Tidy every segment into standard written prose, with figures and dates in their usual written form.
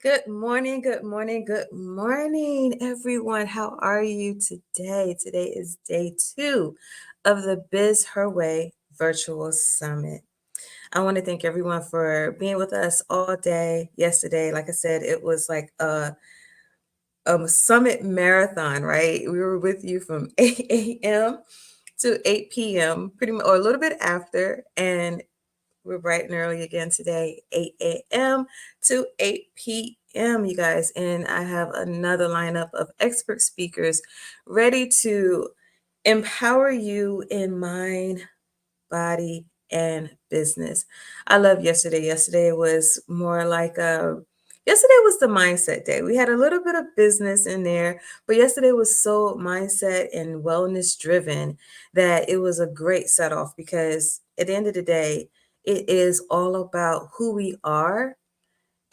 Good morning, good morning, good morning, everyone. How are you today? Today is day 2 of the Biz Her Way Virtual Summit. I want to thank everyone for being with us all day yesterday. Like I said, it was like a summit marathon, right? We were with you from 8 a.m. to 8 p.m., pretty much, or a little bit after. And we're bright and early again today, 8 a.m. to 8 p.m., you guys. And I have another lineup of expert speakers ready to empower you in mind, body, and business. I love yesterday. Yesterday was more like yesterday was the mindset day. We had a little bit of business in there, but yesterday was so mindset and wellness driven that it was a great set off, because at the end of the day, it is all about who we are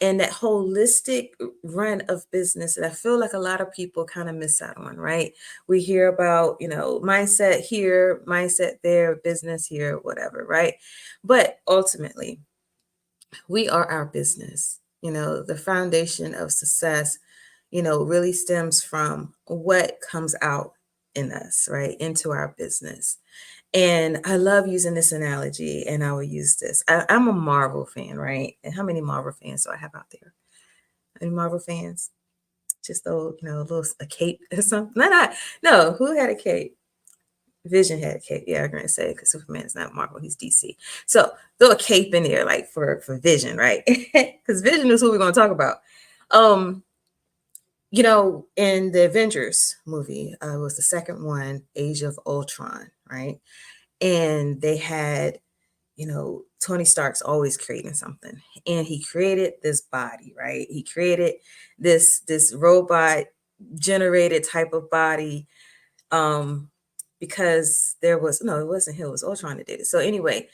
and that holistic run of business that I feel like a lot of people kind of miss out on, right? We hear about, mindset here, mindset there, business here, whatever, right? But ultimately, we are our business. The foundation of success, really stems from what comes out in us, right? Into our business. And I love using this analogy, and I will use this. I'm a Marvel fan, right? And how many Marvel fans do I have out there? Any Marvel fans? Just throw, a cape or something. No. Who had a cape? Vision had a cape. Yeah, I'm gonna say, because Superman's not Marvel, he's DC. So throw a cape in there, like for Vision, right? Because Vision is who we're gonna talk about. In the Avengers movie, was the second one, Age of Ultron, right? And they had, Tony Stark's always creating something, and he created this body, right? He created this robot generated type of body, because it wasn't him, it was Ultron that did it. So anyway,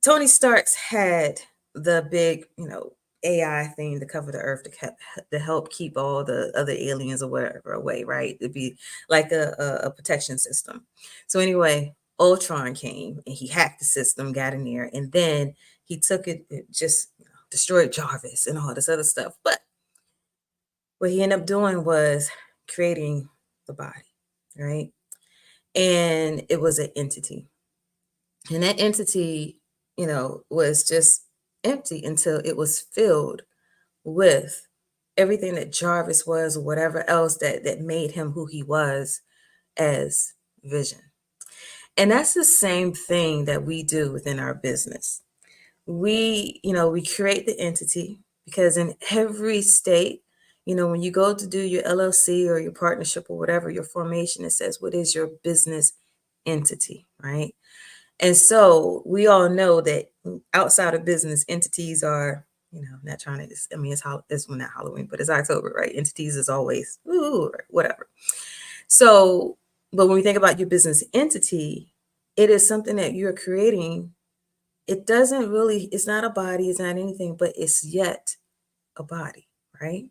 Tony Stark's had the big, AI thing to cover the earth to help keep all the other aliens or whatever away, right? It'd be like a protection system. So anyway, Ultron came and he hacked the system, got in there, and then he took it just destroyed Jarvis and all this other stuff. But what he ended up doing was creating the body, right? And it was an entity. And that entity, was just empty until it was filled with everything that Jarvis was, or whatever else that made him who he was as Vision. And that's the same thing that we do within our business. We create the entity, because in every state, when you go to do your LLC or your partnership or whatever, your formation, it says, what is your business entity, right? And so we all know that outside of business, entities are, not trying to, it's not Halloween, but it's October, right? Entities is always, whatever. So, but when we think about your business entity, it is something that you're creating. It's not a body, it's not anything, but it's yet a body, right?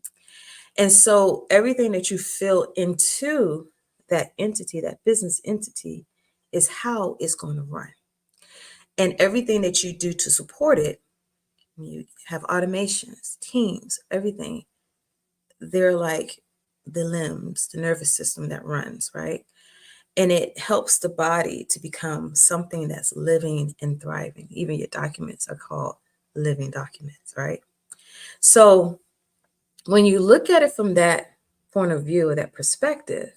And so everything that you fill into that entity, that business entity, is how it's going to run. And everything that you do to support it, you have automations, teams, everything. They're like the limbs, the nervous system that runs, right? And it helps the body to become something that's living and thriving. Even your documents are called living documents, right? So when you look at it from that point of view, or that perspective,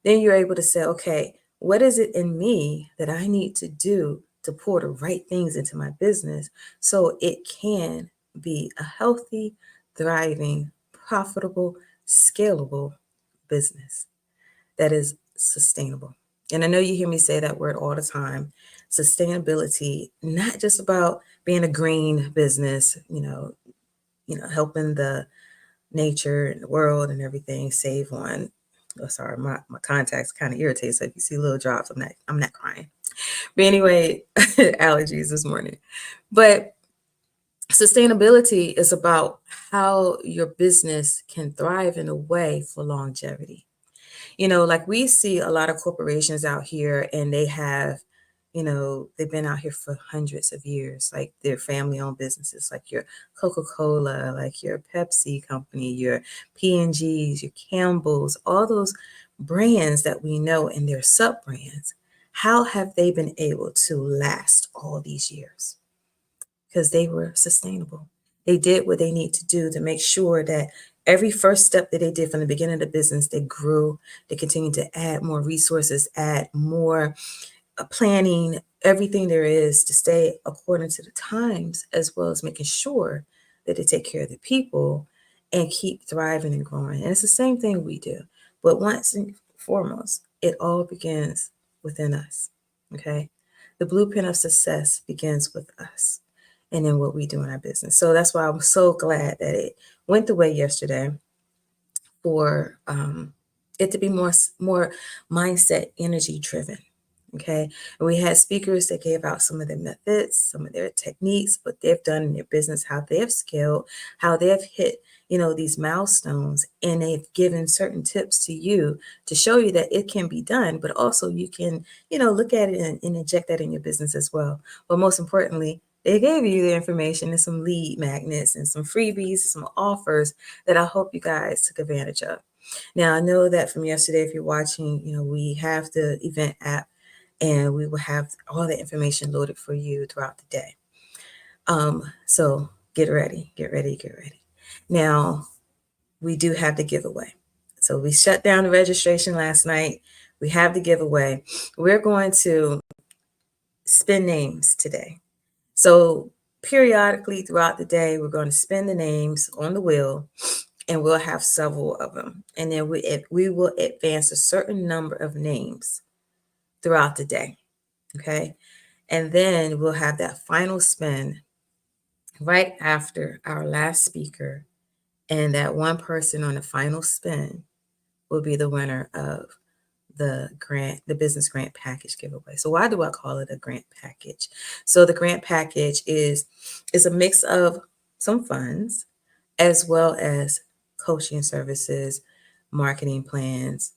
then you're able to say, okay, what is it in me that I need to do to pour the right things into my business so it can be a healthy, thriving, profitable, scalable business that is sustainable. And I know you hear me say that word all the time. Sustainability, not just about being a green business, helping the nature and the world and everything, save on. Oh, sorry, my contacts kind of irritate. So if you see little drops, I'm not crying. But anyway, allergies this morning. But sustainability is about how your business can thrive in a way for longevity. Like we see a lot of corporations out here and they have, they've been out here for hundreds of years, like they're family owned businesses, like your Coca-Cola, like your Pepsi company, your P&Gs, your Campbell's, all those brands that we know and their sub brands. How have they been able to last all these years? Because they were sustainable. They did what they need to do to make sure that every first step that they did from the beginning of the business, they grew, they continued to add more resources, add more planning, everything there is to stay according to the times, as well as making sure that they take care of the people and keep thriving and growing. And it's the same thing we do. But once and foremost, it all begins within us. Okay. The blueprint of success begins with us and then what we do in our business. So that's why I'm so glad that it went the way yesterday for it to be more mindset energy driven. Okay. And we had speakers that gave out some of their methods, some of their techniques, what they've done in their business, how they've scaled, how they've hit, these milestones, and they've given certain tips to you to show you that it can be done, but also you can, look at it and inject that in your business as well. But most importantly, they gave you the information and some lead magnets and some freebies, some offers that I hope you guys took advantage of. Now, I know that from yesterday, if you're watching, we have the event app and we will have all the information loaded for you throughout the day. So get ready, get ready, get ready. Now, we do have the giveaway. So we shut down the registration last night. We have the giveaway. We're going to spin names today. So periodically throughout the day, we're going to spin the names on the wheel and we'll have several of them. And then we will advance a certain number of names throughout the day. Okay. And then we'll have that final spin right after our last speaker. And that one person on the final spin will be the winner of the business grant package giveaway. So why do I call it a grant package? So the grant package is a mix of some funds as well as coaching services, marketing plans,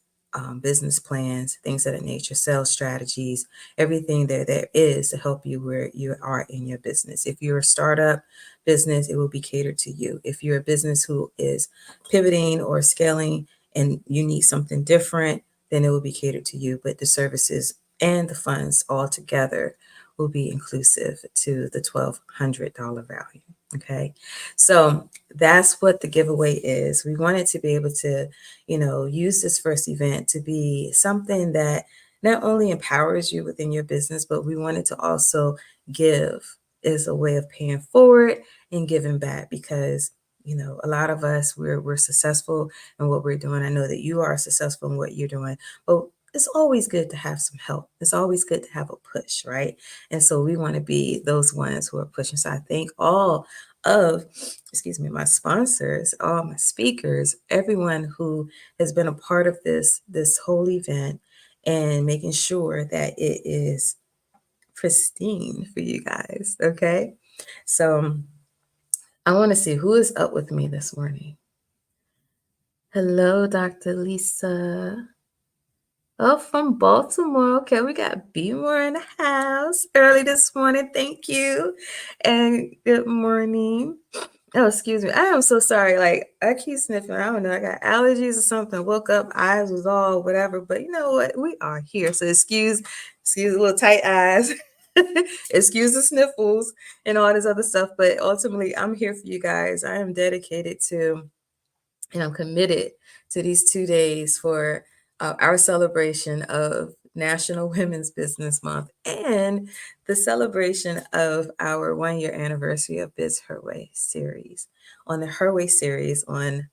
business plans, things of that nature, sales strategies, everything there is to help you where you are in your business. If you're a startup business, it will be catered to you. If you're a business who is pivoting or scaling and you need something different, then it will be catered to you. But the services and the funds all together will be inclusive to the $1,200 value. Okay. So that's what the giveaway is. We wanted to be able to, use this first event to be something that not only empowers you within your business, but we wanted to also give as a way of paying forward and giving back because, a lot of us, we're successful in what we're doing. I know that you are successful in what you're doing, but it's always good to have some help. It's always good to have a push, right? And so we want to be those ones who are pushing. So I thank all of, my sponsors, all my speakers, everyone who has been a part of this whole event and making sure that it is pristine for you guys. Okay. So I want to see who is up with me this morning. Hello, Dr. Lisa. Oh, from Baltimore. Okay, we got B more in the house early this morning. Thank you. And good morning. Oh, excuse me. I am so sorry. Like, I keep sniffing. I don't know. I got allergies or something. Woke up, eyes was all whatever. But you know what? We are here. So excuse the little tight eyes. Excuse the sniffles and all this other stuff. But ultimately, I'm here for you guys. I am dedicated to and I'm committed to these 2 days for our celebration of National Women's Business Month and the celebration of our 1 year anniversary of Biz Her Way series on the Her Way series on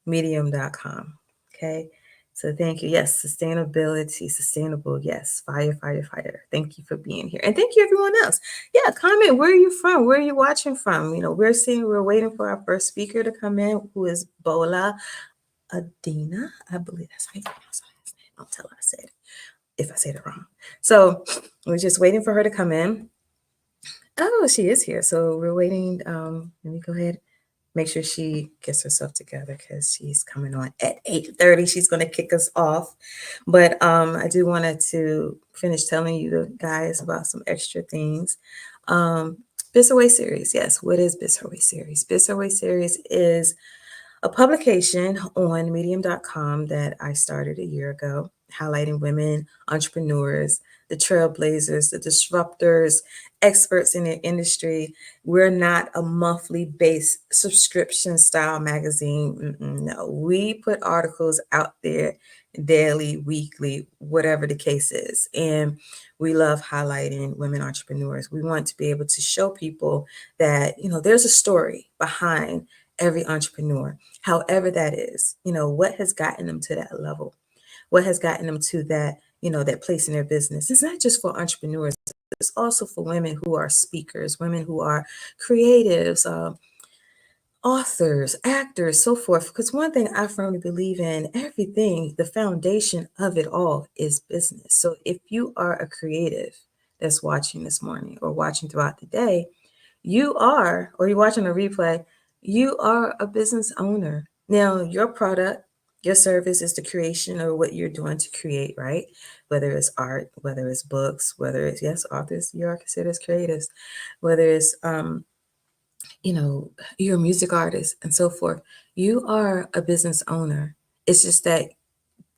medium.com. Okay. So thank you. Yes, sustainability, sustainable. Yes, fire, fire, fire. Thank you for being here. And thank you everyone else. Yeah, comment where are you from? Where are you watching from? You know, we're waiting for our first speaker to come in, who is Bola Adina. I believe that's how you pronounce her last name. Don't tell her I said it if I said it wrong. So we're just waiting for her to come in. Oh, she is here. So we're waiting. Let me go ahead, make sure she gets herself together because she's coming on at 8:30. She's going to kick us off. But I do wanted to finish telling you guys about some extra things. Biz Her Way series. Yes, what is Biz Her Way series? Biz Her Way series is a publication on medium.com that I started a year ago, highlighting women entrepreneurs, the trailblazers, the disruptors, experts in their industry. We're not a monthly based subscription style magazine. No, we put articles out there daily, weekly, whatever the case is. And we love highlighting women entrepreneurs. We want to be able to show people that, you know, there's a story behind every entrepreneur, however that is. You know, what has gotten them to that level? What has gotten them to that, you know, that place in their business? It's not just for entrepreneurs, it's also for women who are speakers, women who are creatives, authors, actors, so forth. Because one thing I firmly believe in, everything, the foundation of it all is business. So if you are a creative that's watching this morning or watching throughout the day, you are, or you're watching a replay, you are a business owner. Now, your product, your service is the creation of what you're doing to create, right? Whether it's art, whether it's books, whether it's, yes, authors, you are considered as creatives, whether it's, you know, you're a music artist and so forth. You are a business owner. It's just that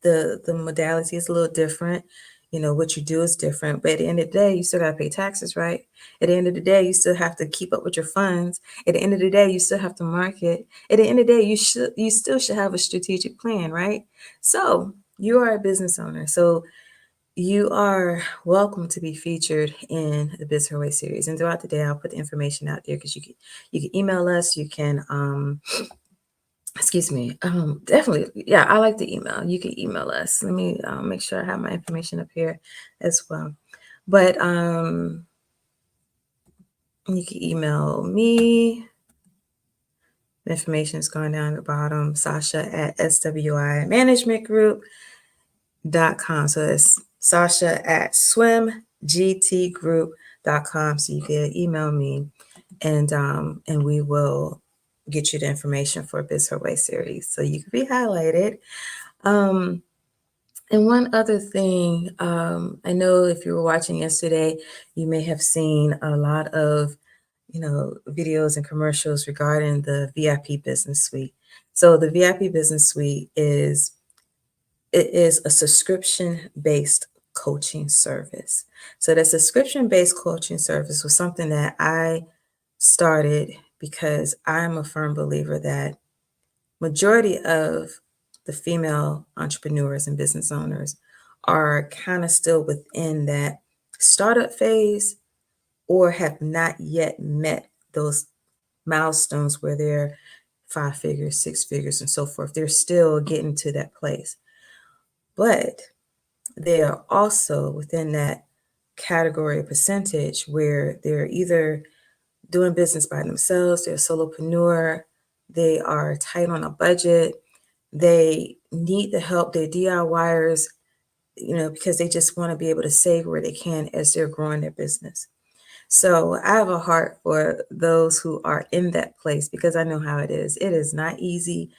the modality is a little different. You know, what you do is different, but at the end of the day, you still got to pay taxes, right? At the end of the day, you still have to keep up with your funds. At the end of the day, you still have to market. At the end of the day, you still should have a strategic plan, right? So you are a business owner. So you are welcome to be featured in the Biz Her Way series. And throughout the day, I'll put the information out there because you can email us. You can excuse me. Definitely. Yeah, I like the email. You can email us. Let me make sure I have my information up here as well. But you can email me. The information is going down at the bottom. Sasha at swimanagementgroup.com. So it's Sasha at swimgtgroup.com. So you can email me and we will get you the information for Biz Her Way series. So you can be highlighted. And one other thing, I know if you were watching yesterday, you may have seen a lot of, you know, videos and commercials regarding the VIP Business Suite. So the VIP Business Suite is a subscription-based coaching service. So that subscription-based coaching service was something that I started because I'm a firm believer that majority of the female entrepreneurs and business owners are kind of still within that startup phase or have not yet met those milestones where they're 5 figures, 6 figures, and so forth. They're still getting to that place. But they are also within that category percentage where they're either doing business by themselves, they're a solopreneur, they are tight on a budget, they need the help, they're DIYers, you know, because they just want to be able to save where they can as they're growing their business. So I have a heart for those who are in that place because I know how it is. It is not easy.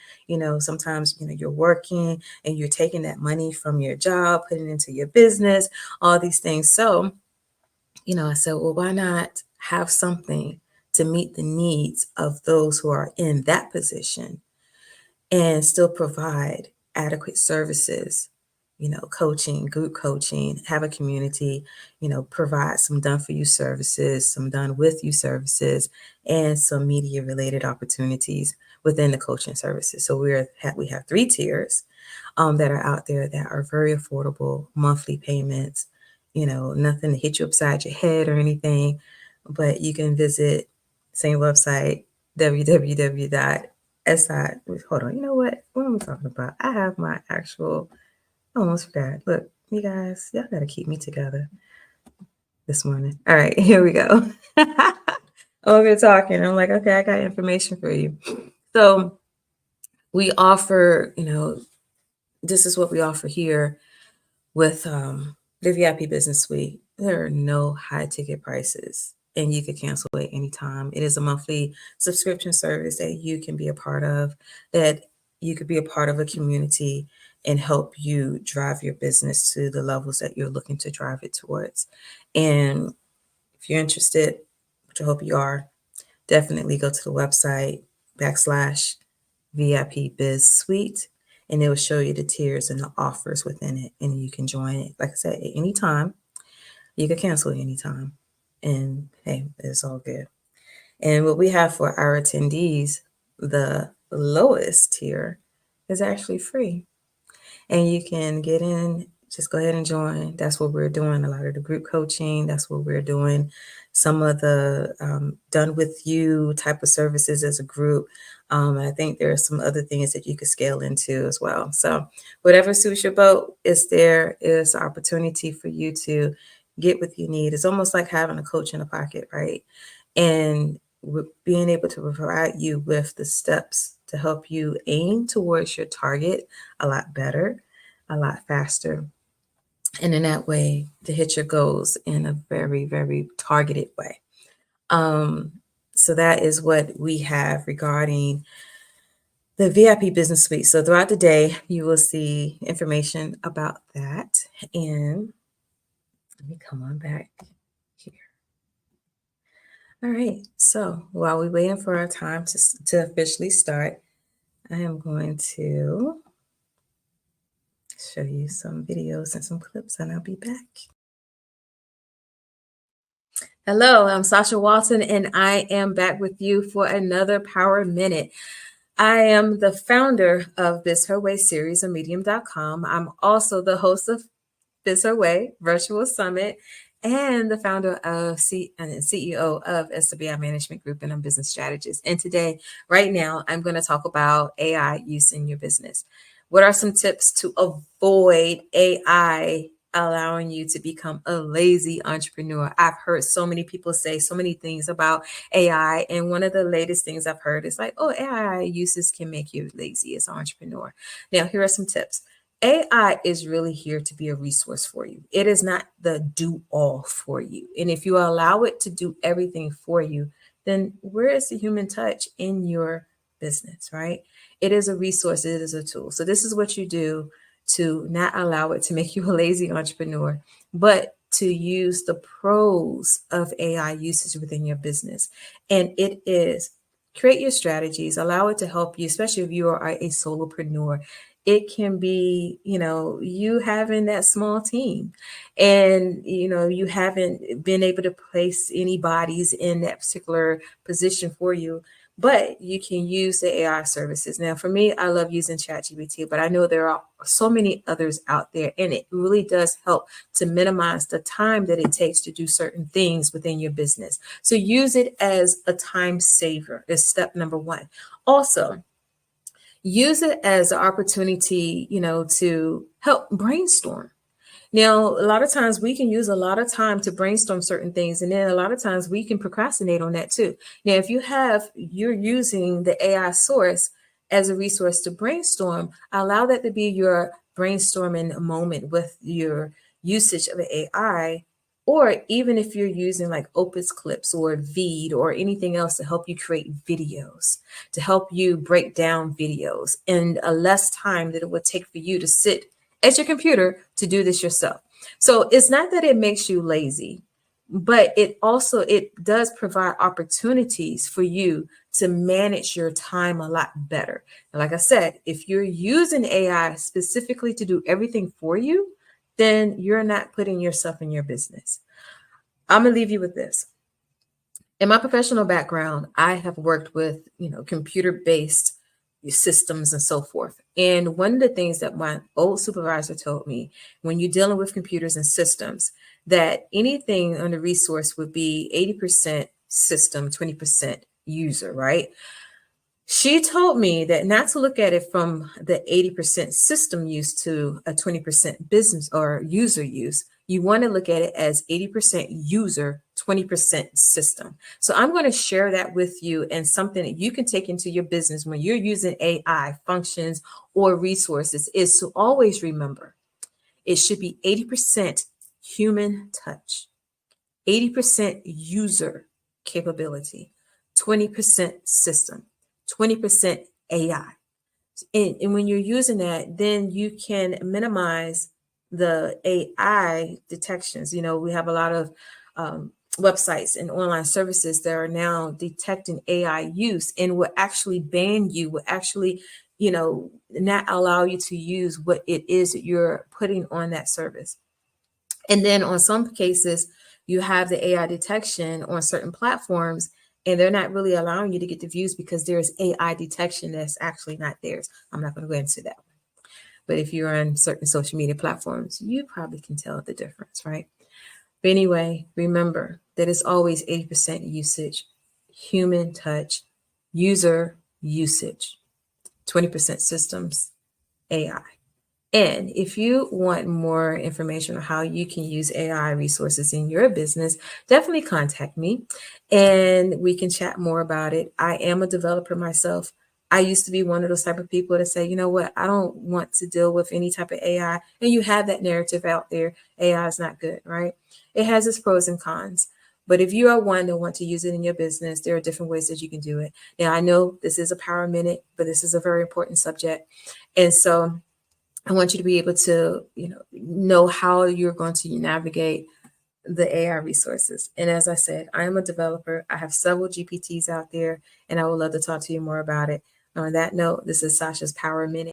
Sometimes, you're working and you're taking that money from your job, putting it into your business, all these things. So, I said, well, why not have something to meet the needs of those who are in that position and still provide adequate services, coaching, group coaching, have a community, provide some done for you services, some done with you services, and some media related opportunities within the coaching services. So we have 3 tiers that are out there that are very affordable monthly payments, nothing to hit you upside your head or anything, but you can visit same website, www.si. Hold on, you know what am I talking about? I have my actual, I almost forgot. Look, you guys, y'all gotta keep me together this morning. All right, here we go. Over talking, I'm like, okay, I got information for you. So we offer, this is what we offer here with the VIP Business Suite. There are no high ticket prices and you can cancel at any time. It is a monthly subscription service that you can be a part of, that you could be a part of a community and help you drive your business to the levels that you're looking to drive it towards. And if you're interested, which I hope you are, definitely go to the website /VIP Biz Suite, and it will show you the tiers and the offers within it. And you can join it, like I said, at any time. You can cancel at any time. And hey, it's all good. And what we have for our attendees, the lowest tier is actually free. And you can get in, just go ahead and join. That's what we're doing. A lot of the group coaching, that's what we're doing. Some of the done with you type of services as a group. And I think there are some other things that you could scale into as well. So whatever suits your boat is an opportunity for you to get what you need. It's almost like having a coach in a pocket, right? And being able to provide you with the steps to help you aim towards your target a lot better, a lot faster, and in that way to hit your goals in a very, very targeted way. So that is what we have regarding the VIP Business Suite. So throughout the day, you will see information about that. And let me come on back here. All right. So while we're waiting for our time to officially start, I am going to show you some videos and some clips, and I'll be back. Hello, I'm Sasha Walton, and I am back with you for another Power Minute. I am the founder of Biz Her Way series on Medium.com. I'm also the host of Biz Her Way Virtual Summit and the founder of and CEO of SWI Management Group, and I'm business strategist. And today, right now, I'm going to talk about AI use in your business. What are some tips to avoid AI allowing you to become a lazy entrepreneur? I've heard so many people say so many things about AI, and one of the latest things I've heard is like, oh, AI uses can make you lazy as an entrepreneur. Now, here are some tips. AI is really here to be a resource for you. It is not the do all for you. And if you allow it to do everything for you, then where is the human touch in your business, right? It is a resource, it is a tool. So this is what you do to not allow it to make you a lazy entrepreneur, but to use the pros of AI usage within your business. And it is create your strategies, allow it to help you, especially if you are a solopreneur. It can be, you having that small team and, you haven't been able to place any bodies in that particular position for you, but you can use the AI services. Now, for me, I love using ChatGPT, but I know there are so many others out there, and it really does help to minimize the time that it takes to do certain things within your business. So use it as a time saver is step number one. Also, use it as an opportunity, to help brainstorm. Now, a lot of times we can use a lot of time to brainstorm certain things, and then a lot of times we can procrastinate on that too. Now, if you're using the AI source as a resource to brainstorm, allow that to be your brainstorming moment with your usage of AI Or even if you're using like Opus Clips or Veed or anything else to help you create videos, to help you break down videos in a less time that it would take for you to sit at your computer to do this yourself. So it's not that it makes you lazy, but it does provide opportunities for you to manage your time a lot better. And like I said, if you're using AI specifically to do everything for you, then you're not putting yourself in your business. I'm gonna leave you with this. In my professional background, I have worked with, computer-based systems and so forth. And one of the things that my old supervisor told me, when you're dealing with computers and systems, that anything on the resource would be 80% system, 20% user, right? She told me that not to look at it from the 80% system use to a 20% business or user use. You want to look at it as 80% user, 20% system. So I'm going to share that with you, and something that you can take into your business when you're using AI functions or resources is to always remember it should be 80% human touch, 80% user capability, 20% system, 20% AI. And when you're using that, then you can minimize the AI detections. We have a lot of websites and online services that are now detecting AI use and will actually ban you, will actually, not allow you to use what it is that you're putting on that service. And then on some cases, you have the AI detection on certain platforms, and they're not really allowing you to get the views because there's AI detection that's actually not theirs. I'm not going to go into that one. But if you're on certain social media platforms, you probably can tell the difference, right? But anyway, remember that it's always 80% usage, human touch, user usage, 20% systems, AI. And if you want more information on how you can use AI resources in your business, definitely contact me and we can chat more about it. I am a developer myself. I used to be one of those type of people that say, you know what, I don't want to deal with any type of AI. And you have that narrative out there. AI is not good, right? It has its pros and cons. But if you are one that want to use it in your business, there are different ways that you can do it. Now, I know this is a power minute, but this is a very important subject. And so I want you to be able to, know how you're going to navigate the AI resources. And as I said, I am a developer. I have several GPTs out there, and I would love to talk to you more about it. On that note, this is Sasha's Power Minute.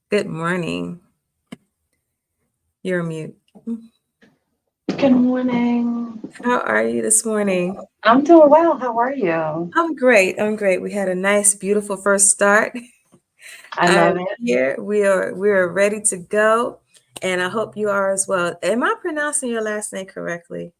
Good morning. You're on mute. Good morning. How are you this morning? I'm doing well. How are you? I'm great. I'm great. We had a nice, beautiful first start. I I'm love it. here. We are ready to go, and I hope you are as well. Am I pronouncing your last name correctly?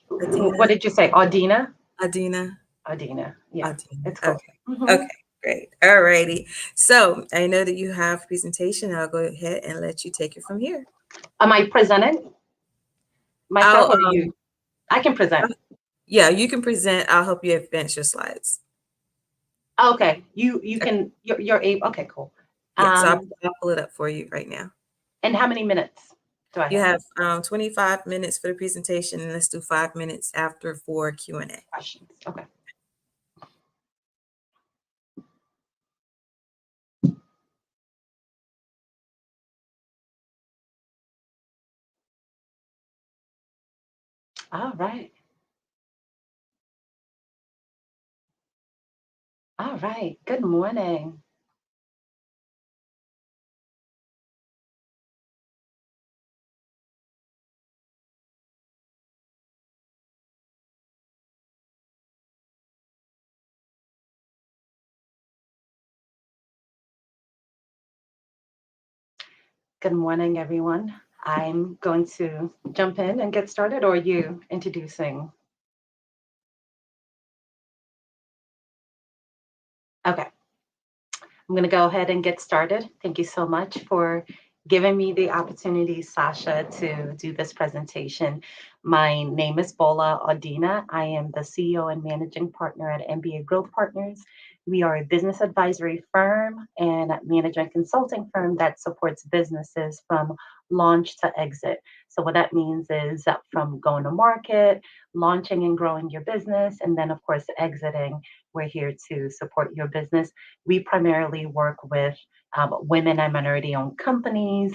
What Adina? did you say? Audina? Adina? Audina. Yeah, Adina. it's cool. Okay. Okay. hmm Great. Alrighty. So I know that you have a presentation. I'll go ahead and let you take it from here. Am I presenting myself I'll or you? I can present. yeah, you can present. I'll help you advance your slides. Okay. You can you're able. Okay, cool. Yes, Um, I'll pull it up for you right now. and how many minutes do I You have? have 25 minutes for the presentation, and let's do 5 minutes after for Q&A. Questions. Okay. All right. All right. Good morning. Good morning, everyone. I'm going to jump in and get started, or are you introducing? Okay. I'm going to go ahead and get started. Thank you so much for giving me the opportunity, Sasha, to do this presentation. My name is Bola Audina. I am the CEO and managing partner at MBA Growth Partners. We are a business advisory firm and management consulting firm that supports businesses from launch to exit. So, what that means is that from going to market, launching and growing your business, and then, of course, exiting, we're here to support your business. We primarily work with women and minority owned companies.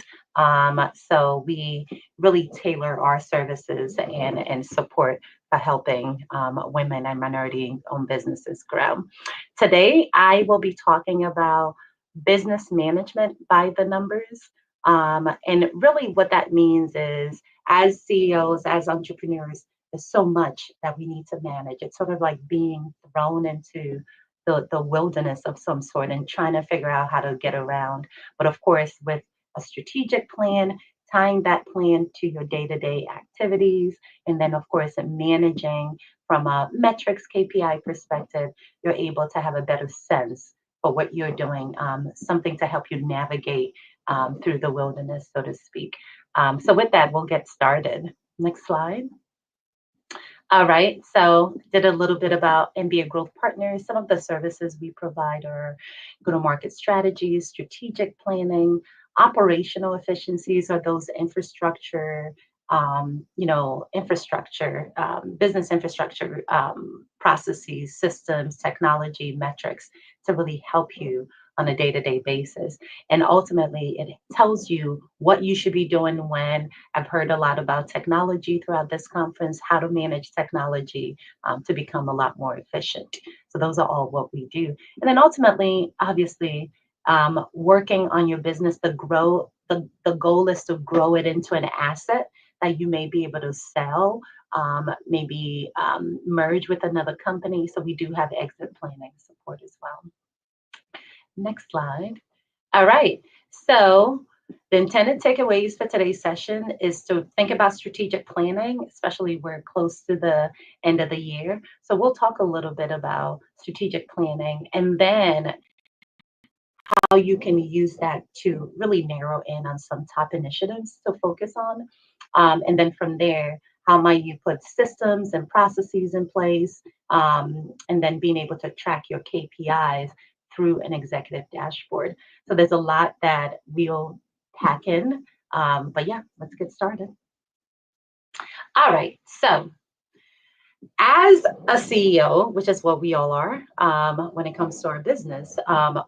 So we really tailor our services and support by helping women and minority owned businesses grow. Today, I will be talking about business management by the numbers. And really, what that means is as CEOs, as entrepreneurs, there's so much that we need to manage. It's sort of like being thrown into the wilderness of some sort and trying to figure out how to get around. But of course, with a strategic plan, tying that plan to your day-to-day activities, and then of course managing from a metrics KPI perspective, you're able to have a better sense for what you're doing, something to help you navigate through the wilderness, so to speak. So with that, we'll get started. Next slide. All right, so did a little bit about MBA Growth Partners. Some of the services we provide are go-to-market strategies, strategic planning, operational efficiencies are those infrastructure, business infrastructure processes, systems, technology, metrics to really help you on a day-to-day basis. And ultimately, it tells you what you should be doing when. I've heard a lot about technology throughout this conference, how to manage technology to become a lot more efficient. So those are all what we do. And then ultimately, obviously, working on your business, the goal is to grow it into an asset that you may be able to sell, maybe merge with another company. So we do have exit planning support as well. Next slide. All right. So the intended takeaways for today's session is to think about strategic planning, especially we're close to the end of the year. So we'll talk a little bit about strategic planning and then how you can use that to really narrow in on some top initiatives to focus on. And then from there, how might you put systems and processes in place, and then being able to track your KPIs through an executive dashboard. So there's a lot that we'll pack in. But yeah, let's get started. All right. So as a CEO, which is what we all are when it comes to our business,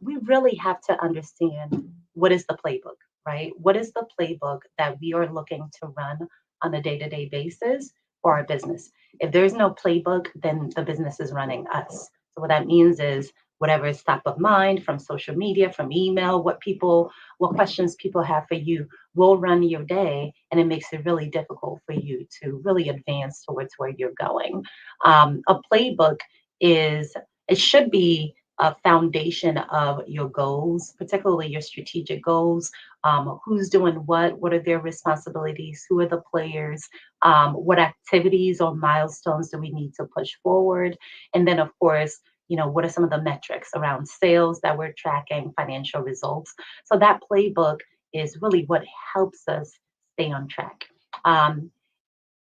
we really have to understand what is the playbook, right? What is the playbook that we are looking to run on a day to day basis for our business? If there's no playbook, then the business is running us. So, what that means is whatever is top of mind from social media, from email, what questions people have for you will run your day, and it makes it really difficult for you to really advance towards where you're going. A playbook is it should be a foundation of your goals, particularly your strategic goals. Who's doing what are their responsibilities, who are the players, what activities or milestones do we need to push forward, and then of course, what are some of the metrics around sales that we're tracking, financial results. So that playbook is really what helps us stay on track. Um,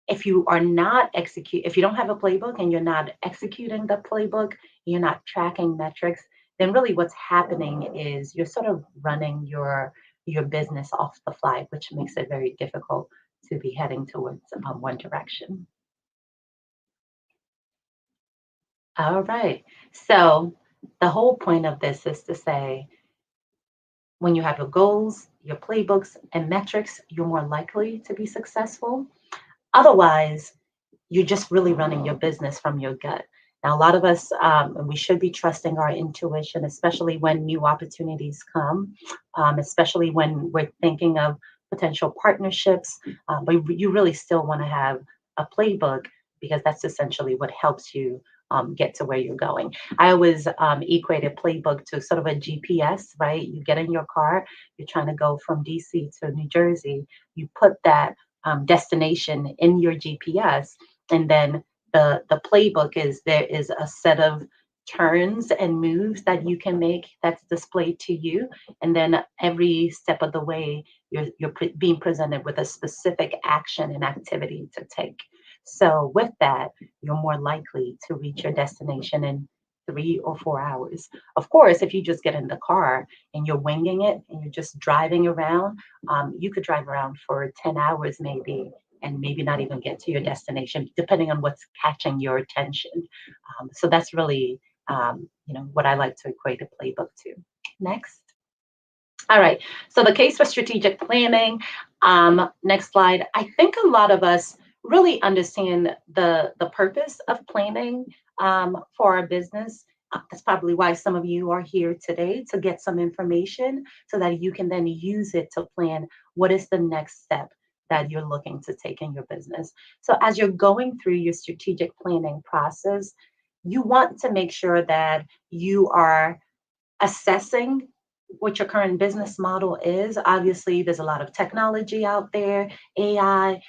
if you are not if you don't have a playbook and you're not executing the playbook, you're not tracking metrics, then really what's happening is you're sort of running your business off the fly, which makes it very difficult to be heading towards one direction. All right. So the whole point of this is to say when you have your goals, your playbooks, and metrics, you're more likely to be successful. Otherwise, you're just really running your business from your gut. Now, a lot of us, we should be trusting our intuition, especially when new opportunities come, especially when we're thinking of potential partnerships. But you really still want to have a playbook because that's essentially what helps you get to where you're going. I always equate a playbook to sort of a GPS, right? You get in your car, you're trying to go from DC to New Jersey, you put that destination in your GPS, and then the playbook is there is a set of turns and moves that you can make that's displayed to you, and then every step of the way being presented with a specific action and activity to take. So with that, you're more likely to reach your destination in 3 or 4 hours. Of course, if you just get in the car and you're winging it and you're just driving around, you could drive around for 10 hours maybe and maybe not even get to your destination, depending on what's catching your attention. So that's really, what I like to equate a playbook to. Next. All right. So the case for strategic planning. Next slide. I think a lot of us really understand the purpose of planning for our business. That's probably why some of you are here today to get some information so that you can then use it to plan what is the next step that you're looking to take in your business. So as you're going through your strategic planning process, you want to make sure that you are assessing what your current business model is. Obviously, there's a lot of technology out there, AI,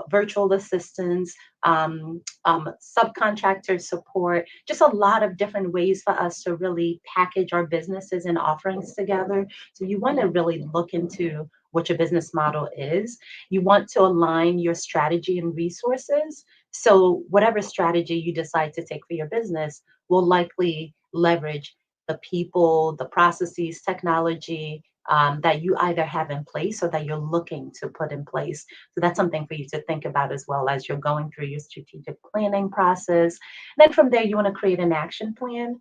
virtual assistants, subcontractor support, just a lot of different ways for us to really package our businesses and offerings together. So you want to really look into what your business model is. You want to align your strategy and resources. So whatever strategy you decide to take for your business will likely leverage the people, the processes, technology that you either have in place or that you're looking to put in place. So that's something for you to think about as well as you're going through your strategic planning process. Then from there, you want to create an action plan.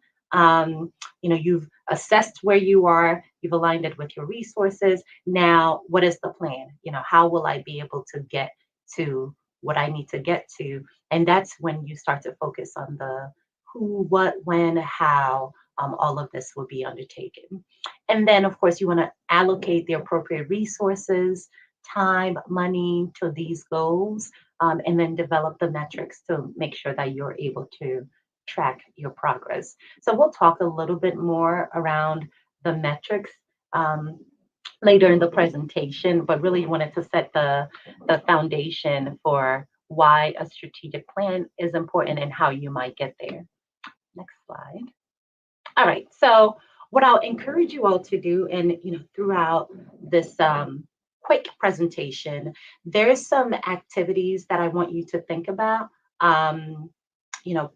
You've assessed where you are, you've aligned it with your resources. Now, what is the plan? How will I be able to get to what I need to get to? And that's when you start to focus on the who, what, when, how, all of this will be undertaken. And then, of course, you want to allocate the appropriate resources, time, money to these goals, and then develop the metrics to make sure that you're able to track your progress. So we'll talk a little bit more around the metrics later in the presentation, but really wanted to set the foundation for why a strategic plan is important and how you might get there. Next slide. All right. So what I'll encourage you all to do, and throughout this quick presentation, there's some activities that I want you to think about.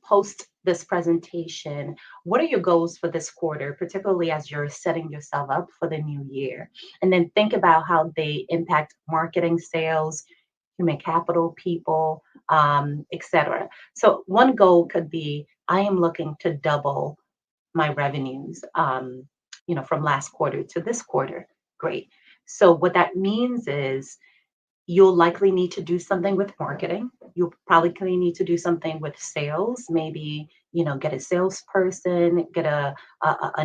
Post this presentation, what are your goals for this quarter, particularly as you're setting yourself up for the new year? And then think about how they impact marketing, sales, human capital, people, etc. So one goal could be, I am looking to double my revenues, from last quarter to this quarter. Great. So what that means is you'll likely need to do something with marketing. You'll probably need to do something with sales, maybe get a salesperson, get a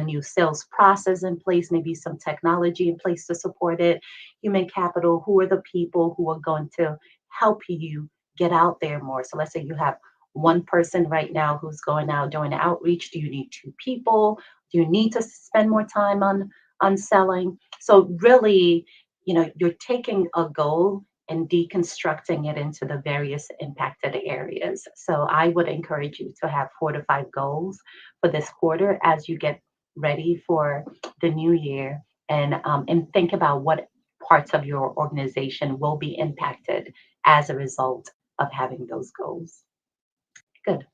new sales process in place, maybe some technology in place to support it. Human capital, who are the people who are going to help you get out there more? So let's say you have one person right now who's going out doing outreach. Do you need two people? Do you need to spend more time on selling? So really, you're taking a goal and deconstructing it into the various impacted areas. So I would encourage you to have 4 to 5 goals for this quarter as you get ready for the new year, and think about what parts of your organization will be impacted as a result of having those goals. Good.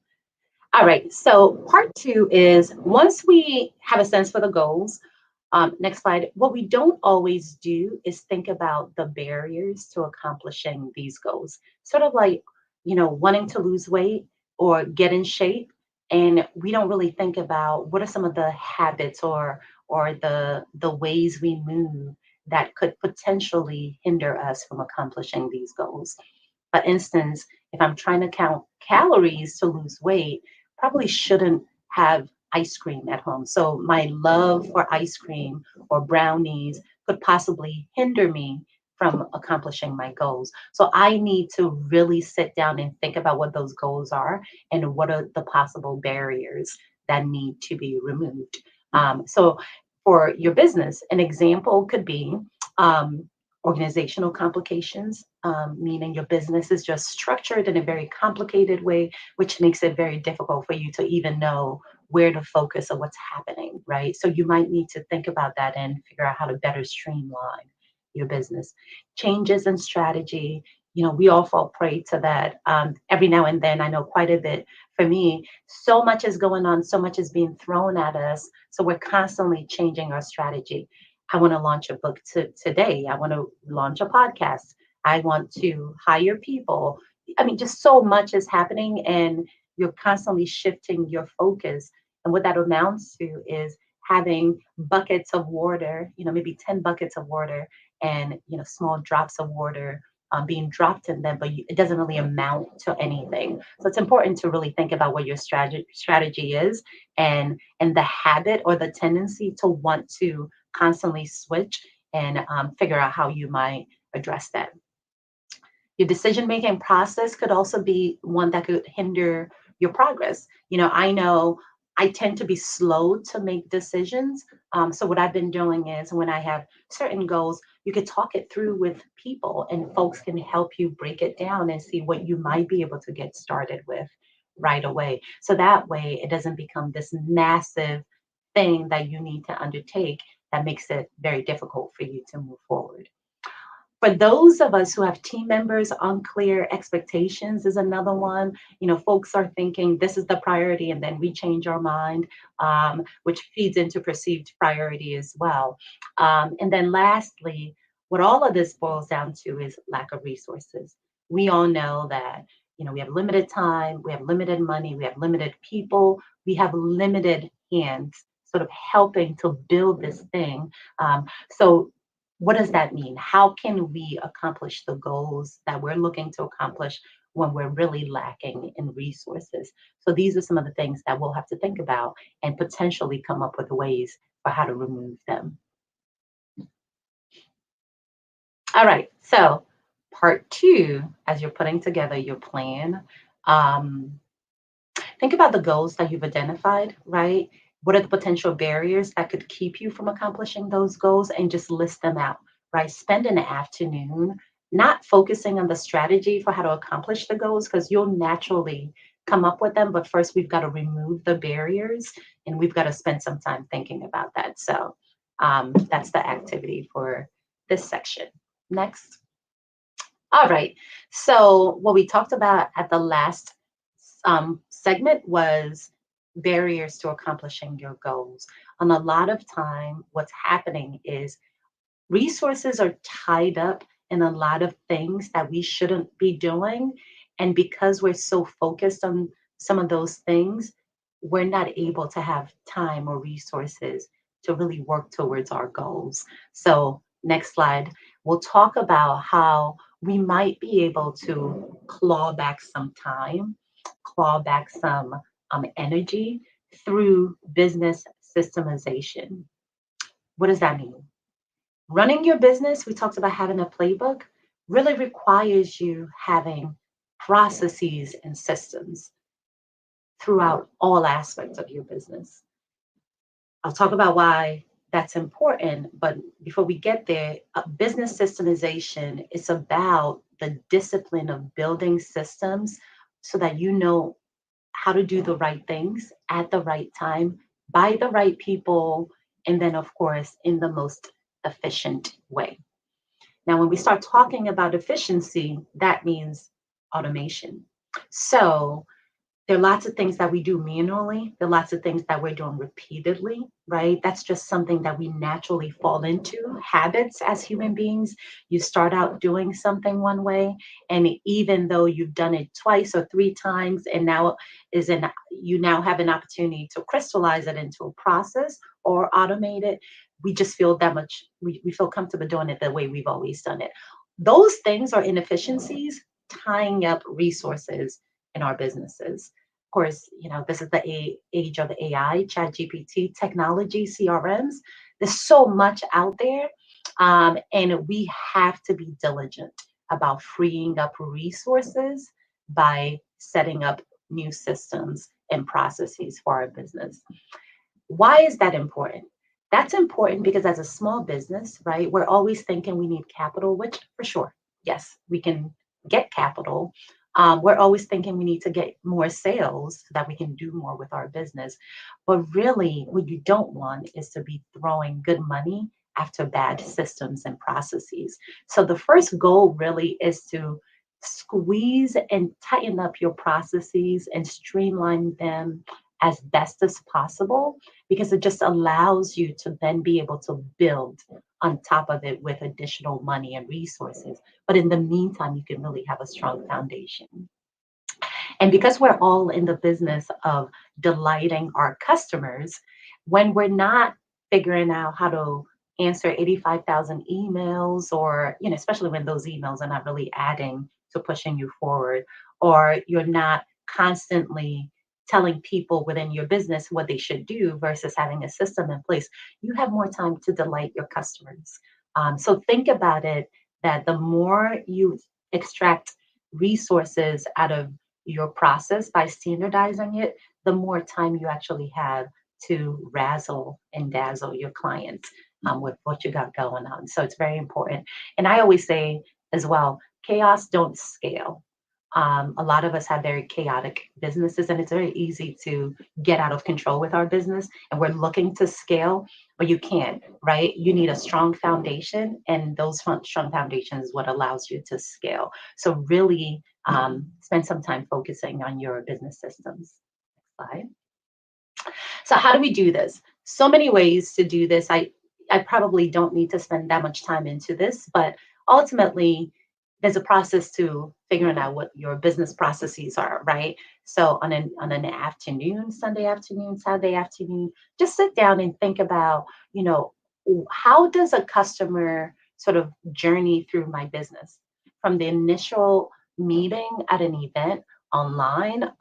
All right. So part two is once we have a sense for the goals, next slide. What we don't always do is think about the barriers to accomplishing these goals. Sort of like, wanting to lose weight or get in shape. And we don't really think about what are some of the habits or the ways we move that could potentially hinder us from accomplishing these goals. For instance, if I'm trying to count calories to lose weight, probably shouldn't have ice cream at home. So my love for ice cream or brownies could possibly hinder me from accomplishing my goals. So I need to really sit down and think about what those goals are and what are the possible barriers that need to be removed. So for your business, an example could be um, organizational complications, meaning your business is just structured in a very complicated way, which makes it very difficult for you to even know where to focus or what's happening, right? So you might need to think about that and figure out how to better streamline your business. Changes in strategy, we all fall prey to that every now and then. I know quite a bit for me. So much is going on, so much is being thrown at us. So we're constantly changing our strategy. I want to launch a book today. I want to launch a podcast. I want to hire people. I mean, just so much is happening, and you're constantly shifting your focus. And what that amounts to is having buckets of water, maybe 10 buckets of water and, small drops of water being dropped in them, but it doesn't really amount to anything. So it's important to really think about what your strategy is, and the habit or the tendency to want to constantly switch, and figure out how you might address that. Your decision making process could also be one that could hinder your progress. I know I tend to be slow to make decisions. So, what I've been doing is when I have certain goals, you could talk it through with people, and folks can help you break it down and see what you might be able to get started with right away. So that way, it doesn't become this massive thing that you need to undertake that makes it very difficult for you to move forward. For those of us who have team members, unclear expectations is another one. Folks are thinking this is the priority, and then we change our mind, which feeds into perceived priority as well. And then lastly, what all of this boils down to is lack of resources. We all know that, we have limited time, we have limited money, we have limited people, we have limited hands sort of helping to build this thing. So what does that mean? How can we accomplish the goals that we're looking to accomplish when we're really lacking in resources? So these are some of the things that we'll have to think about and potentially come up with ways for how to remove them. All right, so part two, as you're putting together your plan, um, think about the goals that you've identified, right? What are the potential barriers that could keep you from accomplishing those goals, and just list them out, right? Spend an afternoon not focusing on the strategy for how to accomplish the goals, because you'll naturally come up with them. But first, we've got to remove the barriers, and we've got to spend some time thinking about that. So that's the activity for this section. Next. All right. So what we talked about at the last segment was barriers to accomplishing your goals. And a lot of time, what's happening is resources are tied up in a lot of things that we shouldn't be doing. And because we're so focused on some of those things, we're not able to have time or resources to really work towards our goals. So, next slide, we'll talk about how we might be able to claw back some time, claw back some energy through business systemization. What does that mean? Running your business, we talked about having a playbook, really requires you having processes and systems throughout all aspects of your business. I'll talk about why that's important, but before we get there, business systemization is about the discipline of building systems so that you know how to do the right things at the right time by the right people, and then, of course, in the most efficient way. Now, when we start talking about efficiency, that means automation. So, there are lots of things that we do manually. There are lots of things that we're doing repeatedly, right? That's just something that we naturally fall into. Habits as human beings, you start out doing something one way, and even though you've done it twice or three times, and now you now have an opportunity to crystallize it into a process or automate it, we just feel that much, we feel comfortable doing it the way we've always done it. Those things are inefficiencies tying up resources in our businesses. Of course, this is the age of AI, chat GPT, technology, CRMs. There's so much out there. And we have to be diligent about freeing up resources by setting up new systems and processes for our business. Why is that important? That's important because as a small business, right, we're always thinking we need capital, which for sure, yes, we can get capital. We're always thinking we need to get more sales so that we can do more with our business. But really, what you don't want is to be throwing good money after bad systems and processes. So the first goal really is to squeeze and tighten up your processes and streamline them as best as possible, because it just allows you to then be able to build on top of it with additional money and resources. But in the meantime, you can really have a strong foundation. And because we're all in the business of delighting our customers, when we're not figuring out how to answer 85,000 emails, or, especially when those emails are not really adding to pushing you forward, or you're not constantly telling people within your business what they should do versus having a system in place, you have more time to delight your customers. So think about it, that the more you extract resources out of your process by standardizing it, the more time you actually have to razzle and dazzle your clients with what you got going on. So it's very important. And I always say as well, chaos don't scale. A lot of us have very chaotic businesses, and it's very easy to get out of control with our business. And we're looking to scale, but you can't, right? You need a strong foundation, and those strong foundations is what allows you to scale. So really spend some time focusing on your business systems. Next slide. So how do we do this? So many ways to do this. I probably don't need to spend that much time into this, but ultimately there's a process to figuring out what your business processes are, right? So on an afternoon, Sunday afternoon, Saturday afternoon, just sit down and think about, how does a customer sort of journey through my business from the initial meeting at an event online,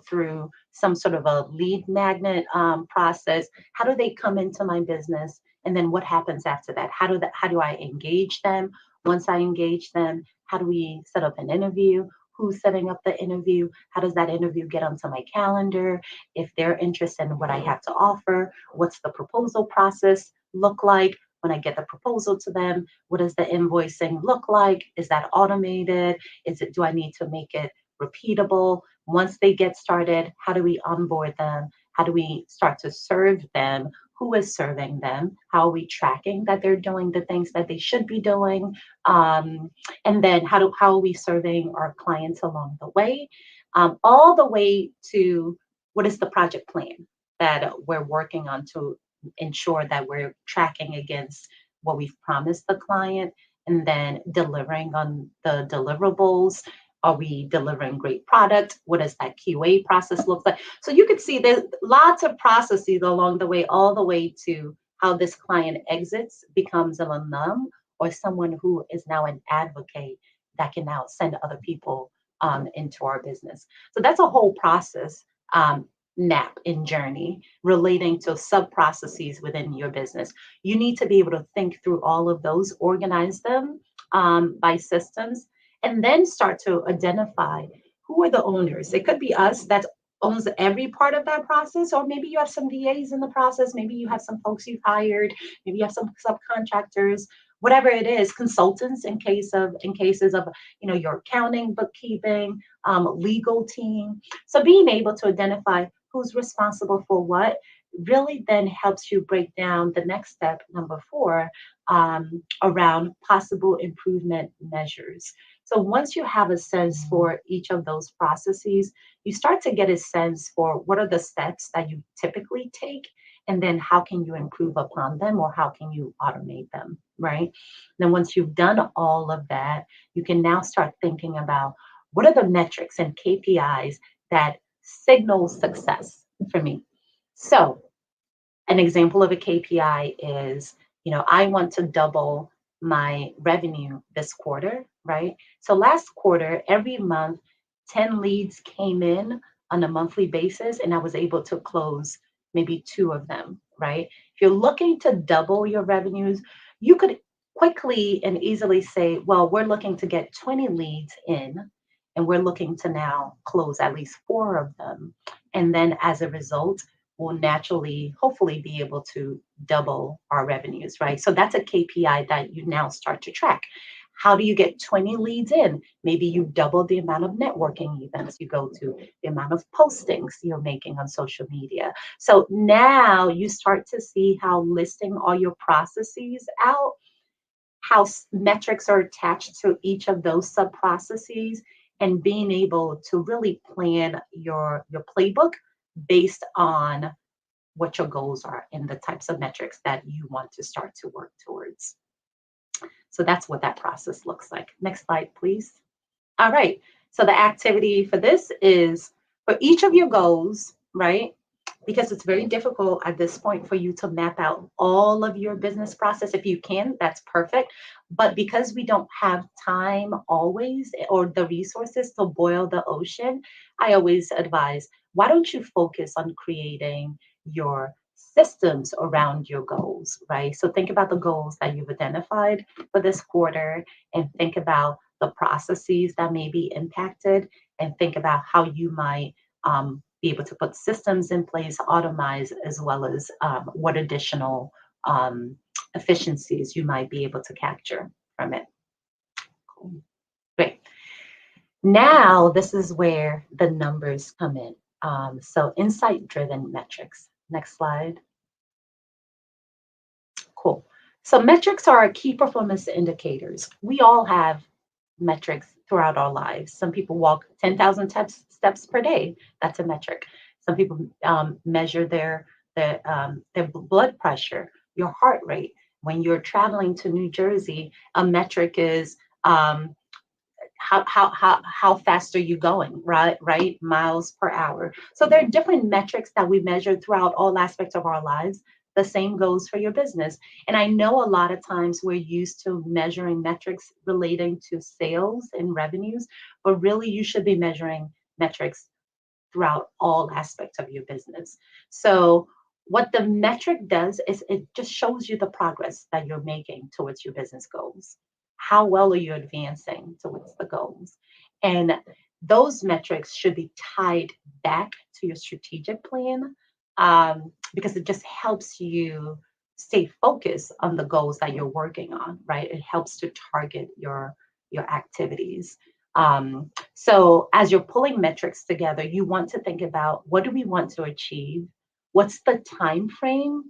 through some sort of a lead magnet process. How do they come into my business? And then what happens after that? How do I engage them? Once I engage them, how do we set up an interview? Who's setting up the interview? How does that interview get onto my calendar? If they're interested in what I have to offer, what's the proposal process look like? When I get the proposal to them, what does the invoicing look like? Is that automated? Do I need to make it repeatable? Once they get started, how do we onboard them? How do we start to serve them? Who is serving them? How are we tracking that they're doing the things that they should be doing? And then how are we serving our clients along the way? All the way to what is the project plan that we're working on to ensure that we're tracking against what we've promised the client, and then delivering on the deliverables. Are we delivering great product? What does that QA process look like? So you can see there's lots of processes along the way, all the way to how this client exits, becomes an alum, or someone who is now an advocate that can now send other people into our business. So that's a whole process. nap and journey relating to sub processes within your business. You need to be able to think through all of those, organize them by systems, and then start to identify who are the owners. It could be us that owns every part of that process, or maybe you have some VAs in the process, maybe you have some folks you've hired, maybe you have some subcontractors, whatever it is, consultants in cases of your accounting, bookkeeping, legal team. So being able to identify who's responsible for what really then helps you break down the next step, number four, around possible improvement measures. So once you have a sense for each of those processes, you start to get a sense for what are the steps that you typically take, and then how can you improve upon them, or how can you automate them, right? Then once you've done all of that, you can now start thinking about what are the metrics and KPIs that signal success for me. So an example of a KPI is, I want to double my revenue this quarter, right? So last quarter, every month, 10 leads came in on a monthly basis, and I was able to close maybe two of them, right? If you're looking to double your revenues, you could quickly and easily say, well, we're looking to get 20 leads in, and we're looking to now close at least four of them. And then as a result, will naturally, hopefully, be able to double our revenues, right? So that's a KPI that you now start to track. How do you get 20 leads in? Maybe you double the amount of networking events you go to, the amount of postings you're making on social media. So now you start to see how listing all your processes out, how metrics are attached to each of those sub processes, and being able to really plan your playbook based on what your goals are and the types of metrics that you want to start to work towards. So that's what that process looks like. Next slide, please. All right. So the activity for this is for each of your goals, right? Because it's very difficult at this point for you to map out all of your business process. If you can, that's perfect. But because we don't have time always, or the resources to boil the ocean, I always advise, why don't you focus on creating your systems around your goals, right? So think about the goals that you've identified for this quarter, and think about the processes that may be impacted, and think about how you might be able to put systems in place, automate, as well as what additional efficiencies you might be able to capture from it. Cool. Great. Now, this is where the numbers come in. So insight-driven metrics. Next slide. Cool. So metrics are key performance indicators. We all have metrics throughout our lives. Some people walk 10,000 steps per day. That's a metric. Some people measure their blood pressure, your heart rate. When you're traveling to New Jersey, a metric is how fast are you going, right? Miles per hour. So there are different metrics that we measure throughout all aspects of our lives. The same goes for your business. And I know a lot of times we're used to measuring metrics relating to sales and revenues, but really you should be measuring metrics throughout all aspects of your business. So what the metric does is it just shows you the progress that you're making towards your business goals. How well are you advancing towards the goals? And those metrics should be tied back to your strategic plan, because it just helps you stay focused on the goals that you're working on, right? It helps to target your activities. So as you're pulling metrics together, you want to think about, what do we want to achieve? What's the time frame?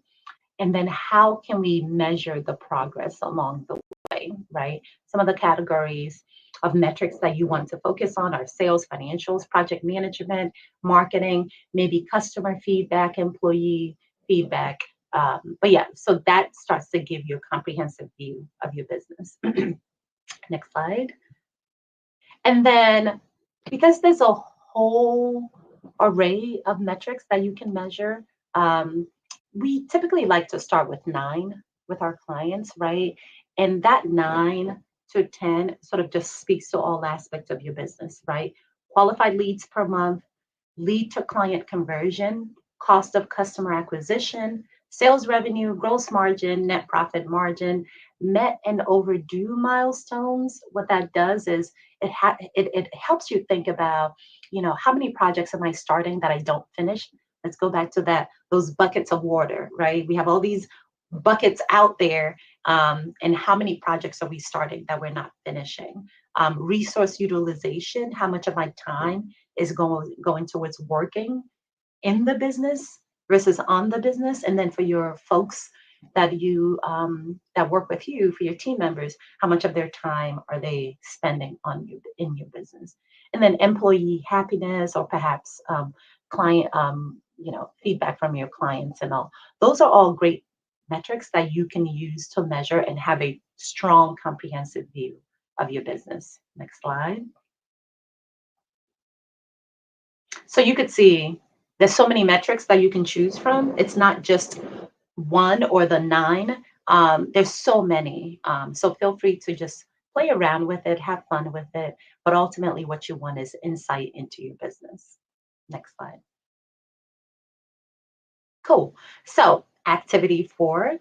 And then how can we measure the progress along the way, right? Some of the categories of metrics that you want to focus on are sales, financials, project management, marketing, maybe customer feedback, employee feedback. But yeah, so that starts to give you a comprehensive view of your business. Next slide. And then, because there's a whole array of metrics that you can measure, we typically like to start with 9 with our clients, right? And that 9 to 10 sort of just speaks to all aspects of your business, right? Qualified leads per month, lead to client conversion, cost of customer acquisition, sales revenue, gross margin, net profit margin, met and overdue milestones. What that does is it helps you think about, how many projects am I starting that I don't finish? Let's go back to that, those buckets of water, right? We have all these buckets out there, and how many projects are we starting that we're not finishing? Resource utilization, how much of my time is going towards working in the business versus on the business. And then for your folks that work with you, for your team members, how much of their time are they spending on you in your business? And then employee happiness, or perhaps client feedback from your clients and all. Those are all great metrics that you can use to measure and have a strong comprehensive view of your business. Next slide. So you could see there's so many metrics that you can choose from. It's not just one or the nine. There's so many. So feel free to just play around with it, have fun with it. But ultimately, what you want is insight into your business. Next slide. Cool. So activity 4,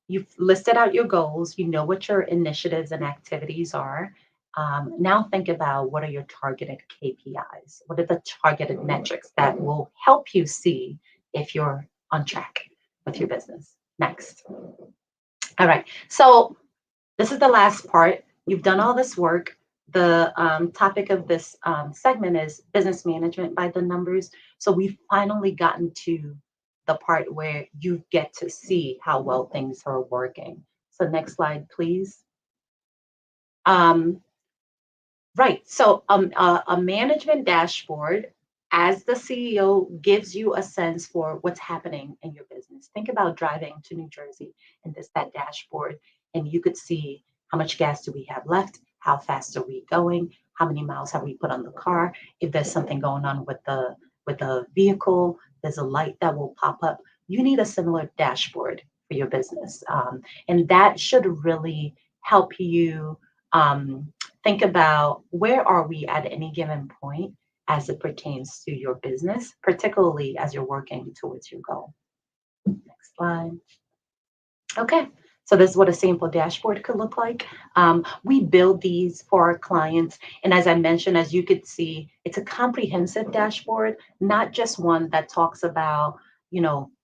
you've listed out your goals. You know what your initiatives and activities are. Now think about, what are your targeted KPIs? What are the targeted metrics that will help you see if you're on track with your business? Next. All right. So this is the last part. You've done all this work. The topic of this segment is business management by the numbers. So we've finally gotten to the part where you get to see how well things are working. So next slide, please. Right. So a management dashboard, as the CEO, gives you a sense for what's happening in your business. Think about driving to New Jersey and that dashboard, and you could see how much gas do we have left, how fast are we going, how many miles have we put on the car. If there's something going on with the vehicle, there's a light that will pop up. You need a similar dashboard for your business, and that should really help you. Think about, where are we at any given point as it pertains to your business, particularly as you're working towards your goal. Next slide. Okay, so this is what a sample dashboard could look like. We build these for our clients. And as I mentioned, as you could see, it's a comprehensive dashboard, not just one that talks about,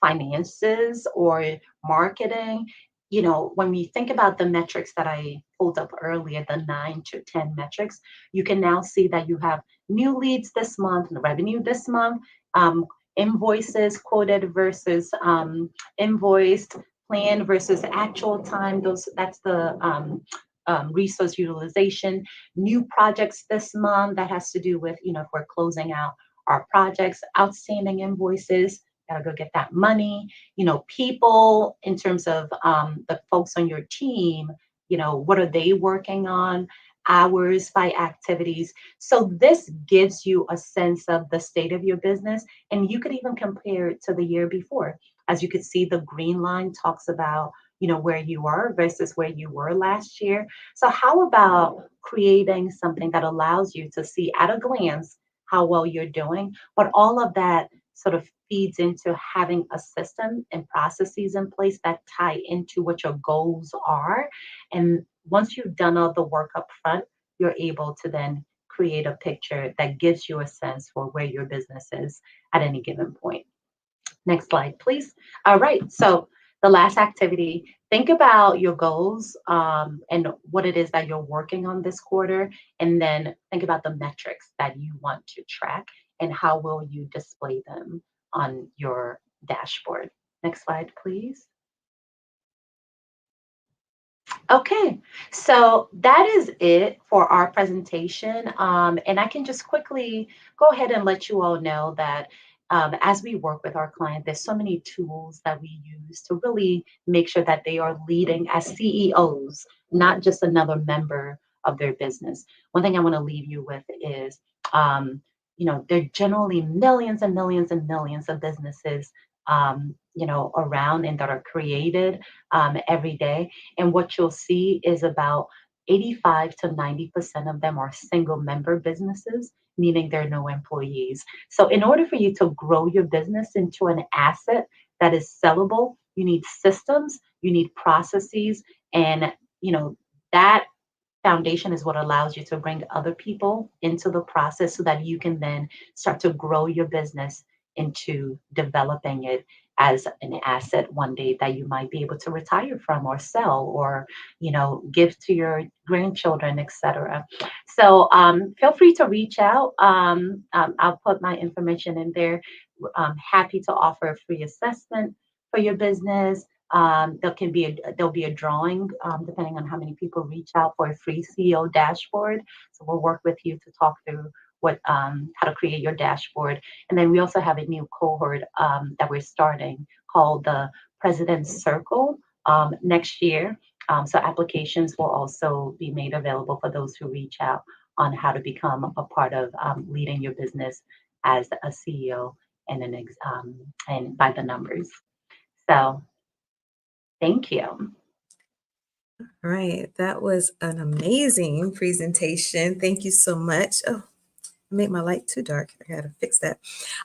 finances or marketing. When we think about the metrics that I pulled up earlier, the 9 to 10 metrics, you can now see that you have new leads this month, revenue this month, invoices quoted versus invoiced, plan versus actual time. That's the resource utilization. New projects this month, that has to do with, if we're closing out our projects, outstanding invoices, gotta go get that money. People, in terms of the folks on your team, what are they working on? Hours by activities. So this gives you a sense of the state of your business, and you could even compare it to the year before. As you could see, the green line talks about, where you are versus where you were last year. So how about creating something that allows you to see at a glance how well you're doing, but all of that sort of feeds into having a system and processes in place that tie into what your goals are. And once you've done all the work up front, you're able to then create a picture that gives you a sense for where your business is at any given point. Next slide, please. All right, so the last activity, think about your goals and what it is that you're working on this quarter, and then think about the metrics that you want to track and how will you display them on your dashboard. Next slide, please. Okay, so that is it for our presentation. And I can just quickly go ahead and let you all know that as we work with our client, there's so many tools that we use to really make sure that they are leading as CEOs, not just another member of their business. One thing I want to leave you with is, there are generally millions and millions and millions of businesses, around and that are created every day. And what you'll see is about 85 to 90% of them are single member businesses, meaning there are no employees. So, in order for you to grow your business into an asset that is sellable, you need systems, you need processes, and you know that foundation is what allows you to bring other people into the process so that you can then start to grow your business into developing it as an asset one day that you might be able to retire from or sell or give to your grandchildren, etc. So feel free to reach out. I'll put my information in there. I'm happy to offer a free assessment for your business. There'll be a drawing depending on how many people reach out for a free CEO dashboard. So we'll work with you to talk through what how to create your dashboard. And then we also have a new cohort that we're starting called the President's Circle next year. So applications will also be made available for those who reach out on how to become a part of leading your business as a CEO and by the numbers. So thank you. Right. That was an amazing presentation. Thank you so much. Oh, I made my light too dark. I gotta fix that.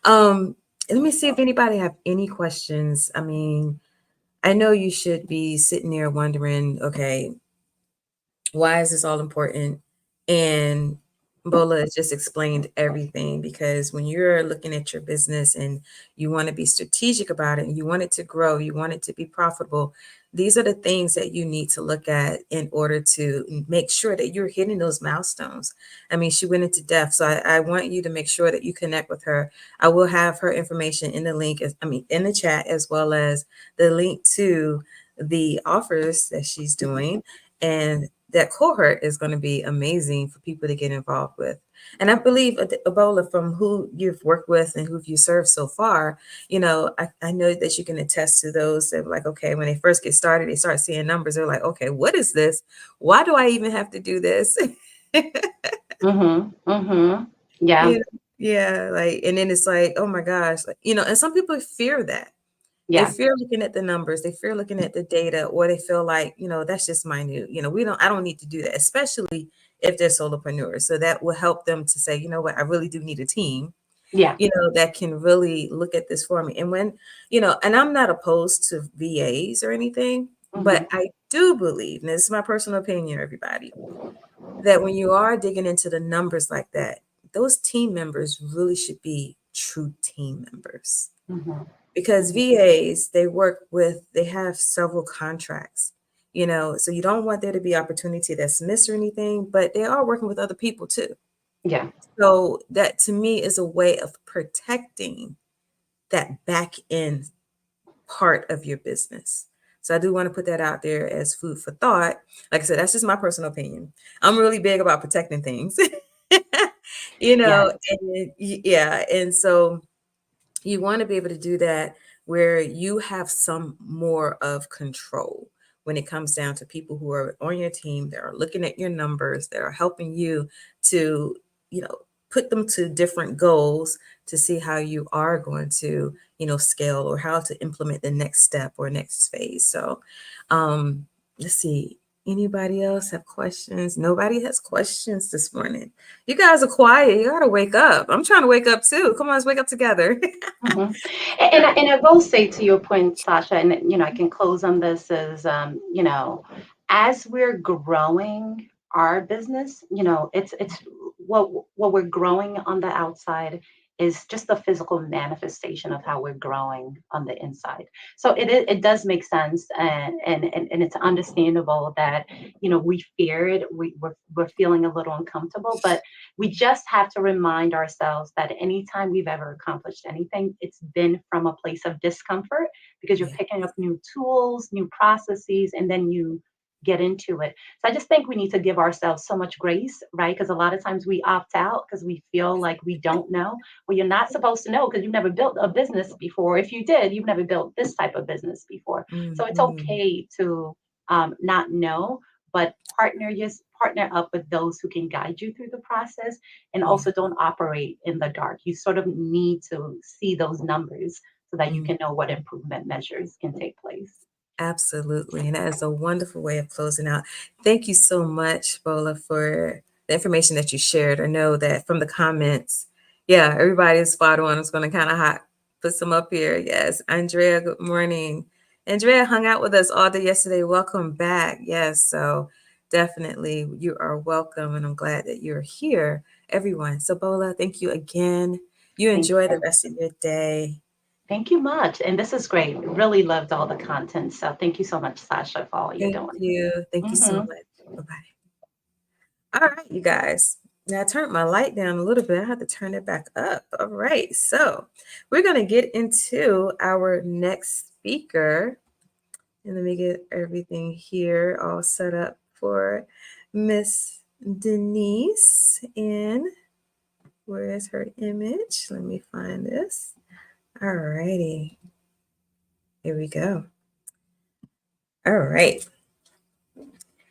Let me see if anybody have any questions. I mean, I know you should be sitting there wondering, okay, why is this all important? And Bola has just explained everything because when you're looking at your business and you want to be strategic about it and you want it to grow, you want it to be profitable, these are the things that you need to look at in order to make sure that you're hitting those milestones. I mean, she went into depth, so I want you to make sure that you connect with her. I will have her information in the link, in the chat, as well as the link to the offers that she's doing. And that cohort is going to be amazing for people to get involved with. And I believe, Ebola, from who you've worked with and who you served so far, I know that you can attest to those that like, okay, when they first get started, they start seeing numbers. They're like, okay, what is this? Why do I even have to do this? Mhm. Mhm. Yeah. you know, yeah, like, and then it's like, oh my gosh, like, and some people fear that. They Yeah. fear looking at the numbers, they fear looking at the data, or they feel like, that's just minute. I don't need to do that, especially if they're solopreneurs. So that will help them to say, you know what, I really do need a team, Yeah. that can really look at this for me. And and I'm not opposed to VAs or anything, Mhm. but I do believe, and this is my personal opinion, everybody, that when you are digging into the numbers like that, those team members really should be true team members Mhm. because Mhm. VAs, they have several contracts, so you don't want there to be opportunity that's missed or anything, but they are working with other people too. Yeah. So that to me is a way of protecting that back end part of your business. So I do want to put that out there as food for thought. Like I said, that's just my personal opinion. I'm really big about protecting things, Yes. yeah. And so you want to be able to do that where you have some more of control when it comes down to people who are on your team that are looking at your numbers, that are helping you to, put them to different goals to see how you are going to, scale or how to implement the next step or next phase. So, let's see. Anybody else have questions? Nobody has questions this morning. You guys are quiet. You gotta wake up. I'm trying to wake up too. Come on, let's wake up together. Mhm. And I will say to your point, Sasha, and I can close on this is, as we're growing our business, it's what we're growing on the outside is just the physical manifestation of how we're growing on the inside. So it does make sense, and it's understandable that we fear it, we're feeling a little uncomfortable, but we just have to remind ourselves that anytime we've ever accomplished anything, it's been from a place of discomfort because you're Yeah. picking up new tools, new processes, and then you get into it. So I just think we need to give ourselves so much grace, right? Because a lot of times we opt out because we feel like we don't know. Well, you're not supposed to know because you've never built a business before. If you did, you've never built this type of business before. So it's Mhm. okay to not know, but partner up with those who can guide you through the process, and Yeah. also don't operate in the dark. You sort of need to see those numbers so that you Mm. can know what improvement measures can take place. Absolutely. And that is a wonderful way of closing out. Thank you so much, Bola, for the information that you shared. I know that from the comments, yeah, everybody is spot on. It's going to kind of put some up here. Yes. Andrea, good morning. Andrea hung out with us all day yesterday. Welcome back. Yes. So definitely you are welcome. And I'm glad that you're here, everyone. So, Bola, thank you again. You Thank enjoy the you. rest of your day. Thank you much. And this is great. Really loved all the content. So thank you so much, Sasha, for all you're Thank doing. you. Thank you so Hmm. much. Bye bye. All right, you guys. Now I turned my light down a little bit. I have to turn it back up. All right. So we're going to get into our next speaker. And let me get everything here all set up for Miss Denise. And where is her image? Let me find this. All righty. Here we go. All right.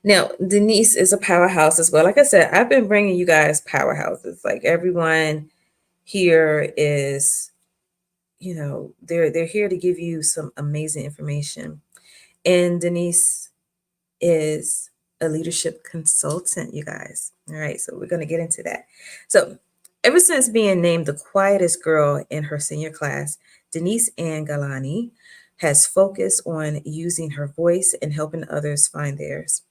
Now, Denise is a powerhouse as well. Like I said, I've been bringing you guys powerhouses. Like everyone here is, they're here to give you some amazing information. And Denise is a leadership consultant, you guys. All right, so we're going to get into that. So, ever since being named the quietest girl in her senior class, Denise Ann Galani has focused on using her voice and helping others find theirs.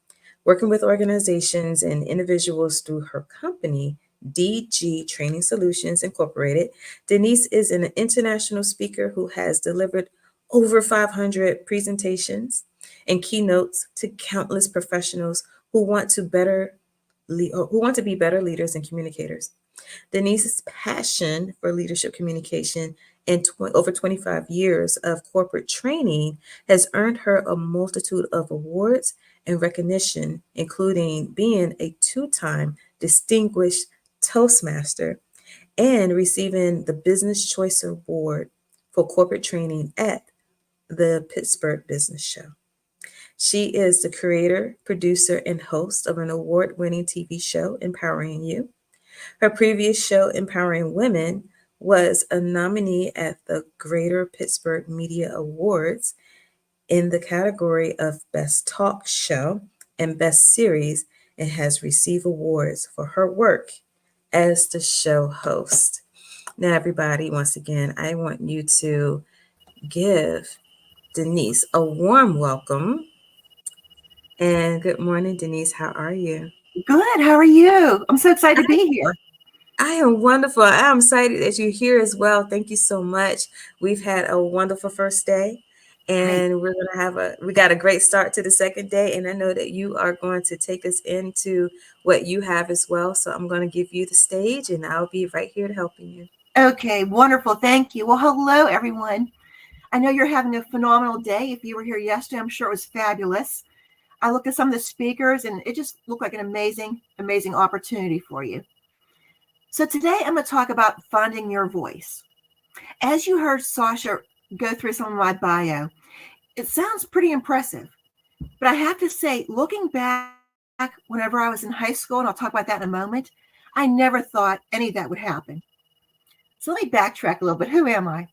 Working with organizations and individuals through her company, DG Training Solutions Incorporated, Denise is an international speaker who has delivered over 500 presentations and keynotes to countless professionals who want to who want to be better leaders and communicators. Denise's passion for leadership communication and over 25 years of corporate training has earned her a multitude of awards and recognition, including being a two-time distinguished Toastmaster and receiving the Business Choice Award for corporate training at the Pittsburgh Business Show. She is the creator, producer, and host of an award winning TV show, Empowering You. Her previous show, Empowering Women, was a nominee at the Greater Pittsburgh Media Awards in the category of Best Talk Show and Best Series and has received awards for her work as the show host. Now, everybody, once again, I want you to give Denise a warm welcome. And good morning, Denise. How are you? Good. How are you? I'm so excited to be here. I am wonderful. I am excited that you're here as well. Thank you so much. We've had a wonderful first day, Great. and we got a great start to the second day. And I know that you are going to take us into what you have as well. So I'm going to give you the stage, and I'll be right here to helping you. Okay, wonderful. Thank you. Well, hello, everyone. I know you're having a phenomenal day. If you were here yesterday, I'm sure it was fabulous. I looked at some of the speakers, and it just looked like an amazing, amazing opportunity for you. So today I'm going to talk about finding your voice. As you heard Sasha go through some of my bio, it sounds pretty impressive. But I have to say, looking back whenever I was in high school, and I'll talk about that in a moment, I never thought any of that would happen. So let me backtrack a little bit. Who am I?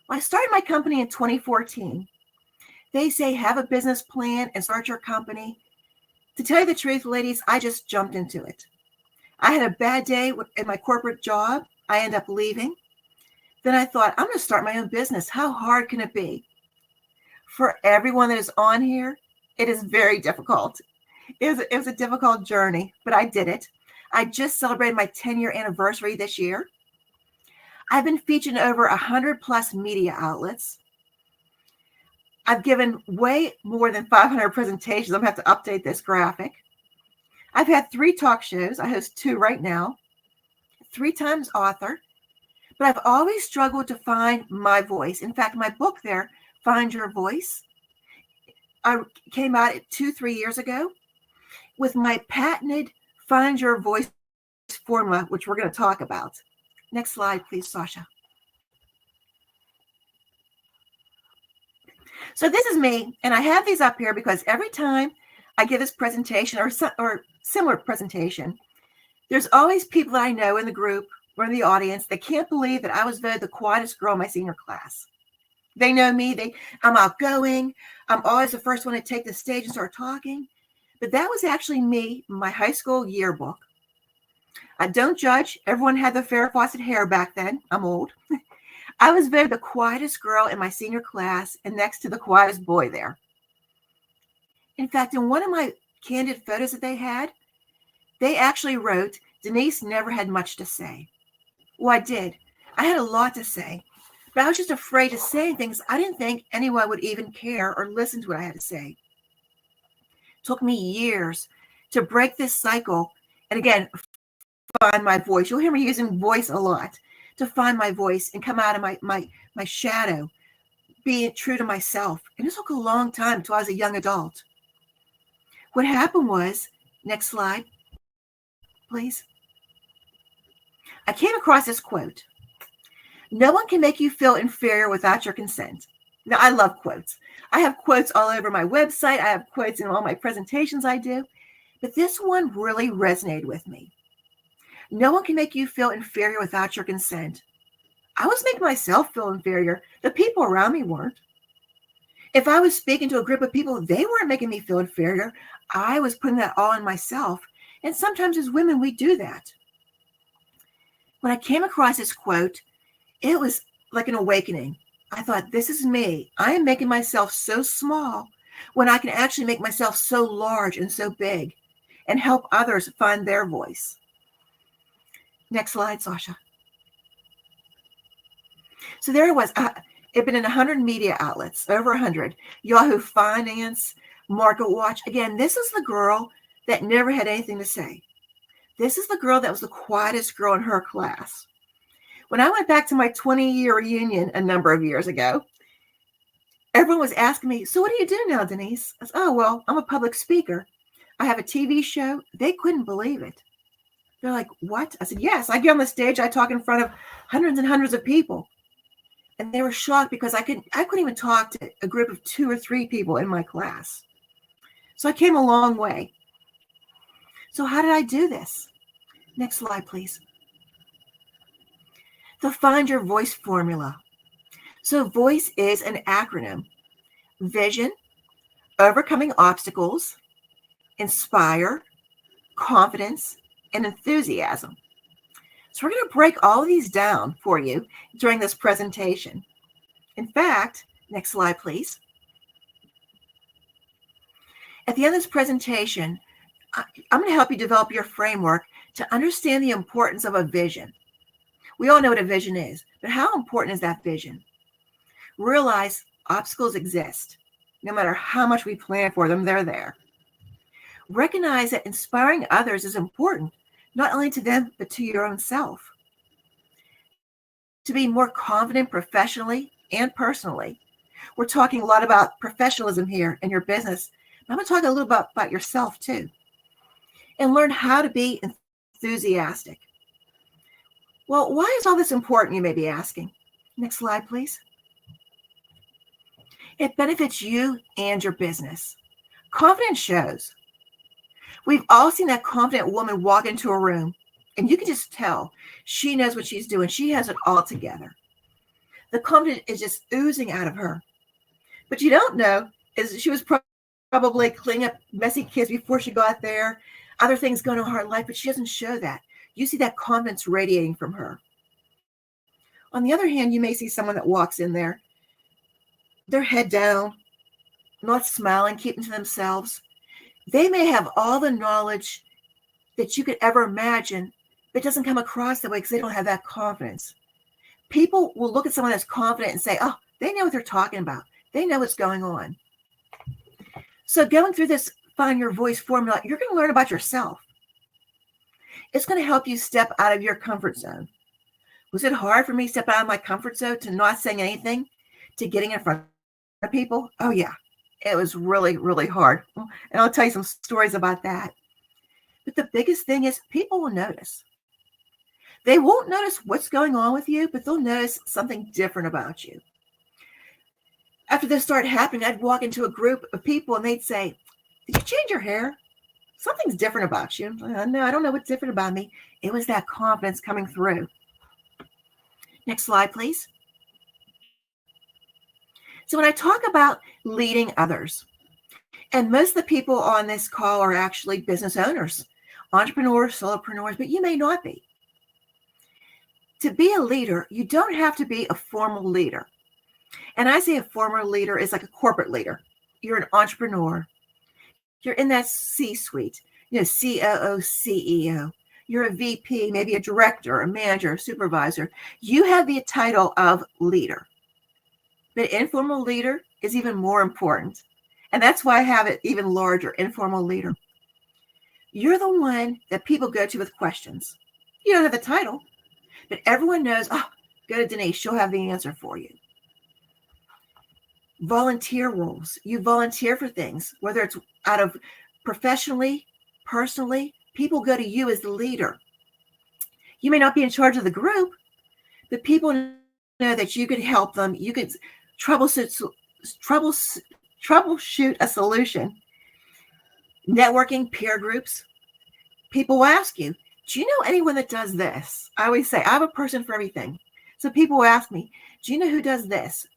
Well, I started my company in 2014. They say have a business plan and start your company. To tell you the truth, ladies, I just jumped into it. I had a bad day in my corporate job. I ended up leaving. Then I thought, I'm going to start my own business. How hard can it be? For everyone that is on here, it is very difficult. It was a difficult journey, but I did it. I just celebrated my 10-year anniversary this year. I've been featured in over 100 plus media outlets. I've given way more than 500 presentations. I'm going to have to update this graphic. I've had 3 talk shows. I host 2 right now. 3 times author. But I've always struggled to find my voice. In fact, my book there, Find Your Voice, I came out 2-3 years ago with my patented Find Your Voice formula, which we're going to talk about. Next slide, please, Sasha. So this is me, and I have these up here because every time I give this presentation or similar presentation, there's always people that I know in the group or in the audience that can't believe that I was voted the quietest girl in my senior class. They know me. I'm outgoing. I'm always the first one to take the stage and start talking. But that was actually me, my high school yearbook. I don't judge. Everyone had the Farrah Fawcett hair back then. I'm old. I was voted the quietest girl in my senior class and next to the quietest boy there. In fact, in one of my candid photos that they had, they actually wrote, Denise never had much to say. Well, I did. I had a lot to say, but I was just afraid to say things. I didn't think anyone would even care or listen to what I had to say. It took me years to break this cycle. And again, find my voice. You'll hear me using voice a lot, to find my voice and come out of my shadow, being true to myself. And it took a long time until I was a young adult. What happened was, next slide, please. I came across this quote. No one can make you feel inferior without your consent. Now, I love quotes. I have quotes all over my website. I have quotes in all my presentations I do. But this one really resonated with me. No one can make you feel inferior without your consent. I was making myself feel inferior. The people around me weren't. If I was speaking to a group of people, they weren't making me feel inferior. I was putting that all in myself. And sometimes as women, we do that. When I came across this quote, it was like an awakening. I thought, this is me. I am making myself so small when I can actually make myself so large and so big and help others find their voice. Next slide, Sasha. So there it was. It'd been in 100 media outlets, over 100. Yahoo Finance, Market Watch. Again, this is the girl that never had anything to say. This is the girl that was the quietest girl in her class. When I went back to my 20-year reunion a number of years ago, everyone was asking me, so what do you do now, Denise? I said, oh, well, I'm a public speaker. I have a TV show. They couldn't believe it. They're like, what? I said, yes, I get on the stage. I talk in front of hundreds and hundreds of people. And they were shocked because I couldn't even talk to a group of 2 or 3 people in my class. So I came a long way. So how did I do this? Next slide, please. The Find Your Voice formula. So VOICE is an acronym. Vision, overcoming obstacles, inspire, confidence, and enthusiasm. So we're going to break all of these down for you during this presentation. In fact, next slide, please. At the end of this presentation, I'm going to help you develop your framework to understand the importance of a vision. We all know what a vision is, but how important is that vision? Realize obstacles exist. No matter how much we plan for them, they're there. Recognize that inspiring others is important, not only to them, but to your own self. To be more confident professionally and personally. We're talking a lot about professionalism here in your business. I'm going to talk a little about yourself too. And learn how to be enthusiastic. Well, why is all this important, you may be asking? Next slide, please. It benefits you and your business. Confidence shows. We've all seen that confident woman walk into a room, and you can just tell she knows what she's doing. She has it all together. The confidence is just oozing out of her. But you don't know is she was probably cleaning up messy kids before she got there, other things going on in her life, but she doesn't show that. You see that confidence radiating from her. On the other hand, you may see someone that walks in there, their head down, not smiling, keeping to themselves. They may have all the knowledge that you could ever imagine, but it doesn't come across that way because they don't have that confidence. People will look at someone that's confident and say, oh, they know what they're talking about. They know what's going on. So going through this Find Your Voice formula, you're going to learn about yourself. It's going to help you step out of your comfort zone. Was it hard for me to step out of my comfort zone to not saying anything, to getting in front of people? Oh, yeah. It was really, really hard. And I'll tell you some stories about that. But the biggest thing is people will notice. They won't notice what's going on with you, but they'll notice something different about you. After this started happening, I'd walk into a group of people and they'd say, did you change your hair? Something's different about you. No, I don't know what's different about me. It was that confidence coming through. Next slide, please. So when I talk about leading others, and most of the people on this call are actually business owners, entrepreneurs, solopreneurs, but you may not be. To be a leader, you don't have to be a formal leader. And I say a formal leader is like a corporate leader. You're an entrepreneur. You're in that C-suite, COO, CEO. You're a VP, maybe a director, a manager, a supervisor. You have the title of leader. But informal leader is even more important. And that's why I have it even larger, informal leader. You're the one that people go to with questions. You don't have the title, but everyone knows, oh, go to Denise, she'll have the answer for you. Volunteer roles. You volunteer for things, whether it's out of professionally, personally, people go to you as the leader. You may not be in charge of the group, but people know that you could help them. You could troubleshoot a solution. Networking, peer groups. People will ask you, do you know anyone that does this? I always say, I have a person for everything. So people will ask me, do you know who does this?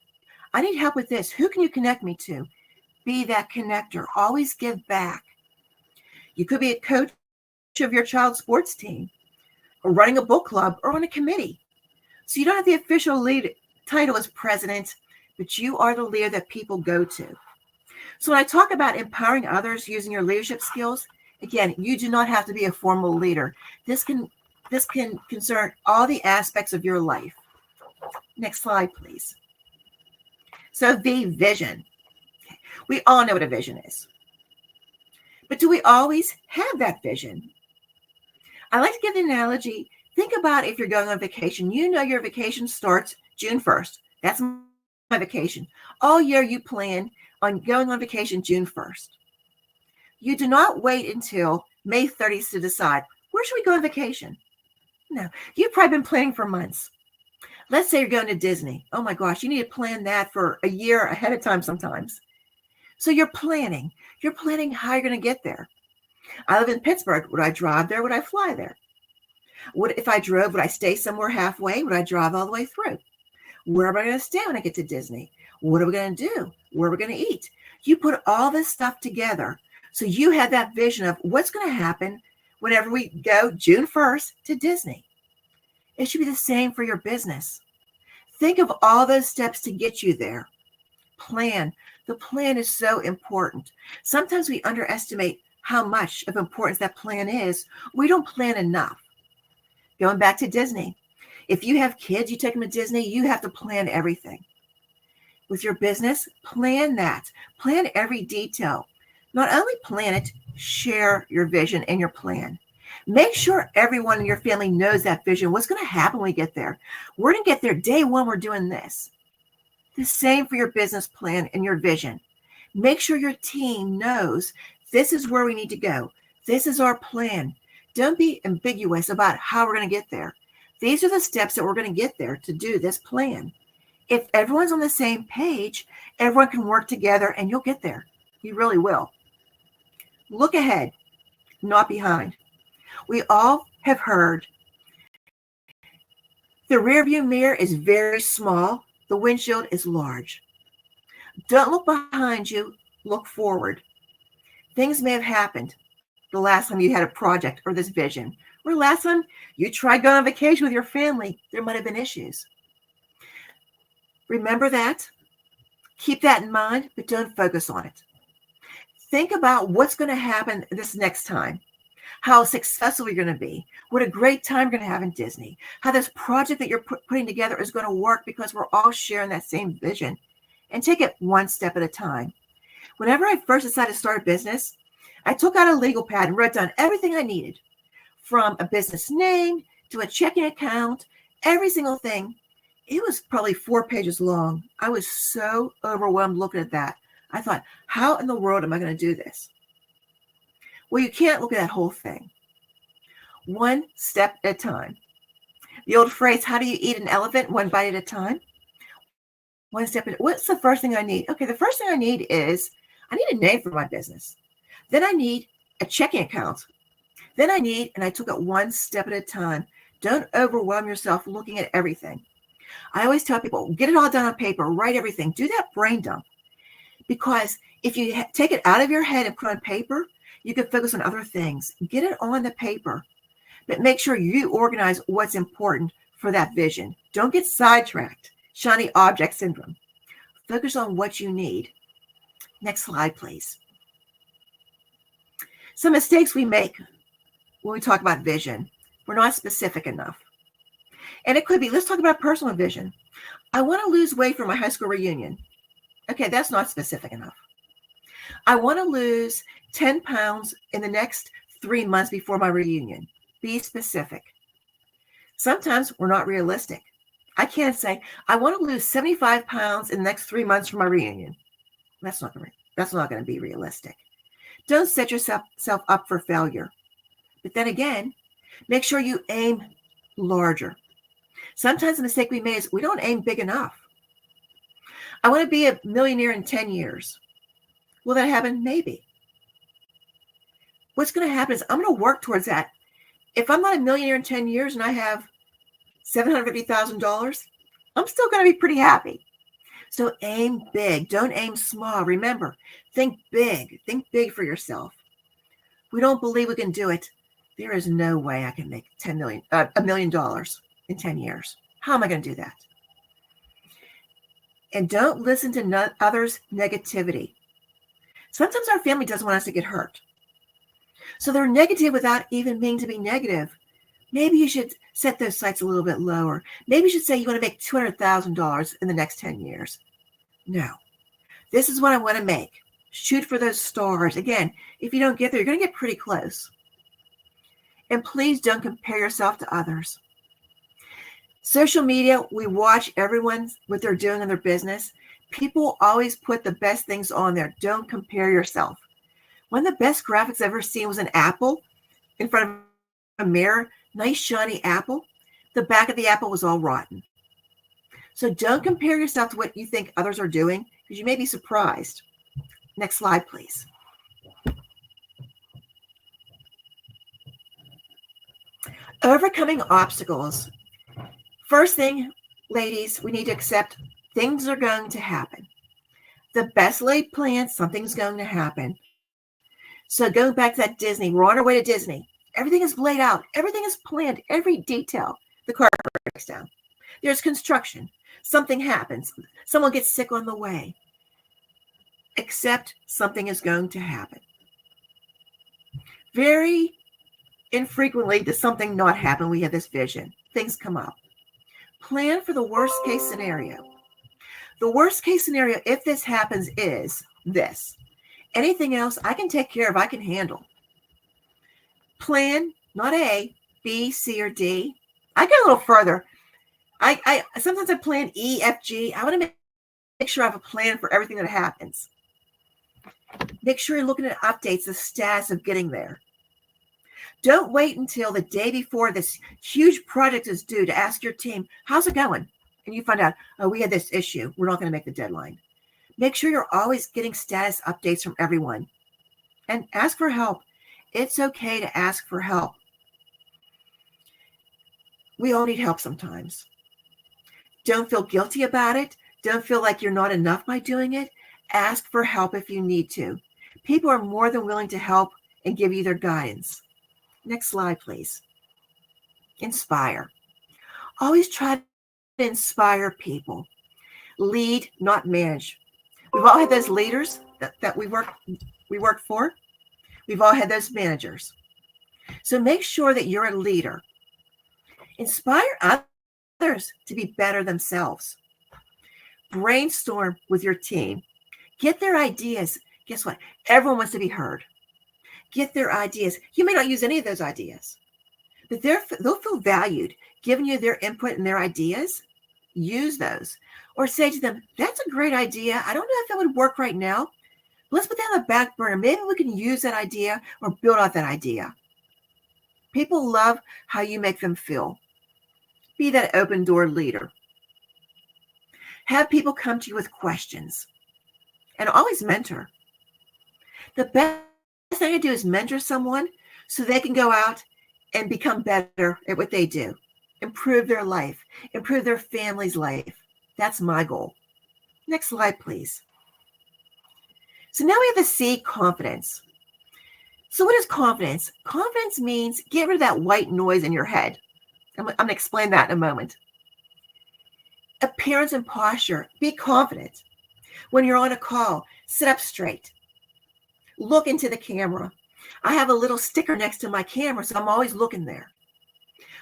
I need help with this. Who can you connect me to? Be that connector. Always give back. You could be a coach of your child's sports team, or running a book club, or on a committee. So you don't have the official lead title as president, but you are the leader that people go to. So when I talk about empowering others using your leadership skills, again, you do not have to be a formal leader. This can concern all the aspects of your life. Next slide, please. So the vision. We all know what a vision is. But do we always have that vision? I like to give the analogy. Think about if you're going on vacation. You know your vacation starts June 1st. That's my vacation. All year you plan on going on vacation June 1st. You do not wait until May 30th to decide, where should we go on vacation? No, you've probably been planning for months. Let's say you're going to Disney. Oh my gosh, you need to plan that for a year ahead of time sometimes. So you're planning. You're planning how you're going to get there. I live in Pittsburgh. Would I drive there? Would I fly there? If I drove, would I stay somewhere halfway? Would I drive all the way through? Where am I going to stay when I get to Disney? What are we going to do? Where are we going to eat? You put all this stuff together. So you have that vision of what's going to happen whenever we go June 1st to Disney. It should be the same for your business. Think of all those steps to get you there. Plan. The plan is so important. Sometimes we underestimate how much of importance that plan is. We don't plan enough. Going back to Disney. If you have kids, you take them to Disney, you have to plan everything. With your business, plan that. Plan every detail. Not only plan it, share your vision and your plan. Make sure everyone in your family knows that vision. What's going to happen when we get there? We're going to get there day one. We're doing this. The same for your business plan and your vision. Make sure your team knows this is where we need to go. This is our plan. Don't be ambiguous about how we're going to get there. These are the steps that we're going to get there to do this plan. If everyone's on the same page, everyone can work together and you'll get there. You really will. Look ahead, not behind. We all have heard the rearview mirror is very small. The windshield is large. Don't look behind you. Look forward. Things may have happened the last time you had a project or this vision, or last time you tried going on vacation with your family. There might have been issues. Remember that. Keep that in mind, but don't focus on it. Think about what's going to happen this next time. How successful you're going to be. What a great time you're going to have in Disney. How this project that you're putting together is going to work because we're all sharing that same vision. And take it one step at a time. Whenever I first decided to start a business, I took out a legal pad and wrote down everything I needed. From a business name to a checking account, every single thing. It was probably 4 pages long. I was so overwhelmed looking at that. I thought, how in the world am I going to do this? Well, you can't look at that whole thing. One step at a time. The old phrase, how do you eat an elephant? One bite at a time. One step at a time. What's the first thing I need? Okay, the first thing I need is, I need a name for my business. Then I need a checking account. And I took it one step at a time. Don't overwhelm yourself looking at everything. I always tell people, get it all done on paper, write everything, do that brain dump. Because if you take it out of your head and put it on paper, you can focus on other things. Get it on the paper, but make sure you organize what's important for that vision. Don't get sidetracked. Shiny object syndrome. Focus on what you need. Next slide, please. Some mistakes we make when we talk about vision. We're not specific enough. And it could be, let's talk about personal vision. I want to lose weight for my high school reunion. Okay, that's not specific enough. I want to lose 10 pounds in the next 3 months before my reunion. Be specific. Sometimes we're not realistic. I can't say, I want to lose 75 pounds in the next 3 months for my reunion. That's not going to be realistic. Don't set yourself up for failure. But then again, make sure you aim larger. Sometimes the mistake we make is we don't aim big enough. I want to be a millionaire in 10 years. Will that happen? Maybe. What's going to happen is I'm going to work towards that. If I'm not a millionaire in 10 years and I have $750,000, I'm still going to be pretty happy. So aim big. Don't aim small. Remember, think big. Think big for yourself. We don't believe we can do it. There is no way I can make $1 million in 10 years. How am I going to do that? And don't listen to others' negativity. Sometimes our family doesn't want us to get hurt. So they're negative without even meaning to be negative. Maybe you should set those sights a little bit lower. Maybe you should say you want to make $200,000 in the next 10 years. No, this is what I want to make. Shoot for those stars. Again, if you don't get there, you're going to get pretty close. And please don't compare yourself to others. Social media, we watch everyone, what they're doing in their business. People always put the best things on there. Don't compare yourself. One of the best graphics I've ever seen was an apple in front of a mirror. Nice shiny apple. The back of the apple was all rotten. So don't compare yourself to what you think others are doing, because you may be surprised. Next slide, please. Overcoming obstacles. First thing, ladies, we need to accept things are going to happen. The best laid plans, something's going to happen. So going back to that Disney, we're on our way to Disney. Everything is laid out. Everything is planned. Every detail. The car breaks down. There's construction. Something happens. Someone gets sick on the way. Accept something is going to happen. Very infrequently does something not happen. We have this vision. Things come up. Plan for the worst case scenario. The worst case scenario, if this happens, is this. Anything else I can take care of, I can handle. Plan, not A, B, C, or D. I go a little further. I sometimes I plan E, F, G. I want to make sure I have a plan for everything that happens. Make sure you're looking at updates, the status of getting there. Don't wait until the day before this huge project is due to ask your team, how's it going? And you find out, oh, we had this issue. We're not going to make the deadline. Make sure you're always getting status updates from everyone. And ask for help. It's okay to ask for help. We all need help sometimes. Don't feel guilty about it. Don't feel like you're not enough by doing it. Ask for help if you need to. People are more than willing to help and give you their guidance. Next slide, please. Inspire. Always try to inspire people. Lead, not manage. We've all had those leaders that we work for. We've all had those managers. So make sure that you're a leader. Inspire others to be better themselves. Brainstorm with your team. Get their ideas. Guess what? Everyone wants to be heard. Get their ideas. You may not use any of those ideas, but they'll feel valued. Giving you their input and their ideas, use those. Or say to them, that's a great idea. I don't know if that would work right now. Let's put that on the back burner. Maybe we can use that idea or build out that idea. People love how you make them feel. Be that open door leader. Have people come to you with questions. And always mentor. The best thing to do is mentor someone so they can go out and become better at what they do. improve their life, improve their family's life. That's my goal. Next slide, please. So now we have the C, confidence. So what is confidence? Confidence means get rid of that white noise in your head. I'm going to explain that in a moment. Appearance and posture. Be confident. When you're on a call, sit up straight. Look into the camera. I have a little sticker next to my camera, so I'm always looking there.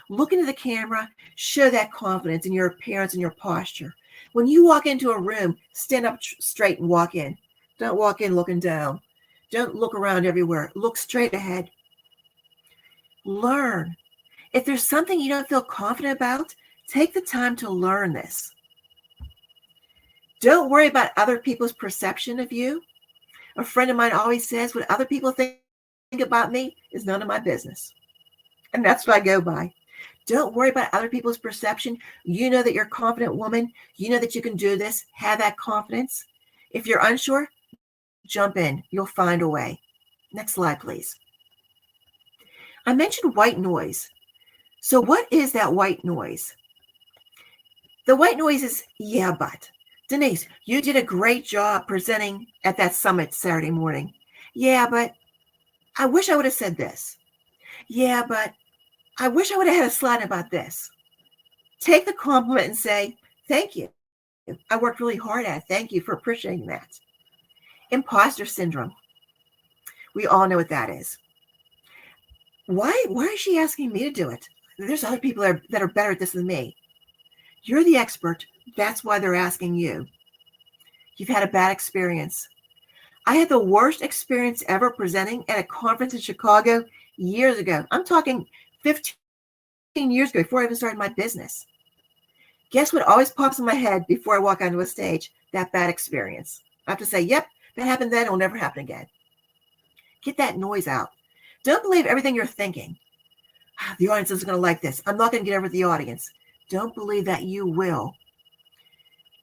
Look into the camera, show that confidence in your appearance and your posture. When you walk into a room, stand up straight and walk in. Don't walk in looking down. Don't look around everywhere. Look straight ahead. Learn. If there's something you don't feel confident about, take the time to learn this. Don't worry about other people's perception of you. A friend of mine always says, what other people think about me is none of my business. And that's what I go by. Don't worry about other people's perception. You know that you're a confident woman. You know that you can do this. Have that confidence. If you're unsure, jump in. You'll find a way. Next slide, please. I mentioned white noise. So what is that white noise? The white noise is, yeah, but. Denise, you did a great job presenting at that summit Saturday morning. Yeah, but I wish I would have said this. Yeah, but I wish I would have had a slide about this. Take the compliment and say, thank you. I worked really hard at it. Thank you for appreciating that. Imposter syndrome. We all know what that is. Why is she asking me to do it? There's other people that are better at this than me. You're the expert. That's why they're asking you. You've had a bad experience. I had the worst experience ever presenting at a conference in Chicago years ago. I'm talking 15 years ago, before I even started my business. Guess what always pops in my head before I walk onto a stage? That bad experience. I have to say, yep, that happened then. It'll never happen again. Get that noise out. Don't believe everything you're thinking. The audience isn't going to like this. I'm not going to get over the audience. Don't believe that you will.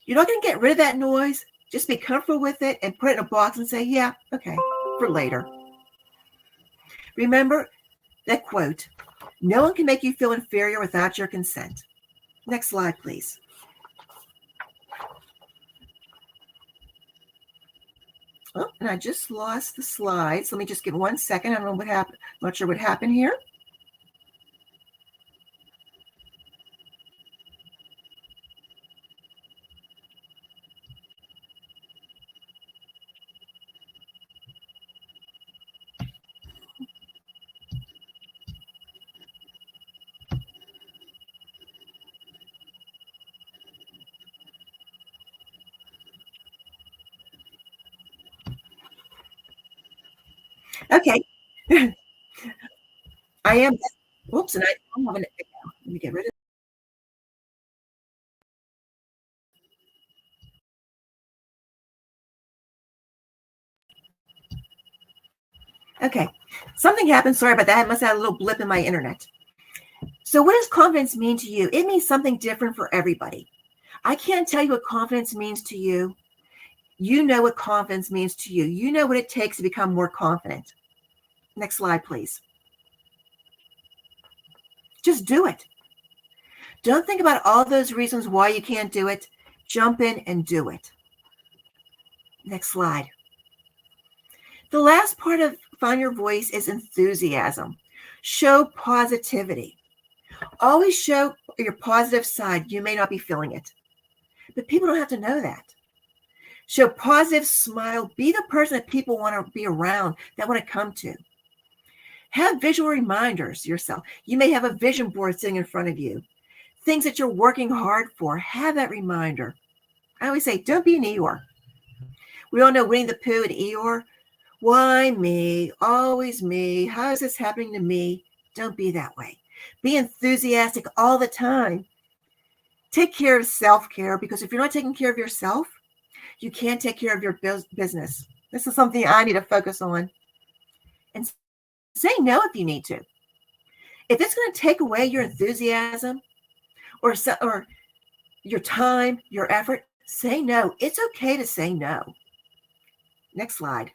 You're not going to get rid of that noise. Just be comfortable with it and put it in a box and say, yeah, okay, for later. Remember that quote, no one can make you feel inferior without your consent. Next slide, please. Oh, and I just lost the slides. Let me just give 1 second. I don't know what happened. I'm not sure what happened here. Okay. I am. Whoops, and I'm having it. Let me get rid of it. Okay. Something happened. Sorry about that. I must have had a little blip in my internet. So what does confidence mean to you? It means something different for everybody. I can't tell you what confidence means to you. You know what confidence means to you. You know what it takes to become more confident. Next slide, please. Just do it. Don't think about all those reasons why you can't do it. Jump in and do it. Next slide. The last part of Find Your Voice is enthusiasm. Show positivity. Always show your positive side. You may not be feeling it, but people don't have to know that. Show positive, smile. Be the person that people want to be around, that want to come to. Have visual reminders yourself. You may have a vision board sitting in front of you. Things that you're working hard for. Have that reminder. I always say, don't be an Eeyore. We all know Winnie the Pooh and Eeyore. Why me? Always me. How is this happening to me? Don't be that way. Be enthusiastic all the time. Take care of self-care, because if you're not taking care of yourself, you can't take care of your business. This is something I need to focus on. And say no if you need to. If it's going to take away your enthusiasm or your time, your effort, say no. It's okay to say no. Next slide.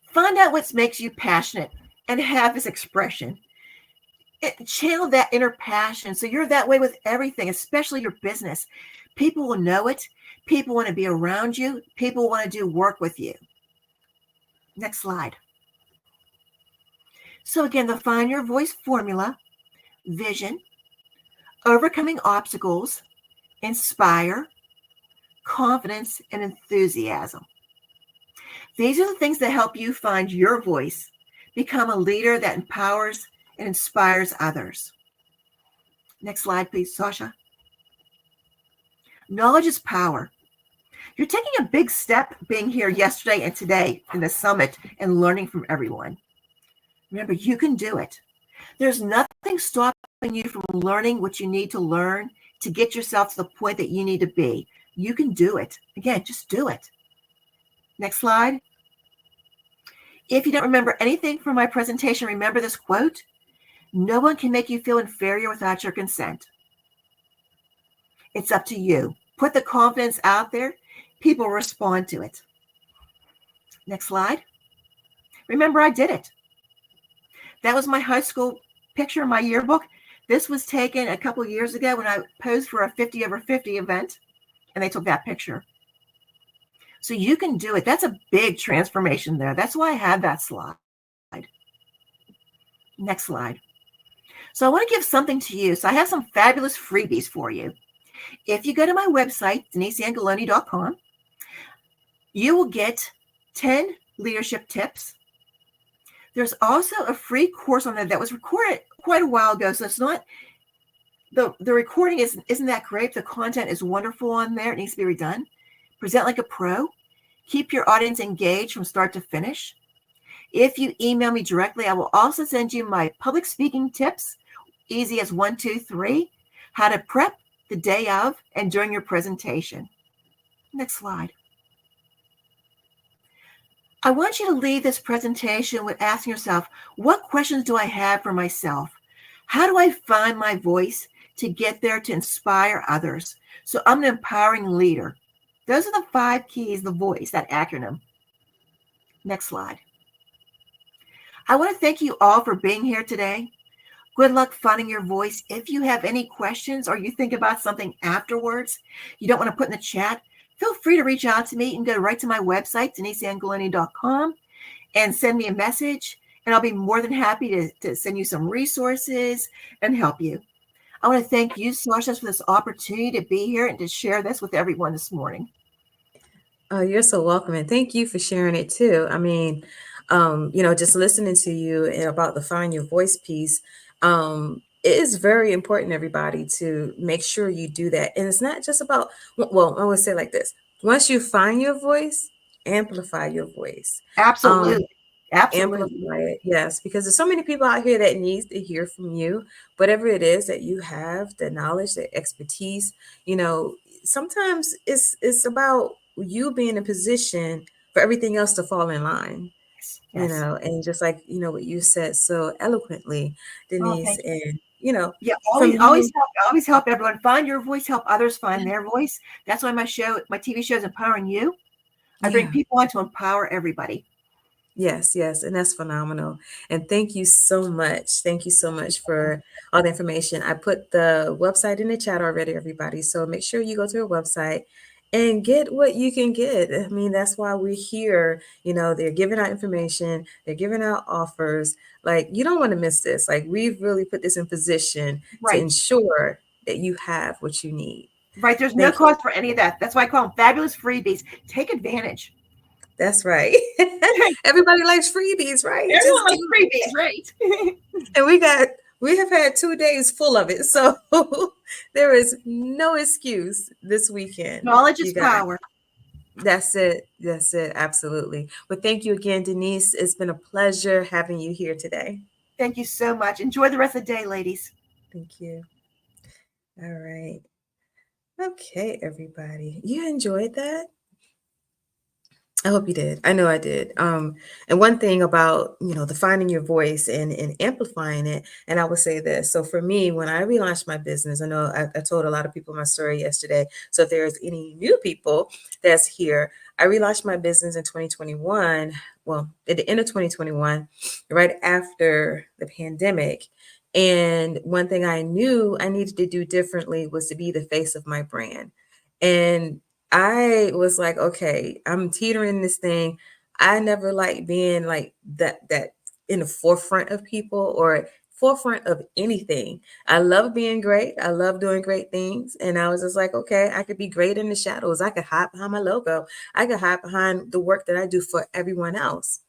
Find out what makes you passionate. and have this expression. Channel that inner passion. So you're that way with everything, especially your business. People will know it. People want to be around you. People want to do work with you. Next slide. So again, the Find Your Voice formula: vision, overcoming obstacles, inspire, confidence, and enthusiasm. These are the things that help you find your voice, become a leader that empowers and inspires others. Next slide, please, Sasha. Knowledge is power. You're taking a big step being here yesterday and today in the summit and learning from everyone. Remember, you can do it. There's nothing stopping you from learning what you need to learn to get yourself to the point that you need to be. You can do it. Again, just do it. Next slide. If you don't remember anything from my presentation, remember this quote: no one can make you feel inferior without your consent. It's up to you. Put the confidence out there. People respond to it. Next slide. Remember, I did it. That was my high school picture in my yearbook. This was taken a couple of years ago when I posed for a 50 over 50 event, and they took that picture. So you can do it. That's a big transformation there. That's why I had that slide. Next slide. So I want to give something to you. So I have some fabulous freebies for you. If you go to my website, deniseangeloni.com, you will get 10 leadership tips. There's also a free course on there that was recorded quite a while ago. So it's not, the recording isn't that great. The content is wonderful on there. It needs to be redone. Present like a pro. Keep your audience engaged from start to finish. If you email me directly, I will also send you my public speaking tips, easy as 1, 2, 3, how to prep the day of and during your presentation. Next slide. I want you to leave this presentation with asking yourself, what questions do I have for myself? How do I find my voice to get there to inspire others? So I'm an empowering leader. Those are the 5 keys, the voice, that acronym. Next slide. I want to thank you all for being here today. Good luck finding your voice. If you have any questions or you think about something afterwards you don't want to put in the chat, feel free to reach out to me. You can go right to my website, deniseangeloni.com, and send me a message, and I'll be more than happy to send you some resources and help you. I want to thank you, Sasha, for this opportunity to be here and to share this with everyone this morning. Oh, you're so welcome. And thank you for sharing it too. I mean, just listening to you and about the Find Your Voice piece, it is very important, everybody, to make sure you do that. And it's not just about, well, I would say like this. Once you find your voice, amplify your voice. Absolutely. Absolutely. Amplify it, yes, because there's so many people out here that needs to hear from you. Whatever it is that you have, the knowledge, the expertise, sometimes it's about you being in position for everything else to fall in line. Yes. And just like what you said so eloquently, Denise, thank you. and Yeah, from always help everyone find your voice, help others find their voice. That's why my TV show is Empowering You. I bring people on to empower everybody. Yes, and that's phenomenal. And thank you so much. Thank you so much for all the information. I put the website in the chat already, everybody. So make sure you go to our website and get what you can get. I mean, that's why we're here. They're giving out information, they're giving out offers. Like, you don't want to miss this. Like, we've really put this in position to ensure that you have what you need. Right. There's no cost for any of that. That's why I call them fabulous freebies. Take advantage. That's right. Everybody likes freebies, right? Everyone likes freebies, right? And we have had 2 days full of it. So there is no excuse this weekend. Knowledge is power. That's it. Absolutely. Well, thank you again, Denise. It's been a pleasure having you here today. Thank you so much. Enjoy the rest of the day, ladies. Thank you. All right. Okay, everybody. You enjoyed that? I hope you did. I know I did. And one thing about, the finding your voice and amplifying it, and I will say this. So for me, when I relaunched my business, I know I told a lot of people my story yesterday. So if there's any new people that's here, I relaunched my business in 2021 well, at the end of 2021, right after the pandemic. And one thing I knew I needed to do differently was to be the face of my brand. And I was like, okay, I'm teetering this thing. I never liked being like that in the forefront of people or forefront of anything. I love being great. I love doing great things. And I was just like, okay, I could be great in the shadows. I could hide behind my logo. I could hide behind the work that I do for everyone else.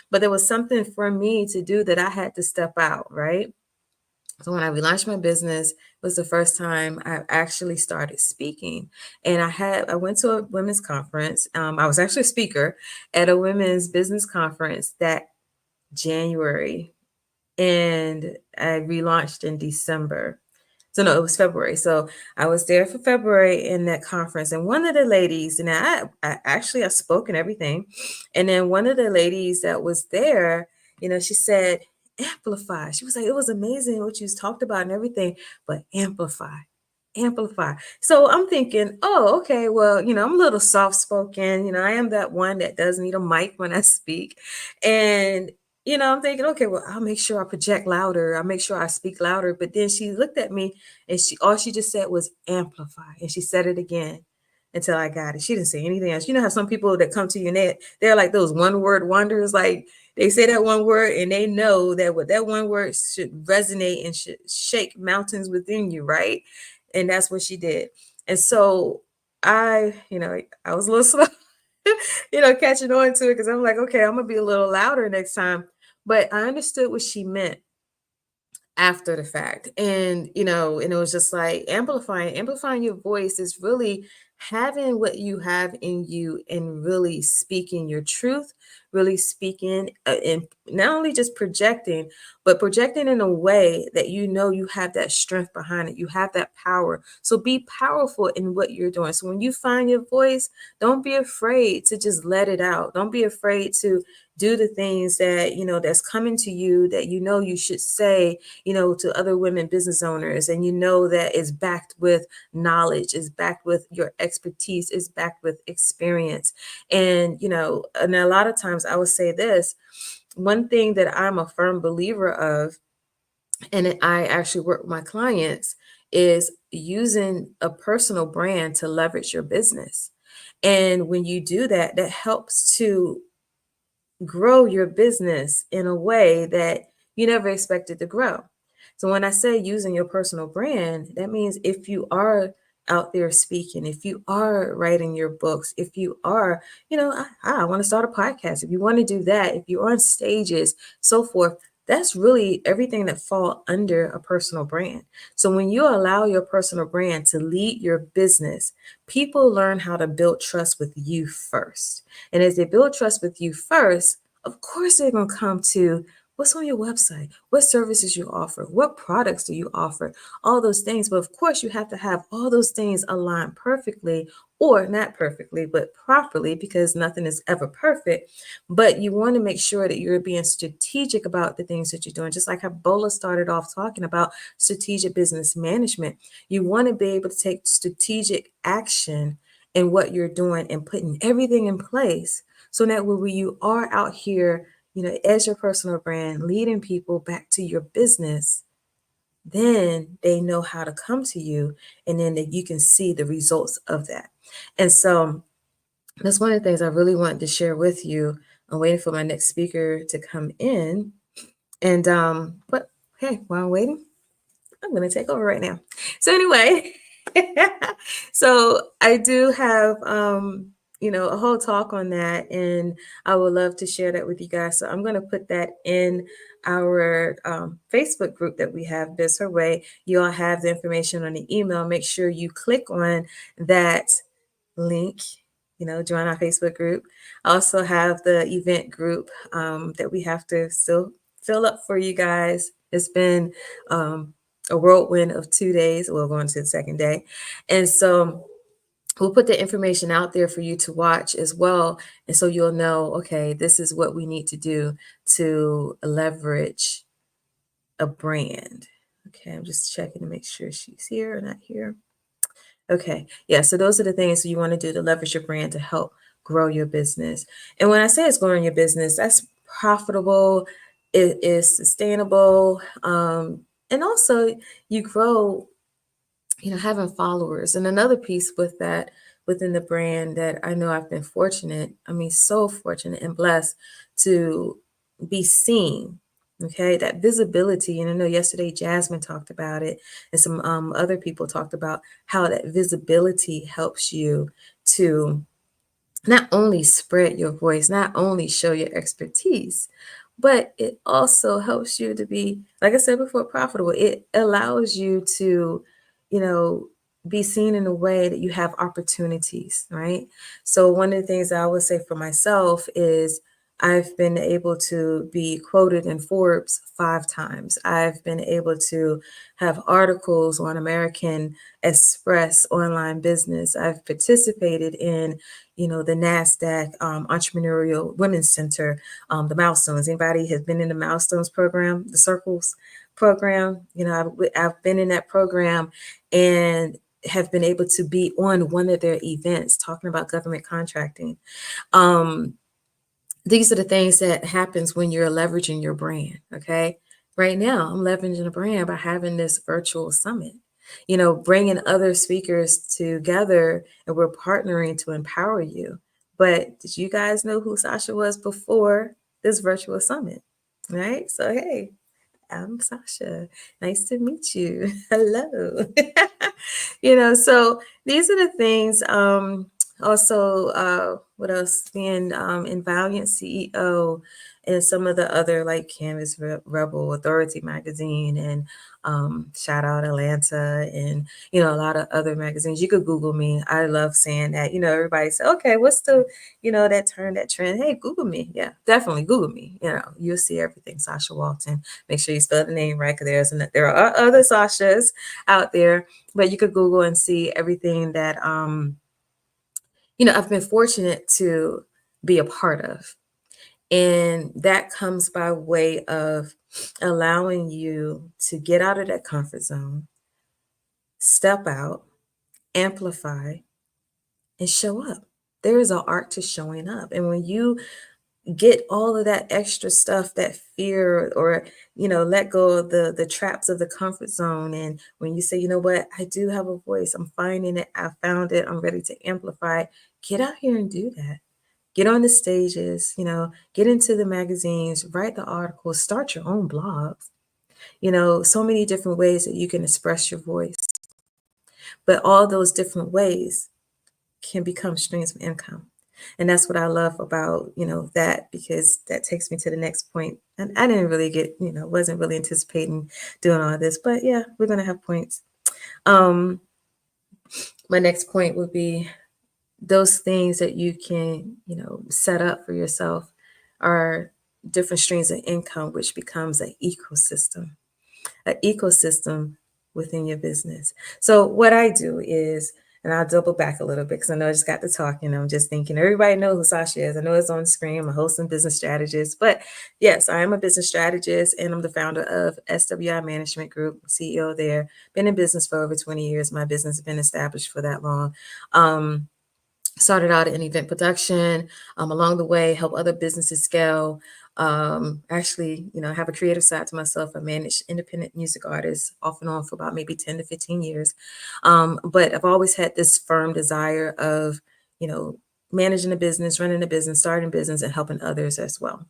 But there was something for me to do that I had to step out, right? So when I relaunched my business, it was the first time I actually started speaking. And I went to a women's conference. I was actually a speaker at a women's business conference that January, and I relaunched in December. So no, it was February. So I was there for February in that conference, and one of the ladies, and I spoke and everything, and then one of the ladies that was there, she said, amplify. She was like, it was amazing what you talked about and everything, but amplify. So I'm thinking, oh, okay, well, I'm a little soft spoken. I am that one that does need a mic when I speak. And I'm thinking, okay, well, I'll make sure I project louder. I'll make sure I speak louder. But then she looked at me and all she just said was amplify. And she said it again until I got it. She didn't say anything else. You know how some people that come to you and they're like those one word wonders, like they say that one word and they know that what that one word should resonate and should shake mountains within you, right? And that's what she did. And so I was a little slow, catching on to it because I'm like, okay, I'm gonna be a little louder next time. But I understood what she meant after the fact. And it was just like amplifying your voice is really having what you have in you and really speaking your truth, really speaking and not only just projecting, but projecting in a way that you have that strength behind it. You have that power. So be powerful in what you're doing. So when you find your voice, don't be afraid to just let it out. Don't be afraid to do the things that that's coming to you that you should say to other women business owners, and that is backed with knowledge, is backed with your expertise, is backed with experience. And a lot of times I would say this, one thing that I'm a firm believer of, and I actually work with my clients, is using a personal brand to leverage your business. And when you do that, that helps to grow your business in a way that you never expected to grow. So when I say using your personal brand, that means if you are out there speaking, if you are writing your books, if you are, I want to start a podcast, if you want to do that, if you're on stages, so forth, that's really everything that fall under a personal brand. So when you allow your personal brand to lead your business, people learn how to build trust with you first. And as they build trust with you first, of course, they're going to come to what's on your website, what services you offer, what products do you offer, all those things. But of course, you have to have all those things aligned perfectly, or not perfectly, but properly, because nothing is ever perfect. But you want to make sure that you're being strategic about the things that you're doing. Just like how Bola started off talking about strategic business management. You want to be able to take strategic action in what you're doing and putting everything in place so that when you are out here, as your personal brand, leading people back to your business, then they know how to come to you, and then that you can see the results of that. And so that's one of the things I really wanted to share with you. I'm waiting for my next speaker to come in. And but hey, while I'm waiting, I'm going to take over right now. So anyway, so I do have, a whole talk on that, and I would love to share that with you guys. So I'm going to put that in our Facebook group that we have, Biz Her Way. You all have the information on the email. Make sure you click on that link, join our Facebook group. I also have the event group that we have to still fill up for you guys. It's been a whirlwind of 2 days. We're going to the second day. And so we'll put the information out there for you to watch as well. And so you'll know, okay, this is what we need to do to leverage a brand. Okay, I'm just checking to make sure she's here or not here. Okay, yeah, so those are the things you want to do to leverage your brand to help grow your business. And when I say it's growing your business, that's profitable, it is sustainable, and also you grow, having followers. And another piece with that within the brand that I know I've been fortunate, I mean, so fortunate and blessed to be seen. Okay, that visibility. And I know yesterday Jasmine talked about it, and some other people talked about how that visibility helps you to not only spread your voice, not only show your expertise, but it also helps you to be, like I said before, profitable. It allows you to, you know, be seen in a way that you have opportunities, right? So one of the things I would say for myself is I've been able to be quoted in Forbes 5 times. I've been able to have articles on American Express online business. I've participated in the NASDAQ Entrepreneurial Women's Center, the Milestones. Anybody has been in the Milestones program, the Circles program? I've been in that program and have been able to be on one of their events talking about government contracting. These are the things that happens when you're leveraging your brand, okay? Right now, I'm leveraging a brand by having this virtual summit, bringing other speakers together, and we're partnering to empower you. But did you guys know who Sasha was before this virtual summit? Right? So, hey, I'm Sasha. Nice to meet you. Hello. So these are the things. Also, what else? Being in Valiant CEO and some of the other like Canvas Rebel, Authority Magazine, and Shout Out Atlanta, and a lot of other magazines. You could Google me. I love saying that. Everybody say, okay, what's the that turn, that trend? Hey, Google me. Yeah, definitely Google me. You'll see everything. Sasha Walton. Make sure you spell the name right, because there are other Sashas out there, but you could Google and see everything that I've been fortunate to be a part of. And that comes by way of allowing you to get out of that comfort zone, step out, amplify, and show up. There is an art to showing up. And when you get all of that extra stuff, that fear, or let go of the traps of the comfort zone, and when you say, what, I do have a voice, I'm finding it, I found it, I'm ready to amplify, get out here and do that. Get on the stages, get into the magazines, write the articles, start your own blogs. So many different ways that you can express your voice, but all those different ways can become streams of income. And that's what I love about, that, because that takes me to the next point. And I didn't really get, wasn't really anticipating doing all this, but yeah, we're going to have points. My next point would be those things that you can, set up for yourself are different streams of income, which becomes an ecosystem within your business. So what I do is, and I'll double back a little bit because I know I just got to talking. I'm just thinking everybody knows who Sasha is. I know it's on the screen. I'm a host and business strategist. But yes, I am a business strategist, and I'm the founder of SWI Management Group, CEO there. Been in business for over 20 years. My business has been established for that long. Started out in event production, along the way, help other businesses scale. Actually, have a creative side to myself. I manage independent music artists off and on for about maybe 10 to 15 years. But I've always had this firm desire of, managing a business, running a business, starting a business, and helping others as well.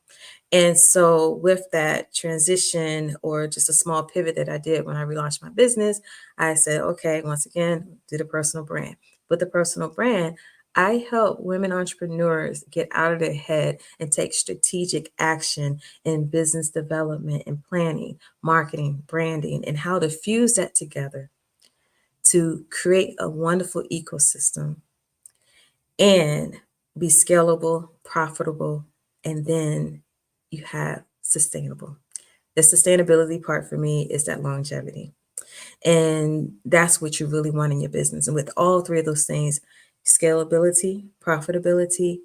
And so with that transition, or just a small pivot that I did when I relaunched my business, I said, okay, once again, do the personal brand. With the personal brand, I help women entrepreneurs get out of their head and take strategic action in business development and planning, marketing, branding, and how to fuse that together to create a wonderful ecosystem and be scalable, profitable, and then you have sustainable. The sustainability part for me is that longevity. And that's what you really want in your business. And with all three of those things, scalability, profitability,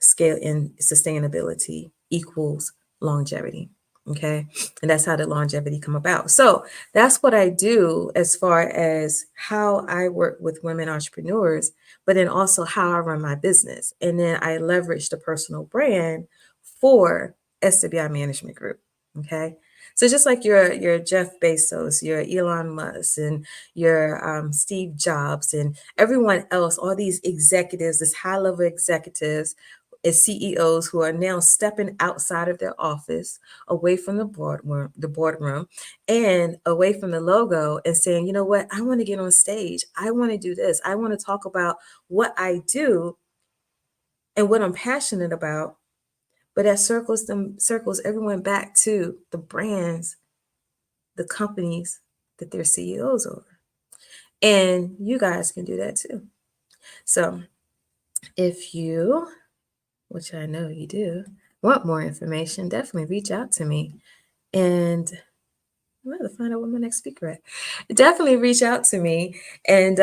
scale, and sustainability equals longevity. Okay. And that's how the longevity come about. So that's what I do as far as how I work with women entrepreneurs, but then also how I run my business. And then I leverage the personal brand for SWI Management Group. Okay. So just like your Jeff Bezos, your Elon Musk, and your Steve Jobs, and everyone else, all these executives, this high level executives, as CEOs who are now stepping outside of their office, away from the boardroom, and away from the logo, and saying, you know what, I want to get on stage. I want to do this. I want to talk about what I do and what I'm passionate about. But that circles everyone back to the brands, the companies that they're CEOs over. And you guys can do that too. So if you, which I know you do, want more information, definitely reach out to me. And I'm going to find out what my next speaker at. Definitely reach out to me, and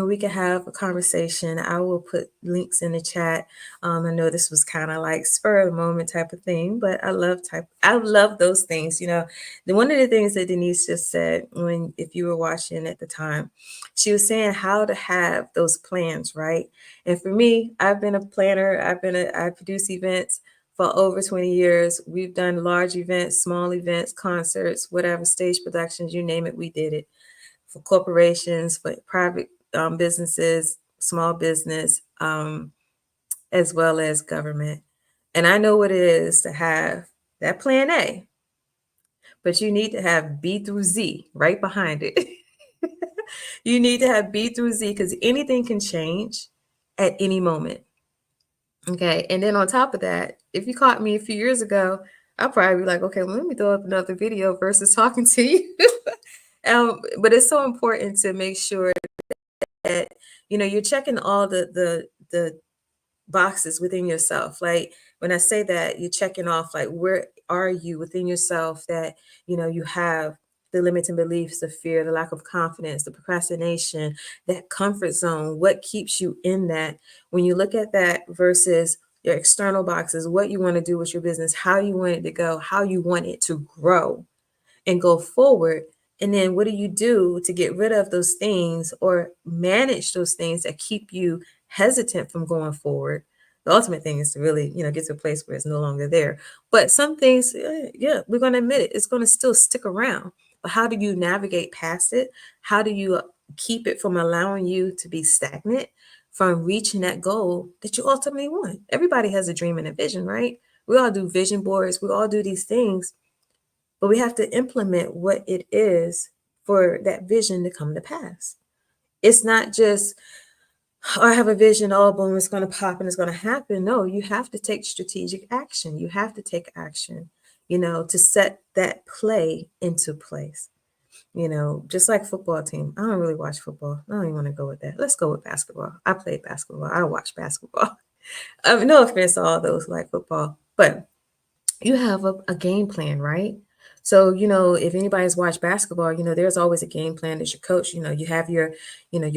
we can have a conversation. I will put links in the chat. I know this was kind of like spur of the moment type of thing, but I love those things. One of the things that Denise just said, when if you were watching at the time, she was saying how to have those plans, right? And for me, I've been a planner. I produce events for over 20 years. We've done large events, small events, concerts, whatever, stage productions, you name it, we did it. For corporations, for private businesses, small business, as well as government. And I know what it is to have that plan A, but you need to have B through Z right behind it. You need to have B through Z because anything can change at any moment. Okay. And then on top of that, if you caught me a few years ago, I'll probably be like, okay, well, let me throw up another video versus talking to you. But it's so important to make sure that, you're checking all the boxes within yourself. Like when I say that, you're checking off, like, where are you within yourself that, you have the limiting beliefs, the fear, the lack of confidence, the procrastination, that comfort zone. What keeps you in that? When you look at that versus your external boxes, what you want to do with your business, how you want it to go, how you want it to grow and go forward. And then what do you do to get rid of those things or manage those things that keep you hesitant from going forward? The ultimate thing is to really, get to a place where it's no longer there. But some things, yeah, we're going to admit it, it's going to still stick around. But how do you navigate past it? How do you keep it from allowing you to be stagnant from reaching that goal that you ultimately want? Everybody has a dream and a vision, right? We all do vision boards. We all do these things, but we have to implement what it is for that vision to come to pass. It's not just, I have a vision, oh, boom, it's going to pop and it's going to happen. No, you have to take strategic action. You have to take action, to set that play into place. Just like football team. I don't really watch football. I don't even want to go with that. Let's go with basketball. I play basketball. I watch basketball. No offense to all those who like football, but you have a game plan, right? So, if anybody's watched basketball, there's always a game plan as your coach. You have your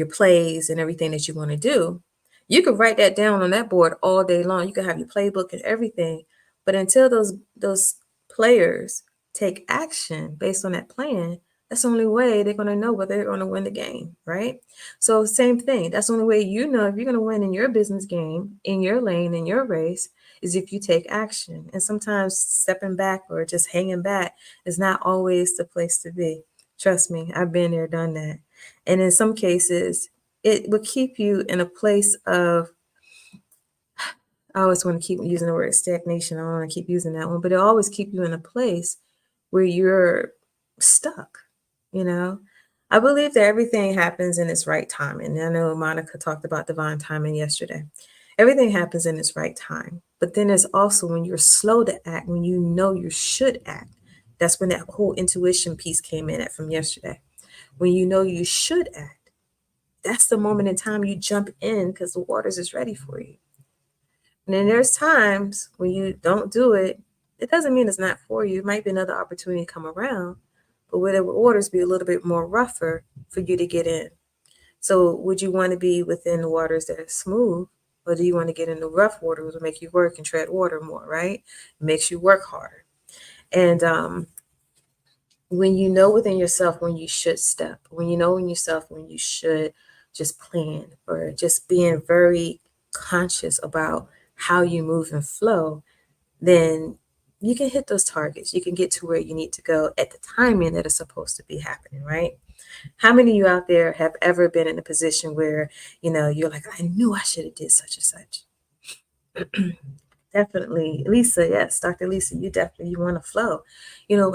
plays and everything that you want to do. You could write that down on that board all day long. You could have your playbook and everything. But until those players take action based on that plan, that's the only way they're going to know whether they're going to win the game, right? So same thing. That's the only way if you're going to win in your business game, in your lane, in your race, is if you take action. And sometimes stepping back or just hanging back is not always the place to be. Trust me, I've been there, done that. And in some cases, it will keep you in a place of, I always want to keep using the word stagnation. I don't want to keep using that one, but it always keep you in a place where you're stuck, I believe that everything happens in its right timing. I know Monica talked about divine timing yesterday. Everything happens in its right time. But then there's also when you're slow to act, when you know you should act. That's when that whole intuition piece came in at from yesterday. When you know you should act, that's the moment in time you jump in because the waters is ready for you. And then there's times when you don't do it. It doesn't mean it's not for you. It might be another opportunity to come around, but where the waters be a little bit more rougher for you to get in. So would you want to be within the waters that are smooth, or do you want to get in the rough waters that make you work and tread water more, right? It makes you work harder. And when you know within yourself when you should step, when you know in yourself when you should just plan, or just being very conscious about how you move and flow, then you can hit those targets. You can get to where you need to go at the timing that is supposed to be happening, right? How many of you out there have ever been in a position where, you're like, I knew I should have did such and such? Definitely. Lisa, yes, Dr. Lisa, you want to flow.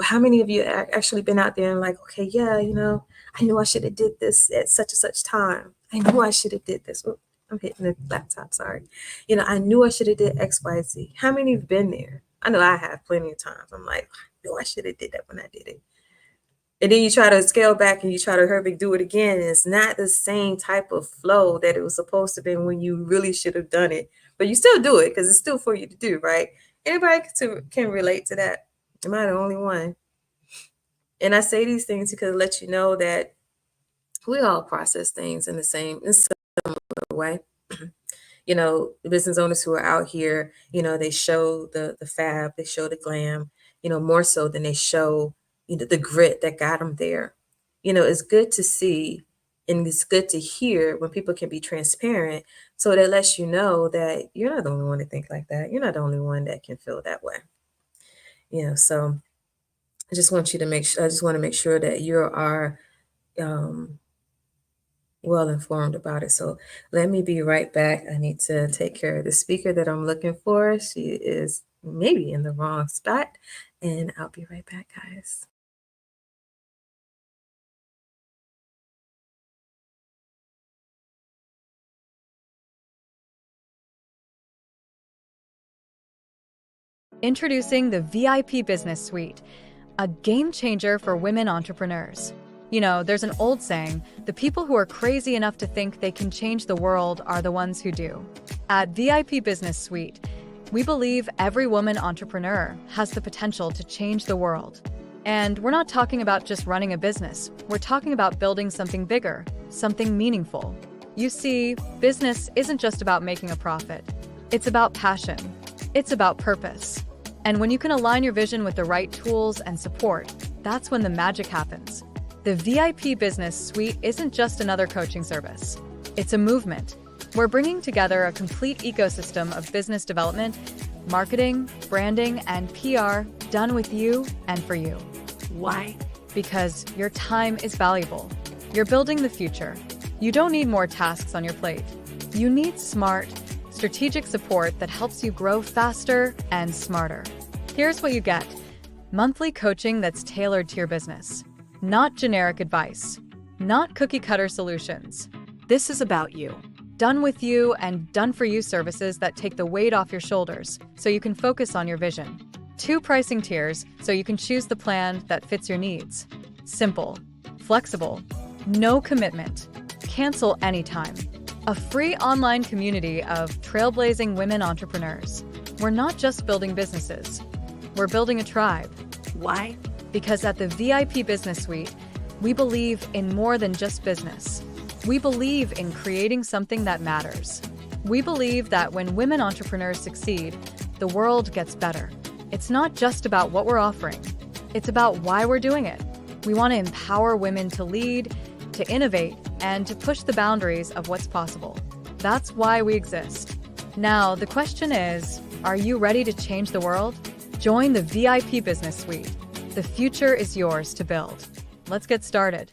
How many of you actually been out there and like, okay, yeah, I knew I should have did this at such and such time. I knew I should have did this. Oh, I'm hitting the laptop, sorry. I knew I should have did X, Y, Z. How many have been there? I know I have plenty of times. I'm like, I knew I should have did that when I did it. And then you try to scale back and you try to hurry do it again. And it's not the same type of flow that it was supposed to be when you really should have done it. But you still do it because it's still for you to do, right? Anybody can relate to that? Am I the only one? And I say these things because it lets you know that we all process things in the same way. The business owners who are out here, they show the fab, they show the glam, more so than they show, the grit that got them there. It's good to see and it's good to hear when people can be transparent. So that lets you know that you're not the only one to think like that. You're not the only one that can feel that way. So I just want to make sure that you are well informed about it. So let me be right back. I need to take care of the speaker that I'm looking for. She is maybe in the wrong spot, and I'll be right back, guys. Introducing the VIP Business Suite, a game changer for women entrepreneurs. There's an old saying, the people who are crazy enough to think they can change the world are the ones who do. At VIP Business Suite, we believe every woman entrepreneur has the potential to change the world. And we're not talking about just running a business. We're talking about building something bigger, something meaningful. You see, business isn't just about making a profit. It's about passion. It's about purpose. And when you can align your vision with the right tools and support, that's when the magic happens. The VIP Business Suite isn't just another coaching service. It's a movement. We're bringing together a complete ecosystem of business development, marketing, branding, and PR done with you and for you. Why? Because your time is valuable. You're building the future. You don't need more tasks on your plate. You need smart, strategic support that helps you grow faster and smarter. Here's what you get: monthly coaching that's tailored to your business. Not generic advice. Not cookie-cutter solutions. This is about you. Done with you and done for you services that take the weight off your shoulders so you can focus on your vision. 2 pricing tiers so you can choose the plan that fits your needs. Simple, flexible, no commitment. Cancel anytime. A free online community of trailblazing women entrepreneurs. We're not just building businesses. We're building a tribe. Why? Because at the VIP Business Suite, we believe in more than just business. We believe in creating something that matters. We believe that when women entrepreneurs succeed, the world gets better. It's not just about what we're offering. It's about why we're doing it. We want to empower women to lead, to innovate, and to push the boundaries of what's possible. That's why we exist. Now, the question is, are you ready to change the world? Join the VIP Business Suite. The future is yours to build. Let's get started.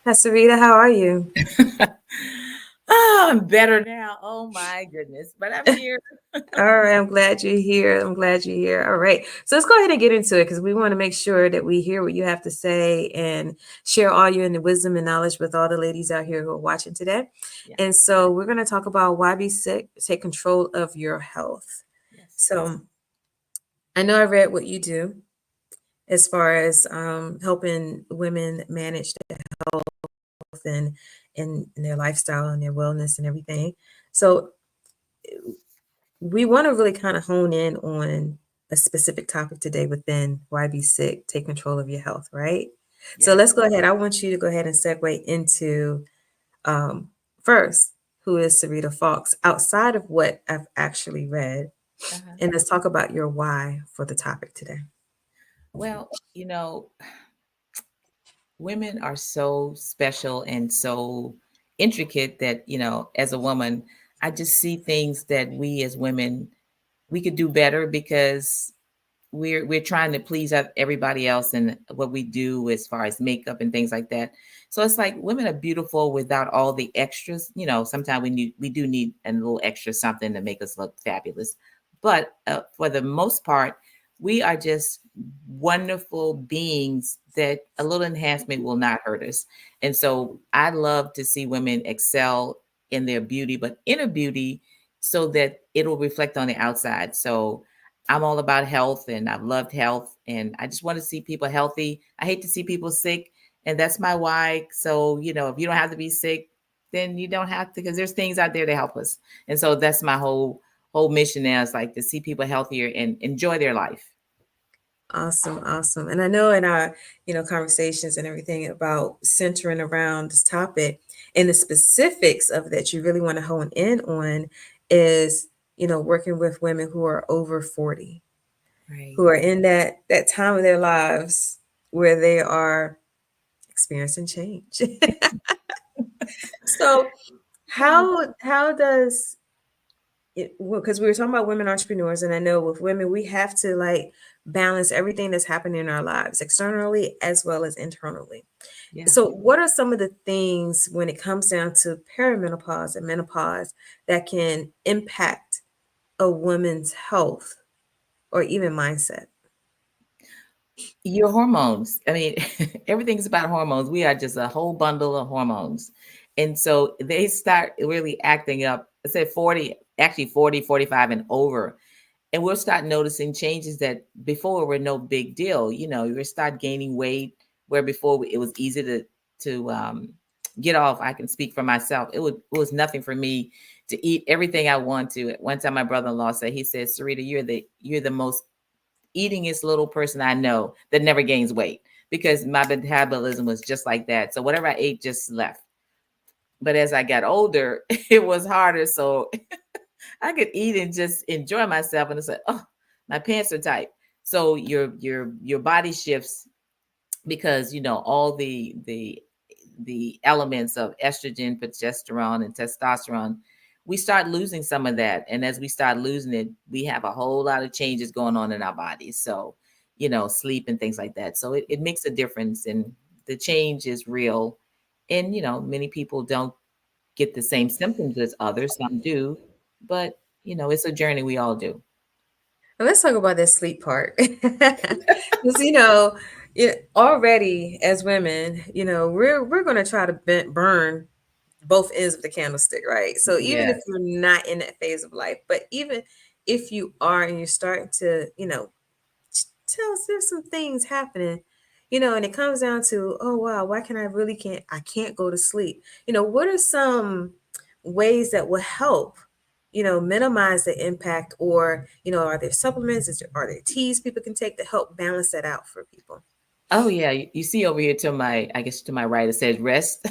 Pastor Rita, how are you? Oh, I'm better now. Oh my goodness. But I'm here. All right, I'm glad you're here. I'm glad you're here. All right. So let's go ahead and get into it because we want to make sure that we hear what you have to say and share all your wisdom and knowledge with all the ladies out here who are watching today. Yeah. And so we're going to talk about why be sick, take control of your health. Yes. So I know I read what you do as far as helping women manage their health and their lifestyle and their wellness and everything. So we want to really kind of hone in on a specific topic today within why be sick, take control of your health, right? So Yes. let's go ahead. I want you to go ahead and segue into first, who is Sarita Fox, outside of what I've actually read. Uh-huh. And let's talk about your why for the topic today. Well, women are so special and so intricate that, as a woman, I just see things that we as women, we could do better because we're trying to please everybody else and what we do as far as makeup and things like that. So it's like women are beautiful without all the extras. Sometimes we do need a little extra something to make us look fabulous. But for the most part, we are just wonderful beings that a little enhancement will not hurt us. And so I love to see women excel in their beauty, but inner beauty, so that it'll reflect on the outside. So I'm all about health and I've loved health and I just want to see people healthy. I hate to see people sick, and that's my why. So, if you don't have to be sick, then you don't have to, because there's things out there to help us. And so that's my whole mission now, is like to see people healthier and enjoy their life. Awesome, awesome. And I know in our, conversations and everything about centering around this topic and the specifics of that you really want to hone in on is, working with women who are over 40, Right. who are in that time of their lives where they are experiencing change. So how does it, because we were talking about women entrepreneurs, and I know with women, we have to balance everything that's happening in our lives, externally as well as internally. Yeah. So what are some of the things when it comes down to perimenopause and menopause that can impact a woman's health or even mindset? Your hormones. I mean, everything's about hormones. We are just a whole bundle of hormones. And so they start really acting up, I said 40, actually 40, 45 and over. And we'll start noticing changes that before were no big deal. You know, you start gaining weight where before it was easy to get off. I can speak for myself. It was nothing for me to eat everything I want to. At one time, my brother-in-law said, he said, Sarita, you're the most eatingest little person I know that never gains weight because my metabolism was just like that. So whatever I ate just left. But as I got older, it was harder. So I could eat and just enjoy myself. And it's like, oh, my pants are tight. So your body shifts because all the elements of estrogen, progesterone, and testosterone, we start losing some of that. And as we start losing it, we have a whole lot of changes going on in our bodies. So, sleep and things like that. So it makes a difference, and the change is real. And, many people don't get the same symptoms as others. Some do, but, it's a journey we all do. And let's talk about that sleep part. Because, already as women, we're going to try to burn both ends of the candlestick, right? So even if Yes. you're not in that phase of life, but even if you are and you're starting to, tell us there's some things happening, and it comes down to, oh wow, why can I can't go to sleep? What are some ways that will help, minimize the impact, or, are there supplements? Are there teas people can take to help balance that out for people? Oh yeah, you see over here to my, I guess to my right, it says rest.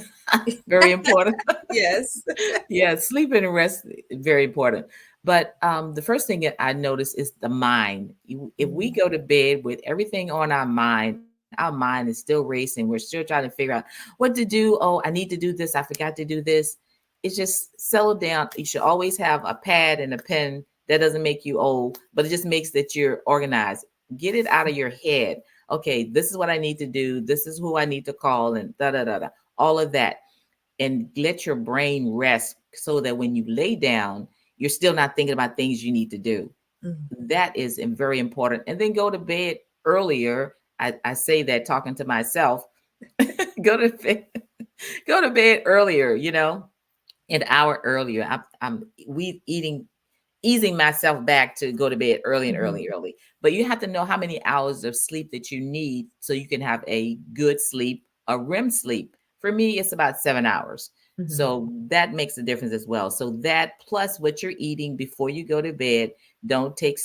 Very important. Yes. Yeah, sleep and rest very important. But the first thing that I notice is the mind. If we go to bed with everything on our mind is still racing. We're still trying to figure out what to do. Oh, I need to do this. I forgot to do this. It's just settle down. You should always have a pad and a pen. That doesn't make you old, but it just makes that you're organized. Get it out of your head. Okay, this is what I need to do. This is who I need to call, and da da da da. All of that, and let your brain rest so that when you lay down, you're still not thinking about things you need to do. Mhm. That is very important. And then go to bed earlier. I say that talking to myself. go to bed, go to bed earlier. An hour earlier. We easing myself back to go to bed early and Mhm. early. But you have to know how many hours of sleep that you need so you can have a good sleep, a REM sleep. For me, it's about 7 hours. Mhm. So that makes a difference as well. So that plus what you're eating before you go to bed. Don't drink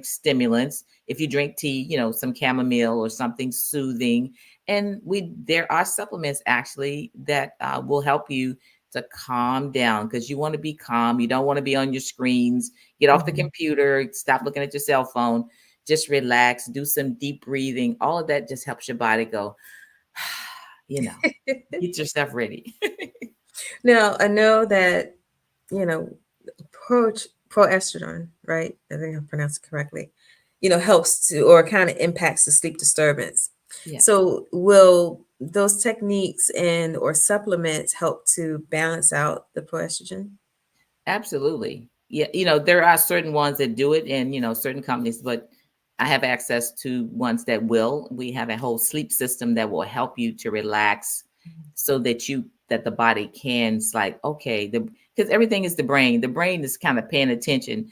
stimulants. If you drink tea, some chamomile or something soothing. And there are supplements actually that will help you to calm down because you want to be calm. You don't want to be on your screens. Get off the Mhm. computer. Stop looking at your cell phone. Just relax. Do some deep breathing. All of that just helps your body go, you know, get yourself ready. Now, I know that, you know, pro proestrone, right? I think I pronounced it correctly. Helps to or kind of impacts the sleep disturbance. Yes. So, will those techniques and or supplements help to balance out the proestrogen? Absolutely. Yeah, there are certain ones that do it and, certain companies, but I have access to ones that will. We have a whole sleep system that will help you to relax so that the body can, it's like, okay, because everything is the brain. The brain is kind of paying attention.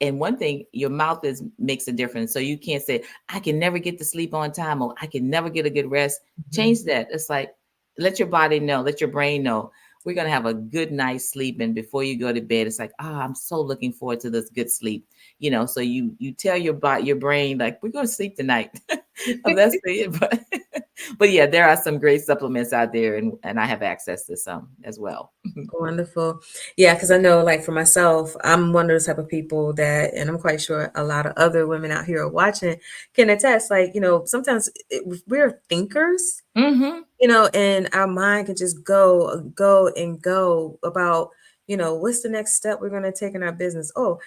And one thing, your mouth makes a difference. So you can't say, I can never get to sleep on time or I can never get a good rest. Mhm. Change that. It's like, let your body know, let your brain know we're going to have a good night's sleep. And before you go to bed, it's like, I'm so looking forward to this good sleep. So you tell your body, your brain, like, we're going to sleep tonight. That's it. But yeah, there are some great supplements out there and I have access to some as well. Wonderful. Yeah, because I know, like for myself, I'm one of those type of people that, and I'm quite sure a lot of other women out here are watching can attest. Like, sometimes we're thinkers, Hmm. and our mind can just go and go about, what's the next step we're going to take in our business. Oh,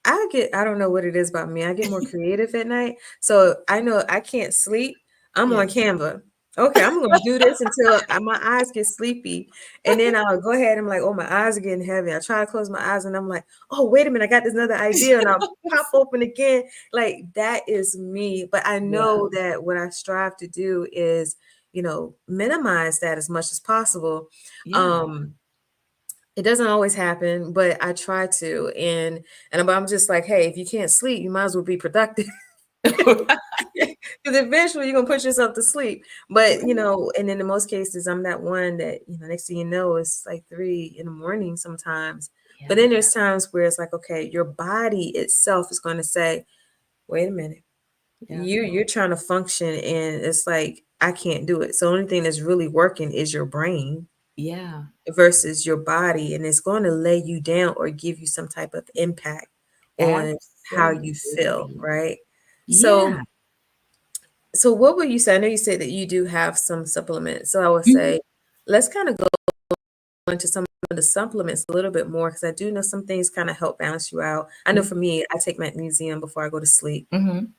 I don't know what it is about me. I get more creative at night. So I know I can't sleep. I'm on Yes. Canva. Okay, I'm gonna do this until my eyes get sleepy, and then I'll go ahead. I'm like, oh, my eyes are getting heavy. I try to close my eyes, and I'm like, oh, wait a minute, I got this another idea, and I'll pop open again. Like that is me. But I Yeah. know that what I strive to do is, minimize that as much as possible. Yeah. It doesn't always happen, but I try to, and I'm just like, hey, if you can't sleep, you might as well be productive. Because eventually you're gonna put yourself to sleep. But and then in most cases, I'm that one that, next thing you know, it's like 3 in the morning sometimes. But Yeah. then there's times where it's like, okay, your body itself is going to say, wait a minute, Yeah. you're trying to function, and it's like I can't do it. So the only thing that's really working is your brain Yeah. versus your body, and it's going to lay you down or give you some type of impact on how you feel, Absolutely. right? Yeah. So what would you say? I know you said that you do have some supplements. So I would Mhm. say let's kind of go into some of the supplements a little bit more, because I do know some things kind of help balance you out. I know for me, I take magnesium before I go to sleep. Mhm.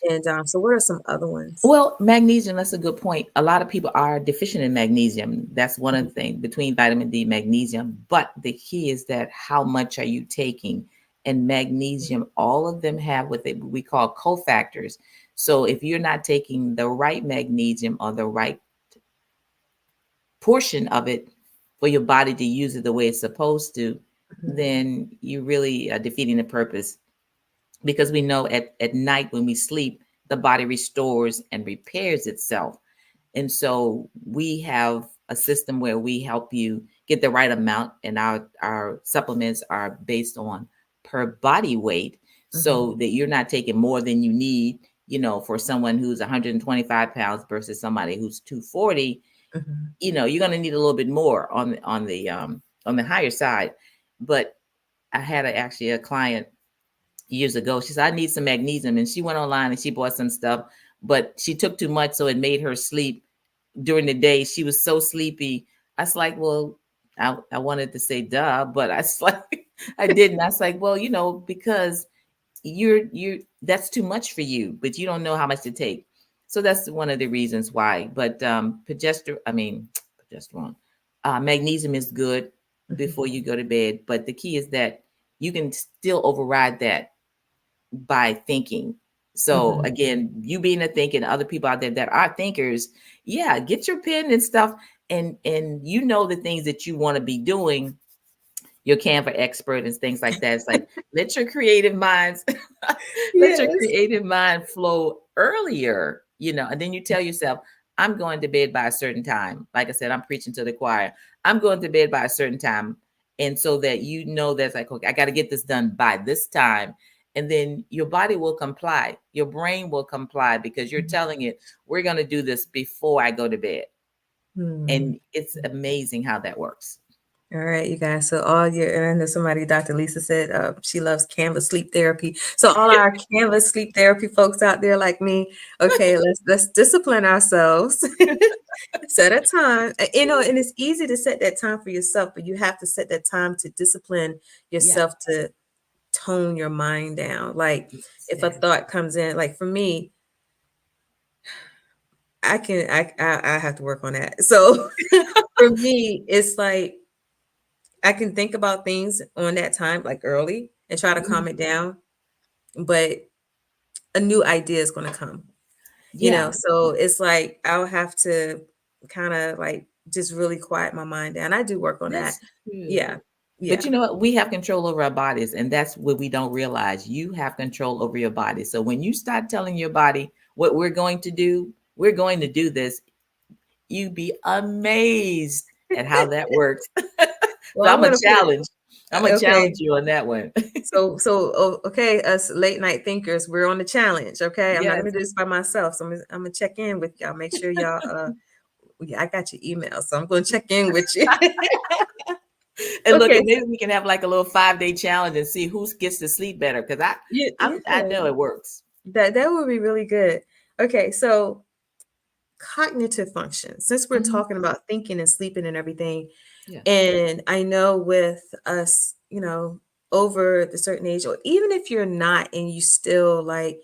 And so what are some other ones? Well, magnesium, that's a good point. A lot of people are deficient in magnesium. That's one of the things between vitamin D, magnesium. But the key is that how much are you taking? And magnesium, all of them have what we call cofactors. So if you're not taking the right magnesium or the right portion of it for your body to use it the way it's supposed to, Mhm. then you really are defeating the purpose. Because we know at night when we sleep, the body restores and repairs itself. And so we have a system where we help you get the right amount, and our supplements are based on per body weight, Mhm. so that you're not taking more than you need, for someone who's 125 pounds versus somebody who's 240. Mhm. You're going to need a little bit more on the higher side. But I had actually a client years ago. She said, I need some magnesium. And she went online and she bought some stuff, but she took too much. So it made her sleep during the day. She was so sleepy. I was like, well, I wanted to say duh, but I was like, I didn't. I was like, well, because that's too much for you, but you don't know how much to take. So that's one of the reasons why. But progesterone, magnesium is good Mhm. before you go to bed. But the key is that you can still override that by thinking. So Mhm. again, you being a thinker, and other people out there that are thinkers, yeah, get your pen and stuff, and the things that you want to be doing, your Canva expert and things like that. It's like let your creative minds let your Yes. creative mind flow earlier, and then you tell yourself, I'm going to bed by a certain time. Like I said, I'm preaching to the choir. I'm going to bed by a certain time. And so that that's like, okay, I got to get this done by this time. And then your body will comply. Your brain will comply because you're telling it, we're going to do this before I go to bed. Hmm. And it's amazing how that works. All right, you guys. So and I know somebody, Dr. Lisa said she loves Canvas sleep therapy. So all our Canvas sleep therapy folks out there like me, okay, let's discipline ourselves. Set a time. And it's easy to set that time for yourself, but you have to set that time to discipline Yeah. yourself to tone your mind down. Like if a Exactly. thought comes in, like for me, I have to work on that. So for me, it's like I can think about things on that time, like early, and try to calm it down, but a new idea is going to come, Yeah. So it's like I'll have to kind of like just really quiet my mind down. I do work on that. That's true. Yeah. Yeah. But you know what? We have control over our bodies, and that's what we don't realize. You have control over your body. So when you start telling your body what we're going to do this, you'd be amazed at how that works. So Well, I'm going to put it, I'm gonna okay. challenge you on that one. Okay, us late night thinkers, we're on the challenge. Okay. I'm not Yes. going to do this by myself. So I'm going to check in with y'all. Make sure y'all, yeah, I got your email. So I'm going to check in with you. And look, Okay. and maybe we can have like a little 5-day challenge and see who gets to sleep better. Because Yeah, I yeah. know it works. That would be really good. Okay, so cognitive function. Since we're Mhm. talking about thinking and sleeping and everything, Yeah. and I know with us, over the certain age, or even if you're not and you still like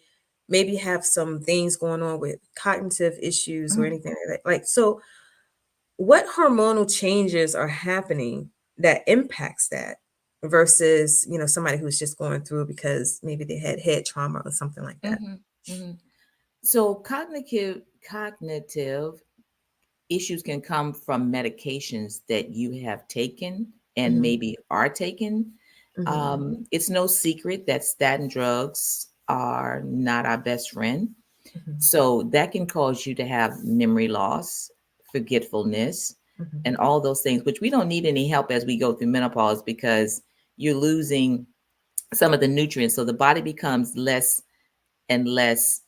maybe have some things going on with cognitive issues or anything like that. Like, so what hormonal changes are happening that impacts that versus, somebody who's just going through because maybe they had head trauma or something like that? Hmm. Hmm. So cognitive issues can come from medications that you have taken and Mhm, maybe are taken. mhm, It's no secret that statin drugs are not our best friend. mhm, So that can cause you to have memory loss, forgetfulness, mhm, and all those things, which we don't need any help as we go through menopause because you're losing some of the nutrients. So the body becomes less and less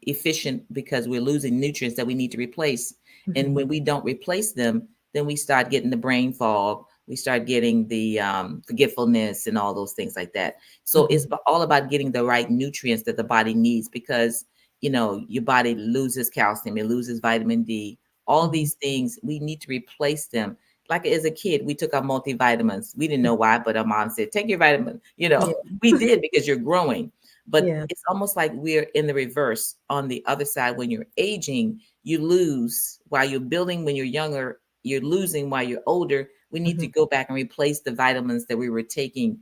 efficient because we're losing nutrients that we need to replace. And mhm, when we don't replace them, then we start getting the brain fog. We start getting the forgetfulness and all those things like that. So it's mhm, all about getting the right nutrients that the body needs because, your body loses calcium, it loses vitamin D. All mhm. these things, we need to replace them. Like as a kid, we took our multivitamins. We didn't know why, but our mom said, take your vitamin. Yeah. We did because you're growing. But Yeah. it's almost like we're in the reverse on the other side. When you're aging, you lose while you're building. When you're younger, you're losing while you're older. We need to Mhm, go back and replace the vitamins that we were taking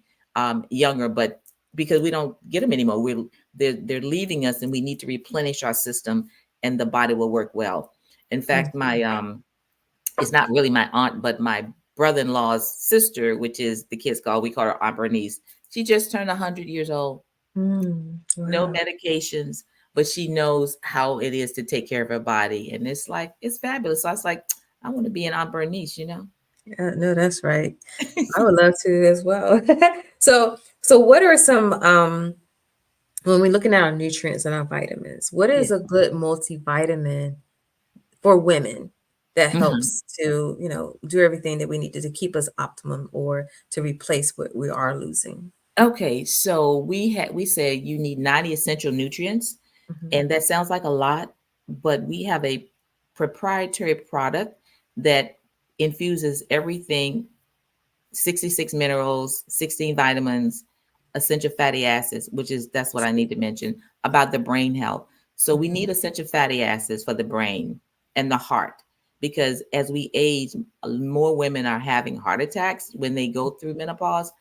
younger, but because we don't get them anymore, they're leaving us, and we need to replenish our system, and the body will work well. In fact, mhm. my it's not really my aunt, but my brother-in-law's sister, which is the kids call we call her Aunt Bernice. She just turned 100 years old. No Wow. medications, but she knows how it is to take care of her body. And it's like, it's fabulous. So I was like, I want to be an Aunt Bernice. Yeah, no, that's right. I would love to as well. So what are some when we're looking at our nutrients and our vitamins, what Yeah. is a good multivitamin for women that Mhm. helps to, do everything that we need to keep us optimum or to replace what we are losing? Okay. So we said you need 90 essential nutrients, Mhm, and that sounds like a lot, but we have a proprietary product that infuses everything 66 minerals, 16 vitamins, essential fatty acids, that's what I need to mention about the brain health. So we mhm, need essential fatty acids for the brain and the heart because as we age, more women are having heart attacks when they go through menopause.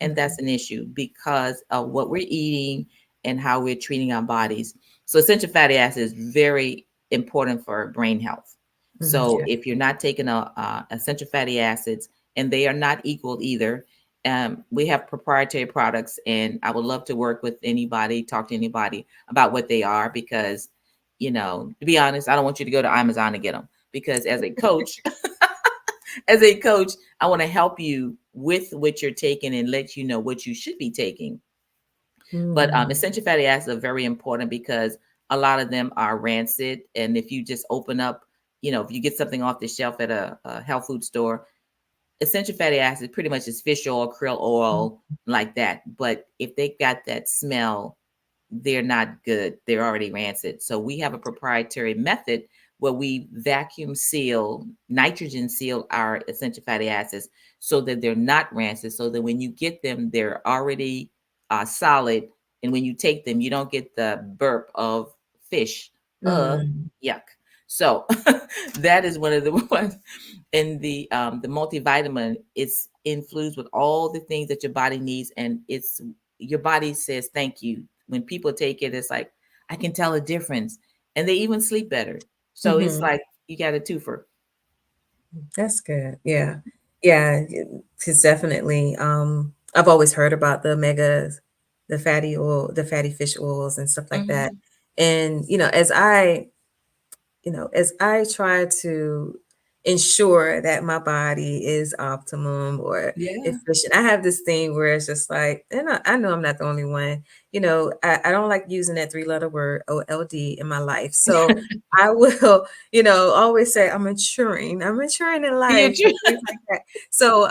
And mhm, that's an issue because of what we're eating and how we're treating our bodies. So essential fatty acids is very important for brain health. mhm, So yeah. if you're not taking essential fatty acids, and they are not equal either. We have proprietary products, and I would love to work with anybody, talk to anybody about what they are because, to be honest, I don't want you to go to Amazon and get them because as a coach, I want to help you with what you're taking and let you know what you should be taking. But Mm, essential fatty acids are very important because a lot of them are rancid, and if you just open up, if you get something off the shelf at a health food store, essential fatty acids pretty much is fish oil, krill mm, oil, like that. But if they got that smell, they're not good. They're already rancid. So we have a proprietary method where we vacuum seal, nitrogen seal our essential fatty acids so that they're not rancid. So that when you get them, they're already solid. And when you take them, you don't get the burp of fish. mm, Yuck. So that is one of the ones. And the multivitamin is infused with all the things that your body needs, and it's your body says thank you. When people take it, it's like I can tell a difference, and they even sleep better. So it's mhm. like you got a twofer. That's good. Yeah. Yeah. Because definitely, I've always heard about the omegas, the fatty fish oils and stuff like that. Hmm. And, as I try to ensure that my body is optimum or Yeah. efficient, I have this thing where it's just like, and I know I'm not the only one, I don't like using that three-letter word OLD in my life. So I will, always say I'm maturing in You're life true. and things like that. So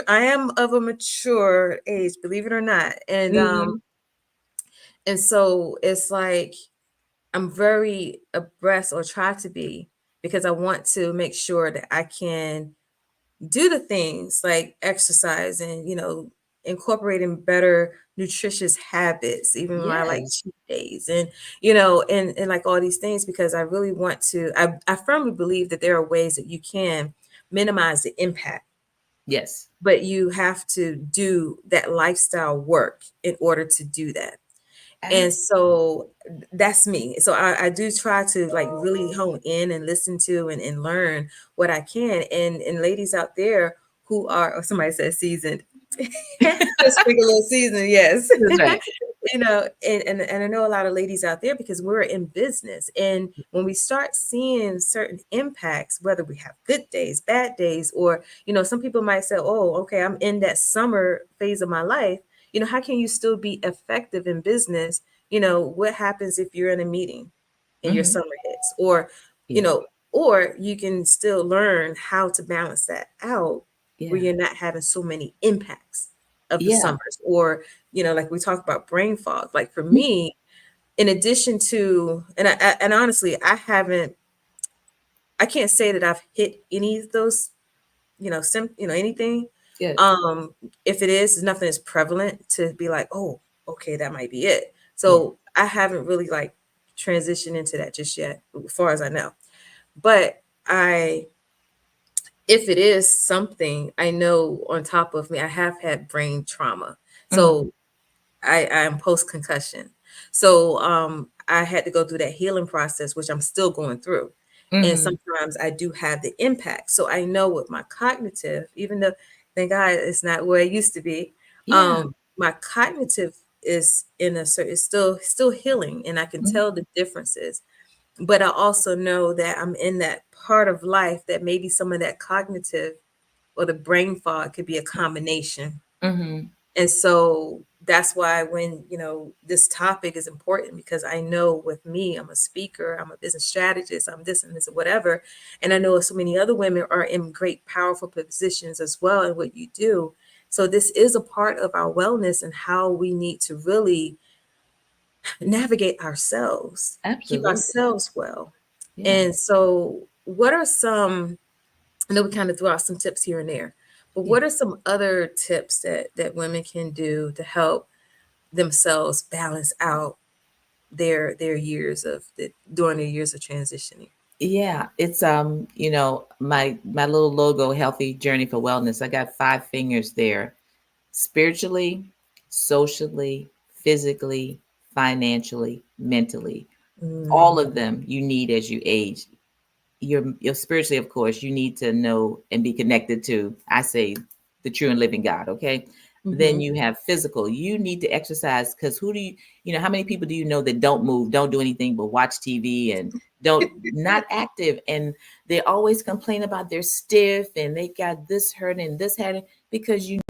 I am of a mature age, believe it or not. Hmm. And so it's like I'm very abreast or try to be because I want to make sure that I can do the things like exercise and, incorporating better nutritious habits, even my like Yes. cheat days, and and like all these things, because I really want to. I firmly believe that there are ways that you can minimize the impact, Yes. but you have to do that lifestyle work in order to do that. And so that's me. So I do try to like really hone in and listen to and learn what I can. And ladies out there who are, or somebody said seasoned, just sprinkle a little season, yes. That's right. And I know a lot of ladies out there, because we're in business. And when we start seeing certain impacts, whether we have good days, bad days, or, some people might say, oh, okay, I'm in that summer phase of my life. How can you still be effective in business? What happens if you're in a meeting and your Hmm. summer hits, or, you Yeah. know, or you can still learn how to balance that out where Yeah. you're not having so many impacts of the Yeah. summers, or like we talk about brain fog. Like for me, in addition to, and honestly, I can't say that I've hit any of those, anything. Good. Um, if it is, nothing is prevalent to be like, oh, okay, that might be it. Yeah. So I haven't really like transitioned into that just yet, as far as I know. But if it is something, I know on top of me, I have had brain trauma. Hmm. So I'm post concussion. So I had to go through that healing process, which I'm still going through. And Hmm. sometimes I do have the impact. So I know with my cognitive, even though thank God it's not where it used to be, Yeah. my cognitive is in a certain, it's still healing, and I can Mhm. tell the differences. But I also know that I'm in that part of life that maybe some of that cognitive or the brain fog could be a combination. Mhm. And so that's why when, this topic is important, because I know with me, I'm a speaker, I'm a business strategist, I'm this and this and whatever. And I know so many other women are in great, powerful positions as well in what you do. So this is a part of our wellness and how we need to really navigate ourselves, keep Absolutely. ourselves well. Yeah. And so what are some, I know we kind of threw out some tips here and there, but Yeah. what are some other tips that women can do to help themselves balance out their years of during their years of transitioning? Yeah. It's my little logo, Healthy Journey for Wellness. I got 5 fingers there. Spiritually, socially, physically, financially, mentally. All Mm, of them you need as you age. You're spiritually, of course, you need to know and be connected to, I say, the true and living God. Okay. Then mm-hmm, you have physical, you need to exercise, because who do how many people do you know that don't move, don't do anything but watch TV, and don't not active, and they always complain about they're stiff and they got this hurting and this hurting, because you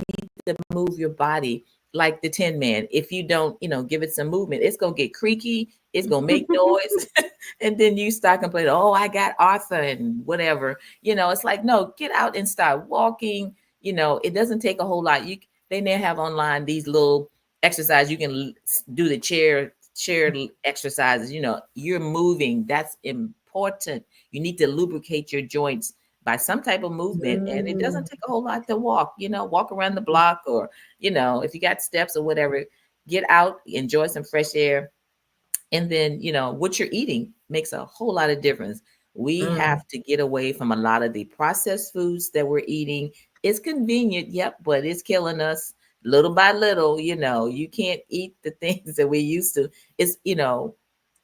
to move your body like the Tin Man. If you don't, give it some movement, it's gonna get creaky, it's gonna make noise, and then you start complaining, oh, I got Arthur and whatever. It's like, no, get out and start walking. It doesn't take a whole lot. They now have online these little exercise. You can do the chair exercises. You're moving. That's important. You need to lubricate your joints by some type of movement, and it doesn't mm, take a whole lot to walk. Walk around the block, or if you got steps or whatever, get out, enjoy some fresh air. And then, what you're eating makes a whole lot of difference. We mm, have to get away from a lot of the processed foods that we're eating. It's convenient, yep, but it's killing us little by little. You can't eat the things that we used to. It's,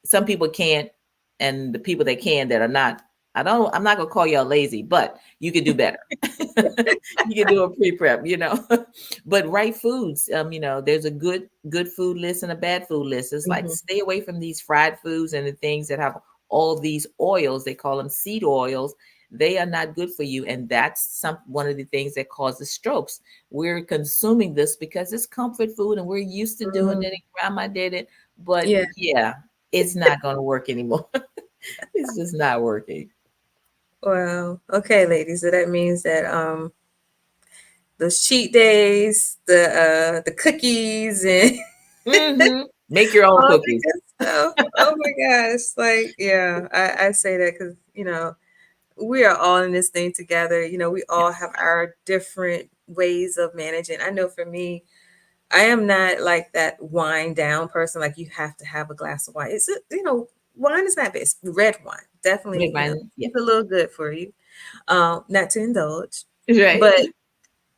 some people can't, and the people that can, that are not, I'm not gonna call y'all lazy, but you could do better. You can do a pre-prep, but right foods, there's a good food list and a bad food list. It's like, mm-hmm, stay away from these fried foods and the things that have all these oils. They call them seed oils. They are not good for you, and that's one of the things that causes strokes. We're consuming this because it's comfort food and we're used to doing mm. it, and grandma did it. But Yeah. yeah, it's not going to work anymore. It's just not working. Well, okay, ladies. So that means that those cheat days, the cookies and Hmm. Make your own all the cookies. good stuff. Oh my gosh. Like, yeah, I say that because, we are all in this thing together. We all have our different ways of managing. I know for me, I am not like that wine down person. Like you have to have a glass of wine. It's wine is not best. Red wine definitely, Red wine, yeah, it's a little good for you. Not to indulge, right. but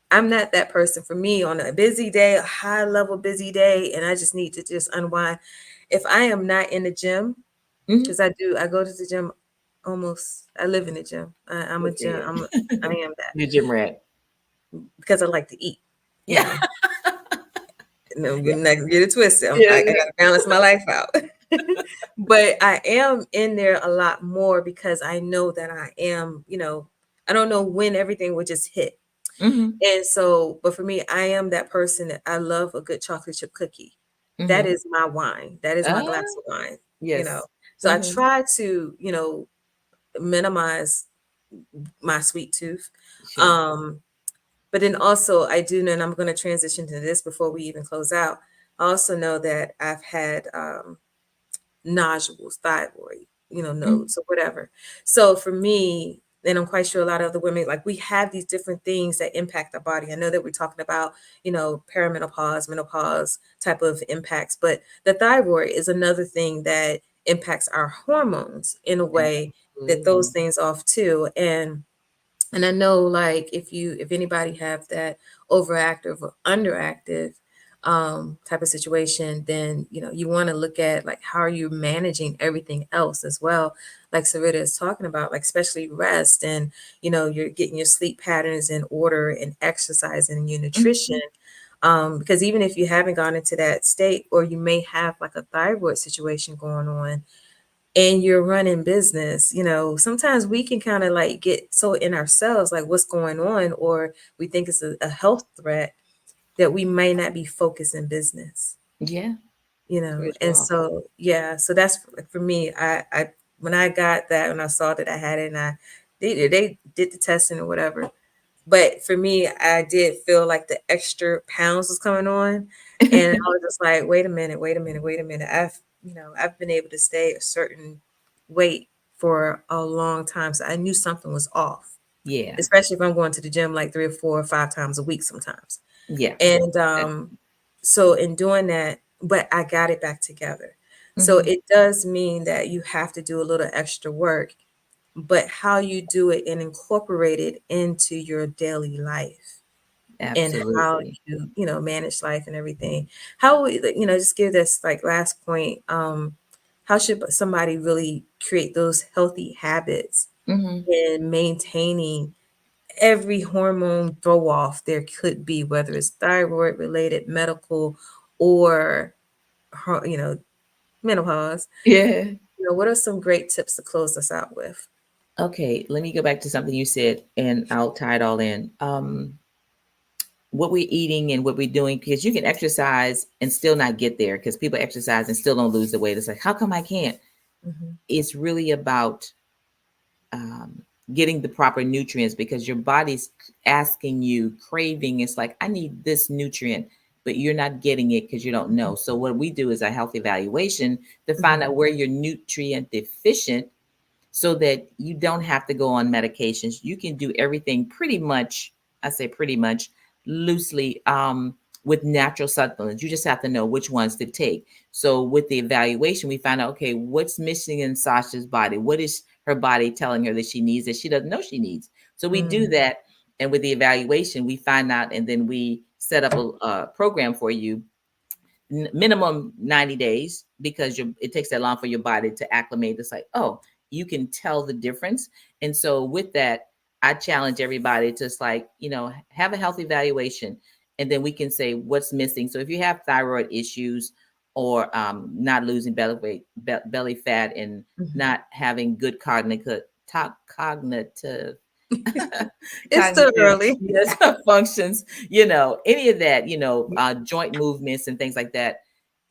I'm not that person. For me, on a busy day, a high level busy day, and I just need to just unwind. If I am not in the gym, Mhm. because I go to the gym almost. I live in the gym. I'm a Good for gym. you. I am that You're gym rat. because I like to eat. You Yeah. know, no, not get it twisted. I Yeah. got to balance my life out. But I am in there a lot more because I know that I am. I don't know when everything will just hit. Hmm. And so, but for me, I am that person that I love a good chocolate chip cookie. That Hmm. is my wine. That is my Ah, glass of wine, you know. yes. So I Hmm. try to, minimize my sweet tooth. Sure. Um, but then also I do know, and I'm going to transition to this before we even close out. I also know that I've had nodules, thyroid, Mhm. nodes or whatever. So for me, and I'm quite sure a lot of other women, like we have these different things that impact our body. I know that we're talking about, perimenopause, menopause type of impacts, but the thyroid is another thing that impacts our hormones in a way that those Absolutely. things off too. And I know, like, if anybody have that overactive or underactive type of situation, then you want to look at like how are you managing everything else as well, like Sarita is talking about, like especially rest, and you're getting your sleep patterns in order, and exercise and your nutrition. Mhm. Because even if you haven't gone into that state, or you may have like a thyroid situation going on, and you're running business, sometimes we can kind of like get so in ourselves, like what's going on, or we think it's a health threat, that we may not be focused in business, Yeah, very and well. so yeah, so that's like for me. I when I got that, when I saw that I had it, and they did the testing or whatever, but for me, I did feel like the extra pounds was coming on. And I was just like, wait a minute, wait a minute, wait a minute. I've been able to stay a certain weight for a long time. So I knew something was off, Yeah, especially if I'm going to the gym like 3 or 4 or 5 times a week sometimes. yeah. And so in doing that, but I got it back together. So Hmm. it does mean that you have to do a little extra work, but how you do it and incorporate it into your daily life, and how Absolutely. you manage life and everything. How we, just give this like last point. How should somebody really create those healthy habits Hmm. in maintaining every hormone throw off there could be, whether it's thyroid related, medical, or you know menopause? Yeah. What are some great tips to close us out with? Okay, let me go back to something you said, and I'll tie it all in. What we're eating and what we're doing, because you can exercise and still not get there, because people exercise and still don't lose the weight. It's like, how come I can't? Hmm. It's really about um, getting the proper nutrients, because your body's asking you, craving. It's like, I need this nutrient, but you're not getting it because you don't know. So what we do is a health evaluation to find Hmm. out where you're nutrient deficient, so that you don't have to go on medications. You can do everything pretty much, I say pretty much loosely, with natural supplements. You just have to know which ones to take. So with the evaluation, we find out, okay, what's missing in Sasha's body? What is her body telling her that she needs, that she doesn't know she needs? So we do Hmm. that. And with the evaluation, we find out, and then we set up a program for you, minimum 90 days, because it takes that long for your body to acclimate. It's like, oh, you can tell the difference. And so with that, I challenge everybody to just like, have a health evaluation, and then we can say what's missing. So if you have thyroid issues, or not losing belly weight, belly fat, and Hmm. not having good cognitive It's still cognitive, early. yes, functions, any of that, joint movements and things like that,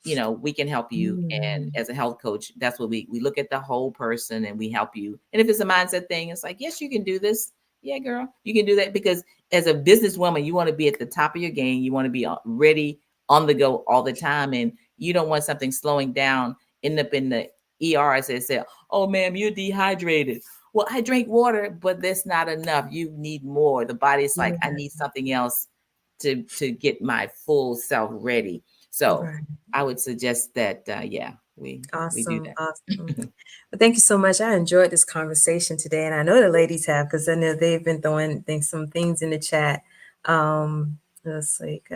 we can help you. And Mm. as a health coach, that's what we look at the whole person, and we help you. And if it's a mindset thing, it's like, yes, you can do this. Yeah, girl, you can do that, because as a businesswoman, you want to be at the top of your game. You want to be ready, on the go all the time, and you don't want something slowing down, end up in the ER, as they say, oh, ma'am, you're dehydrated. Well, I drank water, but that's not enough. You need more. The body's like, I Yeah. need something else to get my full self ready. So Right. I would suggest that yeah, we do Awesome. that. Awesome. Well, thank you so much. I enjoyed this conversation today, and I know the ladies have because I know they've been throwing some things in the chat. It's like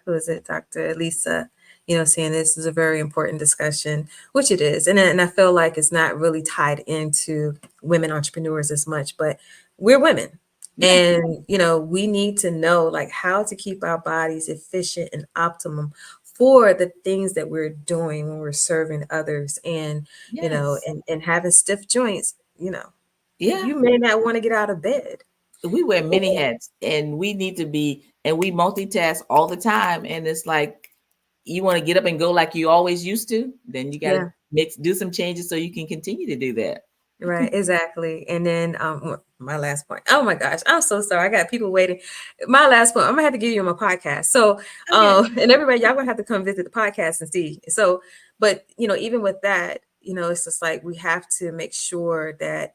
who is it, Dr. Lisa? Saying this is a very important discussion, which it is, and I feel like it's not really tied into women entrepreneurs as much, but we're women, Yeah. and we need to know like how to keep our bodies efficient and optimum for the things that we're doing when we're serving others, and Yes. and having stiff joints, Yeah. you may not want to get out of bed. We wear many hats, and we need to be, and we multitask all the time. And it's like you want to get up and go like you always used to, then you got to Yeah. do some changes so you can continue to do that. Right, exactly. And then my last point. Oh my gosh, I'm so sorry. I got people waiting. My last point, I'm gonna have to give you my podcast. So Okay. and everybody, y'all gonna have to come visit the podcast and see. So, but even with that, it's just like we have to make sure that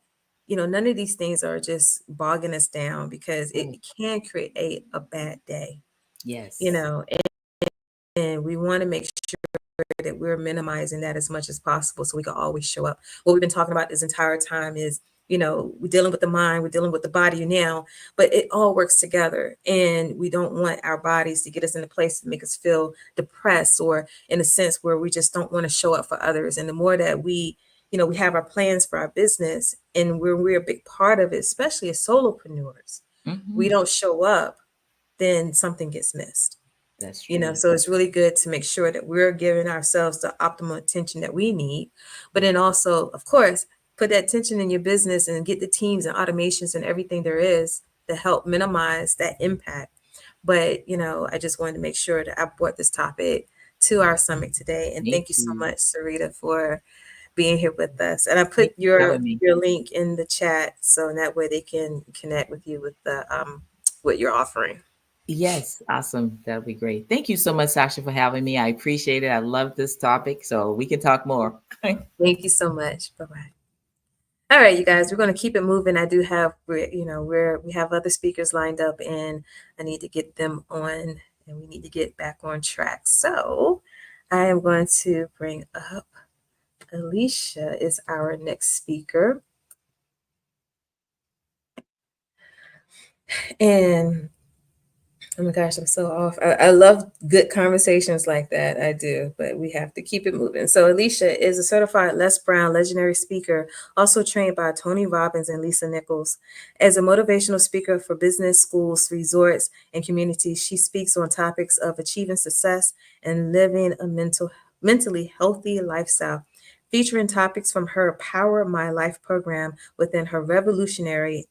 none of these things are just bogging us down because it Right. can create a bad day, Yes. and we want to make sure that we're minimizing that as much as possible so we can always show up. What we've been talking about this entire time is, we're dealing with the mind, we're dealing with the body now, but it all works together. And we don't want our bodies to get us in a place to make us feel depressed or in a sense where we just don't want to show up for others. And the more that we have our plans for our business and we're a big part of it, especially as solopreneurs, we Mm-hmm. don't show up, then something gets missed. That's true. So it's really good to make sure that we're giving ourselves the optimal attention that we need, but then also, of course, put that attention in your business and get the teams and automations and everything there is to help minimize that impact. But, I just wanted to make sure that I brought this topic to our summit today. And Me thank you so too. much, Sarita, for being here with us. And I Thank put you for your having me. your link in the chat so in that way they can connect with you with the what you're offering. Yes, awesome. That'll be great. Thank you so much, Sasha, for having me. I appreciate it. I love this topic, so we can talk more. Thank you so much. Bye-bye. All right, you guys, we're going to keep it moving. I do have, we have other speakers lined up, and I need to get them on, and we need to get back on track. So I am going to bring up Alicia is our next speaker, and oh my gosh, I'm so off. I love good conversations like that. I do, but we have to keep it moving. So, Alicia is a certified Les Brown legendary speaker, also trained by Tony Robbins and Lisa Nichols. As a motivational speaker for business, schools, resorts, and communities, she speaks on topics of achieving success and living a mentally healthy lifestyle, featuring topics from her Power My Life program within her revolutionary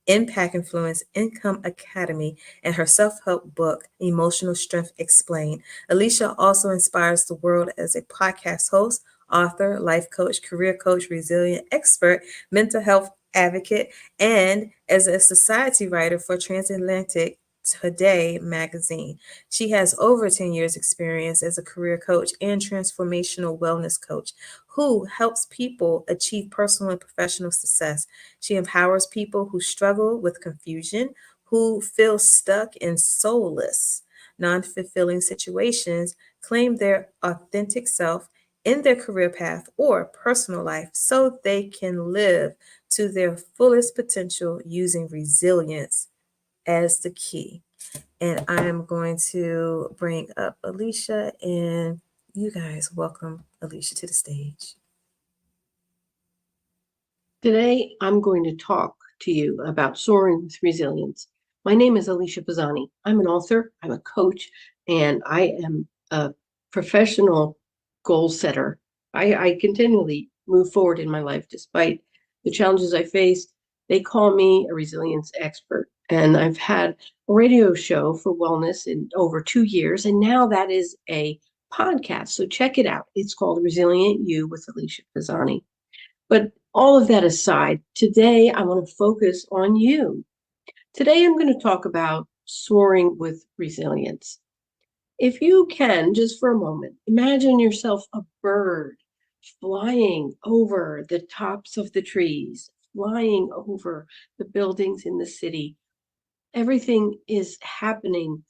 Impact Influence Income Academy, and her self help book, Emotional Strength Explained. Alicia also inspires the world as a podcast host, author, life coach, career coach, resilient expert, mental health advocate, and as a society writer for Transatlantic Today magazine. She has over 10 years experience as a career coach and transformational wellness coach who helps people achieve personal and professional success. She empowers people who struggle with confusion, who feel stuck and soulless, non fulfilling situations, claim their authentic self in their career path or personal life so they can live to their fullest potential using resilience as the key. And I am going to bring up Alicia, and you guys welcome Alicia to the stage. Today, I'm going to talk to you about soaring with resilience. My name is Alicia Pisani. I'm an author, I'm a coach, and I am a professional goal setter. I continually move forward in my life despite the challenges I face. They call me a resilience expert, and I've had a radio show for wellness in over 2 years, and now that is a podcast. So check it out. It's called Resilient You with Alicia Pisani. But all of that aside, today I want to focus on you. Today I'm going to talk about soaring with resilience. If you can, just for a moment, imagine yourself a bird flying over the tops of the trees, flying over the buildings in the city. Everything is happening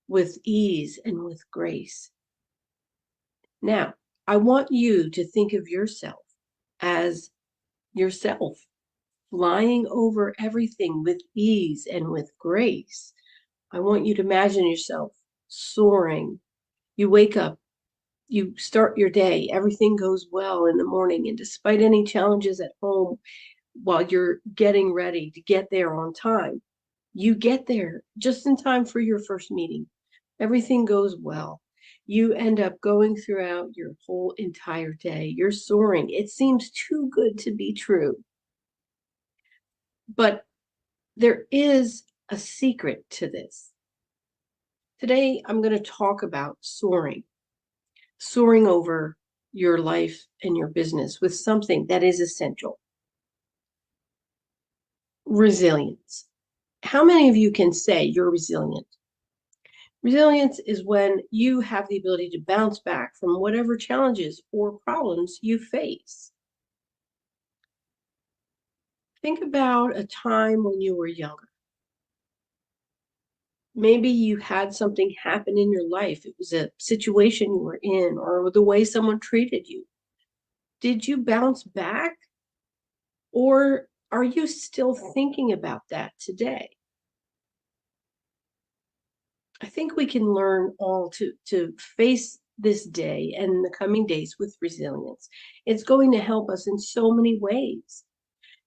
with ease and with grace. Now, I want you to think of yourself as yourself, flying over everything with ease and with grace. I want you to imagine yourself soaring. You wake up, you start your day, everything goes well in the morning, and despite any challenges at home while you're getting ready to get there on time, you get there just in time for your first meeting. Everything goes well. You end up going throughout your whole entire day. You're soaring. It seems too good to be true. But there is a secret to this. Today, I'm going to talk about soaring over your life and your business with something that is essential. Resilience. How many of you can say you're resilient? Resilience is when you have the ability to bounce back from whatever challenges or problems you face. Think about a time when you were younger. Maybe you had something happen in your life. It was a situation you were in or the way someone treated you. Did you bounce back? Or are you still thinking about that today? I think we can learn all to face this day and the coming days with resilience. It's going to help us in so many ways.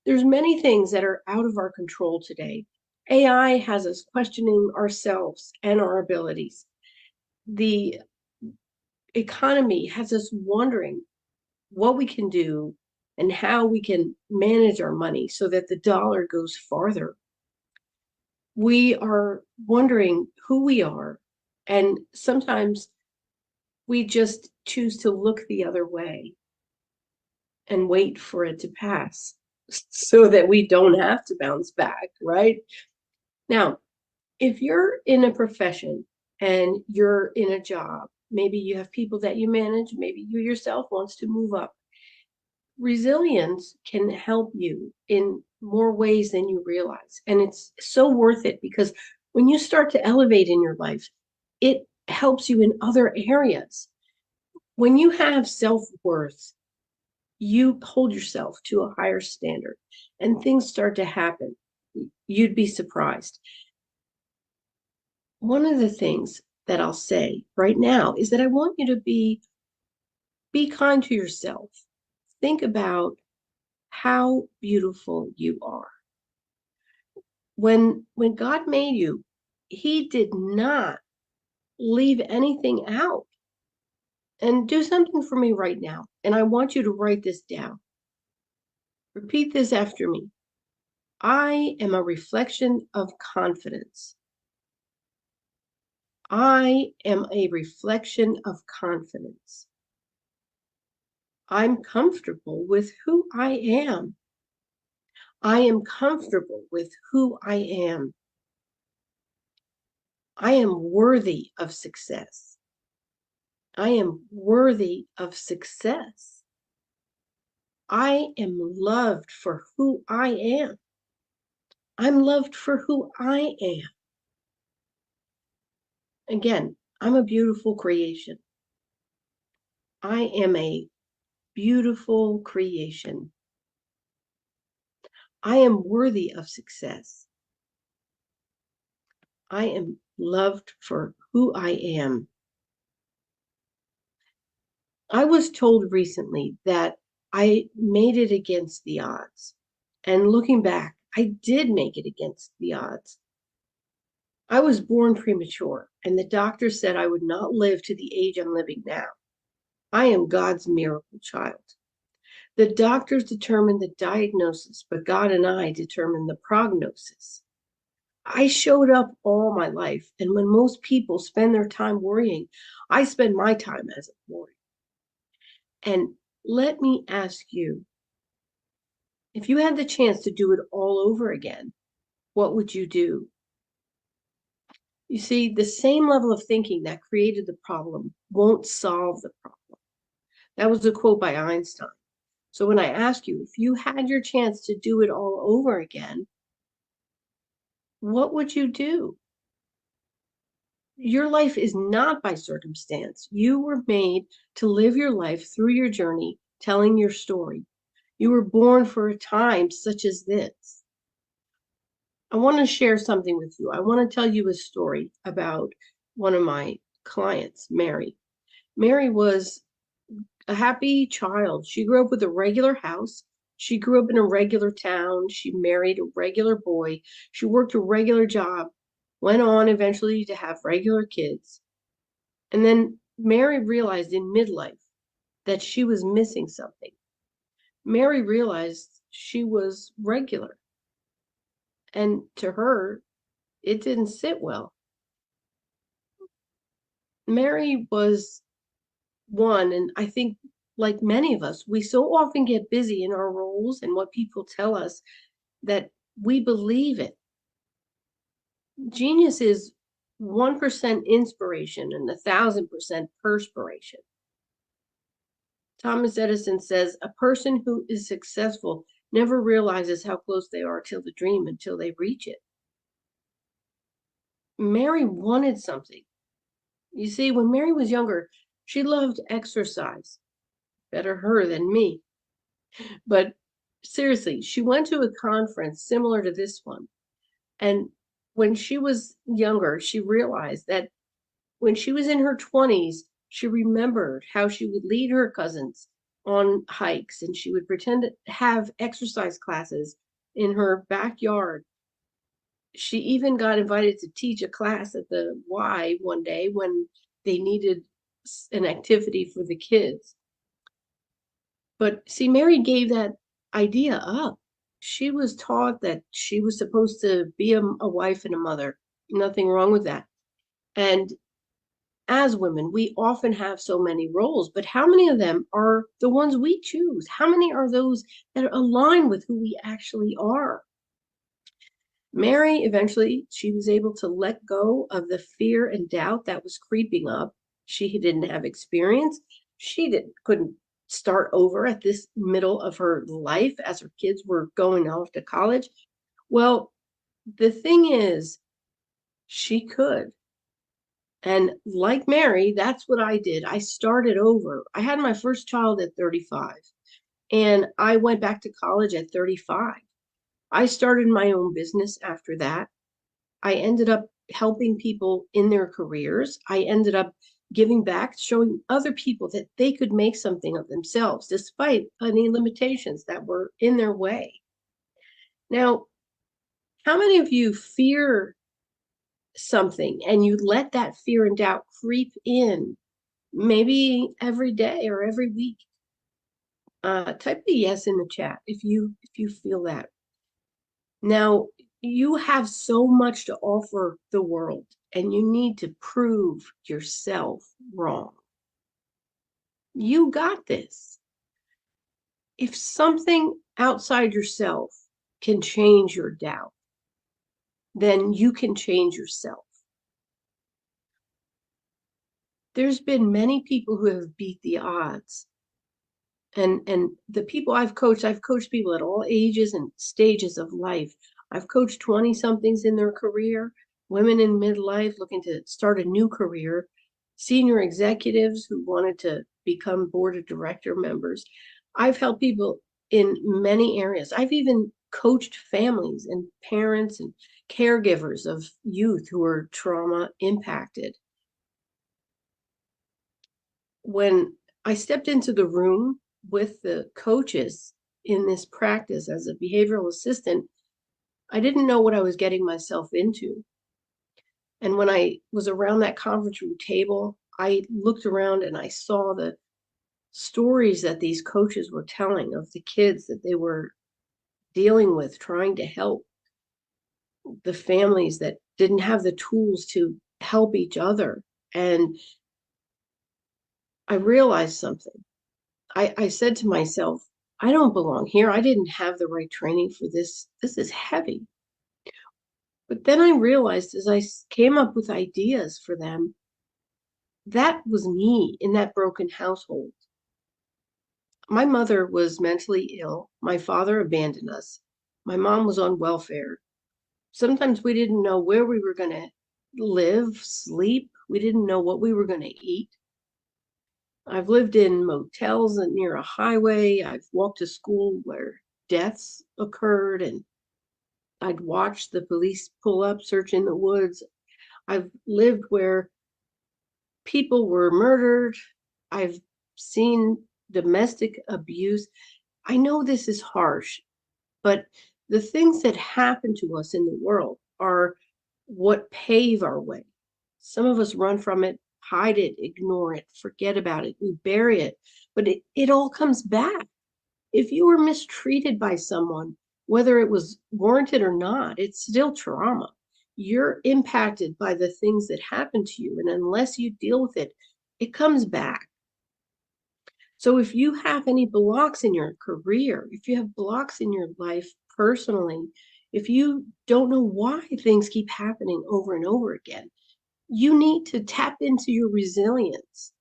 There's many things that are out of our control today. AI has us questioning ourselves and our abilities. The economy has us wondering what we can do and how we can manage our money so that the dollar goes farther. We are wondering who we are, and sometimes we just choose to look the other way and wait for it to pass so that we don't have to bounce back, right? Now, if you're in a profession and you're in a job, maybe you have people that you manage, maybe you yourself wants to move up. Resilience can help you in more ways than you realize. And it's so worth it because when you start to elevate in your life, it helps you in other areas. When you have self-worth, you hold yourself to a higher standard and things start to happen. You'd be surprised. One of the things that I'll say right now is that I want you to be kind to yourself. Think about how beautiful you are. When God made you, he did not leave anything out. And do something for me right now. And I want you to write this down. Repeat this after me. I am a reflection of confidence. I am a reflection of confidence. I'm comfortable with who I am. I am comfortable with who I am. I am worthy of success. I am worthy of success. I am loved for who I am. I'm loved for who I am. Again, I'm a beautiful creation. I am a beautiful creation. I am worthy of success. I am loved for who I am. I was told recently that I made it against the odds. And looking back, I did make it against the odds. I was born premature, and the doctor said I would not live to the age I'm living now. I am God's miracle child. The doctors determined the diagnosis, but God and I determined the prognosis. I showed up all my life, and when most people spend their time worrying, I spend my time as a worry. And let me ask you, if you had the chance to do it all over again, what would you do? You see, the same level of thinking that created the problem won't solve the problem. That was a quote by Einstein. So when I ask you, if you had your chance to do it all over again, what would you do? Your life is not by circumstance. You were made to live your life through your journey, telling your story. You were born for a time such as this. I want to share something with you. I want to tell you a story about one of my clients, Mary. Mary was a happy child. She grew up with a regular house. She grew up in a regular town. She married a regular boy. She worked a regular job, went on eventually to have regular kids. And then Mary realized in midlife that she was missing something. Mary realized she was regular. And to her, it didn't sit well. Mary was one, and I think like many of us, we so often get busy in our roles and what people tell us that we believe it. Genius is 1% inspiration and 1,000% perspiration. Thomas Edison says a person who is successful never realizes how close they are to the dream until they reach it. Mary wanted something. You see, when Mary was younger, she loved exercise. Better her than me. But seriously, she went to a conference similar to this one. And when she was younger, she realized that when she was in her 20s, she remembered how she would lead her cousins on hikes and she would pretend to have exercise classes in her backyard. She even got invited to teach a class at the Y one day when they needed an activity for the kids. But see, Mary gave that idea up. She was taught that she was supposed to be a wife and a mother. Nothing wrong with that. And as women, we often have so many roles, but how many of them are the ones we choose? How many are those that align with who we actually are? Mary, eventually, she was able to let go of the fear and doubt that was creeping up. She didn't have experience. She couldn't start over at this middle of her life as her kids were going off to college. Well, the thing is, she could. And like Mary, that's what I did. I started over. I had my first child at 35, and I went back to college at 35. I started my own business after that. I ended up helping people in their careers. I ended up giving back, showing other people that they could make something of themselves despite any limitations that were in their way. Now, how many of you fear something and you let that fear and doubt creep in maybe every day or every week? Type a yes in the chat if you feel that. Now, you have so much to offer the world and you need to prove yourself wrong. You got this. If something outside yourself can change your doubt, then you can change yourself. There's been many people who have beat the odds. And the people I've coached people at all ages and stages of life. I've coached 20-somethings in their career, women in midlife looking to start a new career, senior executives who wanted to become board of director members. I've helped people in many areas. I've even coached families and parents and caregivers of youth who are trauma impacted. When I stepped into the room with the coaches in this practice as a behavioral assistant, I didn't know what I was getting myself into. And when I was around that conference room table, I looked around and I saw the stories that these coaches were telling of the kids that they were dealing with, trying to help the families that didn't have the tools to help each other. And I realized something. I said to myself, I don't belong here. I didn't have the right training for this. This is heavy. But then I realized as I came up with ideas for them, that was me in that broken household. My mother was mentally ill. My father abandoned us. My mom was on welfare. Sometimes we didn't know where we were going to live, sleep. We didn't know what we were going to eat. I've lived in motels near a highway. I've walked to school where deaths occurred, and I'd watch the police pull up, search in the woods. I've lived where people were murdered. I've seen domestic abuse. I know this is harsh, but the things that happen to us in the world are what pave our way. Some of us run from it, hide it, ignore it, forget about it, we bury it, but it all comes back. If you were mistreated by someone, whether it was warranted or not, it's still trauma. You're impacted by the things that happen to you, and unless you deal with it, it comes back. So if you have any blocks in your career, if you have blocks in your life personally, if you don't know why things keep happening over and over again, you need to tap into your resilience.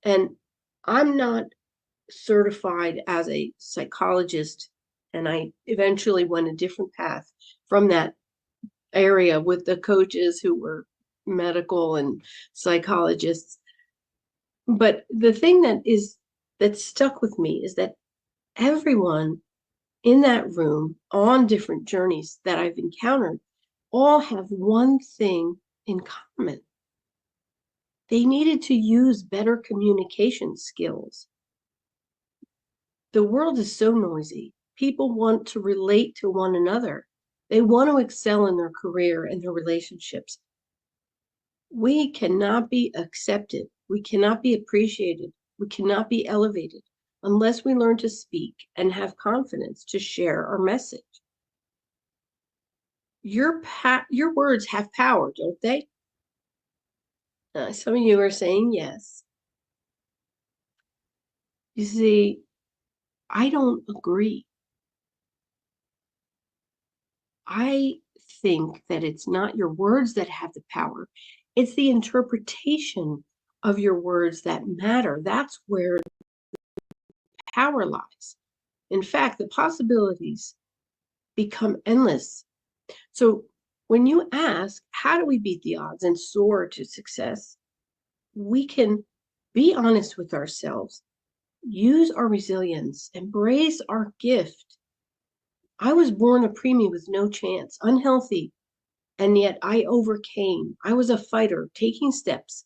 And I'm not certified as a psychologist, and I eventually went a different path from that area with the coaches who were medical and psychologists. But the thing that stuck with me is that everyone in that room on different journeys that I've encountered all have one thing in common. They needed to use better communication skills. The world is so noisy. People want to relate to one another. They want to excel in their career and their relationships. We cannot be accepted. We cannot be appreciated. We cannot be elevated unless we learn to speak and have confidence to share our message. Your words have power, don't they? Some of you are saying yes. You see, I don't agree. I think that it's not your words that have the power. It's the interpretation of your words that matter. That's where power lies. In fact, the possibilities become endless. So when you ask, how do we beat the odds and soar to success? We can be honest with ourselves, use our resilience, embrace our gift. I was born a preemie with no chance, unhealthy, and yet I overcame. I was a fighter, taking steps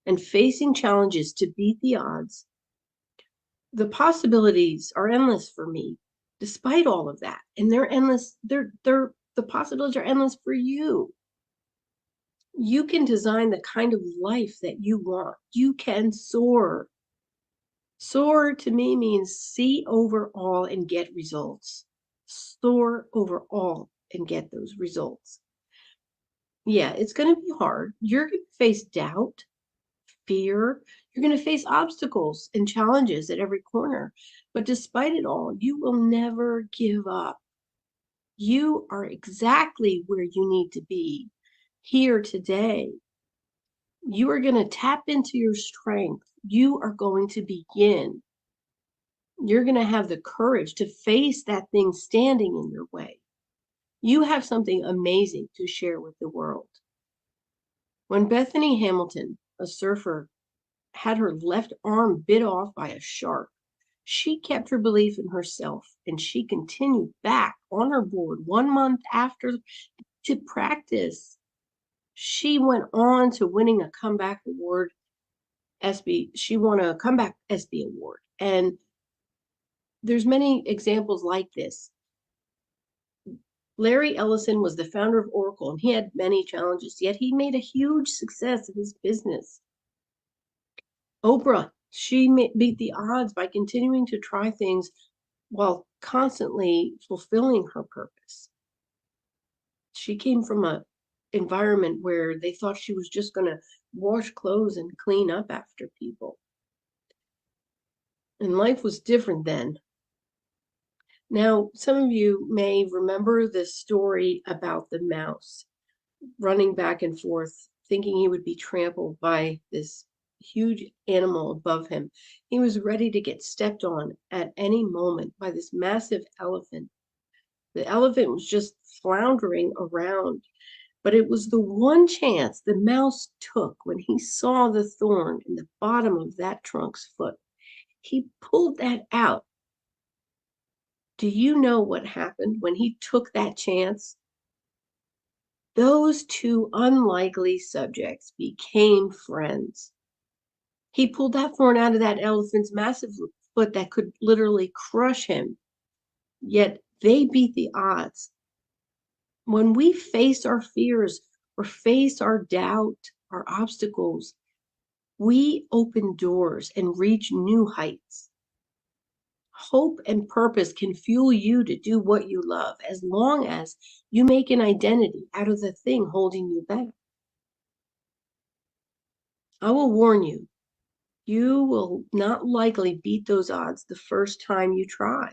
and facing challenges to beat the odds. The possibilities are endless for me, despite all of that. And they're endless. The possibilities are endless for you. You can design the kind of life that you want. You can soar. Soar to me means see over all and get results. Soar over all and get those results. Yeah, it's going to be hard. You're going to face doubt, fear. You're going to face obstacles and challenges at every corner. But despite it all, you will never give up. You are exactly where you need to be here today. You are going to tap into your strength. You are going to begin. You're going to have the courage to face that thing standing in your way. You have something amazing to share with the world. When Bethany Hamilton, a surfer, had her left arm bit off by a shark, she kept her belief in herself, and she continued back on her board 1 month after to practice. She went on to winning a comeback award, SB. She won a comeback SB award, and there's many examples like this. Larry Ellison was the founder of Oracle, and he had many challenges, yet he made a huge success of his business. Oprah, she beat the odds by continuing to try things while constantly fulfilling her purpose. She came from an environment where they thought she was just going to wash clothes and clean up after people. And life was different then. Now, some of you may remember the story about the mouse running back and forth, thinking he would be trampled by this huge animal above him. He was ready to get stepped on at any moment by this massive elephant. The elephant was just floundering around, But it was the one chance the mouse took when he saw the thorn in the bottom of that trunk's foot. He pulled that out. Do you know what happened when he took that chance? Those two unlikely subjects became friends. He pulled that thorn out of that elephant's massive foot that could literally crush him. Yet they beat the odds. When we face our fears or face our doubt, our obstacles, we open doors and reach new heights. Hope and purpose can fuel you to do what you love as long as you make an identity out of the thing holding you back. I will warn you, you will not likely beat those odds the first time you try.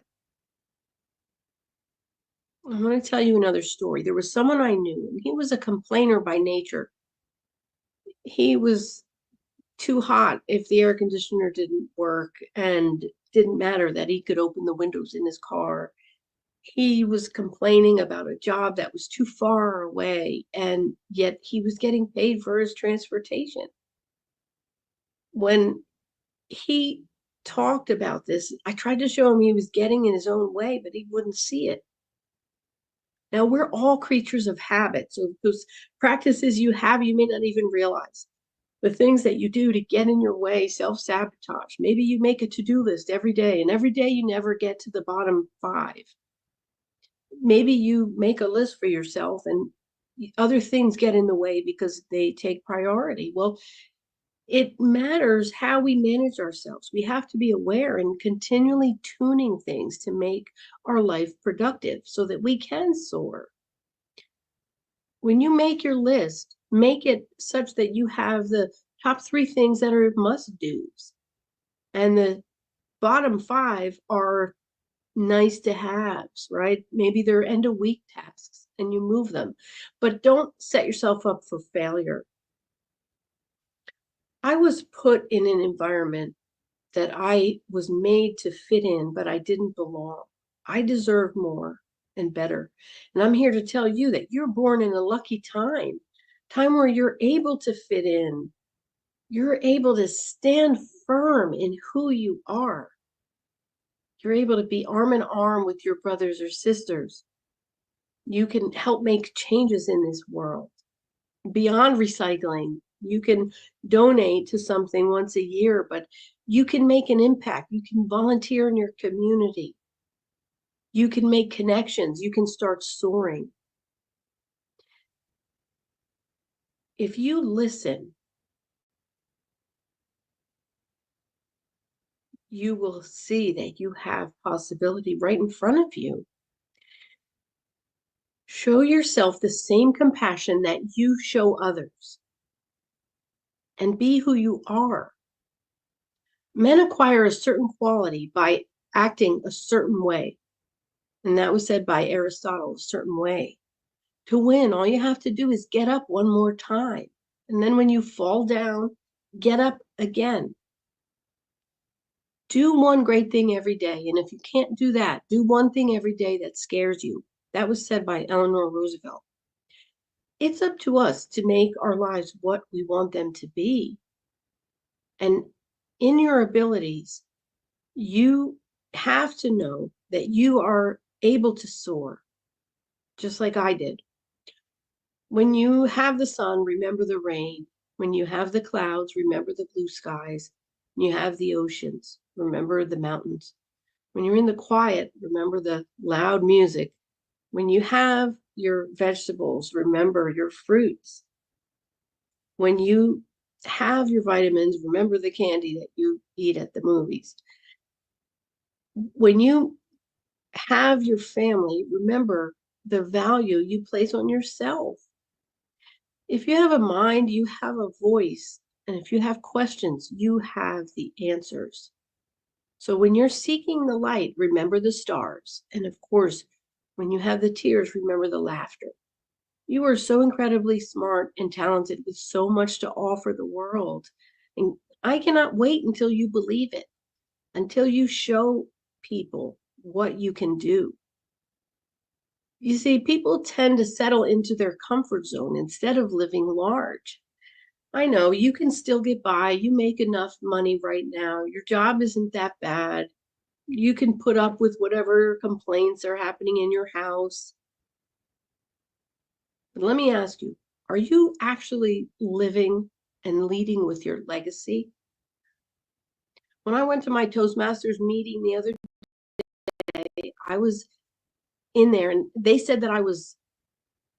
I'm going to tell you another story. There was someone I knew, and he was a complainer by nature. He was too hot if the air conditioner didn't work, and didn't matter that he could open the windows in his car. He was complaining about a job that was too far away, and yet he was getting paid for his transportation. When he talked about this, I tried to show him he was getting in his own way, but he wouldn't see it. Now, we're all creatures of habit. So those practices you have, you may not even realize. The things that you do to get in your way, self-sabotage. Maybe you make a to-do list every day, and every day you never get to the bottom 5. Maybe you make a list for yourself and other things get in the way because they take priority. Well, it matters how we manage ourselves. We have to be aware and continually tuning things to make our life productive so that we can soar. When you make your list, make it such that you have the top 3 things that are must-dos, and the bottom 5 are nice to haves, right? Maybe they're end of week tasks and you move them, but don't set yourself up for failure. I was put in an environment that I was made to fit in, but I didn't belong. I deserve more and better. And I'm here to tell you that you're born in a lucky time where you're able to fit in. You're able to stand firm in who you are. You're able to be arm in arm with your brothers or sisters. You can help make changes in this world. Beyond recycling, you can donate to something once a year, but you can make an impact. You can volunteer in your community. You can make connections. You can start soaring. If you listen, you will see that you have possibility right in front of you. Show yourself the same compassion that you show others, and be who you are. Men acquire a certain quality by acting a certain way. And that was said by Aristotle, a certain way. To win, all you have to do is get up one more time. And then when you fall down, get up again. Do one great thing every day. And if you can't do that, do one thing every day that scares you. That was said by Eleanor Roosevelt. It's up to us to make our lives what we want them to be. And in your abilities, you have to know that you are able to soar, just like I did. When you have the sun, remember the rain. When you have the clouds, remember the blue skies. When you have the oceans, remember the mountains. When you're in the quiet, remember the loud music. When you have your vegetables, remember your fruits. When you have your vitamins, remember the candy that you eat at the movies. When you have your family, remember the value you place on yourself. If you have a mind, you have a voice. And if you have questions, you have the answers. So when you're seeking the light, remember the stars. And of course, when you have the tears, remember the laughter. You are so incredibly smart and talented with so much to offer the world. And I cannot wait until you believe it, until you show people what you can do. You see, people tend to settle into their comfort zone instead of living large. I know you can still get by. You make enough money right now. Your job isn't that bad. You can put up with whatever complaints are happening in your house. But let me ask you, are you actually living and leading with your legacy? When I went to my Toastmasters meeting the other day, I was in there and they said that I was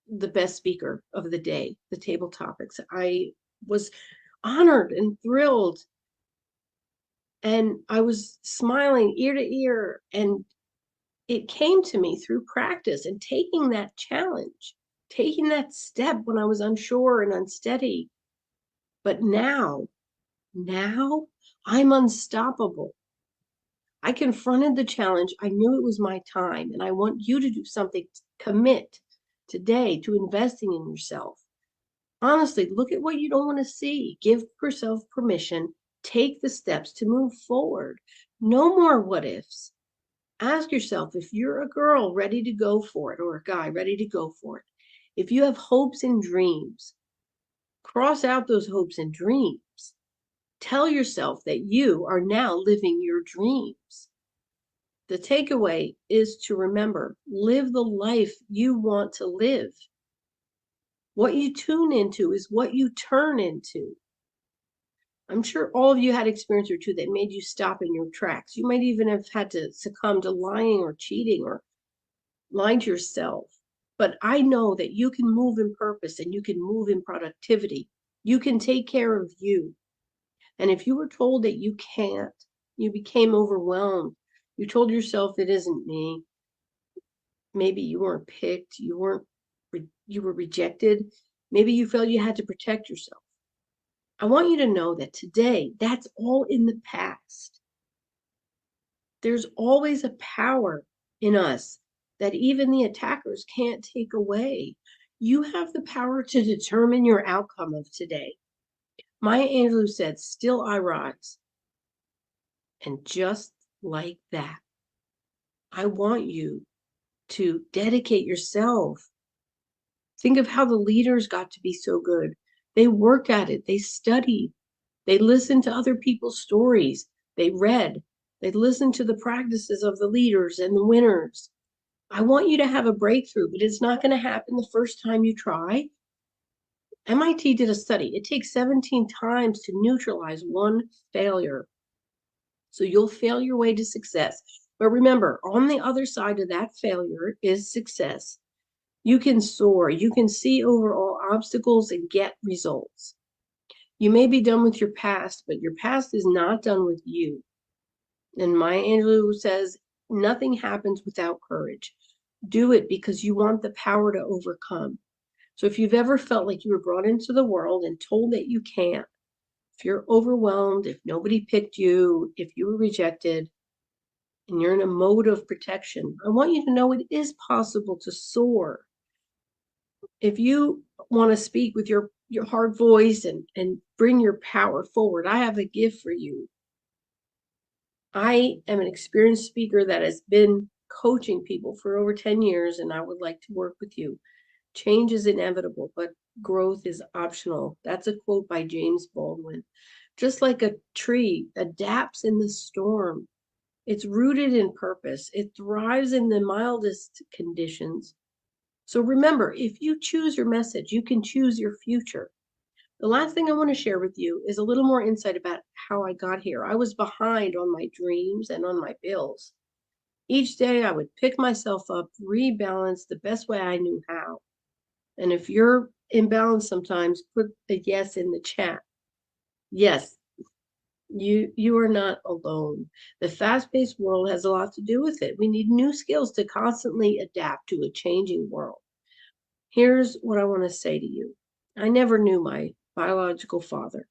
the best speaker of the day, the table topics. I was honored and thrilled. And I was smiling ear to ear. And it came to me through practice and taking that challenge, taking that step when I was unsure and unsteady. But now I'm unstoppable. I confronted the challenge. I knew it was my time. And I want you to do something, commit today to investing in yourself. Honestly, look at what you don't want to see. Give yourself permission. Take the steps to move forward. No more what ifs. Ask yourself if you're a girl ready to go for it or a guy ready to go for it. If you have hopes and dreams, cross out those hopes and dreams. Tell yourself that you are now living your dreams. The takeaway is to remember, live the life you want to live. What you tune into is what you turn into. I'm sure all of you had experience or two that made you stop in your tracks. You might even have had to succumb to lying or cheating or lying to yourself. But I know that you can move in purpose and you can move in productivity. You can take care of you. And if you were told that you can't, you became overwhelmed. You told yourself it isn't me. Maybe you weren't picked. You were rejected. Maybe you felt you had to protect yourself. I want you to know that today, that's all in the past. There's always a power in us that even the attackers can't take away. You have the power to determine your outcome of today. Maya Angelou said, "Still I rise." And just like that, I want you to dedicate yourself. Think of how the leaders got to be so good. They worked at it. They studied. They listened to other people's stories. They read. They listened to the practices of the leaders and the winners. I want you to have a breakthrough, but it's not going to happen the first time you try. MIT did a study. It takes 17 times to neutralize one failure. So you'll fail your way to success. But remember, on the other side of that failure is success. You can soar. You can see over all obstacles and get results. You may be done with your past, but your past is not done with you. And Maya Angelou says, nothing happens without courage. Do it because you want the power to overcome. So if you've ever felt like you were brought into the world and told that you can't, if you're overwhelmed, if nobody picked you, if you were rejected, and you're in a mode of protection, I want you to know it is possible to soar. If you want to speak with your hard voice and bring your power forward, I have a gift for you. I am an experienced speaker that has been coaching people for over 10 years, and I would like to work with you. Change is inevitable, but growth is optional. That's a quote by James Baldwin. Just like a tree adapts in the storm, it's rooted in purpose. It thrives in the mildest conditions. So remember, if you choose your message, you can choose your future. The last thing I want to share with you is a little more insight about how I got here. I was behind on my dreams and on my bills. Each day I would pick myself up, rebalance the best way I knew how. And if you're imbalanced sometimes, put a yes in the chat. Yes, you are not alone. The fast-paced world has a lot to do with it. We need new skills to constantly adapt to a changing world. Here's what I want to say to you. I never knew my biological father.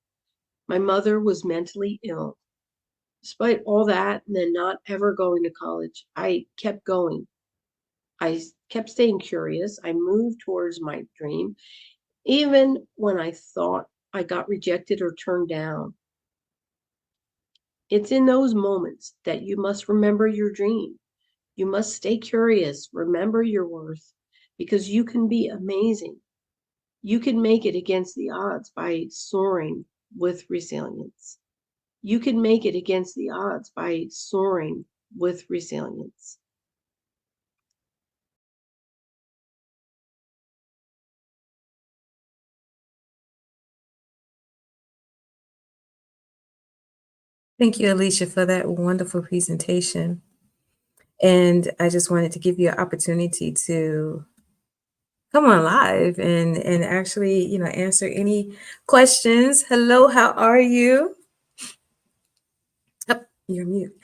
My mother was mentally ill. Despite all that, and then not ever going to college, I kept going. I kept staying curious. I moved towards my dream, even when I thought I got rejected or turned down. It's in those moments that you must remember your dream. You must stay curious, remember your worth, because you can be amazing. You can make it against the odds by soaring with resilience. You can make it against the odds by soaring with resilience. Thank you, Alicia, for that wonderful presentation. And I just wanted to give you an opportunity to come on live and actually, answer any questions. Hello, how are you? Oh, you're mute.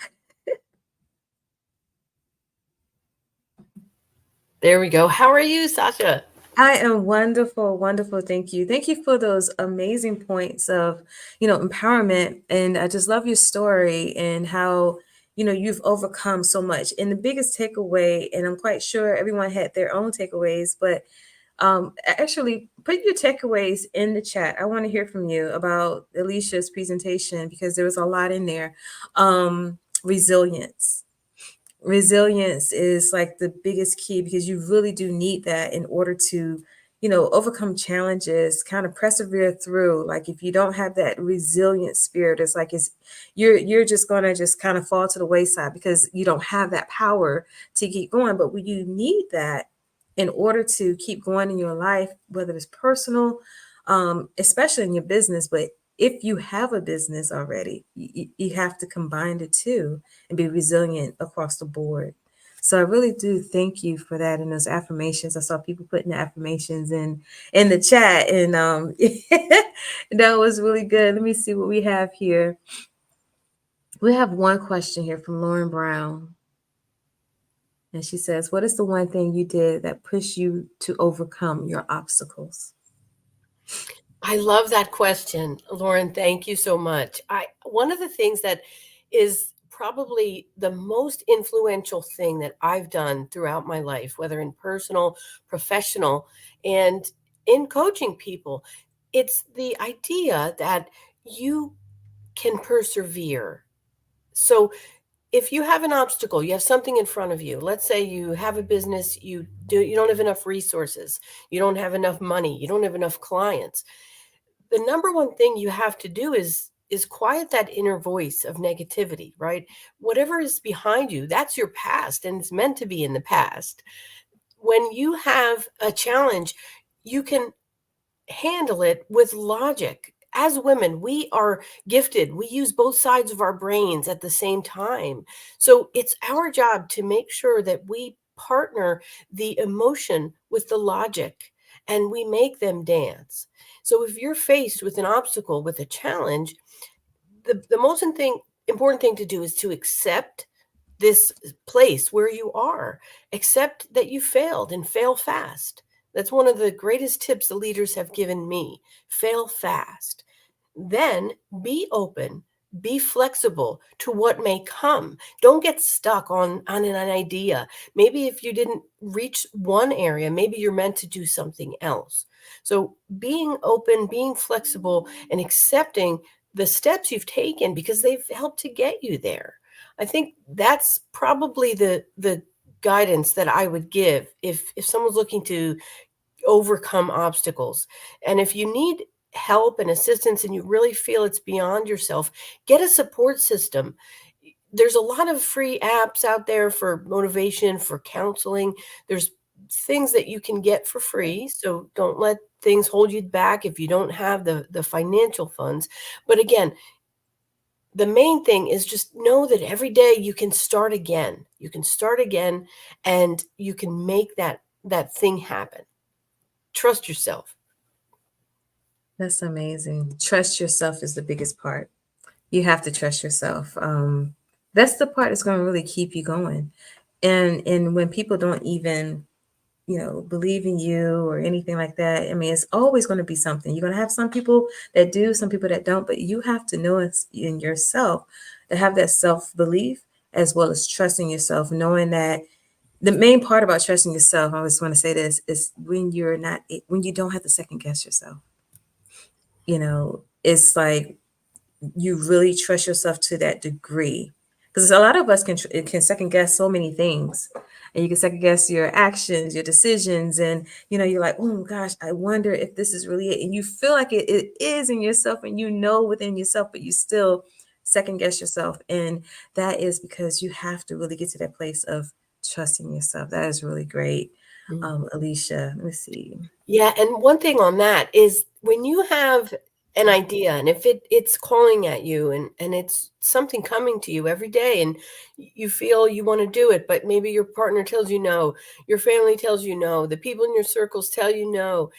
There we go. How are you, Sasha? I am wonderful, wonderful. Thank you. Thank you for those amazing points of, empowerment. And I just love your story and how, you've overcome so much. And the biggest takeaway, and I'm quite sure everyone had their own takeaways, but actually put your takeaways in the chat. I want to hear from you about Alicia's presentation because there was a lot in there. Resilience. Resilience is like the biggest key because you really do need that in order to, overcome challenges, kind of persevere through. Like if you don't have that resilient spirit, it's like you're just gonna just kind of fall to the wayside because you don't have that power to keep going. But when you need that in order to keep going in your life, whether it's personal, especially in your business, but if you have a business already, you have to combine the two and be resilient across the board. So I really do thank you for that and those affirmations. I saw people putting the affirmations in the chat, and that was really good. Let me see what we have here. We have one question here from Lauren Brown. And she says, what is the one thing you did that pushed you to overcome your obstacles? I love that question, Lauren. Thank you so much. One of the things that is probably the most influential thing that I've done throughout my life, whether in personal, professional, and in coaching people, it's the idea that you can persevere. So if you have an obstacle, you have something in front of you. Let's say you have a business, you don't have enough resources, you don't have enough money, you don't have enough clients. The number one thing you have to do is quiet that inner voice of negativity, right? Whatever is behind you, that's your past and it's meant to be in the past. When you have a challenge, you can handle it with logic. As women, we are gifted. We use both sides of our brains at the same time. So it's our job to make sure that we partner the emotion with the logic and we make them dance. So if you're faced with an obstacle, with a challenge, the most important thing to do is to accept this place where you are. Accept that you failed and fail fast. That's one of the greatest tips the leaders have given me. Fail fast. Then be open, be flexible to what may come. Don't get stuck on an idea. Maybe if you didn't reach one area, maybe you're meant to do something else. So being open, being flexible, and accepting the steps you've taken because they've helped to get you there. I think that's probably the guidance that I would give if someone's looking to overcome obstacles. And if you need help and assistance and you really feel it's beyond yourself, get a support system. There's a lot of free apps out there for motivation, for counseling. There's things that you can get for free. So don't let things hold you back if you don't have the financial funds. But again, the main thing is just know that every day you can start again. You can start again and you can make that thing happen. Trust yourself. That's amazing. Trust yourself is the biggest part. You have to trust yourself. That's the part that's going to really keep you going. And when people don't even, believe in you or anything like that, I mean, it's always going to be something. You're going to have some people that do, some people that don't, but you have to know it's in yourself to have that self-belief as well as trusting yourself, knowing that the main part about trusting yourself, I always want to say this, is when you don't have to second guess yourself. It's like you really trust yourself to that degree, because a lot of us can second guess so many things. and you can second guess your actions, your decisions, and you're like, oh gosh, I wonder if this is really it. And you feel like it is in yourself, and within yourself, but you still second guess yourself. And that is because you have to really get to that place of trusting yourself. That is really great. Alicia, let me see. Yeah, and one thing on that is when you have an idea, and if it's calling at you, and it's something coming to you every day, and you feel you want to do it, but maybe your partner tells you no, your family tells you no, the people in your circles tell you no,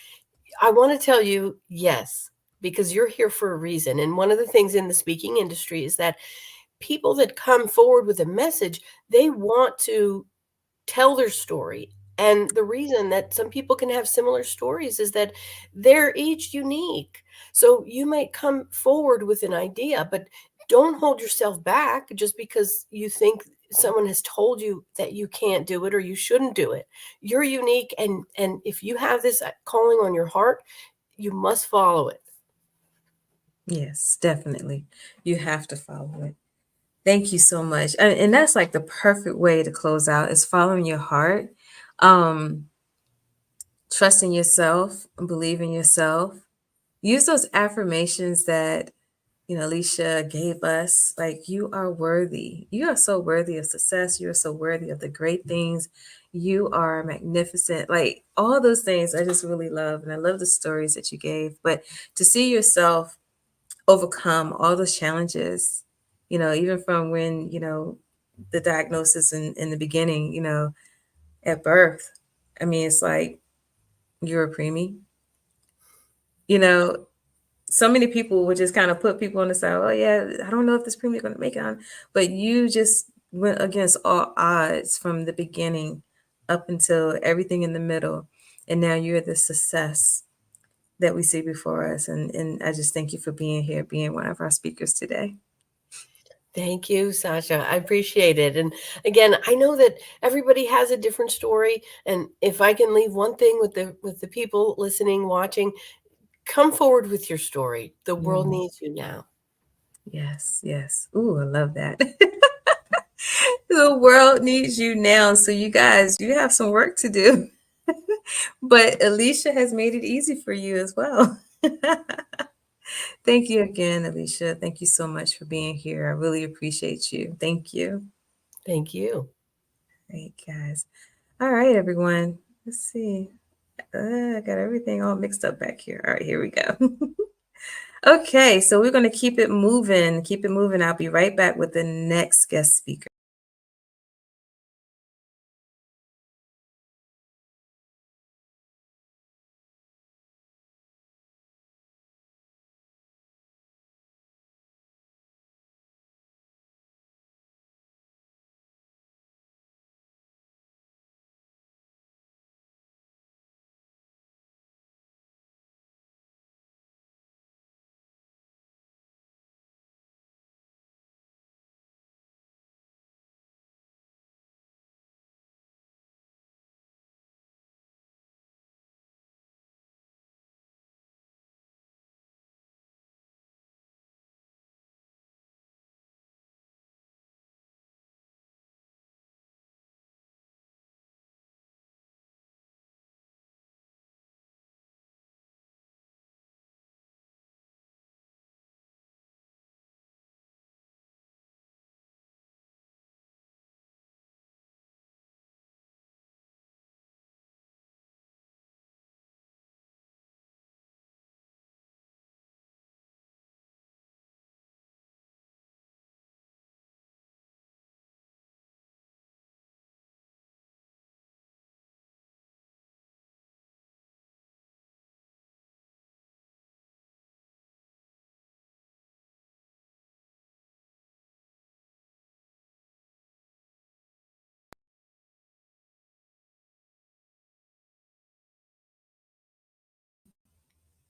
I want to tell you yes, because you're here for a reason. And one of the things in the speaking industry is that people that come forward with a message, they want to tell their story. And the reason that some people can have similar stories is that they're each unique. So you might come forward with an idea, but don't hold yourself back just because you think someone has told you that you can't do it or you shouldn't do it. You're unique, and if you have this calling on your heart, you must follow it. Yes, definitely. You have to follow it. Thank you so much. And that's like the perfect way to close out, is following your heart, trusting yourself, believe in yourself. Use those affirmations that, Alicia gave us. Like, you are worthy. You are so worthy of success. You are so worthy of the great things. You are magnificent. Like, all those things I just really love. And I love the stories that you gave. But to see yourself overcome all those challenges, even from when, the diagnosis in the beginning, at birth. I mean, it's like, you're a preemie. So many people would just kind of put people on the side. Oh yeah, I don't know if this preemie is going to make it on. But you just went against all odds from the beginning up until everything in the middle. And now you're the success that we see before us. And I just thank you for being here, being one of our speakers today. Thank you, Sasha. I appreciate it. And again, I know that everybody has a different story. And if I can leave one thing with the people listening, watching, come forward with your story. The world needs you now. Yes, yes. Ooh, I love that. The world needs you now. So you guys, you have some work to do. But Alicia has made it easy for you as well. Thank you again, Alicia. Thank you so much for being here. I really appreciate you. Thank you. Thank you. Great, guys. All right, everyone. Let's see. I got everything all mixed up back here. All right, here we go. Okay, so we're going to keep it moving. Keep it moving. I'll be right back with the next guest speaker.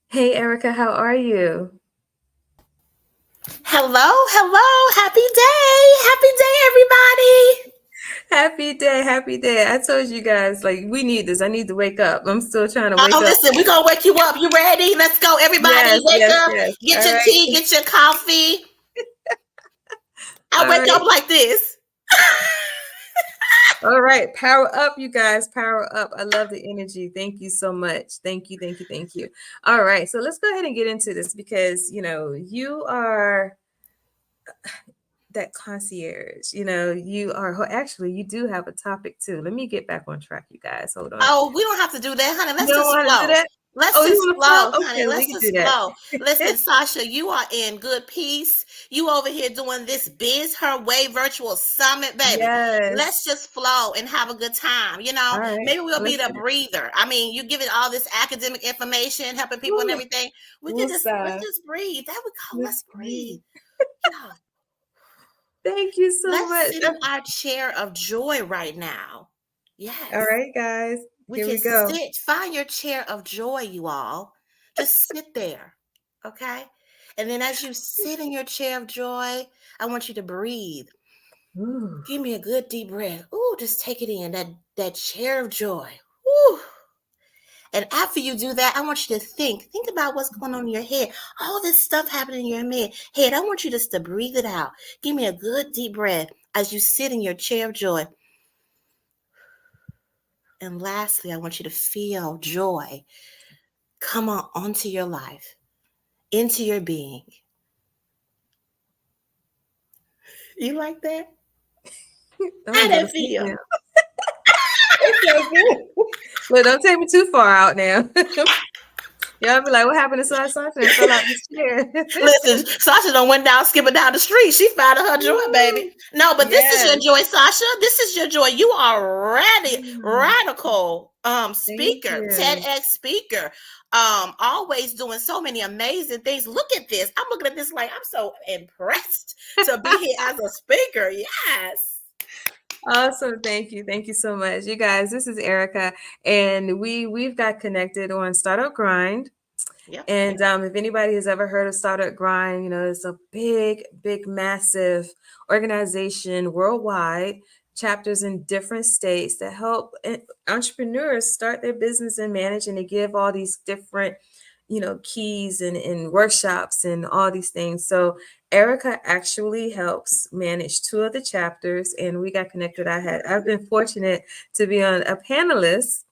Hey, Erica, how are you? Hello, hello. Happy day. Happy day, happy day. I told you guys, like, we need this. I need to wake up. I'm still trying to wake Everybody. Oh, up. listen, we're going to wake you up. You ready? Let's go, everybody. Yes, Wake yes, up. yes. Get All your right. tea, get your coffee. I All wake right. up like this. All right, power up, you guys. Power up. I love the energy. Thank you so much. Thank you, thank you, thank you. All right, so let's go ahead and get into this because you are that concierge. You are. Actually, you do have a topic too. Let me get back on track, you guys. Hold on. Oh, we don't have to do that, honey. You Let's don't just want to do flow. that? Let's Oh, you just want to flow, flow? honey. Okay, we Let's can just do that. flow. Listen, Sasha, you are in good peace. You over here doing this Biz Her Way virtual summit, baby. Let's Yes. just flow and have a good time. All right. Maybe we'll be Let's the breather. I mean, you giving all this academic information, helping people and everything. Let's Woosah. just breathe. That would call. Let's Let's breathe. breathe. Yeah. Thank you so Let's much. sit in our chair of joy right now. Yes. All right, guys. We Here can we go. sit, find your chair of joy, you all. Just sit there. Okay. And then as you sit in your chair of joy, I want you to breathe. Ooh. Give me a good deep breath. Ooh, just take it in. That chair of joy. Ooh. And after you do that, I want you to think about what's going on in your head. All this stuff happening in your head. I want you just to breathe it out. Give me a good deep breath as you sit in your chair of joy. And lastly, I want you to feel joy come onto your life, into your being. You like that? How that feel? It's so good. Look, don't take me too far out now. Y'all be like, what happened to Sasha? And fell out this chair. Listen, Sasha done went down, skipping down the street. She found her joy, baby. No, but this is your joy, Sasha. This is your joy. You are radical speaker, TEDx speaker. Always doing so many amazing things. Look at this. I'm looking at this like I'm so impressed to be here as a speaker. Yes. Awesome. Thank you. Thank you so much. You guys, this is Erica, and we've got connected on Startup Grind. Yep. And if anybody has ever heard of Startup Grind, it's a big, massive organization worldwide, chapters in different states that help entrepreneurs start their business and manage, and they give all these different keys and workshops and all these things. So Erica actually helps manage 2 of the chapters, and we got connected. I've been fortunate to be on a panelist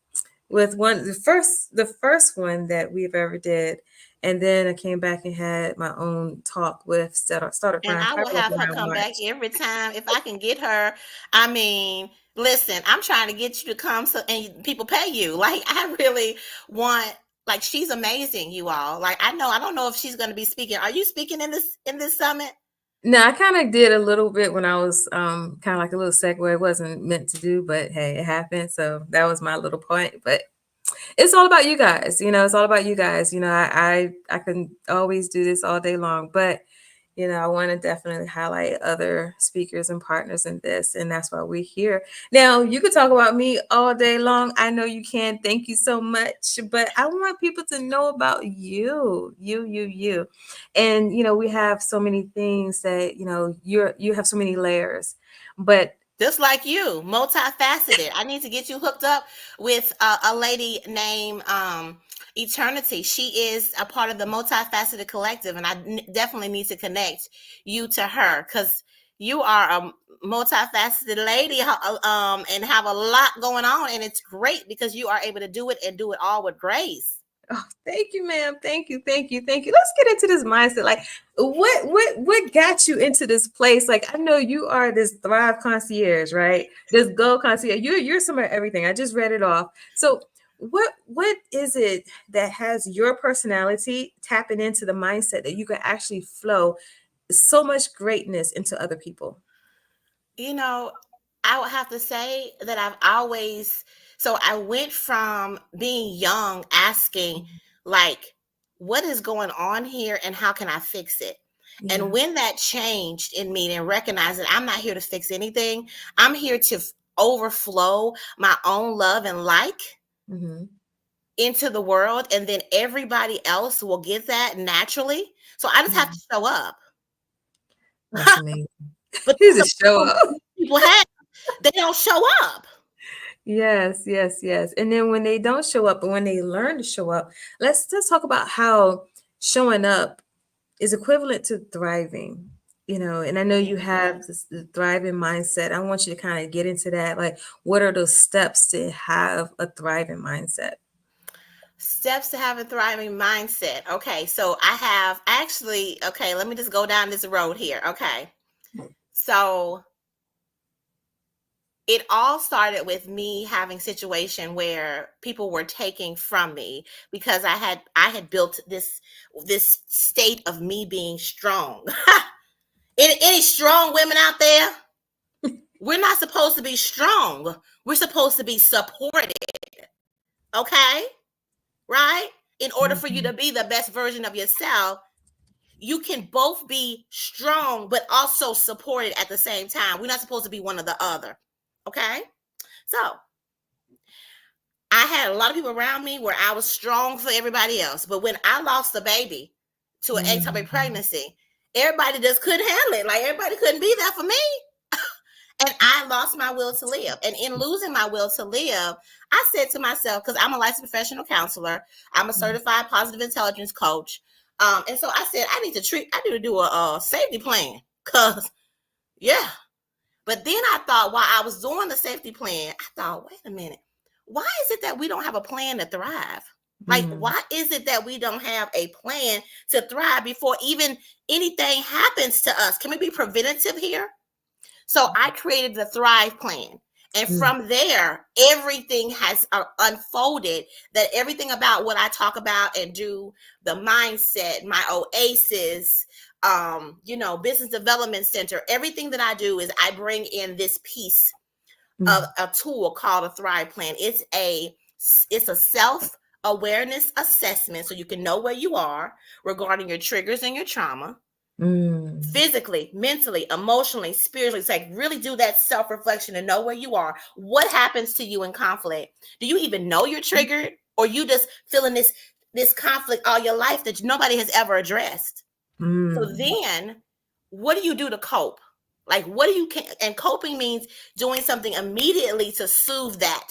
with the first one that we've ever did. And then I came back and had my own talk with Startup And Grind. I will have her come back every time if I can get her. I mean, listen, I'm trying to get you to come and people pay you. Like, I really want, like, she's amazing, you all. Like, I don't know if she's going to be speaking. Are you speaking in this summit? No, I kind of did a little bit when I was kind of like a little segue. It wasn't meant to do, but hey, it happened. So that was my little point. But it's all about you guys. It's all about you guys. I can always do this all day long, but I want to definitely highlight other speakers and partners in this, and that's why we're here. Now, you could talk about me all day long. I know you can. Thank you so much, but I want people to know about you. And we have so many things that you have so many layers, but just like you, multifaceted. I need to get you hooked up with a lady named Eternity. She is a part of the Multifaceted Collective, and I definitely need to connect you to her because you are a multifaceted lady and have a lot going on, and it's great because you are able to do it and do it all with grace. Oh, thank you, ma'am. Thank you. Let's get into this mindset. Like, what got you into this place? Like, I know you are this Thrive concierge, right? This Go concierge. You're some of everything. I just read it off. So, what is it that has your personality tapping into the mindset that you can actually flow so much greatness into other people? I would have to say that I went from being young asking, like, what is going on here and how can I fix it? Yeah. And when that changed in me and recognized that I'm not here to fix anything, I'm here to overflow my own love and into the world. And then everybody else will get that naturally. So I just have to show up. That's amazing. But you just show up. People they don't show up. Yes. And then when they don't show up, but when they learn to show up, let's talk about how showing up is equivalent to thriving. and I know you have the thriving mindset. I want you to kind of get into that. Like, what are those steps to have a thriving mindset? Steps to have a thriving mindset. Okay, so okay, let me just go down this road here. Okay. So it all started with me having a situation where people were taking from me because I had built this state of me being strong. Any strong women out there? We're not supposed to be strong. We're supposed to be supported. Okay? Right? In order for you to be the best version of yourself, you can both be strong but also supported at the same time. We're not supposed to be one or the other. Okay? So I had a lot of people around me where I was strong for everybody else. But when I lost the baby to an ectopic pregnancy, everybody just couldn't handle it. Like, everybody couldn't be there for me. And I lost my will to live. And in losing my will to live, I said to myself, because I'm a licensed professional counselor, I'm a certified positive intelligence coach. And so I said, I need to do a safety plan. Because, yeah. But then I thought, while I was doing the safety plan, I thought, wait a minute. Why is it that we don't have a plan to thrive? Like, why is it that we don't have a plan to thrive before even anything happens to us? Can we be preventative here? So I created the Thrive Plan. And from there, everything has unfolded, that everything about what I talk about and do, the mindset, my oasis, business development center, everything that I do is I bring in this piece of a tool called a Thrive Plan. It's a self-awareness assessment so you can know where you are regarding your triggers and your trauma. Physically, mentally, emotionally, spiritually. It's like, really do that self-reflection and know where you are. What happens to you in conflict? Do you even know you're triggered, or you just feeling this conflict all your life that nobody has ever addressed? So then, what do you do to cope? Like, and coping means doing something immediately to soothe that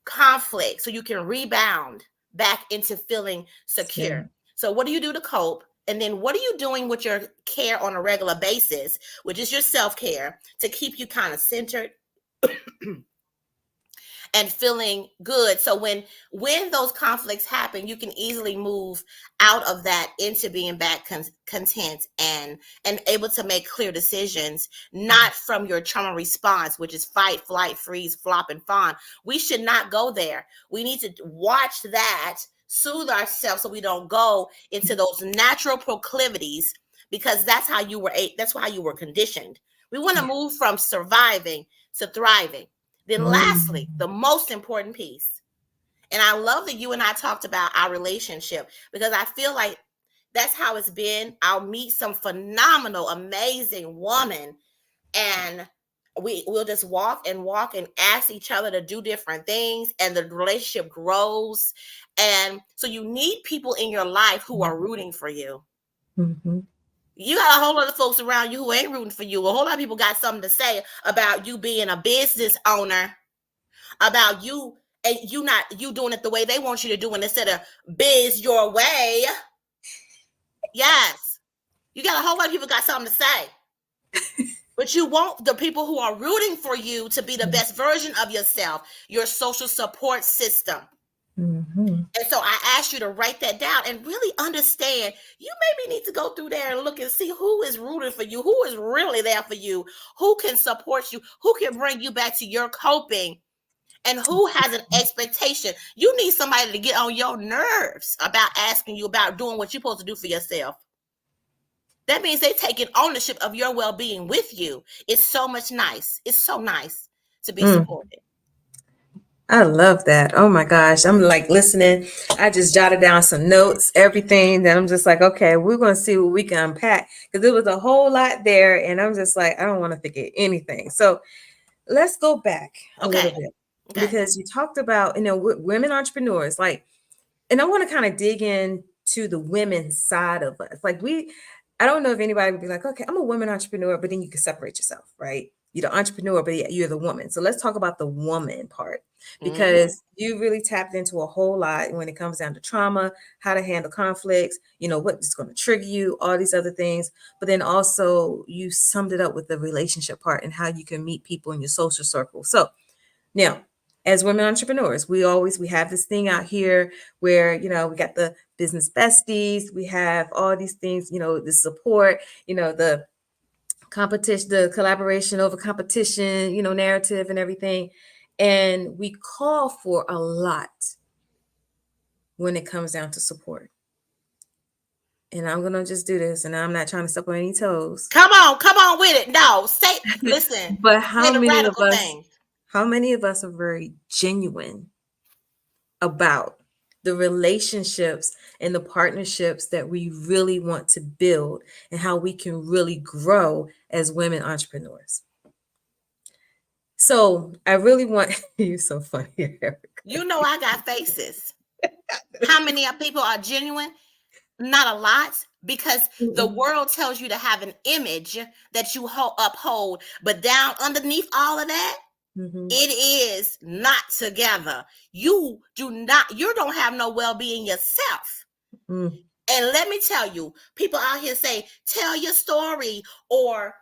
conflict so you can rebound back into feeling secure. So what do you do to cope? And then what are you doing with your care on a regular basis, which is your self-care, to keep you kind of centered and feeling good? So when those conflicts happen, you can easily move out of that into being back content and able to make clear decisions, not from your trauma response, which is fight, flight, freeze, flop, and fawn. We should not go there. We need to watch that, soothe ourselves so we don't go into those natural proclivities, because that's how you were conditioned. We want to move from surviving to thriving. Then lastly, the most important piece, and I love that you and I talked about our relationship, because I feel like that's how it's been. I'll meet some phenomenal, amazing woman, and we'll just walk and ask each other to do different things, and the relationship grows. And so you need people in your life who are rooting for you. You got a whole lot of folks around you who ain't rooting for you. A whole lot of people got something to say about you being a business owner, about you and you doing it the way they want you to do it instead of biz your way. Yes. You got a whole lot of people got something to say. But you want the people who are rooting for you to be the best version of yourself, your social support system. And so I asked you to write that down and really understand. You maybe need to go through there and look and see who is rooting for you, who is really there for you, who can support you, who can bring you back to your coping, and who has an expectation. You need somebody to get on your nerves about asking you about doing what you're supposed to do for yourself. That means they're taking ownership of your well-being with you. It's so nice to be supported. I love that. Oh my gosh. I'm like listening. I just jotted down some notes, everything that I'm just like, okay, we're going to see what we can unpack, because there was a whole lot there. And I'm just like, I don't want to forget anything. So let's go back a little bit, because you talked about, women entrepreneurs, like, and I want to kind of dig into the women's side of us. Like I don't know if anybody would be like, okay, I'm a women entrepreneur, but then you can separate yourself, right? You're the entrepreneur, but you're the woman. So let's talk about the woman part, because you really tapped into a whole lot when it comes down to trauma, how to handle conflicts, what's going to trigger you, all these other things. But then also you summed it up with the relationship part and how you can meet people in your social circle. So now, as women entrepreneurs, we have this thing out here where, we got the business besties, we have all these things, the support, the competition, the collaboration over competition, narrative and everything. And we call for a lot when it comes down to support. And I'm going to just do this, and I'm not trying to step on any toes. Come on with it. No, listen. But how many of us are very genuine about the relationships and the partnerships that we really want to build and how we can really grow as women entrepreneurs? So I really want you so funny, Erica. I got faces. How many people are genuine? Not a lot, because the world tells you to have an image that you uphold, but down underneath all of that, it is not together. You don't have no well-being yourself. And let me tell you, people out here say, tell your story or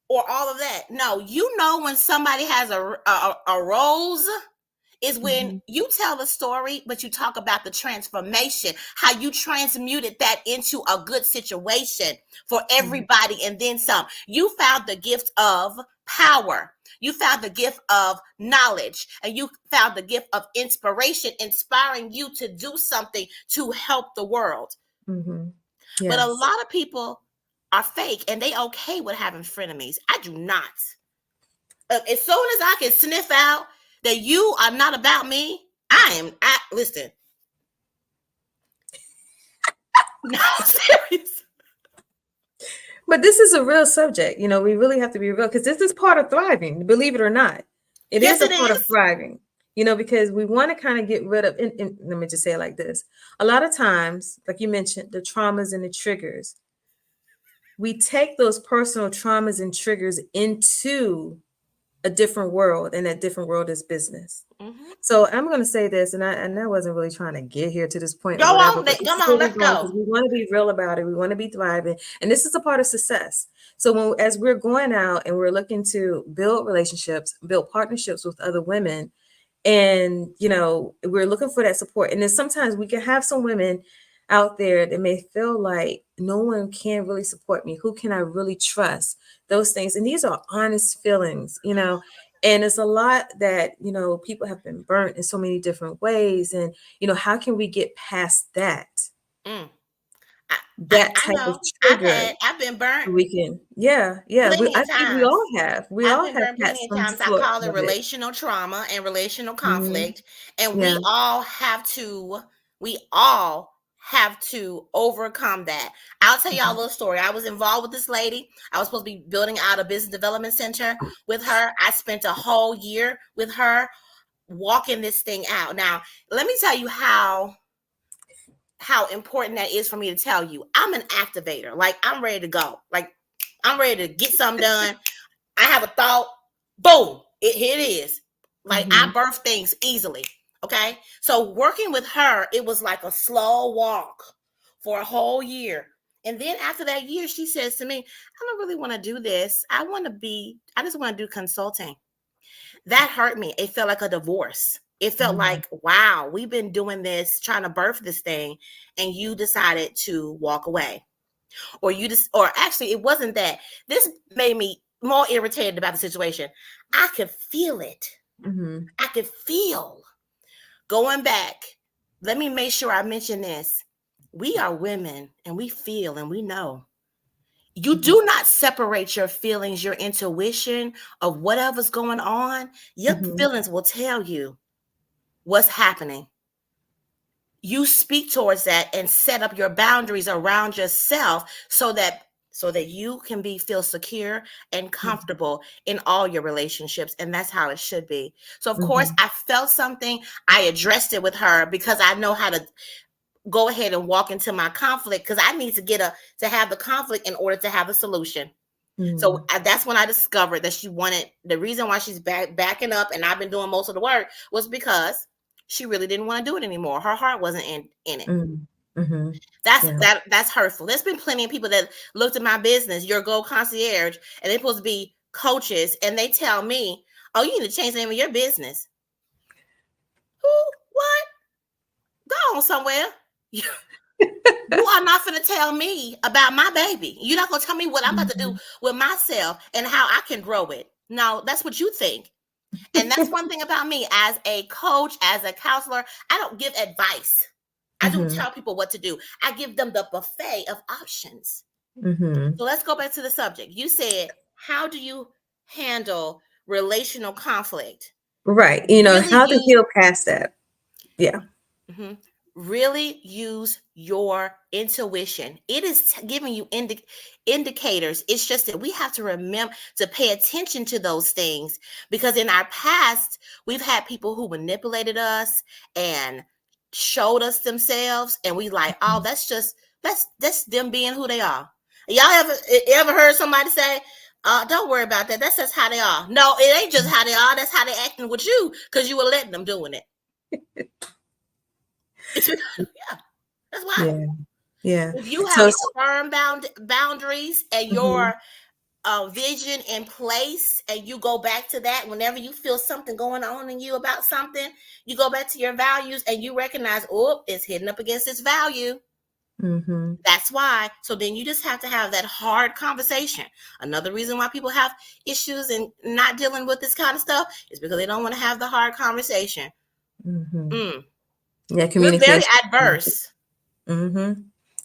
all of that. No, when somebody has a rose is when you tell the story, but you talk about the transformation, how you transmuted that into a good situation for everybody and then some. You found the gift of power. You found the gift of knowledge, and you found the gift of inspiration, inspiring you to do something to help the world. Yes. But a lot of people are fake, and they okay with having frenemies. I do not. As soon as I can sniff out that you are not about me, listen. No, serious. But this is a real subject. We really have to be real, because this is part of thriving, believe it or not. It is a part of thriving, because we want to kind of get rid of, and let me just say it like this. A lot of times, like you mentioned, the traumas and the triggers, we take those personal traumas and triggers into a different world, and that different world is business. So I'm going to say this, and I wasn't really trying to get here to this point. Come on, let's go. We want to be real about it. We want to be thriving, and this is a part of success. So as we're going out and we're looking to build relationships, build partnerships with other women, and we're looking for that support. And then sometimes we can have some women out there that may feel like no one can really support me. Who can I really trust? Those things. And these are honest feelings, and it's a lot that, people have been burnt in so many different ways. And, how can we get past that? That type of trigger. I've been burnt. We can. Yeah. I think we all have. We all have plenty of times. I call it relational trauma and relational conflict. And we all have to overcome that. I'll tell y'all a little story. I was involved with this lady. I was supposed to be building out a business development center with her. I spent a whole year with her walking this thing out. Now, let me tell you how important that is for me to tell you. I'm an activator. Like, I'm ready to go. Like, I'm ready to get something done. I have a thought. Boom. Here it is. Like, I birth things easily. Okay. So working with her, it was like a slow walk for a whole year. And then after that year, she says to me, I don't really want to do this. I just want to do consulting. That hurt me. It felt like a divorce. It felt like, wow, we've been doing this, trying to birth this thing, and you decided to walk away. Or actually, it wasn't that. This made me more irritated about the situation. I could feel it. I could feel. Going back, let me make sure I mention this. We are women, and we feel and we know. You do not separate your feelings, your intuition of whatever's going on. Your feelings will tell you what's happening. You speak towards that and set up your boundaries around yourself so that you can feel secure and comfortable in all your relationships. And that's how it should be. So of course I felt something. I addressed it with her because I know how to go ahead and walk into my conflict, because I need to have the conflict in order to have a solution. So that's when I discovered that she wanted, the reason why she's backing up and I've been doing most of the work was because she really didn't want to do it anymore. Her heart wasn't in it. Mm-hmm. That's hurtful. There's been plenty of people that looked at my business, Your Goal Concierge, and they're supposed to be coaches, and they tell me, "Oh, you need to change the name of your business." Who? What? Go on somewhere. You are not going to tell me about my baby. You're not going to tell me what I'm about to do with myself and how I can grow it. No, that's what you think. And that's one thing about me as a coach, as a counselor. I don't give advice. I don't tell people what to do. I give them the buffet of options. So let's go back to the subject. You said, how do you handle relational conflict? Right. Really how to heal past that. Yeah. Really use your intuition. It is giving you indicators. It's just that we have to remember to pay attention to those things, because in our past, we've had people who manipulated us and showed us themselves, and we like, oh, that's them being who they are. Y'all ever heard somebody say, don't worry about that, that's just how they are? No, it ain't just how they are, that's how they acting with you, because you were letting them doing it. Yeah, that's why. Yeah. If you have firm boundaries and your vision in place, and you go back to that whenever you feel something going on in you about something, you go back to your values and you recognize, oh, it's hitting up against its value. That's why. So then you just have to have that hard conversation. Another reason why people have issues and not dealing with this kind of stuff is because they don't want to have the hard conversation. Yeah, communication. We're very adverse.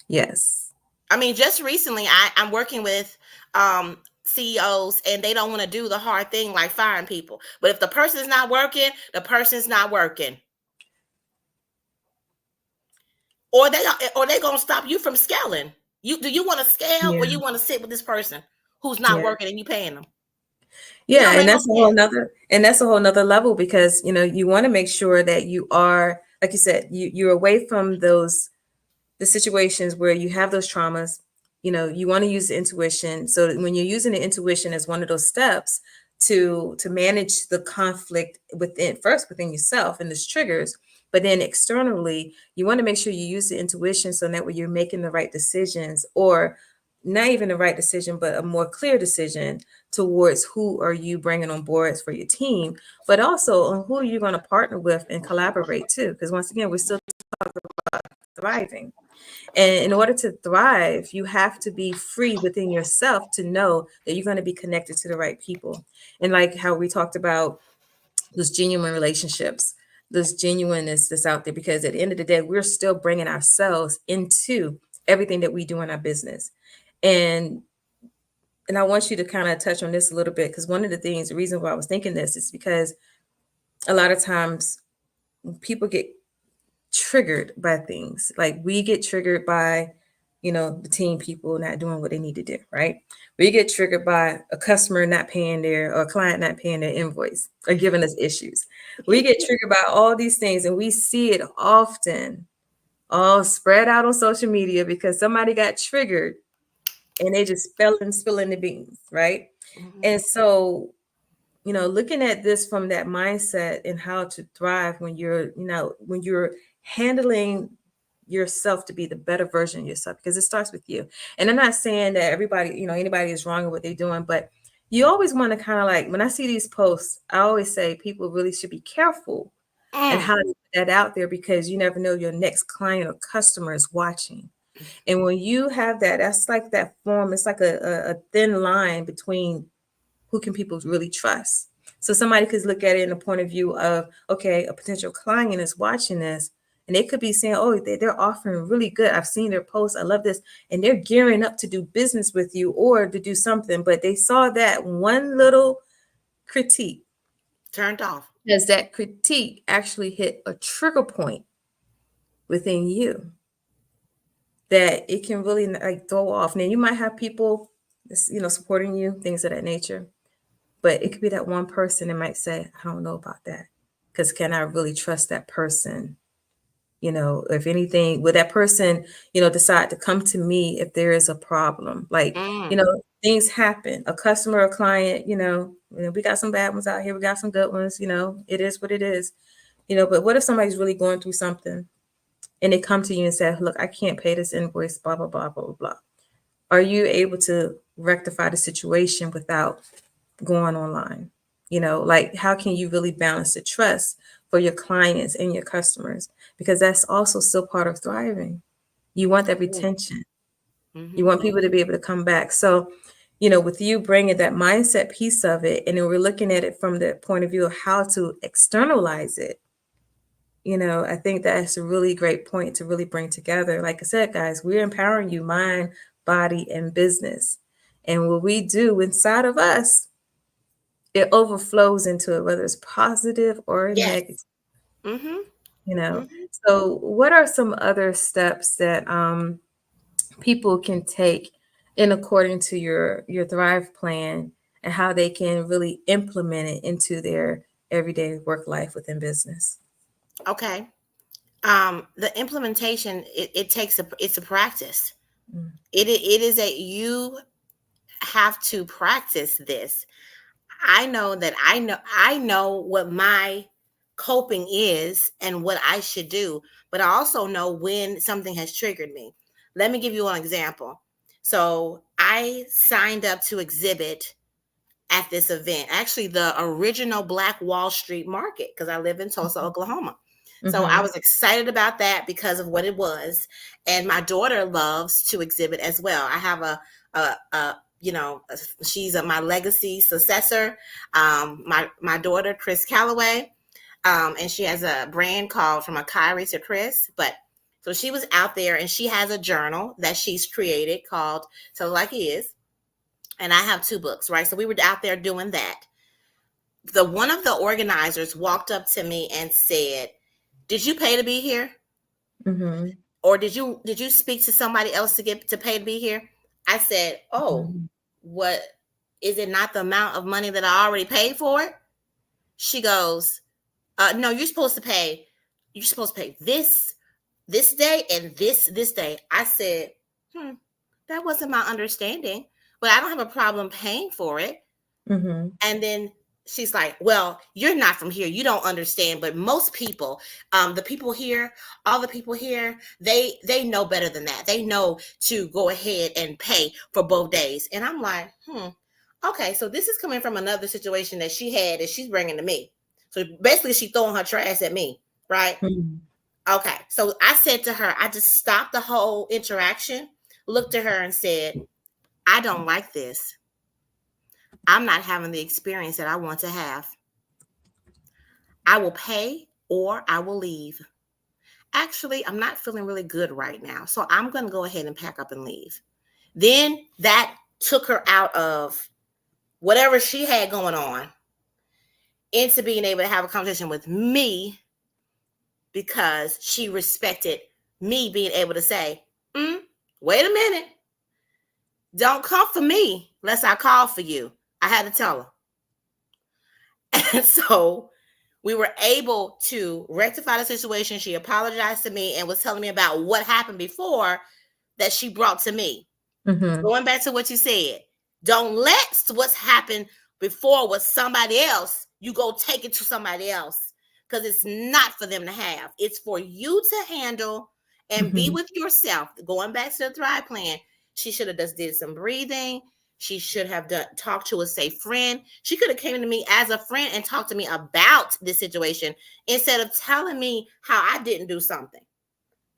Yes. I mean, just recently, I'm working with CEOs, and they don't want to do the hard thing like firing people. But if the person's not working, the person's not working. Or they're gonna stop you from scaling. Do you want to scale, or you want to sit with this person who's not working and you paying them? Yeah, and that's a whole nother level, because you want to make sure that you are, like you said, you're away from the situations where you have those traumas. You want to use the intuition. So when you're using the intuition as one of those steps to manage the conflict within yourself and those triggers, but then externally, you want to make sure you use the intuition so that way you're making the right decisions, or not even the right decision, but a more clear decision towards who are you bringing on board for your team, but also on who you're going to partner with and collaborate too. Because once again, we're still talking about thriving. And in order to thrive, you have to be free within yourself to know that you're going to be connected to the right people. And like how we talked about those genuine relationships, this genuineness that's out there, because at the end of the day, we're still bringing ourselves into everything that we do in our business. And I want you to kind of touch on this a little bit, because one of the reason why I was thinking this is because a lot of times people get triggered by things. Like we get triggered by, the team people not doing what they need to do, right? We get triggered by a customer not paying or a client not paying their invoice or giving us issues. We get triggered by all these things, and we see it often all spread out on social media because somebody got triggered and they just spilling the beans, right? And so, looking at this from that mindset and how to thrive when you're handling yourself to be the better version of yourself, because it starts with you. And I'm not saying that anybody is wrong in what they're doing, but you always want to kind of like, when I see these posts, I always say people really should be careful and how to put that out there, because you never know your next client or customer is watching. And when you have that, that's like that form. It's like a thin line between who can people really trust. So somebody could look at it in the point of view of, okay, a potential client is watching this, and they could be saying, oh, they're offering really good. I've seen their posts. I love this. And they're gearing up to do business with you or to do something. But they saw that one little critique. Turned off. Does that critique actually hit a trigger point within you that it can really like throw off? Now you might have people, supporting you, things of that nature. But it could be that one person that might say, I don't know about that, because can I really trust that person If anything, would that person, decide to come to me if there is a problem? Like, Mm. things happen. A customer, a client, we got some bad ones out here. We got some good ones. It is what it is. But what if somebody's really going through something and they come to you and say, look, I can't pay this invoice, blah, blah, blah, blah, blah, blah. Are you able to rectify the situation without going online? Like, how can you really balance the trust for your clients and your customers? Because that's also still part of thriving. You want that retention. You want people to be able to come back. So, with you bringing that mindset piece of it, and then we're looking at it from the point of view of how to externalize it, I think that's a really great point to really bring together. Like I said, guys, we're empowering you, mind, body, and business. And what we do inside of us, it overflows into it, whether it's positive or Yes. negative. Mm-hmm. So what are some other steps that people can take in according to your Thrive plan, and how they can really implement it into their everyday work life within business? Okay. The implementation, it's a practice. Mm. It is you have to practice this. I know that I know what my coping is and what I should do, but I also know when something has triggered me. Let me give you an example. So I signed up to exhibit at this event, actually the original Black Wall Street Market, because I live in Tulsa, Oklahoma. So I was excited about that because of what it was. And my daughter loves to exhibit as well. I have she's my legacy successor. My daughter, Chris Calloway, and she has a brand called From a Kyrie to Chris. But so she was out there, and she has a journal that she's created called So Like It Is. And I have 2 books, right? So we were out there doing that. One of the organizers walked up to me and said, "Did you pay to be here? Mm-hmm. Or did you speak to somebody else to get to pay to be here?" I said, "Oh, what is it not the amount of money that I already paid for it?" She goes, "No, you're supposed to pay. You're supposed to pay this day and this day." I said, that wasn't my understanding, but I don't have a problem paying for it. Mm-hmm. And then she's like, "Well, you're not from here. You don't understand. But most people, the people here, all the people here, they know better than that. They know to go ahead and pay for both days." And I'm like, okay, so this is coming from another situation that she had that she's bringing to me. So basically, she's throwing her trash at me, right? Mm-hmm. Okay, so I said to her, I just stopped the whole interaction, looked at her and said, "I don't like this. I'm not having the experience that I want to have. I will pay or I will leave. Actually, I'm not feeling really good right now, so I'm going to go ahead and pack up and leave." Then that took her out of whatever she had going on into being able to have a conversation with me, because she respected me being able to say, "Wait a minute. Don't come for me unless I call for you." I had to tell her. And so we were able to rectify the situation. She apologized to me and was telling me about what happened before that she brought to me. Mm-hmm. Going back to what you said, don't let what's happened before with somebody else, you go take it to somebody else, because it's not for them to have. It's for you to handle and be with yourself. Going back to the Thrive plan, she should have just did some breathing. She should have talked to a safe friend. She could have came to me as a friend and talked to me about this situation instead of telling me how I didn't do something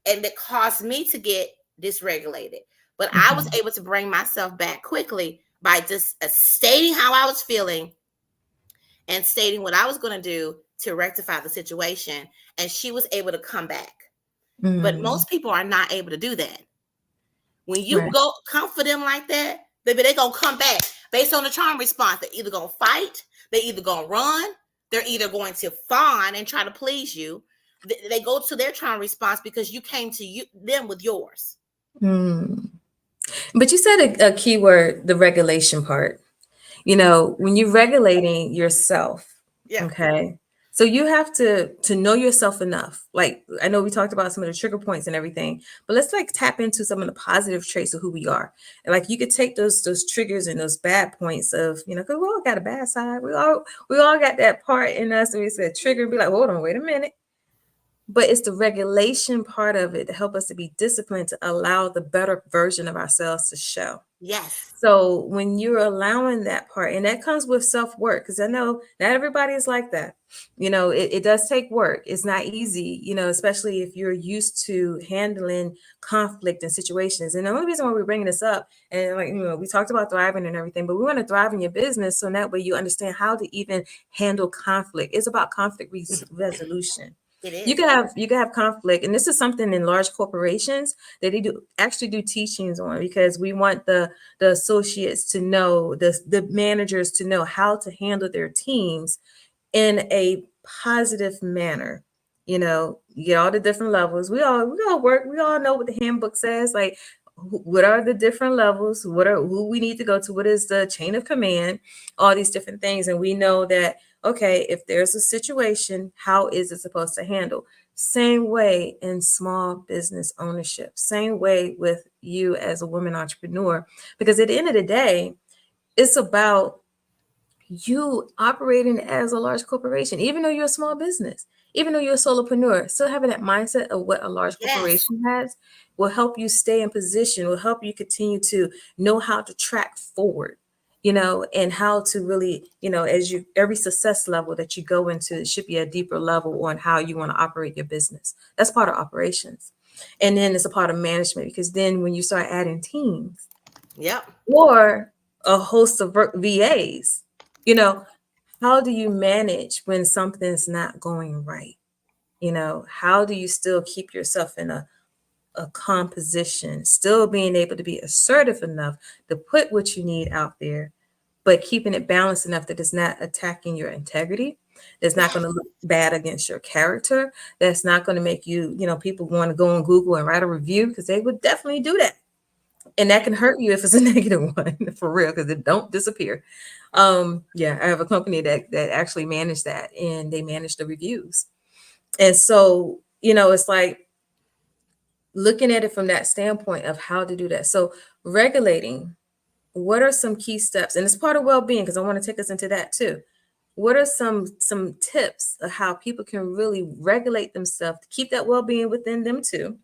and it caused me to get dysregulated. But I was able to bring myself back quickly by just stating how I was feeling and stating what I was going to do to rectify the situation. And she was able to come back. But most people are not able to do that. When you go come for them like that, baby, they're going to come back based on the trauma response. They're either going to fight, they're either going to run, they're either going to fawn and try to please you. They go to their trauma response because you came to them with yours. But you said a key word, the regulation part. When you're regulating yourself, okay, So you have to know yourself enough. Like I know we talked about some of the trigger points and everything, but let's like tap into some of the positive traits of who we are. And like you could take those triggers and those bad points of, because we all got a bad side. We all got that part in us and we said trigger and be like, hold on, wait a minute. But it's the regulation part of it to help us to be disciplined to allow the better version of ourselves to show. Yes. So when you're allowing that part, and that comes with self-work, because I know not everybody is like that. It does take work. It's not easy, especially if you're used to handling conflict and situations. And the only reason why we're bringing this up, and like, we talked about thriving and everything, but we want to thrive in your business. So that way you understand how to even handle conflict. It's about conflict resolution. It is. You can have conflict, and this is something in large corporations that they do teachings on, because we want the associates to know, the managers to know how to handle their teams in a positive manner. You get all the different levels. We all work. We all know what the handbook says. Like, what are the different levels? Who we need to go to? What is the chain of command? All these different things, and we know that. Okay, if there's a situation, how is it supposed to handle? Same way in small business ownership. Same way with you as a woman entrepreneur, because at the end of the day, it's about you operating as a large corporation, even though you're a small business, even though you're a solopreneur, still having that mindset of what a large Yes. corporation has will help you stay in position, will help you continue to know how to track forward, and how to really, every success level that you go into, it should be a deeper level on how you want to operate your business. That's part of operations. And then it's a part of management, because then when you start adding teams, Yep. or a host of VAs, how do you manage when something's not going right? How do you still keep yourself in a calm position, still being able to be assertive enough to put what you need out there, but keeping it balanced enough that it's not attacking your integrity, that's not going to look bad against your character, that's not going to make you, people want to go on Google and write a review, because they would definitely do that. And that can hurt you if it's a negative one, for real, because it don't disappear. Yeah, I have a company that actually managed that, and they manage the reviews. And so, it's like looking at it from that standpoint of how to do that. So regulating, what are some key steps? And it's part of well-being, because I want to take us into that too. What are some tips of how people can really regulate themselves to keep that well-being within them too,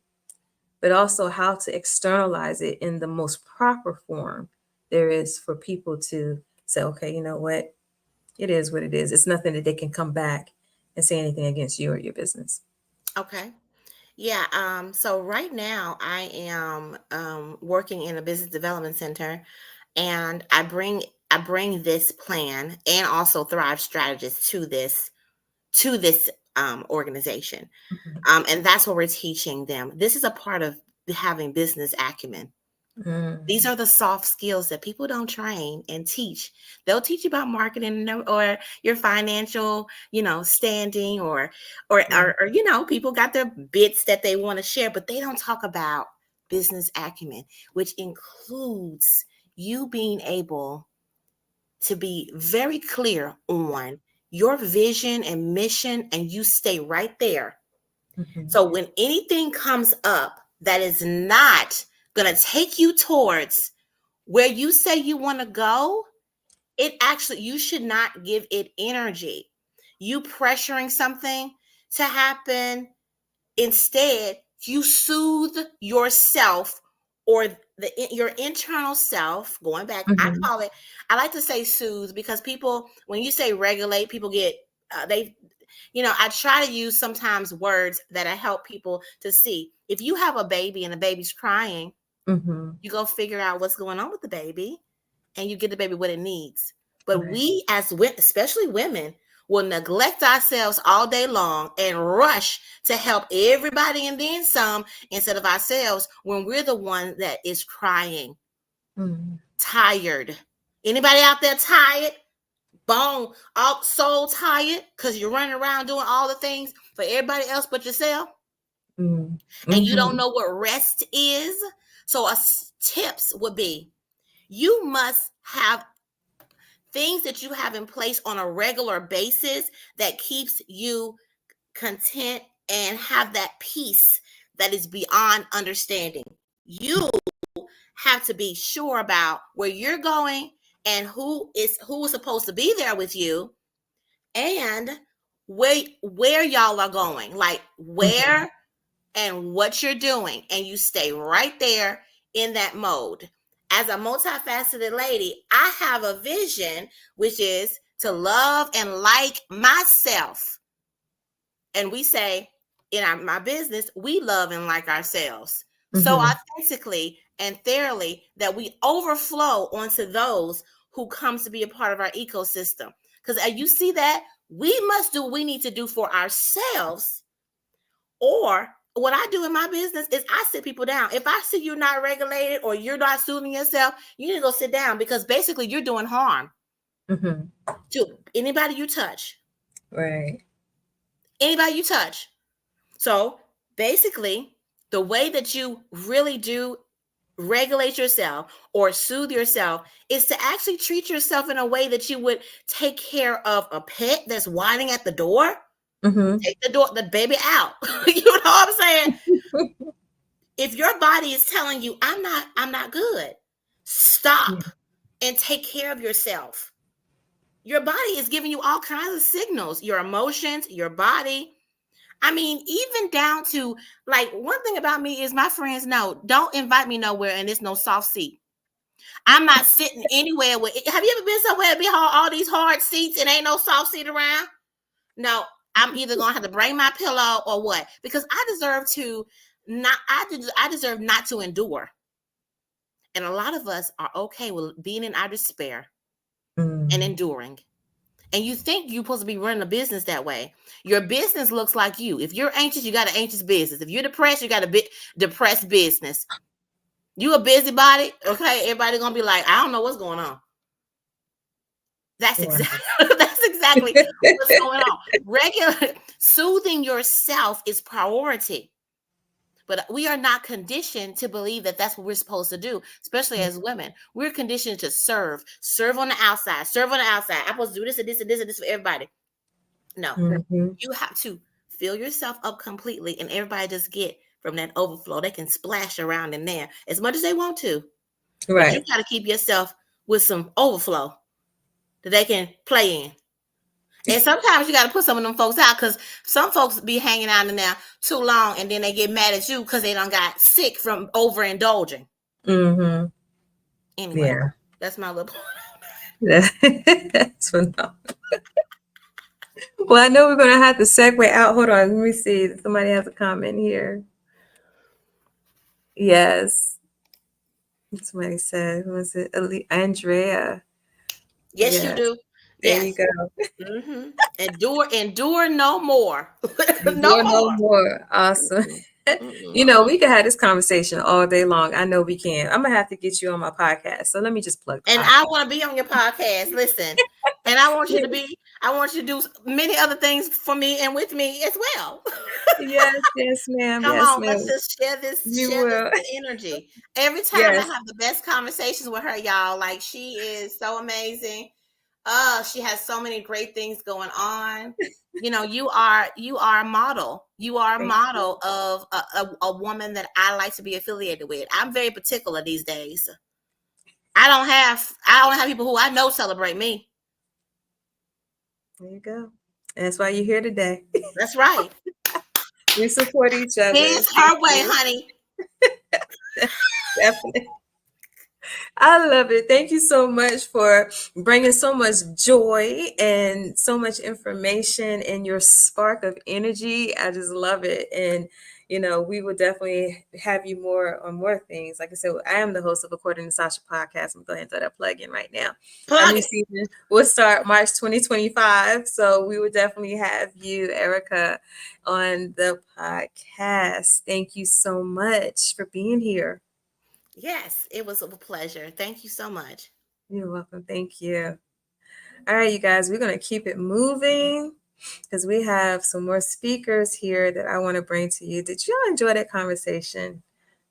but also how to externalize it in the most proper form there is for people to say, okay, you know what? It is what it is. It's nothing that they can come back and say anything against you or your business. Okay. Yeah. So right now I am working in a business development center, and I bring this plan and also Thrive strategists to this organization. And that's what we're teaching them. This is a part of having business acumen. These are the soft skills that people don't train and teach. They'll teach you about marketing or your financial, standing, or people got their bits that they want to share, but they don't talk about business acumen, which includes you being able to be very clear on your vision and mission, and you stay right there. So when anything comes up that is not going to take you towards where you say you want to go, you should not give it energy. You pressuring something to happen, instead, you soothe yourself, or your internal self. Going back, I like to say soothe, because people, when you say regulate, people get, I try to use sometimes words that I help people to see. If you have a baby and the baby's crying, you go figure out what's going on with the baby, and you get the baby what it needs. But we, as women, especially women, will neglect ourselves all day long and rush to help everybody and then some, instead of ourselves, when we're the one that is crying, tired. Anybody out there tired? Bone, all soul tired, because you're running around doing all the things for everybody else but yourself, and you don't know what rest is. So tips would be, you must have things that you have in place on a regular basis that keeps you content and have that peace that is beyond understanding. You have to be sure about where you're going and who is supposed to be there with you, and where y'all are going, like where and what you're doing, and you stay right there in that mode. As a multifaceted lady, I have a vision, which is to love and like myself. And we say in my business, we love and like ourselves so authentically and thoroughly that we overflow onto those who comes to be a part of our ecosystem. Because you see that we must do what we need to do for ourselves. Or what I do in my business is I sit people down. If I see you're not regulated or you're not soothing yourself, you need to go sit down, because basically you're doing harm to anybody you touch. Right. Anybody you touch. So basically, the way that you really do regulate yourself or soothe yourself is to actually treat yourself in a way that you would take care of a pet that's whining at the door. Take the baby out. You know what I'm saying? If your body is telling you, I'm not good, stop and take care of yourself. Your body is giving you all kinds of signals, your emotions, your body. I mean, even down to, like, one thing about me is my friends know, don't invite me nowhere and there's no soft seat. I'm not sitting anywhere with, have you ever been somewhere be all these hard seats and ain't no soft seat around? No, I'm either going to have to bring my pillow or what, because I deserve not to endure. And a lot of us are okay with being in our despair and enduring. And you think you're supposed to be running a business that way. Your business looks like you. If you're anxious, you got an anxious business. If you're depressed, you got a depressed business. You a busybody, okay? Everybody gonna be like, I don't know what's going on. That's exactly what's going on. Soothing yourself is priority. But we are not conditioned to believe that that's what we're supposed to do, especially as women. We're conditioned to serve on the outside, I'm supposed to do this and this and this and this for everybody. No, you have to fill yourself up completely, and everybody just get from that overflow. They can splash around in there as much as they want to. Right. But you got to keep yourself with some overflow that they can play in. And sometimes you got to put some of them folks out, because some folks be hanging out in there too long, and then they get mad at you because they done got sick from overindulging. Anyway, that's my little point. That's phenomenal. Well, I know we're going to have to segue out. Hold on. Let me see. Somebody has a comment here. Yes. Somebody said, who was it? Andrea. Yes, you do. There you go. Endure no more. no more. Awesome. You know, we could have this conversation all day long. I know we can. I'm gonna have to get you on my podcast. So let me just plug. And I want to be on your podcast. Listen, and I want you to do many other things for me and with me as well. Yes, ma'am. Come on, let's just share this energy. Every time I have the best conversations with her, y'all. Like, she is so amazing. She has so many great things going on. You know, you are a model. You are a model of a woman that I like to be affiliated with. I'm very particular these days. I don't have people who I know celebrate me. There you go. And that's why you're here today. That's right. We support each other. It's her way, honey. Definitely. I love it. Thank you so much for bringing so much joy and so much information and your spark of energy. I just love it. And, you know, we will definitely have you more on more things. Like I said, I am the host of According to Sasha podcast. I'm going to go ahead and throw that plug in right now. Our new season will start March 2025. So we will definitely have you, Erica, on the podcast. Thank you so much for being here. Yes, it was a pleasure. Thank you so much. You're welcome. Thank you. All right, you guys, we're going to keep it moving because we have some more speakers here that I want to bring to you. Did you enjoy that conversation?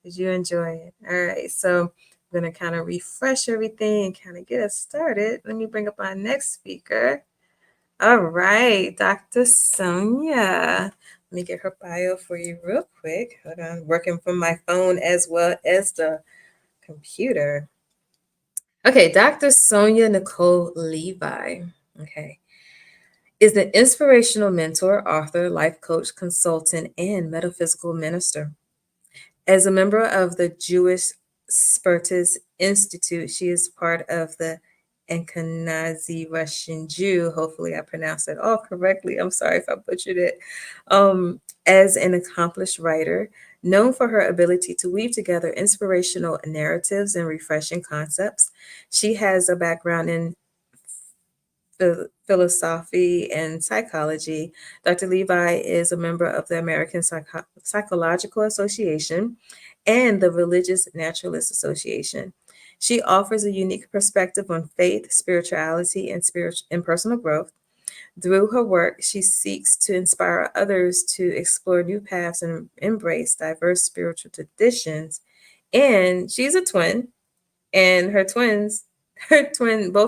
Did you enjoy it? All right. So I'm going to kind of refresh everything and kind of get us started. Let me bring up our next speaker. All right, Dr. Sonia. Let me get her bio for you real quick. Hold on, working from my phone as well as the computer. Okay, Dr. Sonia Nicole Levi. Okay. Is an inspirational mentor, author, life coach, consultant, and metaphysical minister. As a member of the Jewish Spertus Institute, she is part of the Ashkenazi Russian Jew. Hopefully, I pronounced it all correctly. I'm sorry if I butchered it. As an accomplished writer, known for her ability to weave together inspirational narratives and refreshing concepts, she has a background in philosophy and psychology. Dr. Levi is a member of the American Psychological Association and the Religious Naturalist Association. She offers a unique perspective on faith, spirituality, and personal growth. Through her work, she seeks to inspire others to explore new paths and embrace diverse spiritual traditions. And she's a twin, and both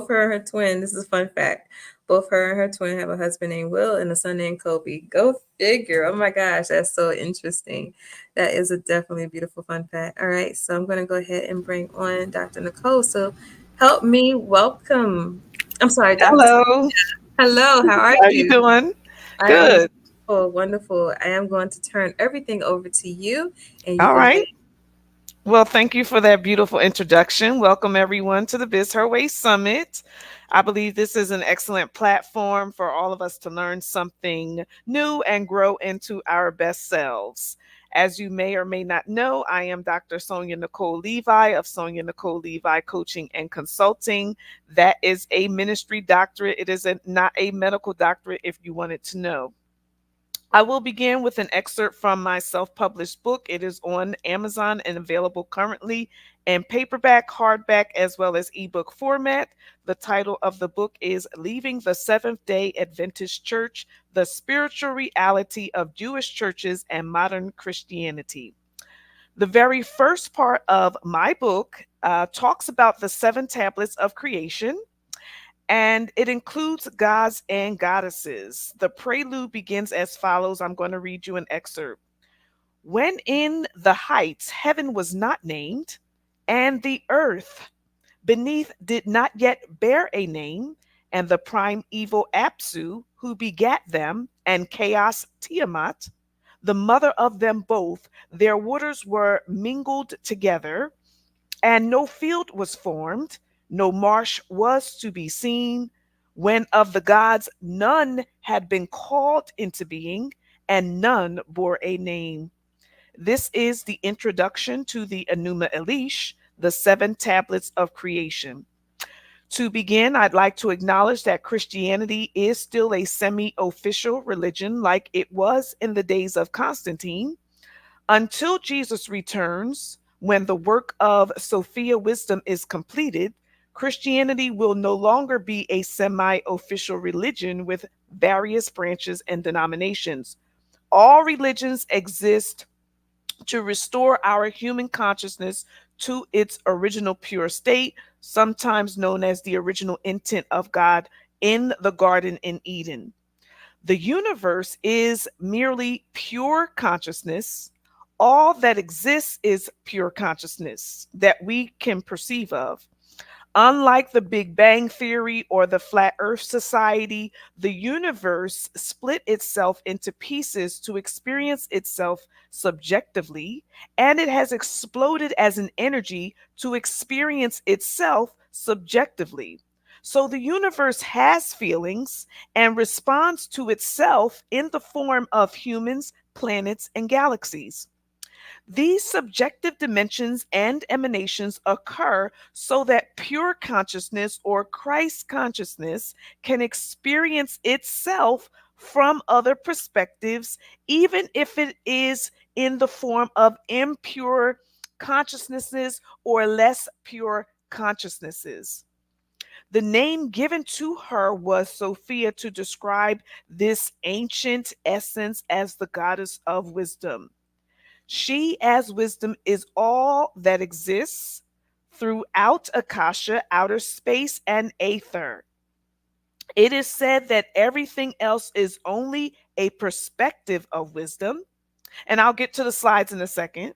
her and her twin, this is a fun fact. Both her and her twin have a husband named Will and a son named Kobe. Go figure. Oh my gosh, that's so interesting. That is definitely a beautiful fun fact. All right, so I'm going to go ahead and bring on Dr. Nicole. So help me welcome. I'm sorry, Dr. Hello. Hello, how are How you? you doing? I am Good. wonderful. I am going to turn everything over to you, and you All go ahead. right. Well, thank you for that beautiful introduction. Welcome everyone to the Biz Her Way Summit. I believe this is an excellent platform for all of us to learn something new and grow into our best selves. As you may or may not know, I am Dr. Sonia Nicole Levi of Sonia Nicole Levi Coaching and Consulting. That is a ministry doctorate. It is not a medical doctorate, if you wanted to know. I will begin with an excerpt from my self-published book. It is on Amazon and available currently in paperback, hardback, as well as ebook format. The title of the book is Leaving the Seventh-day Adventist Church: The Spiritual Reality of Jewish Churches and Modern Christianity. The very first part of my book talks about the 7 tablets of creation, and it includes gods and goddesses. The prelude begins as follows. I'm going to read you an excerpt. When in the heights heaven was not named, and the earth beneath did not yet bear a name, and the primeval Apsu, who begat them, and Chaos Tiamat, the mother of them both, their waters were mingled together, and no field was formed, no marsh was to be seen, when of the gods none had been called into being, and none bore a name. This is the introduction to the Enuma Elish, the 7 tablets of creation. To begin, I'd like to acknowledge that Christianity is still a semi-official religion like it was in the days of Constantine. Until Jesus returns, when the work of Sophia Wisdom is completed, Christianity will no longer be a semi-official religion with various branches and denominations. All religions exist to restore our human consciousness to its original pure state, sometimes known as the original intent of God in the Garden in Eden. The universe is merely pure consciousness. All that exists is pure consciousness that we can perceive of. Unlike the Big Bang Theory or the Flat Earth Society, the universe split itself into pieces to experience itself subjectively, and it has exploded as an energy to experience itself subjectively. So the universe has feelings and responds to itself in the form of humans, planets, and galaxies. These subjective dimensions and emanations occur so that pure consciousness or Christ consciousness can experience itself from other perspectives, even if it is in the form of impure consciousnesses or less pure consciousnesses. The name given to her was Sophia to describe this ancient essence as the goddess of wisdom. She, as wisdom, is all that exists, throughout Akasha, outer space, and aether. It is said that everything else is only a perspective of wisdom. And I'll get to the slides in a second.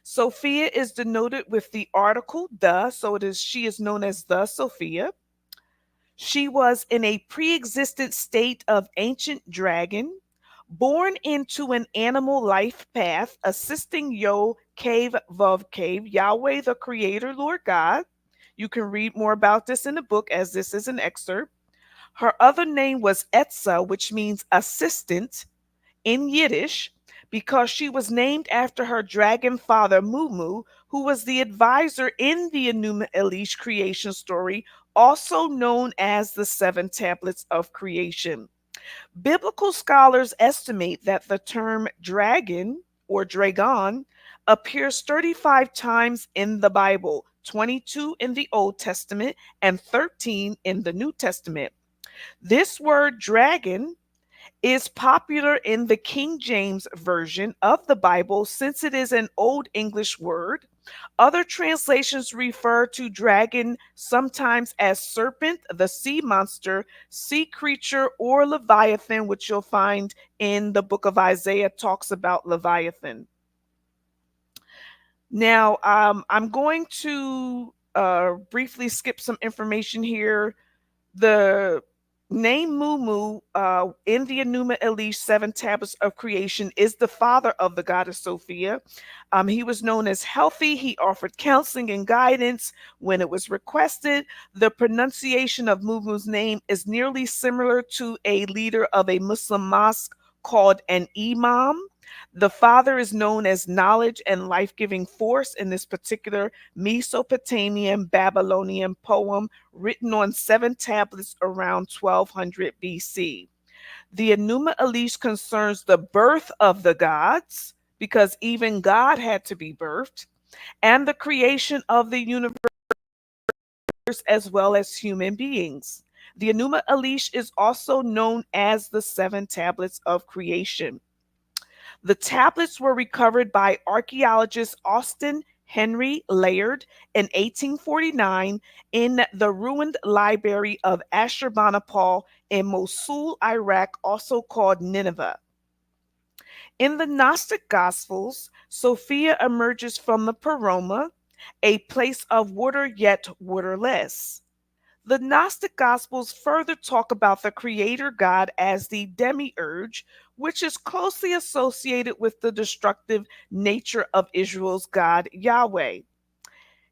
Sophia is denoted with the article the, so she is known as the Sophia. She was in a pre-existent state of ancient dragon, born into an animal life path, assisting Yo Cave Vav Cave, Yahweh the Creator, Lord God. You can read more about this in the book, as this is an excerpt. Her other name was Etza, which means assistant in Yiddish, because she was named after her dragon father Mumu, who was the advisor in the Enuma Elish creation story, also known as the Seven Tablets of Creation. Biblical scholars estimate that the term dragon or dragon appears 35 times in the Bible, 22 in the Old Testament and 13 in the New Testament. This word dragon is popular in the King James Version of the Bible since it is an Old English word. Other translations refer to dragon sometimes as serpent, the sea monster, sea creature, or Leviathan, which you'll find in the book of Isaiah talks about Leviathan. Now, I'm going to briefly skip some information here. The name Mumu in the Enuma Elish Seven Tablets of Creation is the father of the goddess Sophia. He was known as healthy. He offered counseling and guidance when it was requested. The pronunciation of Mumu's name is nearly similar to a leader of a Muslim mosque called an imam. The father is known as knowledge and life-giving force in this particular Mesopotamian Babylonian poem written on 7 tablets around 1200 BC. The Enuma Elish concerns the birth of the gods, because even God had to be birthed, and the creation of the universe as well as human beings. The Enuma Elish is also known as the 7 tablets of creation. The tablets were recovered by archaeologist Austin Henry Layard in 1849 in the ruined library of Ashurbanipal in Mosul, Iraq, also called Nineveh. In the Gnostic Gospels, Sophia emerges from the Paroma, a place of water yet waterless. The Gnostic Gospels further talk about the Creator God as the demiurge, which is closely associated with the destructive nature of Israel's God, Yahweh.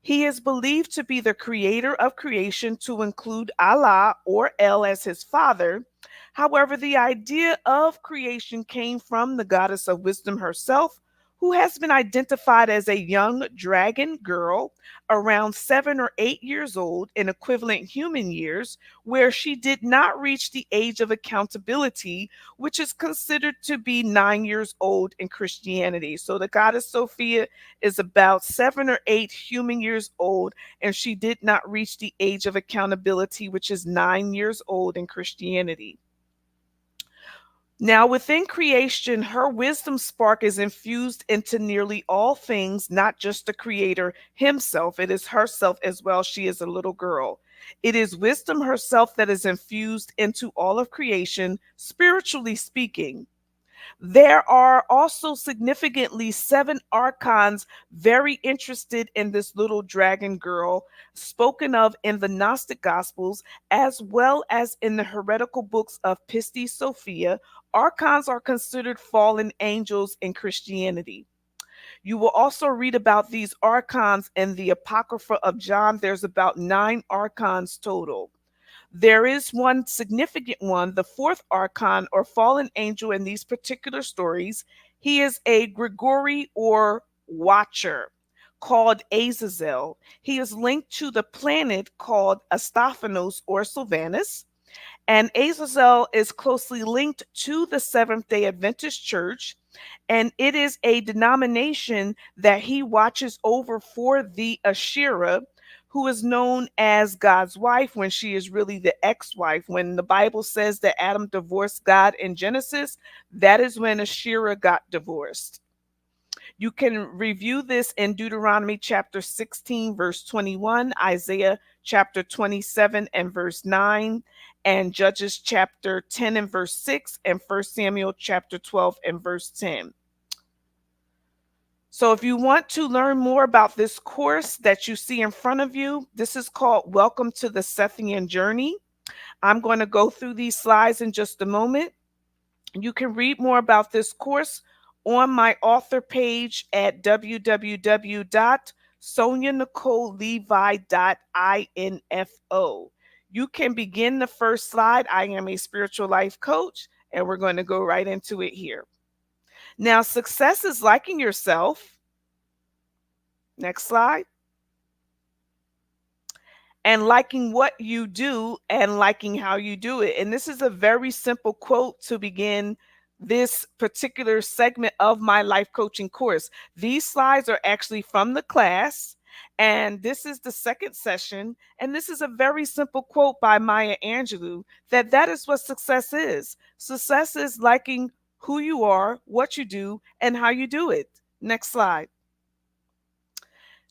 He is believed to be the creator of creation, to include Allah or El as his father. However, the idea of creation came from the goddess of wisdom herself, who has been identified as a young dragon girl around 7 or 8 years old in equivalent human years, where she did not reach the age of accountability, which is considered to be 9 years old in Christianity. So the goddess Sophia is about 7 or 8 human years old, and she did not reach the age of accountability, which is 9 years old in Christianity. Now, within creation, her wisdom spark is infused into nearly all things, not just the creator himself. It is herself as well. She is a little girl. It is wisdom herself that is infused into all of creation, spiritually speaking. There are also significantly 7 archons very interested in this little dragon girl, spoken of in the Gnostic Gospels, as well as in the heretical books of Pistis Sophia. Archons are considered fallen angels in Christianity. You will also read about these archons in the Apocrypha of John. There's about 9 archons total. There is one significant one, the 4th archon or fallen angel in these particular stories. He is a Grigori or watcher called Azazel. He is linked to the planet called Astaphanos or Sylvanus. And Azazel is closely linked to the Seventh-day Adventist Church, and it is a denomination that he watches over for the Asherah, who is known as God's wife when she is really the ex-wife. When the Bible says that Adam divorced God in Genesis, that is when Asherah got divorced. You can review this in Deuteronomy chapter 16, verse 21, Isaiah chapter 27 and verse 9, and Judges chapter 10 and verse 6, and 1 Samuel chapter 12 and verse 10. So if you want to learn more about this course that you see in front of you, this is called Welcome to the Sethian Journey. I'm going to go through these slides in just a moment. You can read more about this course on my author page at www.sonianicolelevi.info. You can begin the first slide. I am a spiritual life coach, and we're going to go right into it here. Now, success is liking yourself. Next slide. And liking what you do and liking how you do it. And this is a very simple quote to begin this particular segment of my life coaching course. These slides are actually from the class, and this is the second session. And this is a very simple quote by Maya Angelou that is what success is. Success is liking who you are, what you do, and how you do it. Next slide.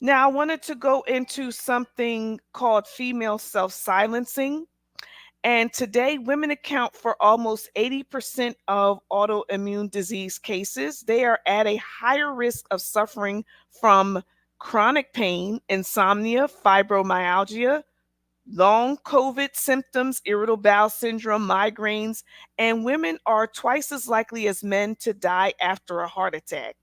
Now, I wanted to go into something called female self-silencing. And today, women account for almost 80% of autoimmune disease cases. They are at a higher risk of suffering from chronic pain, insomnia, fibromyalgia, long COVID symptoms, irritable bowel syndrome, migraines, and women are twice as likely as men to die after a heart attack.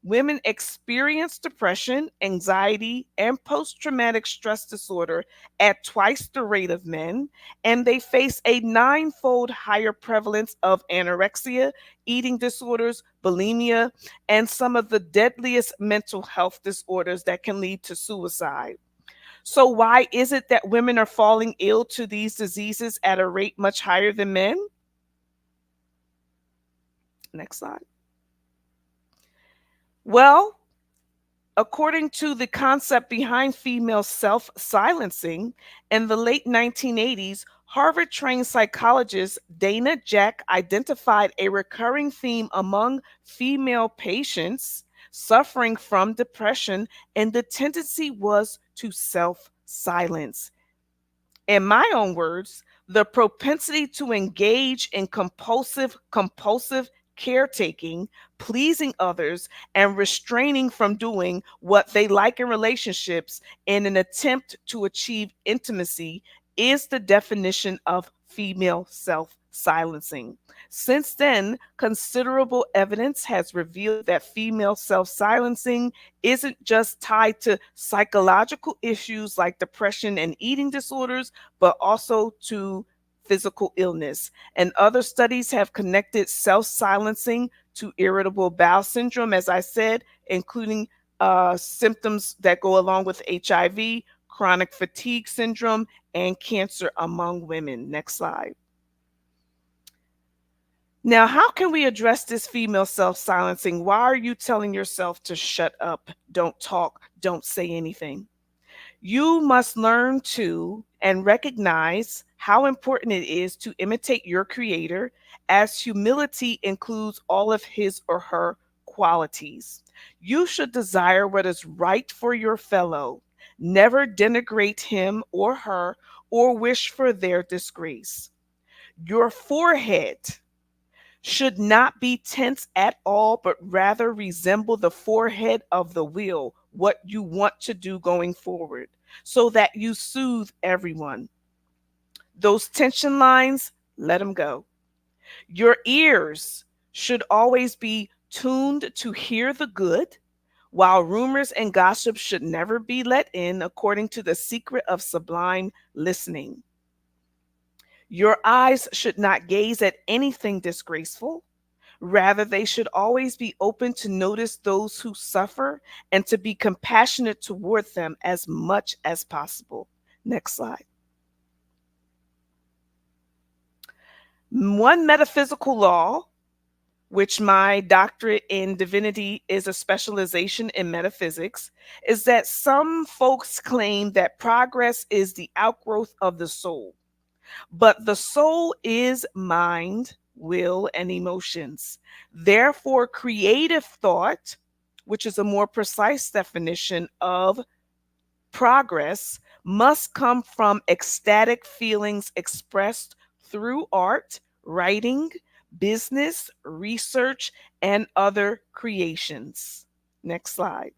Women experience depression, anxiety, and post-traumatic stress disorder at twice the rate of men, and they face a 9-fold higher prevalence of anorexia, eating disorders, bulimia, and some of the deadliest mental health disorders that can lead to suicide. So why is it that women are falling ill to these diseases at a rate much higher than men? Next slide. Well, according to the concept behind female self-silencing, in the late 1980s, Harvard-trained psychologist Dana Jack identified a recurring theme among female patients suffering from depression, and the tendency was to self-silence. In my own words, the propensity to engage in compulsive caretaking, pleasing others, and restraining from doing what they like in relationships in an attempt to achieve intimacy is the definition of female self-silencing. Since then, considerable evidence has revealed that female self-silencing isn't just tied to psychological issues like depression and eating disorders, but also to physical illness. And other studies have connected self-silencing to irritable bowel syndrome, as I said, including symptoms that go along with HIV, chronic fatigue syndrome, and cancer among women. Next slide. Now, how can we address this female self-silencing? Why are you telling yourself to shut up, don't talk, don't say anything? You must learn to and recognize how important it is to imitate your creator, as humility includes all of his or her qualities. You should desire what is right for your fellow, never denigrate him or her, or wish for their disgrace. Your forehead should not be tense at all, but rather resemble the forehead of the wheel, what you want to do going forward, so that you soothe everyone. Those tension lines, let them go. Your ears should always be tuned to hear the good, while rumors and gossip should never be let in, according to the secret of sublime listening. Your eyes should not gaze at anything disgraceful. Rather, they should always be open to notice those who suffer and to be compassionate toward them as much as possible. Next slide. One metaphysical law, which my doctorate in divinity is a specialization in metaphysics, is that some folks claim that progress is the outgrowth of the soul. But the soul is mind, will, and emotions. Therefore, creative thought, which is a more precise definition of progress, must come from ecstatic feelings expressed through art, writing, business, research, and other creations. Next slide.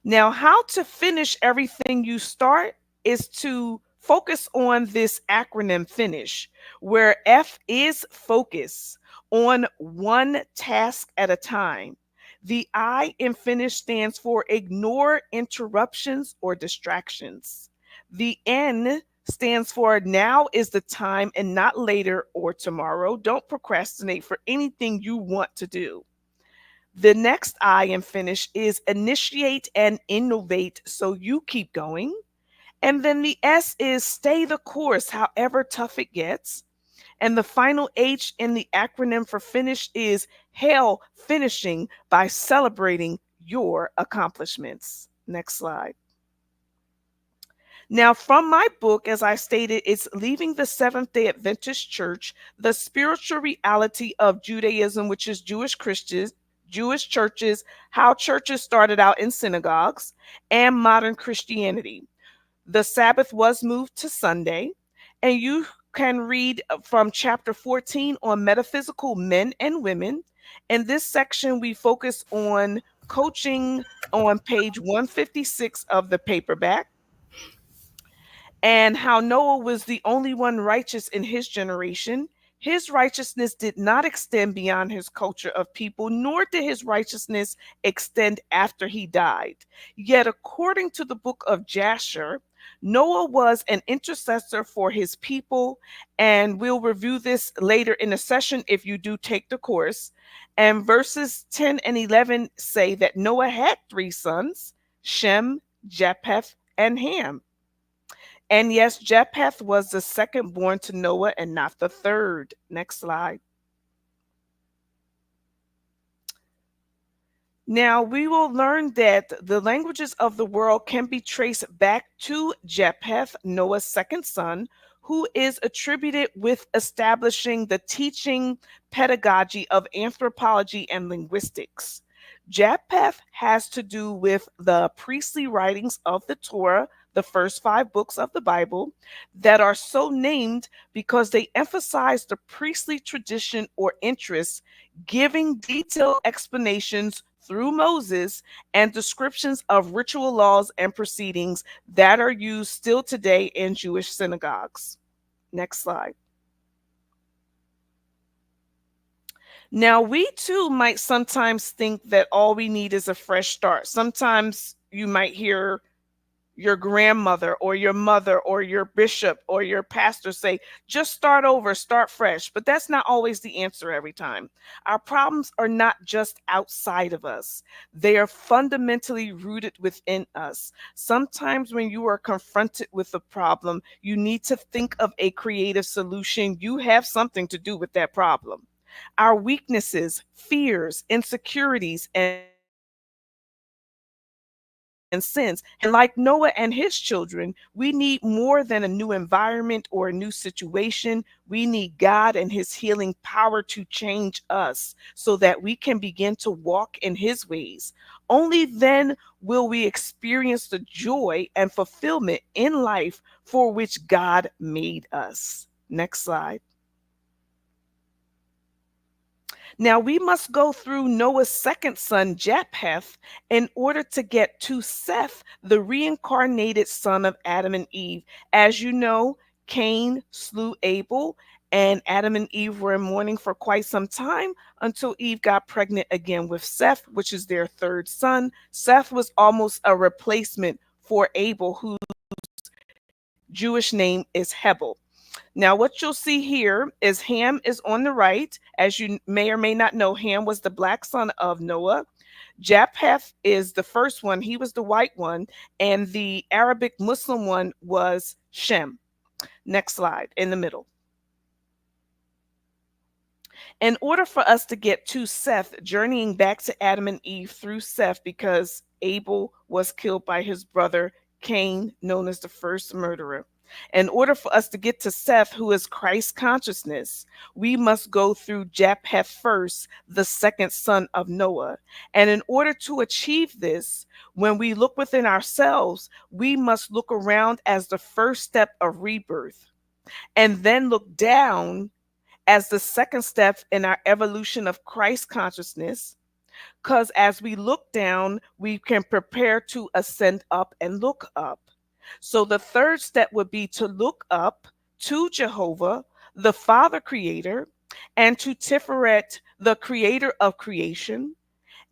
Now, how to finish everything you start is to focus on this acronym FINISH, where F is focus on one task at a time. The I in FINISH stands for ignore interruptions or distractions. The N stands for now is the time and not later or tomorrow. Don't procrastinate for anything you want to do. The next I in finish is initiate and innovate so you keep going. And then the S is stay the course, however tough it gets. And the final H in the acronym for finish is hail finishing by celebrating your accomplishments. Next slide. Now, from my book, as I stated, it's Leaving the Seventh-day Adventist Church, the Spiritual Reality of Judaism, which is Jewish Christians, Jewish churches, how churches started out in synagogues, and modern Christianity. The Sabbath was moved to Sunday, and you can read from chapter 14 on metaphysical men and women. In this section, we focus on coaching on page 156 of the paperback, and how Noah was the only one righteous in his generation. His righteousness did not extend beyond his culture of people, nor did his righteousness extend after he died. Yet, according to the book of Jasher, Noah was an intercessor for his people, and we'll review this later in the session if you do take the course. And verses 10 and 11 say that Noah had three sons, Shem, Japheth, and Ham. And yes, Japheth was the second born to Noah and not the third. Next slide. Now, we will learn that the languages of the world can be traced back to Japheth, Noah's second son, who is attributed with establishing the teaching pedagogy of anthropology and linguistics. Japheth has to do with the priestly writings of the Torah, the first 5 books of the Bible, that are so named because they emphasize the priestly tradition or interests, giving detailed explanations through Moses and descriptions of ritual laws and proceedings that are used still today in Jewish synagogues. Next slide. Now, we too might sometimes think that all we need is a fresh start. Sometimes you might hear your grandmother or your mother or your bishop or your pastor say, just start over, start fresh. But that's not always the answer every time. Our problems are not just outside of us. They are fundamentally rooted within us. Sometimes when you are confronted with a problem, you need to think of a creative solution. You have something to do with that problem. Our weaknesses, fears, insecurities, and sins. And like Noah and his children, we need more than a new environment or a new situation. We need God and his healing power to change us so that we can begin to walk in his ways. Only then will we experience the joy and fulfillment in life for which God made us. Next slide. Now, we must go through Noah's second son, Japheth, in order to get to Seth, the reincarnated son of Adam and Eve. As you know, Cain slew Abel, and Adam and Eve were in mourning for quite some time until Eve got pregnant again with Seth, which is their third son. Seth was almost a replacement for Abel, whose Jewish name is Hebel. Now, what you'll see here is Ham is on the right. As you may or may not know, Ham was the black son of Noah. Japheth is the first one. He was the white one. And the Arabic Muslim one was Shem. Next slide, in the middle. In order for us to get to Seth, journeying back to Adam and Eve through Seth, because Abel was killed by his brother Cain, known as the first murderer. In order for us to get to Seth, who is Christ consciousness, we must go through Japheth first, the second son of Noah. And in order to achieve this, when we look within ourselves, we must look around as the first step of rebirth, and then look down as the second step in our evolution of Christ consciousness. Because as we look down, we can prepare to ascend up and look up. So the third step would be to look up to Jehovah, the Father Creator, and to Tiferet, the Creator of creation.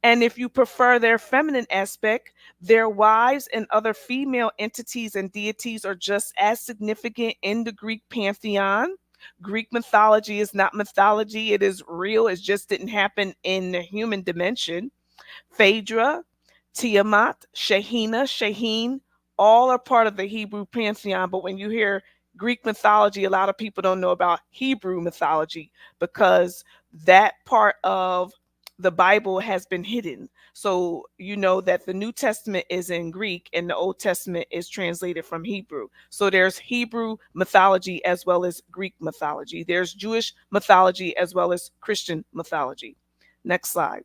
And if you prefer their feminine aspect, their wives and other female entities and deities are just as significant in the Greek pantheon. Greek mythology is not mythology, it is real. It just didn't happen in the human dimension. Phaedra, Tiamat, Shahina, Shaheen, all are part of the Hebrew pantheon. But when you hear Greek mythology, a lot of people don't know about Hebrew mythology because that part of the Bible has been hidden. So you know that the New Testament is in Greek and the Old Testament is translated from Hebrew. So there's Hebrew mythology as well as Greek mythology. There's Jewish mythology as well as Christian mythology. Next slide.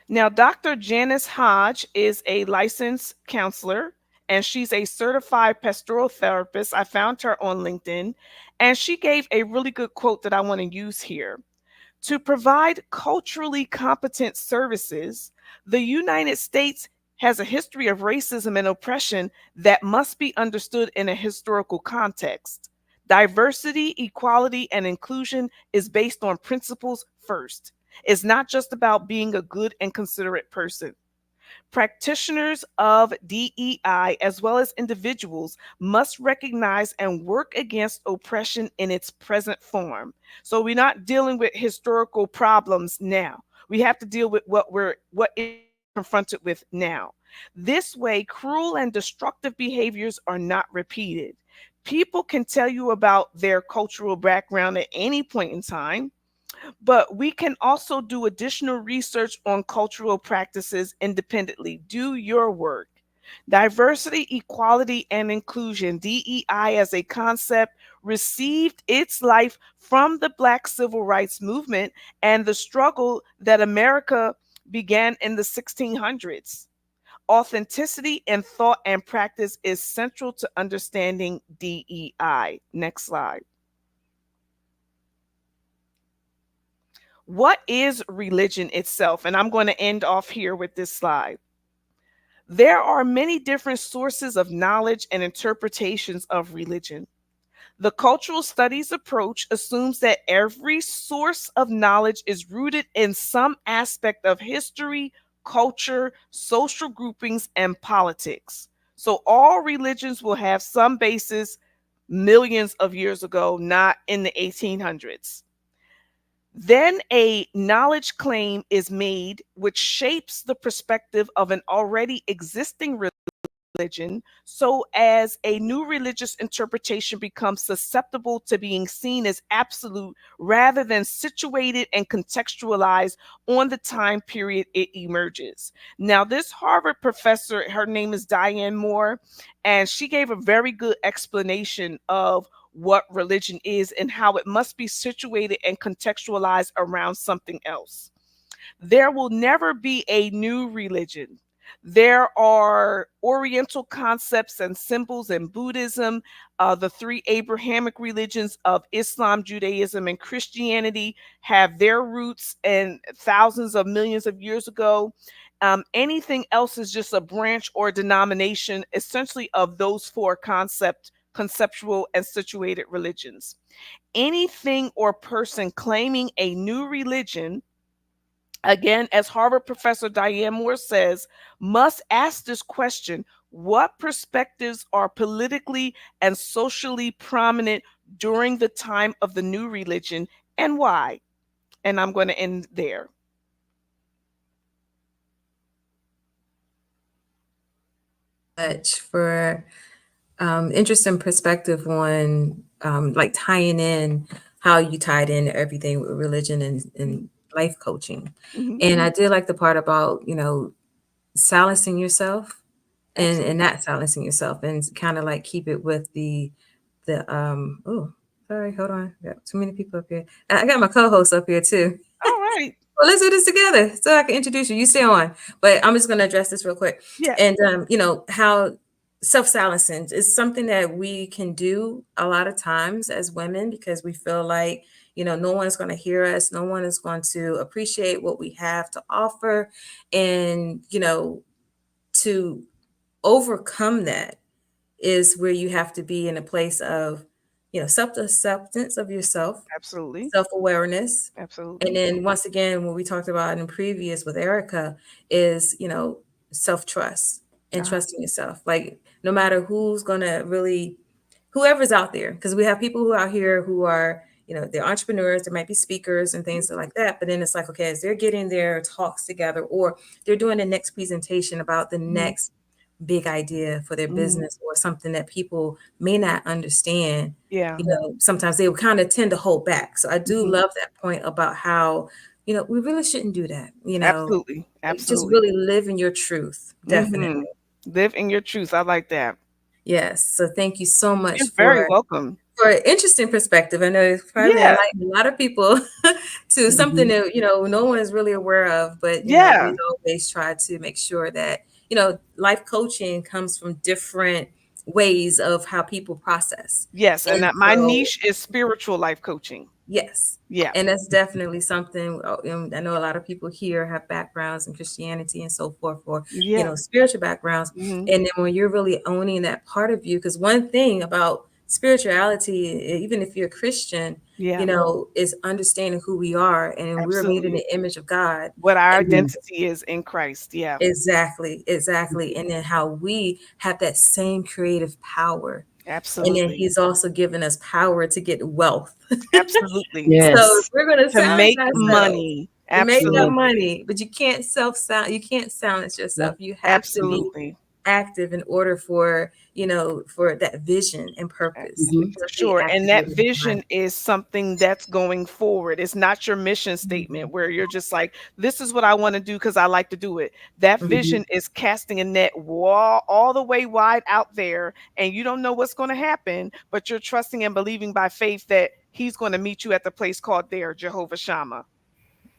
Now, Dr. Janice Hodge is a licensed counselor and she's a certified pastoral therapist. I found her on LinkedIn and she gave a really good quote that I want to use here. To provide culturally competent services, the United States has a history of racism and oppression that must be understood in a historical context. Diversity, equality, and inclusion is based on principles first. It's not just about being a good and considerate person. Practitioners of DEI, as well as individuals, must recognize and work against oppression in its present form. So we're not dealing with historical problems now. We have to deal with what is confronted with now. This way, cruel and destructive behaviors are not repeated. People can tell you about their cultural background at any point in time, but we can also do additional research on cultural practices independently. Do your work. Diversity, equality, and inclusion, DEI as a concept, received its life from the Black Civil Rights Movement and the struggle that America began in the 1600s. Authenticity in thought and practice is central to understanding DEI. Next slide. What is religion itself? And I'm going to end off here with this slide. There are many different sources of knowledge and interpretations of religion. The cultural studies approach assumes that every source of knowledge is rooted in some aspect of history, culture, social groupings, and politics. So all religions will have some basis millions of years ago, not in the 1800s. Then a knowledge claim is made, which shapes the perspective of an already existing religion, so as a new religious interpretation becomes susceptible to being seen as absolute rather than situated and contextualized on the time period it emerges. Now, this Harvard professor, her name is Diane Moore, and she gave a very good explanation of what religion is and how it must be situated and contextualized around something else. There will never be a new religion. There are Oriental concepts and symbols in Buddhism. The three Abrahamic religions of Islam, Judaism, and Christianity have their roots in thousands of millions of years ago. Anything else is just a branch or denomination, essentially, of those four conceptual and situated religions. Anything or person claiming a new religion, again, as Harvard professor Diane Moore says, must ask this question: what perspectives are politically and socially prominent during the time of the new religion, and why? And I'm going to end there. Much for interesting perspective on like tying in how you tied in everything with religion and life coaching. Mhm. And I did like the part about, silencing yourself and Absolutely. not silencing yourself, and kind of like keep it with the oh, sorry, hold on, I got too many people up here. I got my co-host up here too. All right. Well, let's do this together so I can introduce you. You stay on, but I'm just going to address this real quick. Yeah. And how self-silencing is something that we can do a lot of times as women, because we feel like, no one's going to hear us, no one is going to appreciate what we have to offer. And to overcome that is where you have to be in a place of, self-acceptance of yourself, Absolutely. self-awareness. And Absolutely. then once again, what we talked about in previous with Erica is, self-trust and Uh-huh. trusting yourself. Like, no matter who's gonna really, whoever's out there, because we have people who are out here who are, they're entrepreneurs, there might be speakers and things like that. But then it's like, okay, as they're getting their talks together, or they're doing the next presentation about the next big idea for their business, or something that people may not understand, Yeah. sometimes they will kind of tend to hold back. So I do love that point about how, we really shouldn't do that, Absolutely. just Absolutely. really live in your truth. Definitely. Live in your truth. I like that. Yes. So thank you so much You're very for welcome. an interesting perspective. I know it's probably Yeah. enlightened a lot of people to something that, no one is really aware of, but, Yeah. we always try to make sure that, life coaching comes from different ways of how people process. Yes. And And my so, niche is spiritual life coaching. yes. Yeah. And that's definitely something. I know a lot of people here have backgrounds in Christianity and so forth, or, Yeah. spiritual backgrounds. Mhm. And then when you're really owning that part of you, because one thing about spirituality, even if you're a Christian, Yeah. is understanding who we are, and we're made in Absolutely. the image of God. What our And identity is in Christ. Yeah. exactly. And then how we have that same creative power. And then Absolutely. he's also given us power to get wealth. Absolutely. So Yes. we're going to To silence make ourselves money. to make that Yes. Absolutely. money, but you can't you can't silence yourself. You have to be Absolutely. active in order for, for that vision and purpose. You Mhm. For can't be sure. And that activated in time. vision is something that's going forward. It's not your mission statement where you're just like, this is what I want to do because I like to do it. That Mhm. vision is casting a net wall all the way wide out there, and you don't know what's going to happen, but you're trusting and believing by faith that he's going to meet you at the place called there, Jehovah Shammah.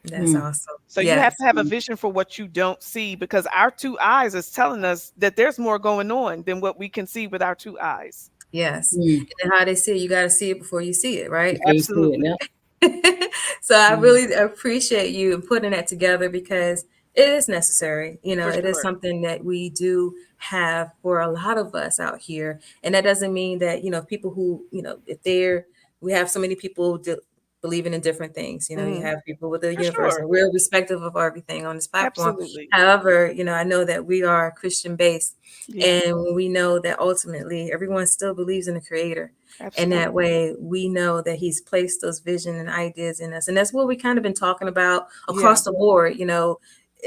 That's awesome. So you have Yes. to have a vision for what you don't see, because our two eyes is telling us that there's more going on than what we can see with our two eyes. Yes. Mm. And how they say you got to see it before you see it, right? Before you see it, Absolutely. yeah. So I Mm. really appreciate you putting that together, because it is necessary. For It is sure. something that we do have for a lot of us out here. And that doesn't mean that, people who, if we have so many people believing in different things. You Mhm. have people with the For universe, sure. and we're respective of everything on this platform. Absolutely. However, I know that we are Christian based, Yeah. and we know that ultimately everyone still believes in the creator. And that Absolutely. way we know that he's placed those vision and ideas in us. And that's what we kind of been talking about Yeah. across the board,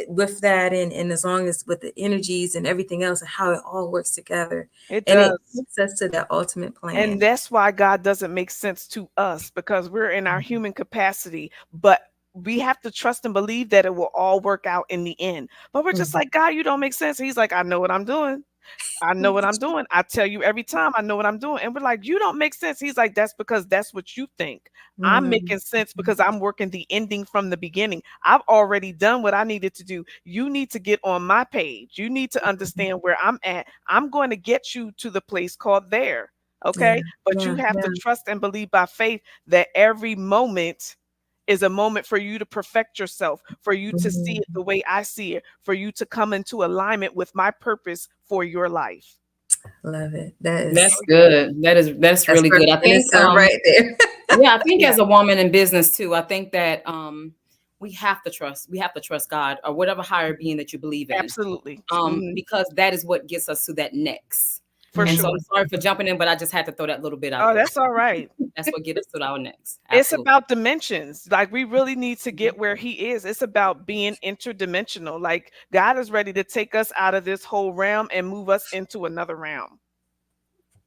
with that, and as long as with the energies and everything else and how it all works together. It And it does. takes us to that ultimate And plan. that's why God doesn't make sense to us, because we're in our human capacity, but we have to trust and believe that it will all work out in the end. But we're just Mhm. like, God, you don't make sense. He's like, I know what I'm doing. I know what I'm doing. I tell you every time I know what I'm doing. And we're like, you don't make sense. He's like, that's because that's what you think. I'm Mhm. making sense because I'm working the ending from the beginning. I've already done what I needed to do. You need to get on my page. You need to understand where I'm at. I'm going to get you to the place called there. Yeah, Okay. But you yeah, have to yeah. trust and believe by faith that every moment is a moment for you to perfect yourself, for you to see Mhm. it the way I see it, for you to come into alignment with my purpose for your life. Love it. That is, That's good. That's that's really good. perfect I in think itself right there. yeah, I think Yeah, as a woman in business too, I think that we have to trust God or whatever higher being that you believe in. absolutely. Mhm. Because that is what gets us to that next. For And so sure. I'm sorry for jumping in, but I just had to throw that little bit out Oh, there. that's all right. That's what gets us to our next. It's Absolutely. about dimensions. Like, we really need to get where he is. It's about being interdimensional. Like, God is ready to take us out of this whole realm and move us into another realm.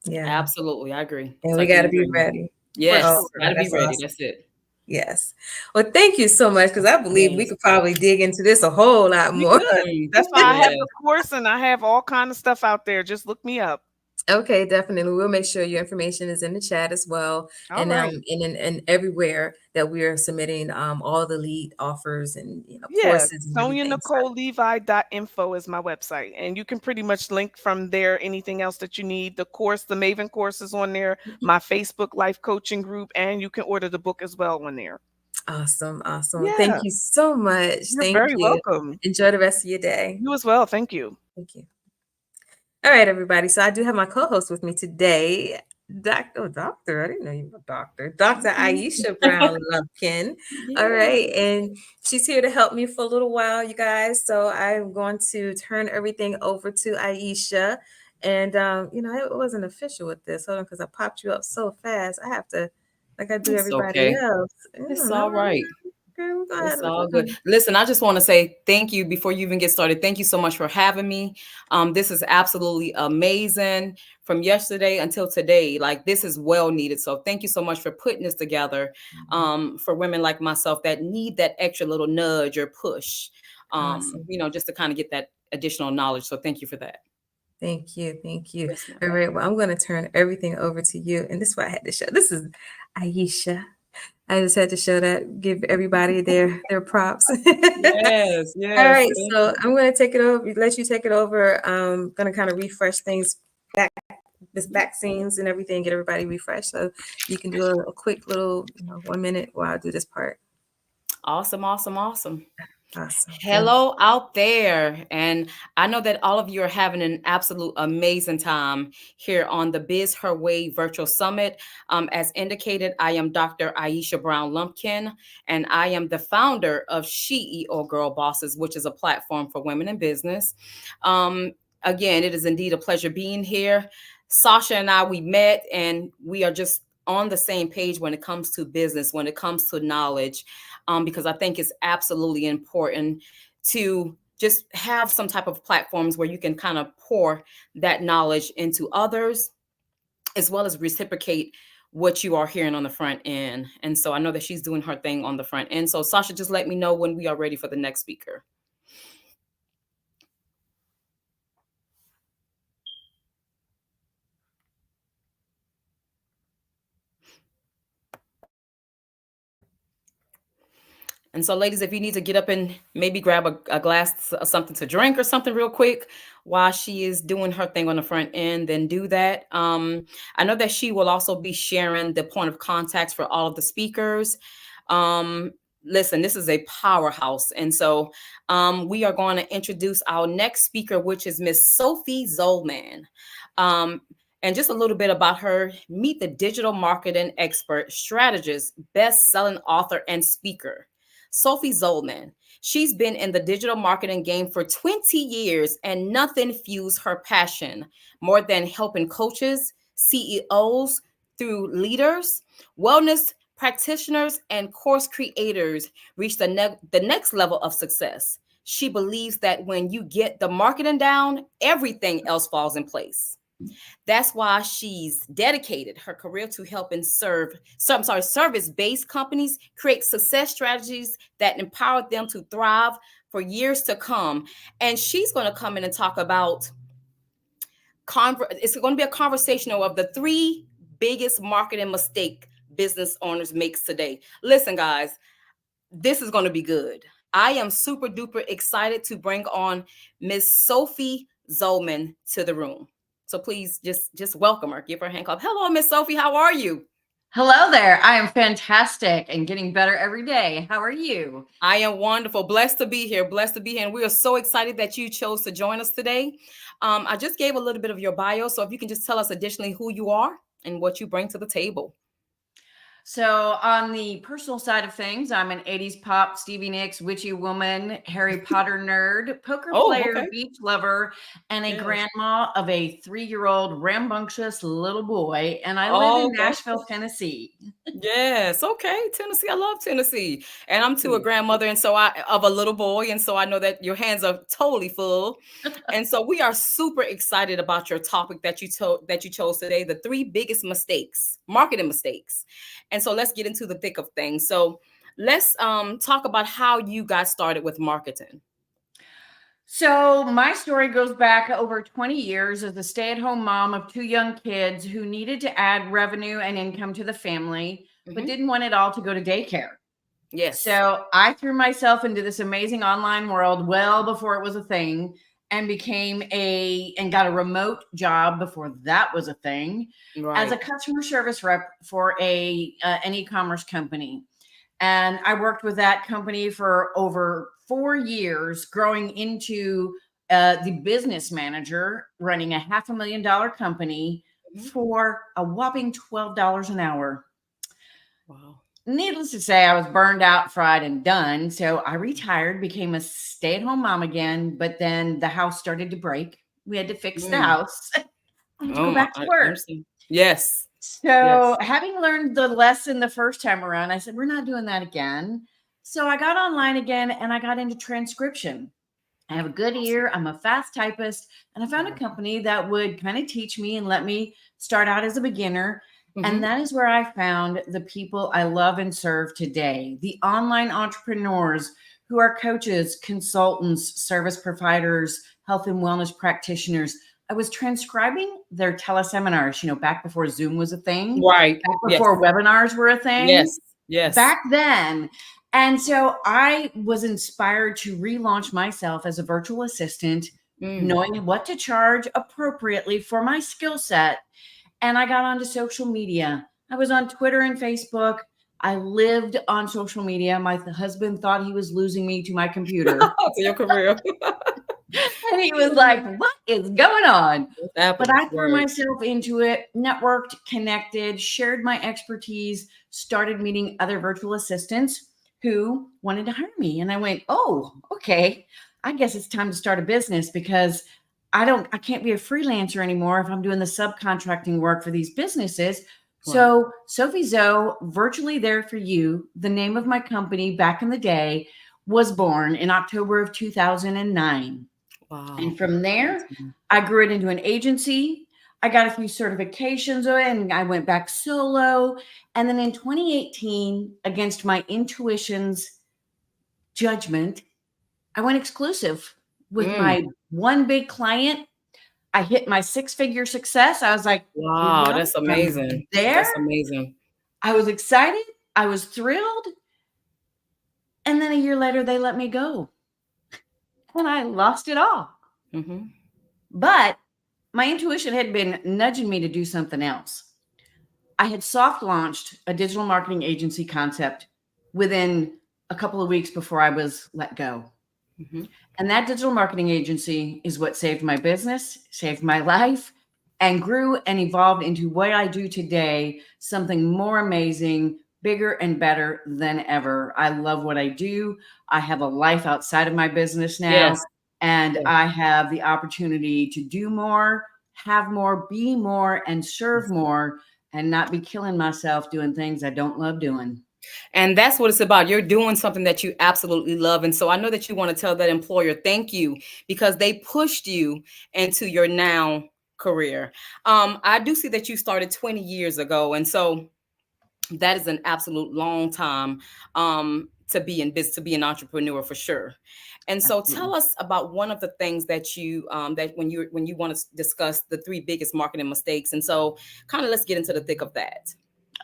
Yeah. Absolutely. I agree. And we got Touching to and be agreeing. ready. For Yes, Oh, sure. gotta be that's ready. awesome. That's it. Yes. Well, thank you so much, because I believe we Yes. could probably dig into this a whole lot We more. good. That's why I have Yes. the course and I have all kind of stuff out there. Just look me up. Okay, definitely. We'll make sure your information is in the chat as well, All and right. and everywhere that we are submitting all the lead offers and Yeah, courses and everything. So, SoniaNicoleLevi.info is my website. And you can pretty much link from there anything else that you need. The course, the Maven course is on there, my Facebook life coaching group, and you can order the book as well on there. awesome, awesome. Thank Yeah, you so much. you're Thank very you. welcome. Enjoy the rest of your day. You as well. Thank you. Thank you. All right, everybody. So I do have my co-host with me today, Doctor. I didn't know you were a doctor. Dr. Aisha Brown Lumpkin. All right, and she's here to help me for a little while, you guys. So I'm going to turn everything over to Aisha. And it wasn't official with this. Hold on, because I popped you up so fast. I have to, like I do It's everybody okay. else. It's all right. Okay, we're gonna have It's to all look good. Listen, I just want to say thank you before you even get started. Thank you so much for having me. This is absolutely amazing from yesterday until today. Like, this is well needed. So thank you so much for putting this together for women like myself that need that extra little nudge or push, Awesome. just to kind of get that additional knowledge. So thank you for that. Thank you. Thank you. Yes, ma'am. All right. Well, I'm going to turn everything over to you. And this is why I had to show. This is Aisha. I just had to show that, give everybody their props. Yes, All yes. right. Thank So you. I'm going to take it over, let you take it over. I'm going to kind of refresh things back, this back scenes and everything, get everybody refreshed. So you can do a quick little, 1 minute while I do this part. Awesome, awesome, awesome. Awesome. Hello out there. And I know that all of you are having an absolute amazing time here on the Biz Her Way Virtual Summit. As indicated, I am Dr. Aisha Brown Lumpkin, and I am the founder of CEO Girl Bosses, which is a platform for women in business. Again, it is indeed a pleasure being here. Sasha and I, we met, and we are just on the same page when it comes to business, when it comes to knowledge. Because I think it's absolutely important to just have some type of platforms where you can kind of pour that knowledge into others, as well as reciprocate what you are hearing on the front end. And so I know that she's doing her thing on the front end. So Sasha, just let me know when we are ready for the next speaker. And so, ladies, if you need to get up and maybe grab a glass of something to drink or something real quick while she is doing her thing on the front end, then do that. I know that she will also be sharing the point of contacts for all of the speakers. Listen, this is a powerhouse. And so we are going to introduce our next speaker, which is Miss Sophie Zollman. And just a little bit about her. Meet the digital marketing expert, strategist, best-selling author, and speaker, Sophie Zollman. She's been in the digital marketing game for 20 years, and nothing fuels her passion more than helping coaches, CEOs, through leaders, wellness practitioners, and course creators reach the next level of success. She believes that when you get the marketing down, everything else falls in place. That's why she's dedicated her career to helping service-based companies create success strategies that empower them to thrive for years to come. And she's going to come in and talk about it's going to be a conversation of the 3 biggest marketing mistake business owners makes today. Listen, guys, this is going to be good. I am super duper excited to bring on Miss Sophie Zollman to the room. So please just welcome her. Give her a hand clap. Hello, Miss Sophie. How are you? Hello there. I am fantastic and getting better every day. How are you? I am wonderful. Blessed to be here. Blessed to be here. And we are so excited that you chose to join us today. I just gave a little bit of your bio. So if you can just tell us additionally who you are and what you bring to the table. So on the personal side of things, I'm an 80s pop, Stevie Nicks, witchy woman, Harry Potter nerd, poker player, okay. beach lover, and a grandma of a 3-year-old rambunctious little boy. And I live in Nashville, Tennessee. Yes. Okay. Tennessee. I love Tennessee. And I'm too a grandmother. And so of a little boy. And so I know that your hands are totally full. And so we are super excited about your topic that you chose today, the 3 biggest mistakes, marketing mistakes. And so let's get into the thick of things. So let's talk about how you got started with marketing. So my story goes back over 20 years as a stay-at-home mom of 2 young kids who needed to add revenue and income to the family, but didn't want it all to go to daycare. Yes. So I threw myself into this amazing online world well before it was a thing, and got a remote job before that was a thing, as a customer service rep for an e-commerce company. And I worked with that company for over 4 years, growing into the business manager, running a $500,000 company for a whopping $12 an hour. Wow. Needless to say, I was burned out, fried, and done. So I retired, became a stay-at-home mom again, but then the house started to break. We had to fix the house. I had to go back to work. Yes. So having learned the lesson the first time around, I said, we're not doing that again. So I got online again and I got into transcription. I have a good ear. I'm a fast typist. And I found a company that would kind of teach me and let me start out as a beginner. And that is where I found the people I love and serve today, the online entrepreneurs who are coaches, consultants, service providers, health and wellness practitioners. I was transcribing their teleseminars, back before Zoom was a thing. Right. Back before webinars were a thing. Yes. Yes. Back then. And so I was inspired to relaunch myself as a virtual assistant, knowing what to charge appropriately for my skill set. And I got onto social media. I was on Twitter and Facebook. I lived on social media. My husband thought he was losing me to my computer. To your career. And he was like, what is going on? But I threw myself into it, networked, connected, shared my expertise, started meeting other virtual assistants who wanted to hire me. And I went, oh, okay, I guess it's time to start a business, because I can't be a freelancer anymore if I'm doing the subcontracting work for these businesses. Right. So Sophie Zoe, Virtually There For You, the name of my company back in the day, was born in October of 2009. Wow. And from there, I grew it into an agency. I got a few certifications and I went back solo. And then in 2018, against my intuition's judgment, I went exclusive with my one big client. I hit my 6-figure success. I was like, wow, that's amazing. That's amazing. I was excited. I was thrilled. And then a year later, they let me go. And I lost it all. But my intuition had been nudging me to do something else. I had soft launched a digital marketing agency concept within a couple of weeks before I was let go. And that digital marketing agency is what saved my business, saved my life, and grew and evolved into what I do today, something more amazing, bigger and better than ever. I love what I do. I have a life outside of my business now, and I have the opportunity to do more, have more, be more, and serve more, and not be killing myself doing things I don't love doing. And that's what it's about. You're doing something that you absolutely love. And so I know that you want to tell that employer, thank you, because they pushed you into your now career. I do see that you started 20 years ago. And so that is an absolute long time to be in business, to be an entrepreneur for sure. And so tell us about one of the things that you that when you want to discuss the 3 biggest marketing mistakes. And so kind of let's get into the thick of that.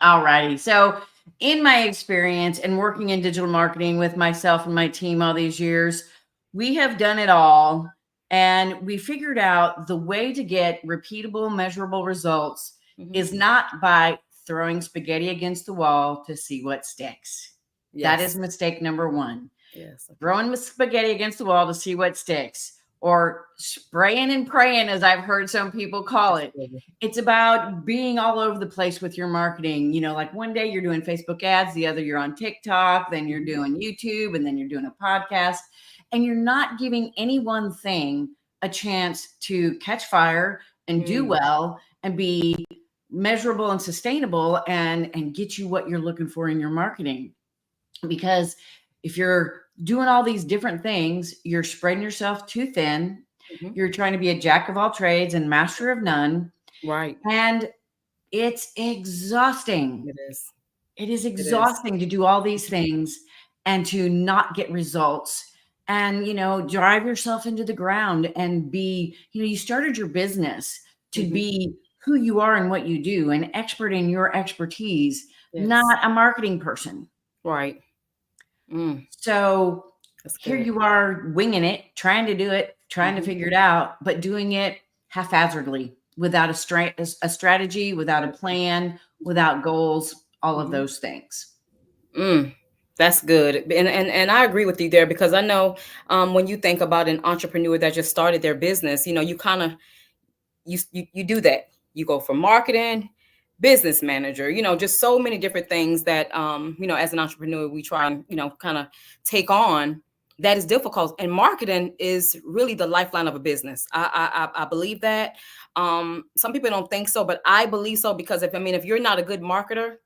All righty. So in my experience and working in digital marketing with myself and my team all these years, we have done it all. And we figured out the way to get repeatable, measurable results is not by throwing spaghetti against the wall to see what sticks. That is mistake number 1. Throwing spaghetti against the wall to see what sticks, or spraying and praying, as I've heard some people call it. It's about being all over the place with your marketing. Like one day you're doing Facebook ads, the other you're on TikTok, then you're doing YouTube, and then you're doing a podcast, and you're not giving any one thing a chance to catch fire and do well and be measurable and sustainable and get you what you're looking for in your marketing. Because if you're doing all these different things, you're spreading yourself too thin. You're trying to be a jack of all trades and master of none. Right. And it's exhausting. It is. It is exhausting to do all these things and to not get results and, drive yourself into the ground and be, you started your business to be who you are and what you do, an expert in your expertise, not a marketing person. Right. So That's here good. you are winging it, trying to do it, trying to figure it out, but doing it haphazardly without a strategy, without a plan, without goals, all of those things. That's good. And I agree with you there, because I know when you think about an entrepreneur that just started their business, you kind of, you do that. You go from marketing, business manager, just so many different things that, as an entrepreneur, we try and, kind of take on. That is difficult. And marketing is really the lifeline of a business. I believe that. Some people don't think so, but I believe so, because if you're not a good marketer,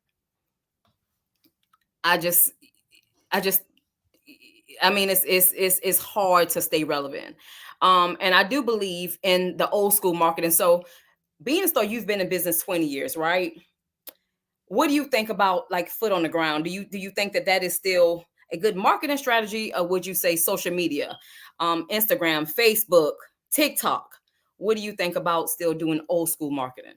it's hard to stay relevant. And I do believe in the old school marketing. So being as though you've been in business 20 years, right? What do you think about like foot on the ground? Do you think that is still a good marketing strategy, or would you say social media, Instagram, Facebook, TikTok? What do you think about still doing old school marketing?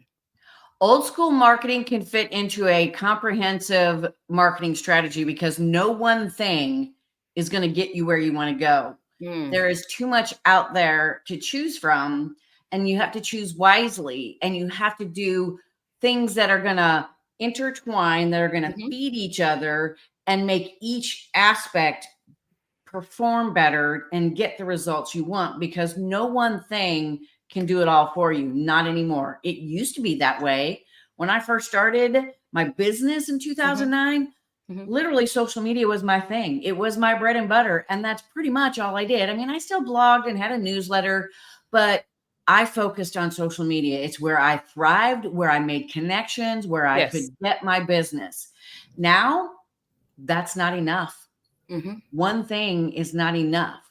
Old school marketing can fit into a comprehensive marketing strategy because no one thing is going to get you where you want to go. There is too much out there to choose from, and you have to choose wisely, and you have to do things that are going to intertwine, that are going to feed each other and make each aspect perform better and get the results you want, because no one thing can do it all for you. Not anymore. It used to be that way. When I first started my business in 2009, literally social media was my thing. It was my bread and butter. And that's pretty much all I did. I still blogged and had a newsletter, but I focused on social media. It's where I thrived, where I made connections, where I could get my business. Now, that's not enough. One thing is not enough.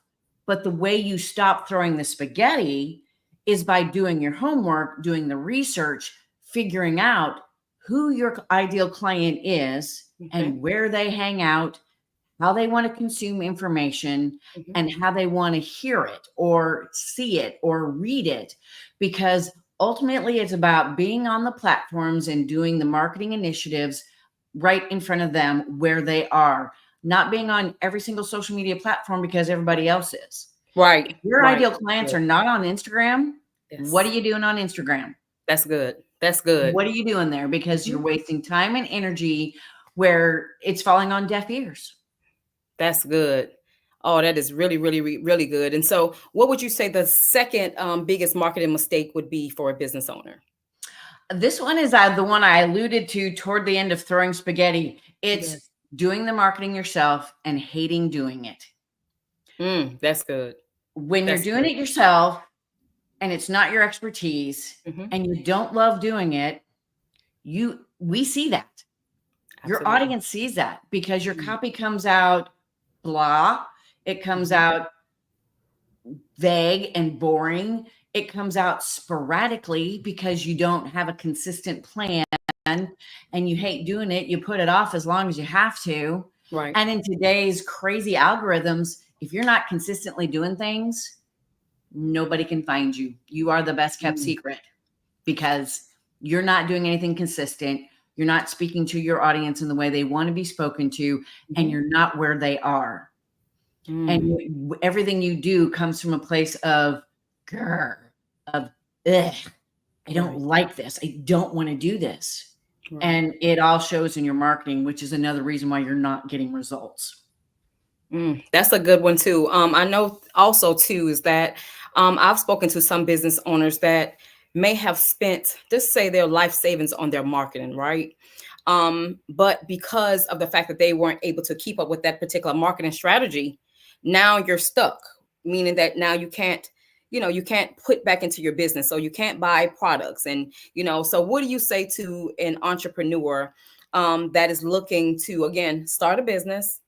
But the way you stop throwing the spaghetti is by doing your homework, doing the research, figuring out who your ideal client is and where they hang out, how they want to consume information, and how they want to hear it or see it or read it. Because ultimately it's about being on the platforms and doing the marketing initiatives right in front of them where they are, not being on every single social media platform because everybody else is. Right. If your ideal clients are not on Instagram, what are you doing on Instagram? That's good. That's good. What are you doing there? Because you're wasting time and energy where it's falling on deaf ears. That's good. Oh, that is really, really, really good. And so what would you say the second biggest marketing mistake would be for a business owner? This one is the one I alluded to toward the end of throwing spaghetti. It's doing the marketing yourself and hating doing it. That's good. When you're doing it yourself and it's not your expertise and you don't love doing it, we see that. Your audience sees that because your copy comes out blah. It comes out vague and boring. It comes out sporadically because you don't have a consistent plan and you hate doing it. You put it off as long as you have to. Right. And in today's crazy algorithms, if you're not consistently doing things, nobody can find you. You are the best kept secret because you're not doing anything consistent. You're not speaking to your audience in the way they want to be spoken to, and you're not where they are. And everything you do comes from a place of, ugh, I don't like this. I don't want to do this. And it all shows in your marketing, which is another reason why you're not getting results. That's a good one too. I know also too is that I've spoken to some business owners that may have spent, just say, their life savings on their marketing, right? But because of the fact that they weren't able to keep up with that particular marketing strategy, now you're stuck, meaning that now you can't put back into your business. So you can't buy products. And, so what do you say to an entrepreneur that is looking to, again, start a business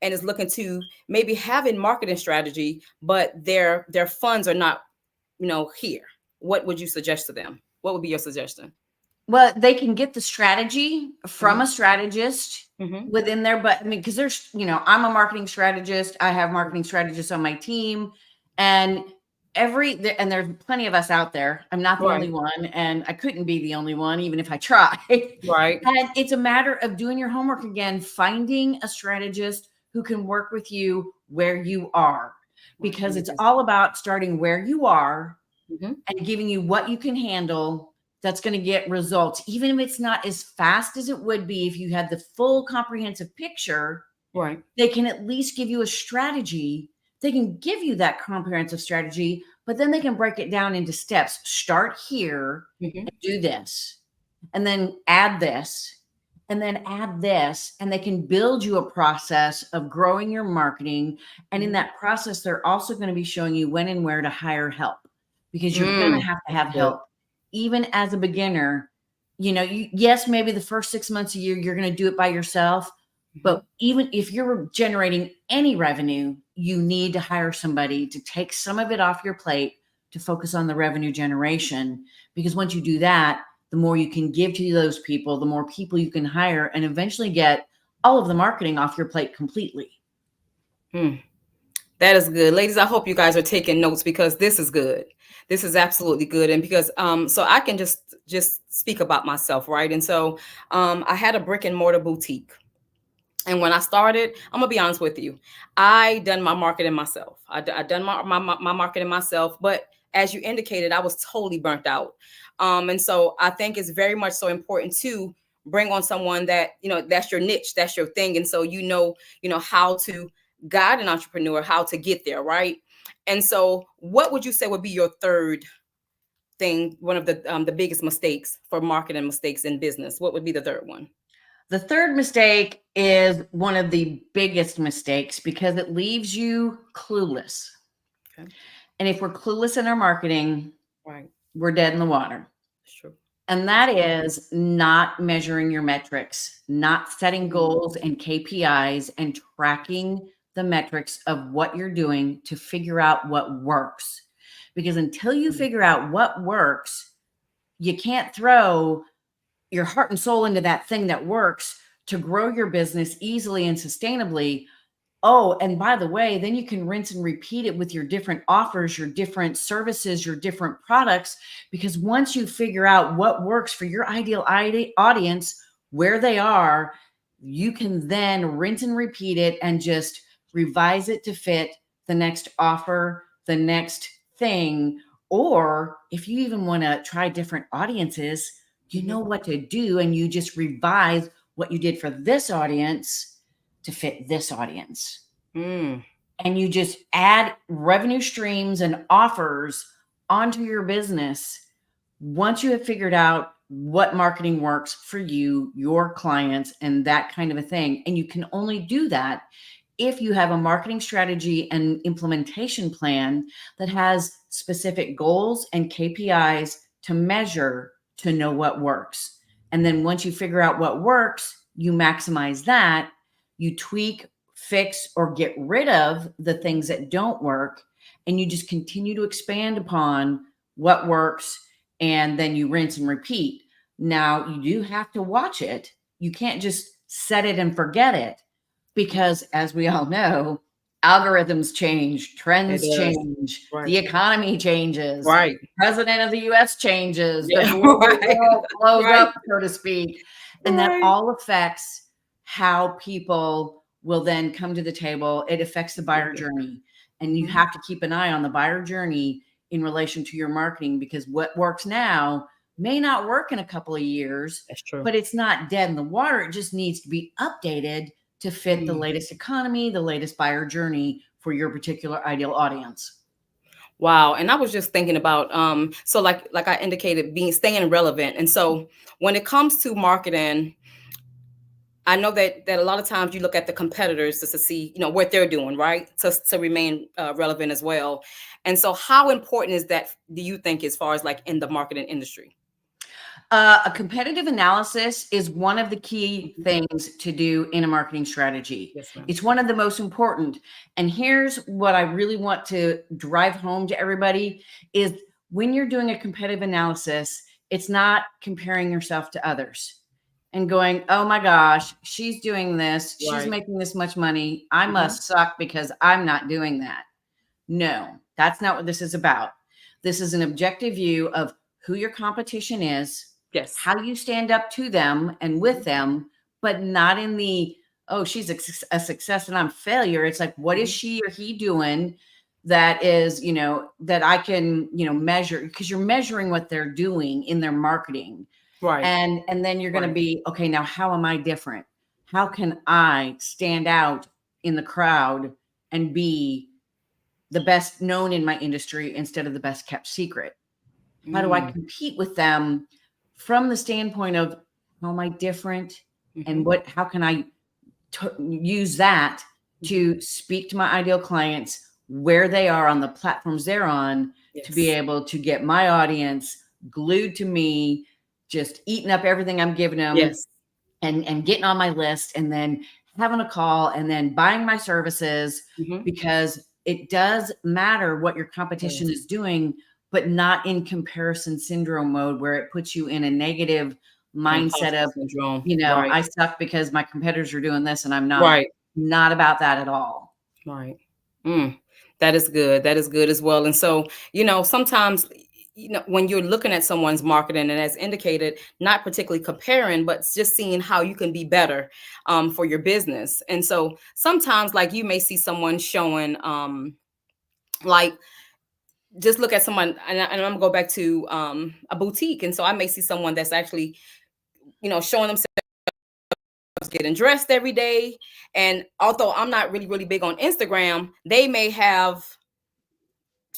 and is looking to maybe have a marketing strategy, but their funds are not, here? What would you suggest to them? What would be your suggestion? Well, they can get the strategy from a strategist Mhm. within there, but I mean, because there's, I'm a marketing strategist. I have marketing strategists on my team, and there's plenty of us out there. I'm not the Right. only one, and I couldn't be the only one, even if I tried. Right. And it's a matter of doing your homework again, finding a strategist who can work with you where you are, because it's all about starting where you are Mhm. and giving you what you can handle that's going to get results, even if it's not as fast as it would be if you had the full comprehensive picture. Right. They can at least give you a strategy. They can give you that comprehensive strategy, but then they can break it down into steps. Start here and do this, and then add this, and then add this, and they can build you a process of growing your marketing. And in that process, they're also going to be showing you when and where to hire help, because you're going to have help. Even as a beginner, yes, maybe the first 6 months a year, you're going to do it by yourself. But even if you're generating any revenue, you need to hire somebody to take some of it off your plate to focus on the revenue generation. Because once you do that, the more you can give to those people, the more people you can hire, and eventually get all of the marketing off your plate completely. That is good. Ladies, I hope you guys are taking notes, because this is good. This is absolutely good. And because so I can just speak about myself, right? And so I had a brick and mortar boutique. And when I started, I'm gonna be honest with you, I done my marketing myself. I done my marketing myself, but as you indicated, I was totally burnt out. And so I think it's very much so important to bring on someone that, that's your niche, that's your thing. And so, how to guide an entrepreneur, how to get there, right? And so what would you say would be your third thing, one of the biggest mistakes for marketing mistakes in business? What would be the third one? The third mistake is one of the biggest mistakes, because it leaves you clueless. Okay. And if we're clueless in our marketing, Right, we're dead in the water. sure. And that is not measuring your metrics, not setting goals and KPIs, and tracking the metrics of what you're doing to figure out what works. Because until you figure out what works, you can't throw your heart and soul into that thing that works to grow your business easily and sustainably. Oh, and by the way, then you can rinse and repeat it with your different offers, your different services, your different products, because once you figure out what works for your ideal audience, where they are, you can then rinse and repeat it and just revise it to fit the next offer, the next thing. Or if you even want to try different audiences, you know what to do, and you just revise what you did for this audience to fit this audience. And you just add revenue streams and offers onto your business once you have figured out what marketing works for you, your clients, and that kind of a thing. And you can only do that if you have a marketing strategy and implementation plan that has specific goals and KPIs to measure, to know what works. And then once you figure out what works, you maximize that, you tweak, fix, or get rid of the things that don't work, and you just continue to expand upon what works, and then you rinse and repeat. Now, you do have to watch it. You can't just set it and forget it, because as we all know, algorithms change, trends change, Right. the economy changes, Right. the president of the US changes, Yeah, the world right. blows Right. up, so to speak. And that all affects how people will then come to the table. It affects the buyer journey. And you have to keep an eye on the buyer journey in relation to your marketing, because what works now may not work in a couple of years. That's true. But it's not dead in the water. It just needs to be updated to fit the latest economy, the latest buyer journey for your particular ideal audience. Wow. And I was just thinking about, so like I indicated, staying relevant. And so when it comes to marketing, I know that a lot of times you look at the competitors just to see, what they're doing, right? To remain relevant as well. And so how important is that, do you think, as far as like in the marketing industry? A competitive analysis is one of the key things to do in a marketing strategy. Yes, ma'am. It's one of the most important. And here's what I really want to drive home to everybody is, when you're doing a competitive analysis, It's not comparing yourself to others and going, oh my gosh, she's doing this. She's Right. making this much money. I must suck because I'm not doing that. No, that's not what this is about. This is an objective view of who your competition is, Yes. how you stand up to them and with them, but not in the, oh, she's a success and I'm failure. It's like, what is she or he doing that is, you know, that I can, you know, measure, because you're measuring what they're doing in their marketing. Right. And then you're going to be, okay, now how am I different? How can I stand out in the crowd and be the best known in my industry instead of the best kept secret? How do I compete with them from the standpoint of how am I different and how can I use that to speak to my ideal clients where they are on the platforms they're on, to be able to get my audience glued to me, just eating up everything I'm giving them, and getting on my list, and then having a call, and then buying my services, because it does matter what your competition is doing, but not in comparison syndrome mode where it puts you in a negative mindset of, syndrome. you know, Right. I suck because my competitors are doing this and I'm not. Right. Not about that at all. Right. That is good. That is good as well. And so, you know, sometimes, you know, when you're looking at someone's marketing, and as indicated, not particularly comparing, but just seeing how you can be better for your business. And so sometimes, like, you may see someone showing, like, just look at someone, and I'm gonna go back to a boutique. And so I may see someone that's actually, you know, showing themselves getting dressed every day. And although I'm not really big on Instagram, they may have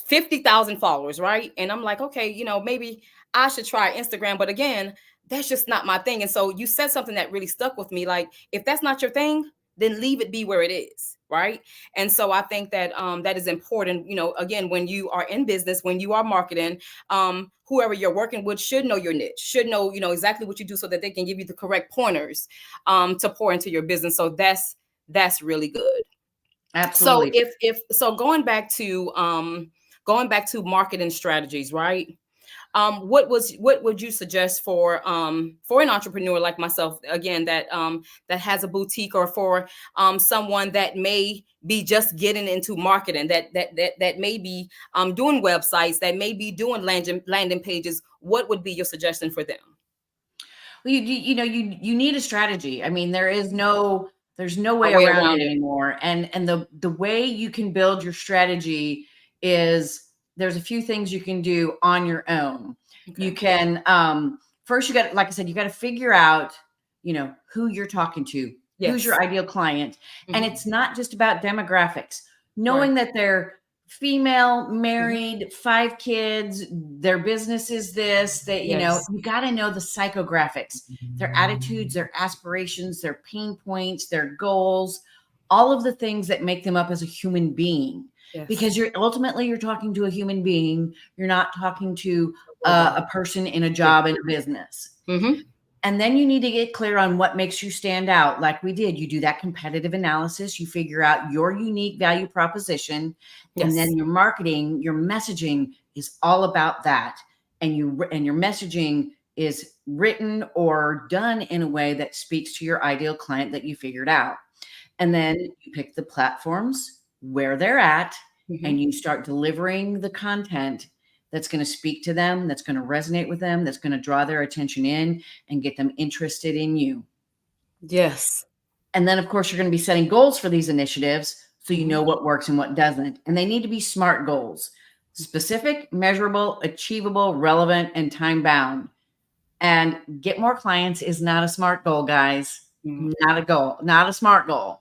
50,000 followers, right? And I'm like, okay, you know, maybe I should try Instagram. But again, that's just not my thing. And so you said something that really stuck with me. Like, if that's not your thing, then leave it be where it is, right? And so I think that that is important. You know, again, when you are in business, when you are marketing, whoever you're working with should know your niche, should know, you know, exactly what you do, so that they can give you the correct pointers to pour into your business. So that's really good. Absolutely. So if going back to marketing strategies, right? What would you suggest for an entrepreneur like myself, again, that has a boutique, or for someone that may be just getting into marketing, that may be doing websites, that may be doing landing pages? What would be your suggestion for them? Well, you know, you need a strategy. I mean, there's no way way around around it it. anymore. And the way you can build your strategy is, there's a few things you can do on your own. Okay. You can first, you got, like I said, you got to figure out, you know, who you're talking to, who's your ideal client. And it's not just about demographics, knowing that they're female, married, 5 kids, their business is this, that, you know, you got to know the psychographics, their attitudes, their aspirations, their pain points, their goals, all of the things that make them up as a human being. Because you're talking to a human being. You're not talking to a person in a job in a business. And then you need to get clear on what makes you stand out. Like we did, you do that competitive analysis, you figure out your unique value proposition, and then your marketing, your messaging is all about that. And your messaging is written or done in a way that speaks to your ideal client that you figured out. And then you pick the platforms where they're at, and you start delivering the content that's going to speak to them, that's going to resonate with them, that's going to draw their attention in and get them interested in you. Yes. And then, of course, you're going to be setting goals for these initiatives, so you know what works and what doesn't. And they need to be SMART goals: specific, measurable, achievable, relevant, and time bound. And get more clients is not a SMART goal, guys. Not a goal, not a SMART goal.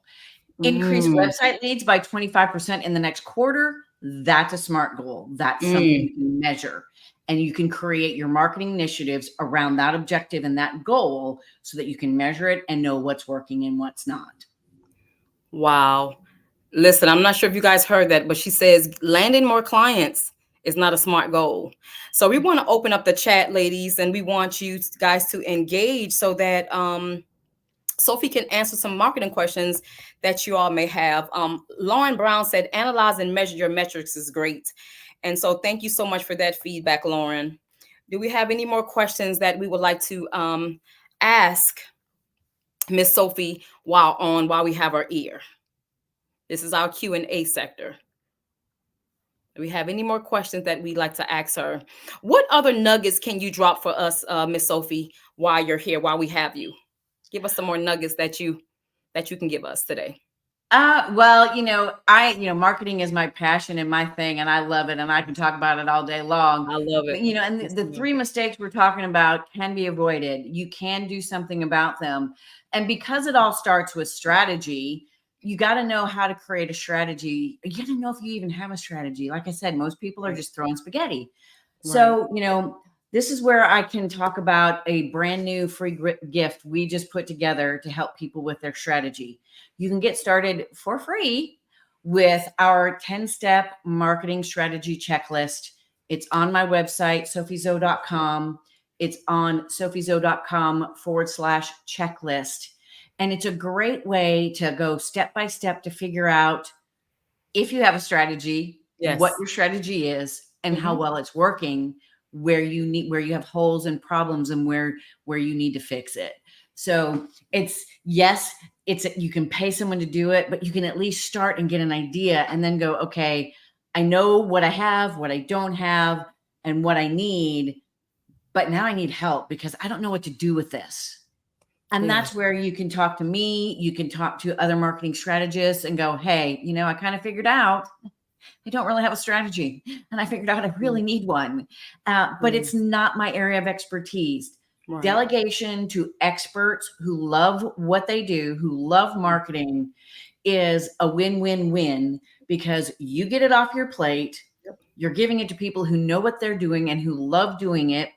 Increase website leads by 25% in the next quarter. That's a SMART goal. That's something you can measure. And you can create your marketing initiatives around that objective and that goal, so that you can measure it and know what's working and what's not. Wow. Listen, I'm not sure if you guys heard that, but she says landing more clients is not a SMART goal. So we want to open up the chat, ladies, and we want you guys to engage, so that Sophie can answer some marketing questions that you all may have. Lauren Brown said, analyze and measure your metrics is great. And so thank you so much for that feedback, Lauren. Do we have any more questions that we would like to ask Miss Sophie while we have our ear? This is our Q&A sector. Do we have any more questions that we'd like to ask her? What other nuggets can you drop for us, Miss Sophie, while you're here, while we have you? Give us some more nuggets that you can give us today. Well, marketing is my passion and my thing, and I love it, and I can talk about it all day long. I love it. But, and the three mistakes we're talking about can be avoided. You can do something about them. And because it all starts with strategy, you got to know how to create a strategy. You got to know if you even have a strategy. Like I said, most people are just throwing spaghetti. Right. So, this is where I can talk about a brand new free gift we just put together to help people with their strategy. You can get started for free with our 10-step marketing strategy checklist. It's on my website, sophiezo.com. It's on sophiezo.com/checklist. And it's a great way to go step by step to figure out if you have a strategy, what your strategy is, and how well it's working, where you have holes and problems, and where you need to fix it. So you can pay someone to do it, but you can at least start and get an idea and then go, okay, I know what I have, what I don't have, and what I need, but now I need help because I don't know what to do with this. And that's where you can talk to me, you can talk to other marketing strategists and go, hey, I kind of figured out I don't really have a strategy, and I figured out I really need one, but it's not my area of expertise. Right. Delegation to experts who love what they do, who love marketing, is a win-win-win because you get it off your plate. Yep. You're giving it to people who know what they're doing and who love doing it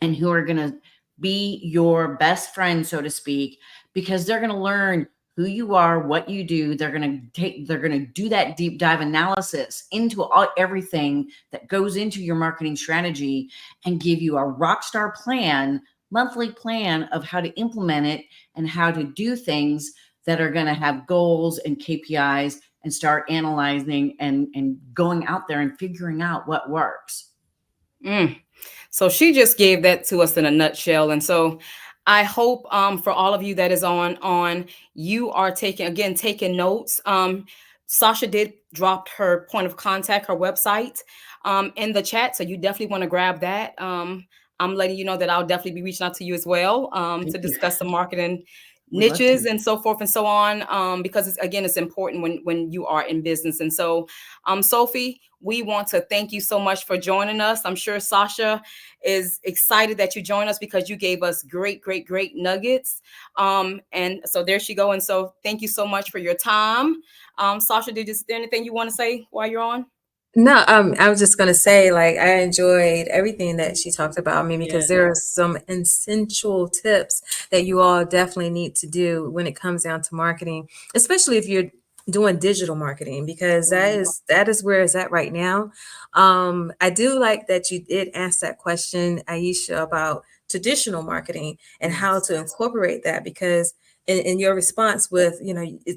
and who are going to be your best friend, so to speak, because they're going to learn who you are, what you do. They're going to do that deep dive analysis into everything that goes into your marketing strategy and give you a rock star plan, monthly plan of how to implement it and how to do things that are going to have goals and KPIs and start analyzing and going out there and figuring out what works. So she just gave that to us in a nutshell. And so I hope for all of you that is on, you are taking notes. Sasha did drop her point of contact, her website in the chat. So you definitely want to grab that. I'm letting you know that I'll definitely be reaching out to you as well to discuss some marketing niches and so forth and so on, because it's important when you are in business. And so Sophie, we want to thank you so much for joining us. I'm sure Sasha is excited that you joined us because you gave us great nuggets. And so there she go. And so thank you so much for your time. Sasha, is there anything you want to say while you're on? No, I was just going to say, I enjoyed everything that she talked about. Because there are some essential tips that you all definitely need to do when it comes down to marketing, especially if you're doing digital marketing, because that is where it's at right now. I do like that you did ask that question, Aisha, about traditional marketing and how to incorporate that, because in your response with,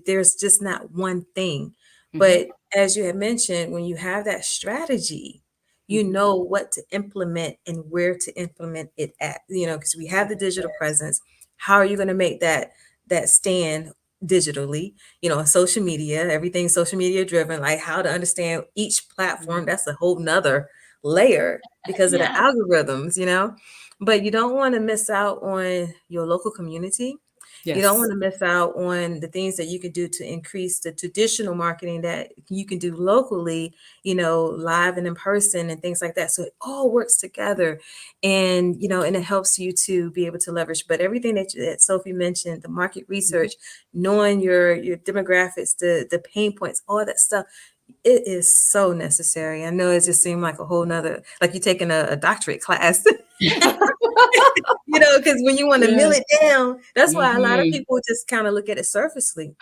there's just not one thing. But as you had mentioned, when you have that strategy, you know what to implement and where to implement it at, because we have the digital presence. How are you going to make that stand digitally, social media, everything's social media driven, like how to understand each platform. That's a whole nother layer because of the algorithms, but you don't want to miss out on your local community. Yes. You don't want to miss out on the things that you could do to increase the traditional marketing that you can do locally, live and in person and things like that. So it all works together and, and it helps you to be able to leverage. But everything that Sophie mentioned, the market research, knowing your demographics, the pain points, all that stuff, it is so necessary. I know it just seemed like a whole nother, like you're taking a doctorate class. Because when you want to mill it down, that's why a lot of people just kind of look at it surfacely.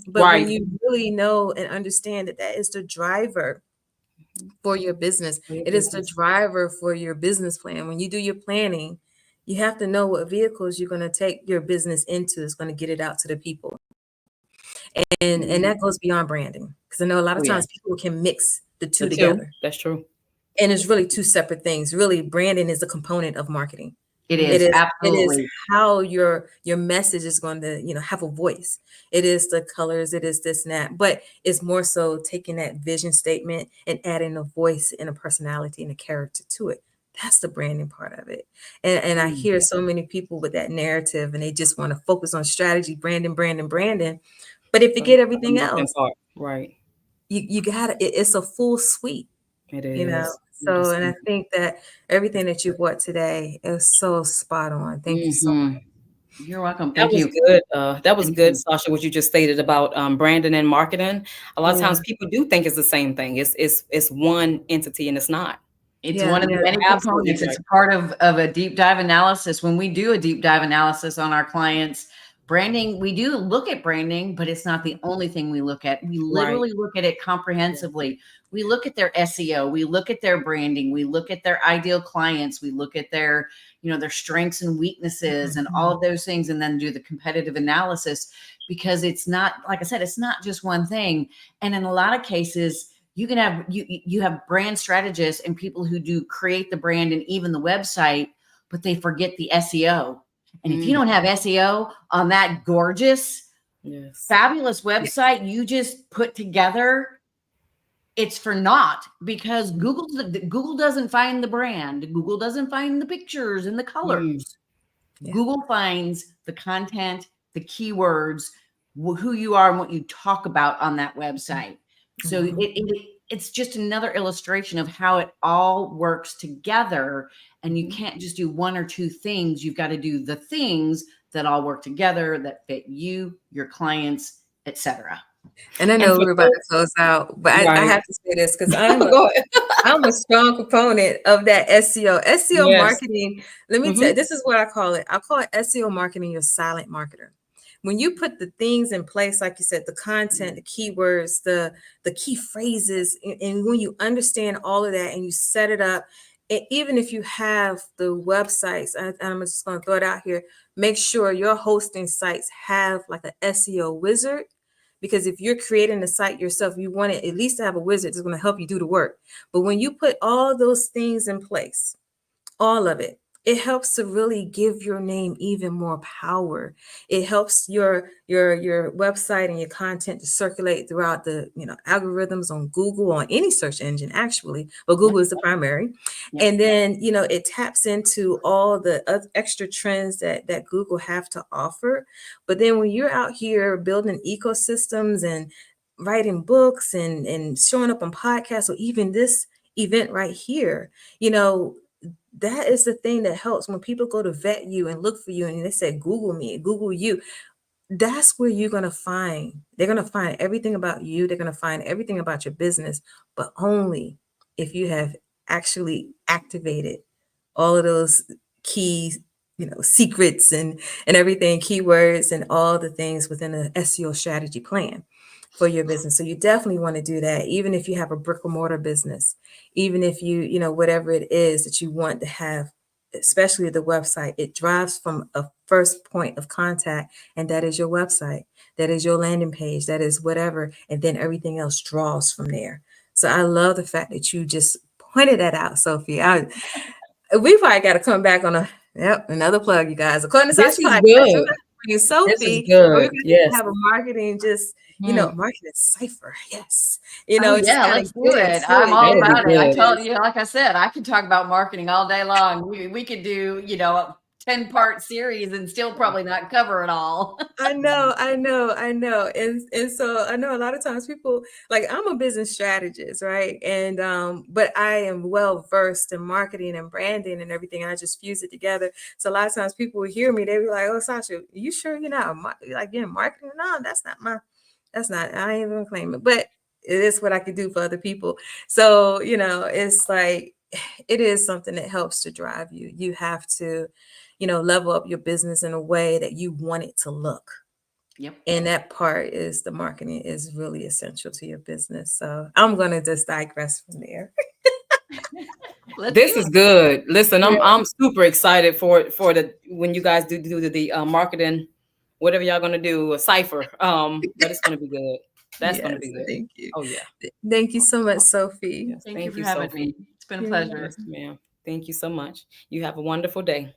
But when you really know and understand that is the driver for your business, it is the driver for your business plan. When you do your planning, you have to know what vehicles you're going to take your business into. It's going to get it out to the people. And that goes beyond branding, because I know a lot of times people can mix the two together. That's true. And it's really two separate things. Really, branding is a component of marketing. It It is is absolutely. how your message is going to, have a voice. It is the colors, it is this and that, but it's more so taking that vision statement and adding a voice and a personality and a character to it. That's the branding part of it. And I hear so many people with that narrative and they just want to focus on strategy, branding, branding, branding. But if you get everything else, Right. you got it's a full suite. It You know, is. so, and I think that everything that you brought today is so spot on. Thank you so much. You're welcome. That Thank was you. good. That was Thank good, you. Sasha, what you just stated about branding and marketing. A lot of Yeah. times people do think it's the same thing. It's one entity and it's not. It's Yeah, one of the yeah. many Absolutely components. It's right. a part of a deep dive analysis. When we do a deep dive analysis on our clients, branding, we do look at branding, but it's not the only thing we look at. We literally look at it comprehensively. We look at their SEO, we look at their branding, we look at their ideal clients, we look at their, their strengths and weaknesses and all of those things, and then do the competitive analysis, because it's not, like I said, it's not just one thing. And in a lot of cases, you can have you have brand strategists and people who do create the brand and even the website, but they forget the SEO. And if you don't have SEO on that gorgeous, fabulous website you just put together, it's for naught, because Google doesn't find the brand. Google doesn't find the pictures and the colors. Google finds the content, the keywords, who you are and what you talk about on that website. So it's just another illustration of how it all works together. And you can't just do one or two things. You've got to do the things that all work together, that fit you, your clients, etc. And I know we're about to close out, but I have to say this because I'm a strong proponent of that SEO. SEO marketing, let me tell you, this is what I call it. I call it SEO marketing, your silent marketer. When you put the things in place, like you said, the content, the keywords, the key phrases, and when you understand all of that and you set it up, even if you have the websites, I'm just going to throw it out here, make sure your hosting sites have like an SEO wizard. Because if you're creating the site yourself, you want it at least to have a wizard that's going to help you do the work. But when you put all those things in place, all of it, it helps to really give your name even more power. It helps your website and your content to circulate throughout the algorithms on Google, on any search engine actually, but Google is the primary. And then it taps into all the extra trends that Google have to offer. But then when you're out here building ecosystems and writing books and showing up on podcasts, or even this event right here, that is the thing that helps when people go to vet you and look for you and they say, Google me, Google you. That's where they're going to find everything about you. They're going to find everything about your business, but only if you have actually activated all of those key, secrets and everything, keywords and all the things within an SEO strategy plan for your business. So you definitely want to do that, even if you have a brick and mortar business, even if you whatever it is that you want to have, especially the website, it drives from a first point of contact, and that is your website, that is your landing page, that is whatever, and then everything else draws from there. So I love the fact that you just pointed that out, Sophie. We probably got to come back on another plug, you guys. According to This Sasha is podcast, good. Sophie, This is good. we're going Yes. to have a marketing marketing cipher. Yes. Let's do it. I'm all about it. I told you, like I said, I could talk about marketing all day long. We could do, a 10-part series and still probably not cover it all. I know. And so I know a lot of times people, like, I'm a business strategist, right? And but I am well versed in marketing and branding and everything, and I just fuse it together. So a lot of times people will hear me, they be like, "Oh, Sasha, you sure you're not like in marketing?" No, I ain't even claim it, but it is what I could do for other people. So it's like, it is something that helps to drive you. You have to level up your business in a way that you want it to look. Yep. And that part is the marketing is really essential to your business. So I'm going to just digress from there. This is good. Listen, I'm super excited for the when you guys do the marketing, whatever y'all gonna do, a cipher. But it's gonna be good. That's gonna be good. Thank you. Oh yeah. Thank you so much, Sophie. Thank you for having me. It's been a pleasure. Yes, ma'am. Thank you so much. You have a wonderful day.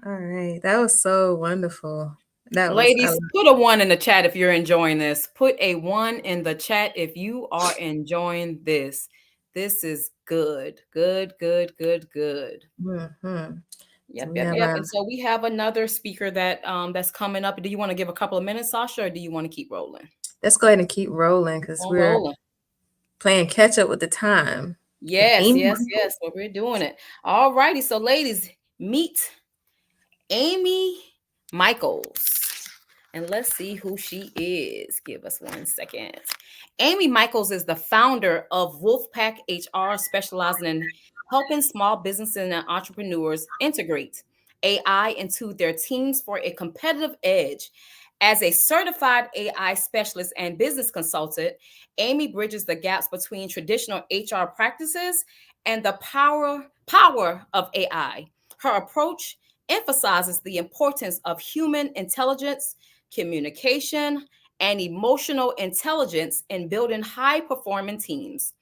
All right. That was so wonderful. That was Ladies, put a 1 in the chat if you're enjoying this. Put a 1 in the chat if you are enjoying this. This is good. Good, good, good, good. Mm-hmm. Yep, yep. And so we have another speaker that that's coming up. Do you want to give a couple of minutes, Sasha, or do you want to keep rolling? Let's go ahead and keep rolling because we're playing catch up with the time. Yes, yes. Well, we're doing it. All righty. So, ladies, meet Amy Michaels. And let's see who she is. Give us 1 second. Amy Michaels is the founder of Wolfpack HR, specializing in helping small businesses and entrepreneurs integrate AI into their teams for a competitive edge. As a certified AI specialist and business consultant, Amy bridges the gaps between traditional HR practices and the power of AI. Her approach emphasizes the importance of human intelligence, communication, and emotional intelligence in building high-performing teams.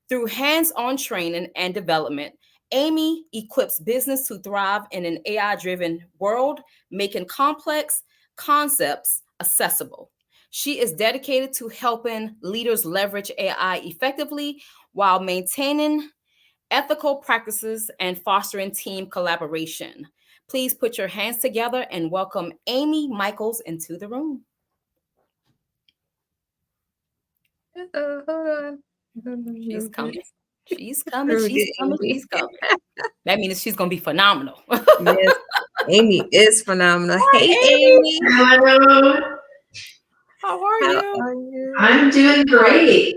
Through hands-on training and development, Amy equips business to thrive in an AI-driven world, making complex concepts accessible. She is dedicated to helping leaders leverage AI effectively while maintaining ethical practices and fostering team collaboration. Please put your hands together and welcome Amy Michaels into the room. Hold on. She's coming. She's coming. She's coming. She's coming. That means she's going to be phenomenal. Yes, Amy is phenomenal. Hey, Amy. Hello. How are you? I'm doing great.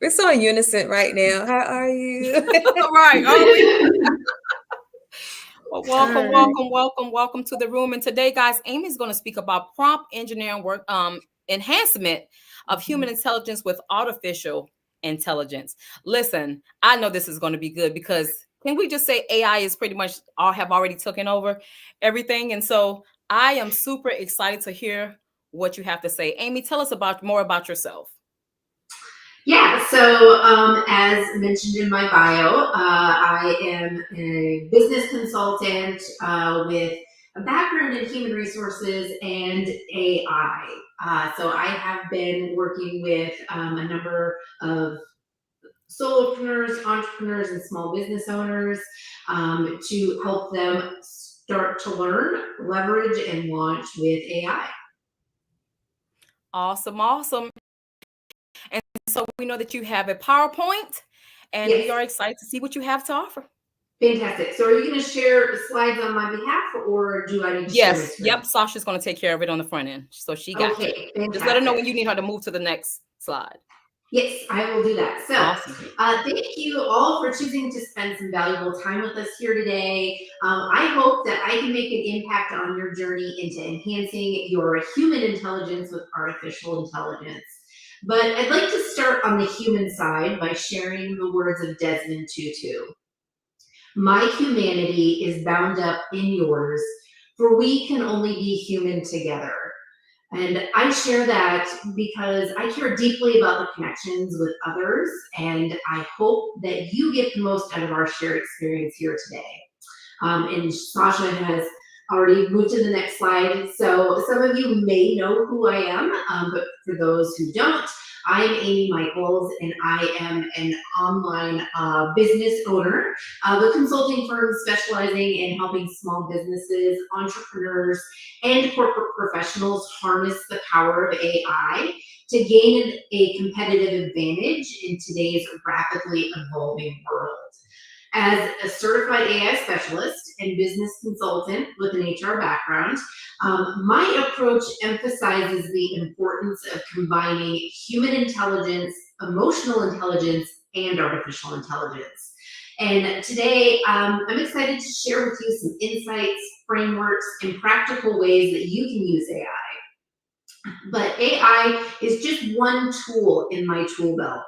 We're so in unison right now. How are you? Right. Are we? Well, welcome to the room. And today, guys, Amy's going to speak about prompt engineering work, enhancement of human intelligence with artificial intelligence. Listen, I know this is going to be good because can we just say AI is pretty much have already taken over everything. And so I am super excited to hear what you have to say. Amy, tell us more about yourself. Yeah, so as mentioned in my bio, I am a business consultant with a background in human resources and AI. So I have been working with a number of solopreneurs, entrepreneurs, and small business owners to help them start to learn, leverage, and launch with AI. Awesome. And so we know that you have a PowerPoint, and we are excited to see what you have to offer. Fantastic. So are you going to share slides on my behalf, or do I need to share my screen? Yep. Sasha's going to take care of it on the front end. So she got you. Fantastic. Just let her know when you need her to move to the next slide. Yes, I will do that. So awesome. Thank you all for choosing to spend some valuable time with us here today. I hope that I can make an impact on your journey into enhancing your human intelligence with artificial intelligence. But I'd like to start on the human side by sharing the words of Desmond Tutu. My humanity is bound up in yours, for we can only be human together. And I share that because I care deeply about the connections with others, and I hope that you get the most out of our shared experience here today. And Sasha has already moved to the next slide. So some of you may know who I am, but for those who don't, I'm Amy Michaels, and I am an online business owner of a consulting firm specializing in helping small businesses, entrepreneurs, and corporate professionals harness the power of AI to gain a competitive advantage in today's rapidly evolving world. As a certified AI specialist and business consultant with an HR background, my approach emphasizes the importance of combining human intelligence, emotional intelligence, and artificial intelligence. And today, I'm excited to share with you some insights, frameworks, and practical ways that you can use AI. But AI is just one tool in my tool belt.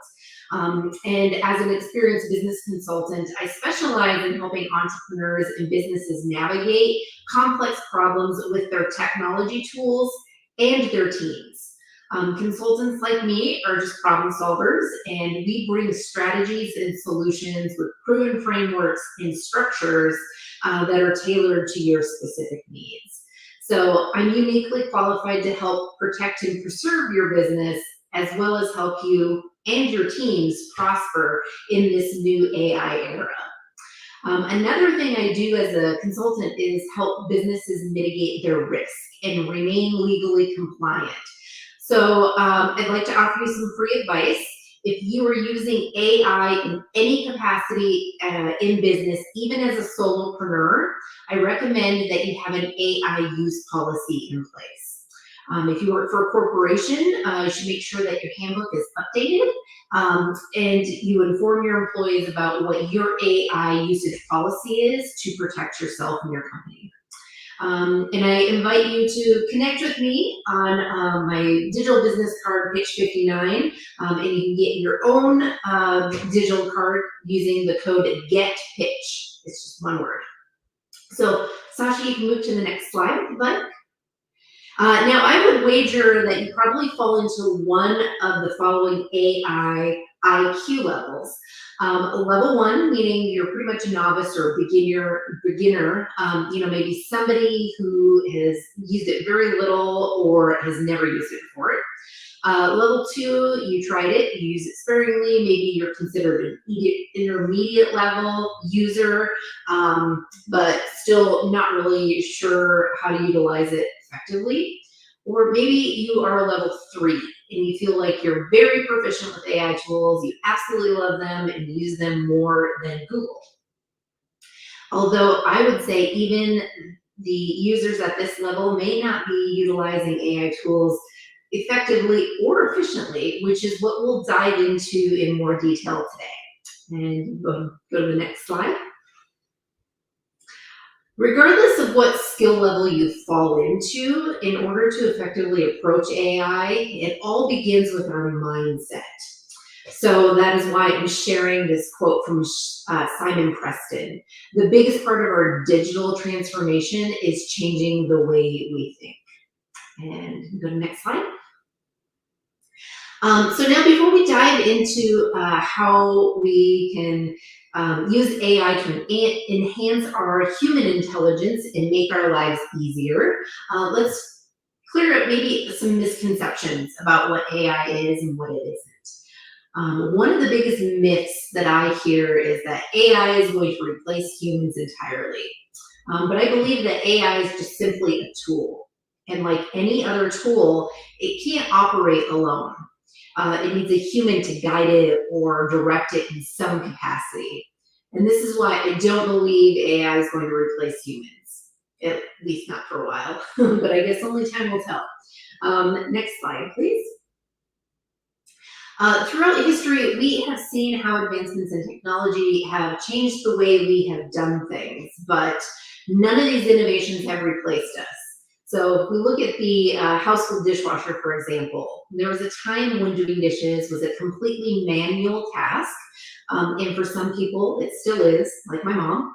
And as an experienced business consultant, I specialize in helping entrepreneurs and businesses navigate complex problems with their technology tools and their teams. Consultants like me are just problem solvers, and we bring strategies and solutions with proven frameworks and structures that are tailored to your specific needs. So I'm uniquely qualified to help protect and preserve your business, as well as help you and your teams prosper in this new AI era. Another thing I do as a consultant is help businesses mitigate their risk and remain legally compliant. So I'd like to offer you some free advice. If you are using AI in any capacity in business, even as a solopreneur, I recommend that you have an AI use policy in place. If you work for a corporation, you should make sure that your handbook is updated, and you inform your employees about what your AI usage policy is to protect yourself and your company. And I invite you to connect with me on my digital business card, Pitch 59, and you can get your own digital card using the code GETPITCH. It's just one word. So, Sasha, you can move to the next slide if you'd like. Now, I would wager that you probably fall into one of the following AI IQ levels. Level 1, meaning you're pretty much a novice or beginner, maybe somebody who has used it very little or has never used it before. Level 2, you tried it, you use it sparingly, maybe you're considered an intermediate level user, but still not really sure how to utilize it effectively. Or maybe you are a level 3 and you feel like you're very proficient with AI tools, you absolutely love them and use them more than Google. Although I would say even the users at this level may not be utilizing AI tools effectively or efficiently, which is what we'll dive into in more detail today. And go to the next slide. Regardless of what skill level you fall into, in order to effectively approach AI, it all begins with our mindset. So that is why I'm sharing this quote from Simon Preston. The biggest part of our digital transformation is changing the way we think. And go to the next slide. So now before we dive into how we can use AI to enhance our human intelligence and make our lives easier, let's clear up maybe some misconceptions about what AI is and what it isn't. One of the biggest myths that I hear is that AI is going to replace humans entirely. But I believe that AI is just simply a tool. And like any other tool, it can't operate alone. It needs a human to guide it or direct it in some capacity. And this is why I don't believe AI is going to replace humans, at least not for a while, but I guess only time will tell. Next slide, please. Throughout history, we have seen how advancements in technology have changed the way we have done things, but none of these innovations have replaced us. So if we look at the household dishwasher, for example, there was a time when doing dishes was a completely manual task. And for some people, it still is, like my mom.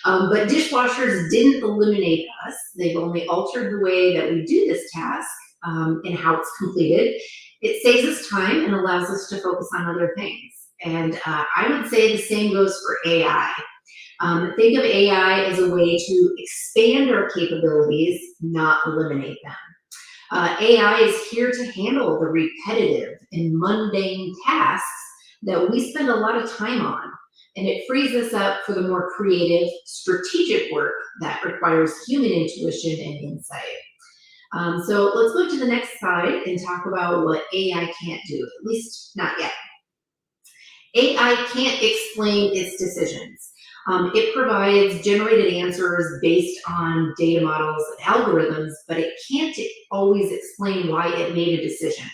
But dishwashers didn't eliminate us. They've only altered the way that we do this task and how it's completed. It saves us time and allows us to focus on other things. And I would say the same goes for AI. Think of AI as a way to expand our capabilities, not eliminate them. AI is here to handle the repetitive and mundane tasks that we spend a lot of time on, and it frees us up for the more creative, strategic work that requires human intuition and insight. So let's move to the next slide and talk about what AI can't do, at least not yet. AI can't explain its decisions. It provides generated answers based on data models and algorithms, but it can't always explain why it made a decision.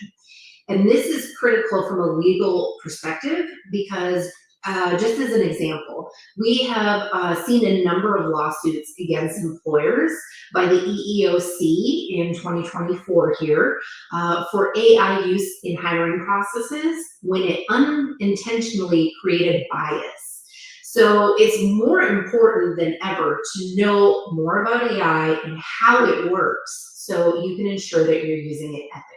And this is critical from a legal perspective because, just as an example, we have seen a number of lawsuits against employers by the EEOC in 2024 here for AI use in hiring processes when it unintentionally created bias. So it's more important than ever to know more about AI and how it works so you can ensure that you're using it ethically.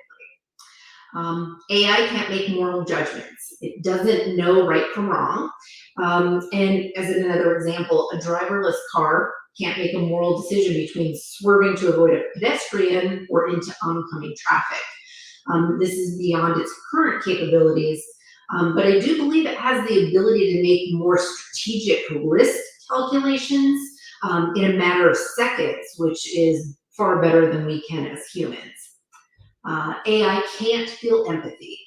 AI can't make moral judgments. It doesn't know right from wrong. And as another example, a driverless car can't make a moral decision between swerving to avoid a pedestrian or into oncoming traffic. This is beyond its current capabilities, but I do believe it has the ability to make more strategic risk calculations in a matter of seconds, which is far better than we can as humans. AI can't feel empathy.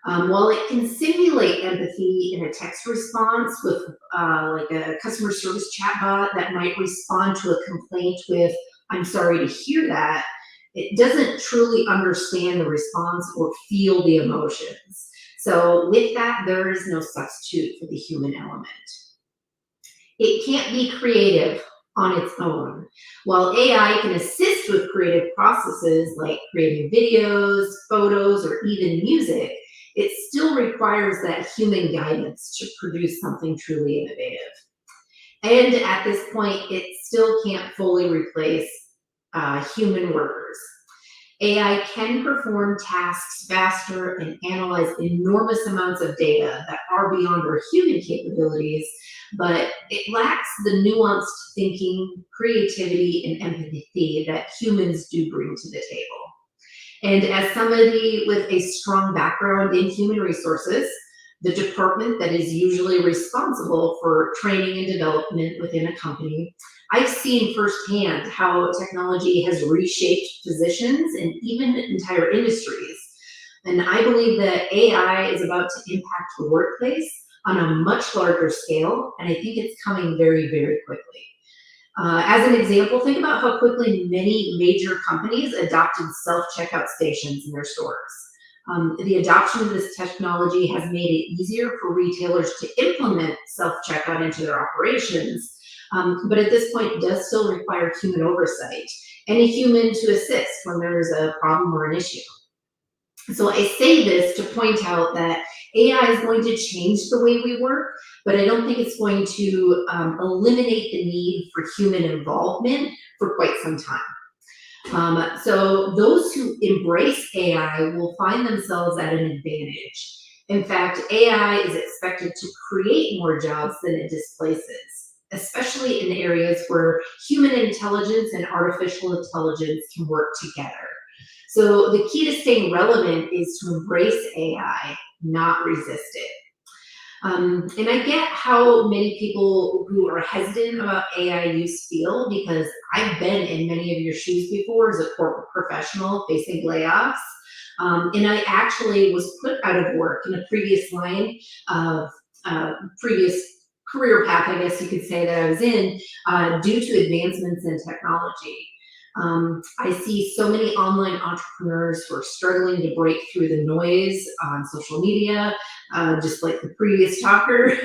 While it can simulate empathy in a text response with like a customer service chatbot that might respond to a complaint with, "I'm sorry to hear that," it doesn't truly understand the response or feel the emotions. So with that, there is no substitute for the human element. It can't be creative on its own. While AI can assist with creative processes like creating videos, photos, or even music, it still requires that human guidance to produce something truly innovative. And at this point, it still can't fully replace human workers. AI can perform tasks faster and analyze enormous amounts of data that are beyond our human capabilities, but it lacks the nuanced thinking, creativity, and empathy that humans do bring to the table. And as somebody with a strong background in human resources, the department that is usually responsible for training and development within a company, I've seen firsthand how technology has reshaped positions and even entire industries. And I believe that AI is about to impact the workplace on a much larger scale, and I think it's coming very, very quickly. As an example, think about how quickly many major companies adopted self-checkout stations in their stores. The adoption of this technology has made it easier for retailers to implement self-checkout into their operations, but at this point it does still require human oversight and a human to assist when there's a problem or an issue. So I say this to point out that AI is going to change the way we work, but I don't think it's going to eliminate the need for human involvement for quite some time. So those who embrace AI will find themselves at an advantage. In fact, AI is expected to create more jobs than it displaces, especially in areas where human intelligence and artificial intelligence can work together. So the key to staying relevant is to embrace AI, not resist it. And I get how many people who are hesitant about AI use feel, because I've been in many of your shoes before as a corporate professional facing layoffs. And I actually was put out of work in a previous line of previous career path, I guess you could say, that I was in due to advancements in technology. I see so many online entrepreneurs who are struggling to break through the noise on social media, just like the previous talker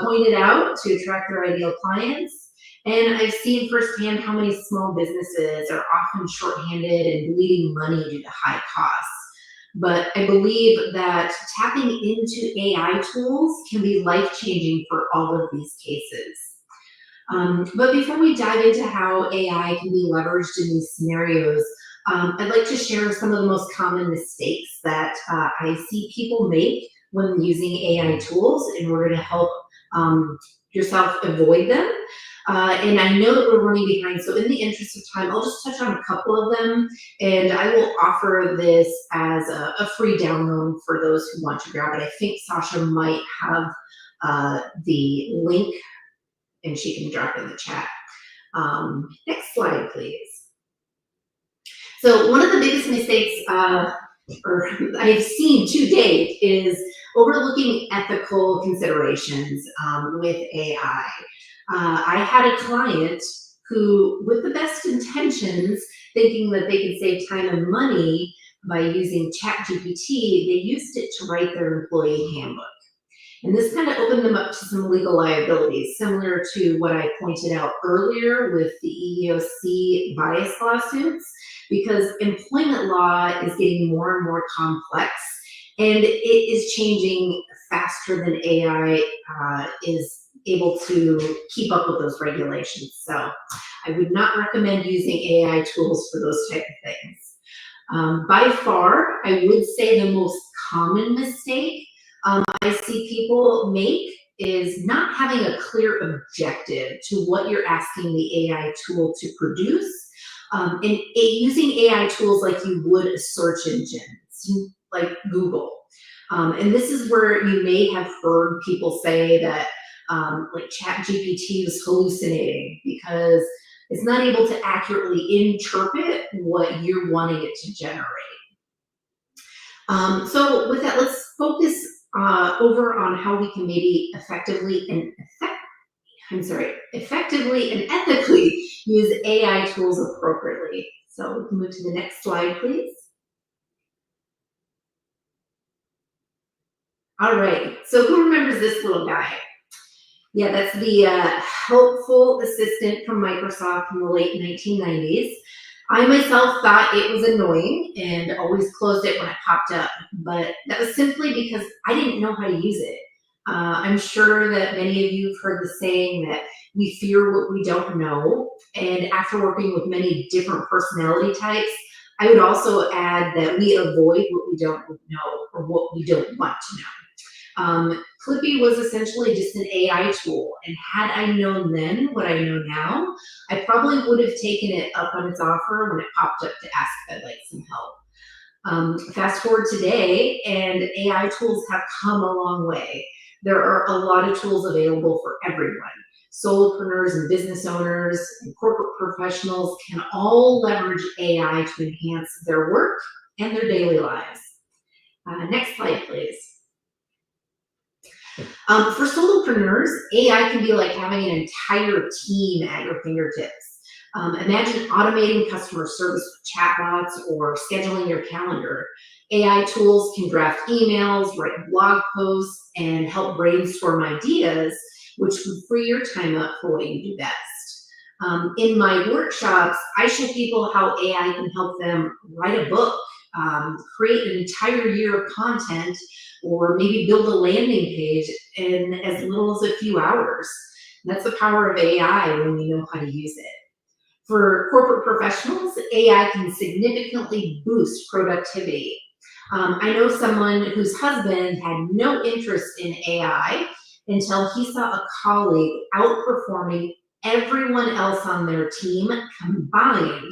pointed out, to attract their ideal clients. And I've seen firsthand how many small businesses are often shorthanded and bleeding money due to high costs. But I believe that tapping into AI tools can be life-changing for all of these cases. But before we dive into how AI can be leveraged in these scenarios, I'd like to share some of the most common mistakes that I see people make when using AI tools in order to help yourself avoid them. And I know that we're running behind, so in the interest of time, I'll just touch on a couple of them, and I will offer this as a free download for those who want to grab it. I think Sasha might have the link, and she can drop it in the chat. Next slide, please. So one of the biggest mistakes I've seen to date is overlooking ethical considerations with AI. I had a client who, with the best intentions, thinking that they could save time and money by using ChatGPT, they used it to write their employee handbook. And this kind of opened them up to some legal liabilities, similar to what I pointed out earlier with the EEOC bias lawsuits, because employment law is getting more and more complex, and it is changing faster than AI is able to keep up with those regulations. So I would not recommend using AI tools for those type of things. By far, I would say the most common mistake I see people make is not having a clear objective to what you're asking the AI tool to produce, and using AI tools like you would a search engine, like Google. And this is where you may have heard people say that like ChatGPT was hallucinating because it's not able to accurately interpret what you're wanting it to generate. So with that, let's focus over on how we can maybe effectively and ethically use AI tools appropriately. So we can move to the next slide, please. All right, so who remembers this little guy? Yeah, that's the helpful assistant from Microsoft in the late 1990s. I myself thought it was annoying and always closed it when it popped up, but that was simply because I didn't know how to use it. I'm sure that many of you have heard the saying that we fear what we don't know, and after working with many different personality types, I would also add that we avoid what we don't know or what we don't want to know. Clippy was essentially just an AI tool, and had I known then what I know now, I probably would have taken it up on its offer when it popped up to ask if I'd like some help. Fast forward today, and AI tools have come a long way. There are a lot of tools available for everyone. Solopreneurs and business owners and corporate professionals can all leverage AI to enhance their work and their daily lives. Next slide, please. For solopreneurs, AI can be like having an entire team at your fingertips. Imagine automating customer service with chatbots or scheduling your calendar. AI tools can draft emails, write blog posts, and help brainstorm ideas, which would free your time up for what you do best. In my workshops, I show people how AI can help them write a book, create an entire year of content, or maybe build a landing page in as little as a few hours. And that's the power of AI when we know how to use it. For corporate professionals, AI can significantly boost productivity. I know someone whose husband had no interest in AI until he saw a colleague outperforming everyone else on their team combined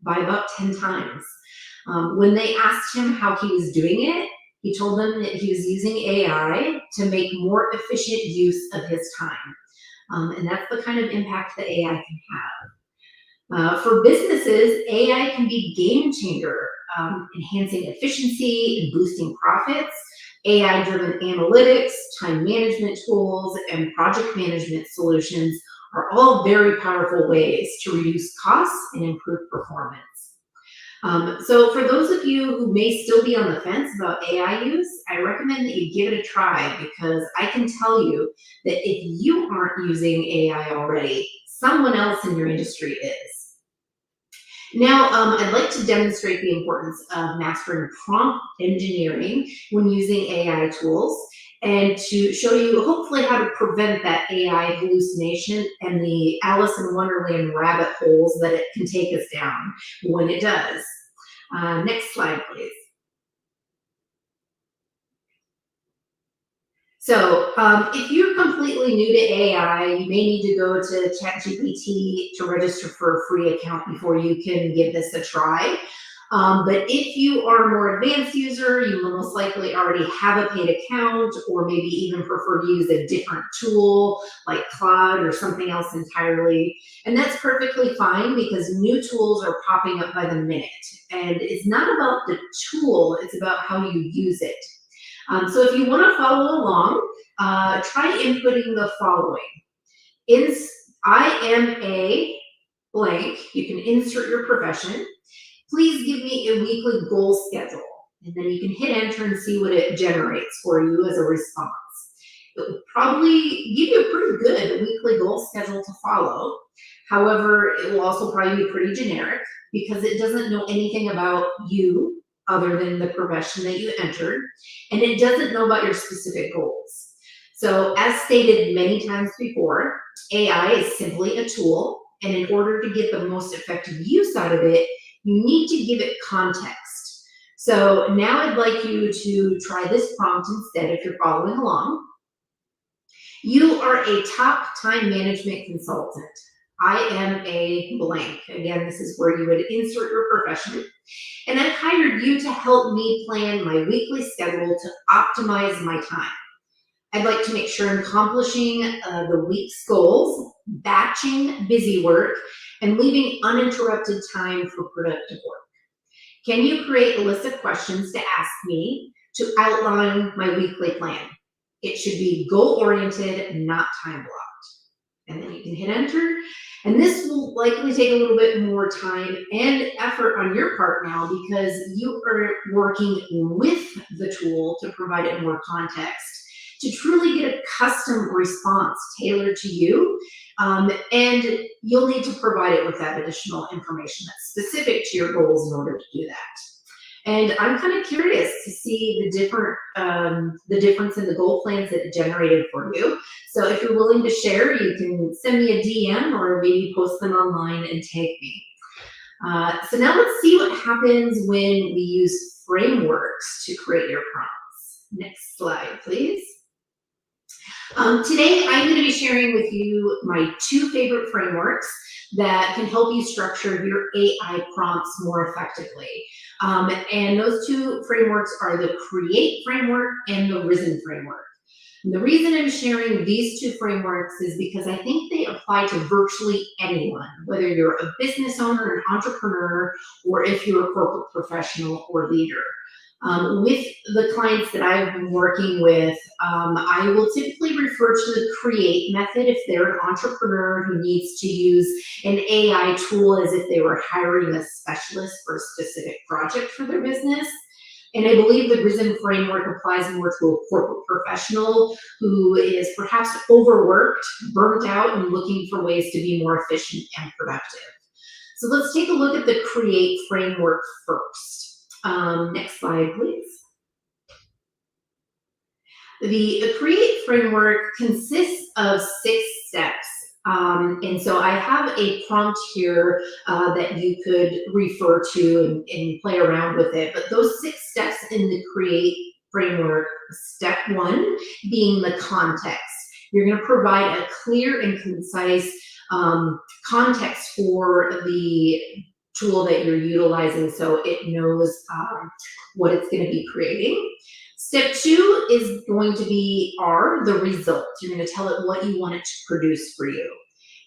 by about 10 times. When they asked him how he was doing it, he told them that he was using AI to make more efficient use of his time. And that's the kind of impact that AI can have. For businesses, AI can be a game changer, enhancing efficiency and boosting profits. AI-driven analytics, time management tools, and project management solutions are all very powerful ways to reduce costs and improve performance. So for those of you who may still be on the fence about AI use, I recommend that you give it a try, because I can tell you that if you aren't using AI already, someone else in your industry is. Now, I'd like to demonstrate the importance of mastering prompt engineering when using AI tools, and to show you hopefully how to prevent that AI hallucination and the Alice in Wonderland rabbit holes that it can take us down when it does. Next slide, please. So if you're completely new to AI, you may need to go to ChatGPT to register for a free account before you can give this a try. But if you are a more advanced user, you will most likely already have a paid account, or maybe even prefer to use a different tool like Claude or something else entirely. And that's perfectly fine, because new tools are popping up by the minute. And it's not about the tool, it's about how you use it. So if you want to follow along, try inputting the following. I am a blank. You can insert your profession. Please give me a weekly goal schedule. And then you can hit enter and see what it generates for you as a response. It will probably give you a pretty good weekly goal schedule to follow. However, it will also probably be pretty generic, because it doesn't know anything about you other than the profession that you entered, and it doesn't know about your specific goals. So as stated many times before, AI is simply a tool, and in order to get the most effective use out of it, you need to give it context. So now I'd like you to try this prompt instead if you're following along. You are a top time management consultant. I am a blank. Again, this is where you would insert your profession. And I've hired you to help me plan my weekly schedule to optimize my time. I'd like to make sure I'm accomplishing the week's goals, batching busy work, and leaving uninterrupted time for productive work. Can you create a list of questions to ask me to outline my weekly plan? It should be goal-oriented, not time-blocked. And then you can hit enter. And this will likely take a little bit more time and effort on your part now because you are working with the tool to provide it more context to truly get a custom response tailored to you. And you'll need to provide it with that additional information that's specific to your goals in order to do that. And I'm kind of curious to see the difference in the goal plans that it generated for you. So if you're willing to share, you can send me a DM or maybe post them online and tag me. So now let's see what happens when we use frameworks to create your prompts. Next slide, please. Today, I'm going to be sharing with you my 2 favorite frameworks that can help you structure your AI prompts more effectively. And those 2 frameworks are the Create framework and the Risen framework. And the reason I'm sharing these 2 frameworks is because I think they apply to virtually anyone, whether you're a business owner, an entrepreneur, or if you're a corporate professional or leader. With the clients that I've been working with, I will typically refer to the Create method if they're an entrepreneur who needs to use an AI tool as if they were hiring a specialist for a specific project for their business. And I believe the Risen framework applies more to a corporate professional who is perhaps overworked, burnt out, and looking for ways to be more efficient and productive. So let's take a look at the Create framework first. Next slide, please. The Create framework consists of 6 steps. And so I have a prompt here that you could refer to and play around with it. But those 6 steps in the Create framework, step 1 being the context. You're going to provide a clear and concise context for the tool that you're utilizing so it knows what it's going to be creating. Step 2 is going to be the result. You're going to tell it what you want it to produce for you.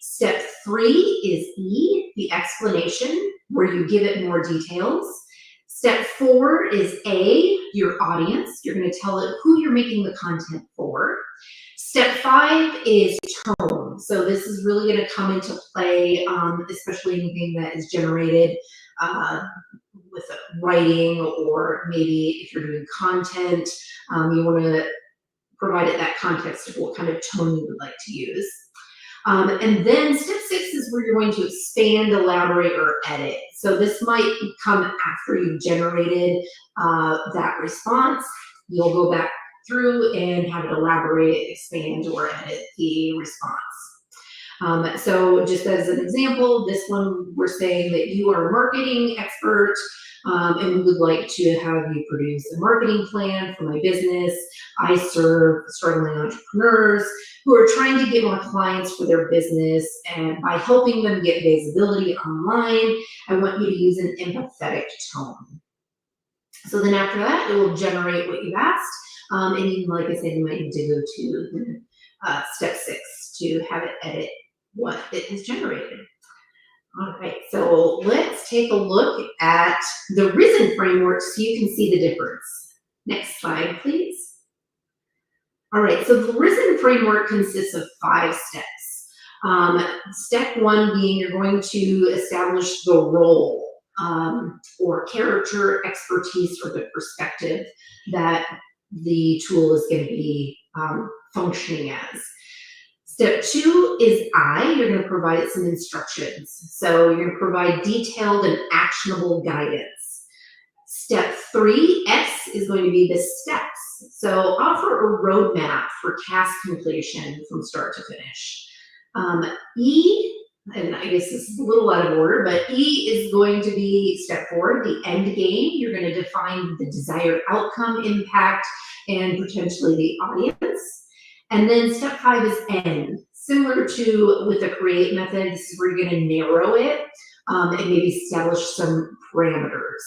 Step 3 is E, the explanation, where you give it more details. Step 4 is A, your audience. You're going to tell it who you're making the content for. Step 5 is tone. So this is really going to come into play, especially anything that is generated with writing, or maybe if you're doing content, you want to provide it that context of what kind of tone you would like to use. And then step 6 is where you're going to expand, elaborate, or edit. So this might come after you've generated that response. You'll go back through and have it elaborate, expand, or edit the response. So just as an example, this one, we're saying that you are a marketing expert and we would like to have you produce a marketing plan for my business. I serve struggling entrepreneurs who are trying to get more clients for their business, and by helping them get visibility online, I want you to use an empathetic tone. So then after that, it will generate what you've asked. And even, like I said, you might need to go to step 6 to have it edit what it has generated. All right, so let's take a look at the Risen framework so you can see the difference. Next slide, please. All right, so the Risen framework consists of 5 steps. Step 1 being you're going to establish the role or character, expertise, or the perspective that the tool is going to be functioning as. Step 2 is you're going to provide it some instructions. So you're going to provide detailed and actionable guidance. Step 3, S, is going to be the steps. So offer a roadmap for task completion from start to finish. E, and I guess this is a little out of order, but E is going to be step 4, the end game. You're going to define the desired outcome, impact, and potentially the audience. And then step 5 is end. Similar to with the create method, this is where you're going to narrow it and maybe establish some parameters.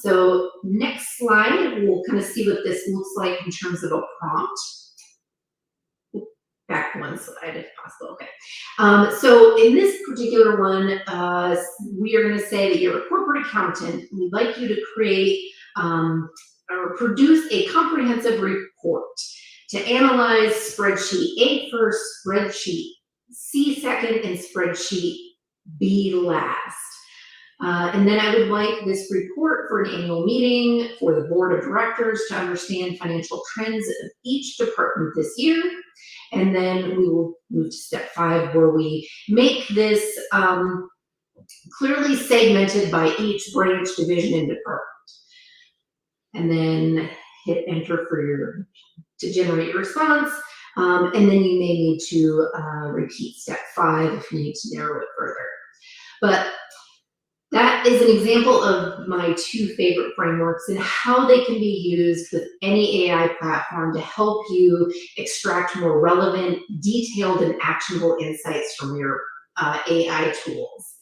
So next slide, we'll kind of see what this looks like in terms of a prompt. Back one slide if possible, okay. So in this particular one, we are gonna say that you're a corporate accountant. We'd like you to create or produce a comprehensive report to analyze spreadsheet A first, spreadsheet C second, and spreadsheet B last. And then I would like this report for an annual meeting for the board of directors to understand financial trends of each department this year. And then we will move to step 5, where we make this clearly segmented by each branch, division, and department. And then hit enter to generate your response. And then you may need to repeat step 5 if you need to narrow it further. But that is an example of my 2 favorite frameworks and how they can be used with any AI platform to help you extract more relevant, detailed, and actionable insights from your AI tools.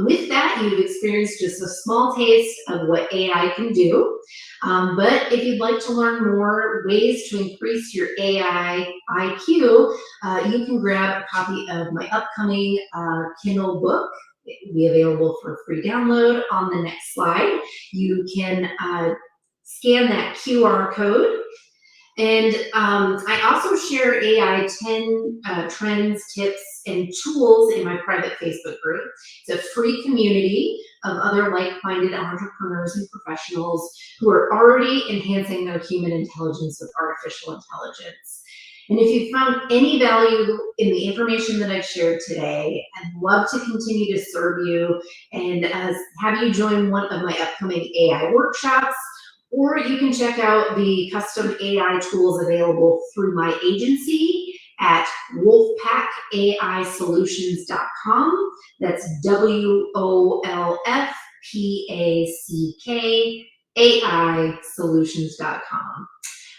With that, you've experienced just a small taste of what AI can do. But if you'd like to learn more ways to increase your AI IQ, you can grab a copy of my upcoming Kindle book. It will be available for free download on the next slide. You can scan that QR code. And I also share AI 10 trends, tips, and tools in my private Facebook group. It's a free community of other like-minded entrepreneurs and professionals who are already enhancing their human intelligence with artificial intelligence. And if you found any value in the information that I've shared today, I'd love to continue to serve you and have you join one of my upcoming AI workshops, or you can check out the custom AI tools available through my agency at wolfpackaisolutions.com. That's WOLFPACK solutions.com.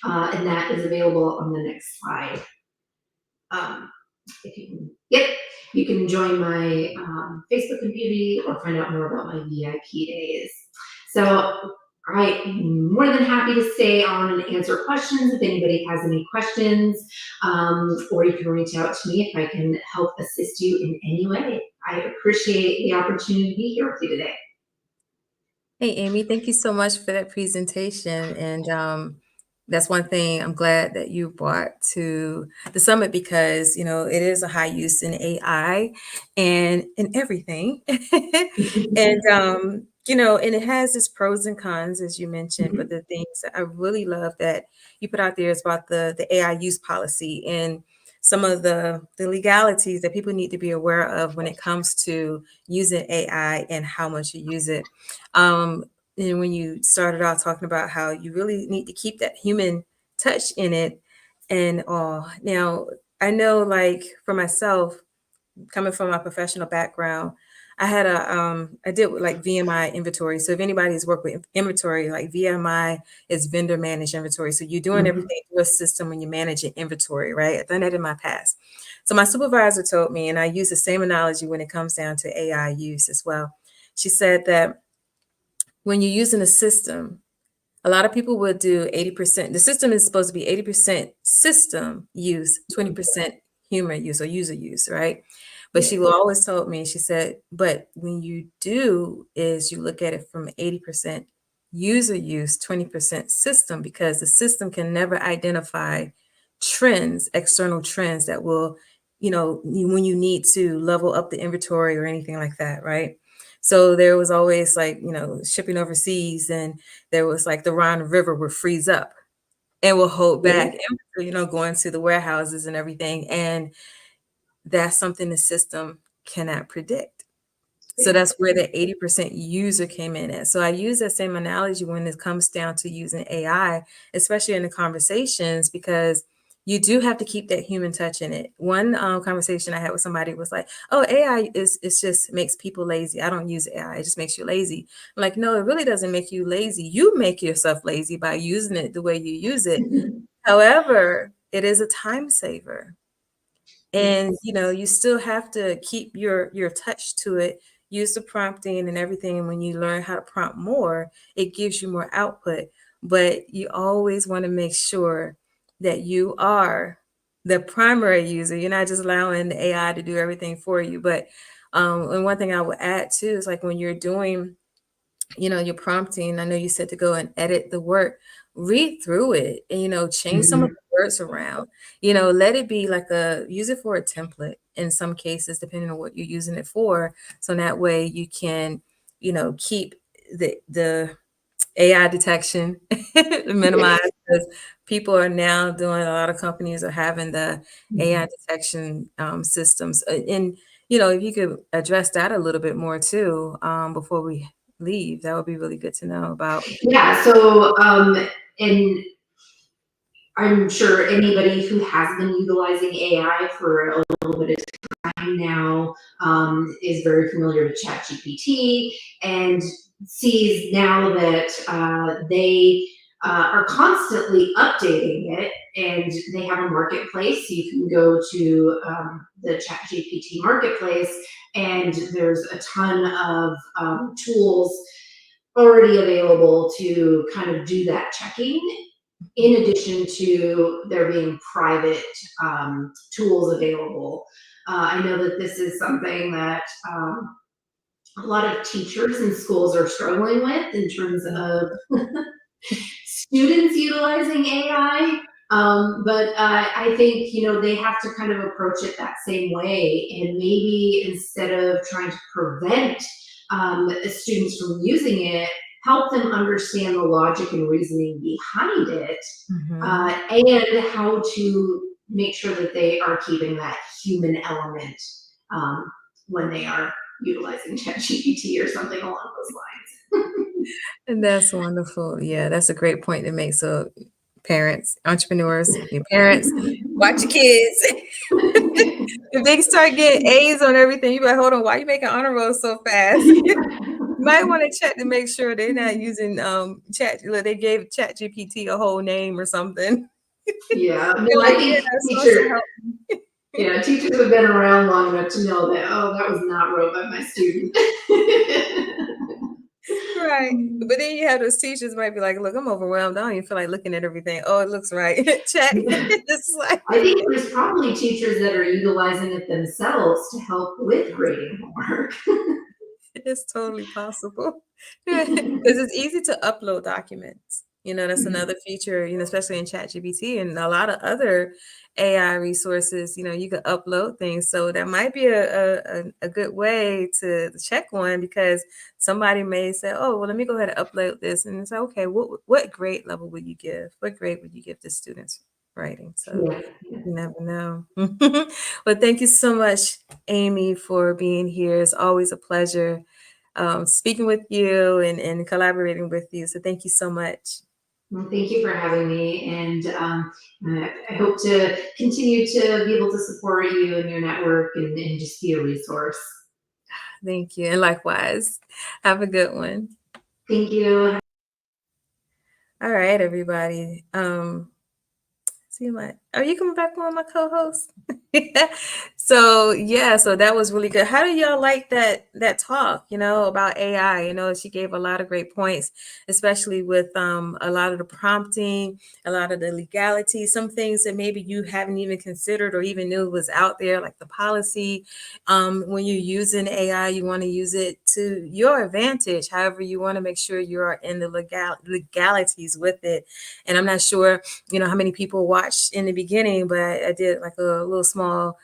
And that is available on the next slide. If you can, you can join my Facebook community or find out more about my VIP days. So I'm more than happy to stay on and answer questions if anybody has any questions, or you can reach out to me if I can help assist you in any way. I appreciate the opportunity to be here with you today. Hey, Amy, thank you so much for that presentation. And that's one thing I'm glad that you brought to the summit, because, you know, it is a high use in AI and in everything. And, you know, and it has its pros and cons, as you mentioned, but the things that I really love that you put out there is about the AI use policy and some of the legalities that people need to be aware of when it comes to using AI and how much you use it. And when you started out talking about how you really need to keep that human touch in it and all. Now, I know, like, for myself, coming from my professional background, I had I did like VMI inventory. So if anybody's worked with inventory, like VMI is vendor managed inventory. So you're doing everything through a system when you're managing inventory, right? I've done that in my past. So my supervisor told me, and I use the same analogy when it comes down to AI use as well. She said that when you're using a system, a lot of people would do 80%. The system is supposed to be 80% system use, 20% human use or user use, right? But she always told me, she said, but when you do is you look at it from 80% user use, 20% system, because the system can never identify trends, external trends that will, you know, when you need to level up the inventory or anything like that, right? So there was always, like, you know, shipping overseas, and there was like the Rhine River would freeze up and will hold back, you know, going to the warehouses and everything. And that's something the system cannot predict. So that's where the 80% user came in at. So I use that same analogy when it comes down to using AI, especially in the conversations, because you do have to keep that human touch in it. One conversation I had with somebody was like, "Oh, AI is it's just makes people lazy. I don't use AI. It just makes you lazy." I'm like, no, it really doesn't make you lazy. You make yourself lazy by using it the way you use it. However, it is a time saver. And you still have to keep your touch to it, use the prompting and everything. And when you learn how to prompt more, it gives you more output. But you always want to make sure that you are the primary user. You're not just allowing the AI to do everything for you. But and one thing I would add too is like when you're doing your prompting, I know you said to go and edit the work, read through it and, change some of the words around, let it be like use it for a template in some cases, depending on what you're using it for. So that way you can, keep the AI detection minimized, because people are now doing, a lot of companies are having the AI detection systems. And, if you could address that a little bit more too, before we leave, that would be really good to know about. Yeah. So, and I'm sure anybody who has been utilizing AI for a little bit of time now is very familiar with ChatGPT and sees now that they are constantly updating it, and they have a marketplace. You can go to the ChatGPT marketplace, and there's a ton of tools already available to kind of do that checking, in addition to there being private tools available. I know that this is something that a lot of teachers in schools are struggling with in terms of students utilizing AI. But I think, they have to kind of approach it that same way. And maybe instead of trying to prevent students from using it, help them understand the logic and reasoning behind it, and how to make sure that they are keeping that human element when they are utilizing ChatGPT or something along those lines. And that's wonderful. Yeah, that's a great point to make. So parents, entrepreneurs, your parents, watch your kids. If they start getting A's on everything, you be like, hold on, why are you making honor roll so fast? You might want to check to make sure they're not using they gave Chat GPT a whole name or something. Yeah, well, I think teachers have been around long enough to know that, that was not wrote by my student. Right. But then you have those teachers might be like, look, I'm overwhelmed. I don't even feel like looking at everything. Oh, it looks right. Check. I think there's probably teachers that are utilizing it themselves to help with grading homework. It's totally possible. Because it's easy to upload documents. That's another feature, especially in ChatGPT and a lot of other AI resources, you can upload things. So that might be a good way to check one, because somebody may say, oh, well, let me go ahead and upload this. And it's like, okay, what grade level would you give? What grade would you give the students writing? So you never know. Well, thank you so much, Amy, for being here. It's always a pleasure speaking with you and collaborating with you. So thank you so much. Well, thank you for having me, and I hope to continue to be able to support you and your network and just be a resource. Thank you, and likewise. Have a good one. Thank you. All right, everybody. Are you coming back on, my co-host? So that was really good. How do y'all like that talk, about AI? She gave a lot of great points, especially with a lot of the prompting, a lot of the legality, some things that maybe you haven't even considered or even knew was out there, like the policy. When you're using AI, you want to use it to your advantage. However, you want to make sure you're in the legalities with it. And I'm not sure, how many people watched in the beginning, but I did like a little small,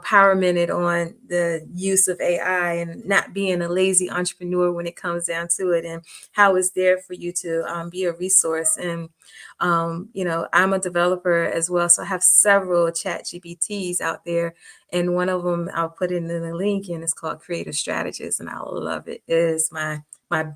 power minute on the use of AI and not being a lazy entrepreneur when it comes down to it, and how it's there for you to be a resource. And, I'm a developer as well. So I have several Chat GPTs out there. And one of them, I'll put it in the link, and it's called Creative Strategist. And I love it. It is my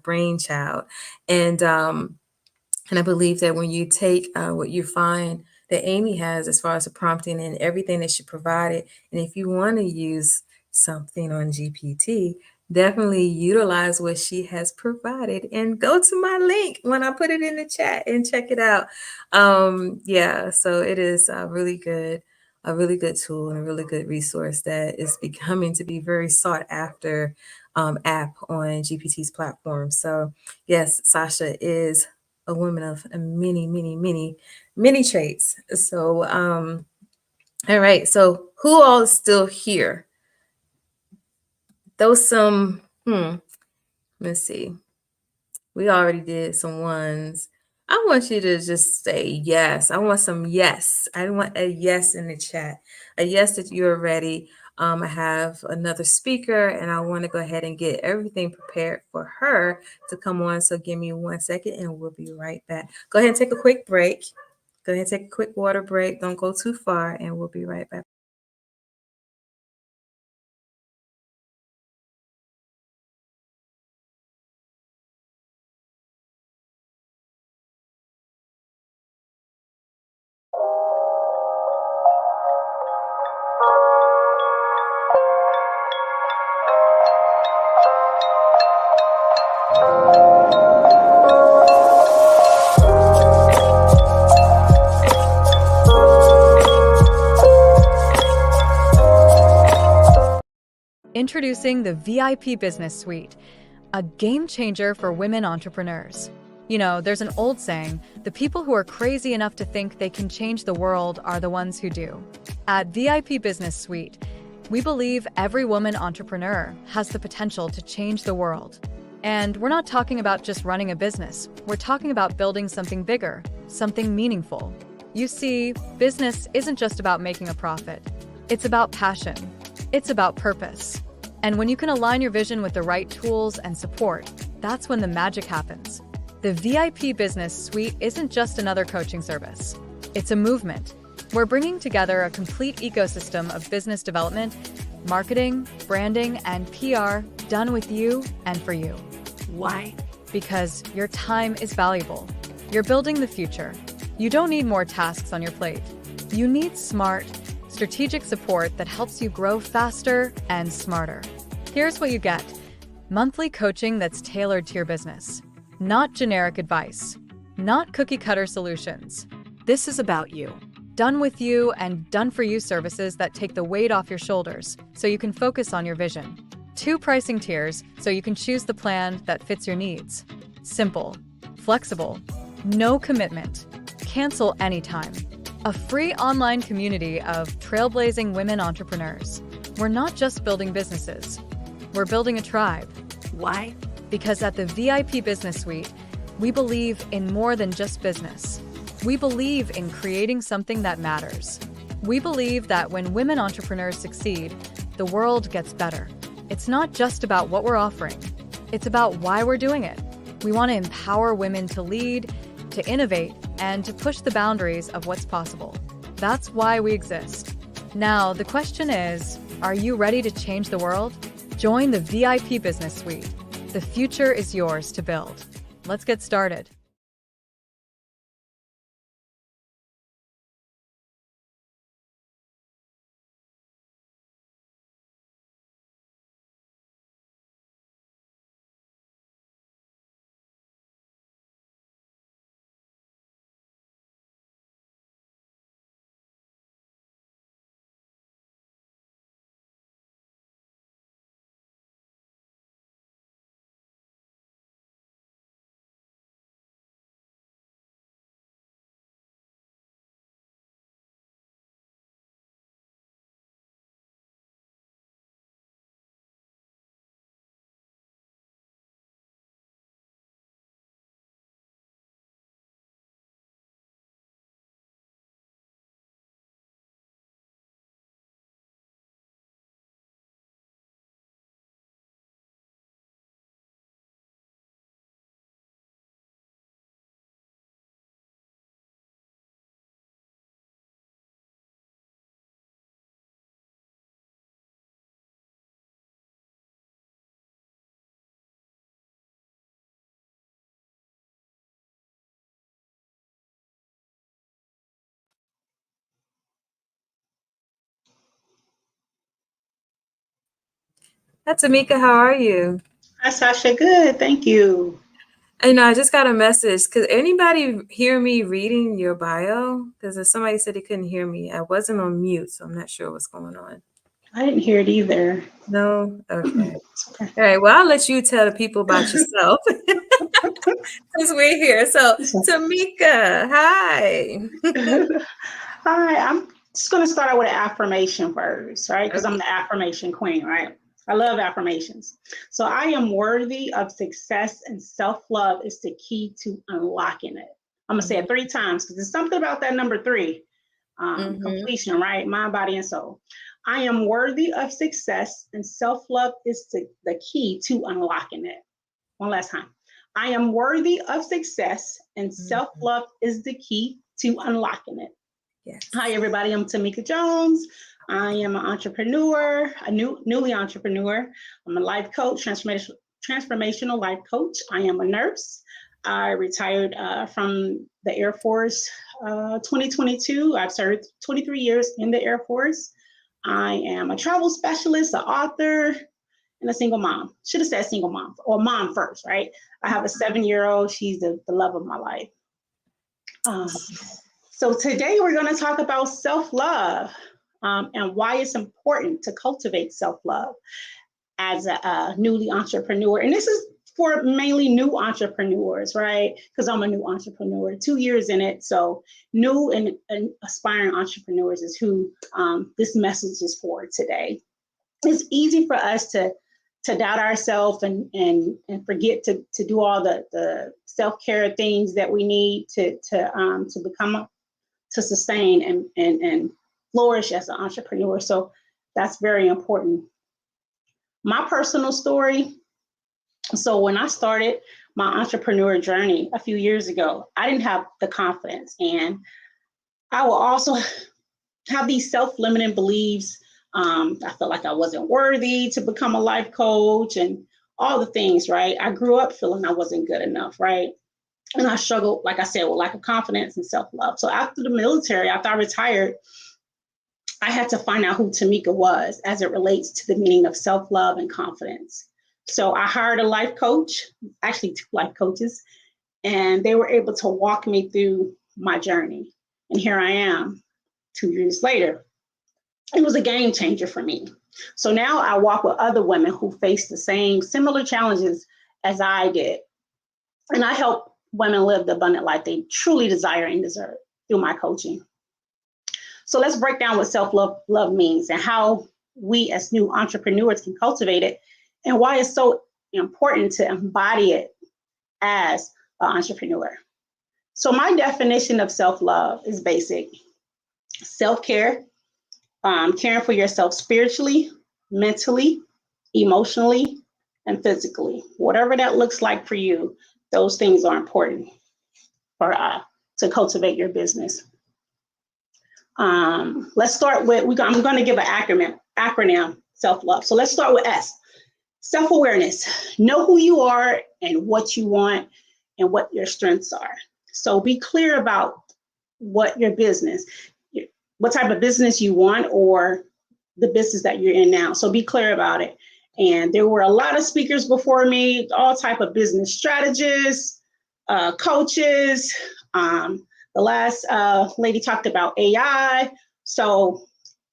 brainchild. And I believe that when you take what you find that Amy has as far as the prompting and everything that she provided. And if you want to use something on GPT, definitely utilize what she has provided and go to my link when I put it in the chat and check it out. Yeah, so it is a really good tool and a really good resource that is becoming to be very sought after app on GPT's platform. So yes, Sasha is a woman of many traits. So all right, so who all is still here? Those some let's see. We already did some ones. I want you to just say yes. I want some yes. I want a yes in the chat. A yes that you're ready. I have another speaker and I want to go ahead and get everything prepared for her to come on. So give me 1 second and we'll be right back. Go ahead and take a quick break. Go ahead and take a quick water break. Don't go too far and we'll be right back. Introducing the VIP Business Suite, a game changer for women entrepreneurs. You know, there's an old saying, the people who are crazy enough to think they can change the world are the ones who do. At VIP Business Suite, we believe every woman entrepreneur has the potential to change the world. And we're not talking about just running a business. We're talking about building something bigger, something meaningful. You see, business isn't just about making a profit. It's about passion. It's about purpose. And when you can align your vision with the right tools and support, that's when the magic happens. The VIP Business Suite isn't just another coaching service. It's a movement. We're bringing together a complete ecosystem of business development, marketing, branding, and PR done with you and for you. Why? Because your time is valuable. You're building the future. You don't need more tasks on your plate. You need smart, strategic support that helps you grow faster and smarter. Here's what you get: monthly coaching that's tailored to your business. Not generic advice. Not cookie-cutter solutions. This is about you. Done with you and done for you services that take the weight off your shoulders so you can focus on your vision. 2 pricing tiers so you can choose the plan that fits your needs. Simple, flexible, no commitment. Cancel anytime. A free online community of trailblazing women entrepreneurs. We're not just building businesses. We're building a tribe. Why? Because at the VIP Business Suite, we believe in more than just business. We believe in creating something that matters. We believe that when women entrepreneurs succeed, the world gets better. It's not just about what we're offering. It's about why we're doing it. We want to empower women to lead, to innovate, and to push the boundaries of what's possible. That's why we exist. Now, the question is, are you ready to change the world? Join the VIP Business Suite. The future is yours to build. Let's get started. Hi, Tamika. How are you? Hi, Sasha. Good. Thank you. I just got a message. Could anybody hear me reading your bio? Because somebody said they couldn't hear me. I wasn't on mute, so I'm not sure what's going on. I didn't hear it either. No? Okay. All right. Well, I'll let you tell the people about yourself since we're here. So, Tamika, hi. Hi, I'm just going to start out with an affirmation first, right? Because I'm Okay. the affirmation queen, right? I love affirmations. So I am worthy of success, and self-love is the key to unlocking it. I'm going to say it 3 times because there's something about that number 3, completion, right? Mind, body, and soul. I am worthy of success, and self-love is the key to unlocking it. One last time. I am worthy of success, and self-love is the key to unlocking it. Yes. Hi, everybody. I'm Tamika Jones. I am an entrepreneur, newly entrepreneur. I'm a life coach, transformational life coach. I am a nurse. I retired from the Air Force 2022. I've served 23 years in the Air Force. I am a travel specialist, an author, and a single mom. Should have said single mom or mom first, right? I have a 7-year-old. She's the love of my life. So today we're going to talk about self-love and why it's important to cultivate self-love as a newly entrepreneur. And this is for mainly new entrepreneurs, right? Because I'm a new entrepreneur, 2 years in it. So new and aspiring entrepreneurs is who this message is for today. It's easy for us to doubt ourselves and forget to do all the self-care things that we need to become to sustain and flourish as an entrepreneur. So that's very important. My personal story. So when I started my entrepreneur journey a few years ago, I didn't have the confidence, and I will also have these self-limiting beliefs. I felt like I wasn't worthy to become a life coach and all the things, right? I grew up feeling I wasn't good enough, right? And I struggled, like I said, with lack of confidence and self-love. So after the military, after I retired, I had to find out who Tamika was as it relates to the meaning of self-love and confidence. So I hired a life coach, actually 2 life coaches, and they were able to walk me through my journey. And here I am 2 years later. It was a game changer for me. So now I walk with other women who face the same similar challenges as I did. And I help women live the abundant life they truly desire and deserve through my coaching. So let's break down what self-love means and how we as new entrepreneurs can cultivate it and why it's so important to embody it as an entrepreneur. So my definition of self-love is basic. Self-care, caring for yourself spiritually, mentally, emotionally, and physically. Whatever that looks like for you, those things are important for to cultivate your business. Let's start with, I'm going to give an acronym, self-love. So let's start with S, self-awareness. Know who you are and what you want and what your strengths are. So be clear about what your business, what type of business you want or the business that you're in now. So be clear about it. And there were a lot of speakers before me, all type of business strategists, coaches. The last lady talked about AI. So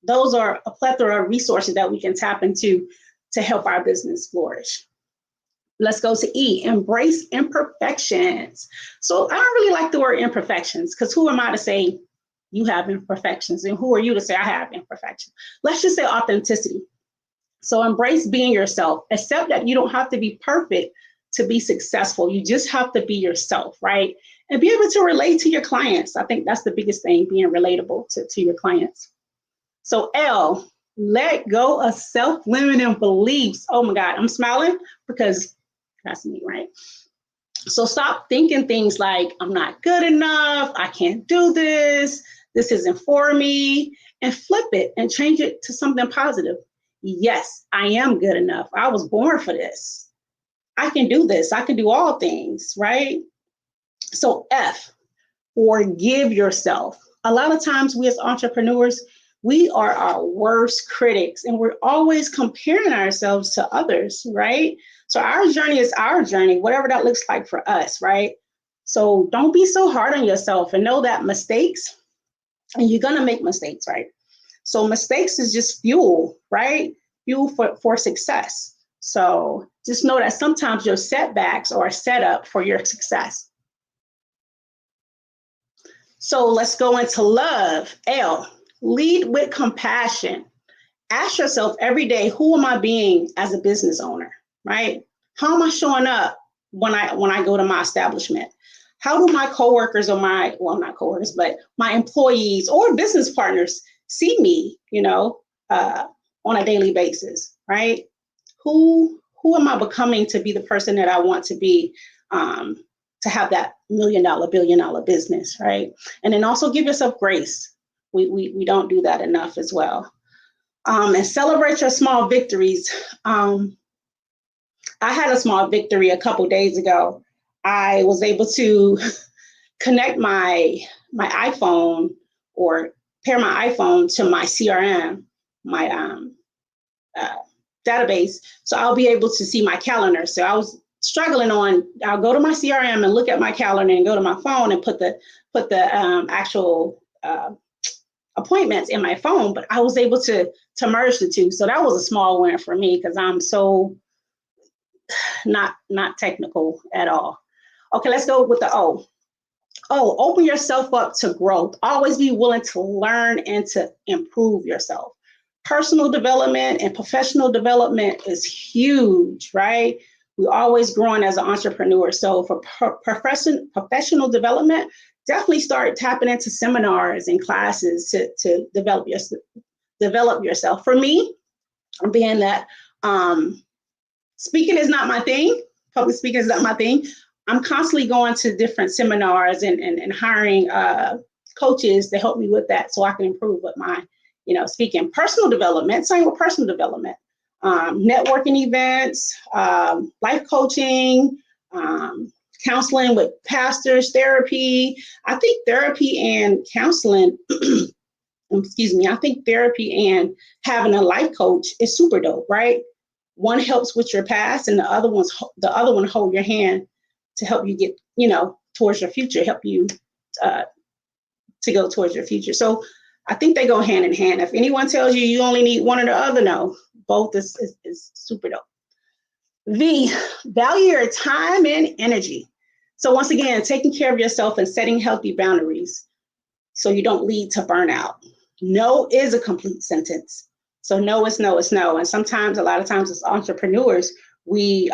those are a plethora of resources that we can tap into to help our business flourish. Let's go to E, embrace imperfections. So I don't really like the word imperfections because who am I to say you have imperfections and who are you to say I have imperfections? Let's just say authenticity. So embrace being yourself. Accept that you don't have to be perfect to be successful. You just have to be yourself, right? And be able to relate to your clients. I think that's the biggest thing, being relatable to your clients. So L, let go of self-limiting beliefs. Oh my God, I'm smiling because that's me, right? So stop thinking things like, I'm not good enough, I can't do this isn't for me, and flip it and change it to something positive. Yes, I am good enough. I was born for this. I can do this. I can do all things, right? So F, forgive yourself. A lot of times we as entrepreneurs, we are our worst critics, and we're always comparing ourselves to others, right? So our journey is our journey, whatever that looks like for us, right? So don't be so hard on yourself, and know that mistakes, and you're going to make mistakes, right? So mistakes is just fuel, right? Fuel for success. So just know that sometimes your setbacks are a setup for your success. So let's go into love. L, lead with compassion. Ask yourself every day, who am I being as a business owner, right? How am I showing up when I go to my establishment? How do my coworkers or not coworkers, but my employees or business partners see me, on a daily basis, right? Who am I becoming to be the person that I want to be, to have that $1 million, $1 billion business, right? And then also give yourself grace. We don't do that enough as well. And celebrate your small victories. I had a small victory a couple days ago. I was able to connect my iPhone, or pair my iPhone to my CRM, my database. So I'll be able to see my calendar. So I was struggling I'll go to my CRM and look at my calendar, and go to my phone and put the actual appointments in my phone, but I was able to merge the two. So that was a small win for me, because I'm so not technical at all. Okay, let's go with the O. Oh, open yourself up to growth. Always be willing to learn and to improve yourself. Personal development and professional development is huge, right? We're always growing as an entrepreneur. So for professional development, definitely start tapping into seminars and classes to develop yourself. For me, being that speaking is not my thing, public speaking is not my thing, I'm constantly going to different seminars and hiring coaches to help me with that, so I can improve with my, speaking. Personal development, same with personal development, networking events, life coaching, counseling with pastors, therapy. I think therapy and counseling, I think therapy and having a life coach is super dope, right? One helps with your past, and the other one hold your hand to help you get, towards your future, help you to go towards your future. So I think they go hand in hand. If anyone tells you you only need one or the other, no, both is super dope. V, value your time and energy. So once again, taking care of yourself and setting healthy boundaries so you don't lead to burnout. No is a complete sentence. So no is no is no. And sometimes, a lot of times as entrepreneurs, we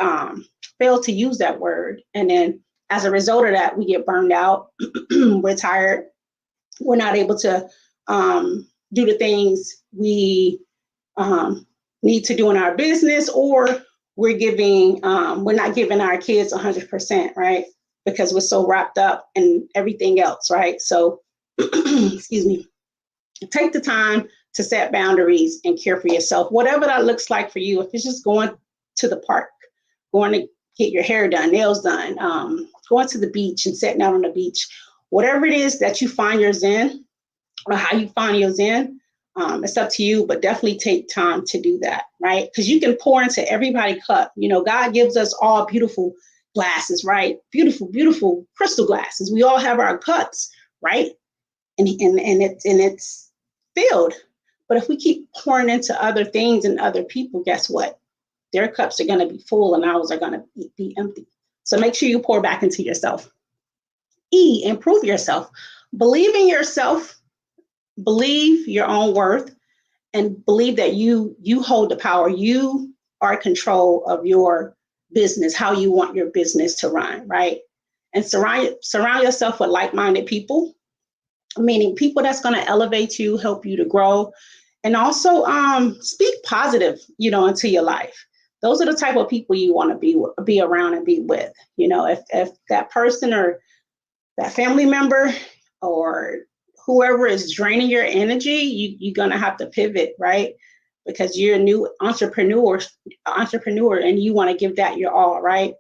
fail to use that word. And then as a result of that, we get burned out, we're tired, we're not able to do the things we need to do in our business, or we're not giving our kids 100%, right? Because we're so wrapped up in everything else, right? So, excuse me, take the time to set boundaries and care for yourself, whatever that looks like for you. If it's just going to the park, going to get your hair done, nails done, going to the beach and sitting out on the beach, whatever it is that you find your zen, or how you find your zen, it's up to you, but definitely take time to do that, right? Because you can pour into everybody's cup. God gives us all beautiful glasses, right? Beautiful, beautiful crystal glasses. We all have our cups, right? And it's filled. But if we keep pouring into other things and other people, guess what? Their cups are going to be full and ours are going to be empty. So make sure you pour back into yourself. E, improve yourself. Believe in yourself. Believe your own worth, and believe that you hold the power. You are in control of your business, how you want your business to run, right? And surround yourself with like-minded people, meaning people that's going to elevate you, help you to grow, and also speak positive, into your life. Those are the type of people you want to be around and be with. If that person or that family member or whoever is draining your energy, you're going to have to pivot, right? Because you're a new entrepreneur and you want to give that your all, right?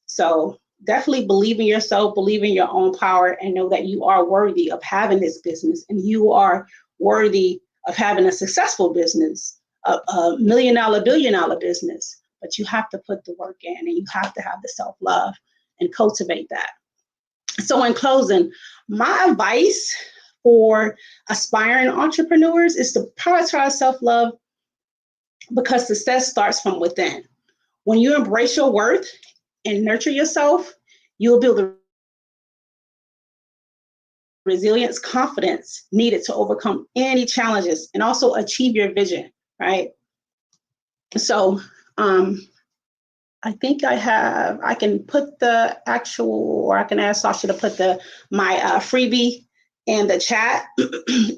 So definitely believe in yourself, believe in your own power, and know that you are worthy of having this business, and you are worthy of having a successful business, a million dollar, billion dollar business. But you have to put the work in, and you have to have the self-love and cultivate that. So in closing, my advice for aspiring entrepreneurs is to prioritize self-love, because success starts from within. When you embrace your worth and nurture yourself, you'll build the resilience, confidence needed to overcome any challenges and also achieve your vision, right? So I think I can put the actual, or I can ask Sasha to put my freebie in the chat.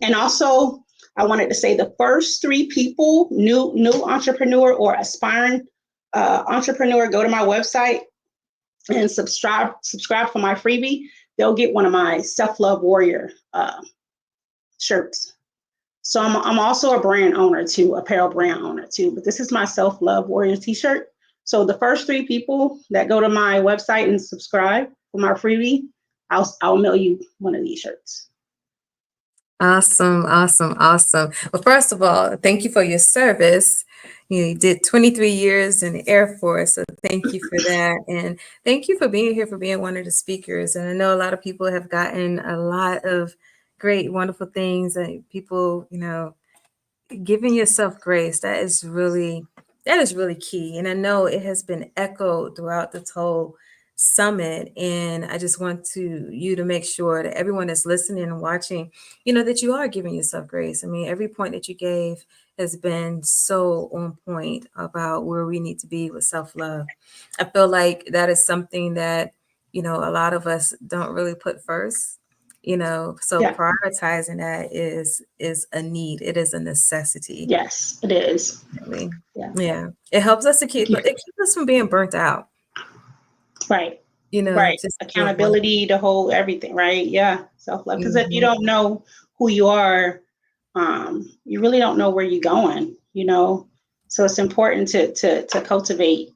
And also, I wanted to say the first 3 people, new entrepreneur or aspiring entrepreneur, go to my website and subscribe for my freebie. They'll get one of my Self-Love Warrior shirts. So I'm also a brand owner too, apparel brand owner too, but this is my Self-Love Warrior t-shirt. So the first 3 people that go to my website and subscribe for my freebie, I'll mail you one of these shirts. Awesome, awesome, awesome. Well, first of all, thank you for your service. You did 23 years in the Air Force, so thank you for that. And thank you for being here, for being one of the speakers. And I know a lot of people have gotten a lot of great, wonderful things. People, giving yourself grace, that is really key. And I know it has been echoed throughout this whole summit. And I just want you to make sure that everyone that's listening and watching, that you are giving yourself grace. I mean, every point that you gave has been so on point about where we need to be with self-love. I feel like that is something that, a lot of us don't really put first. So Yeah. prioritizing that is a need. It is a necessity. Yes, it is. Definitely. Yeah. Yeah. It helps us to keep us from being burnt out. Right. Right. Just accountability, the whole everything, right? Yeah. Self-love. Because if you don't know who you are, you really don't know where you're going, So it's important to cultivate,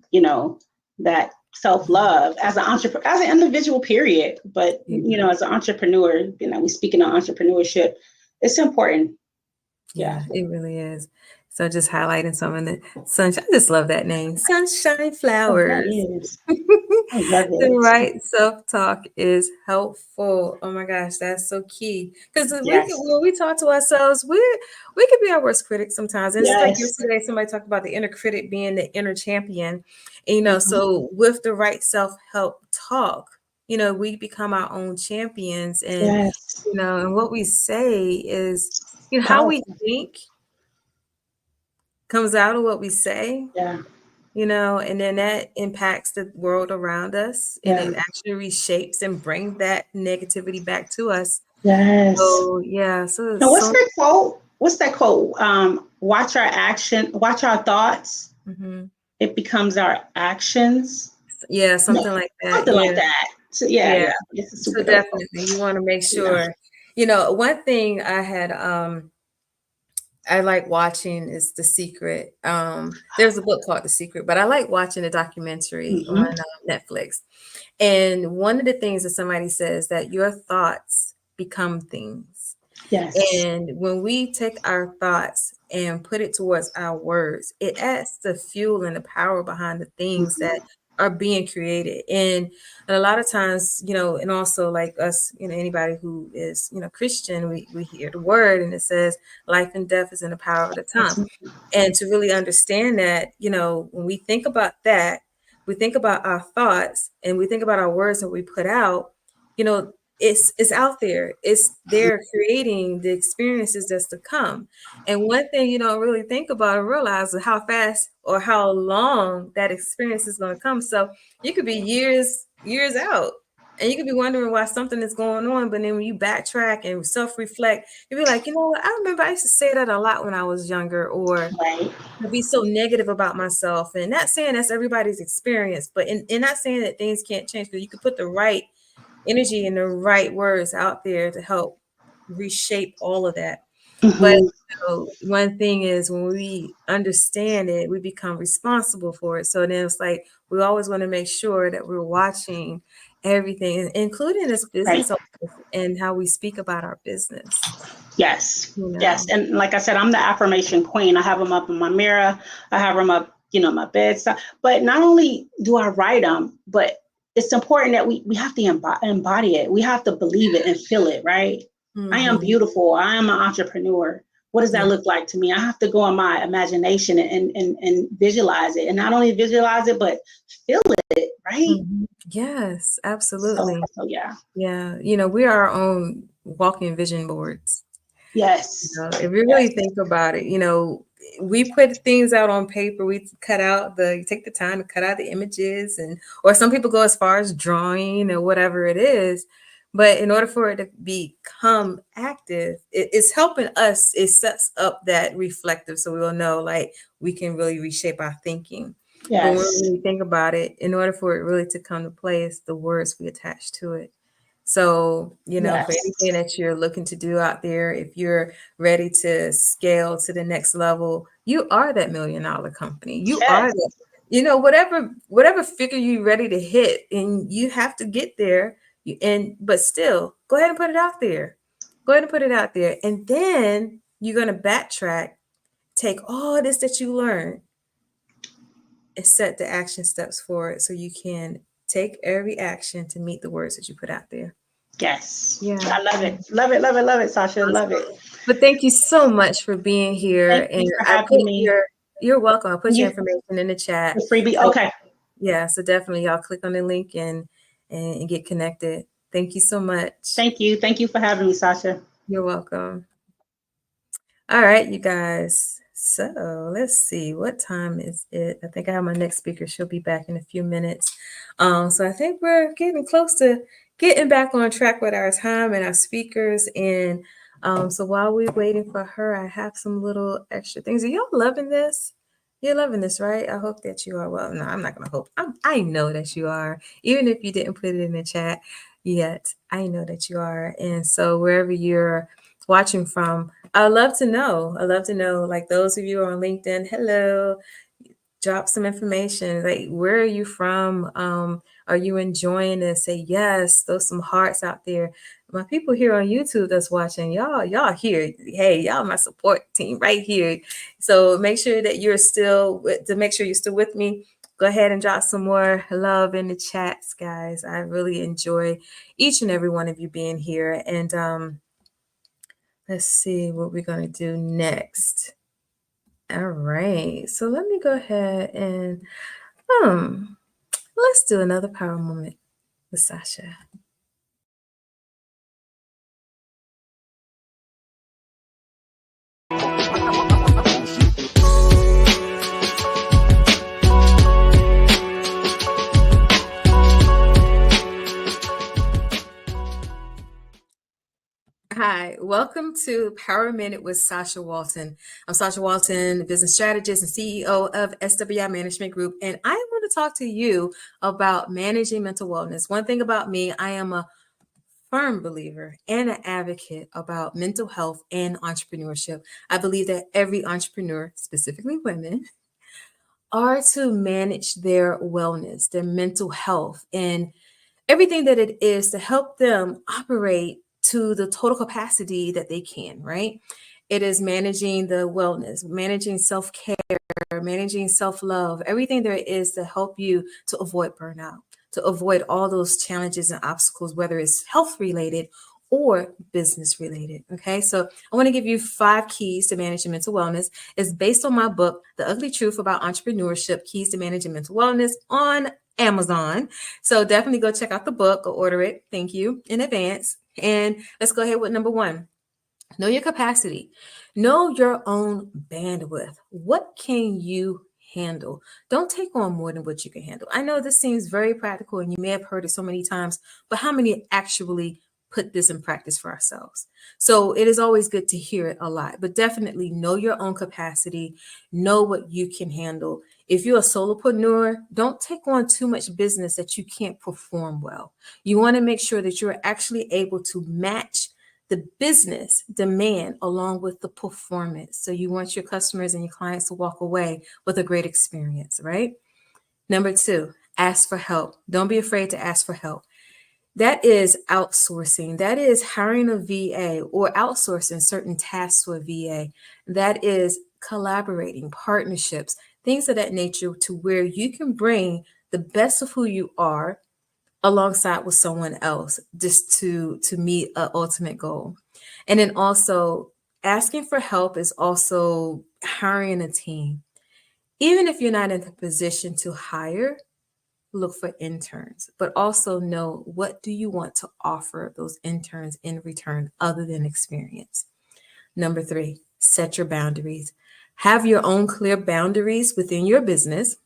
that self-love as an entrepreneur, as an individual, period. But as an entrepreneur, we're speaking of entrepreneurship, it's important. Yeah, it really is. So just highlighting some of the sunshine. I just love that name, Sunshine Flowers. I love it. The right self-talk is helpful. Oh my gosh, that's so key. Because when we talk to ourselves, we can be our worst critic sometimes. And it's like yesterday, somebody talked about the inner critic being the inner champion. And, so with the right self-help talk, we become our own champions. And, and what we say is, how we think comes out of what we say. Yeah. And then that impacts the world around us, and it actually reshapes and brings that negativity back to us. Yes. So yeah. So now, what's that quote? What's that quote? Watch our thoughts. Mm-hmm. It becomes our actions. Yeah, something like that. Something like that. So yeah. So definitely, you want to make sure. One thing I had I like watching is The Secret. There's a book called The Secret, but I like watching a documentary on Netflix. And one of the things that somebody says that your thoughts become things. Yes. And when we take our thoughts and put it towards our words, it adds the fuel and the power behind the things that are being created. And a lot of times, and also like us, anybody who is, Christian, we hear the word and it says life and death is in the power of the tongue. And to really understand that, when we think about that, we think about our thoughts and we think about our words that we put out, it's out there. It's there creating the experiences that's to come. And one thing you don't really think about or realize is how fast or how long that experience is going to come. So you could be years out and you could be wondering why something is going on. But then when you backtrack and self-reflect, you'll be like, I remember I used to say that a lot when I was younger, or to be so negative about myself. And not saying that's everybody's experience, but in not saying that things can't change, because you could put the right energy and the right words out there to help reshape all of that. But one thing is, when we understand it, we become responsible for it. So then it's like we always want to make sure that we're watching everything, including this Right. business and how we speak about our business. Yes. You know? Yes. And like I said, I'm the affirmation queen. I have them up in my mirror. I have them up, my bedside. But not only do I write them, but it's important that we have to embody it. We have to believe it and feel it, right? I am beautiful. I am an entrepreneur. What does that look like to me? I have to go in my imagination and visualize it. And not only visualize it, but feel it, right? Yes, absolutely. So yeah. Yeah. We are our own walking vision boards. Yes. If we really think about it, we put things out on paper. We take the time to cut out the images, or some people go as far as drawing or whatever it is. But in order for it to become active, it's helping us. It sets up that reflective, so we will know, like, we can really reshape our thinking. Yes. But when we think about it, in order for it really to come to play, it's the words we attach to it. So, for anything that you're looking to do out there, if you're ready to scale to the next level, you are that $1 million company. You are that, whatever figure you're ready to hit, and you have to get there. But still, go ahead and put it out there. Go ahead and put it out there. And then you're going to backtrack, take all this that you learned, and set the action steps for it so you can take every action to meet the words that you put out there. Yes. Yeah. I love it. Love it, love it, love it, Sasha. Love it. But thank you so much for being here. Thank you for having me. You're welcome. I'll put your information in the chat. The freebie. Okay. Yeah, so definitely y'all click on the link and get connected. Thank you so much. Thank you. Thank you for having me, Sasha. You're welcome. All right, you guys. So let's see, what time is it? I think I have my next speaker. She'll be back in a few minutes. So I think we're getting close to getting back on track with our time and our speakers. And so while we're waiting for her, I have some little extra things. Are y'all loving this? You're loving this, right? I hope that you are. Well, no, I'm not going to hope. I know that you are. Even if you didn't put it in the chat yet, I know that you are. And so wherever you're watching from, I'd love to know. Like those of you on LinkedIn, hello, drop some information. Like, where are you from? Are you enjoying this? Say yes, throw some hearts out there. My people here on YouTube that's watching, y'all here. Hey, y'all my support team right here. So make sure that you're still with me. Go ahead and drop some more love in the chats, guys. I really enjoy each and every one of you being here. And let's see what we're going to do next. All right. So let me go ahead and let's do another power moment with Sasha. Hi, welcome to Power Minute with Sasha Walton. I'm Sasha Walton, business strategist and CEO of SWI Management Group, and I want to talk to you about managing mental wellness. One thing about me, I am a firm believer and an advocate about mental health and entrepreneurship. I believe that every entrepreneur, specifically women, are to manage their wellness, their mental health, and everything that it is to help them operate to the total capacity that they can, right? It is managing the wellness, managing self-care, managing self-love, everything there is to help you to avoid burnout, to avoid all those challenges and obstacles, whether it's health related or business related. Okay, so I want to give you 5 keys to managing mental wellness. It's based on my book, The Ugly Truth About Entrepreneurship, Keys to Managing Mental Wellness, on Amazon. So definitely go check out the book or order it. Thank you in advance. And let's go ahead with number 1. Know your capacity. Know your own bandwidth. What can you handle? Don't take on more than what you can handle. I know this seems very practical and you may have heard it so many times, but how many actually put this in practice for ourselves? So it is always good to hear it a lot, but definitely know your own capacity. Know what you can handle. If you're a solopreneur, don't take on too much business that you can't perform well. You want to make sure that you're actually able to match the business demand along with the performance. So you want your customers and your clients to walk away with a great experience, right? Number 2, ask for help. Don't be afraid to ask for help. That is outsourcing. That is hiring a VA or outsourcing certain tasks to a VA. That is collaborating, partnerships, things of that nature to where you can bring the best of who you are alongside with someone else just to meet an ultimate goal. And then also asking for help is also hiring a team. Even if you're not in the position to hire, look for interns, but also know what do you want to offer those interns in return other than experience. Number 3, set your boundaries. Have your own clear boundaries within your business.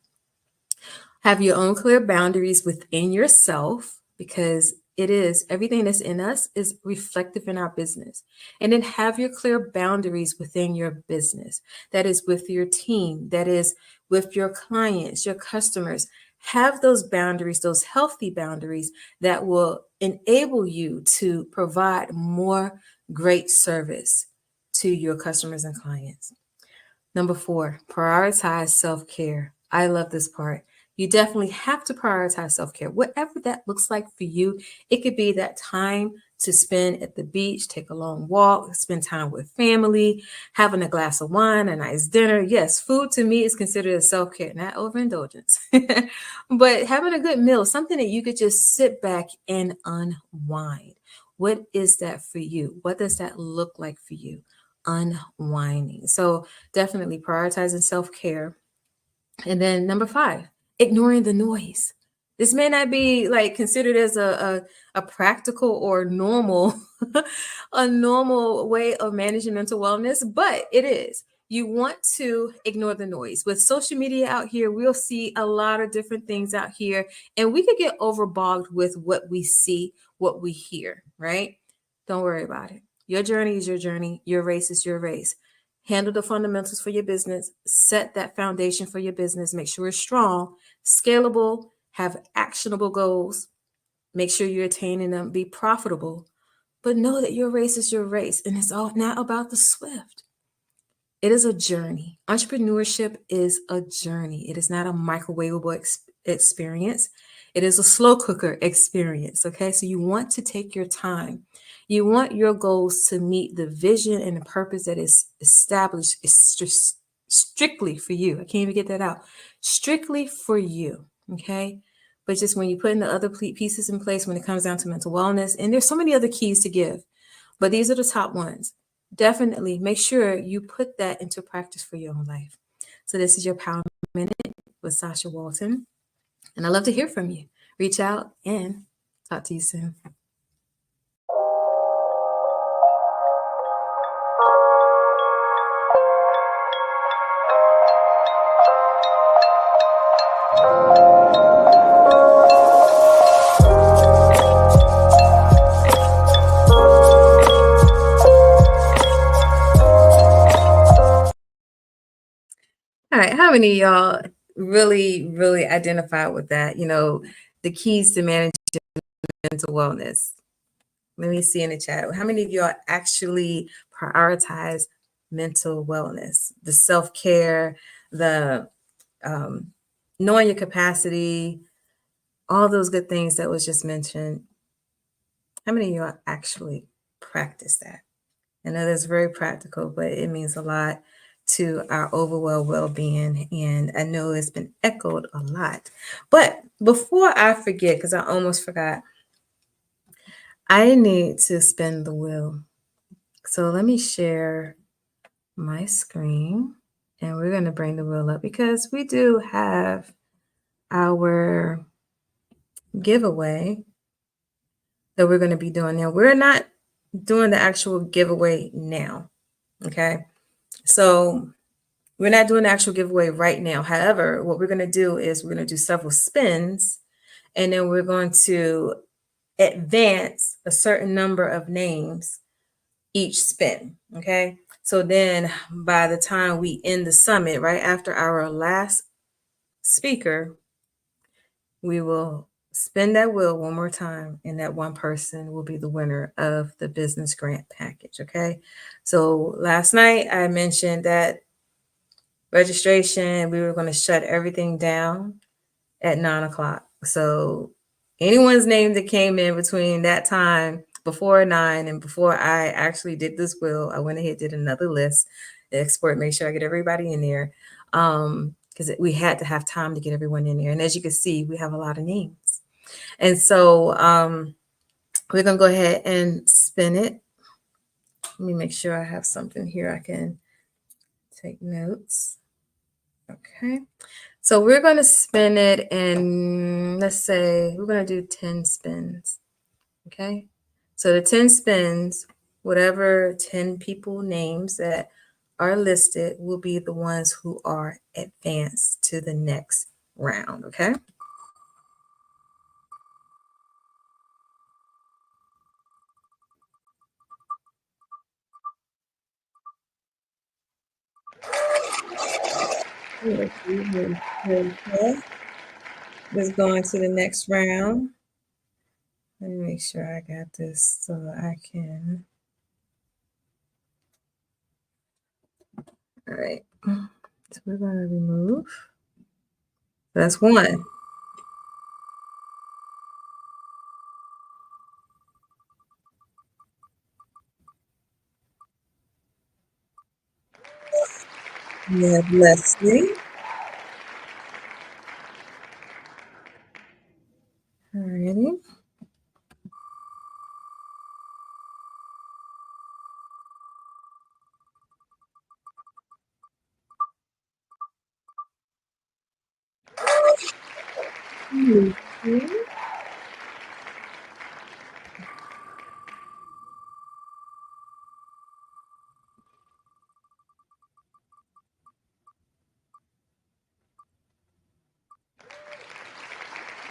Have your own clear boundaries within yourself, because it is everything that's in us is reflective in our business. And then have your clear boundaries within your business. That is with your team, that is with your clients, your customers. Have those boundaries, those healthy boundaries that will enable you to provide more great service to your customers and clients. Number 4, prioritize self-care. I love this part. You definitely have to prioritize self-care, whatever that looks like for you. It could be that time to spend at the beach, take a long walk, spend time with family, having a glass of wine, a nice dinner. Yes, food to me is considered a self-care, not overindulgence. But having a good meal, something that you could just sit back and unwind. What is that for you? What does that look like for you? Unwinding. So definitely prioritizing self-care. And then number 5, ignoring the noise. This may not be like considered as a practical or normal a normal way of managing mental wellness, but it is. You want to ignore the noise. With social media out here, we'll see a lot of different things out here, and we could get overbogged with what we see, what we hear, right? Don't worry about it. Your journey is your journey. Your race is your race. Handle the fundamentals for your business, set that foundation for your business, make sure it's strong, scalable, have actionable goals, make sure you're attaining them, be profitable, but know that your race is your race, and it's all not about the swift. It is a journey. Entrepreneurship is a journey. It is not a microwavable experience. It is a slow cooker experience. Okay. So you want to take your time. You want your goals to meet the vision and the purpose that is established strictly for you. I can't even get that out. Strictly for you. Okay. But just when you put in the other pieces in place, when it comes down to mental wellness, and there's so many other keys to give, but these are the top ones. Definitely make sure you put that into practice for your own life. So this is your Power Minute with Sasha Walton. And I'd love to hear from you. Reach out and talk to you soon. All right, how many of y'all really identify with that? You know, the keys to managing mental wellness. Let me see in the chat. How many of y'all actually prioritize mental wellness, the self-care, the knowing your capacity, all those good things that was just mentioned? How many of y'all actually practice that? I know that's very practical, but it means a lot to our overall well-being, and I know it's been echoed a lot. But before I forget, because I almost forgot, I need to spin the wheel. So let me share my screen, and we're going to bring the wheel up because we do have our giveaway that we're going to be doing now. We're not doing the actual giveaway now, okay? So we're not doing the actual giveaway right now. However, what we're going to do is we're going to do several spins, and then we're going to advance a certain number of names each spin. Okay. So then by the time we end the summit, right after our last speaker, we will spin that wheel one more time, and that one person will be the winner of the business grant package. Okay. So last night I mentioned that registration, we were going to shut everything down at 9 o'clock. So Anyone's name that came in between that time, before 9 and before I actually did this wheel, I went ahead, did another list, export, make sure I get everybody in there. Because we had to have time to get everyone in there. And as you can see, we have a lot of names. And so we're going to go ahead and spin it. Let me make sure I have something here I can take notes. Okay. So we're going to spin it and let's say we're going to do 10 spins. Okay. So the 10 spins, whatever 10 people names that are listed will be the ones who are advanced to the next round. Okay. Let's go on to the next round. Let me make sure I got this so I can. All right. So we're going to remove. That's one. We have Leslie. All righty.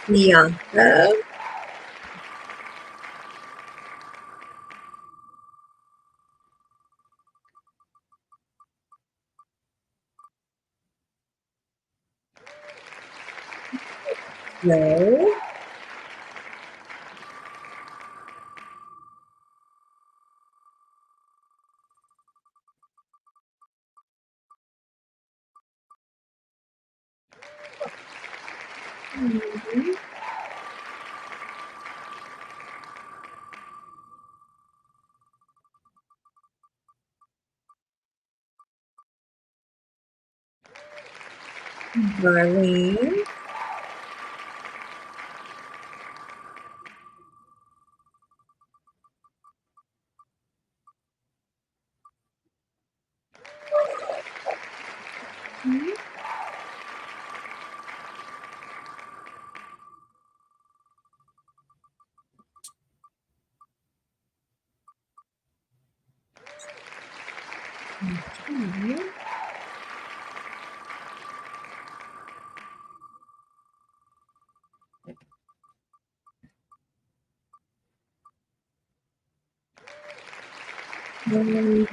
Bianca. No. Marlene. I'm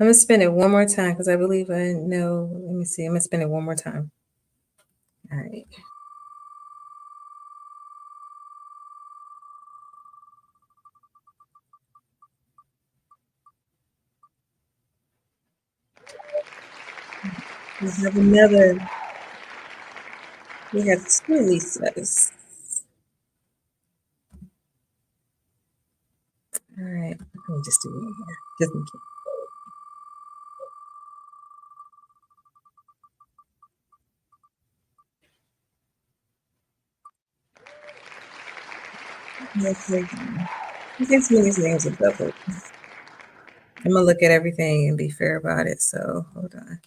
going to spin it one more time because I believe I know. Let me see. I'm going to spin it one more time. All right. We have another. We have two Lisas. All right. Let me just do it here. Just in case. I think some of these names are double. I'm gonna look at everything and be fair about it. So hold on.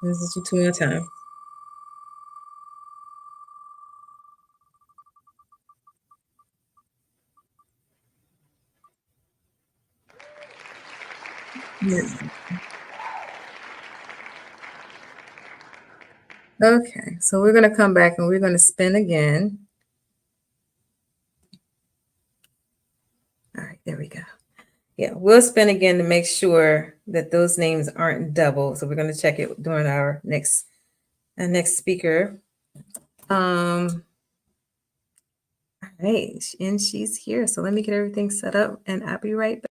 This is two more time. Yeah. Okay, so we're gonna come back and we're gonna spin again. All right, there we go. Yeah, we'll spin again to make sure that those names aren't double. So we're going to check it during our next speaker. All right, and she's here. So let me get everything set up and I'll be right back.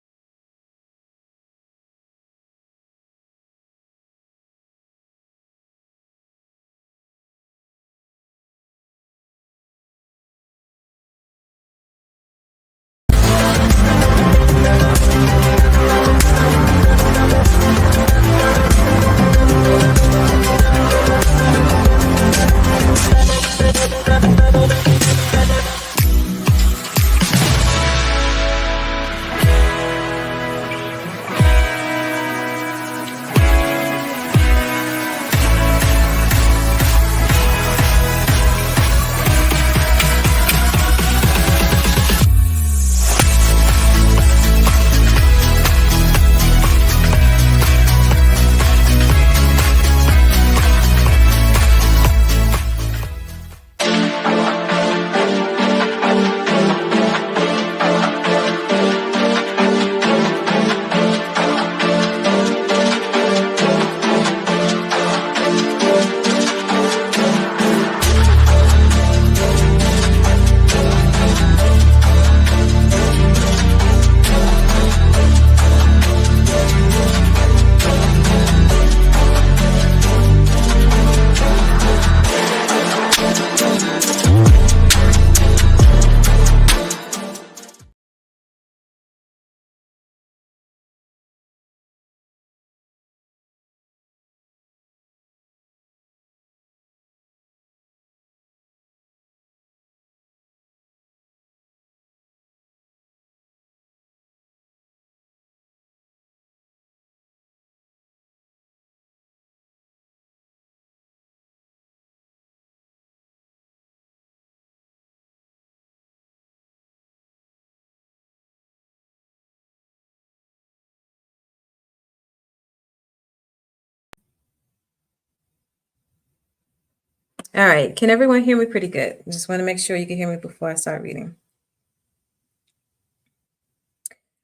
All right. Can everyone hear me pretty good? I just want to make sure you can hear me before I start reading.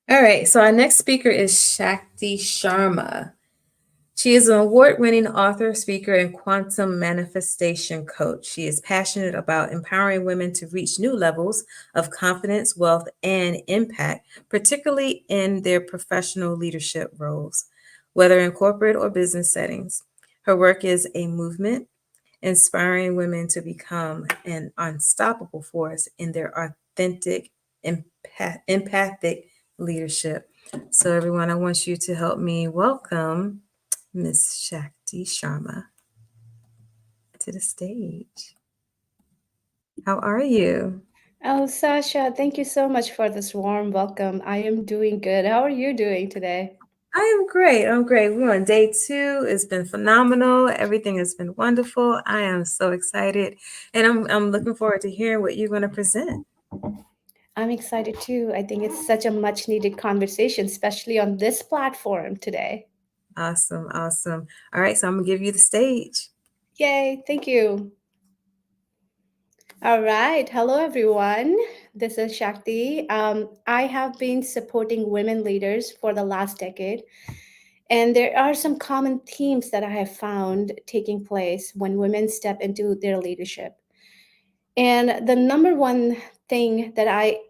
All right. So our next speaker is Shakti Sharma. She is an award-winning author, speaker, and quantum manifestation coach. She is passionate about empowering women to reach new levels of confidence, wealth, and impact, particularly in their professional leadership roles, whether in corporate or business settings. Her work is a movement, inspiring women to become an unstoppable force in their authentic, empathic leadership. So, everyone, I want you to help me welcome Miss Shakti Sharma to the stage. How are you? Oh, Sasha, thank you so much for this warm welcome. I am doing good. How are you doing today? I am great. I'm great. We're on day 2. It's been phenomenal. Everything has been wonderful. I am so excited, and I'm looking forward to hearing what you're going to present. I'm excited too. I think it's such a much needed conversation, especially on this platform today. Awesome, awesome. All right, so I'm gonna give you the stage. Yay, thank you. All right. Hello, everyone. This is Shakti. I have been supporting women leaders for the last decade. And there are some common themes that I have found taking place when women step into their leadership. And the number one thing that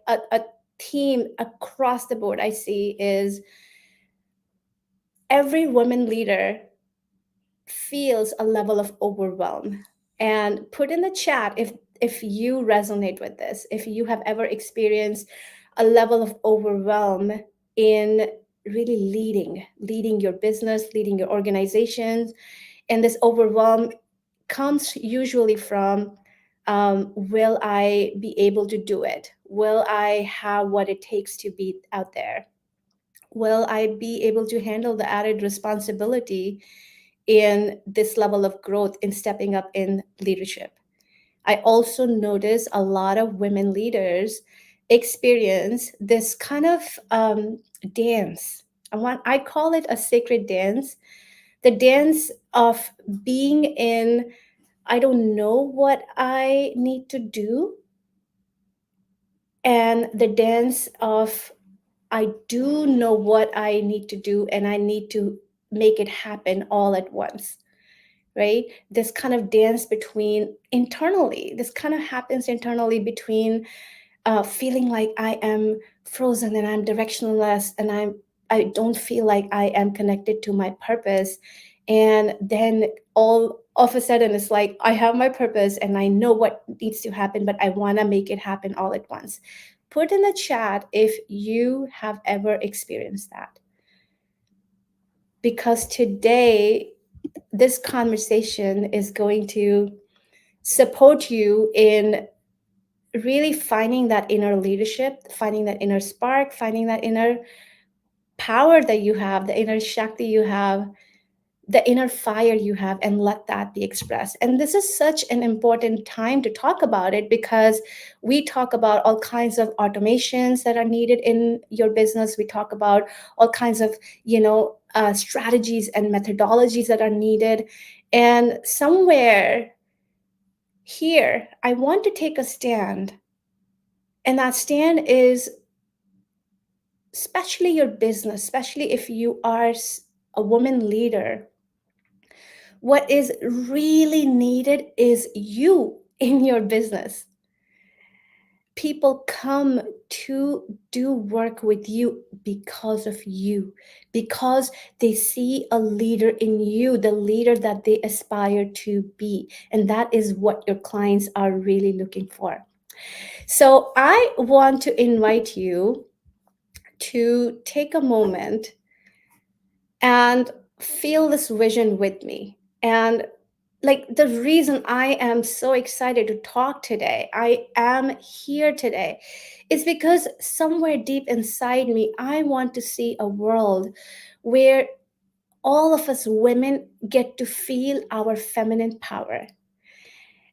a theme across the board I see is every woman leader feels a level of overwhelm. And put in the chat if you resonate with this, if you have ever experienced a level of overwhelm in really leading your business, leading your organizations. And this overwhelm comes usually from will I be able to do it? Will I have what it takes to be out there? Will I be able to handle the added responsibility in this level of growth in stepping up in leadership? I also notice a lot of women leaders experience this kind of dance. I call it a sacred dance, the dance of being in, I don't know what I need to do, and the dance of I do know what I need to do and I need to make it happen all at once, right? This kind of dance between internally, this kind of happens internally between feeling like I am frozen and I'm directionless and I don't feel like I am connected to my purpose. And then all of a sudden it's like I have my purpose and I know what needs to happen, but I want to make it happen all at once. Put in the chat if you have ever experienced that. Because today, this conversation is going to support you in really finding that inner leadership, finding that inner spark, finding that inner power that you have, the inner Shakti you have, the inner fire you have, and let that be expressed. And this is such an important time to talk about it because we talk about all kinds of automations that are needed in your business. We talk about all kinds of, strategies and methodologies that are needed. And somewhere here, I want to take a stand. And that stand is especially your business, especially if you are a woman leader. What is really needed is you in your business. People come to do work with you because of you, because they see a leader in you, the leader that they aspire to be. And that is what your clients are really looking for. So I want to invite you to take a moment and feel this vision with me. And like the reason I am so excited to talk today, I am here today, is because somewhere deep inside me, I want to see a world where all of us women get to feel our feminine power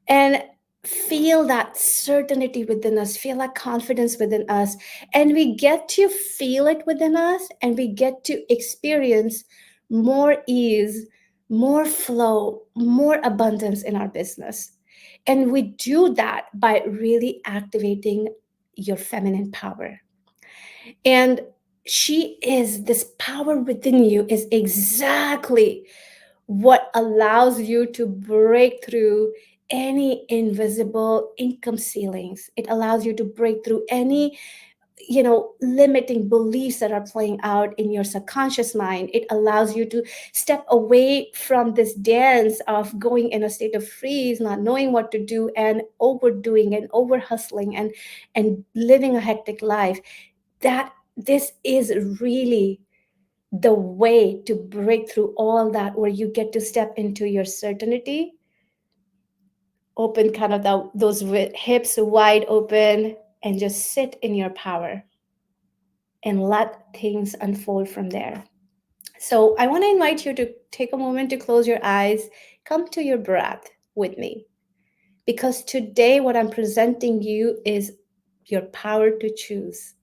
and feel that certainty within us, feel that confidence within us. And we get to feel it within us and we get to experience more ease, more flow, more abundance in our business. And we do that by really activating your feminine power. And this power within you is exactly what allows you to break through any invisible income ceilings. It allows you to break through any limiting beliefs that are playing out in your subconscious mind. It allows you to step away from this dance of going in a state of freeze, not knowing what to do, and overdoing and over hustling and living a hectic life. That this is really the way to break through all that, where you get to step into your certainty, open kind of those hips wide open, and just sit in your power and let things unfold from there. So I want to invite you to take a moment to close your eyes, come to your breath with me, because today what I'm presenting you is your power to choose.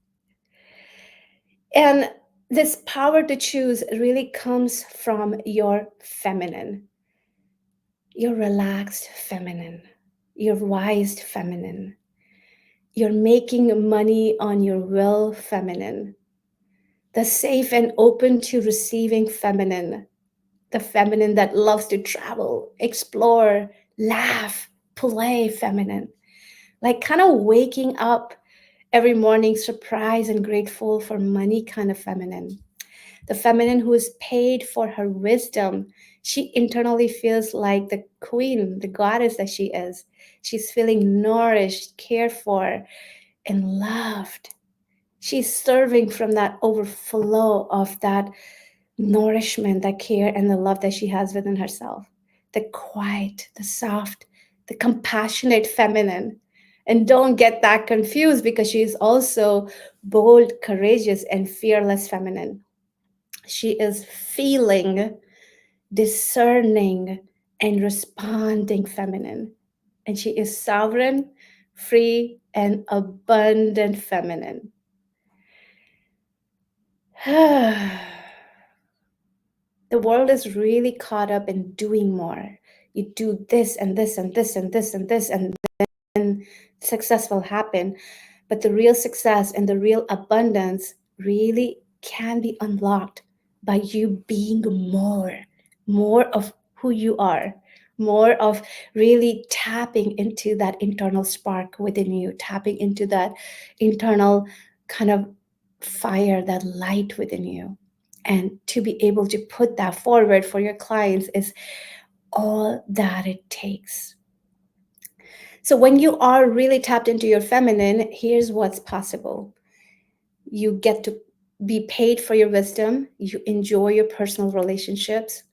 And this power to choose really comes from your feminine, your relaxed feminine, your wise feminine, your making money on your will feminine, the safe and open to receiving feminine, the feminine that loves to travel, explore, laugh, play feminine, like kind of waking up every morning surprised and grateful for money kind of feminine. The feminine who is paid for her wisdom. She internally feels like the queen, the goddess that she is. She's feeling nourished, cared for, and loved. She's serving from that overflow of that nourishment, that care, and the love that she has within herself. The quiet, the soft, the compassionate feminine. And don't get that confused, because she is also bold, courageous, and fearless feminine. She is feeling, discerning, and responding feminine. And she is sovereign, free, and abundant feminine. The world is really caught up in doing more. You do this and this and this and this and this, and then success will happen. But the real success and the real abundance really can be unlocked by you being more of who you are, more of really tapping into that internal spark within you, tapping into that internal kind of fire, that light within you. And to be able to put that forward for your clients is all that it takes. So when you are really tapped into your feminine, here's what's possible. You get to be paid for your wisdom. You enjoy your personal relationships.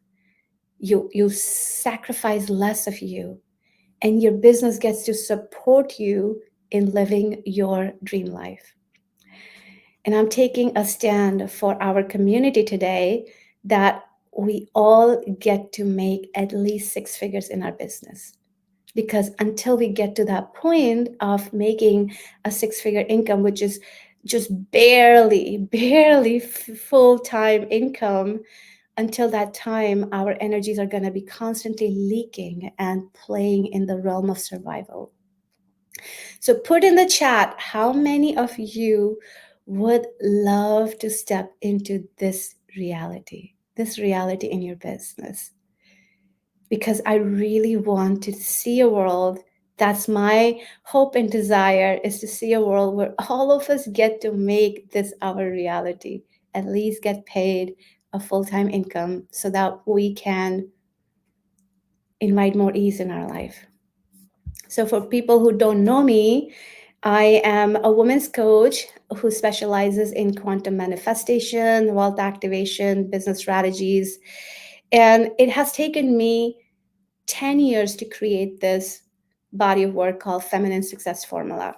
You sacrifice less of you. And your business gets to support you in living your dream life. And I'm taking a stand for our community today that we all get to make at least 6 figures in our business. Because until we get to that point of making a 6-figure income, which is just barely full-time income, until that time, our energies are going to be constantly leaking and playing in the realm of survival. So put in the chat, how many of you would love to step into this reality in your business? Because I really want to see a world, that's my hope and desire, is to see a world where all of us get to make this our reality, at least get paid a full-time income so that we can invite more ease in our life. So for people who don't know me, I am a women's coach who specializes in quantum manifestation, wealth activation, business strategies. And it has taken me 10 years to create this body of work called Feminine Success Formula.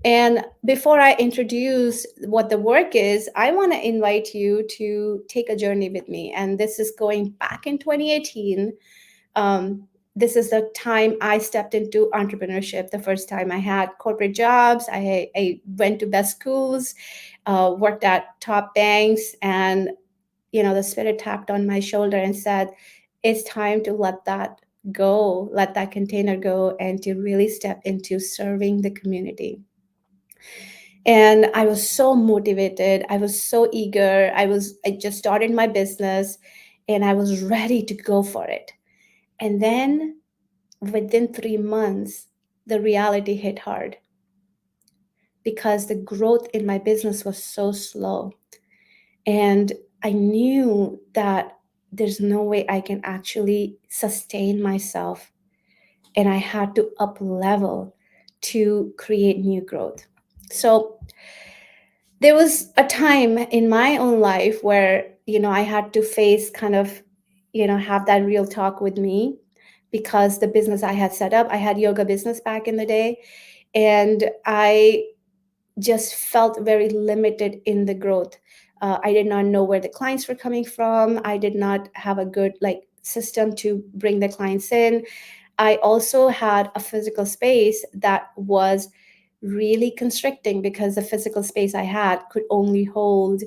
And before I introduce what the work is, I want to invite you to take a journey with me. And this is going back in 2018. This is the time I stepped into entrepreneurship. The first time I had corporate jobs, I went to best schools, worked at top banks, and the spirit tapped on my shoulder and said, it's time to let that go, let that container go, and to really step into serving the community. And I was so motivated. I was so eager. I just started my business and I was ready to go for it. And then within 3 months, the reality hit hard because the growth in my business was so slow. And I knew that there's no way I can actually sustain myself. And I had to up level to create new growth. So there was a time in my own life where, I had to face kind of, have that real talk with me, because the business I had set up, I had yoga business back in the day, and I just felt very limited in the growth. I did not know where the clients were coming from. I did not have a good system to bring the clients in. I also had a physical space that was really constricting, because the physical space I had could only hold,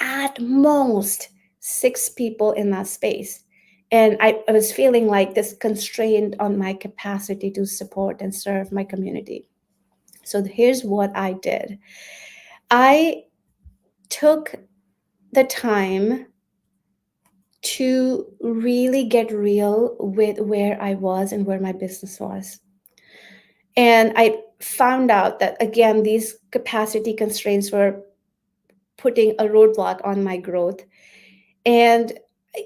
at most 6 people in that space. And I was feeling like this constraint on my capacity to support and serve my community. So here's what I did. I took the time to really get real with where I was and where my business was. And I found out that, again, these capacity constraints were putting a roadblock on my growth. And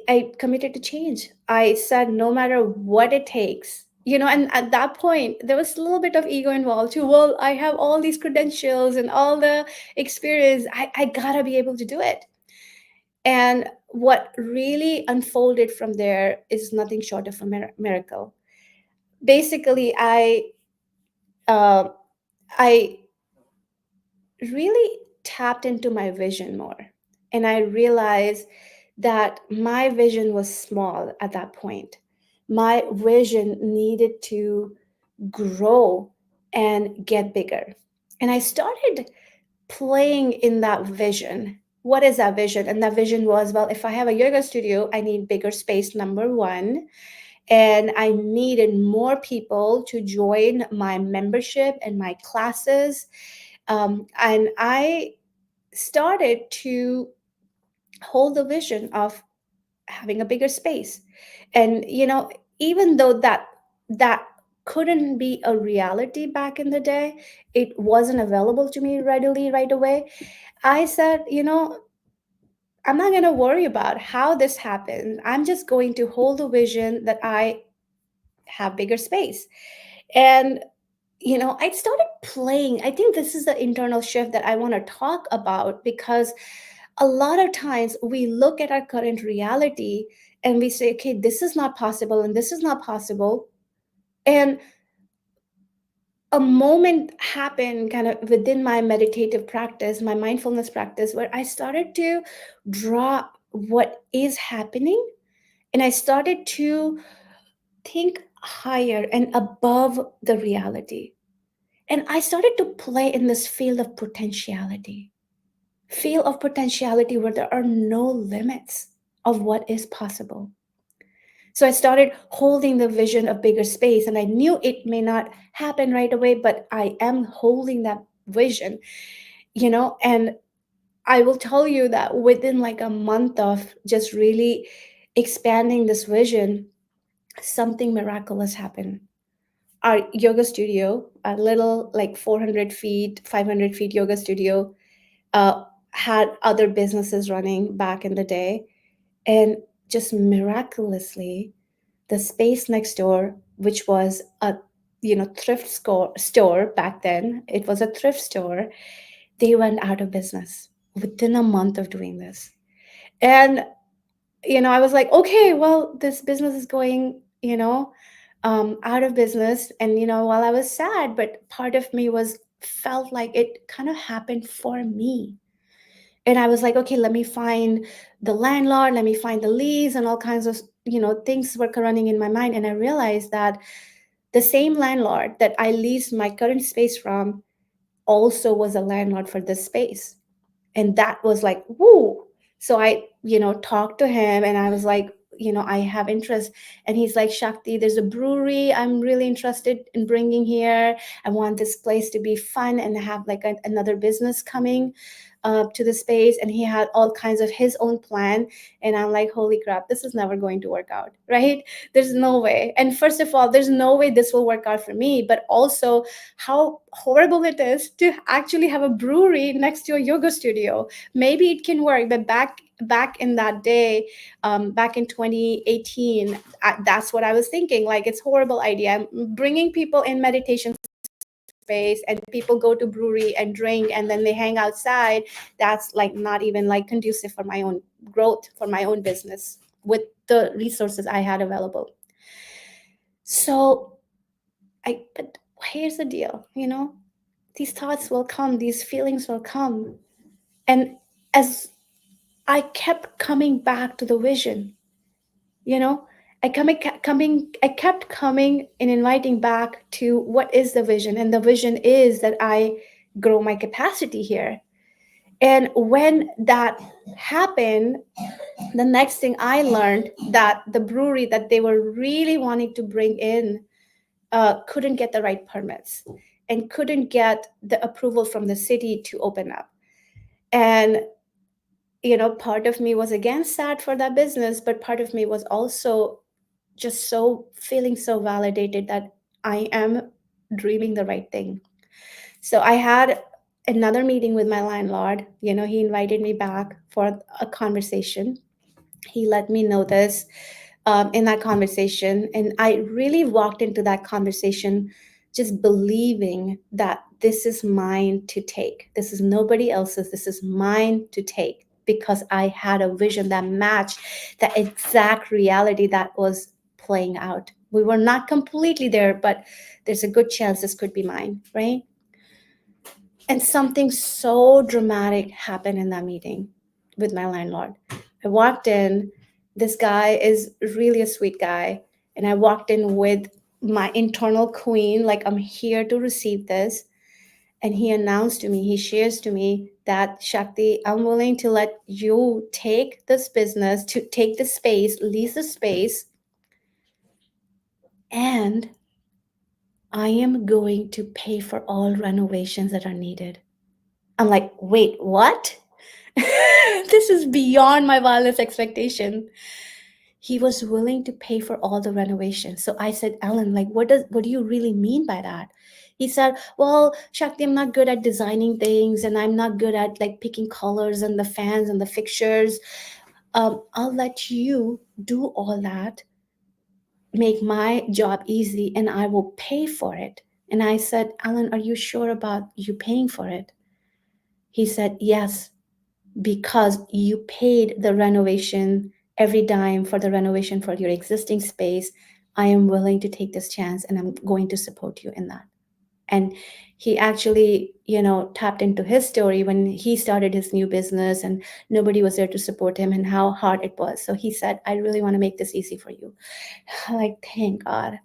I committed to change. I said, no matter what it takes, and at that point, there was a little bit of ego involved too. Well, I have all these credentials and all the experience. I gotta be able to do it. And what really unfolded from there is nothing short of a miracle. Basically, uh, I really tapped into my vision more. And I realized that my vision was small at that point. My vision needed to grow and get bigger. And I started playing in that vision. What is that vision? And that vision was, well, if I have a yoga studio, I need bigger space, number one. And I needed more people to join my membership and my classes. And I started to hold the vision of having a bigger space. And even though that couldn't be a reality back in the day, it wasn't available to me readily right away. I said, I'm not going to worry about how this happened. I'm just going to hold the vision that I have bigger space. And I started playing. I think this is the internal shift that I want to talk about, because a lot of times we look at our current reality and we say, okay, this is not possible and this is not possible. And a moment happened kind of within my meditative practice, my mindfulness practice, where I started to drop what is happening, and I started to think higher and above the reality. And I started to play in this field of potentiality where there are no limits of what is possible. So I started holding the vision of bigger space, and I knew it may not happen right away, but I am holding that vision, and I will tell you that within like a month of just really expanding this vision, something miraculous happened. Our yoga studio, a little like 400 feet, 500 feet yoga studio, had other businesses running back in the day. And just miraculously, the space next door, which was a thrift store back then, it was a thrift store, they went out of business within a month of doing this. And I was like, okay, well, this business is going out of business. And while I was sad, but part of me felt like it kind of happened for me. And I was like, okay, let me find the landlord, let me find the lease, and all kinds of things were running in my mind. And I realized that the same landlord that I leased my current space from also was a landlord for this space. And that was like, woo. So I talked to him, and I was like, I have interest. And he's like, Shakti, there's a brewery I'm really interested in bringing here. I want this place to be fun and have like another business coming to the space. And he had all kinds of his own plan. And I'm like, holy crap, this is never going to work out, right? There's no way. And first of all, there's no way this will work out for me, but also how horrible it is to actually have a brewery next to a yoga studio. Maybe it can work, but back in that day, back in 2018, that's what I was thinking. Like, it's a horrible idea. I'm bringing people in meditation space and people go to brewery and drink and then they hang outside. That's like not even like conducive for my own growth, for my own business with the resources I had available. So but here's the deal, these thoughts will come, these feelings will come. And as I kept coming back to the vision, I kept coming and inviting back to what is the vision. And the vision is that I grow my capacity here. And when that happened, the next thing I learned that the brewery that they were really wanting to bring in couldn't get the right permits and couldn't get the approval from the city to open up. And part of me was against that for that business, but part of me was also just feeling so validated that I am dreaming the right thing. So I had another meeting with my landlord. He invited me back for a conversation. He let me know this in that conversation. And I really walked into that conversation just believing that this is mine to take. This is nobody else's. This is mine to take, because I had a vision that matched the exact reality that was playing out. We were not completely there, but there's a good chance this could be mine, right? And something so dramatic happened in that meeting with my landlord. I walked in. This guy is really a sweet guy. And I walked in with my internal queen, like, I'm here to receive this. And he announced to me, he shares to me that, Shakti, I'm willing to let you take this business, to take the space, lease the space, and I am going to pay for all renovations that are needed. I'm like, wait, what? This is beyond my wildest expectation. He was willing to pay for all the renovations. So I said, Alan, like, what do you really mean by that? He said, well, Shakti, I'm not good at designing things, and I'm not good at like picking colors and the fans and the fixtures. I'll let you do all that, make my job easy, and I will pay for it. And I said, Alan, are you sure about you paying for it? He said, yes, because you paid the renovation, every dime for the renovation for your existing space. I am willing to take this chance, and I'm going to support you in that. And he actually, tapped into his story when he started his new business and nobody was there to support him and how hard it was. So he said, I really want to make this easy for you. Like, thank God.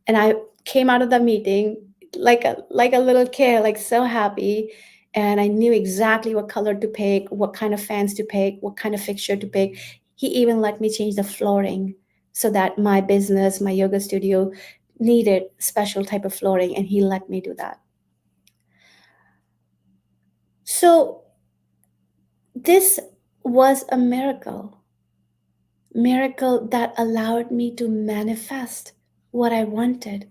And I came out of the meeting like a little kid, like so happy. And I knew exactly what color to pick, what kind of fans to pick, what kind of fixture to pick. He even let me change the flooring so that my business, my yoga studio, needed special type of flooring, and he let me do that. So this was a miracle that allowed me to manifest what I wanted.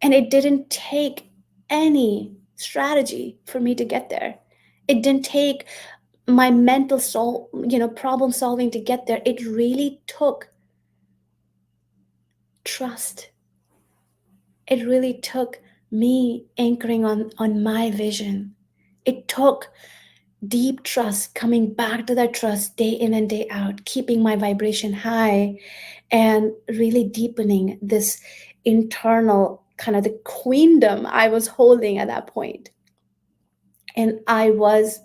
And it didn't take any strategy for me to get there. It didn't take my mental problem solving to get there. It really took trust. It really took me anchoring on my vision. It took deep trust, coming back to that trust day in and day out, keeping my vibration high, and really deepening this internal kind of the queendom I was holding at that point. And I was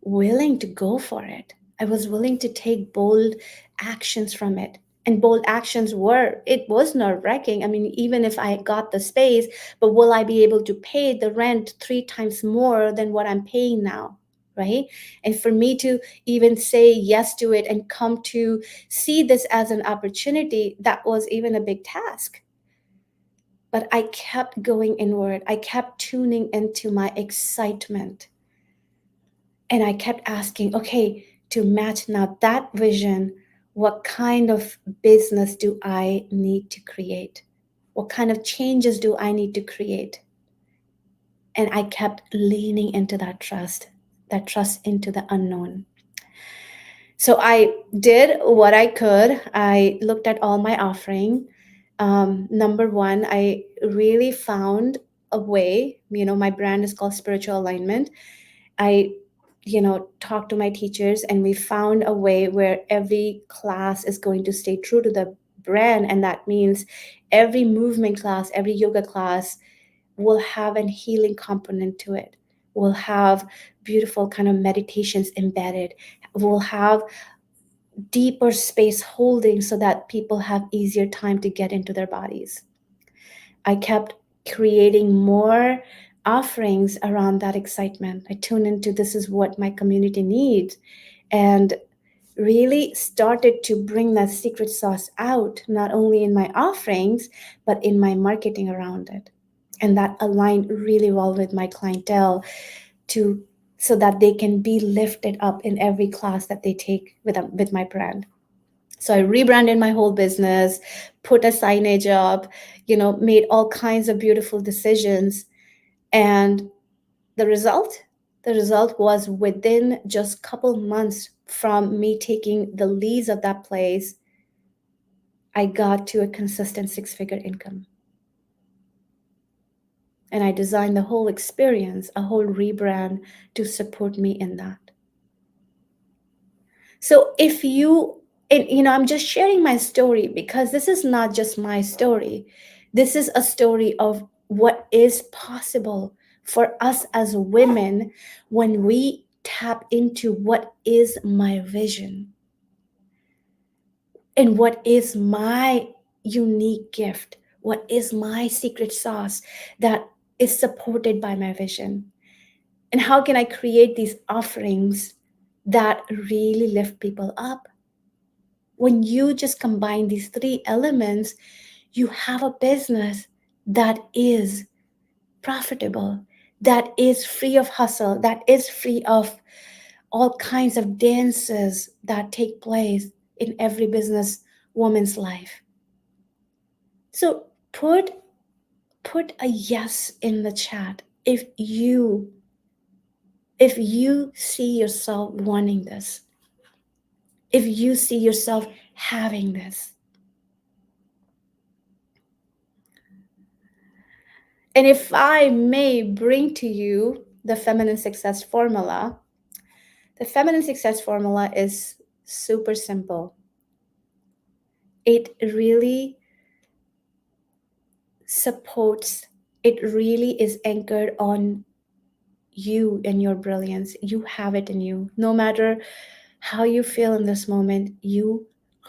willing to go for it. I was willing to take bold actions from it. And bold actions it was nerve-wracking. I mean, even if I got the space, but will I be able to pay the rent 3 times more than what I'm paying now? right? And for me to even say yes to it and come to see this as an opportunity, that was even a big task. But I kept going inward. I kept tuning into my excitement. And I kept asking, okay, to match now that vision, what kind of business do I need to create? What kind of changes do I need to create? And I kept leaning into that trust into the unknown. So I did what I could. I looked at all my offering. Number one, I really found a way, my brand is called Spiritual Alignment. I, talked to my teachers, and we found a way where every class is going to stay true to the brand. And that means every movement class, every yoga class will have a healing component to it. We'll have beautiful kind of meditations embedded. We'll have deeper space holding so that people have easier time to get into their bodies. I kept creating more offerings around that excitement. I tuned into this is what my community needs, and really started to bring that secret sauce out, not only in my offerings, but in my marketing around it. And that aligned really well with my clientele so that they can be lifted up in every class that they take with my brand. So I rebranded my whole business, put a signage up, made all kinds of beautiful decisions. And the result was within just a couple months from me taking the leads of that place, I got to a consistent 6-figure income. And I designed the whole experience, a whole rebrand to support me in that. So I'm just sharing my story because this is not just my story. This is a story of what is possible for us as women when we tap into what is my vision and what is my unique gift, what is my secret sauce that is supported by my vision. And how can I create these offerings that really lift people up? When you just combine these 3 elements, you have a business that is profitable, that is free of hustle, that is free of all kinds of dances that take place in every business woman's life. So put a yes in the chat if you see yourself wanting this, if you see yourself having this. And if I may bring to you the feminine success formula, the feminine success formula is super simple. It really supports, it really is anchored on you and your brilliance. You have it in you. No matter how you feel in this moment, you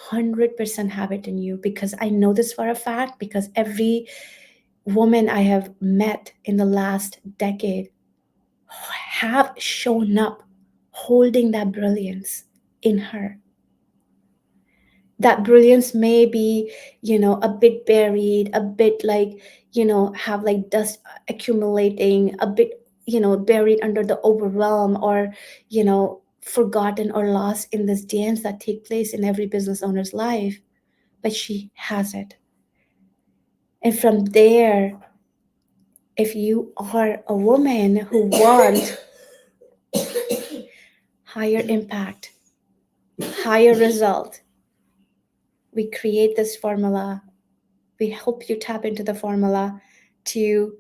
100% have it in you, because I know this for a fact, because every woman I have met in the last decade have shown up holding that brilliance in her. That brilliance may be, a bit buried, a bit have dust accumulating, a bit, buried under the overwhelm, or, forgotten or lost in this dance that take place in every business owner's life. But she has it. And from there, if you are a woman who wants higher impact, higher result, we create this formula. We help you tap into the formula to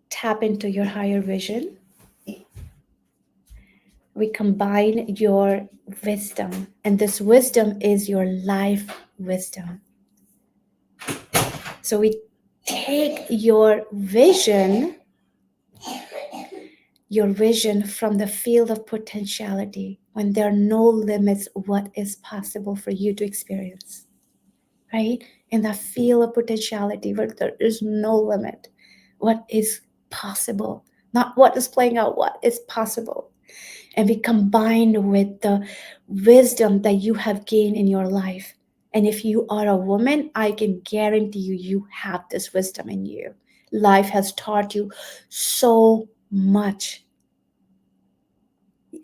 tap into your higher vision. We combine your wisdom, and this wisdom is your life wisdom. So we take your vision from the field of potentiality, when there are no limits, what is possible for you to experience, right? In that field of potentiality where there is no limit, what is possible, not what is playing out, what is possible. and be combined with the wisdom that you have gained in your life. And if you are a woman, I can guarantee you, you have this wisdom in you. Life has taught you so much.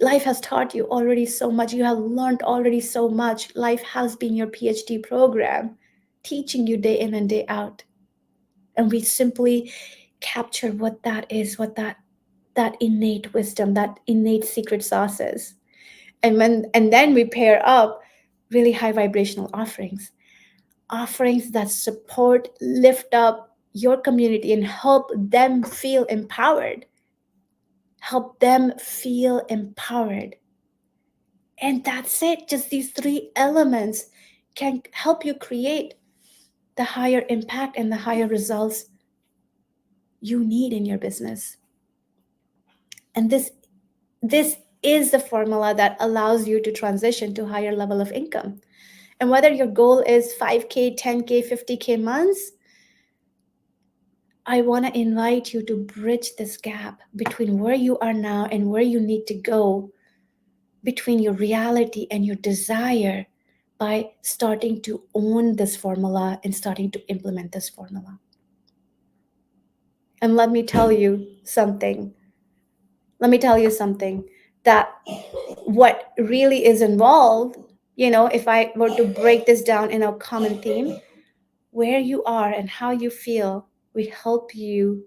Life has taught you already so much. You have learned already so much. Life has been your PhD program, teaching you day in and day out. And we simply capture what that is, what that innate wisdom, that innate secret sauce is. And then we pair up really high vibrational offerings that support, lift up your community and help them feel empowered. Help them feel empowered. And that's it. Just these three elements can help you create the higher impact and the higher results you need in your business. And this is the formula that allows you to transition to higher level of income. And whether your goal is 5K, 10K, 50K months, I want to invite you to bridge this gap between where you are now and where you need to go, between your reality and your desire, by starting to own this formula and starting to implement this formula. And let me tell you something. That what really is involved, if I were to break this down in a common theme, where you are and how you feel will help you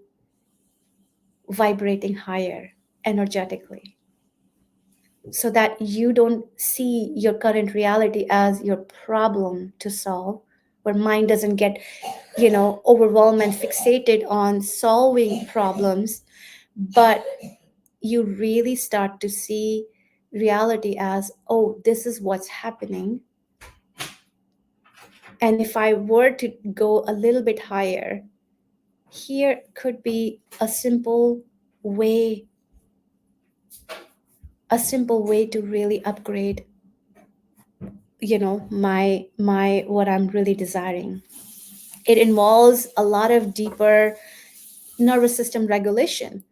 vibrating higher energetically, so that you don't see your current reality as your problem to solve, where mind doesn't get overwhelmed and fixated on solving problems, but you really start to see reality as, oh, this is what's happening. And if I were to go a little bit higher, here could be a simple way to really upgrade my what I'm really desiring. It involves a lot of deeper nervous system regulation,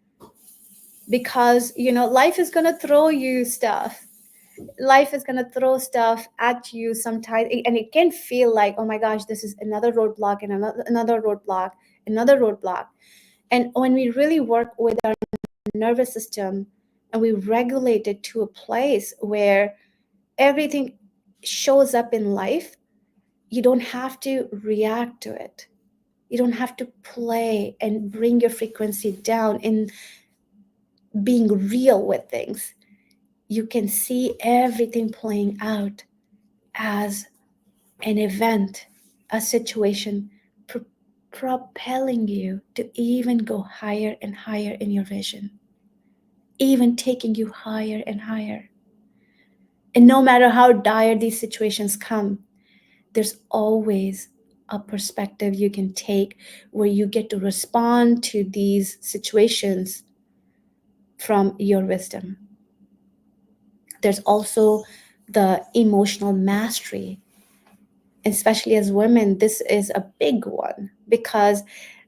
because life is going to throw you stuff. Life is going to throw stuff at you sometimes, and it can feel like, oh my gosh, this is another roadblock and another roadblock. And when we really work with our nervous system and we regulate it to a place where everything shows up in life, you don't have to react to it. You don't have to play and bring your frequency down in being real with things. You can see everything playing out as an event, a situation, propelling you to even go higher and higher in your vision, even taking you higher and higher. And no matter how dire these situations come, there's always a perspective you can take where you get to respond to these situations from your wisdom. There's also the emotional mastery. Especially as women, this is a big one, because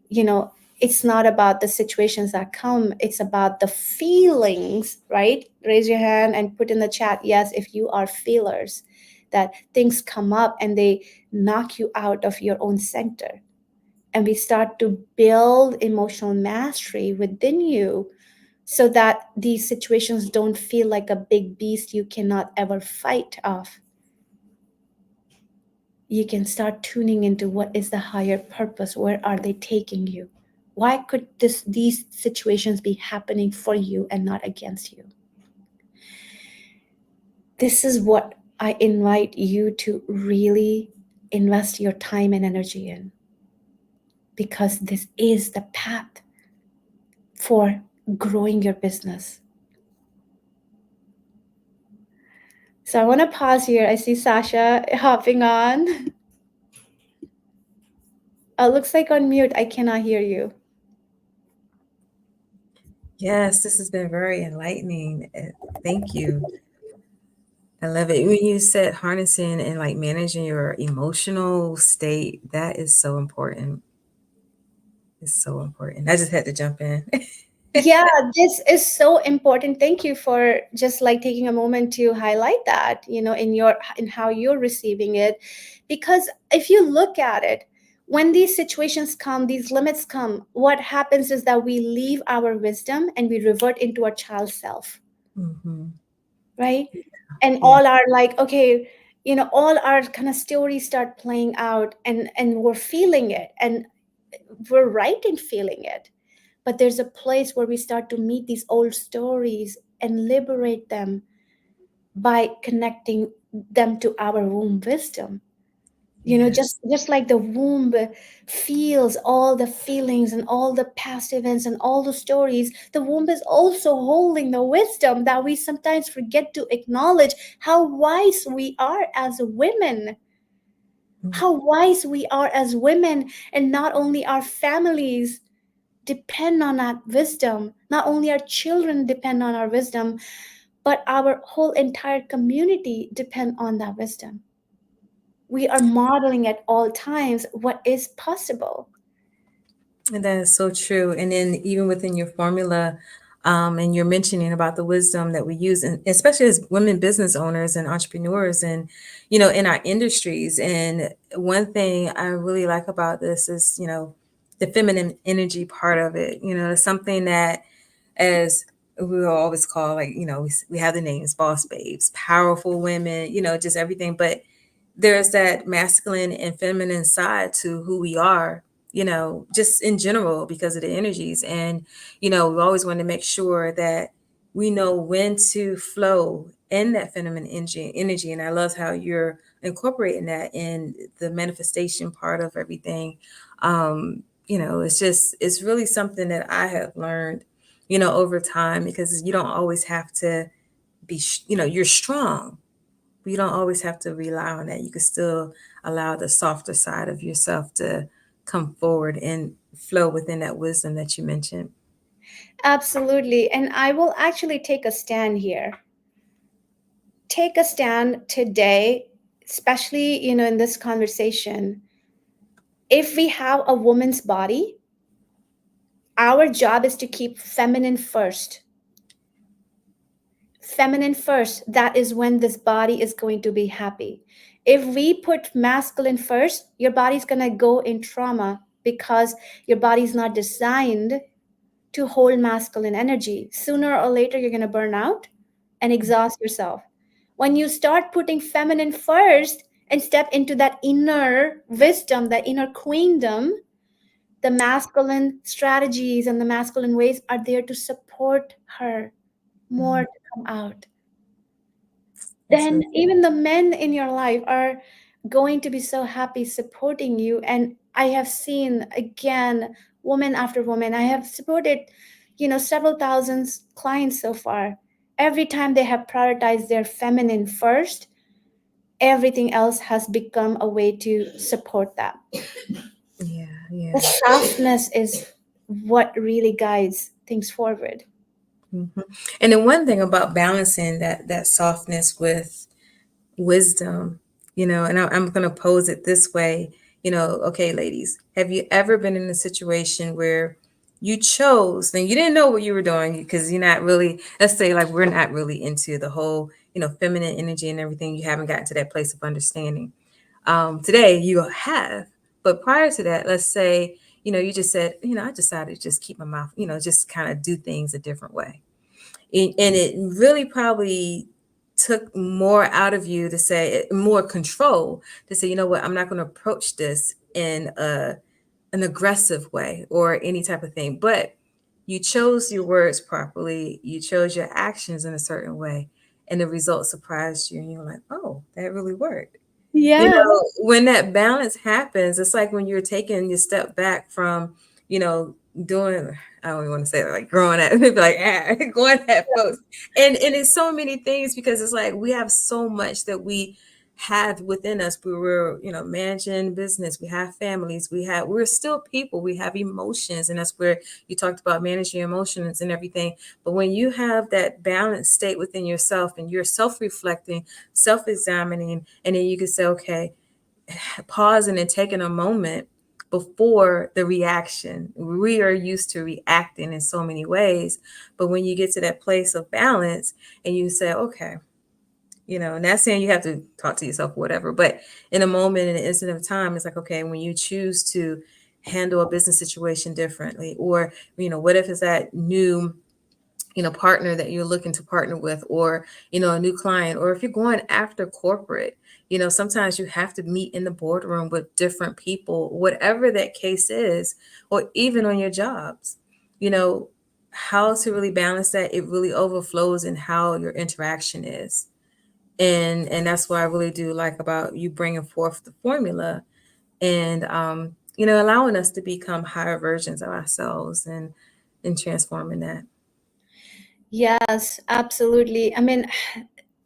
it's not about the situations that come, it's about the feelings, right? Raise your hand and put in the chat, yes, if you are feelers, that things come up and they knock you out of your own center. And we start to build emotional mastery within you, so that these situations don't feel like a big beast you cannot ever fight off. You can start tuning into what is the higher purpose. Where are they taking you? Why could these situations be happening for you and not against you? This is what I invite you to really invest your time and energy in, because this is the path for growing your business. So I want to pause here. I see Sasha hopping on. Looks like on mute. I cannot hear you. Yes, this has been very enlightening. Thank you. I love it. When you said harnessing and like managing your emotional state, that is so important. It's so important. I just had to jump in. Yeah, this is so important. Thank you for just like taking a moment to highlight that, in how you're receiving it. Because if you look at it, when these situations come, these limits come, what happens is that we leave our wisdom and we revert into our child self, Mm-hmm. right? And Yeah. all our like, okay, all our kind of stories start playing out, and we're feeling it, and we're right in feeling it. But there's a place where we start to meet these old stories and liberate them by connecting them to our womb wisdom. Yes. Just like the womb feels all the feelings and all the past events and all the stories, the womb is also holding the wisdom that we sometimes forget to acknowledge. How wise we are as women, how wise we are as women, and not only our families depend on that wisdom. Not only our children depend on our wisdom, but our whole entire community depend on that wisdom. We are modeling at all times what is possible. And that is so true. And then even within your formula, and you're mentioning about the wisdom that we use, and especially as women business owners and entrepreneurs, and in our industries. And one thing I really like about this is, the feminine energy part of it. It's something that, as we will always call, like, we have the names boss babes, powerful women, just everything. But there's that masculine and feminine side to who we are, just in general, because of the energies. And, we always want to make sure that we know when to flow in that feminine energy. And I love how you're incorporating that in the manifestation part of everything. It's really something that I have learned, over time, because you don't always have to be, you're strong, but you don't always have to rely on that. You can still allow the softer side of yourself to come forward and flow within that wisdom that you mentioned. Absolutely. And I will actually take a stand here. Take a stand today, especially, in this conversation. If we have a woman's body, our job is to keep feminine first. Feminine first. That is when this body is going to be happy. If we put masculine first, your body's going to go in trauma because your body's not designed to hold masculine energy. Sooner or later, you're going to burn out and exhaust yourself. When you start putting feminine first and step into that inner wisdom, that inner queendom, the masculine strategies and the masculine ways are there to support her more to come out. Then even the men in your life are going to be so happy supporting you. And I have seen, again, woman after woman, I have supported, several thousands clients so far. Every time they have prioritized their feminine first, everything else has become a way to support that. Yeah, yeah. The softness is what really guides things forward. Mhm. And the one thing about balancing that softness with wisdom, and I'm going to pose it this way, okay, ladies, have you ever been in a situation where you chose, and you didn't know what you were doing because you're not really, let's say, like, we're not really into the whole, feminine energy and everything. You haven't gotten to that place of understanding. Today you have, but prior to that, let's say, you just said, I decided to just keep my mouth, just kind of do things a different way. And it really probably took more out of you to say, more control to say, you know what, I'm not going to approach this in an aggressive way or any type of thing. But you chose your words properly, you chose your actions in a certain way, and the results surprised you. And you're like, oh, that really worked. Yeah. When that balance happens, it's like when you're taking your step back from, doing, I don't even want to say it, like growing at, maybe like going at folks. And it's so many things, because it's like we have so much that we have within us. We're, managing business, we have families, we're still people, we have emotions. And that's where you talked about managing emotions and everything. But when you have that balanced state within yourself and you're self-reflecting, self-examining, and then you can say, okay, pausing and taking a moment before the reaction. We are used to reacting in so many ways, but when you get to that place of balance and you say, okay, not saying you have to talk to yourself or whatever, but in a moment, in an instant of time, it's like, okay, when you choose to handle a business situation differently, or, what if it's that new partner that you're looking to partner with, or, a new client, or if you're going after corporate, sometimes you have to meet in the boardroom with different people, whatever that case is, or even on your jobs, how to really balance that. It really overflows in how your interaction is. And that's what I really do like about you bringing forth the formula and, allowing us to become higher versions of ourselves and transforming that. Yes, absolutely. I mean,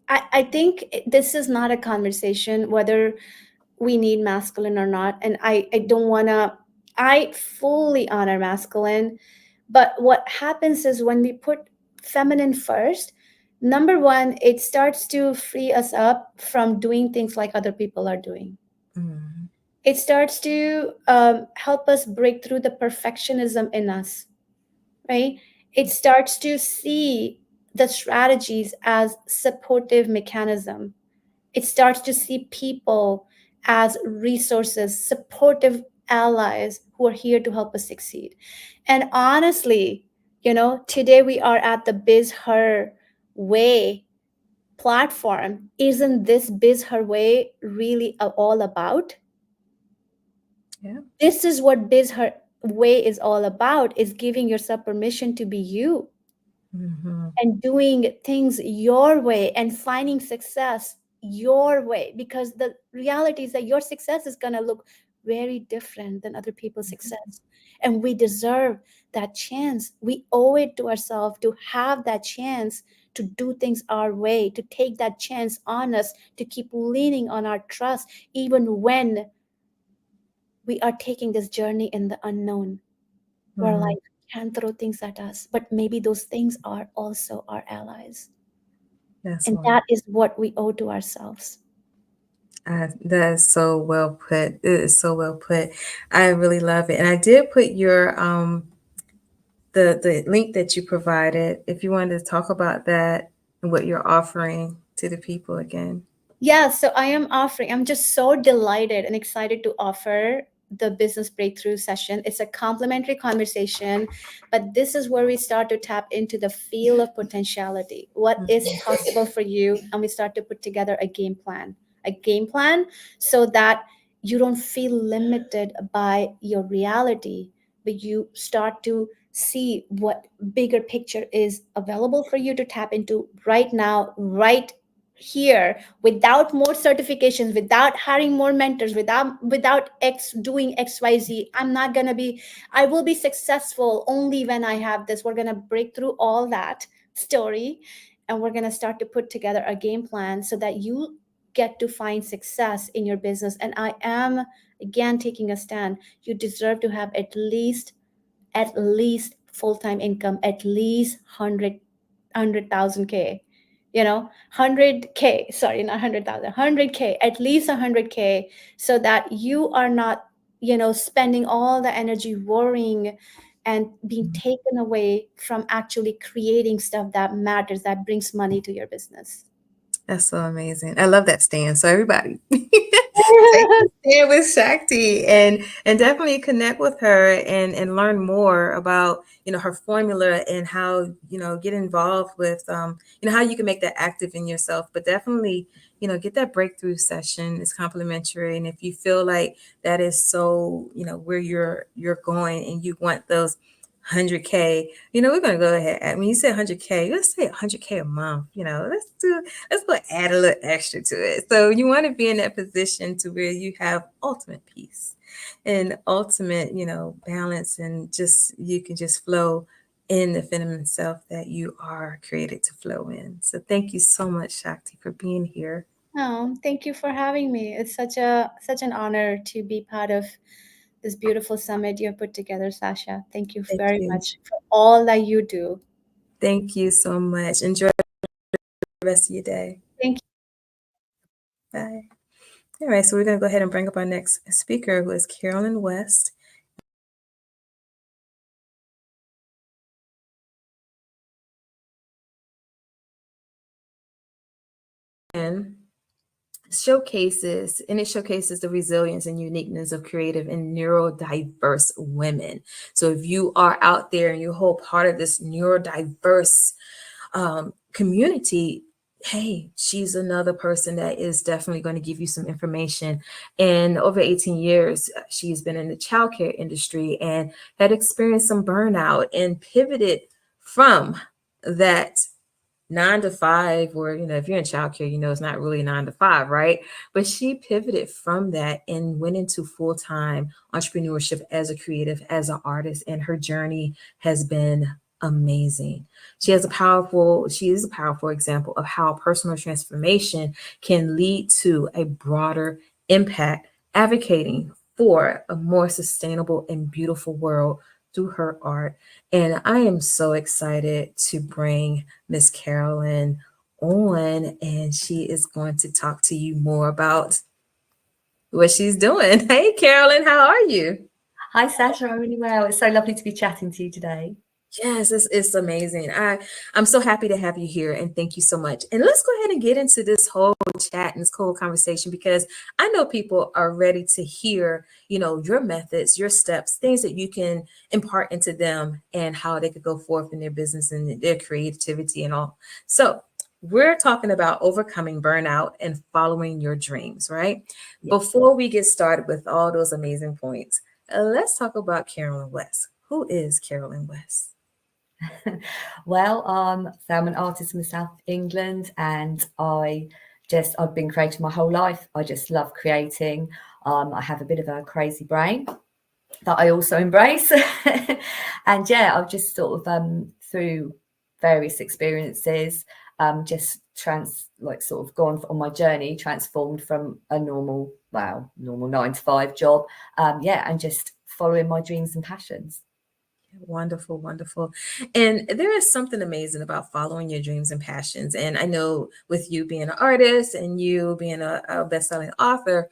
I think this is not a conversation whether we need masculine or not. And I don't want to, I fully honor masculine. But what happens is when we put feminine first, number one, it starts to free us up from doing things like other people are doing. Mhm. It starts to help us break through the perfectionism in us, right? It starts to see the strategies as supportive mechanism. It starts to see people as resources, supportive allies who are here to help us succeed. And honestly, today we are at the Biz Her Way platform. Isn't this Biz Her Way really all about? Yeah. This is what Biz Her Way is all about, is giving yourself permission to be you. Mm-hmm. And doing things your way and finding success your way, because the reality is that your success is going to look very different than other people's success, and we deserve that chance. We owe it to ourselves to have that chance to do things our way, to take that chance on us, to keep leaning on our trust even when we are taking this journey in the unknown, where Mm-hmm. life can throw things at us, but maybe those things are also our allies. That's And one. that is what we owe to ourselves. That is so well put. It is so well put. I really love it. And I did put your the link that you provided, if you wanted to talk about that and what you're offering to the people again. Yeah, so I'm just so delighted and excited to offer the business breakthrough session. It's a complimentary conversation, but this is where we start to tap into the field of potentiality. What is possible for you? And we start to put together a game plan so that you don't feel limited by your reality, but you start to see what bigger picture is available for you to tap into right now, right here, without more certifications, without hiring more mentors, without doing XYZ. I will be successful only when I have this. We're going to break through all that story, and we're going to start to put together a game plan so that you get to find success in your business. And I am again taking a stand. You deserve to have at least full-time income, at least 100,000 K, 100K, sorry, not 100,000, 100K, at least 100K, so that you are not, spending all the energy worrying and being taken away from actually creating stuff that matters, that brings money to your business. That's so amazing. I love that stand. So everybody take a stand with Shakti and definitely connect with her and learn more about, her formula and how, get involved with, how you can make that active in yourself, but definitely, get that breakthrough session. It's complimentary. And if you feel like that is so, where you're going and you want those 100K, we're going to go ahead. When you say 100K, let's say 100K a month, let's go add a little extra to it. So you want to be in that position to where you have ultimate peace and ultimate, balance, and just, you can just flow in the feminine self that you are created to flow in. So thank you so much, Shakti, for being here. Oh, thank you for having me. It's such an honor to be part of this beautiful summit you have put together, Sasha. Thank you very much for all that you do. Thank you so much. Enjoy the rest of your day. Thank you. Bye. All right, so we're going to go ahead and bring up our next speaker, who is Carolyn West. showcases the resilience and uniqueness of creative and neurodiverse women. So if you are out there and you're a whole part of this neurodiverse community, hey, she's another person that is definitely going to give you some information. And over 18 years, she's been in the childcare industry and had experienced some burnout and pivoted from that 9 to 5, or if you're in childcare, it's not really 9 to 5, right? But she pivoted from that and went into full-time entrepreneurship as a creative, as an artist, and her journey has been amazing. She is a powerful example of how personal transformation can lead to a broader impact, advocating for a more sustainable and beautiful world through her art. And I am so excited to bring Miss Carolyn on, and she is going to talk to you more about what she's doing. Hey, Carolyn, how are you? Hi, Sasha. I'm really well. It's so lovely to be chatting to you today. Yes, it's amazing. I'm so happy to have you here, and thank you so much. And let's go ahead and get into this whole chat and this whole conversation, because I know people are ready to hear, your methods, your steps, things that you can impart into them, and how they could go forth in their business and their creativity and all. So we're talking about overcoming burnout and following your dreams, right? Yes. Before we get started with all those amazing points, let's talk about Carolyn West. Who is Carolyn West? Well, I'm an artist from the south of England, and I've been creating my whole life. I just love creating. I have a bit of a crazy brain that I also embrace. And yeah, I've just sort of through various experiences, just gone on my journey, transformed from a normal 9 to 5 job. And just following my dreams and passions. Wonderful, wonderful. And there is something amazing about following your dreams and passions. And I know with you being an artist and you being a best-selling author,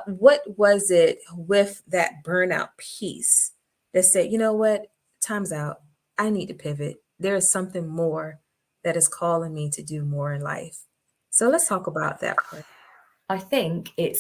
what was it with that burnout piece that said, you know what, time's out, I need to pivot. There is something more that is calling me to do more in life. So let's talk about that part. I think it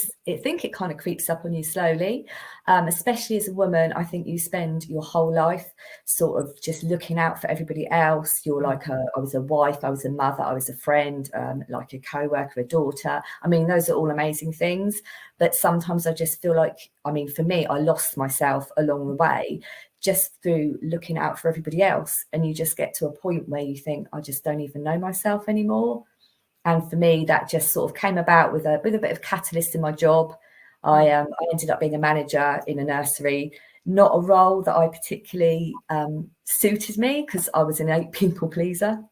kind of creeps up on you slowly, especially as a woman. I think you spend your whole life sort of just looking out for everybody else. You're like I was a wife, I was a mother, I was a friend, like a co-worker, a daughter. I mean, those are all amazing things. But sometimes I just feel like, for me, I lost myself along the way just through looking out for everybody else. And you just get to a point where you think, I just don't even know myself anymore. And for me, that just sort of came about with a bit of catalyst in my job. I ended up being a manager in a nursery, not a role that I particularly suited me, because I was an people pleaser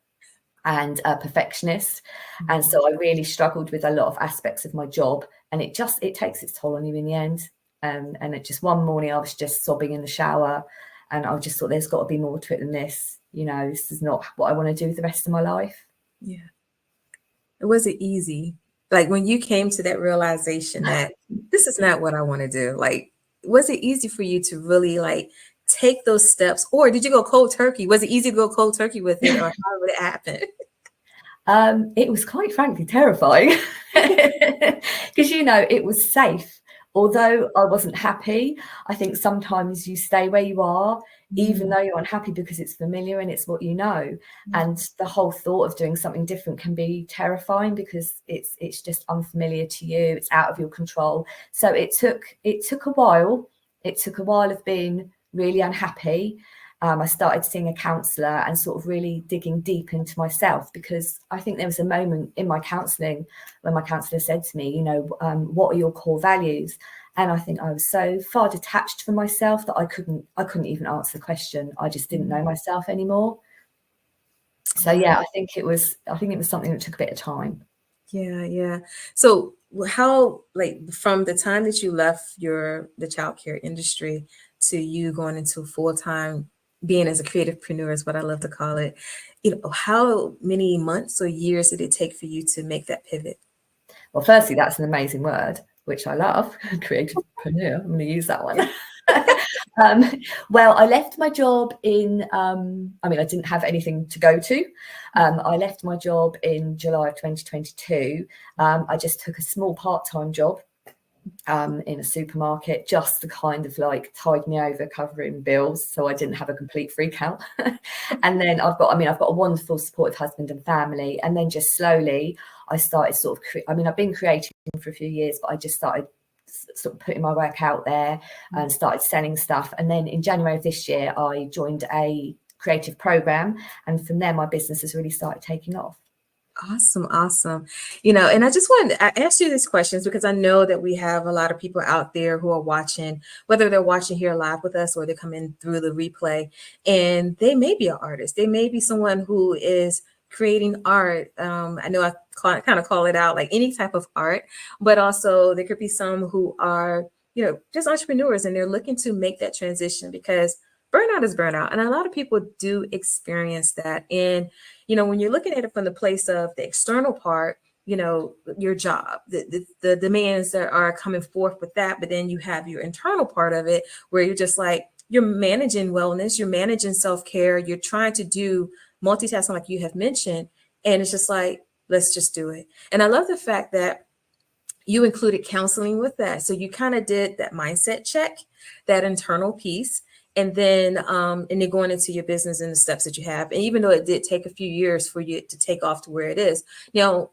and a perfectionist. And so I really struggled with a lot of aspects of my job, and it takes its toll on you in the end. And it just one morning I was just sobbing in the shower, and I just thought, there's got to be more to it than this. This is not what I want to do with the rest of my life. Yeah. It wasn't easy. Like when you came to that realization that this is not what I want to do, like, was it easy for you to really take those steps, or did you go cold turkey? Was it easy to go cold turkey with it, or how would it happen? It was quite frankly terrifying because, it was safe. Although I wasn't happy, I think sometimes you stay where you are, even though you're unhappy, because it's familiar and it's what you know. And the whole thought of doing something different can be terrifying because it's just unfamiliar to you. It's out of your control. So it took a while. It took a while of being really unhappy. I started seeing a counsellor and sort of really digging deep into myself, because I think there was a moment in my counselling when my counsellor said to me, what are your core values? And I think I was so far detached from myself that I couldn't even answer the question. I just didn't know myself anymore. So yeah, I think it was something that took a bit of time. Yeah. So how, from the time that you left the childcare industry to you going into full-time being as a creativepreneur is what I love to call it, how many months or years did it take for you to make that pivot? Well, firstly, that's an amazing word, which I love, creativepreneur. I'm going to use that one. Well, I left my job in, I didn't have anything to go to. I left my job in July of 2022. I just took a small part-time job in a supermarket, just to kind of like tide me over covering bills, so I didn't have a complete freak out. And then I've got a wonderful supportive husband and family, and then just slowly I started sort of I've been creating for a few years, but I just started sort of putting my work out there and started selling stuff. And then in January of this year I joined a creative program, and from there my business has really started taking off. Awesome. Awesome. And I asked you these questions because I know that we have a lot of people out there who are watching, whether they're watching here live with us or they're coming through the replay, and they may be an artist. They may be someone who is creating art. I know I kind of call it out like any type of art, but also there could be some who are, just entrepreneurs, and they're looking to make that transition because burnout is burnout. And a lot of people do experience that. And when you're looking at it from the place of the external part, your job, the demands that are coming forth with that, but then you have your internal part of it where you're just like, you're managing wellness, you're managing self-care, you're trying to do multitasking like you have mentioned. And it's just like, let's just do it. And I love the fact that you included counseling with that. So you kind of did that mindset check, that internal piece. And then going into your business and the steps that you have. And even though it did take a few years for you to take off to where it is,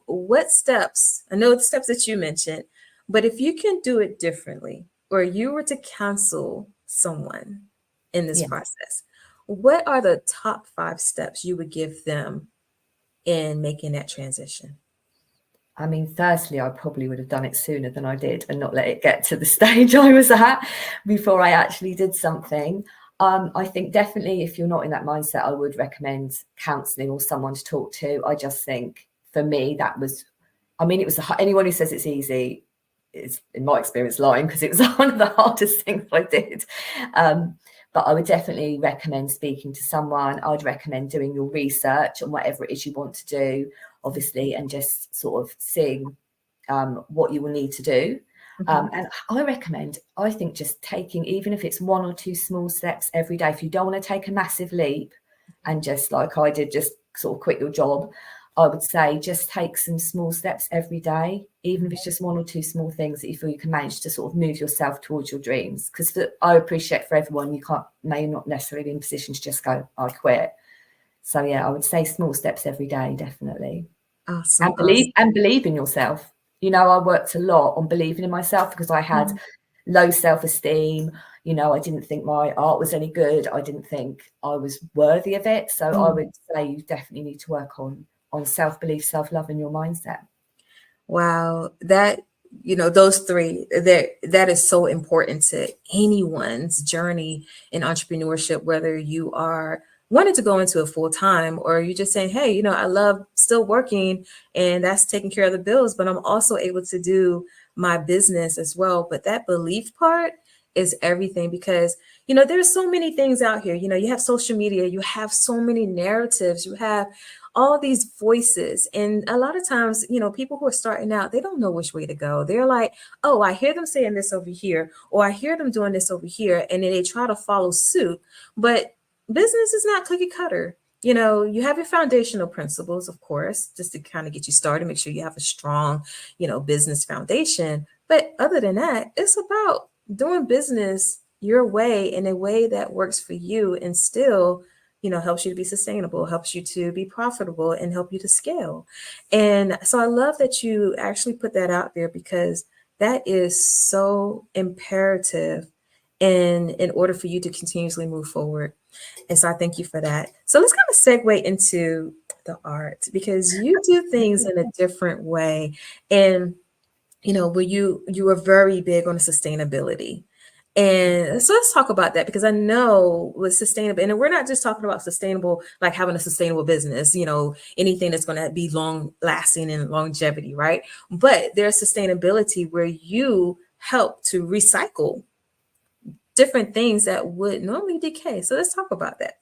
what steps, I know the steps that you mentioned, but if you can do it differently, or you were to counsel someone in this process, what are the top 5 steps you would give them in making that transition? Firstly, I probably would have done it sooner than I did and not let it get to the stage I was at before I actually did something. I think definitely if you're not in that mindset, I would recommend counselling or someone to talk to. I just think for me, that was, it was anyone who says it's easy is, in my experience, lying, because it was one of the hardest things I did. But I would definitely recommend speaking to someone. I'd recommend doing your research on whatever it is you want to do, obviously, and just sort of seeing what you will need to do. And I think just taking, even if it's 1 or 2 small steps every day, if you don't want to take a massive leap and just like I did, just sort of quit your job, I would say just take some small steps every day, even if it's just 1 or 2 small things that you feel you can manage to sort of move yourself towards your dreams. Because I appreciate for everyone, you may not necessarily be in a position to just go, I quit. So yeah, I would say small steps every day, definitely. Awesome. And believe in yourself. I worked a lot on believing in myself because I had low self-esteem. I didn't think my art was any good. I didn't think I was worthy of it. So I would say you definitely need to work on self-belief, self-love, and your mindset. Wow. That, those 3, that is so important to anyone's journey in entrepreneurship, whether you are wanting to go into a full-time or you're just saying, hey, I love still working and that's taking care of the bills, but I'm also able to do my business as well. But that belief part is everything, because, there's so many things out here. You have social media, you have so many narratives, you have all these voices. And a lot of times, people who are starting out, they don't know which way to go. They're like, oh, I hear them saying this over here, or I hear them doing this over here. And then they try to follow suit. But business is not cookie cutter. You have your foundational principles, of course, just to kind of get you started, make sure you have a strong, business foundation. But other than that, it's about doing business your way, in a way that works for you and still, helps you to be sustainable, helps you to be profitable, and help you to scale. And so I love that you actually put that out there, because that is so imperative in order for you to continuously move forward. And so I thank you for that. So let's kind of segue into the art, because you do things in a different way. And, where you are very big on sustainability. And so let's talk about that, because I know with sustainable, and we're not just talking about sustainable, like having a sustainable business, anything that's going to be long lasting and longevity, right? But there's sustainability where you help to recycle different things that would normally decay. So let's talk about that.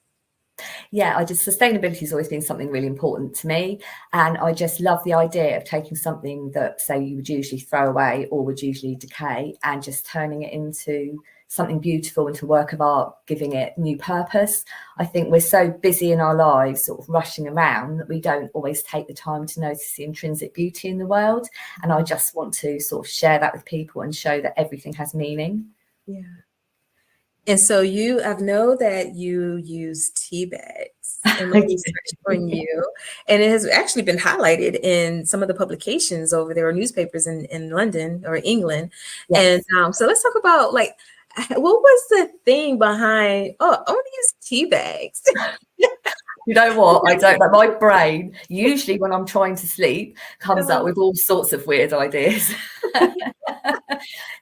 Yeah, sustainability has always been something really important to me. And I just love the idea of taking something that, say, you would usually throw away or would usually decay, and just turning it into something beautiful into a work of art, giving it new purpose. I think we're so busy in our lives, sort of rushing around, that we don't always take the time to notice the intrinsic beauty in the world. And I just want to sort of share that with people and show that everything has meaning. Yeah. And so I know that you use tea bags in my research on you, and it has actually been highlighted in some of the publications over there, or newspapers in London or England. Yes. And so let's talk about, like, what was the thing behind, I want to use tea bags? You know what? I don't know. My brain, usually when I'm trying to sleep, comes up with all sorts of weird ideas.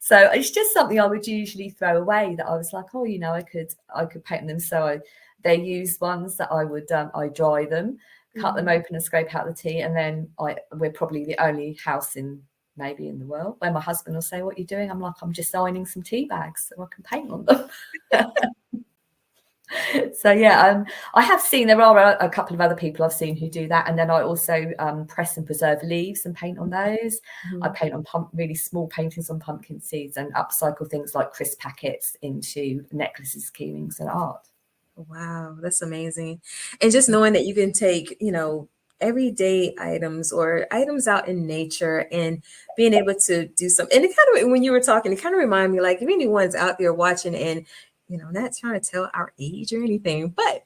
So it's just something I would usually throw away, that I was like, oh, you know, I could paint them. So they're used ones that I would, I dry them, cut them open and scrape out the tea. And then we're probably the only house maybe in the world where my husband will say, what are you doing? I'm like, I'm just ironing some tea bags so I can paint on them. So yeah, I have seen, there are a couple of other people I've seen who do that, and then I also press and preserve leaves and paint on those. I paint on really small paintings on pumpkin seeds, and upcycle things like crisp packets into necklaces, key rings, and art. Wow, that's amazing. And just knowing that you can take, everyday items or items out in nature and being able to do something. And it kind of, when you were talking, it kind of reminded me, like, if anyone's out there watching and, not trying to tell our age or anything, but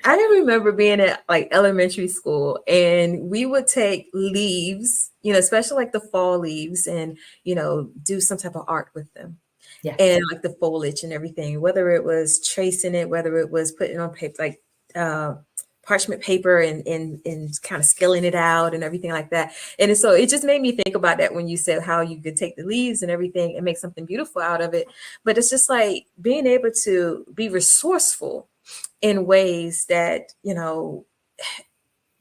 I remember being at like elementary school, and we would take leaves, especially like the fall leaves, and, do some type of art with them. Yeah. And like the foliage and everything, whether it was tracing it, whether it was putting on paper, like parchment paper, and kind of scaling it out and everything like that. And so it just made me think about that when you said how you could take the leaves and everything and make something beautiful out of it. But it's just like being able to be resourceful in ways that,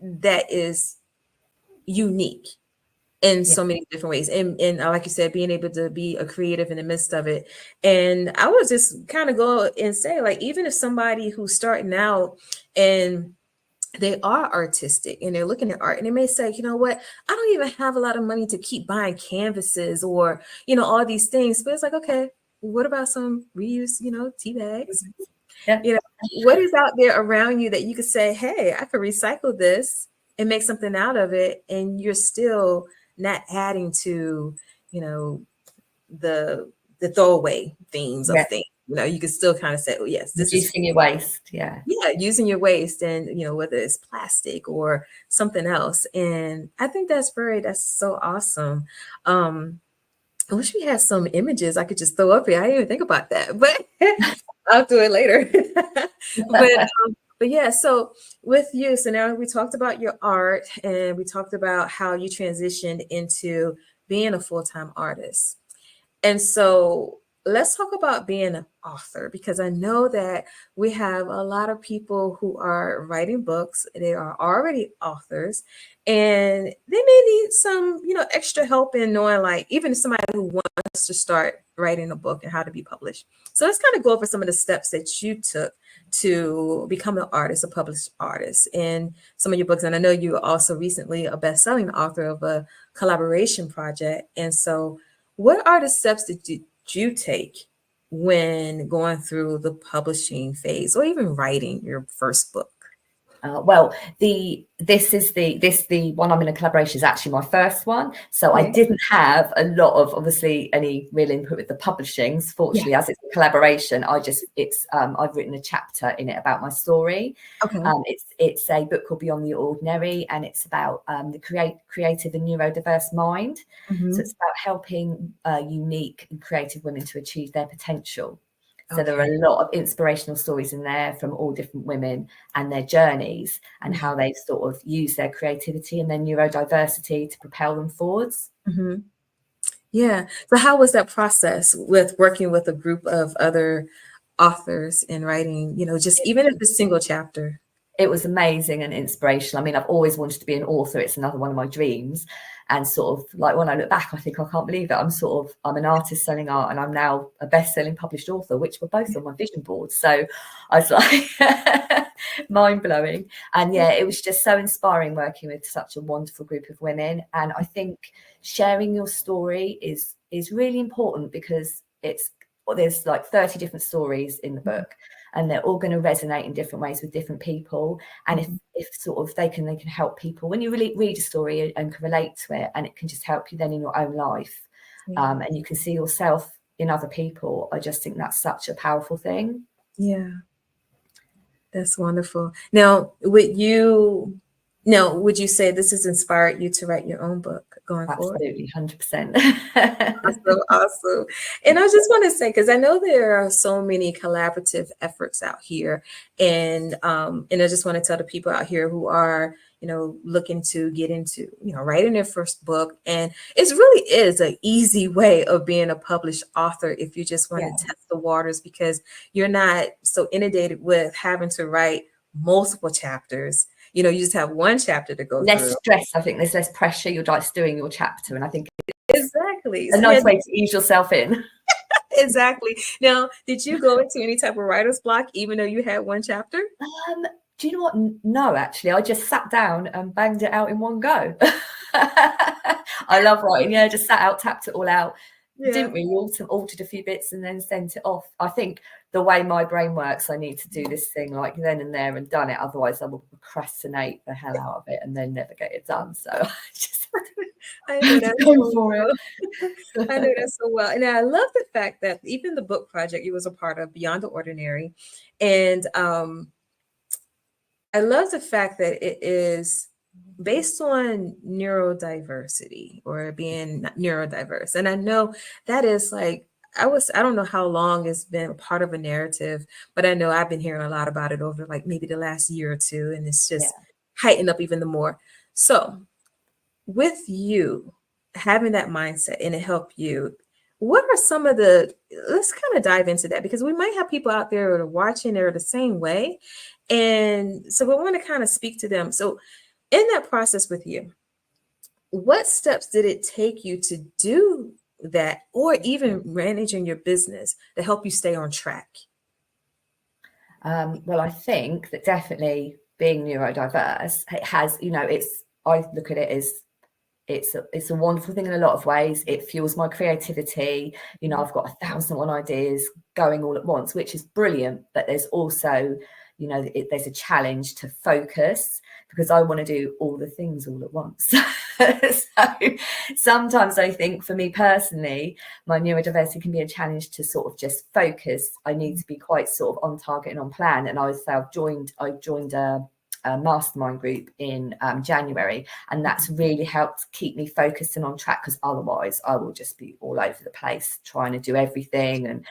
that is unique in so many different ways. And like you said, being able to be a creative in the midst of it. And I would just kind of go and say, like, even if somebody who's starting out and they are artistic and they're looking at art, and they may say, you know what, I don't even have a lot of money to keep buying canvases or, all these things. But it's like, okay, what about some reuse, tea bags? Yeah. What is out there around you that you could say, hey, I could recycle this and make something out of it, and you're still not adding to, the throwaway themes of things. You could still kind of say, oh yes, this is using your waste. Yeah, using your waste, and whether it's plastic or something else. And I think that's so awesome. I wish we had some images I could just throw up here. I didn't even think about that, but I'll do it later. But yeah, so with you, so now we talked about your art, and we talked about how you transitioned into being a full-time artist. And so let's talk about being an author, because I know that we have a lot of people who are writing books. They are already authors, and they may need some, extra help in knowing, like, even somebody who wants to start writing a book and how to be published. So let's kind of go over some of the steps that you took to become an artist, a published artist, in some of your books. And I know you were also recently a best-selling author of a collaboration project. And so what are the steps that you take when going through the publishing phase, or even writing your first book? Well, the one I'm in a collaboration is actually my first one. So I didn't have a lot of, obviously, any real input with the publishing. Fortunately, as it's a collaboration, I've written a chapter in it about my story. Okay. It's a book called Beyond the Ordinary, and it's about the creative and neurodiverse mind. So it's about helping unique and creative women to achieve their potential. So there are a lot of inspirational stories in there from all different women and their journeys, and how they've sort of used their creativity and their neurodiversity to propel them forwards. Yeah. So how was that process with working with a group of other authors and writing, just even if it's a single chapter? It was amazing and inspirational. I mean, I've always wanted to be an author. It's another one of my dreams. And sort of like, when I look back, I think I can't believe it. I'm an artist selling art, and I'm now a best-selling published author, which were both on my vision board. So I was like, mind-blowing. And yeah, it was just so inspiring working with such a wonderful group of women. And I think sharing your story is really important, because it's there's like 30 different stories in the book, and they're all going to resonate in different ways with different people. And if sort of they can help people when you really read a story and can relate to it, and it can just help you then in your own life, and you can see yourself in other people. I just think that's such a powerful thing. Yeah, that's wonderful. Now, would you say this has inspired you to write your own book going forward? Absolutely, 100%. Awesome. And I just want to say, because I know there are so many collaborative efforts out here, and I just want to tell the people out here who are, looking to get into, writing their first book. And it really is an easy way of being a published author if you just want to test the waters, because you're not so inundated with having to write multiple chapters. You just have one chapter to go less through. Stress. I think there's less pressure. You're just doing your chapter, and I think exactly a nice way to ease yourself in. Exactly. Now, did you go into any type of writer's block even though you had one chapter? Do you know what? No, actually, I just sat down and banged it out in one go. I love writing. Yeah, just sat out, tapped it all out. Yeah. Didn't really altered a few bits and then sent it off. I think the way my brain works, I need to do this thing like then and there and done it. Otherwise, I will procrastinate the hell out of it and then never get it done. So I just I know that so well. I know that so well. And I love the fact that even the book project you was a part of, Beyond the Ordinary, and I love the fact that it is based on neurodiversity or being neurodiverse. And I know that is like, I don't know how long it's been part of a narrative, but I know I've been hearing a lot about it over like maybe the last year or two, and it's just heightened up even the more. So with you having that mindset and it helped you, what are some of let's kind of dive into that, because we might have people out there that are watching that are the same way. And so we want to kind of speak to them. So in that process with you, what steps did it take you to do that, or even managing your business to help you stay on track? Well, I think that definitely being neurodiverse, it has, I look at it as it's a wonderful thing in a lot of ways. It fuels my creativity. I've got 1,001 ideas going all at once, which is brilliant. But there's also, there's a challenge to focus, because I want to do all the things all at once. So sometimes I think for me personally, my neurodiversity can be a challenge to sort of just focus. I need to be quite sort of on target and on plan. And I would say I joined a mastermind group in January, and that's really helped keep me focused and on track, because otherwise I will just be all over the place trying to do everything and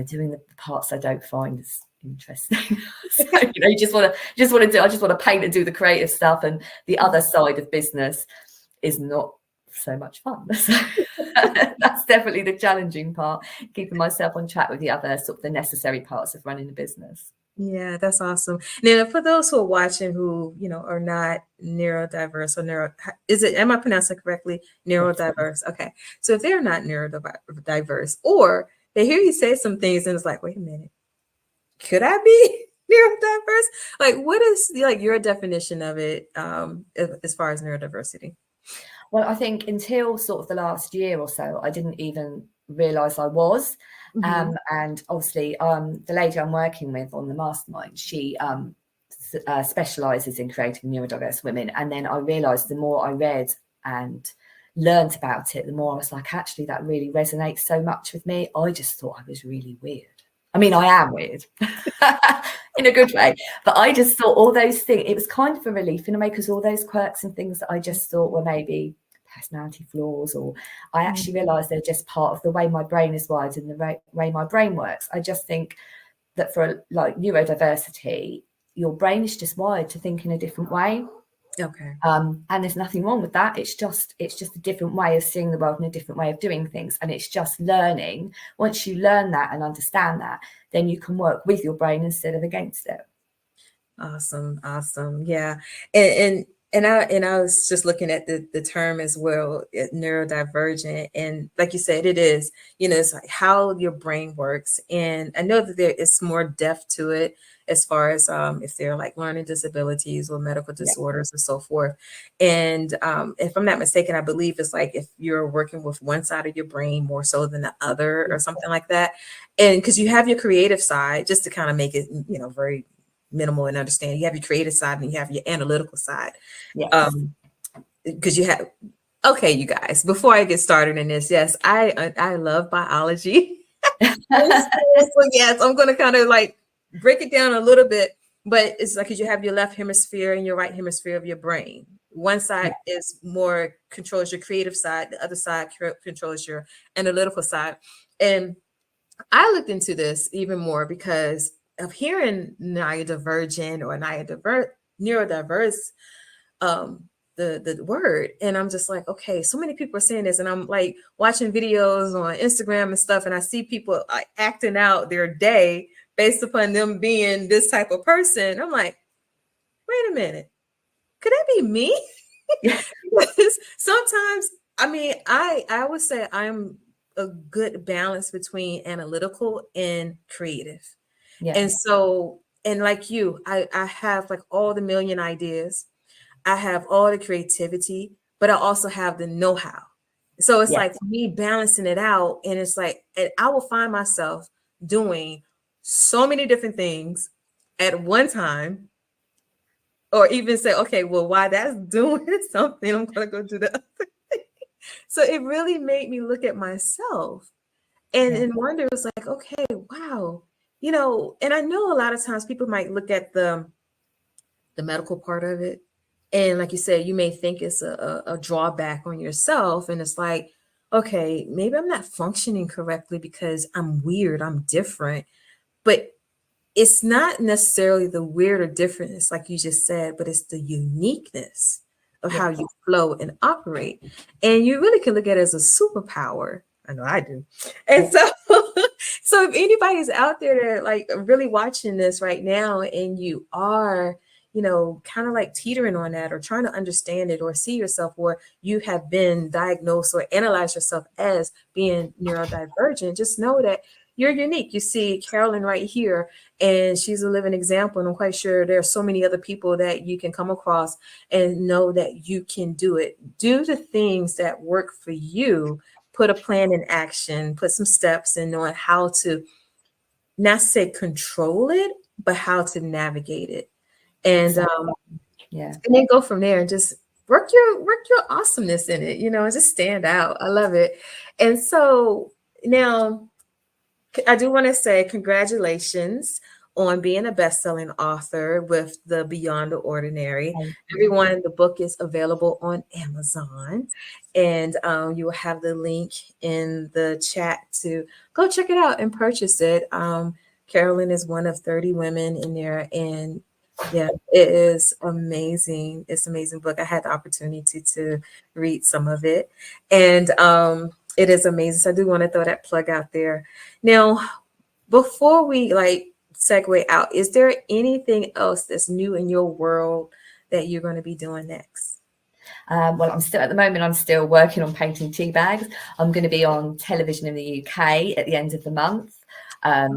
doing the parts I don't find as interesting. So you just want to paint and do the creative stuff, and the other side of business is not so much fun. So that's definitely the challenging part, keeping myself on track with the other sort of the necessary parts of running a business. Yeah, that's awesome. Now, for those who are watching who, are not neurodiverse or am I pronouncing it correctly? Neurodiverse. Okay. So if they're not neurodiverse, or they hear you say some things and it's like, wait a minute, could I be neurodiverse? Like, what is your definition of it as far as neurodiversity? Well, I think until sort of the last year or so, I didn't even realize I was. And obviously, the lady I'm working with on the mastermind, she specializes in creating neurodiverse women. And then I realized the more I read and learned about it, the more I was like, actually, that really resonates so much with me. I just thought I was really weird. I mean, I am weird in a good way, but I just thought all those things, it was kind of a relief in a way, because all those quirks and things that I just thought were maybe personality flaws, or I actually realized they're just part of the way my brain is wired and the way my brain works. I just think that for like neurodiversity, your brain is just wired to think in a different way. Okay. And there's nothing wrong with that. It's just a different way of seeing the world and a different way of doing things. And it's just learning. Once you learn that and understand that, then you can work with your brain instead of against it. Awesome. Yeah. And I was just looking at the term as well, neurodivergent, and like you said, it is, it's like how your brain works, and I know that there is more depth to it as far as if they're like learning disabilities or medical disorders and so forth. And if I'm not mistaken, I believe it's like if you're working with one side of your brain more so than the other or something like that. And because you have your creative side, just to kind of make it, very minimal and understand, you have your creative side and you have your analytical side. Yes. Because you have, okay, you guys, before I get started in this, yes, I love biology. So yes, I'm going to kind of like break it down a little bit, but it's like, because you have your left hemisphere and your right hemisphere of your brain. One side is more controls your creative side, the other side controls your analytical side. And I looked into this even more because of hearing neurodivergent or neurodiverse, the word, and I'm just like, okay, so many people are saying this, and I'm like watching videos on Instagram and stuff, and I see people like acting out their day based upon them being this type of person. I'm like, wait a minute, could that be me? Because sometimes, I mean, I would say I'm a good balance between analytical and creative. And so, and like you, I have like all the million ideas. I have all the creativity, but I also have the know-how. So it's like me balancing it out. And it's like, and I will find myself doing so many different things at one time, or even say, okay, well, while that's doing something, I'm going to go do the other thing. So it really made me look at myself and wonder, it was like, okay, wow, and I know a lot of times people might look at the medical part of it. And like you said, you may think it's a drawback on yourself. And it's like, okay, maybe I'm not functioning correctly because I'm weird, I'm different. But it's not necessarily the weird or difference, like you just said, but it's the uniqueness of how you flow and operate. And you really can look at it as a superpower. I know I do. And so, so if anybody's out there that like really watching this right now and you are, kind of like teetering on that or trying to understand it or see yourself, or you have been diagnosed or analyzed yourself as being neurodivergent, just know that you're unique. You see Carolyn right here, and she's a living example. And I'm quite sure there are so many other people that you can come across and know that you can do it. Do the things that work for you. Put a plan in action, put some steps in knowing how to not say control it, but how to navigate it. And and then go from there and just work your awesomeness in it, and just stand out. I love it. And so now I do want to say congratulations on being a best-selling author with the Beyond the Ordinary. Everyone, the book is available on Amazon, and you will have the link in the chat to go check it out and purchase it. Carolyn is one of 30 women in there, and yeah, it is amazing. It's an amazing book. I had the opportunity to read some of it, and it is amazing. So I do want to throw that plug out there. Now, before we like segue out, is there anything else that's new in your world that you're going to be doing next? Well, I'm still working on painting tea bags. I'm going to be on television in the UK at the end of the month,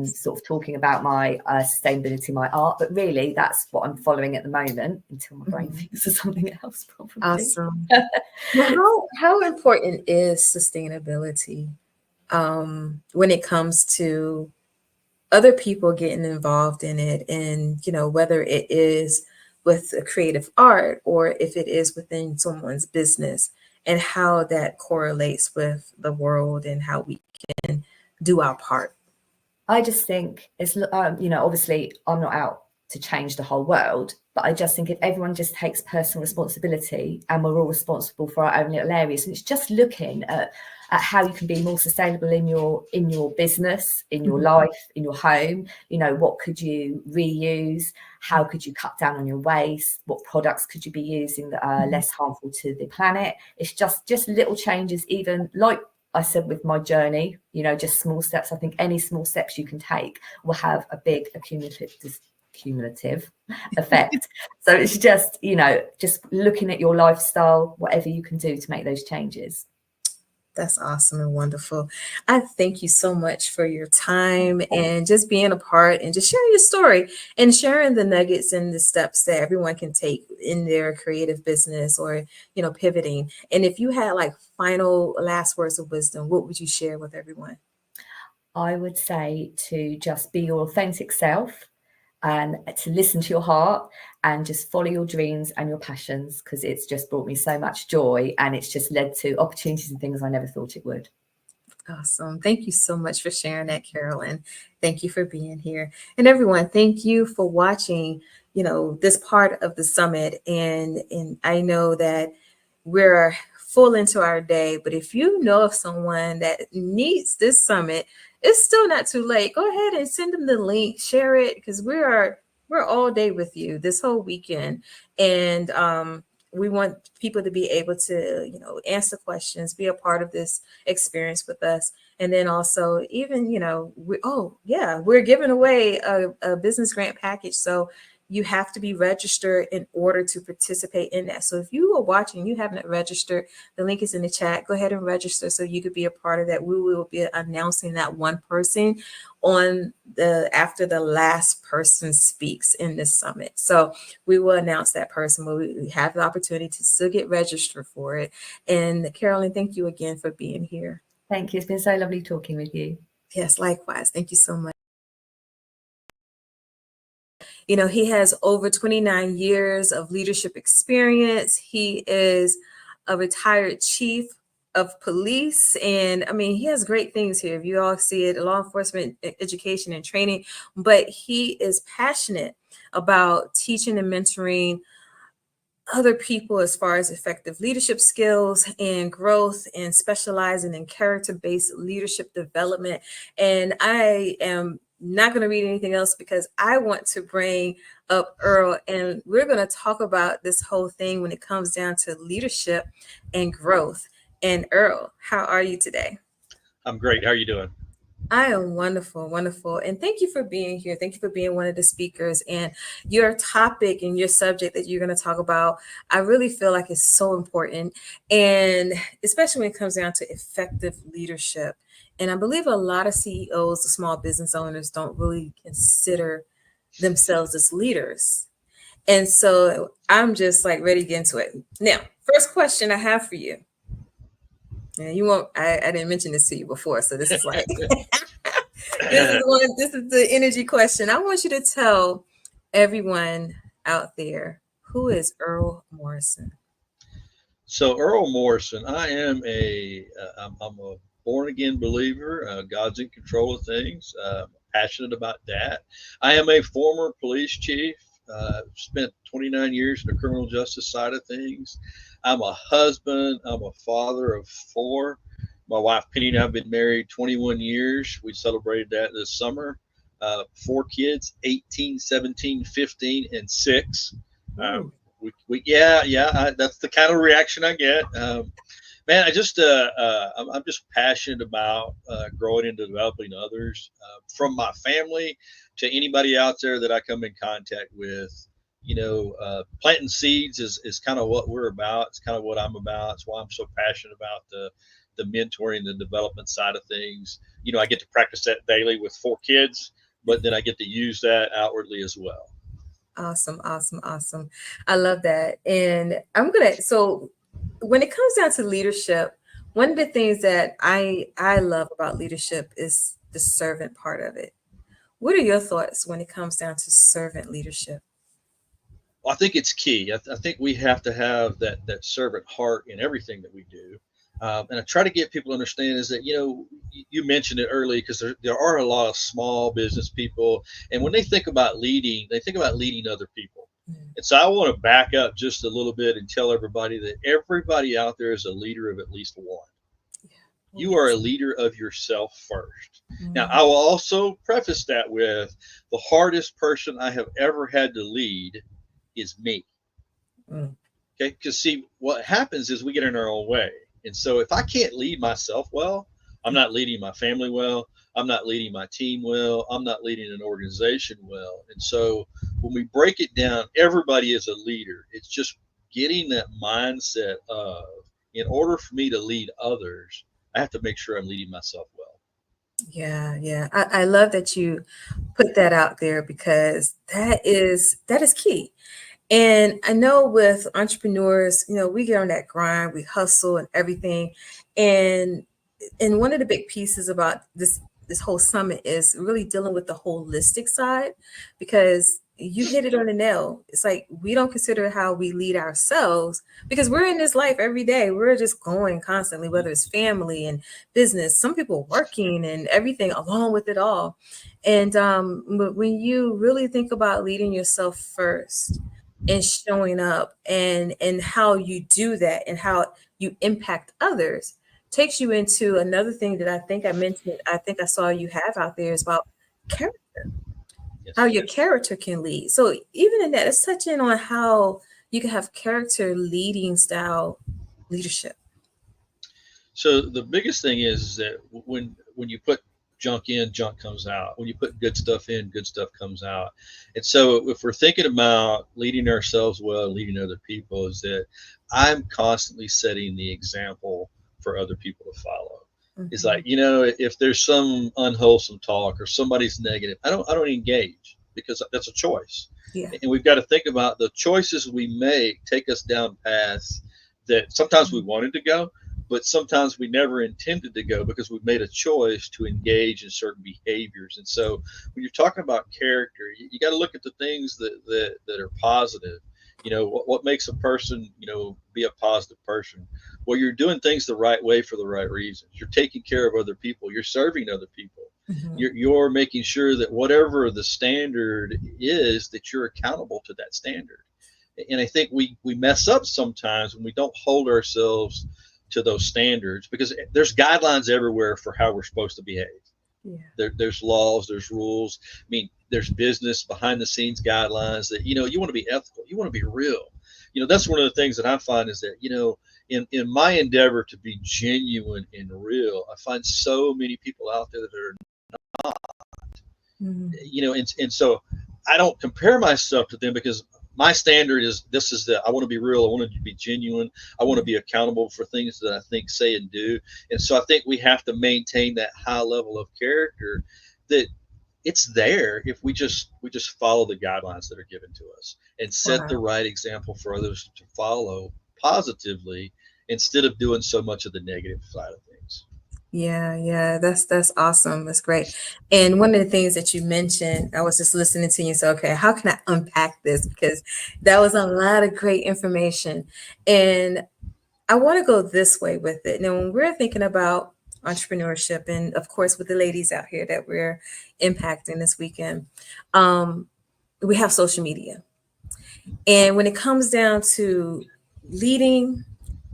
sort of talking about my sustainability, my art. But really, that's what I'm following at the moment until my brain thinks of something else, probably. Awesome. How important is sustainability when it comes to other people getting involved in it, and whether it is with a creative art or if it is within someone's business, and how that correlates with the world and how we can do our part? I just think it's, obviously I'm not out to change the whole world, but I just think if everyone just takes personal responsibility, and we're all responsible for our own little areas, and it's just looking at how you can be more sustainable in your business, in your life, in your home. What could you reuse? How could you cut down on your waste? What products could you be using that are less harmful to the planet? It's just little changes, even like I said with my journey, just small steps. I think any small steps you can take will have a big cumulative effect. So it's just, you know, just looking at your lifestyle, whatever you can do to make those changes. That's awesome and wonderful. I thank you so much for your time and just being a part and just sharing your story and sharing the nuggets and the steps that everyone can take in their creative business or, you know, pivoting. And if you had like final last words of wisdom, what would you share with everyone? I would say to just be your authentic self and to listen to your heart and just follow your dreams and your passions, because it's just brought me so much joy and it's just led to opportunities and things I never thought it would. Awesome. Thank you so much for sharing that, Carolyn. Thank you for being here. And everyone, thank you for watching, you know, this part of the summit. And I know that we're full into our day, but if you know of someone that needs this summit, it's still not too late. Go ahead and send them the link, share it, because we're all day with you this whole weekend. And we want people to be able to, you know, answer questions, be a part of this experience with us. And then also even, you know, we're giving away a business grant package. So you have to be registered in order to participate in that. So if you are watching, you haven't registered, the link is in the chat. Go ahead and register so you could be a part of that. We will be announcing that one person after the last person speaks in this summit. So we will announce that person, but we have the opportunity to still get registered for it. And Carolyn, thank you again for being here. Thank you. It's been so lovely talking with you. Yes, likewise. Thank you so much. You know, he has over 29 years of leadership experience. He is a retired chief of police. And I mean, he has great things here. If you all see it, law enforcement education and training, but he is passionate about teaching and mentoring other people as far as effective leadership skills and growth and specializing in character-based leadership development. And I am not going to read anything else because I want to bring up Earl, and we're going to talk about this whole thing when it comes down to leadership and growth. And Earl, how are you today? I'm great. How are you doing? I am wonderful, wonderful. And thank you for being here. Thank you for being one of the speakers. And your topic and your subject that you're going to talk about, I really feel like it's so important. And especially when it comes down to effective leadership. And I believe a lot of CEOs, the small business owners, don't really consider themselves as leaders. And so I'm just like ready to get into it. Now, first question I have for you. And you won't, I didn't mention this to you before, so this is like this is the energy question. I want you to tell everyone out there, who is Earl Morrison? So Earl Morrison, I am I'm a born again believer. God's in control of things. Passionate about that. I am a former police chief. Spent 29 years in the criminal justice side of things. I'm a husband. I'm a father of 4. My wife Penny and I have been married 21 years. We celebrated that this summer. 4 kids, 18, 17, 15, and 6. That's the kind of reaction I get. Man, I'm just passionate about growing and developing others, from my family to anybody out there that I come in contact with. You know, planting seeds is kind of what we're about. It's kind of what I'm about. It's why I'm so passionate about the mentoring, the development side of things. You know, I get to practice that daily with 4 kids, but then I get to use that outwardly as well. Awesome, awesome, awesome. I love that. And so when it comes down to leadership, one of the things that I love about leadership is the servant part of it. What are your thoughts when it comes down to servant leadership? Well, I think it's key. I think we have to have that servant heart in everything that we do. And I try to get people to understand is that, you know, you mentioned it early, because there are a lot of small business people. And when they think about leading, they think about leading other people. And so I want to back up just a little bit and tell everybody that everybody out there is a leader of at least one. You are a leader of yourself first. Now, I will also preface that with the hardest person I have ever had to lead is me. Okay, because see, what happens is we get in our own way. And so if I can't lead myself well, I'm not leading my family well, I'm not leading my team well, I'm not leading an organization well. And so when we break it down, everybody is a leader. It's just getting that mindset of, in order for me to lead others, I have to make sure I'm leading myself well. Yeah. I love that you put that out there because that is key. And I know with entrepreneurs, we get on that grind, we hustle and everything. And one of the big pieces about this whole summit is really dealing with the holistic side, because you hit it on the nail. It's like we don't consider how we lead ourselves because we're in this life every day. We're just going constantly, whether it's family and business, some people working and everything along with it all. And but when you really think about leading yourself first and showing up and how you do that and how you impact others, takes you into another thing that I think I mentioned, I think I saw you have out there, is about character, how your character can lead. So even in that, let's touch in on how you can have character leading style leadership. So the biggest thing is that when you put junk in, junk comes out. When you put good stuff in, good stuff comes out. And so if we're thinking about leading ourselves well, leading other people, is that I'm constantly setting the example for other people to follow. Mm-hmm. It's like, if there's some unwholesome talk or somebody's negative, I don't engage, because that's a choice. Yeah. And we've got to think about the choices we make take us down paths that sometimes we wanted to go, but sometimes we never intended to go because we've made a choice to engage in certain behaviors. And so when you're talking about character, you got to look at the things that are positive. What makes a person, be a positive person? Well, you're doing things the right way for the right reasons. You're taking care of other people. You're serving other people. Mm-hmm. You're making sure that whatever the standard is, that you're accountable to that standard. And I think we mess up sometimes when we don't hold ourselves to those standards, because there's guidelines everywhere for how we're supposed to behave. Yeah. There's laws, there's rules. I mean, there's business behind the scenes guidelines that, you want to be ethical. You want to be real. That's one of the things that I find is that, in my endeavor to be genuine and real, I find so many people out there that are not, mm-hmm. And so I don't compare myself to them, because my standard is I want to be real. I want to be genuine. I want to be accountable for things that I think, say, and do. And so I think we have to maintain that high level of character, that it's there if we just follow the guidelines that are given to us and set the right example for others to follow positively, instead of doing so much of the negative side of things. Yeah, that's awesome. That's great. And one of the things that you mentioned, I was just listening to you, so okay, how can I unpack this? Because that was a lot of great information. And I want to go this way with it. Now, when we're thinking about entrepreneurship, and of course with the ladies out here that we're impacting this weekend, we have social media. And when it comes down to leading,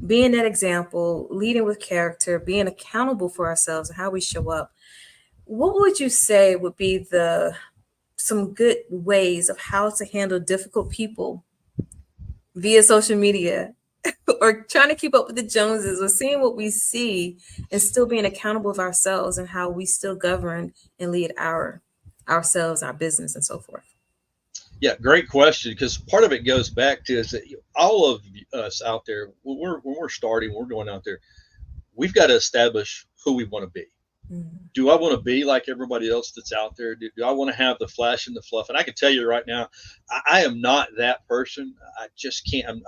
being that example, leading with character, being accountable for ourselves and how we show up, what would you say would be some good ways of how to handle difficult people via social media, or trying to keep up with the Joneses, or seeing what we see and still being accountable of ourselves and how we still govern and lead ourselves, our business, and so forth? Yeah, great question, because part of it goes back to is that all of us out there, when we're starting, we're going out there, we've got to establish who we want to be. Mm-hmm. Do I want to be like everybody else that's out there? Do I want to have the flash and the fluff? And I can tell you right now, I am not that person. I just can't.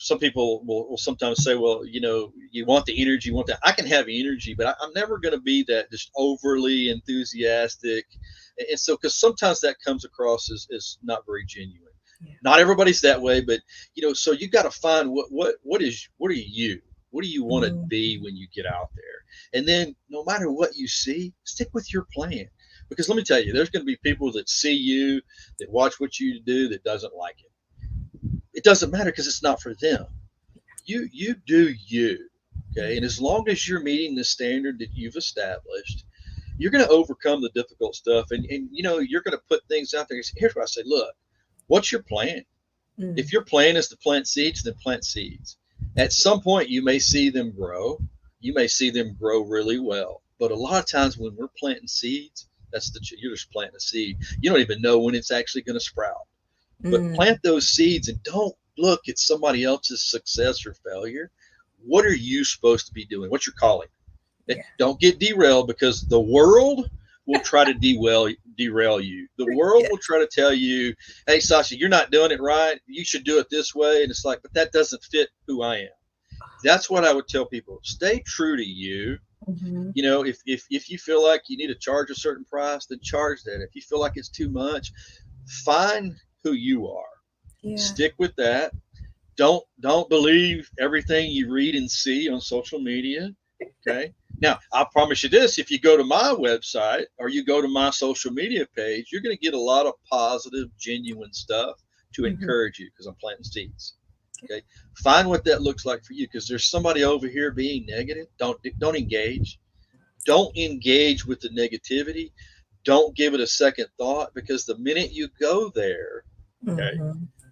Some people will sometimes say, well, you want the energy, you want that. I can have energy, but I'm never going to be that just overly enthusiastic. And so, because sometimes that comes across as not very genuine. Yeah. Not everybody's that way, but so you got to find what are you? What do you want to be when you get out there? And then no matter what you see, stick with your plan. Because let me tell you, there's going to be people that see you, that watch what you do, that doesn't like it. It doesn't matter, because it's not for them. You do you, okay? And as long as you're meeting the standard that you've established, you're going to overcome the difficult stuff. And you're going to put things out there. Here's what I say, look, what's your plan? Mm. If your plan is to plant seeds, then plant seeds. At some point, you may see them grow. You may see them grow really well. But a lot of times when we're planting seeds, You're just planting a seed. You don't even know when it's actually going to sprout. But plant those seeds and don't look at somebody else's success or failure. What are you supposed to be doing? What's your calling? Yeah. Don't get derailed, because the world will try to derail you. The world will try to tell you, hey, Sasha, you're not doing it right. You should do it this way. And it's like, but that doesn't fit who I am. That's what I would tell people. Stay true to you. You know, if you feel like you need to charge a certain price, then charge that. If you feel like it's too much, find who you are. Stick with that. Don't believe everything you read and see on social media. Okay. Now, I promise you this, if you go to my website or you go to my social media page, you're going to get a lot of positive, genuine stuff to encourage you, because I'm planting seeds. Okay. Find what that looks like for you, because there's somebody over here being negative. Don't engage. Don't engage with the negativity. Don't give it a second thought, because the minute you go there, okay,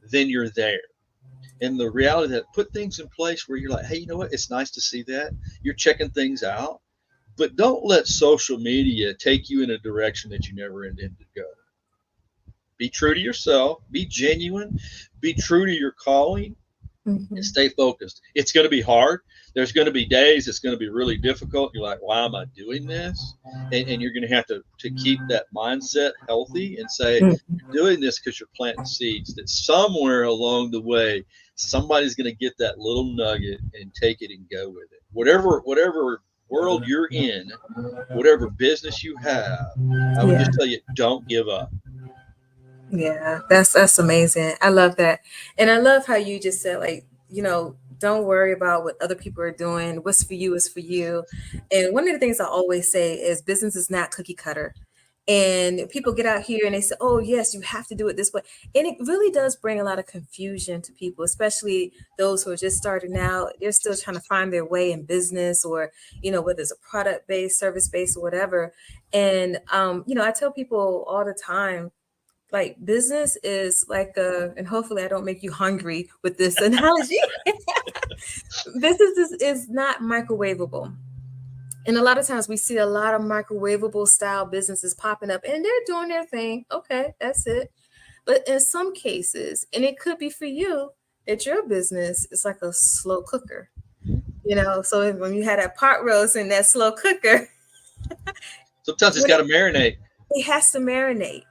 then you're there. And the reality that, put things in place where you're like, hey, you know what? It's nice to see that. You're checking things out, but don't let social media take you in a direction that you never intended to go. Be true to yourself, be genuine, be true to your calling, and stay focused. It's going to be hard. There's going to be days it's going to be really difficult. You're like, why am I doing this? And you're going to have to keep that mindset healthy and say, you're doing this because you're planting seeds, that somewhere along the way, somebody's going to get that little nugget and take it and go with it. Whatever world you're in, whatever business you have, I would just tell you, don't give up. Yeah, that's amazing. I love that. And I love how you just said, like, you know, don't worry about what other people are doing. What's for you is for you. And one of the things I always say is business is not cookie cutter. And people get out here and they say, oh, yes, you have to do it this way. And it really does bring a lot of confusion to people, especially those who are just starting out. They're still trying to find their way in business, or, you know, whether it's a product-based, service-based, or whatever. And, you know, I tell people all the time, like, business is like and hopefully I don't make you hungry with this analogy. Business is not microwavable. And a lot of times we see a lot of microwavable style businesses popping up, and they're doing their thing. Okay, that's it. But in some cases, and it could be for you, that your business is like a slow cooker. You know, so when you had that pot roast in that slow cooker, sometimes it's got to marinate. It has to marinate.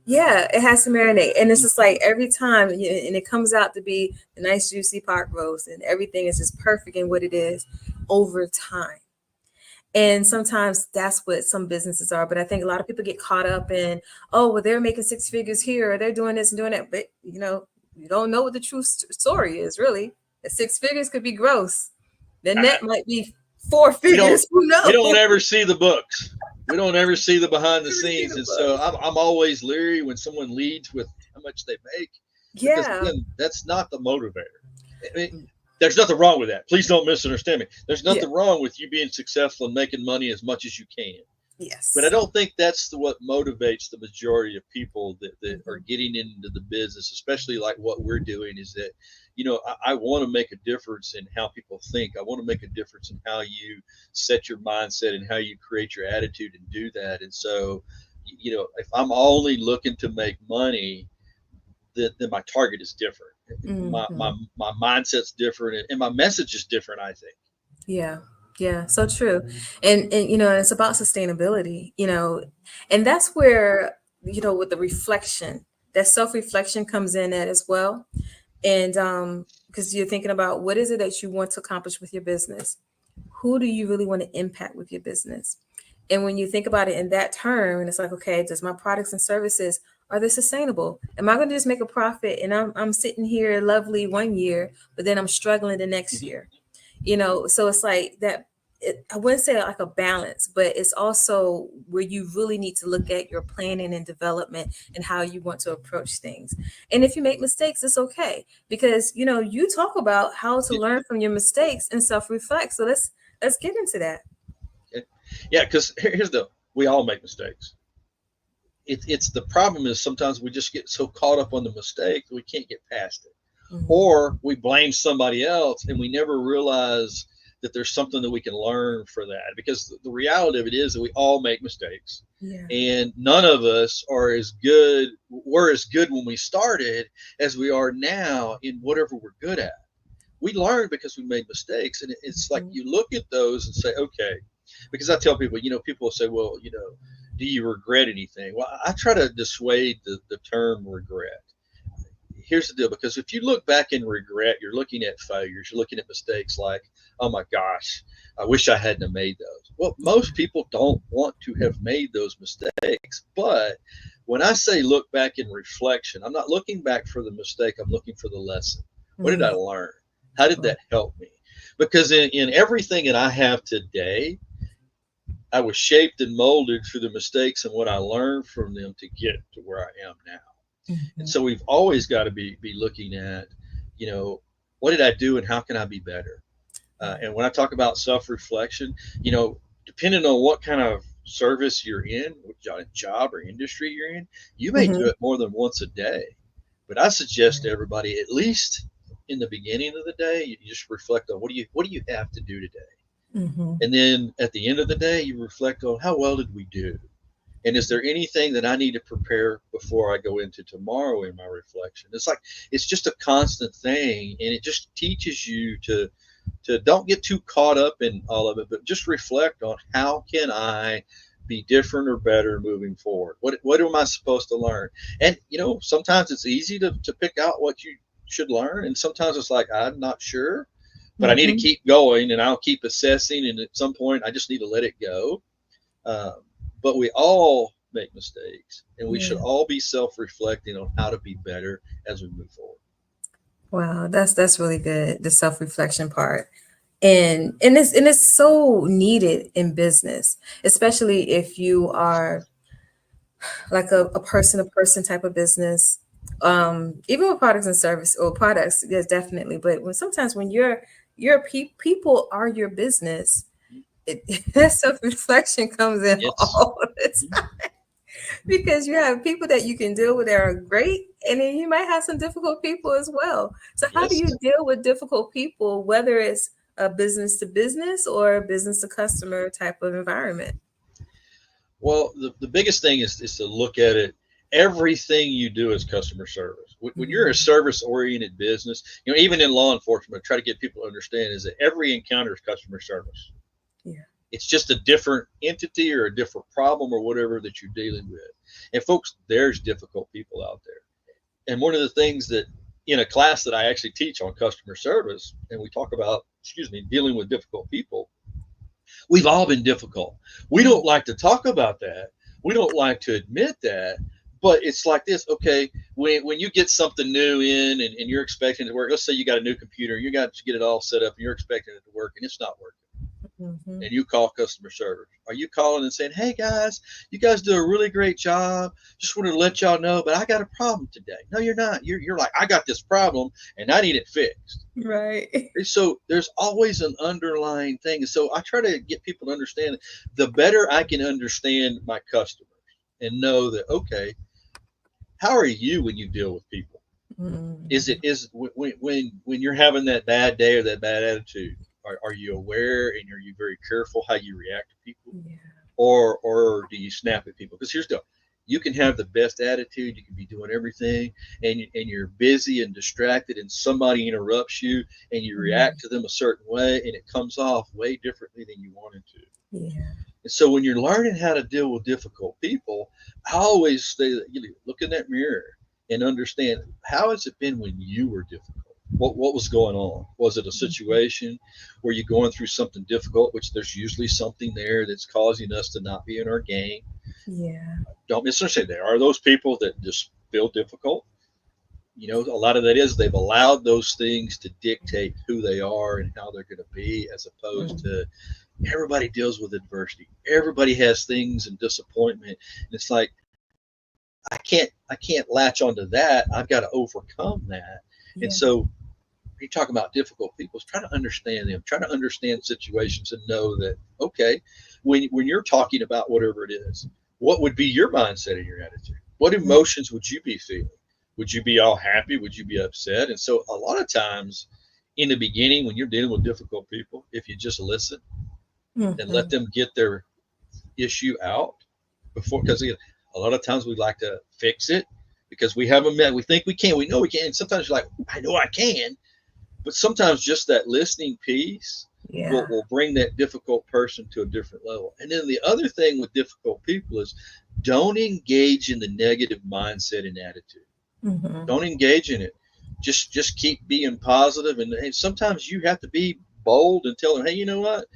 Yeah, it has to marinate. And it's just like every time, and it comes out to be a nice juicy pot roast, and everything is just perfect in what it is over time. And sometimes that's what some businesses are. But I think a lot of people get caught up in, oh, well, they're making six figures here, or they're doing this and doing that. But, you know, you don't know what the true story is, really. The six figures could be gross. The net might be four figures. Who knows? We don't ever see the books. We don't ever see the behind the scenes. And so I'm always leery when someone leads with how much they make. Yeah. Because, again, that's not the motivator. I mean, there's nothing wrong with that. Please don't misunderstand me. There's nothing wrong with you being successful and making money as much as you can. Yes. But I don't think that's what motivates the majority of people that are getting into the business, especially like what we're doing, is that, you know, I want to make a difference in how people think. I want to make a difference in how you set your mindset and how you create your attitude and do that. And so, you know, if I'm only looking to make money, then my target is different. My mindset's different, and my message is different, I think. Yeah, so true. And you know, it's about sustainability, you know, and that's where, you know, with the reflection, that self-reflection comes in at as well. And because you're thinking about, what is it that you want to accomplish with your business? Who do you really want to impact with your business? And when you think about it in that term, and it's like, okay, does my products and services, are they sustainable? Am I going to just make a profit and I'm sitting here lovely one year, but then I'm struggling the next year? You know, so it's like that. I wouldn't say like a balance, but it's also where you really need to look at your planning and development and how you want to approach things. And if you make mistakes, it's okay, because, you know, you talk about how to learn from your mistakes and self-reflect. So let's get into that. Yeah, because we all make mistakes. It's the problem is sometimes we just get so caught up on the mistake that we can't get past it. Or we blame somebody else and we never realize that there's something that we can learn for that, because the reality of it is that we all make mistakes. Yeah. And none of us are as good, we're as good when we started as we are now in whatever we're good at. We learn because we made mistakes. And it's like you look at those and say, okay, because I tell people, people will say, well, do you regret anything? Well, I try to dissuade the term regret. Here's the deal, because if you look back in regret, you're looking at failures, you're looking at mistakes like, oh my gosh, I wish I hadn't have made those. Well, most people don't want to have made those mistakes. But when I say look back in reflection, I'm not looking back for the mistake, I'm looking for the lesson. What did I learn? How did that help me? Because in everything that I have today, I was shaped and molded through the mistakes and what I learned from them to get to where I am now. And so we've always got to be looking at, what did I do and how can I be better? And when I talk about self-reflection, depending on what kind of service you're in, what job or industry you're in, you may do it more than once a day. But I suggest to everybody, at least in the beginning of the day, you just reflect on what do you have to do today? And then at the end of the day, you reflect on how well did we do? And is there anything that I need to prepare before I go into tomorrow in my reflection? It's just a constant thing. And it just teaches you to don't get too caught up in all of it, but just reflect on how can I be different or better moving forward? What am I supposed to learn? And, sometimes it's easy to pick out what you should learn. And sometimes it's like, I'm not sure, but I need to keep going and I'll keep assessing. And at some point I just need to let it go. But we all make mistakes, and we should all be self-reflecting on how to be better as we move forward. Wow, that's really good. The self-reflection part. And it's so needed in business, especially if you are like a person-to-person type of business. Even with products and service or products, yes, definitely. But sometimes when people are your business, that self-reflection comes in all the time, because you have people that you can deal with that are great, and then you might have some difficult people as well. So how do you deal with difficult people, whether it's a business to business or a business to customer type of environment? Well, the biggest thing is to look at it. Everything you do is customer service. When you're a service-oriented business, even in law enforcement, I try to get people to understand is that every encounter is customer service. Yeah. It's just a different entity or a different problem or whatever that you're dealing with. And folks, there's difficult people out there. And one of the things that in a class that I actually teach on customer service, and we talk about, dealing with difficult people, we've all been difficult. We don't like to talk about that. We don't like to admit that. But it's like this, okay, when you get something new in and you're expecting it to work, let's say you got a new computer, you got to get it all set up and you're expecting it to work and it's not working. And you call customer service. Are you calling and saying, hey guys, you guys do a really great job. Just wanted to let y'all know, but I got a problem today. No, you're not. You're like, I got this problem and I need it fixed. Right. So there's always an underlying thing. And so I try to get people to understand, the better I can understand my customers and know that, okay, how are you when you deal with people? Is when you're having that bad day or that bad attitude, are you aware and are you very careful how you react to people? Yeah. Or do you snap at people? Because here's the deal. You can have the best attitude, you can be doing everything, and you're busy and distracted, and somebody interrupts you and you react to them a certain way, and it comes off way differently than you wanted to. Yeah. And so when you're learning how to deal with difficult people, I always say that look in that mirror and understand, how has it been when you were difficult? What was going on? Was it a situation where you're going through something difficult, which there's usually something there that's causing us to not be in our game? Yeah. Don't misunderstand. There are those people that just feel difficult. A lot of that is they've allowed those things to dictate who they are and how they're going to be, as opposed to everybody deals with adversity. Everybody has things and disappointment. And it's like, I can't latch onto that. I've got to overcome that. Yeah. And so you talk about difficult people, try to understand them, try to understand situations and know that, okay, when you're talking about whatever it is, what would be your mindset and your attitude? What emotions would you be feeling? Would you be all happy? Would you be upset? And so a lot of times in the beginning when you're dealing with difficult people, if you just listen and let them get their issue out before, because a lot of times we like to fix it because we haven't met, we think we can, we know we can, and sometimes you're like, I know I can, but sometimes just that listening piece will bring that difficult person to a different level. And then the other thing with difficult people is don't engage in the negative mindset and attitude. Don't engage in it. Just keep being positive, and sometimes you have to be bold and tell them, hey, you know what,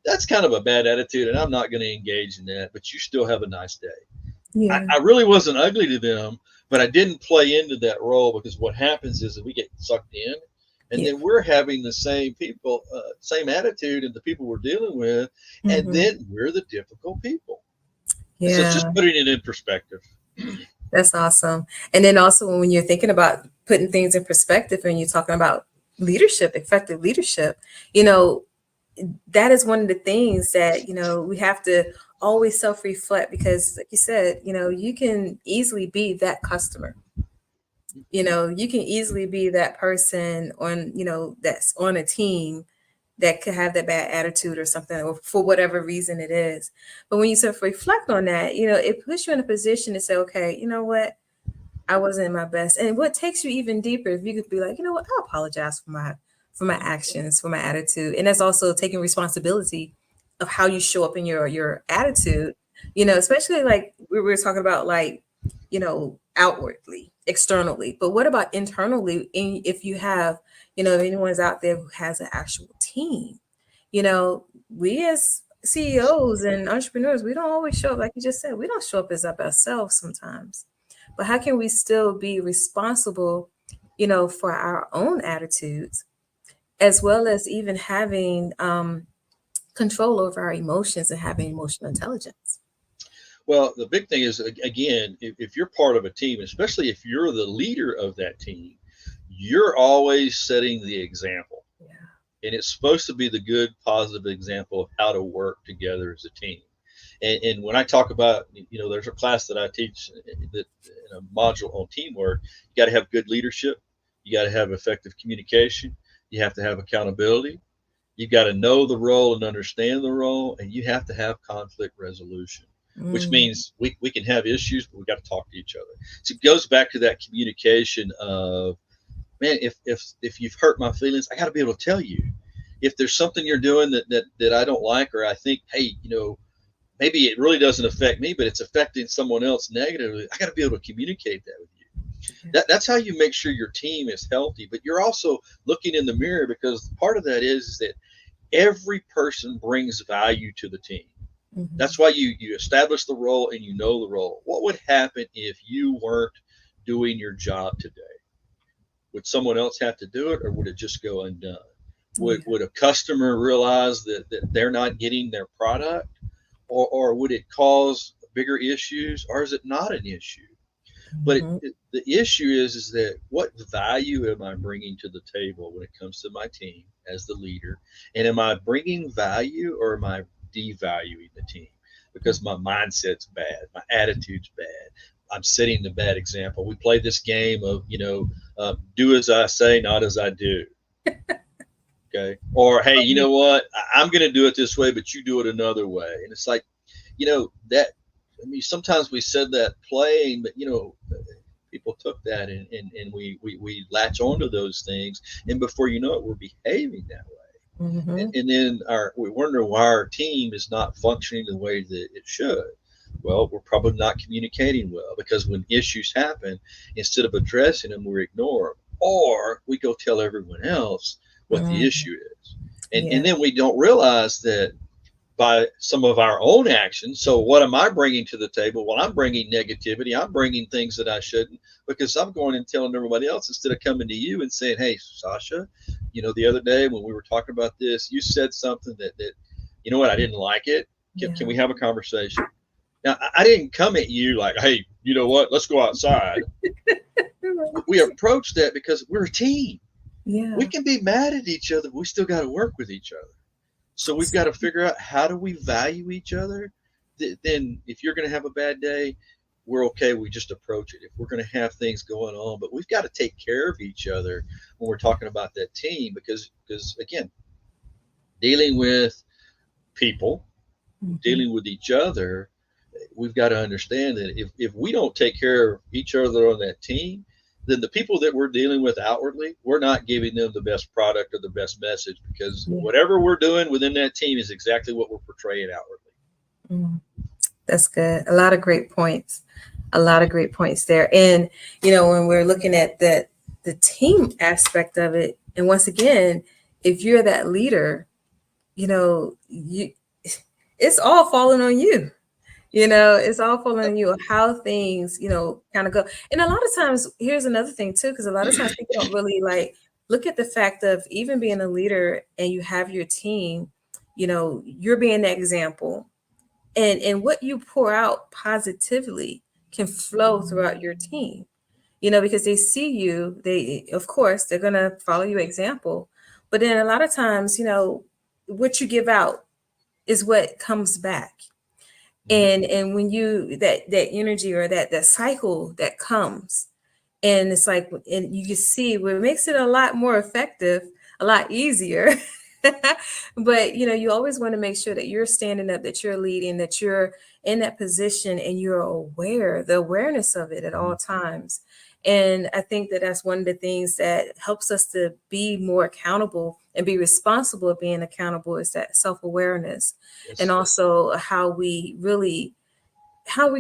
that's kind of a bad attitude and I'm not going to engage in that, but you still have a nice day. I really wasn't ugly to them, but I didn't play into that role, because what happens is that we get sucked in, and then we're having the same people, same attitude, and the people we're dealing with, and then we're the difficult people. So just putting it in perspective. That's awesome. And then also when you're thinking about putting things in perspective and you're talking about leadership, effective leadership, you know, that is one of the things that, you know, we have to always self-reflect, because like you said, you know, you can easily be that customer. You know, you can easily be that person on, you know, that's on a team that could have that bad attitude or something, or for whatever reason it is. But when you sort of reflect on that, you know, it puts you in a position to say, okay, you know what, I wasn't my best. And what takes you even deeper, if you could be like, you know what, I apologize for my actions, for my attitude. And that's also taking responsibility of how you show up in your attitude, you know, especially like we were talking about, like, you know, outwardly, externally. But what about internally? If you have, you know, if anyone's out there who has an actual team, you know, we as CEOs and entrepreneurs, we don't always show up, like you just said, we don't show up as our best selves sometimes. But how can we still be responsible, you know, for our own attitudes, as well as even having control over our emotions and having emotional intelligence? Well, the big thing is, again, if you're part of a team, especially if you're the leader of that team, you're always setting the example. And it's supposed to be the good, positive example of how to work together as a team. And when I talk about, you know, there's a class that I teach that in a module on teamwork, you got to have good leadership. You got to have effective communication. You have to have accountability. You got to know the role and understand the role. And you have to have conflict resolution, which means we can have issues, but we got to talk to each other. So it goes back to that communication of, man, if you've hurt my feelings, I got to be able to tell you. If there's something you're doing that I don't like, or I think, hey, you know, maybe it really doesn't affect me, but it's affecting someone else negatively, I got to be able to communicate that with you. That's how you make sure your team is healthy. But you're also looking in the mirror, because part of that is that every person brings value to the team. That's why you establish the role and you know the role. What would happen if you weren't doing your job today? Would someone else have to do it, or would it just go undone? Would a customer realize that they're not getting their product, or would it cause bigger issues, or is it not an issue? But the issue is that what value am I bringing to the table when it comes to my team as the leader? And am I bringing value, or am I devaluing the team because my mindset's bad, my attitude's bad, I'm setting the bad example? We play this game of, you know, do as I say, not as I do. Okay. Or, hey, you know what? I'm going to do it this way, but you do it another way. And it's like, you know, that, I mean, sometimes we said that playing, but, you know, people took that and we latch onto those things. And before you know it, we're behaving that way. And then we wonder why our team is not functioning the way that it should. Well, we're probably not communicating well, because when issues happen, instead of addressing them, we ignore them, or we go tell everyone else what the issue is. And then we don't realize that by some of our own actions. So what am I bringing to the table? Well, I'm bringing negativity. I'm bringing things that I shouldn't, because I'm going and telling everybody else instead of coming to you and saying, hey, Sasha, you know, the other day when we were talking about this, you said something that you know what, I didn't like it. Can we have a conversation? Now, I didn't come at you like, hey, you know what, let's go outside. We approached that because we're a team. We can be mad at each other, but we still got to work with each other. So we've got to figure out, how do we value each other? Then if you're going to have a bad day, we're okay. We just approach it. If we're going to have things going on, but we've got to take care of each other when we're talking about that team, because again, dealing with people, dealing with each other, we've got to understand that if we don't take care of each other on that team, then the people that we're dealing with outwardly, we're not giving them the best product or the best message, because whatever we're doing within that team is exactly what we're portraying outwardly. That's good. A lot of great points. A lot of great points there. And, you know, when we're looking at the team aspect of it, and once again, if you're that leader, you know, it's all falling on you. You know, it's all falling on you, how things, you know, kind of go. And a lot of times, here's another thing too, because a lot of times people don't really like look at the fact of even being a leader and you have your team, you know, you're being the example. And what you pour out positively can flow throughout your team, you know, because they see you, of course, they're going to follow your example. But then a lot of times, you know, what you give out is what comes back. And when you, that energy or that cycle that comes, and it's like, and you can see what makes it a lot more effective, a lot easier. But, you know, you always want to make sure that you're standing up, that you're leading, that you're in that position and you're aware, the awareness of it at all times. And I think that that's one of the things that helps us to be more accountable and be responsible of being accountable, is that self-awareness. And also how we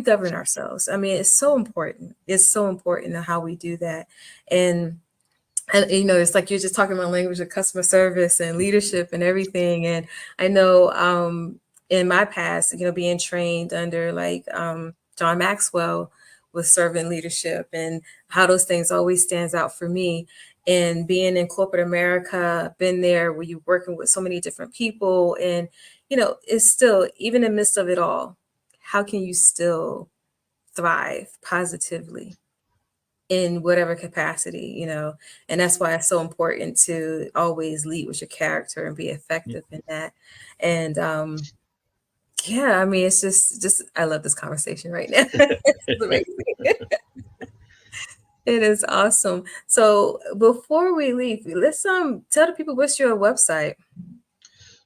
govern ourselves. I mean, it's so important. It's so important how we do that. And you know, it's like you're just talking about language of customer service and leadership and everything. And I know in my past, you know, being trained under like John Maxwell with servant leadership, and how those things always stands out for me. And being in corporate America, been there where you're working with so many different people, and, you know, it's still, even in the midst of it all, how can you still thrive positively in whatever capacity, you know? And that's why it's so important to always lead with your character and be effective in that. And yeah, I mean, it's just I love this conversation right now. It's amazing. It is awesome. So before we leave, let's tell the people, what's your website?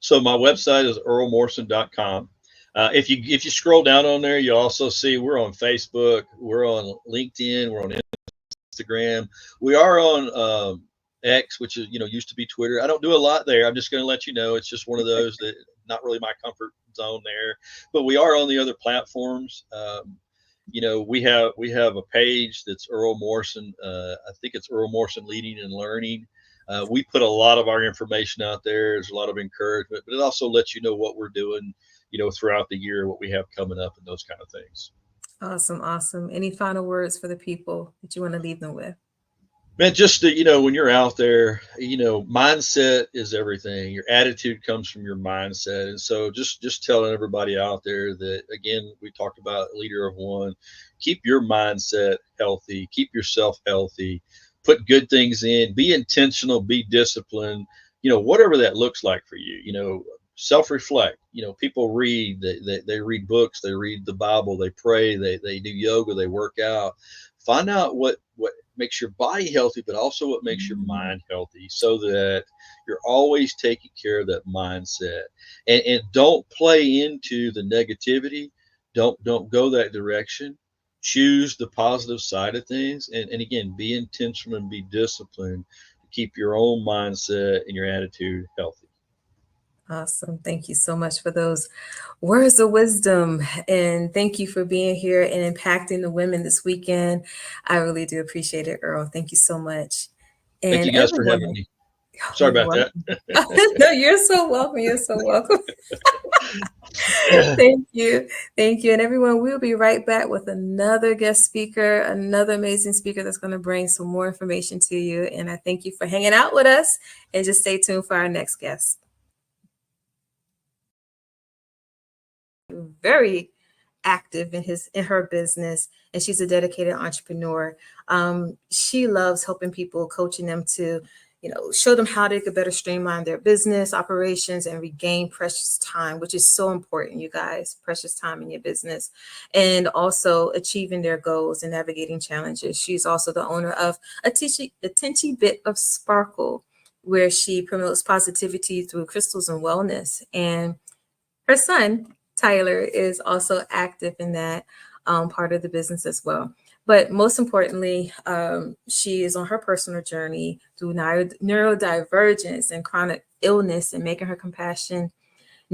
So my website is earlmorrison.com. If you scroll down on there, you also see we're on Facebook, we're on LinkedIn, we're on Instagram. We are on X, which is, you know, used to be Twitter. I don't do a lot there. I'm just going to let you know. It's just one of those that not really my comfort zone there. But we are on the other platforms. You know, we have a page that's Earl Morrison. I think it's Earl Morrison Leading and Learning. We put a lot of our information out there. There's a lot of encouragement, but it also lets you know what we're doing, you know, throughout the year, what we have coming up, and those kind of things. Awesome. Awesome. Any final words for the people that you want to leave them with? Man, just to, you know, when you're out there, you know, mindset is everything. Your attitude comes from your mindset. And so just telling everybody out there that, again, we talked about leader of one, keep your mindset healthy, keep yourself healthy, put good things in, be intentional, be disciplined, you know, whatever that looks like for you, you know, self-reflect. You know, people read, they read books, they read the Bible, they pray, they do yoga, they work out. Find out what makes your body healthy, but also what makes your mind healthy, so that you're always taking care of that mindset. And don't play into the negativity. Don't go that direction. Choose the positive side of things. And again, be intentional and be disciplined to keep your own mindset and your attitude healthy. Awesome. Thank you so much for those words of wisdom. And thank you for being here and impacting the women this weekend. I really do appreciate it, Earl. Thank you so much. And thank you guys for having me. Sorry about that. No, you're so welcome. You're so welcome. Thank you. Thank you. And everyone, we'll be right back with another guest speaker, another amazing speaker that's going to bring some more information to you. And I thank you for hanging out with us, and just stay tuned for our next guest. Very active in her business, and she's a dedicated entrepreneur. She loves helping people, coaching them to show them how they could better streamline their business operations and regain precious time, which is so important, you guys, precious time in your business, and also achieving their goals and navigating challenges. She's also the owner of a teensy bit of sparkle, where she promotes positivity through crystals and wellness. And her son, Tyler, is also active in that part of the business as well. But most importantly, she is on her personal journey through neurodivergence and chronic illness and making her compassion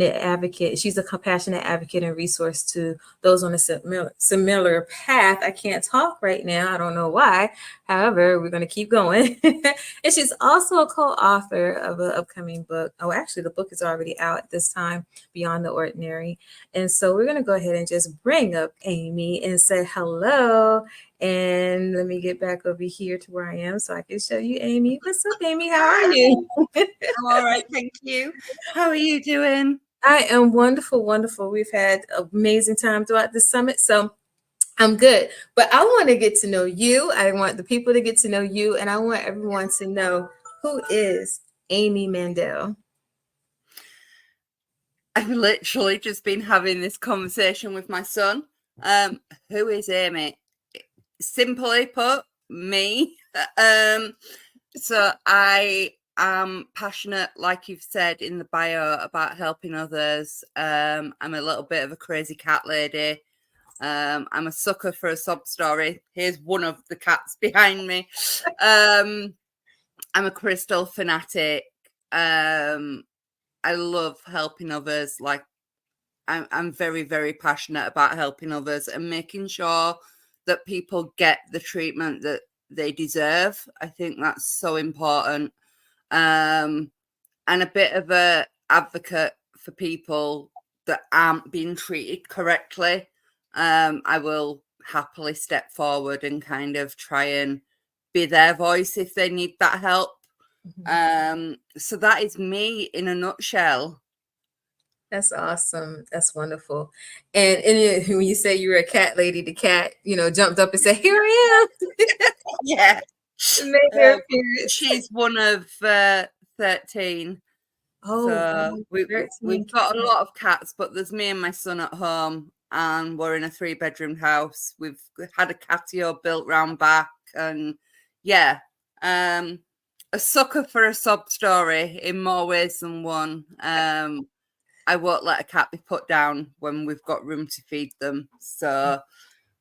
advocate. She's a compassionate advocate and resource to those on a similar path. I can't talk right now. I don't know why. However, we're going to keep going. And she's also a co-author of an upcoming book. Oh, actually, the book is already out at this time, Beyond the Ordinary. And so we're going to go ahead and just bring up Amy and say hello. And let me get back over here to where I am so I can show you Amy. What's up, Amy? How are you? I'm all right, thank you. How are you doing? I am wonderful, wonderful. We've had an amazing time throughout the summit, so I'm good. But I want to get to know you. I want the people to get to know you, and I want everyone to know, who is Amy Mandel? I've literally just been having this conversation with my son. Who is Amy? Simply put, me. So I am passionate, like you've said in the bio, about helping others. I'm a little bit of a crazy cat lady. I'm a sucker for a sob story. Here's one of the cats behind me. I'm a crystal fanatic. I love helping others. Like I'm very, very passionate about helping others and making sure that people get the treatment that they deserve. I think that's so important. And a bit of a advocate for people that aren't being treated correctly. I will happily step forward and kind of try and be their voice if they need that help. So that is me in a nutshell. That's awesome. That's wonderful. And when you say you were a cat lady, the cat, jumped up and said, "Here I am." Yeah. Made her appearance. She's one of 13. Oh, so wow, we've got a lot of cats, but there's me and my son at home, and we're in a 3-bedroom house. We've had a catio built round back, and yeah, a sucker for a sob story in more ways than one. I won't let a cat be put down when we've got room to feed them. So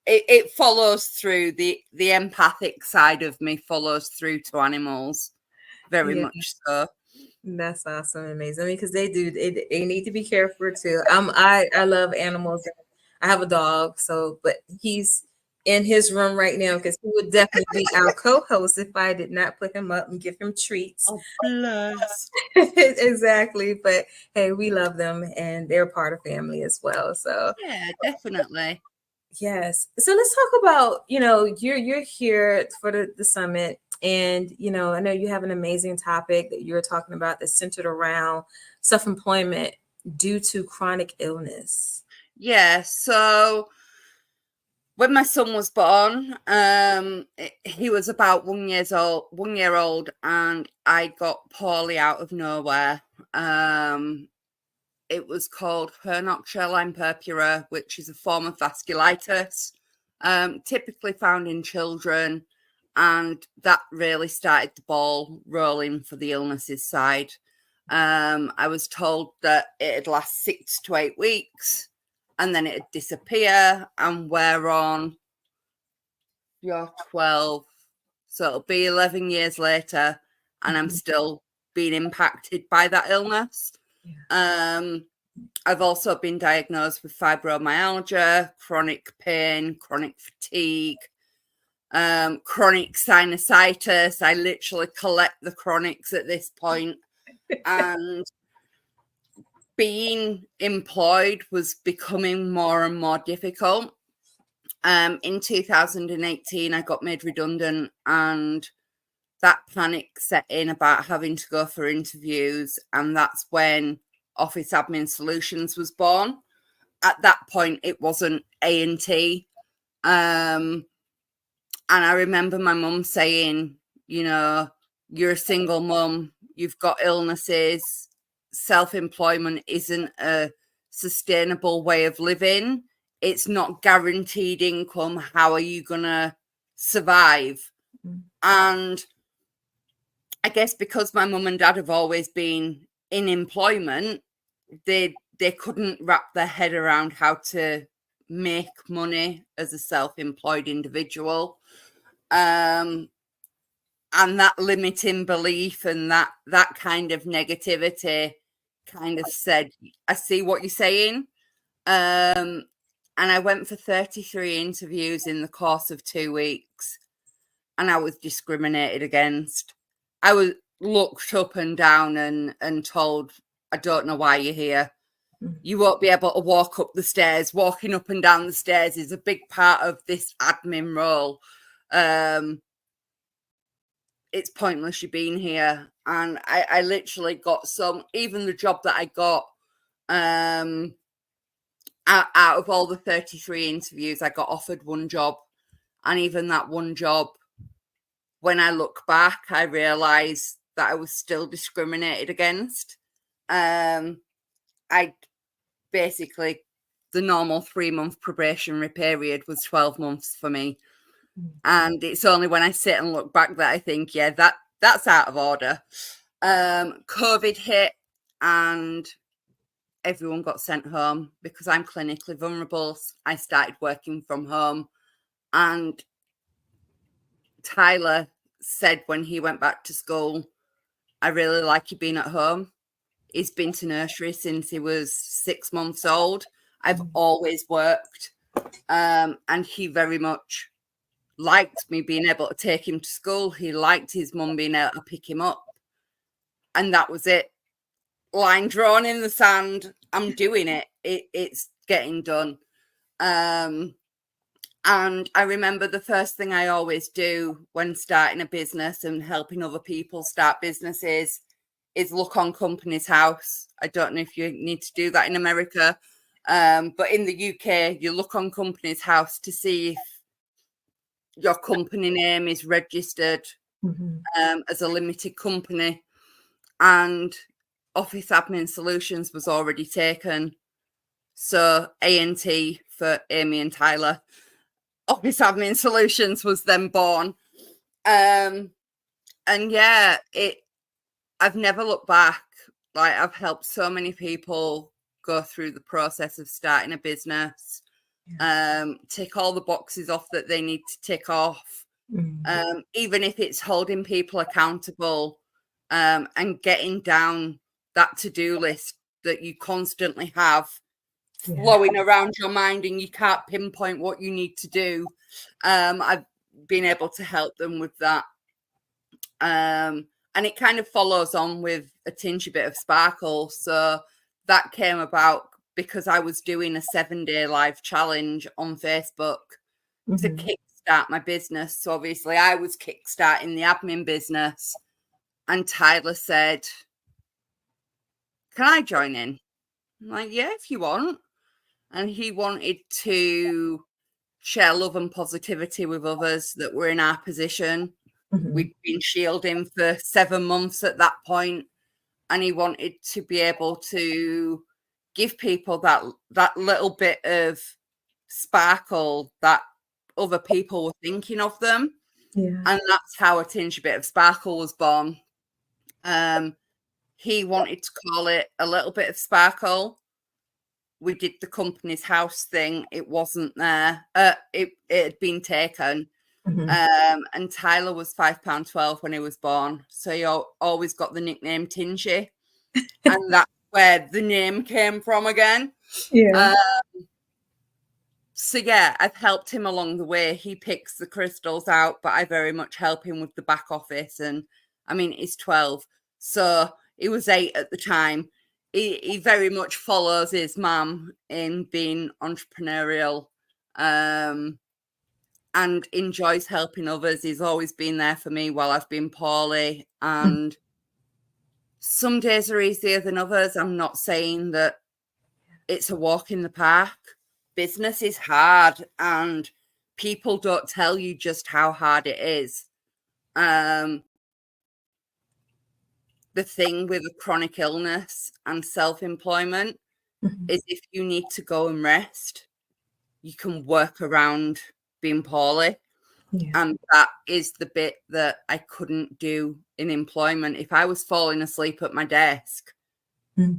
it follows through, the empathic side of me follows through to animals very much so. That's awesome, amazing. I mean, because they need to be cared for too. I love animals. I have a dog, but he's in his room right now because he would definitely be our co-host if I did not put him up and give him treats. Oh, bless. Exactly. But hey, we love them and they're part of family as well. So yeah, definitely. Yes. So let's talk about, you're here for the summit, and I know you have an amazing topic that you're talking about that's centered around self-employment due to chronic illness. Yeah. So when my son was born, he was about 1 year old, and I got poorly out of nowhere. It was called Nocturnal purpura, which is a form of vasculitis, typically found in children. And that really started the ball rolling for the illnesses side. I was told that it'd last 6 to 8 weeks, and then it'd disappear, and we're on, you're 12. So it'll be 11 years later, and I'm still being impacted by that illness. I've also been diagnosed with fibromyalgia, chronic pain, chronic fatigue, chronic sinusitis. I literally collect the chronics at this point. And being employed was becoming more and more difficult. In 2018, I got made redundant, and that panic set in about having to go for interviews, and that's when Office Admin Solutions was born. At that point, it wasn't A&T. And I remember my mum saying, you're a single mum, you've got illnesses, self-employment isn't a sustainable way of living. It's not guaranteed income. How are you gonna survive? And I guess because my mum and dad have always been in employment, they couldn't wrap their head around how to make money as a self-employed individual. And that limiting belief and that kind of negativity kind of said, I see what you're saying. And I went for 33 interviews in the course of 2 weeks, and I was discriminated against. I was looked up and down and told, I don't know why you're here. You won't be able to walk up the stairs. Walking up and down the stairs is a big part of this admin role. It's pointless you being here. And I literally got even the job that I got, out of all the 33 interviews, I got offered one job. And even that one job, when I look back, I realised that I was still discriminated against. I basically, the normal 3-month probationary period was 12 months for me. And it's only when I sit and look back that I think, yeah, that's out of order. COVID hit and everyone got sent home because I'm clinically vulnerable. I started working from home, and Tyler said when he went back to school, I really like you being at home. He's been to nursery since he was 6 months old. I've always worked. And he very much liked me being able to take him to school. He liked his mum being able to pick him up. And that was it. Line drawn in the sand. I'm doing it. It's getting done. And I remember the first thing I always do when starting a business and helping other people start businesses is look on Companies House. I don't know if you need to do that in America, but in the UK, you look on Companies House to see if your company name is registered as a limited company. And Office Admin Solutions was already taken. So ANT for Amy and Tyler. Office Admin Solutions was then born. And yeah, I've never looked back. Like, I've helped so many people go through the process of starting a business, tick all the boxes off that they need to tick off, even if it's holding people accountable, and getting down that to-do list that you constantly have flowing around your mind and you can't pinpoint what you need to do. I've been able to help them with that. And it kind of follows on with a tinge bit of sparkle. So that came about because I was doing a 7-day live challenge on Facebook to kickstart my business. So obviously I was kickstarting the admin business, and Tyler said, can I join in? I'm like, yeah, if you want. And he wanted to share love and positivity with others that were in our position. We'd been shielding for 7 months at that point, and he wanted to be able to give people that little bit of sparkle that other people were thinking of them. And that's how a tinge bit of sparkle was born. He wanted to call it a little bit of sparkle. We did the Companies House thing. It wasn't there. It had been taken. And Tyler was £5.12 when he was born. So he always got the nickname Tinchy. And that's where the name came from again. So yeah, I've helped him along the way. He picks the crystals out, but I very much help him with the back office. And I mean, he's 12. So he was 8 at the time. He very much follows his mum in being entrepreneurial. And enjoys helping others. He's always been there for me while I've been poorly. And some days are easier than others. I'm not saying that it's a walk in the park. Business is hard, and people don't tell you just how hard it is. the thing with a chronic illness and self-employment is if you need to go and rest, you can work around being poorly. Yeah. And that is the bit that I couldn't do in employment. If I was falling asleep at my desk,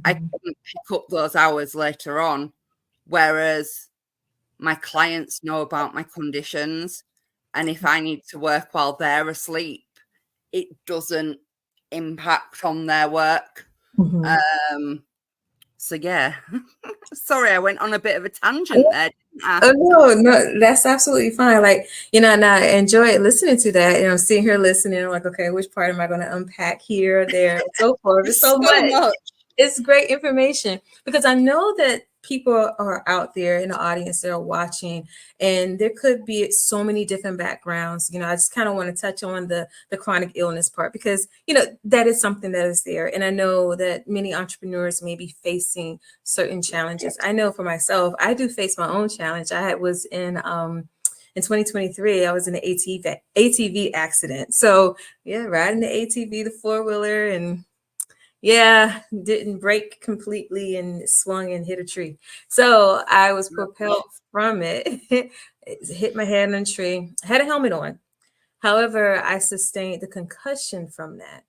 I couldn't pick up those hours later on. Whereas my clients know about my conditions. And if I need to work while they're asleep, it doesn't impact on their work. So yeah, sorry, I went on a bit of a tangent there, didn't I? Oh no, that's absolutely fine. Like, and I enjoy listening to that. And I'm sitting here listening, I'm like, okay, which part am I going to unpack here, there, and so forth? It's so much. It's great information because I know that people are out there in the audience that are watching, and there could be so many different backgrounds. I just kind of want to touch on the chronic illness part because, that is something that is there. And I know that many entrepreneurs may be facing certain challenges. I know for myself, I do face my own challenge. I was in 2023, I was in an ATV accident. So yeah, riding the ATV, the four-wheeler, and yeah, didn't break completely and swung and hit a tree. So I was propelled from it. It hit my head on a tree. I had a helmet on. However, I sustained the concussion from that.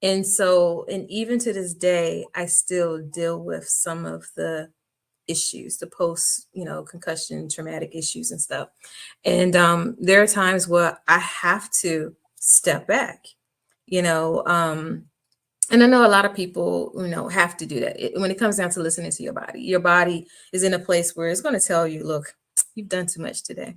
And so, and even to this day, I still deal with some of the issues, the post, concussion, traumatic issues and stuff. And there are times where I have to step back, and I know a lot of people, have to do that. When it comes down to listening to your body is in a place where it's going to tell you, look, you've done too much today.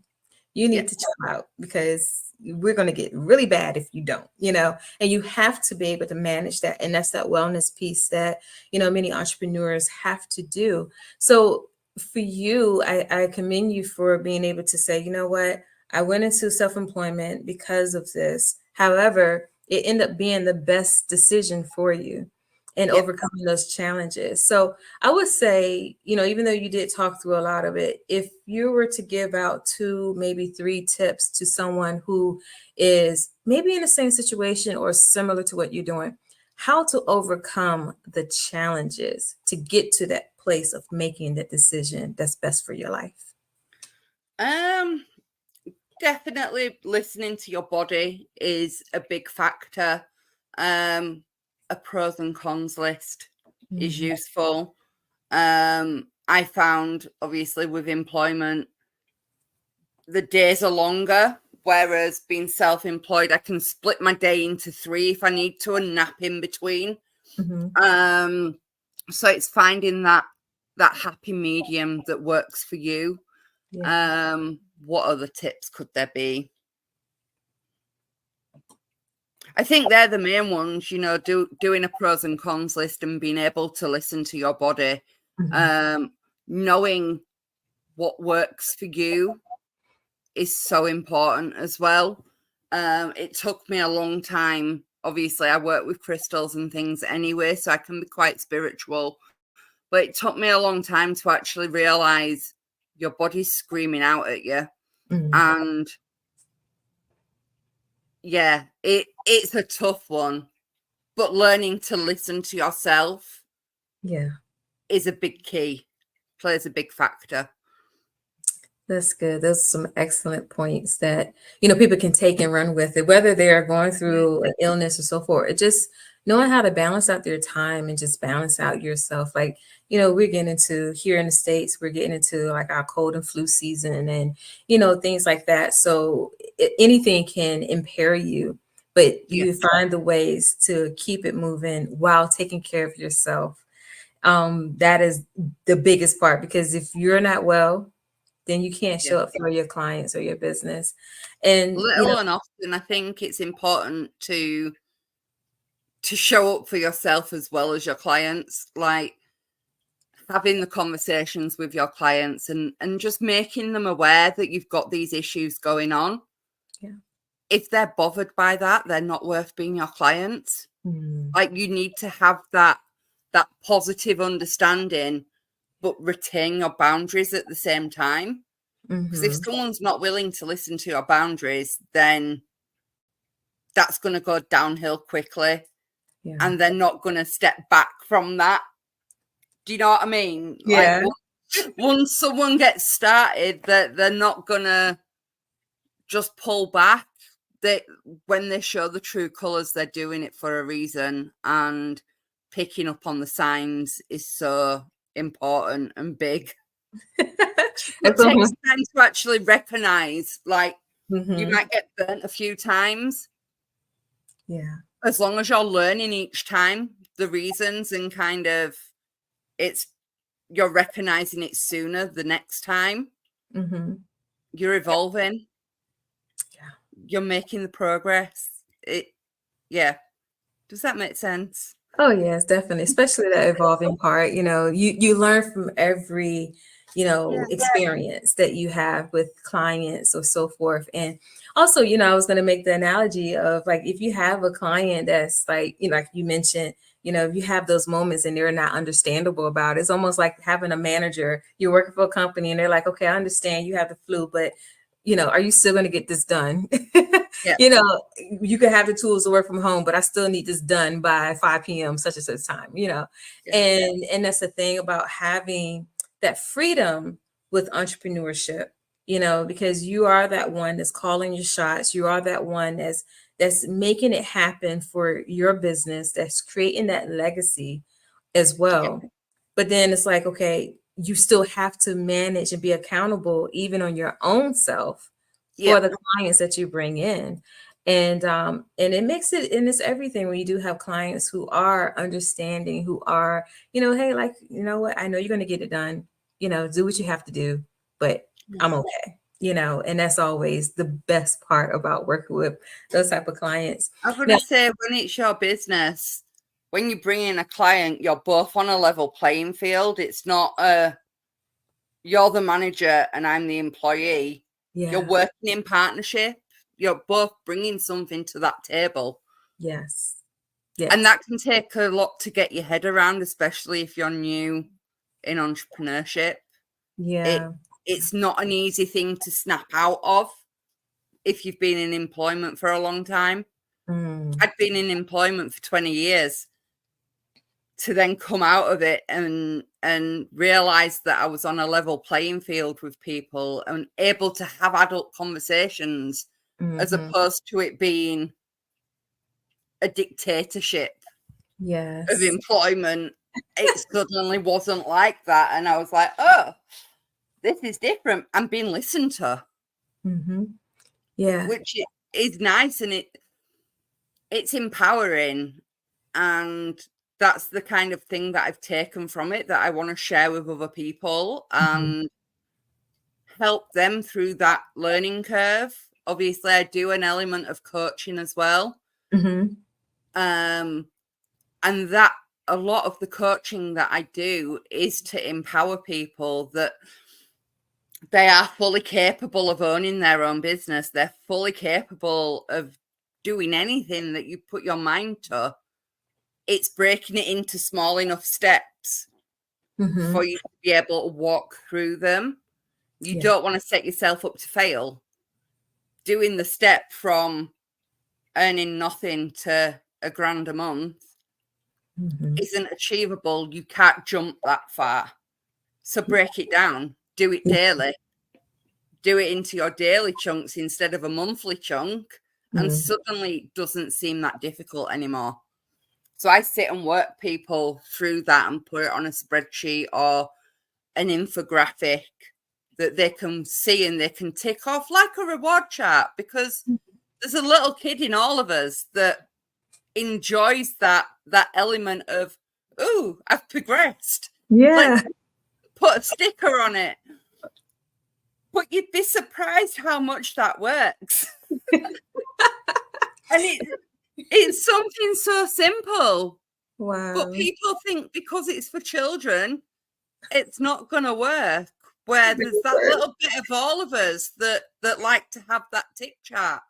You need to chill out because we're going to get really bad if you don't, and you have to be able to manage that. And that's that wellness piece that, many entrepreneurs have to do. So for you, I commend you for being able to say, you know what, I went into self-employment because of this. However, it ended up being the best decision for you and overcoming those challenges. So I would say, even though you did talk through a lot of it, if you were to give out 2, maybe 3 tips to someone who is maybe in the same situation or similar to what you're doing, how to overcome the challenges to get to that place of making that decision that's best for your life. Definitely listening to your body is a big factor. A pros and cons list is useful. I found, obviously, with employment, the days are longer, whereas being self-employed, I can split my day into 3 if I need to and nap in between. So it's finding that happy medium that works for you. What other tips could there be? I think they're the main ones, doing a pros and cons list and being able to listen to your body, knowing what works for you is so important as well. It took me a long time. Obviously, I work with crystals and things anyway, so I can be quite spiritual, but it took me a long time to actually realize your body's screaming out at you. And yeah, it's a tough one, but learning to listen to yourself is a big key, plays a big factor. That's good. Those are some excellent points that, people can take and run with it, whether they're going through an illness or so forth. It just knowing how to balance out their time and just balance out yourself. Like, we're getting into here in the States, we're getting into like our cold and flu season and, things like that. So anything can impair you, but you find the ways to keep it moving while taking care of yourself. That is the biggest part, because if you're not well, then you can't show up for your clients or your business. And little and often, I think it's important to show up for yourself as well as your clients, like having the conversations with your clients and just making them aware that you've got these issues going on. If they're bothered by that, they're not worth being your clients. Like, you need to have that positive understanding, but retain your boundaries at the same time. Because if someone's not willing to listen to your boundaries, then that's going to go downhill quickly. and they're not going to step back from that. Do you know what I mean? Yeah. Like once someone gets started, they're not going to just pull back. When they show the true colors, they're doing it for a reason, and picking up on the signs is so important and big. It takes time to actually recognize, like, you might get burnt a few times. Yeah. As long as you're learning each time the reasons, and kind of you're recognizing it sooner the next time. You're evolving. You're making the progress. Does that make sense? Oh yes, definitely. Especially that evolving part. You learn from every, experience that you have with clients or so forth. And also, I was going to make the analogy of, like, if you have a client that's like, like you mentioned, if you have those moments and they're not understandable about it, it's almost like having a manager. You're working for a company and they're like, okay, I understand you have the flu, but are you still going to get this done? You can have the tools to work from home, but I still need this done by 5 p.m. such and such time, and that's the thing about having that freedom with entrepreneurship, because you are that one that's calling your shots. You are that one that's making it happen for your business, that's creating that legacy as well. But then it's like, okay, you still have to manage and be accountable even on your own self for the clients that you bring in. And it makes it, and it's everything when you do have clients who are understanding, who are, hey, like, you know what, I know you're going to get it done, do what you have to do, but I'm okay, and that's always the best part about working with those type of clients. I was going to say, when it's your business, when you bring in a client, you're both on a level playing field. It's not you're the manager and I'm the employee. You're working in partnership. You're both bringing something to that table. Yes. And that can take a lot to get your head around, especially if you're new in entrepreneurship. It's not an easy thing to snap out of if you've been in employment for a long time. I'd been in employment for 20 years. To then come out of it and realize that I was on a level playing field with people and able to have adult conversations, as opposed to it being a dictatorship of employment. It suddenly wasn't like that. And I was like, oh, this is different. I'm being listened to. Which is nice, and it's empowering. And that's the kind of thing that I've taken from it that I want to share with other people and help them through that learning curve. Obviously, I do an element of coaching as well. And that a lot of the coaching that I do is to empower people that they are fully capable of owning their own business. They're fully capable of doing anything that you put your mind to. It's breaking it into small enough steps for you to be able to walk through them. You don't want to set yourself up to fail. Doing the step from earning nothing to $1,000 a month isn't achievable. You can't jump that far. So break it down. Do it daily. Do it into your daily chunks instead of a monthly chunk. And suddenly it doesn't seem that difficult anymore. So I sit and work people through that and put it on a spreadsheet or an infographic that they can see and they can tick off like a reward chart, because there's a little kid in all of us that enjoys that element of, ooh, I've progressed. Let's put a sticker on it. But you'd be surprised how much that works. And it's something so simple. Wow. But people think because it's for children, it's not going to work. Where there's that little bit of all of us that like to have that tick chart.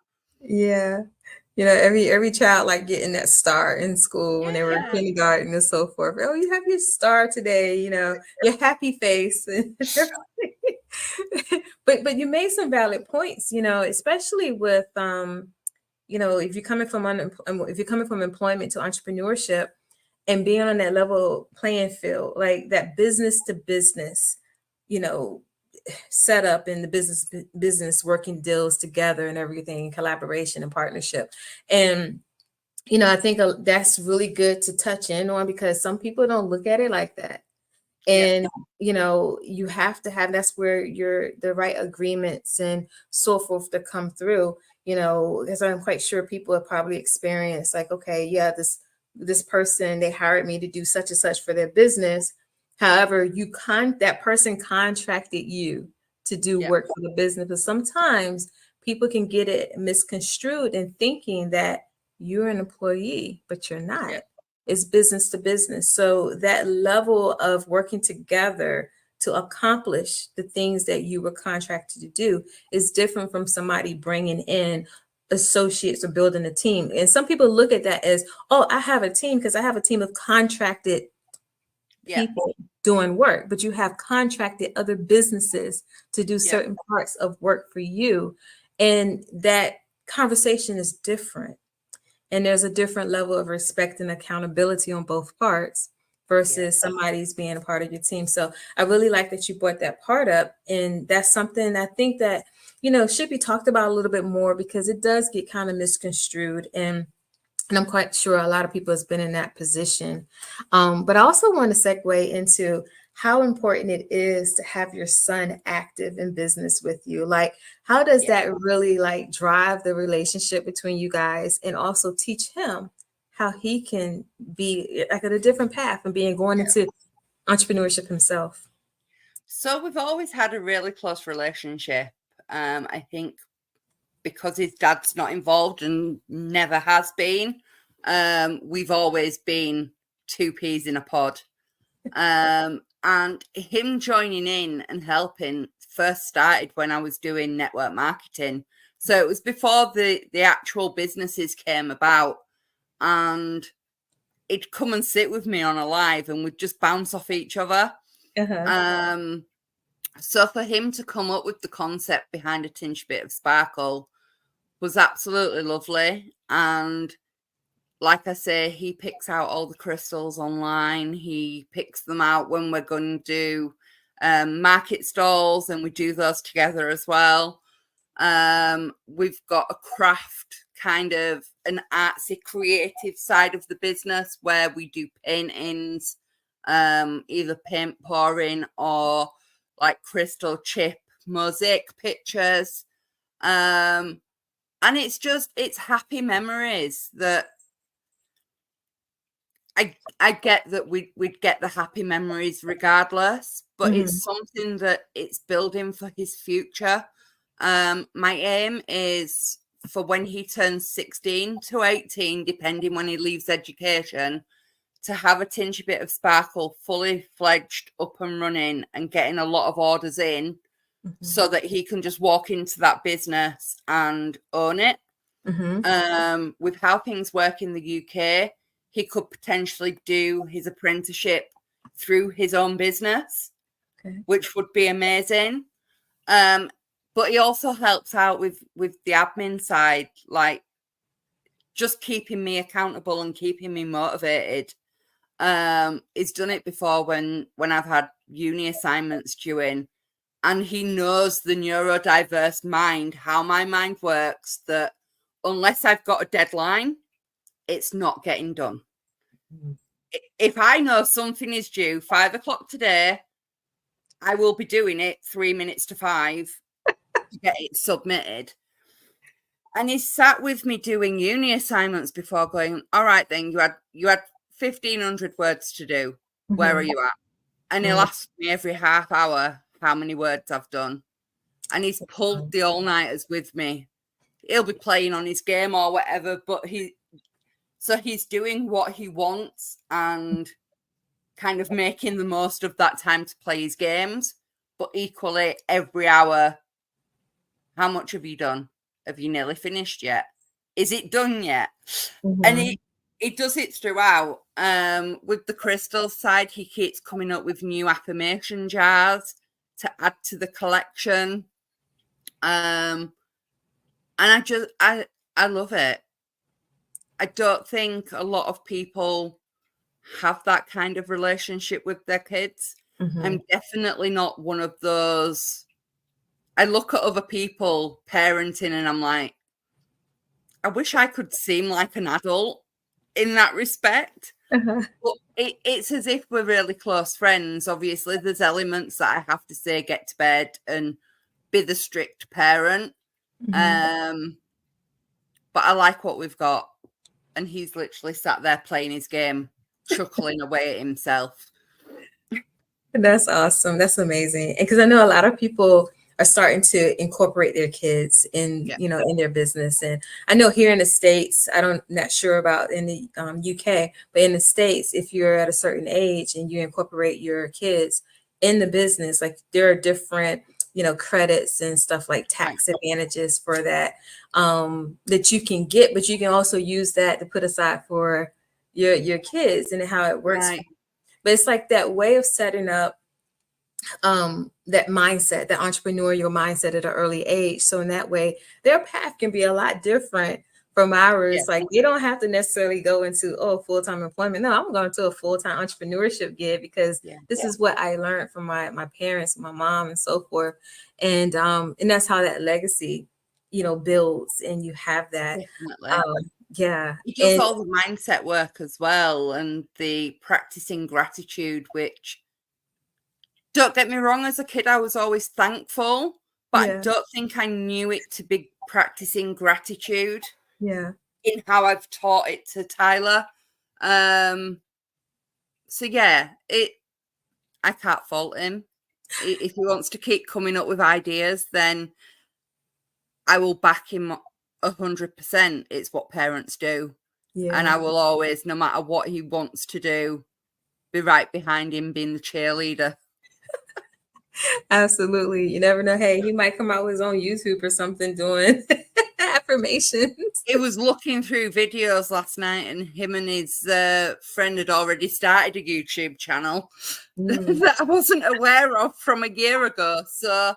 Yeah. Every child like getting that star in school when they were in kindergarten and so forth. Oh, you have your star today, your happy face. But you made some valid points, especially with if you're coming from employment to entrepreneurship and being on that level playing field, like that business to business, set up in the business working deals together and everything, collaboration and partnership. And I think that's really good to touch in on, because some people don't look at it like that. And you have to have, that's where the right agreements and so forth to come through, because I'm quite sure people have probably experienced like, okay, yeah, this person, they hired me to do such and such for their business. However, that person contracted you to do work for the business. But sometimes people can get it misconstrued in thinking that you're an employee, but you're not. It's business to business. So that level of working together to accomplish the things that you were contracted to do is different from somebody bringing in associates or building a team. And some people look at that as, oh, I have a team because I have a team of contracted people doing work, but you have contracted other businesses to do certain parts of work for you. And that conversation is different. And there's a different level of respect and accountability on both parts versus somebody's being a part of your team. So I really like that you brought that part up. And that's something I think that, should be talked about a little bit more, because it does get kind of misconstrued. And I'm quite sure a lot of people has been in that position. But I also want to segue into how important it is to have your son active in business with you. Like, how does that really like drive the relationship between you guys, and also teach him how he can be like at a different path and going into entrepreneurship himself? So we've always had a really close relationship. I think because his dad's not involved and never has been, we've always been two peas in a pod. And him joining in and helping first started when I was doing network marketing. So it was before the actual businesses came about, and he'd come and sit with me on a live and we'd just bounce off each other. So for him to come up with the concept behind A Tinge Bit of Sparkle was absolutely lovely. And like I say, he picks out all the crystals online. He picks them out when we're going to do market stalls, and we do those together as well. We've got a craft, kind of an artsy, creative side of the business where we do paintings, either paint pouring or like crystal chip mosaic pictures. And it's happy memories that I get that we'd get the happy memories regardless, but it's something that it's building for his future. My aim is for when he turns 16 to 18, depending when he leaves education, to have A Tinge Bit of Sparkle fully fledged, up and running, and getting a lot of orders in, so that he can just walk into that business and own it. With how things work in the UK, he could potentially do his apprenticeship through his own business, which would be amazing. But he also helps out with the admin side, like just keeping me accountable and keeping me motivated. He's done it before when I've had uni assignments due in, and he knows the neurodiverse mind, how my mind works, that unless I've got a deadline, it's not getting done. If I know something is due 5 o'clock today, I will be doing it 3 minutes to 5 to get it submitted. And he sat with me doing uni assignments before, going, all right, then you had 1,500 words to do. Where are you at? And he'll ask me every half hour how many words I've done. And he's pulled the all-nighters with me. He'll be playing on his game or whatever, but he's doing what he wants and kind of making the most of that time to play his games. But equally, every hour, how much have you done? Have you nearly finished yet? Is it done yet? And he does it throughout. With the crystal side, he keeps coming up with new affirmation jars to add to the collection. And I love it. I don't think a lot of people have that kind of relationship with their kids. I'm definitely not one of those. I look at other people parenting and I'm like, I wish I could seem like an adult in that respect. But it's as if we're really close friends. Obviously, there's elements that I have to say, get to bed and be the strict parent. But I like what we've got. And he's literally sat there playing his game, chuckling away at himself. That's awesome. That's amazing. Because I know a lot of people are starting to incorporate their kids in, in their business. And I know here in the States, not sure about in the UK, but in the States, if you're at a certain age and you incorporate your kids in the business, like there are different, credits and stuff like tax advantages for that, that you can get, but you can also use that to put aside for your kids and how it works. Right. But it's like that way of setting up that mindset, that entrepreneurial mindset at an early age. So in that way, their path can be a lot different from ours. Like they don't have to necessarily go into full-time employment. No, I'm going to a full-time entrepreneurship gig because this is what I learned from my parents, my mom, and so forth. And that's how that legacy, builds, and you have that. Definitely. Yeah. It does all the mindset work as well, and the practicing gratitude, which, don't get me wrong, as a kid, I was always thankful, but I don't think I knew it to be practicing gratitude. Yeah. In how I've taught it to Tyler. So yeah, I can't fault him. If he wants to keep coming up with ideas, then I will back him 100%. It's what parents do. Yeah. And I will always, no matter what he wants to do, be right behind him being the cheerleader. Absolutely. You never know. Hey, he might come out with his own YouTube or something doing affirmations. He was looking through videos last night, and him and his friend had already started a YouTube channel that I wasn't aware of from a year ago. So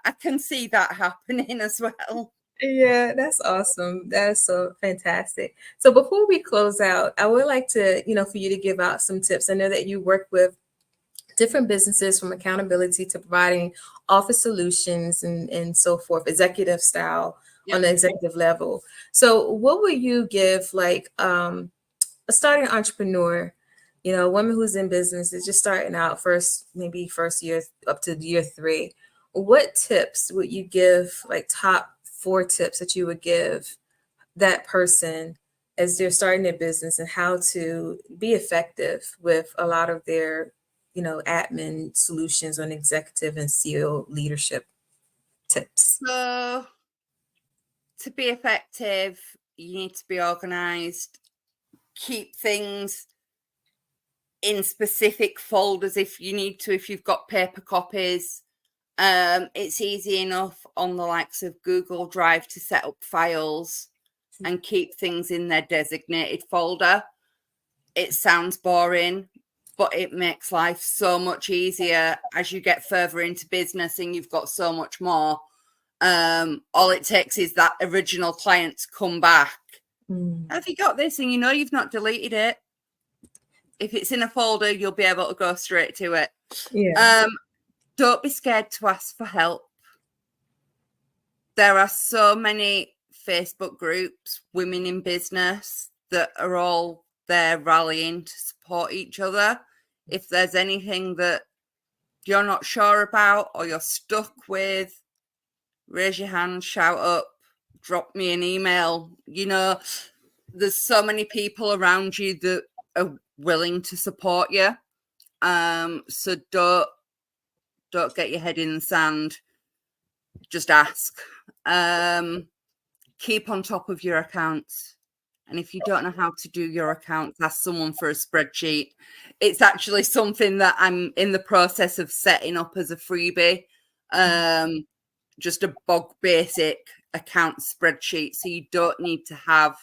I can see that happening as well. Yeah, that's awesome. That's so fantastic. So before we close out, I would like to, for you to give out some tips. I know that you work with different businesses, from accountability to providing office solutions and so forth, executive style on the executive level. So what would you give like a starting entrepreneur, a woman who's in business, is just starting out first year up to year 3. What tips would you give, like top 4 tips that you would give that person as they're starting their business, and how to be effective with a lot of their admin solutions on executive and CEO leadership tips? So to be effective, you need to be organized, keep things in specific folders if you need to, if you've got paper copies. It's easy enough on the likes of Google Drive to set up files and keep things in their designated folder. It sounds boring, but it makes life so much easier as you get further into business and you've got so much more. All it takes is that original client to come back. Have you got this? And you've not deleted it. If it's in a folder, you'll be able to go straight to it. Yeah. Don't be scared to ask for help. There are so many Facebook groups, women in business, that are all there rallying to support each other. If there's anything that you're not sure about or you're stuck with, raise your hand, shout up, drop me an email. There's so many people around you that are willing to support you. So don't get your head in the sand. Just ask. Keep on top of your accounts. And if you don't know how to do your accounts, ask someone for a spreadsheet. It's actually something that I'm in the process of setting up as a freebie. Just a bog basic account spreadsheet. So you don't need to have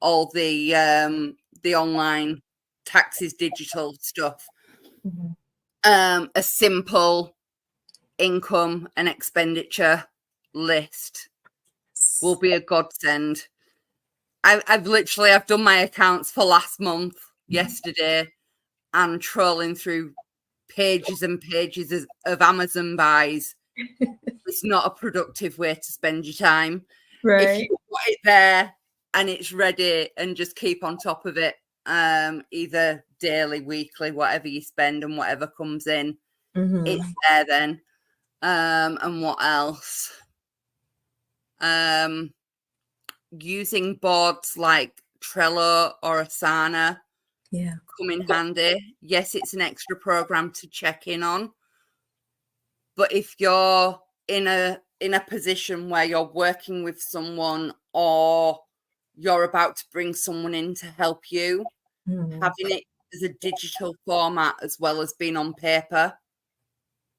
all the online taxes, digital stuff. A simple income and expenditure list will be a godsend. I've done my accounts for last month, yesterday, and trolling through pages and pages of Amazon buys. It's not a productive way to spend your time. Right. If you put it there and it's ready and just keep on top of it, either daily, weekly, whatever you spend and whatever comes in, it's there then. And what else? Using boards like Trello or Asana come in handy. Yes, it's an extra program to check in on, but if you're in a position where you're working with someone or you're about to bring someone in to help you, having it as a digital format as well as being on paper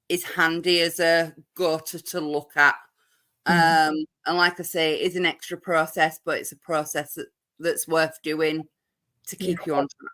is handy as a go-to to look at. And like I say, it is an extra process, but it's a process that's worth doing to keep you on track.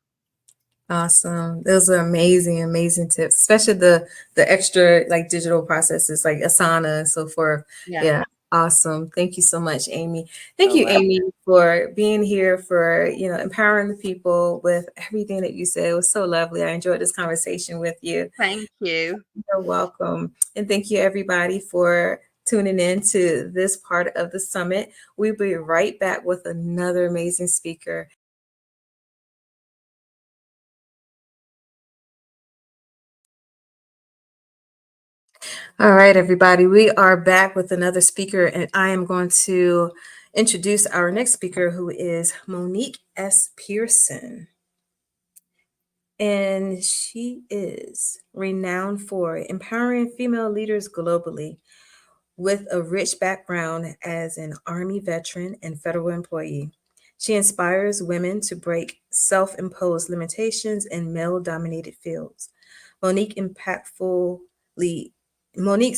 Awesome. Those are amazing, amazing tips, especially the extra like digital processes like Asana and so forth. Yeah. Awesome. Thank you so much, Amy. Thank you, Amy, for being here, for, empowering the people with everything that you said. It was so lovely. I enjoyed this conversation with you. Thank you. You're welcome. And thank you, everybody, for tuning in to this part of the summit. We'll be right back with another amazing speaker. All right, everybody, we are back with another speaker, and I am going to introduce our next speaker, who is Monique S. Pearson. And she is renowned for empowering female leaders globally with a rich background as an Army veteran and federal employee. She inspires women to break self-imposed limitations in male-dominated fields. Monique's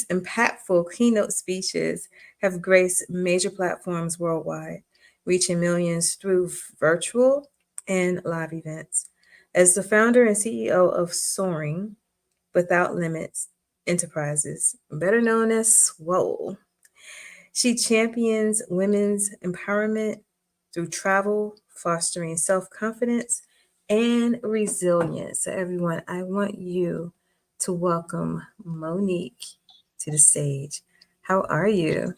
impactful keynote speeches have graced major platforms worldwide, reaching millions through virtual and live events. As the founder and CEO of Soaring Without Limits Enterprises, better known as SWOL, she champions women's empowerment through travel, fostering self-confidence and resilience. So everyone, I want you to welcome Monique to the stage. How are you?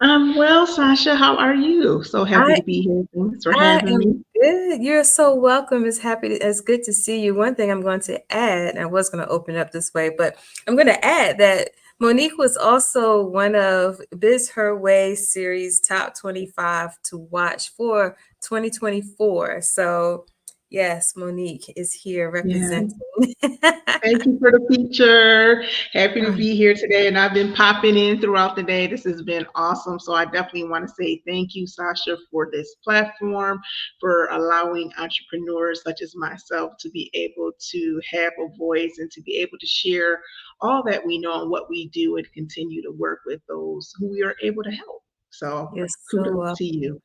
I'm well, Sasha. How are you? So happy to be here. Thanks for having me. Good. You're so welcome. It's good to see you. One thing I'm going to add, and I was going to open it up this way, but I'm going to add that Monique was also one of Biz Her Way series top 25 to watch for 2024. So yes, Monique is here representing. Thank you for the feature. Happy to be here today. And I've been popping in throughout the day. This has been awesome. So I definitely want to say thank you, Sasha, for this platform, for allowing entrepreneurs such as myself to be able to have a voice and to be able to share all that we know and what we do and continue to work with those who we are able to help. So kudos to you.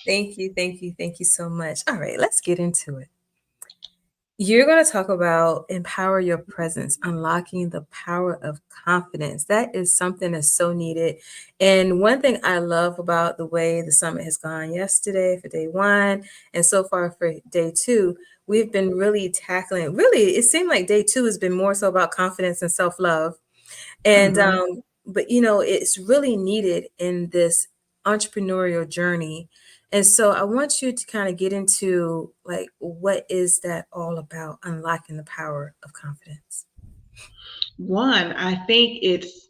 Thank you. Thank you. Thank you so much. All right, let's get into it. You're going to talk about empower your presence, unlocking the power of confidence. That is something that's so needed. And one thing I love about the way the summit has gone yesterday for day one, and so far for day two, we've been really tackling, it seemed like day two has been more so about confidence and self-love. And, but it's really needed in this entrepreneurial journey. And so I want you to kind of get into like, what is that all about, unlocking the power of confidence? One, I think it's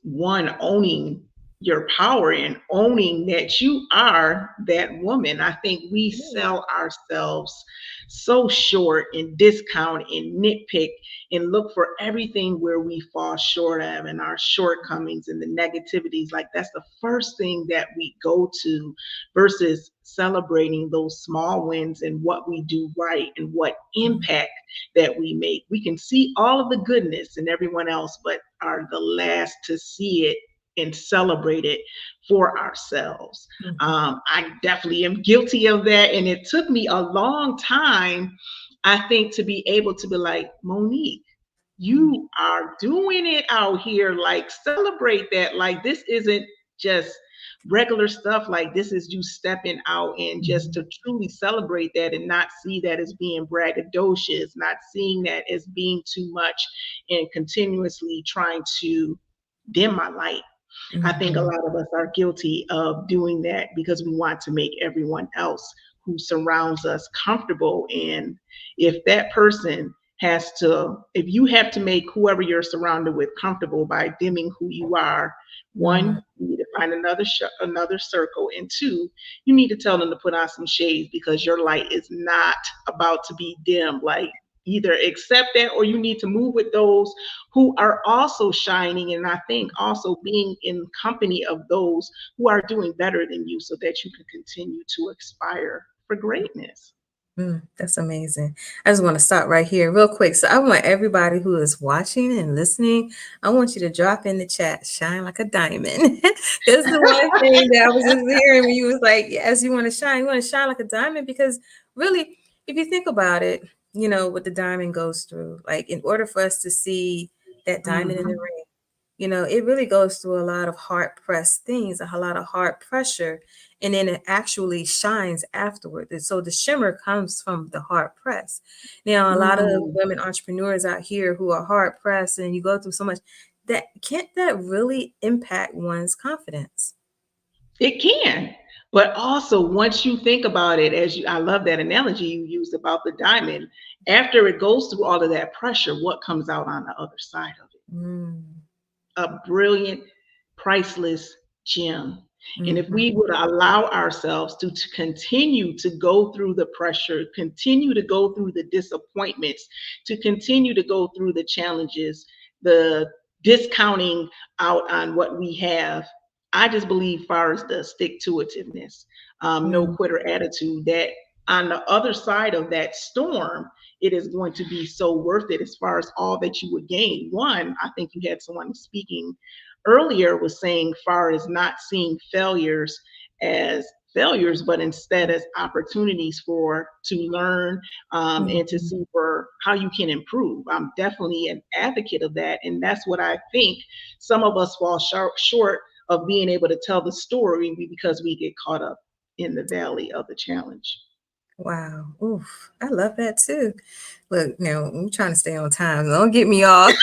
owning your power and owning that you are that woman. I think we sell ourselves so short and discount and nitpick and look for everything where we fall short of and our shortcomings and the negativities. Like that's the first thing that we go to versus celebrating those small wins and what we do right and what impact that we make. We can see all of the goodness in everyone else, but are the last to see it and celebrate it for ourselves. I definitely am guilty of that. And it took me a long time, I think, to be able to be like, Monique, you are doing it out here. Like, celebrate that. Like, this isn't just regular stuff. Like, this is you stepping out, and just to truly celebrate that and not see that as being braggadocious, not seeing that as being too much and continuously trying to dim my light. I think a lot of us are guilty of doing that because we want to make everyone else who surrounds us comfortable. And if that person has to, if you have to make whoever you're surrounded with comfortable by dimming who you are, one, you need to find another circle, and two, you need to tell them to put on some shades because your light is not about to be dim. Like, either accept that, or you need to move with those who are also shining. And I think also being in company of those who are doing better than you so that you can continue to aspire for greatness. That's amazing. I just want to stop right here real quick. So I want everybody who is watching and listening, I want you to drop in the chat, shine like a diamond. That's the one thing that I was just hearing when you was like, yes, you want to shine like a diamond, because really, if you think about it, you know, what the diamond goes through, like in order for us to see that diamond in the ring, you know, it really goes through a lot of hard pressed things, a lot of hard pressure, and then it actually shines afterward. And so the shimmer comes from the hard press. Now, a lot of women entrepreneurs out here who are hard pressed, and you go through so much, that can't that really impact one's confidence? It can. But also, once you think about it, I love that analogy you used about the diamond. After it goes through all of that pressure, what comes out on the other side of it? A brilliant, priceless gem. And if we would allow ourselves to continue to go through the pressure, continue to go through the disappointments, to continue to go through the challenges, the discounting out on what we have, I just believe, far as the stick-to-itiveness, no quitter attitude, that on the other side of that storm, it is going to be so worth it as far as all that you would gain. One, I think you had someone speaking earlier was saying, far as not seeing failures as failures, but instead as opportunities to learn and to see for how you can improve. I'm definitely an advocate of that. And that's what I think some of us fall short of being able to tell the story, because we get caught up in the valley of the challenge. Wow. Oof. I love that too. Look, now I'm trying to stay on time. Don't get me off.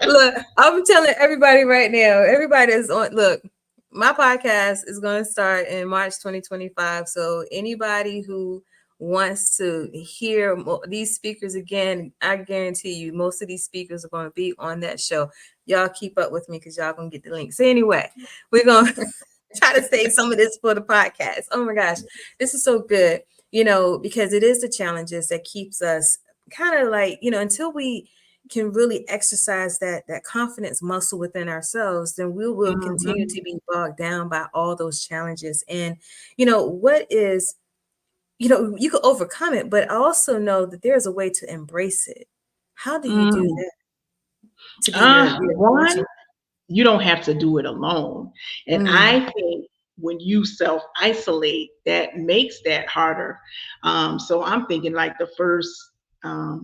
Look, I'm telling everybody right now, everybody is on. Look, my podcast is going to start in March 2025. So anybody who wants to hear these speakers again, I guarantee you most of these speakers are going to be on that show. Y'all keep up with me because y'all going to get the links. So anyway, we're going to try to save some of this for the podcast. Oh my gosh, this is so good, you know, because it is the challenges that keeps us kind of like, you know, until we can really exercise that confidence muscle within ourselves, then we will continue to be bogged down by all those challenges. And, you know, what is, you know, you can overcome it, but I also know that there's a way to embrace it. How do you do that? To be One, you don't have to do it alone. And I think when you self-isolate, that makes that harder. So I'm thinking like the first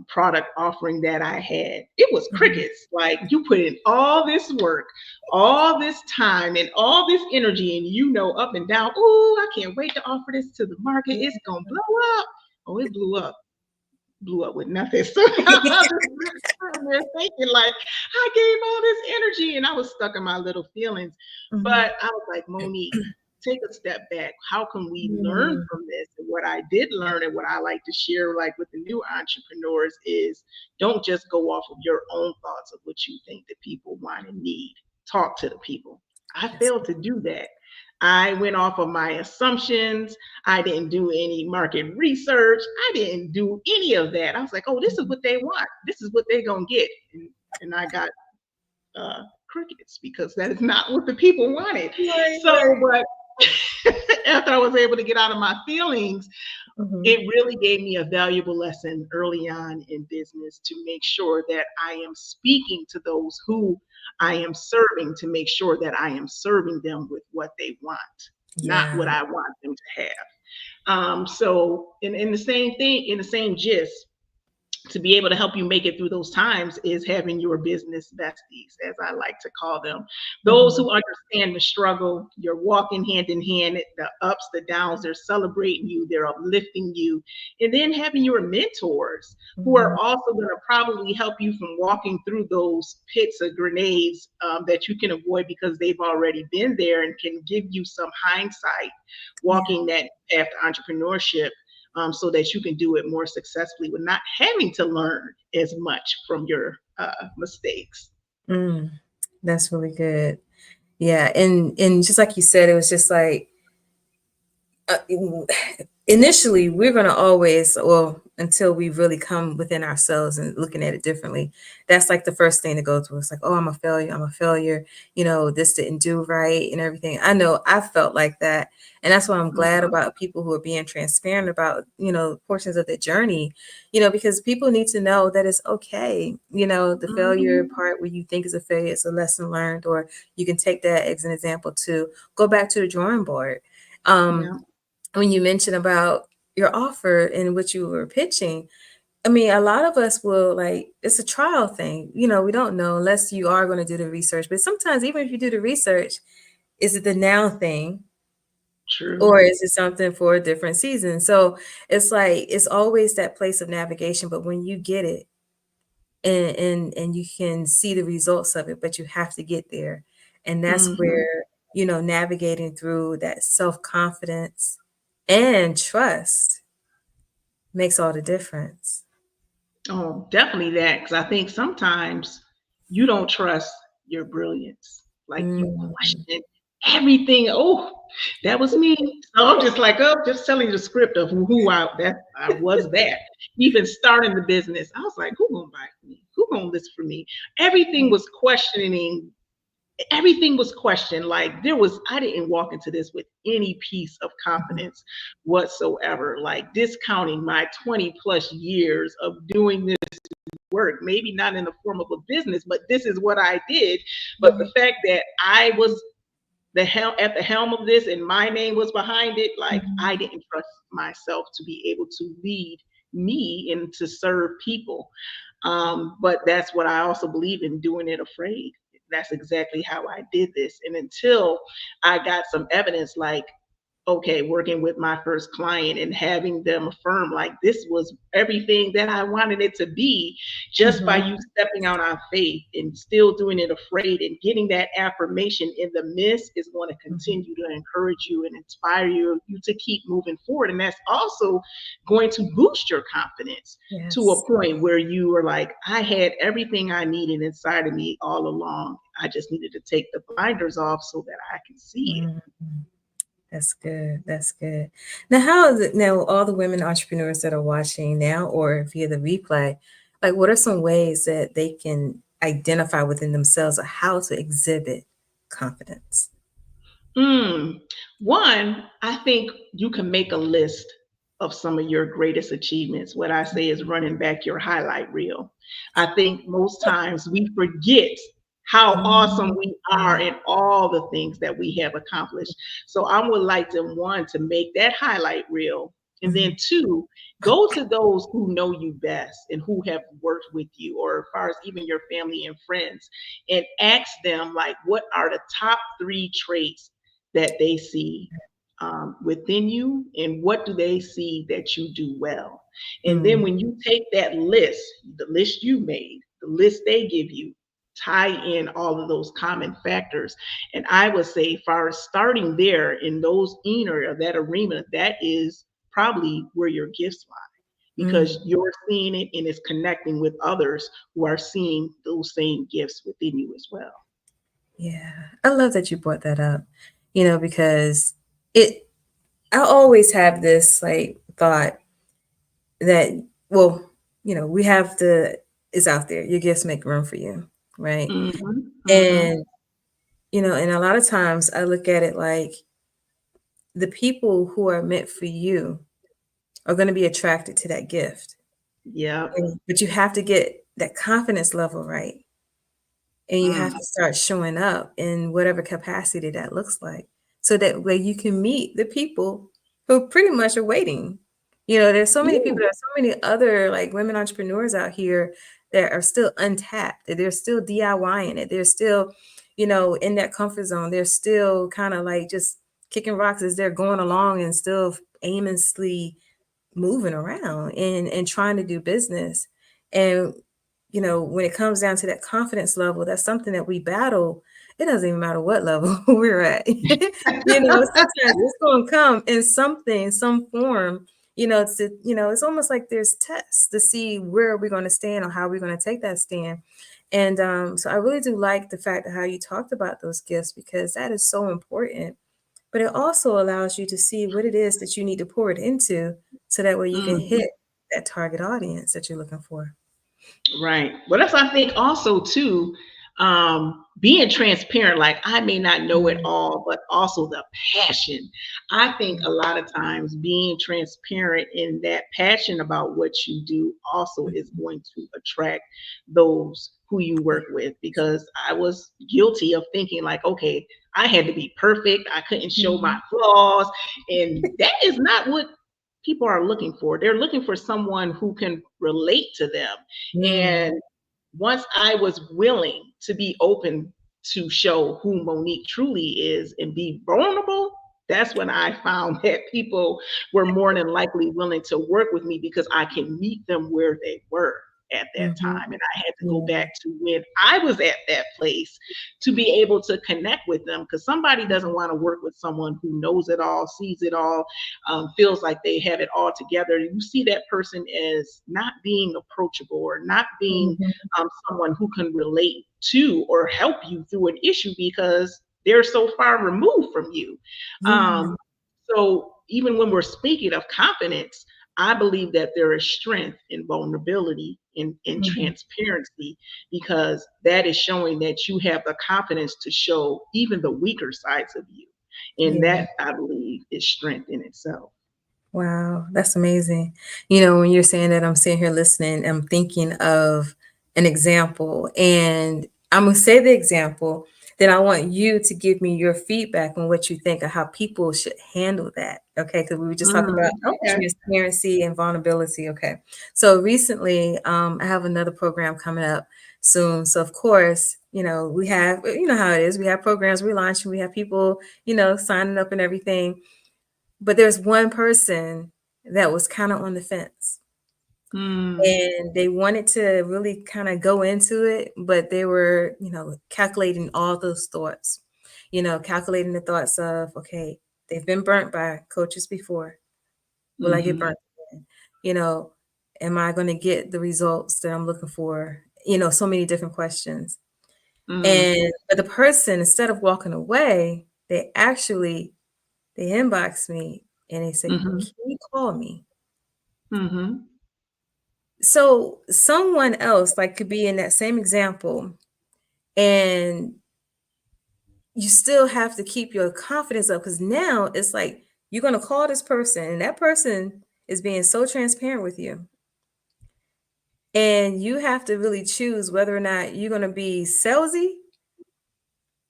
product offering that I had, it was crickets. Like, you put in all this work, all this time, and all this energy, and you know, up and down, oh, I can't wait to offer this to the market. It's gonna blow up. Oh, it blew up with nothing. So I'm thinking like, I gave all this energy and I was stuck in my little feelings. But I was like, Monique, take a step back. How can we learn from this? And what I did learn, and what I like to share, like with the new entrepreneurs, is don't just go off of your own thoughts of what you think that people want and need. Talk to the people. I failed to do that. I went off of my assumptions. I didn't do any market research. I didn't do any of that. I was like, oh, this is what they want. This is what they're going to get. And I got crickets, because that is not what the people wanted. But after I was able to get out of my feelings, it really gave me a valuable lesson early on in business to make sure that I am speaking to those who I am serving, to make sure that I am serving them with what they want, not what I want them to have. So in the same thing, in the same gist, to be able to help you make it through those times is having your business besties, as I like to call them. Those who understand the struggle, you're walking hand in hand, the ups, the downs, they're celebrating you, they're uplifting you. And then having your mentors who are also going to probably help you from walking through those pits of grenades that you can avoid because they've already been there and can give you some hindsight walking that path to entrepreneurship. So that you can do it more successfully with not having to learn as much from your mistakes. That's really good. Yeah, and just like you said, it was just like initially we're going to always, well, until we really come within ourselves and looking at it differently, that's like the first thing to go through. It's like, oh, I'm a failure, this didn't do right and everything. I know I felt like that, and that's why I'm glad about people who are being transparent about portions of the journey, because people need to know that it's okay. The failure part where you think is a failure, it's a lesson learned, or you can take that as an example to go back to the drawing board. When you mentioned about your offer and what you were pitching, I mean, a lot of us will it's a trial thing. We don't know unless you are going to do the research. But sometimes even if you do the research, is it the now thing? True. Or is it something for a different season? So it's like, it's always that place of navigation. But when you get it and you can see the results of it, but you have to get there. And that's where, navigating through that self-confidence and trust makes all the difference. Oh, definitely that. Because I think sometimes you don't trust your brilliance. Like you question everything. Oh, that was me. So I'm just like, just telling the script of who I was that. Even starting the business, I was like, who gonna buy me? Who gonna listen for me? Everything was questioning. Everything was questioned. Like I didn't walk into this with any piece of confidence whatsoever, like discounting my 20 plus years of doing this work, maybe not in the form of a business, but this is what I did. But the fact that I was at the helm of this and my name was behind it, like I didn't trust myself to be able to lead me and to serve people. But that's what I also believe in, doing it afraid. That's exactly how I did this. And until I got some evidence, like, okay, working with my first client and having them affirm like this was everything that I wanted it to be, just by you stepping out on faith and still doing it afraid and getting that affirmation in the midst is going to continue to encourage you and inspire you to keep moving forward. And that's also going to boost your confidence to a point where you are like, I had everything I needed inside of me all along. I just needed to take the blinders off so that I can see it. That's good. That's good. Now, how is it now, all the women entrepreneurs that are watching now or via the replay, like what are some ways that they can identify within themselves or how to exhibit confidence? One, I think you can make a list of some of your greatest achievements. What I say is running back your highlight reel. I think most times we forget how awesome we are and all the things that we have accomplished. So I would like them, one, to make that highlight reel. And then two, go to those who know you best and who have worked with you, or as far as even your family and friends, and ask them, like, what are the top 3 traits that they see within you, and what do they see that you do well? And then when you take that list, the list you made, the list they give you, tie in all of those common factors. And I would say, as far as starting there in those inner, that arena, that is probably where your gifts lie, because you're seeing it and it's connecting with others who are seeing those same gifts within you as well. Yeah, I love that you brought that up, because I always have this like thought that, well, we have it's out there. Your gifts make room for you, right? And, and a lot of times I look at it like the people who are meant for you are going to be attracted to that gift. Yeah. But you have to get that confidence level right. And you have to start showing up in whatever capacity that looks like. So that way you can meet the people who pretty much are waiting, There's so many people, Yeah. there's so many other like women entrepreneurs out here that are still untapped. That they're still DIYing it. They're still, in that comfort zone. They're still kind of like just kicking rocks as they're going along and still aimlessly moving around and trying to do business. And when it comes down to that confidence level, that's something that we battle. It doesn't even matter what level we're at. Sometimes it's going to come in some form. It's almost like there's tests to see where we're going to stand or how we're going to take that stand. And so I really do like the fact of how you talked about those gifts, because that is so important. But it also allows you to see what it is that you need to pour it into, so that way you can Mhm. hit that target audience that you're looking for. Right. Well, that's, I think, also too, being transparent. Like, I may not know it all, but also the passion. I think a lot of times being transparent in that passion about what you do also is going to attract those who you work with. Because I was guilty of thinking like, okay, I had to be perfect. I couldn't show my flaws. And that is not what people are looking for. They're looking for someone who can relate to them. And once I was willing to be open to show who Monique truly is and be vulnerable, that's when I found that people were more than likely willing to work with me, because I can meet them where they were at that time. And I had to go back to when I was at that place to be able to connect with them, because somebody doesn't want to work with someone who knows it all, sees it all, feels like they have it all together. You see that person as not being approachable, or not being someone who can relate to or help you through an issue, because they're so far removed from you. So even when we're speaking of confidence, I believe that there is strength in vulnerability, in transparency, because that is showing that you have the confidence to show even the weaker sides of you. And Yeah. that, I believe, is strength in itself. Wow, that's amazing. When you're saying that, I'm sitting here listening, I'm thinking of an example, and I'm going to say the example. Then I want you to give me your feedback on what you think of how people should handle that. Okay, because we were just talking about Okay. transparency and vulnerability. Okay, so recently, I have another program coming up soon. So of course, we have, how it is. We have programs we launch, and we have people, signing up and everything. But there's one person that was kind of on the fence, and they wanted to really kind of go into it, but they were, calculating all those thoughts, calculating the thoughts of, okay, they've been burnt by coaches before. Will I get burnt again? Am I going to get the results that I'm looking for? So many different questions. But the person, instead of walking away, they inboxed me and they said, "Can you call me?" So someone else like could be in that same example, and you still have to keep your confidence up, because now it's like you're going to call this person, and that person is being so transparent with you. And you have to really choose whether or not you're going to be salesy,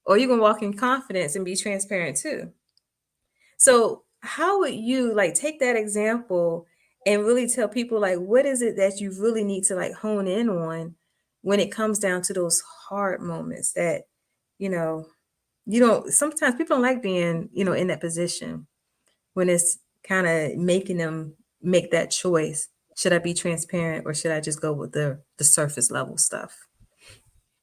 or you're going to walk in confidence and be transparent too. So how would you like take that example and really tell people like what is it that you really need to like hone in on when it comes down to those hard moments that you know you don't sometimes people don't like being in that position when it's kind of making them make that choice. Should I be transparent, or should I just go with the surface level stuff?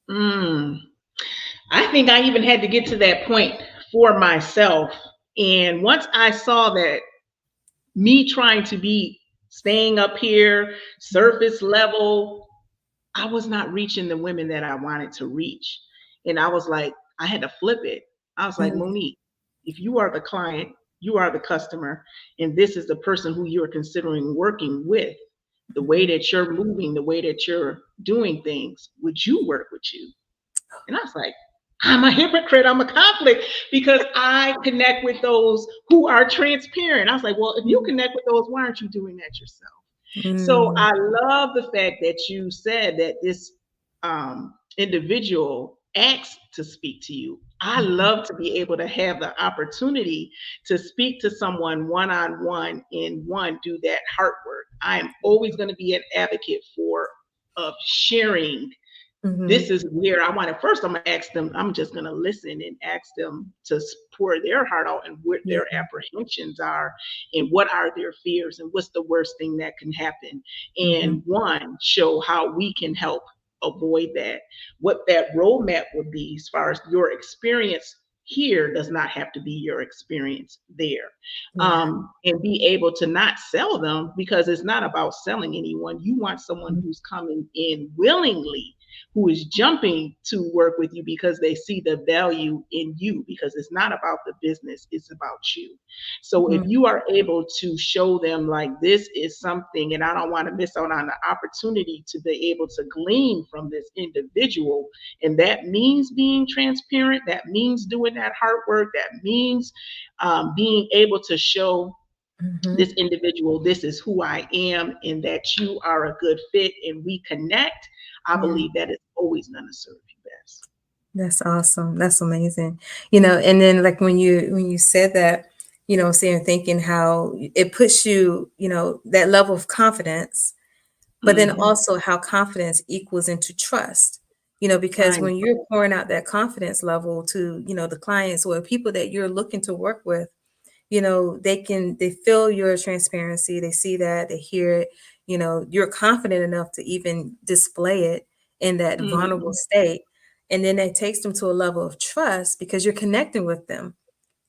I think I even had to get to that point for myself. And once I saw that me trying to be staying up here, surface level, I was not reaching the women that I wanted to reach. And I was like, I had to flip it. I was like, Monique, if you are the client, you are the customer, and this is the person who you are considering working with, the way that you're moving, the way that you're doing things, would you work with you? And I was like, I'm a hypocrite. I'm a conflict, because I connect with those who are transparent. I was like, well, if you connect with those, why aren't you doing that yourself? So I love the fact that you said that this individual asked to speak to you. I love to be able to have the opportunity to speak to someone one-on-one and do that heart work. I am always going to be an advocate for of sharing. This is where I want to first, I'm going to ask them, I'm just going to listen and ask them to pour their heart out and what their apprehensions are and what are their fears and what's the worst thing that can happen. And show how we can help avoid that. What that roadmap would be as far as your experience here does not have to be your experience there. And be able to not sell them, because it's not about selling anyone. You want someone who's coming in willingly, who is jumping to work with you because they see the value in you, because it's not about the business, it's about you. So if you are able to show them like, this is something, and I don't want to miss out on the opportunity to be able to glean from this individual, and that means being transparent, that means doing that hard work, that means being able to show this individual, this is who I am, and that you are a good fit and we connect, I believe that is always going to serve you best. That's awesome. That's amazing. And then like when you said that, saying, thinking how it puts you, that level of confidence, but then also how confidence equals into trust, because when you're pouring out that confidence level to, the clients or people that you're looking to work with, they feel your transparency, they see that, they hear it, you're confident enough to even display it in that vulnerable state. And then that takes them to a level of trust because you're connecting with them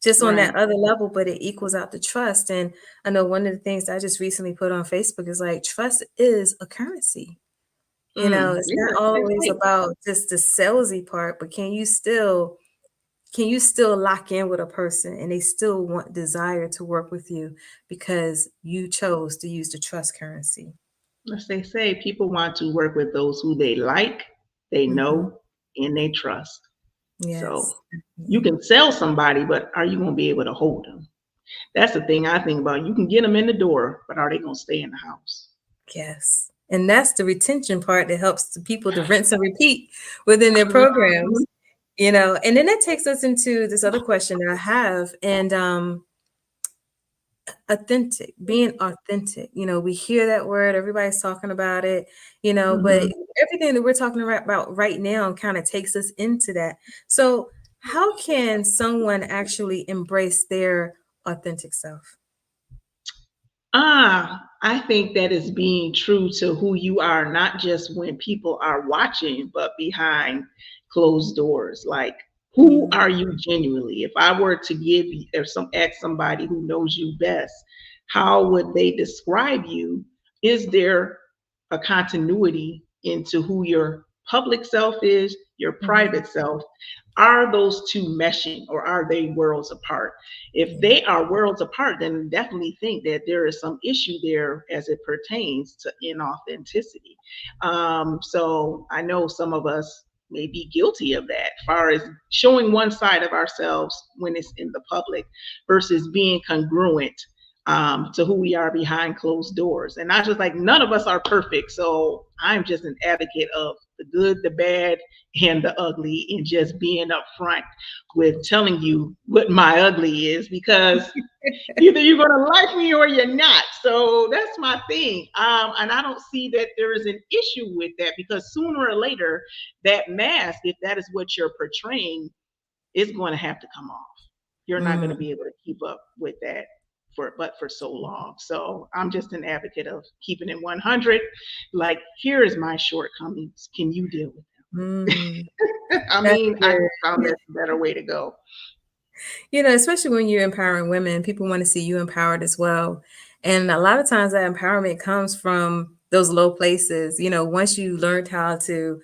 just on that other level, but it equals out the trust. And I know one of the things I just recently put on Facebook is like, trust is a currency. It's not always about just the salesy part, but can you still lock in with a person and they still desire to work with you because you chose to use the trust currency? As they say, people want to work with those who they like, they know, and they trust. Yes. So you can sell somebody, but are you going to be able to hold them? That's the thing I think about. You can get them in the door, but are they going to stay in the house? Yes. And that's the retention part that helps the people to rinse and repeat within their programs. And then that takes us into this other question that I have, and being authentic. We hear that word, everybody's talking about it, but everything that we're talking about right now kind of takes us into that. So how can someone actually embrace their authentic self? I think that is being true to who you are, not just when people are watching, but behind closed doors. Like, who are you genuinely? If I were to ask somebody who knows you best, how would they describe you? Is there a continuity into who your public self is, your private self? Are those two meshing, or are they worlds apart? If they are worlds apart, then definitely think that there is some issue there as it pertains to inauthenticity. So I know some of us may be guilty of that, as far as showing one side of ourselves when it's in the public versus being congruent to who we are behind closed doors. And I just like, none of us are perfect. So I'm just an advocate of the good, the bad, and the ugly, and just being upfront with telling you what my ugly is, because either you're going to like me or you're not. So that's my thing. And I don't see that there is an issue with that, because sooner or later, that mask, if that is what you're portraying, is going to have to come off. You're not going to be able to keep up with that for so long. So I'm just an advocate of keeping it 100. Like, here is my shortcomings. Can you deal with them? I mean, I found that's a better way to go. Especially when you're empowering women, people want to see you empowered as well. And a lot of times that empowerment comes from those low places. Once you learned how to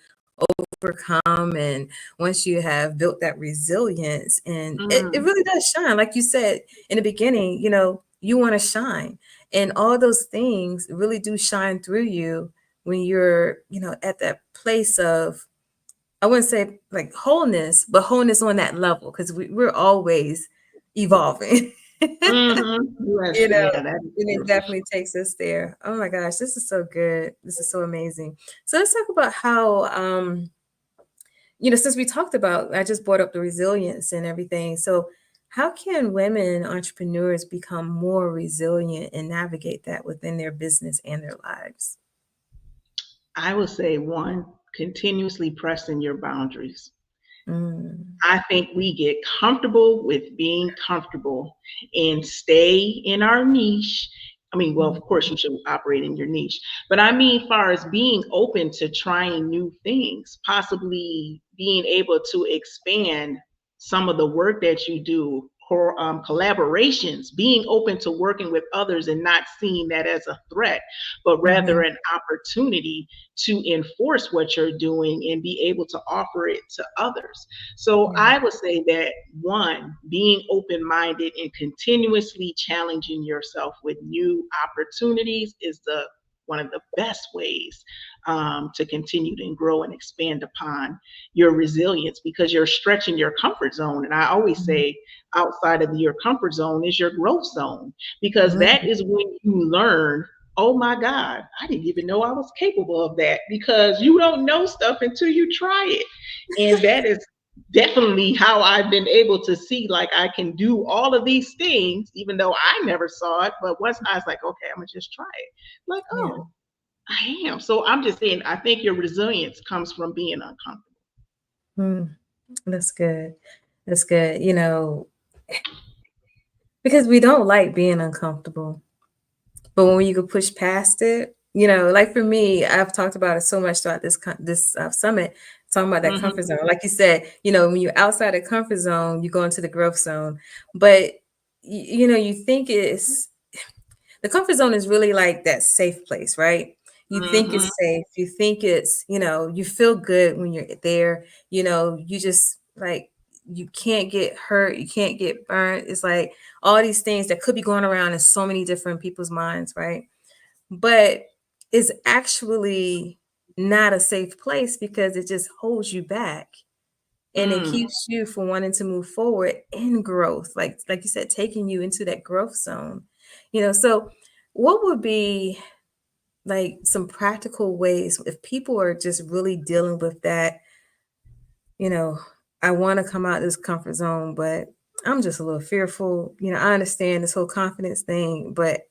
overcome, and once you have built that resilience, and it really does shine. Like you said in the beginning, you want to shine, and all those things really do shine through you when you're, at that place of, I wouldn't say like wholeness, but wholeness on that level, because we're always evolving. Yes, And it definitely takes us there. Oh my gosh, this is so good. This is so amazing. So let's talk about how since we talked about, I just brought up the resilience and everything. So how can women entrepreneurs become more resilient and navigate that within their business and their lives? I would say one, continuously pressing your boundaries. Mm. I think we get comfortable with being comfortable and stay in our niche. I mean, well, of course, you should operate in your niche, but I mean, far as being open to trying new things, possibly being able to expand some of the work that you do, or collaborations, being open to working with others and not seeing that as a threat, but rather Mhm. an opportunity to enforce what you're doing and be able to offer it to others. So Yeah. I would say that one, being open minded and continuously challenging yourself with new opportunities is the one of the best ways to continue to grow and expand upon your resilience, because you're stretching your comfort zone. And I always say, outside of your comfort zone is your growth zone, because that Mm. is when you learn, oh my God, I didn't even know I was capable of that, because you don't know stuff until you try it. And that is definitely how I've been able to see, like, I can do all of these things, even though I never saw it. But once I was like, okay, I'm gonna just try it. Like, Yeah. oh, I am. So I'm just saying, I think your resilience comes from being uncomfortable. Mm. That's good. That's good. Because we don't like being uncomfortable. But when you can push past it, like for me, I've talked about it so much throughout this summit, talking about that Mhm. comfort zone. Like you said, when you're outside the comfort zone, you go into the growth zone. But you think the comfort zone is really like that safe place, right? You think Mhm. it's safe. You think it's, you feel good when you're there. You just like you can't get hurt, you can't get burnt. It's like all these things that could be going around in so many different people's minds, right? But it's actually not a safe place because it just holds you back and it Mm. keeps you from wanting to move forward in growth, like you said, taking you into that growth zone. So what would be like some practical ways if people are just really dealing with that, you know I want to come out of this comfort zone, but I'm just a little fearful. I understand this whole confidence thing, but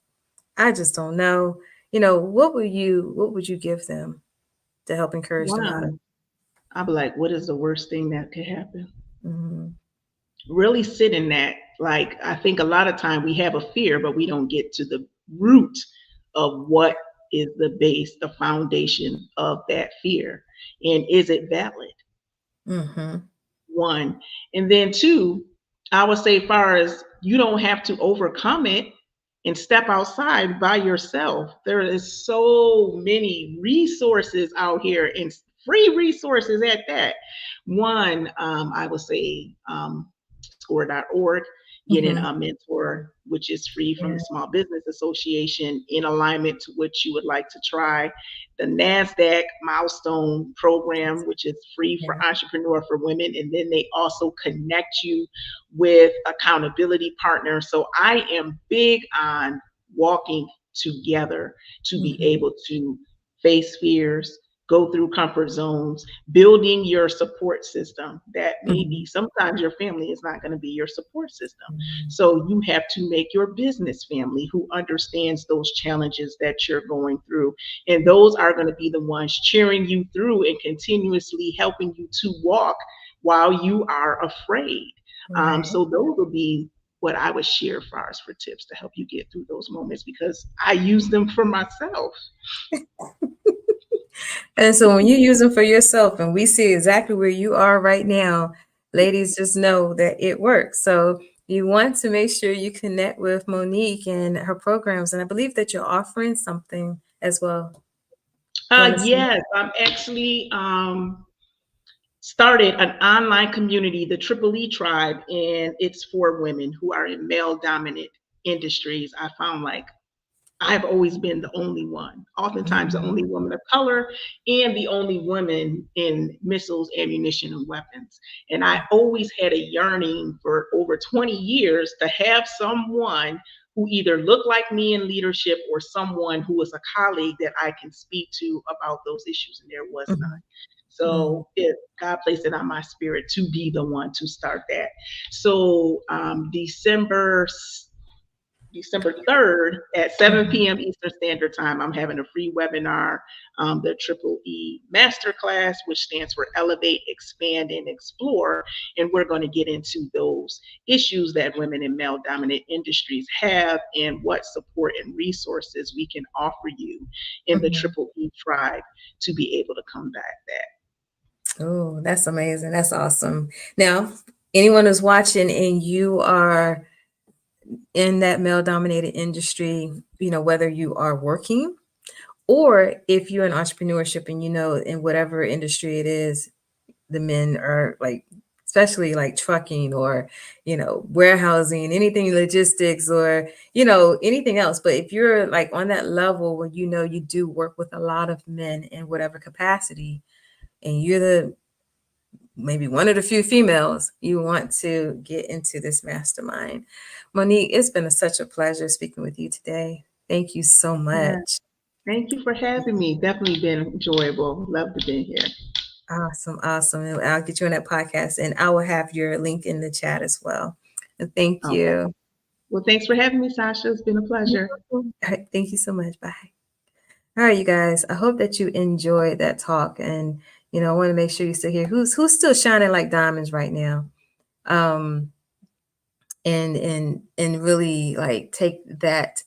I just don't know. What would you give them to help encourage them out of? One, I'll be like, what is the worst thing that could happen? Mhm. Really sit in that. Like, I think a lot of time we have a fear, but we don't get to the root of what is the base, the foundation of that fear. And is it valid? Mhm. One. And then two, I would say, far as you don't have to overcome it and step outside by yourself. There is so many resources out here, and free resources at that. One, I would say, score.org, getting Mhm. a mentor, which is free from Yeah. the Small Business Association, in alignment to what you would like to try. The NASDAQ Milestone Program, which is free for Yeah. entrepreneur for women. And then they also connect you with accountability partners. So I am big on walking together to be Mhm. able to face fears, go through comfort zones, building your support system. That maybe Mhm. sometimes your family is not going to be your support system. Mhm. So you have to make your business family who understands those challenges that you're going through. And those are going to be the ones cheering you through and continuously helping you to walk while you are afraid. Right. So those will be what I would share far as for tips to help you get through those moments, because I use them for myself. And so when you use them for yourself and we see exactly where you are right now, ladies, just know that it works. So you want to make sure you connect with Monique and her programs. And I believe that you're offering something as well. You want to say? Yes, I'm actually started an online community, the Triple E Tribe, and it's for women who are in male dominant industries. I found, like, I've always been the only one, oftentimes the Mhm. only woman of color and the only woman in missiles, ammunition, and weapons. And I always had a yearning for over 20 years to have someone who either looked like me in leadership or someone who was a colleague that I can speak to about those issues, and there was none. Mhm. Mhm. So if God placed it on my spirit to be the one to start that. So December 3rd at 7 p.m. Eastern Standard Time, I'm having a free webinar, the Triple E Masterclass, which stands for Elevate, Expand, and Explore. And we're going to get into those issues that women in male-dominant industries have and what support and resources we can offer you in the Triple E tribe to be able to combat that. Oh, that's amazing. That's awesome. Now, anyone who's watching and you are in that male dominated industry, whether you are working or if you're in entrepreneurship and in whatever industry it is, the men are like, especially like trucking or, warehousing, anything logistics or, anything else. But if you're like on that level where, you do work with a lot of men in whatever capacity, and you're maybe one of the few females, you want to get into this mastermind. Monique, it's been such a pleasure speaking with you today. Thank you so much. Thank you for having me. Definitely been enjoyable. Love to be here. Awesome. And I'll get you on that podcast, and I will have your link in the chat as well. And thank you. Okay. Well, thanks for having me, Sasha. It's been a pleasure. All right, thank you so much. Bye. All right, you guys. I hope that you enjoyed that talk, and I want to make sure you still hear who's still shining like diamonds right now, and really like take that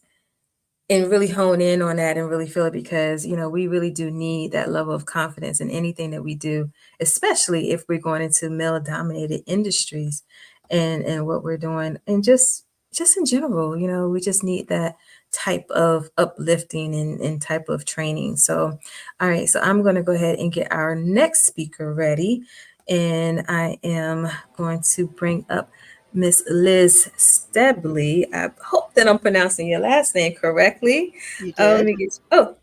and really hone in on that and really feel it, because we really do need that level of confidence in anything that we do, especially if we're going into male dominated industries and what we're doing, and just in general, we just need that type of uplifting and type of training. So all right, so I'm going to go ahead and get our next speaker ready, and I am going to bring up Miss Liz Stebley. I hope that I'm pronouncing your last name correctly. You did.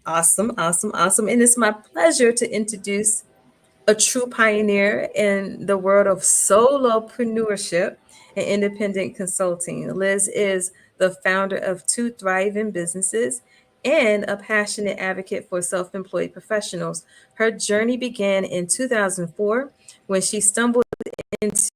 Awesome. And it's my pleasure to introduce a true pioneer in the world of solopreneurship and independent consulting. Liz is the founder of Two Thriving Businesses and a passionate advocate for self-employed professionals. Her journey began in 2004 when she stumbled into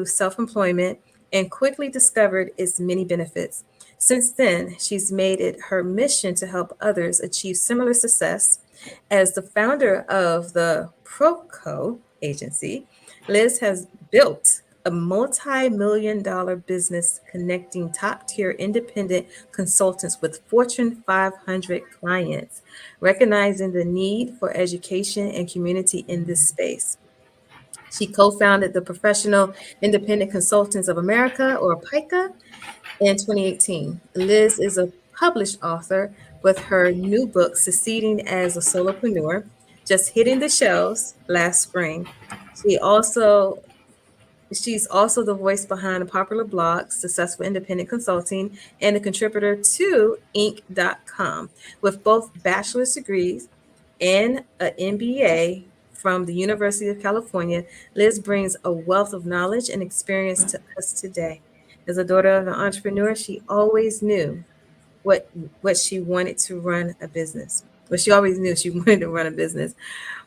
self-employment and quickly discovered its many benefits. Since then, she's made it her mission to help others achieve similar success. As the founder of the Proco agency, Liz has built a multi-million-dollar business connecting top-tier independent consultants with Fortune 500 clients, recognizing the need for education and community in this space. She co-founded the Professional Independent Consultants of America, or PICA, in 2018. Liz is a published author with her new book, Succeeding as a Solopreneur, just hitting the shelves last spring. She's also the voice behind a popular blog, Successful Independent Consulting, and a contributor to Inc.com. With both bachelor's degrees and an MBA from the University of California, Liz brings a wealth of knowledge and experience to us today. As a daughter of an entrepreneur, she always knew what she wanted to run a business. Well, she always knew she wanted to run a business.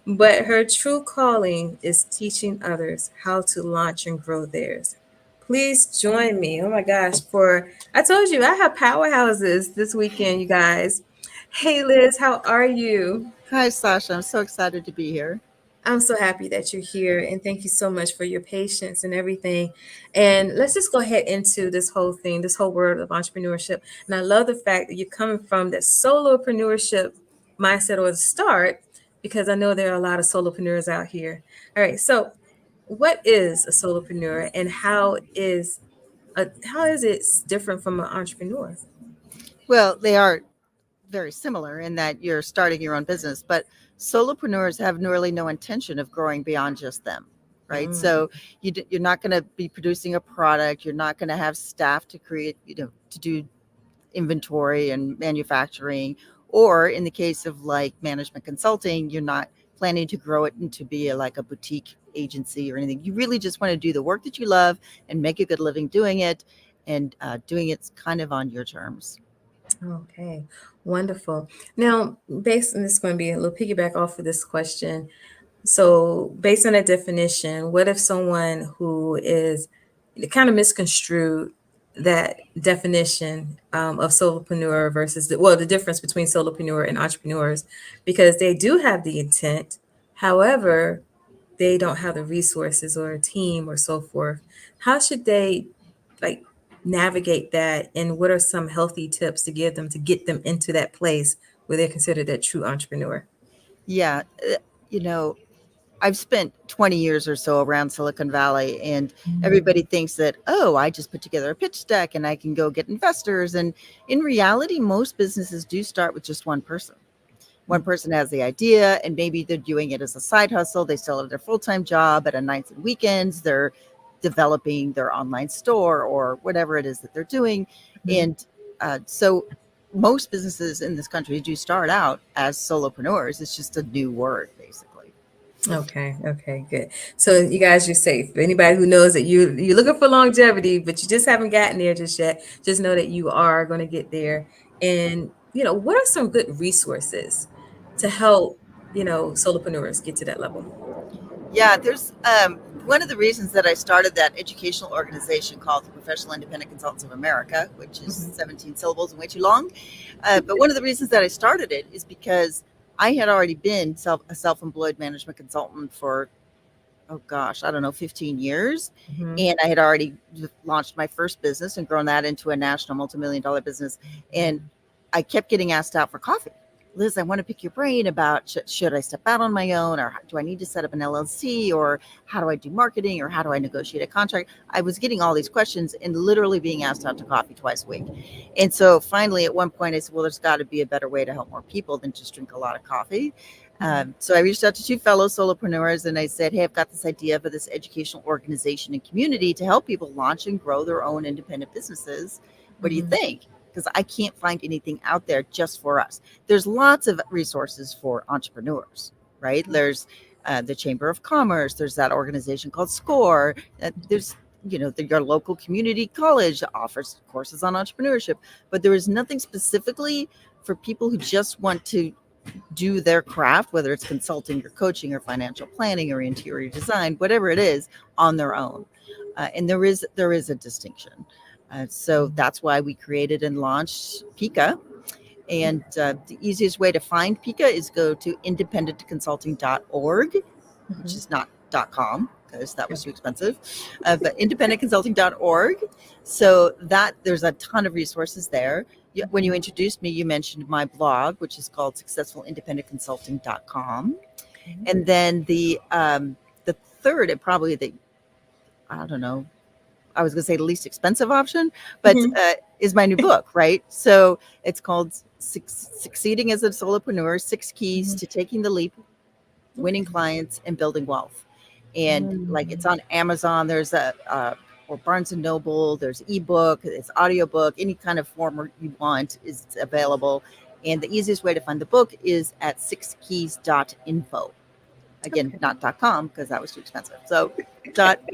But her true calling is teaching others how to launch and grow theirs. Please join me. Oh my gosh, I told you I have powerhouses this weekend, you guys. Hey Liz, how are you? Hi, Sasha. I'm so excited to be here. I'm so happy that you're here, and thank you so much for your patience and everything. And let's just go ahead into this whole thing, this whole world of entrepreneurship. And I love the fact that you're coming from that solopreneurship mindset or the start, because I know there are a lot of solopreneurs out here. All right, so what is a solopreneur, and how is it different from an entrepreneur? Well, they are very similar in that you're starting your own business, but solopreneurs have really no intention of growing beyond just them, right? So you're not going to be producing a product. You're not going to have staff to create, to do inventory and manufacturing, or in the case of like management consulting, you're not planning to grow it into be like a boutique agency or anything. You really just want to do the work that you love and make a good living doing it, and doing it kind of on your terms. Okay, wonderful. Now, based on this, going to be a little piggyback off of this question. So, based on that definition, what if someone who is kind of misconstrued that definition of solopreneur versus the difference between solopreneur and entrepreneurs, because they do have the intent, however, they don't have the resources or a team or so forth. How should they like navigate that? And what are some healthy tips to give them to get them into that place where they're considered a true entrepreneur? Yeah. You know, I've spent 20 years or so around Silicon Valley, and everybody thinks that, oh, I just put together a pitch deck and I can go get investors. And in reality, most businesses do start with just one person. One person has the idea, and maybe they're doing it as a side hustle. They still have their full-time job, but on nights and weekends, they're developing their online store or whatever it is that they're doing. And so most businesses in this country do start out as solopreneurs. It's just a new word, basically. Okay, good. So you guys, you're safe. Anybody who knows that you're looking for longevity, but you just haven't gotten there just yet, just know that you are going to get there. And what are some good resources to help solopreneurs get to that level? Yeah, there's one of the reasons that I started that educational organization called the Professional Independent Consultants of America, which is 17 syllables and way too long. But one of the reasons that I started it is because I had already been a self-employed management consultant for, 15 years. And I had already launched my first business and grown that into a national multi-million-dollar business. And I kept getting asked out for coffee. Liz, I want to pick your brain about should I step out on my own, or do I need to set up an LLC, or how do I do marketing, or how do I negotiate a contract? I was getting all these questions and literally being asked out to coffee twice a week. And so finally, at one point, I said, well, there's got to be a better way to help more people than just drink a lot of coffee. So I reached out to two fellow solopreneurs and I said, hey, I've got this idea for this educational organization and community to help people launch and grow their own independent businesses. What do you think? Because I can't find anything out there just for us. There's lots of resources for entrepreneurs, right? There's the Chamber of Commerce. There's that organization called SCORE. There's your local community college that offers courses on entrepreneurship. But there is nothing specifically for people who just want to do their craft, whether it's consulting or coaching or financial planning or interior design, whatever it is, on their own. And there is a distinction. So that's why we created and launched Pika. And the easiest way to find Pika is go to independentconsulting.org, which is not .com because that was too expensive, but independentconsulting.org. So that there's a ton of resources there. When you introduced me, you mentioned my blog, which is called successfulindependentconsulting.com. And then the third, and probably I was going to say the least expensive option, but is my new book, right? So it's called Succeeding as a Solopreneur, 6 Keys to Taking the Leap, Winning Clients, and Building Wealth. And it's on Amazon. There's or Barnes & Noble, there's ebook, it's audiobook, any kind of form you want is available. And the easiest way to find the book is at 6keys.info. Again, not .com because that was too expensive. So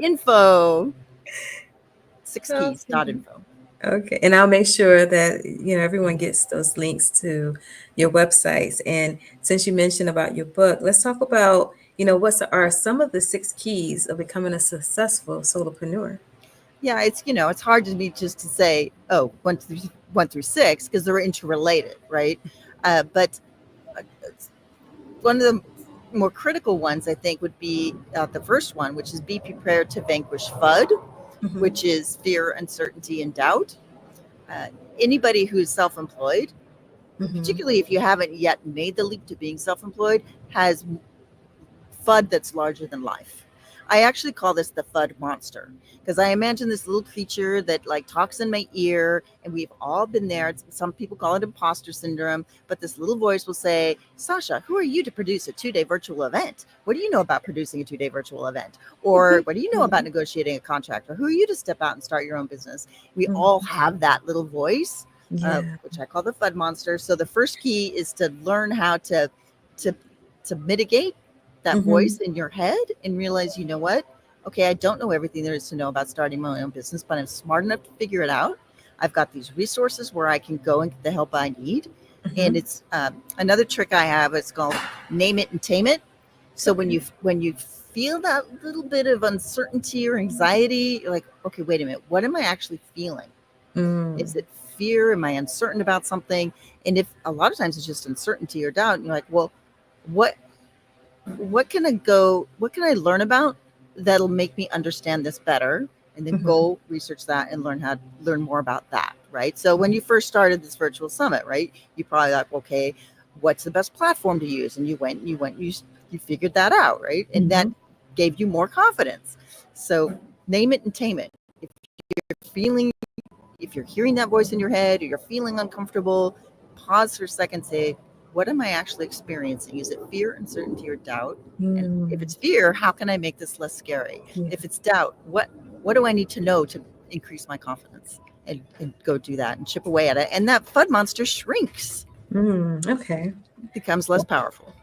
.info. 6keys.info. Okay. And I'll make sure that, everyone gets those links to your websites. And since you mentioned about your book, let's talk about, what are some of the 6 keys of becoming a successful solopreneur? Yeah, it's hard to me just to say, 1 through 6, because they're interrelated, right? But one of the more critical ones, I think, would be the first one, which is be prepared to vanquish FUD. Which is fear, uncertainty, and doubt. Anybody who's self-employed, particularly if you haven't yet made the leap to being self-employed, has FUD that's larger than life. I actually call this the FUD monster because I imagine this little creature that talks in my ear, and we've all been there. Some people call it imposter syndrome, but this little voice will say, Sasha, who are you to produce a 2-day virtual event? What do you know about producing a 2-day virtual event? Or what do you know about negotiating a contract? Or who are you to step out and start your own business? We all have that little voice, which I call the FUD monster. So the first key is to learn how to mitigate that voice in your head and realize, okay, I don't know everything there is to know about starting my own business, but I'm smart enough to figure it out. I've got these resources where I can go and get the help I need. And it's another trick I have. It's called name it and tame it. So when you feel that little bit of uncertainty or anxiety, you're like, okay, wait a minute, what am I actually feeling? Is it fear? Am I uncertain about something? And if a lot of times it's just uncertainty or doubt, and you're like, well, what can I learn about that'll make me understand this better? And then go research that and learn more about that, right? So when you first started this virtual summit, right, you probably thought, okay, what's the best platform to use? And you figured that out, right? And that gave you more confidence. So name it and tame it. If you're hearing that voice in your head or you're feeling uncomfortable, pause for a second, say, what am I actually experiencing? Is it fear, uncertainty, or doubt? And if it's fear, how can I make this less scary? If it's doubt, what do I need to know to increase my confidence? And go do that and chip away at it. And that FUD monster shrinks. Okay. Becomes less powerful.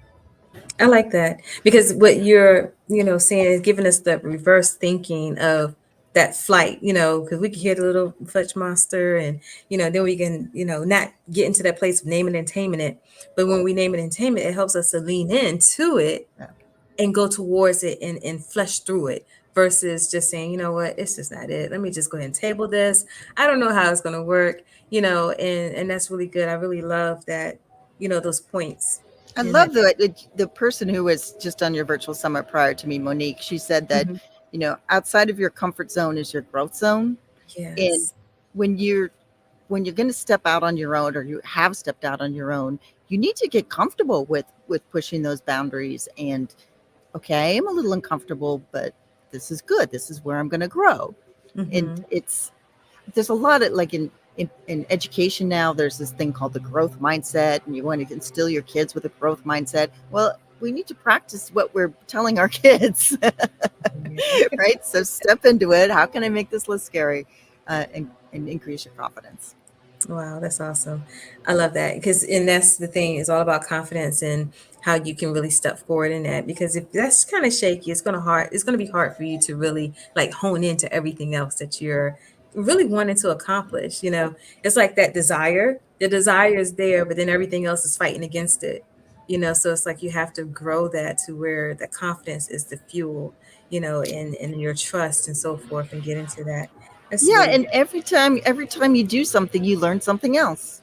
I like that, because what you're, saying is giving us the reverse thinking of that flight, because we can hear the little fudge monster and, then we can, not get into that place of naming and taming it. But when we name it and tame it, it helps us to lean into it and go towards it and flesh through it versus just saying, you know what, it's just not it. Let me just go ahead and table this. I don't know how it's going to work, and that's really good. I really love that, those points. I love the person who was just on your virtual summit prior to me, Monique. She said that, outside of your comfort zone is your growth zone. Yes. And when you're going to step out on your own, or you have stepped out on your own, you need to get comfortable with pushing those boundaries. And okay, I'm a little uncomfortable, but this is good. This is where I'm going to grow. And there's a lot of, like, in education now, there's this thing called the growth mindset, and you want to instill your kids with a growth mindset. Well, we need to practice what we're telling our kids, right? So step into it. How can I make this less scary, and increase your confidence? Wow, that's awesome. I love that, and that's the thing. It's all about confidence and how you can really step forward in that. Because if that's kind of shaky, it's going to be hard for you to really like hone into everything else that you're really wanting to accomplish. It's like that desire. The desire is there, but then everything else is fighting against it. So it's like you have to grow that to where the confidence is the fuel, and your trust and so forth, and get into that. That's Yeah, really and good. every time you do something, you learn something else,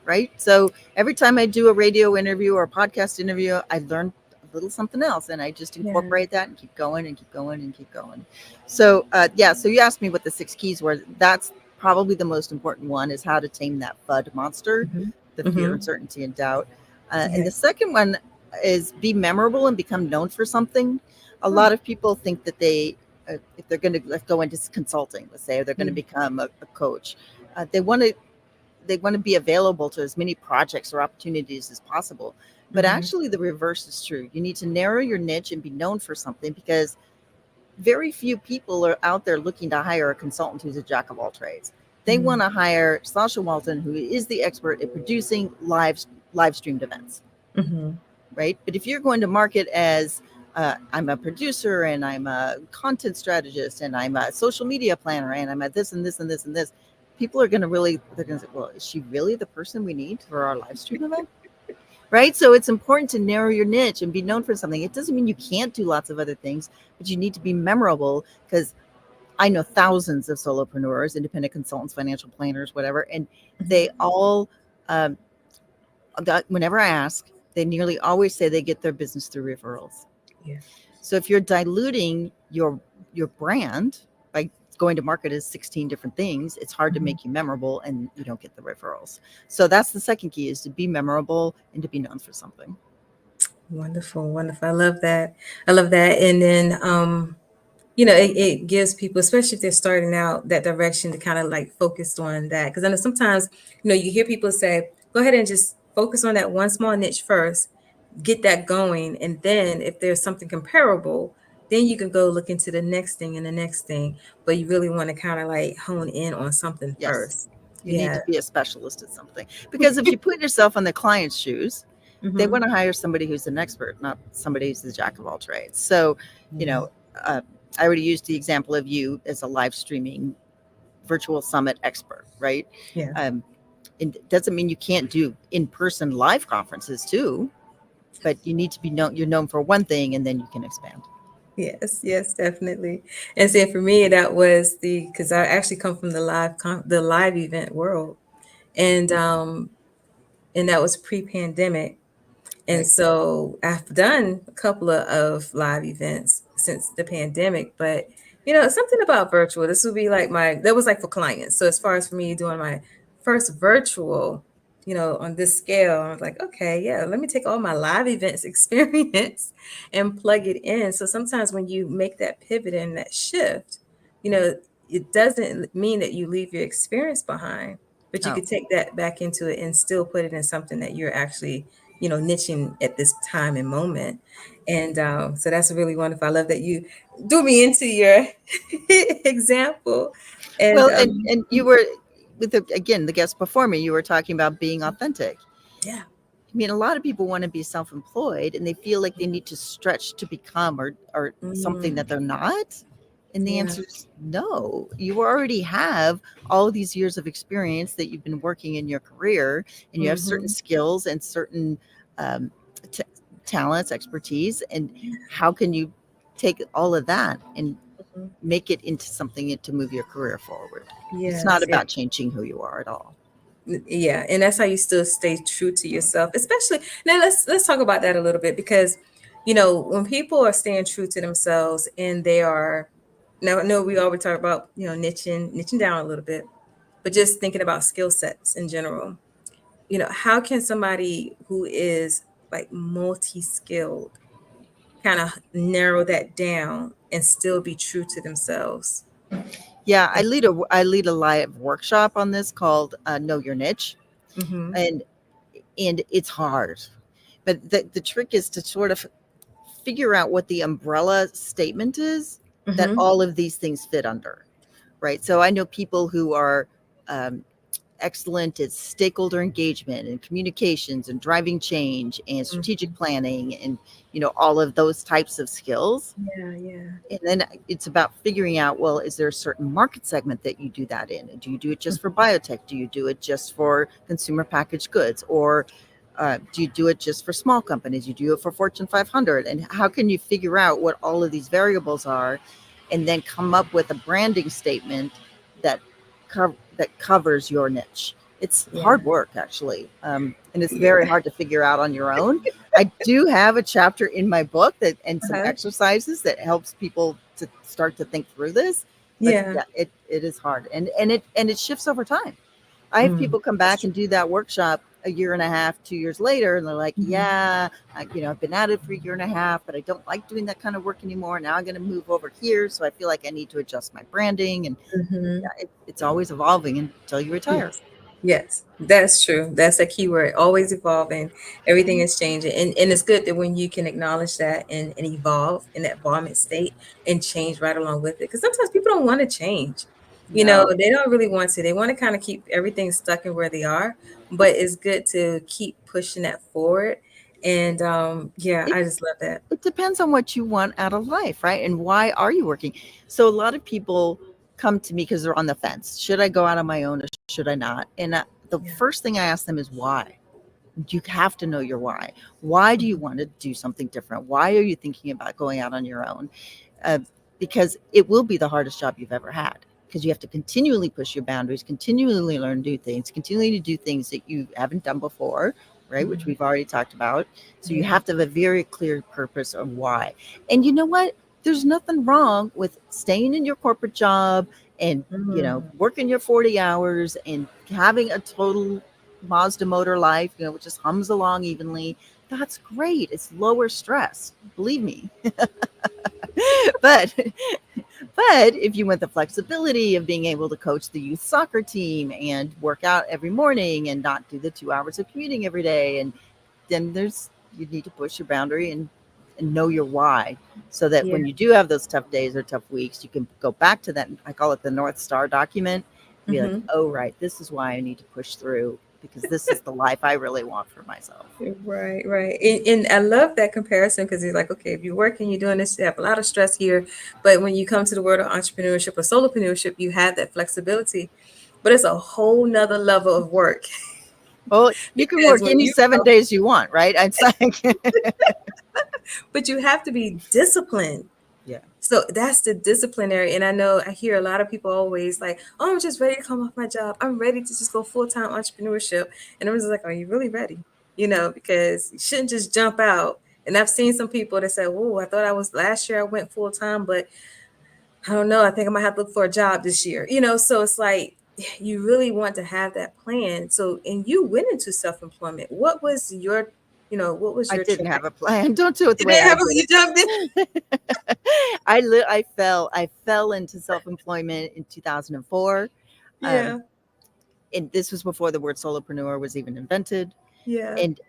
right? So every time I do a radio interview or a podcast interview, I learn a little something else, and I just incorporate that and keep going and keep going and keep going. So so you asked me what the 6 keys were. That's probably the most important one, is how to tame that FUD monster, the fear, uncertainty, and doubt. And the second one is be memorable and become known for something. A lot of people think that if they're going to go into consulting, let's say, or they're going to become a coach, they want to be available to as many projects or opportunities as possible. But actually the reverse is true. You need to narrow your niche and be known for something, because very few people are out there looking to hire a consultant who's a jack of all trades. They want to hire Sasha Walton, who is the expert at producing live streamed events. Right? But if you're going to market as I'm a producer, and I'm a content strategist, and I'm a social media planner, and I'm at this and this and this and this, people are going to say, well, is she really the person we need for our live stream event? Right? So it's important to narrow your niche and be known for something. It doesn't mean you can't do lots of other things, but you need to be memorable, because I know thousands of solopreneurs, independent consultants, financial planners, whatever, and they all, whenever I ask, they nearly always say they get their business through referrals. Yeah. So if you're diluting your brand by going to market as 16 different things, it's hard to make you memorable, and you don't get the referrals. So that's the second key, is to be memorable and to be known for something. Wonderful, wonderful. I love that. And then, it gives people, especially if they're starting out, that direction to kind of like focus on that. Because I know sometimes, you hear people say, go ahead and just focus on that one small niche first, get that going. And then if there's something comparable, then you can go look into the next thing and the next thing. But you really want to kind of like hone in on something first. You need to be a specialist at something. Because if you put yourself on the client's shoes, they want to hire somebody who's an expert, not somebody who's the jack of all trades. So, I already used the example of you as a live streaming virtual summit expert, right? Yeah. And it doesn't mean you can't do in-person live conferences too, but you need to be known. You're known for one thing, and then you can expand. Yes, definitely. And see, for me, that was because I actually come from the live event world, and that was pre-pandemic. And Right. so I've done a couple of live events since the pandemic, but something about virtual. This would be like that was like for clients. So as far as for me doing my first virtual, on this scale, I was like, okay, yeah, let me take all my live events experience and plug it in. So sometimes when you make that pivot and that shift, you know, it doesn't mean that you leave your experience behind, but you Oh, could take that back into it and still put it in something that you're actually niching at this time and moment. And so that's really wonderful. I love that you drew me into your example. And well, and you were with again the guest before me. You were talking about being authentic. yeah. I mean, a lot of people want to be self-employed, and they feel like they need to stretch to become or something that they're not. And the Yeah. answer is no. You already have all of these years of experience that you've been working in your career, and you have certain Mhm. skills and certain um, t- talents, expertise. And how can you take all of that and Mhm. make it into something to move your career forward? It's not Yes, yeah. about changing who you are at all. Yeah, and that's how you still stay true to yourself. Especially now, let's talk about that a little bit because when people are staying true to themselves and they are now, I know we always talk about niching down a little bit, but just thinking about skill sets in general. How can somebody who is like multi-skilled kind of narrow that down and still be true to themselves? Yeah, I lead a live workshop on this called Know Your Niche, Mm-hmm. and it's hard, but the trick is to sort of figure out what the umbrella statement is that Mm-hmm. all of these things fit under, right? So I know people who are um, excellent at stakeholder engagement and communications and driving change and strategic planning and all of those types of skills. Yeah, yeah. And then it's about figuring out, well, is there a certain market segment that you do that in? Do you do it just for biotech? Do you do it just for consumer packaged goods? Or do you do it just for small companies? You do it for Fortune 500? And how can you figure out what all of these variables are and then come up with a branding statement that that covers your niche? It's Yeah. hard work, actually. And it's very hard to figure out on your own. I do have a chapter in my book and some Uh-huh. exercises that helps people to start to think through this. But Yeah. yeah, it is hard, and it shifts over time. I have Mm, people come that's back and do that workshop a year and a half, 2 years later, and they're like, true. "Yeah, I've been at it for a year and a half, but I don't like doing that kind of work anymore. Now I'm going to move over here, so I feel like I need to adjust my branding." And Mm-hmm. yeah, it's always evolving until you retire. Yes. Yes, that's true. That's a key word. Always evolving. Everything is changing. And it's good that when you can acknowledge that and evolve in that evolvement state and change right along with it. Because sometimes people don't want to change. No, They don't really want to. They want to kind of keep everything stuck in where they are. But it's good to keep pushing that forward. And yeah, it I just love that. it depends on what you want out of life, right? And why are you working? So a lot of people come to me because they're on the fence. Should I go out on my own or should I not? And the Yeah. first thing I ask them is why. You have to know your why. Why do you Mhm. want to do something different? Why are you thinking about going out on your own? uh, because it will be the hardest job you've ever had, because you have to continually push your boundaries, continually learn new things, continually to do things that you haven't done before, right? Which Mhm. we've already talked about. So you Yeah. have to have a very clear purpose of why. And you know what? There's nothing wrong with staying in your corporate job and Mm. working your 40 hours and having a total Mazda motor life, which just hums along evenly. That's great. It's lower stress, believe me. but but if you want the flexibility of being able to coach the youth soccer team and work out every morning and not do the 2 hours of commuting every day, and then you need to push your boundary and know your why, so that Yeah. when you do have those tough days or tough weeks, you can go back to that. I call it the North Star document, and be like, Mhm. oh, right, this is why I need to push through, because this is the life I really want for myself. Right, right. And I love that comparison because you're like, okay, if you're working, you're doing this, you have a lot of stress here. But when you come to the world of entrepreneurship or solopreneurship, you have that flexibility. But it's a whole nother level of work. Well, you can Because work when any you 7 days you want, right? It's like, but you have to be disciplined. yeah. So that's the disciplinary. And I know I hear a lot of people always like, oh, I'm just ready to come off my job. I'm ready to just go full-time entrepreneurship. And I was like, are you really ready? You know, because you shouldn't just jump out. And I've seen some people that say, oh, I thought I was last year I went full-time, but I don't know. I think I might have to look for a job this year. You know, so it's like you really want to have that plan. So, and you went into self-employment. What was your, what was I your didn't have trajectory? a plan. Don't do it the You way didn't I have did you jumped in. it. I fell into self-employment in 2004. Yeah. And this was before the word solopreneur was even invented. Yeah. And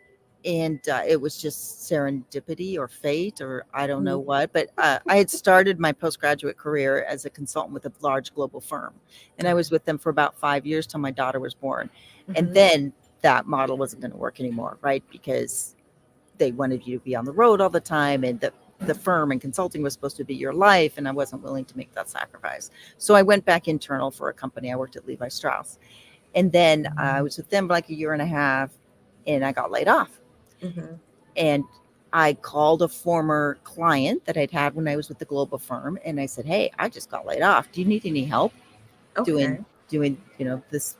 it was just serendipity or fate or I don't know Mhm. what. But I had started my postgraduate career as a consultant with a large global firm, and I was with them for about 5 years till my daughter was born. And Mhm. then that model wasn't going to work anymore, right? Because they wanted you to be on the road all the time, and the firm and consulting was supposed to be your life, and I wasn't willing to make that sacrifice. So I went back internal for a company. I worked at Levi Strauss, and then I was with them for like a year and a half, and I got laid off. Mhm. And I called a former client that I'd had when I was with the global firm, and I said, "Hey, I just got laid off. Do you need any help doing Okay. this?"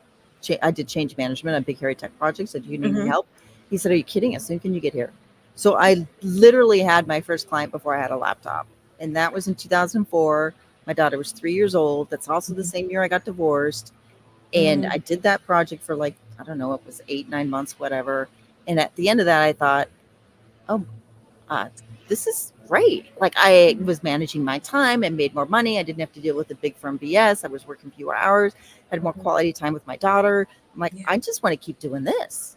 I did change management on big hairy tech projects. So, do you need any Mhm. help? He said, "Are you kidding? As soon can you get here?" So I literally had my first client before I had a laptop, and that was in 2004. My daughter was 3 years old. That's also the Mhm. same year I got divorced. And I Mm. did that project for like, I don't know, it was 8, 9 months, whatever. And at the end of that, I thought, oh, uh, this is great. Like I Mhm. was managing my time and made more money. I didn't have to deal with the big firm BS. I was working fewer hours, had more Mhm. quality time with my daughter. I'm like, Yeah. I just want to keep doing this.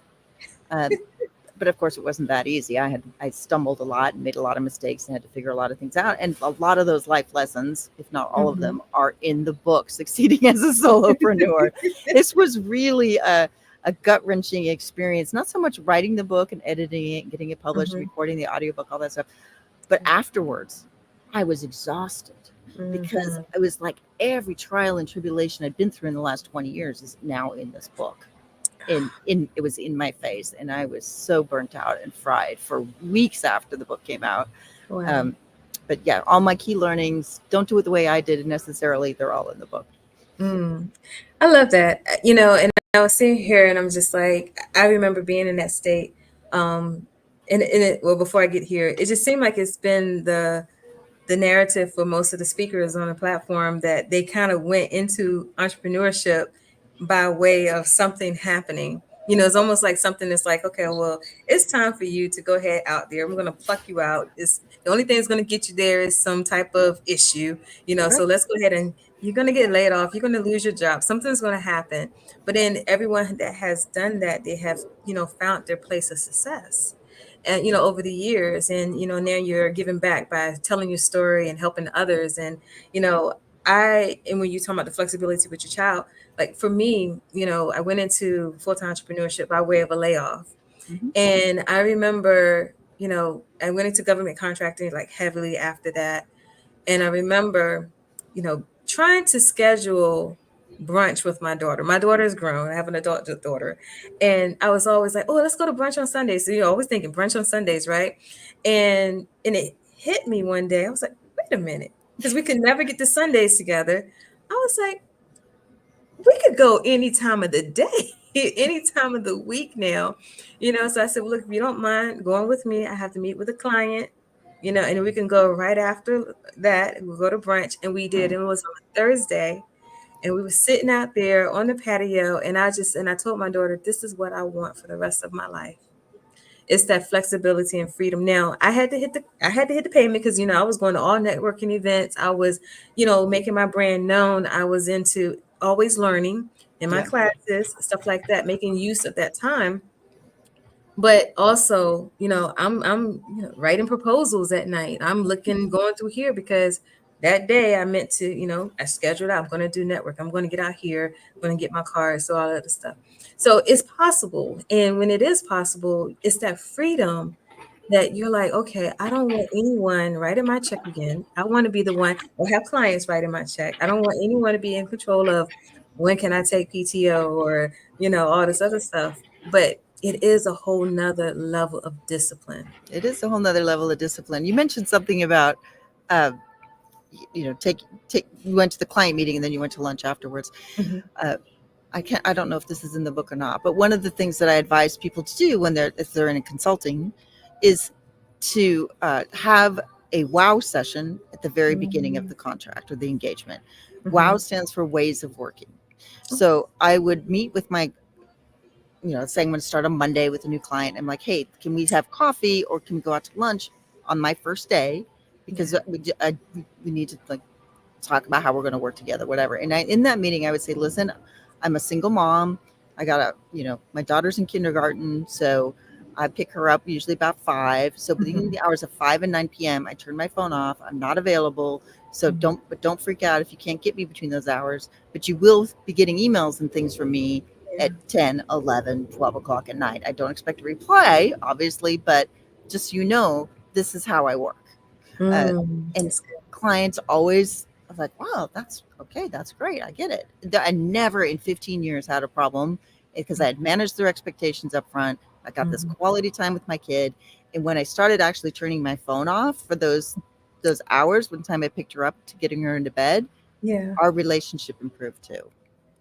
But of course, it wasn't that easy. I stumbled a lot and made a lot of mistakes and had to figure a lot of things out. And a lot of those life lessons, if not all of Mhm. them, are in the book, Succeeding as a Solopreneur. This was really a gut wrenching experience. Not so much writing the book and editing it, and getting it published, and Mhm. recording the audiobook, all that stuff, but afterwards, I was exhausted because Mhm. it was like every trial and tribulation I'd been through in the last 20 years is now in this book. In it was in my face, and I was so burnt out and fried for weeks after the book came out. Wow. Um, but yeah, all my key learnings, don't do it the way I did necessarily. They're all in the book. Mm. I love that. And I was sitting here and I'm just like, I remember being in that state. Well, before I get here, it just seemed like it's been the narrative for most of the speakers on the platform that they kind of went into entrepreneurship by way of something happening. It's almost like something that's like, okay, well, it's time for you to go ahead out there. I'm going to pluck you out. It's the only thing that's going to get you there is some type of issue, Right. so let's go ahead and you're going to get laid off. You're going to lose your job. Something's going to happen. But then everyone that has done that, they have, found their place of success and over the years, and now you're giving back by telling your story and helping others. And and when you talk about the flexibility with your child, like for me, I went into full-time entrepreneurship by way of a layoff. Mhm. And I remember, I went into government contracting like heavily after that. And I remember, trying to schedule brunch with my daughter. My daughter is grown. I have an adult daughter. And I was always like, oh, let's go to brunch on Sundays. So you're always thinking brunch on Sundays, right? And it hit me one day. I was like, wait a minute. Because we could never get the Sundays together. I was like, we could go any time of the day, any time of the week now. So I said, well, look, if you don't mind going with me, I have to meet with a client, and we can go right after that. We'll go to brunch. And we did. And it was on a Thursday. And we were sitting out there on the patio. And I told my daughter, this is what I want for the rest of my life. It's that flexibility and freedom. Now I had to hit the payment because I was going to all networking events. I was, making my brand known. I was into always learning in my Yeah. classes, stuff like that, making use of that time. But also, I'm writing proposals at night. I'm looking going through here because that day I meant to, I scheduled out. I'm going to do network. I'm going to get out here. I'm going to get my car. So all that other stuff. So it's possible. And when it is possible, it's that freedom that you're like, okay, I don't want anyone writing my check again. I want to be the one or have clients writing my check. I don't want anyone to be in control of when can I take PTO or, all this other stuff. but it is a whole nother level of discipline. It is a whole nother level of discipline. You mentioned something about, uh, take, you went to the client meeting and then you went to lunch afterwards. Mhm. I don't know if this is in the book or not, but one of the things that I advise people to do if they're in consulting is to have a wow session at the very beginning of the contract or the engagement. Wow stands for ways of working. So I would meet with my, saying I'm going to start on Monday with a new client. I'm like, hey, can we have coffee or can we go out to lunch on my first day? Because we need to talk about how we're going to work together, whatever. And in that meeting, I would say, listen, I'm a single mom. I got my daughter's in kindergarten. So I pick her up usually about 5. So between the hours of 5 and 9 p.m., I turn my phone off. I'm not available. So don't freak out if you can't get me between those hours, but you will be getting emails and things from me at 10, 11, 12 o'clock at night. I don't expect a reply, obviously, but just so this is how I work. And clients always are like, wow, that's okay. That's great. I get it. I never in 15 years had a problem because I had managed their expectations up front. I got this quality time with my kid. And when I started actually turning my phone off for those hours, one time I picked her up to getting her into bed, our relationship improved too.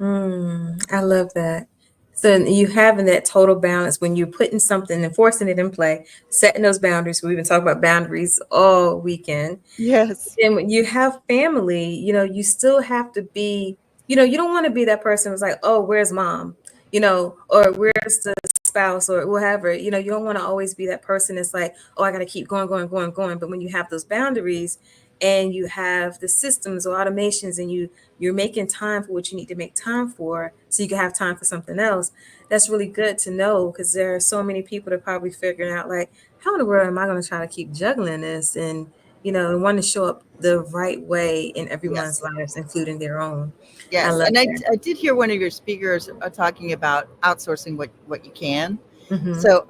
I love that. So you having that total balance when you're putting something and forcing it in play, setting those boundaries. We've been talking about boundaries all weekend. Yes. And when you have family, you still have to be, you don't want to be that person who's like, oh, where's mom? Or where's the spouse or whatever. You don't want to always be that person that's like, oh, I got to keep going, going, going, going. But when you have those boundaries and you have the systems or automations and you're making time for what you need to make time for so you can have time for something else, that's really good to know, because there are so many people that are probably figuring out like, how in the world am I going to try to keep juggling this and want to show up the right way in everyone's lives, including their own. Yes, I love and that. I did hear one of your speakers talking about outsourcing what you can. Mhm. So,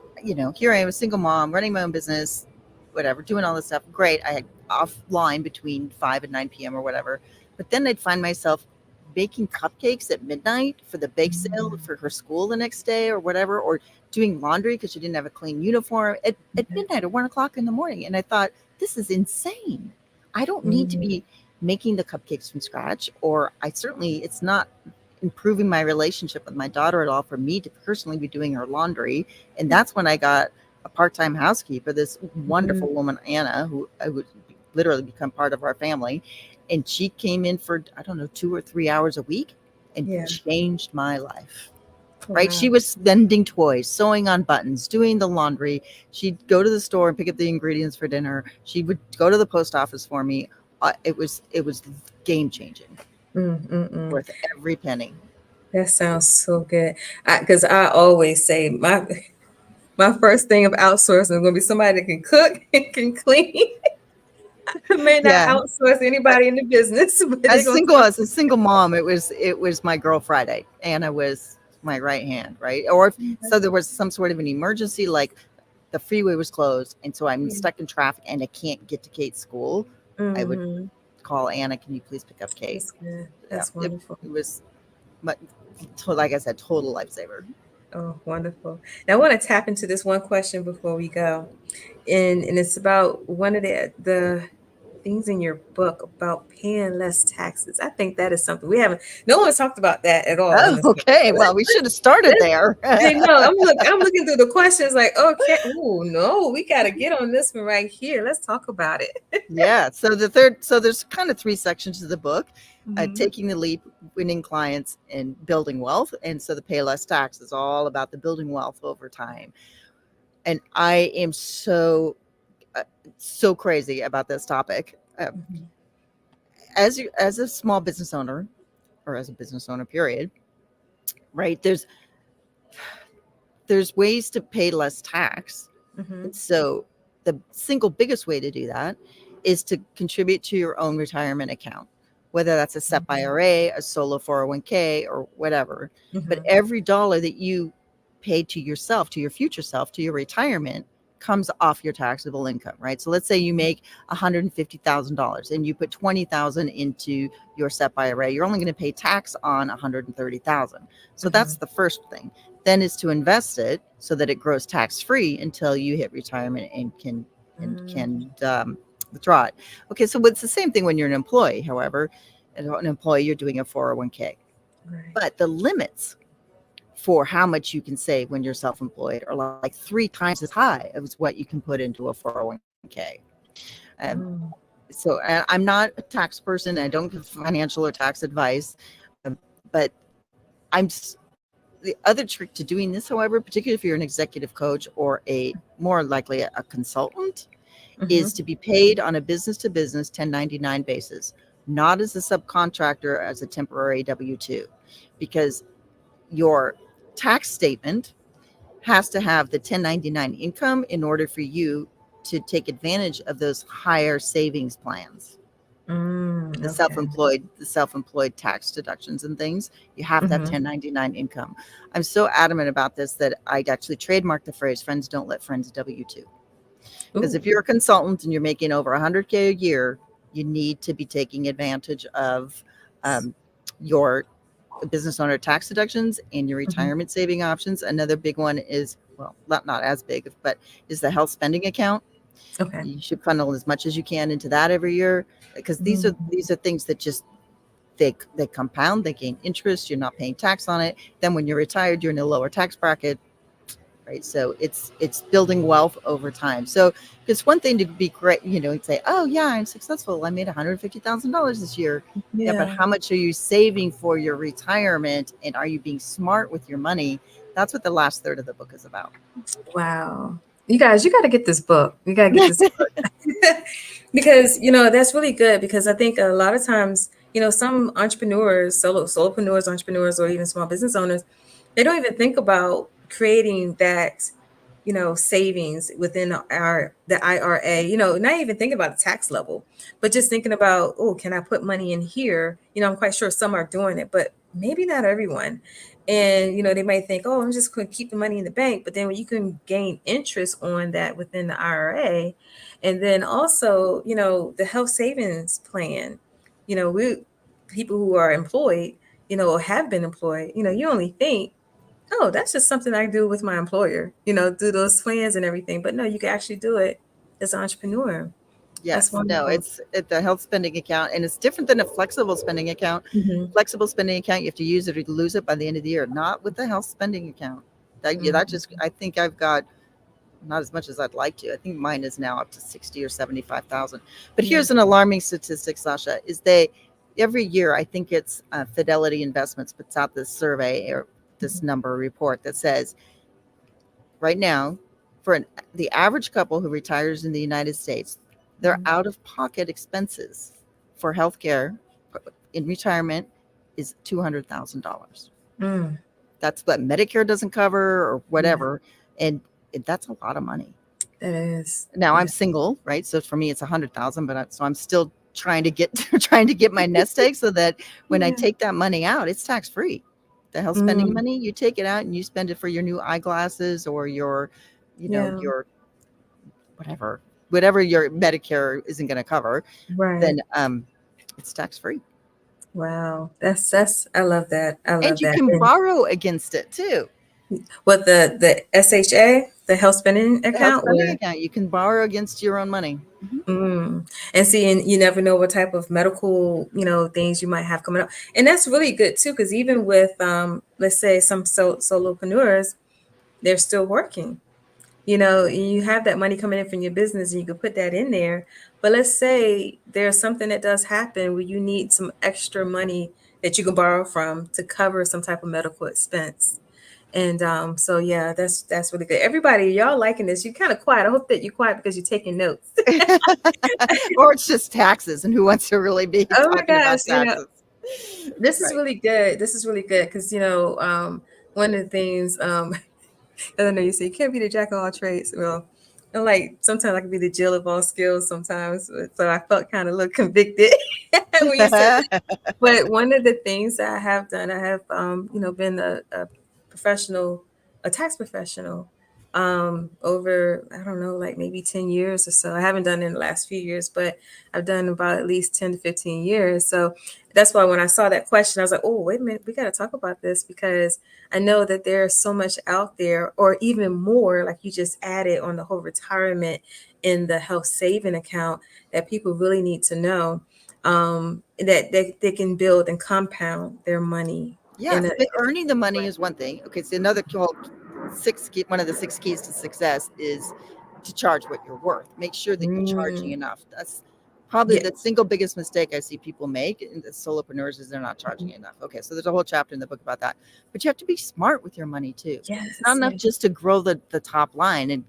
here I am, a single mom, running my own business, whatever, doing all this stuff. Great. I had offline between 5 and 9 p.m. or whatever. But then I'd find myself baking cupcakes at midnight for the bake sale for her school the next day or whatever, or doing laundry because she didn't have a clean uniform at midnight or 1 o'clock in the morning. And I thought, this is insane. I don't need to be making the cupcakes from scratch, or it's not improving my relationship with my daughter at all for me to personally be doing her laundry. And that's when I got a part-time housekeeper, this wonderful woman, Anna, who I would literally become part of our family. And she came in for, I don't know, 2 or 3 hours a week and changed my life. Right. Wow. She was mending toys, sewing on buttons, doing the laundry. She'd go to the store and pick up the ingredients for dinner. She would go to the post office for me. It was game changing. Worth every penny. That sounds so good. Because I always say my first thing of outsourcing is going to be somebody that can cook and can clean. I may not outsource anybody in the business, but as a single mom, it was my girl Friday. Anna was my right hand, right? Or so there was some sort of an emergency, like the freeway was closed, and so I'm stuck in traffic and I can't get to Kate's school. I would call Anna, can you please pick up Kate? That's good. That's wonderful. It was, like I said, total lifesaver. Oh, wonderful. Now I want to tap into this one question before we go. And it's about one of the things in your book about paying less taxes. I think that is something no one's talked about that at all. Oh, okay. Well, we should have started there. No, I'm looking through the questions like, okay, oh no, we got to get on this one right here. Let's talk about it. Yeah. So there's kind of 3 sections to the book: taking the leap, winning clients, and building wealth. And so the pay less tax is all about the building wealth over time. And I am so crazy about this topic. As a small business owner, or as a business owner, period, right? There's ways to pay less tax. And so the single biggest way to do that is to contribute to your own retirement account, whether that's a SEP IRA, a solo 401k, or whatever. But every dollar that you pay to yourself, to your future self, to your retirement, comes off your taxable income, right? So let's say you make $150,000 and you put 20,000 into your SEP IRA. You're only going to pay tax on 130,000. So that's the first thing. Then is to invest it so that it grows tax free until you hit retirement and can withdraw it. Okay, so it's the same thing when you're an employee. However, as an employee, you're doing a 401k. Right. But the limits for how much you can save when you're self-employed are like 3 times as high as what you can put into a 401k. So I'm not a tax person. I don't give financial or tax advice, but the other trick to doing this, however, particularly if you're an executive coach or more likely a consultant, is to be paid on a business-to-business 1099 basis, not as a subcontractor, as a temporary W-2, because your tax statement has to have the 1099 income in order for you to take advantage of those higher savings plans. The self-employed tax deductions and things, you have to have 1099 income. I'm so adamant about this that I actually trademarked the phrase "friends don't let friends W-2." Because if you're a consultant and you're making over 100K a year, you need to be taking advantage of your business owner tax deductions and your retirement saving options. Another big one is, well, not as big, but is the health spending account. Okay. You should funnel as much as you can into that every year, because these are things that just they compound, they gain interest, you're not paying tax on it. Then when you're retired, you're in a lower tax bracket, right? So it's building wealth over time. So it's one thing to be great, and say, oh yeah, I'm successful, I made $150,000 this year. Yeah, but how much are you saving for your retirement, and are you being smart with your money? That's what the last third of the book is about. Wow. You guys, you got to get this book. You got to get this book. Because, that's really good, because I think a lot of times, some entrepreneurs, solopreneurs, entrepreneurs, or even small business owners, they don't even think about creating that, savings within the IRA, not even thinking about the tax level, but just thinking about, oh, can I put money in here? I'm quite sure some are doing it, but maybe not everyone. And, they might think, oh, I'm just going to keep the money in the bank. But then when you can gain interest on that within the IRA, and then also, the health savings plan, people who are employed, or have been employed, you only think, oh, that's just something I do with my employer, do those plans and everything. But no, you can actually do it as an entrepreneur. Yes, That's wonderful. no, it's the health spending account, and it's different than a flexible spending account. Flexible spending account, you have to use it or you lose it by the end of the year. Not with the health spending account. I think I've got not as much as I'd like to. I think mine is now up to 60 or 75,000. But here's an alarming statistic, Sasha, is every year, I think it's Fidelity Investments puts out this survey or this number report that says right now, for the average couple who retires in the United States, their out-of-pocket expenses for healthcare in retirement is $200,000. That's what Medicare doesn't cover or whatever, and that's a lot of money. It is. Now I'm single, right? So for me, it's 100,000, but I'm still trying to get my nest egg so that when I take that money out, it's tax free. The health spending money, you take it out and you spend it for your new eyeglasses or your, your whatever your Medicare isn't going to cover. Right. Then it's tax free. Wow, that's I love that. I love that. And you can borrow against it too. What the SHA, the health spending account? The health spending account, you can borrow against your own money. And see, and you never know what type of medical, things you might have coming up. And that's really good too, because even with, let's say some solopreneurs, they're still working, you have that money coming in from your business and you can put that in there. But let's say there's something that does happen where you need some extra money that you can borrow from to cover some type of medical expense. And so, yeah, that's really good. Everybody, y'all liking this. You're kind of quiet. I hope that you're quiet because you're taking notes. Or it's just taxes, and who wants to really be Oh my talking about gosh, taxes? this is really good. This is really good because, one of the things, I know you say you can't be the jack of all trades. Well, I'm like, sometimes I can be the Jill of all skills sometimes. So I felt kind of a little convicted when you said that. But one of the things that I have done, I have, been a tax professional. over, I don't know, like maybe 10 years or so. I haven't done it in the last few years, but I've done about at least 10 to 15 years. So that's why when I saw that question, I was like, oh, wait a minute, we got to talk about this, because I know that there's so much out there, or even more, like you just added on the whole retirement in the health saving account, that people really need to know, that they can build and compound their money. Yes, but earning the money is one thing. Okay, so another one of the 6 keys to success is to charge what you're worth. Make sure that you're charging enough. That's probably the single biggest mistake I see people make in the solopreneurs, is they're not charging enough. Okay, so there's a whole chapter in the book about that. But you have to be smart with your money too. Yes, it's not enough just to grow the top line and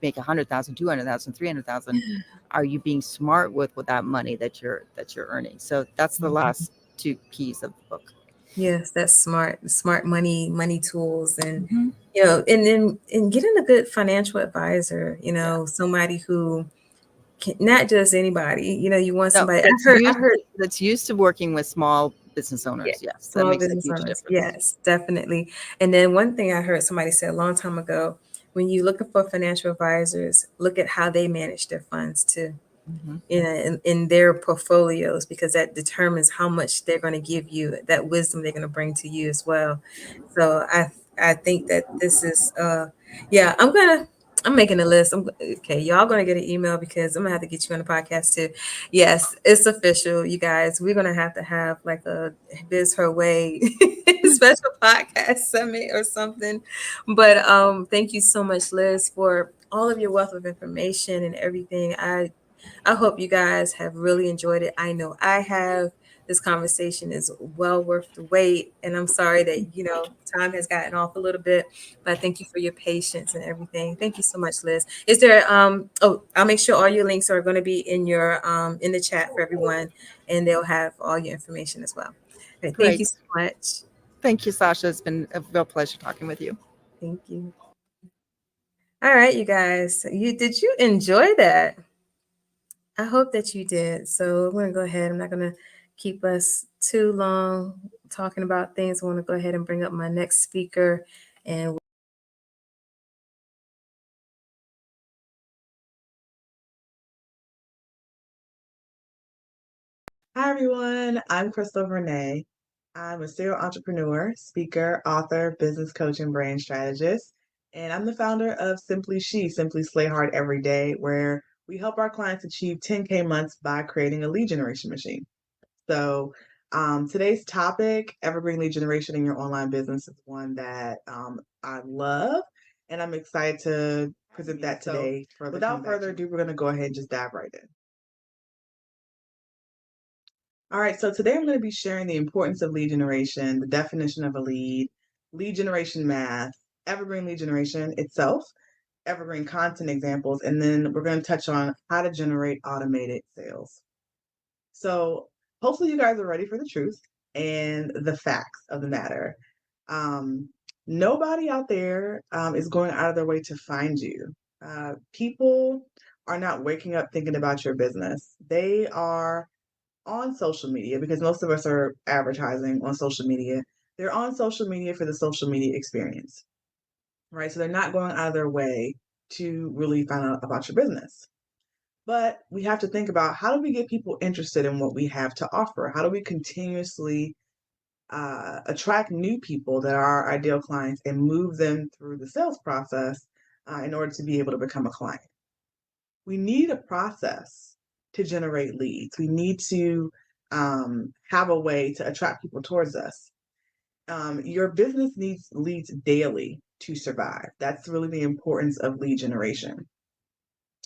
make 100,000, 200,000, 300,000. Are you being smart with that money that you're earning? So that's the last 2 keys of the book. Yes, that's smart money tools, and you know, and then getting a good financial advisor, you know, somebody who can, not just anybody, you know, you want somebody. I heard that's used to working with small business owners. Yes, that small makes a business huge owners. difference. Yes, definitely. And then one thing I heard somebody say a long time ago, when you're looking for financial advisors, look at how they manage their funds too. You know, in their portfolios, because that determines how much they're going to give you, that wisdom they're going to bring to you as well. So I think that this is yeah, I'm making a list. Okay, y'all gonna get an email, because I'm gonna have to get you on the podcast too. Yes, it's official, you guys. We're gonna have to have like a Biz Her Way special podcast summit or something. But thank you so much, Liz, for all of your wealth of information and everything. I hope you guys have really enjoyed it. I know I have. This conversation is well worth the wait. And I'm sorry that, you know, time has gotten off a little bit, but thank you for your patience and everything. Thank you so much, Liz. Is there, oh, I'll make sure all your links are going to be in your, in the chat for everyone, and they'll have all your information as well. Okay, thank you so much. Thank you, Sasha. It's been a real pleasure talking with you. Thank you. All right, you guys, did you enjoy that? I hope that you did. So I'm going to go ahead. I'm not going to keep us too long talking about things. I want to go ahead and bring up my next speaker. And hi, everyone. I'm Crystal Renee. I'm a serial entrepreneur, speaker, author, business coach, and brand strategist. And I'm the founder of Simply Slay Hard Every Day, where we help our clients achieve 10K months by creating a lead generation machine. So today's topic, evergreen lead generation in your online business, is one that I love, and I'm excited to present that today. Without further ado, we're going to go ahead and just dive right in. All right, so today I'm going to be sharing the importance of lead generation, the definition of a lead generation math, evergreen lead generation itself, evergreen content examples, and then we're going to touch on how to generate automated sales. So hopefully you guys are ready for the truth and the facts of the matter. Nobody out there is going out of their way to find you. People are not waking up thinking about your business. They are on social media, because most of us are advertising on social media. They're on social media for the social media experience, right? So they're not going out of their way to really find out about your business. But we have to think about, how do we get people interested in what we have to offer? How do we continuously attract new people that are our ideal clients and move them through the sales process in order to be able to become a client? We need a process to generate leads. We need to have a way to attract people towards us. Your business needs leads daily to survive. That's really the importance of lead generation.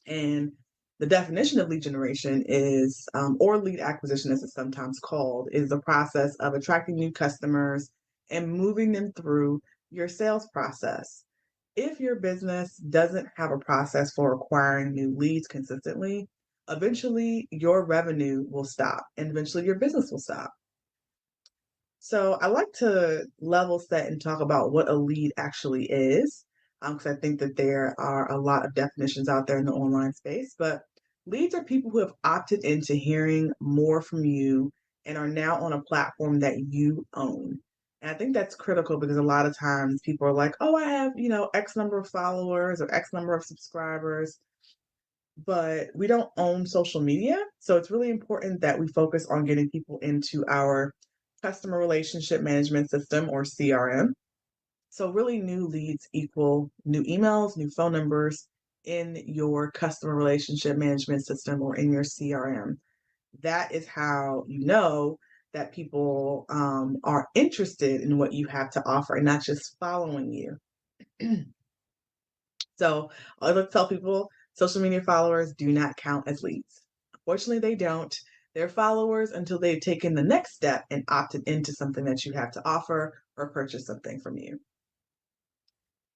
And the definition of lead generation is, or lead acquisition as it's sometimes called, is the process of attracting new customers and moving them through your sales process. If your business doesn't have a process for acquiring new leads consistently, eventually your revenue will stop and eventually your business will stop. So I like to level set and talk about what a lead actually is, because I think that there are a lot of definitions out there in the online space. But leads are people who have opted into hearing more from you and are now on a platform that you own. And I think that's critical because a lot of times people are like, oh, I have, X number of followers or X number of subscribers, but we don't own social media. So it's really important that we focus on getting people into our customer relationship management system, or CRM. So really, new leads equal new emails, new phone numbers in your customer relationship management system or in your CRM. That is how you know that people are interested in what you have to offer and not just following you. So I like to tell people social media followers do not count as leads. Unfortunately, they don't. They're followers until they've taken the next step and opted into something that you have to offer or purchase something from you.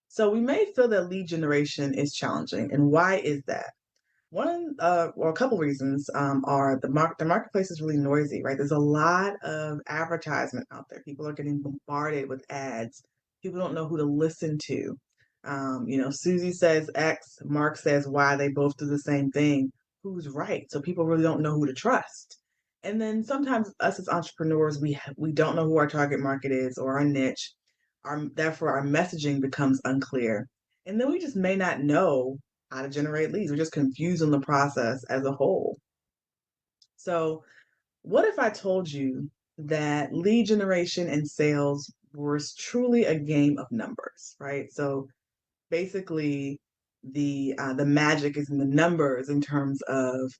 So we may feel that lead generation is challenging. And why is that? A couple reasons are the marketplace is really noisy, right? There's a lot of advertisement out there. People are getting bombarded with ads. People don't know who to listen to. Susie says X, Mark says Y. They both do the same thing. Who's right? So people really don't know who to trust. And then sometimes us as entrepreneurs, we don't know who our target market is or our niche. Therefore, our messaging becomes unclear. And then we just may not know how to generate leads. We're just confused on the process as a whole. So, what if I told you that lead generation and sales was truly a game of numbers, right? So, basically, the magic is in the numbers in terms of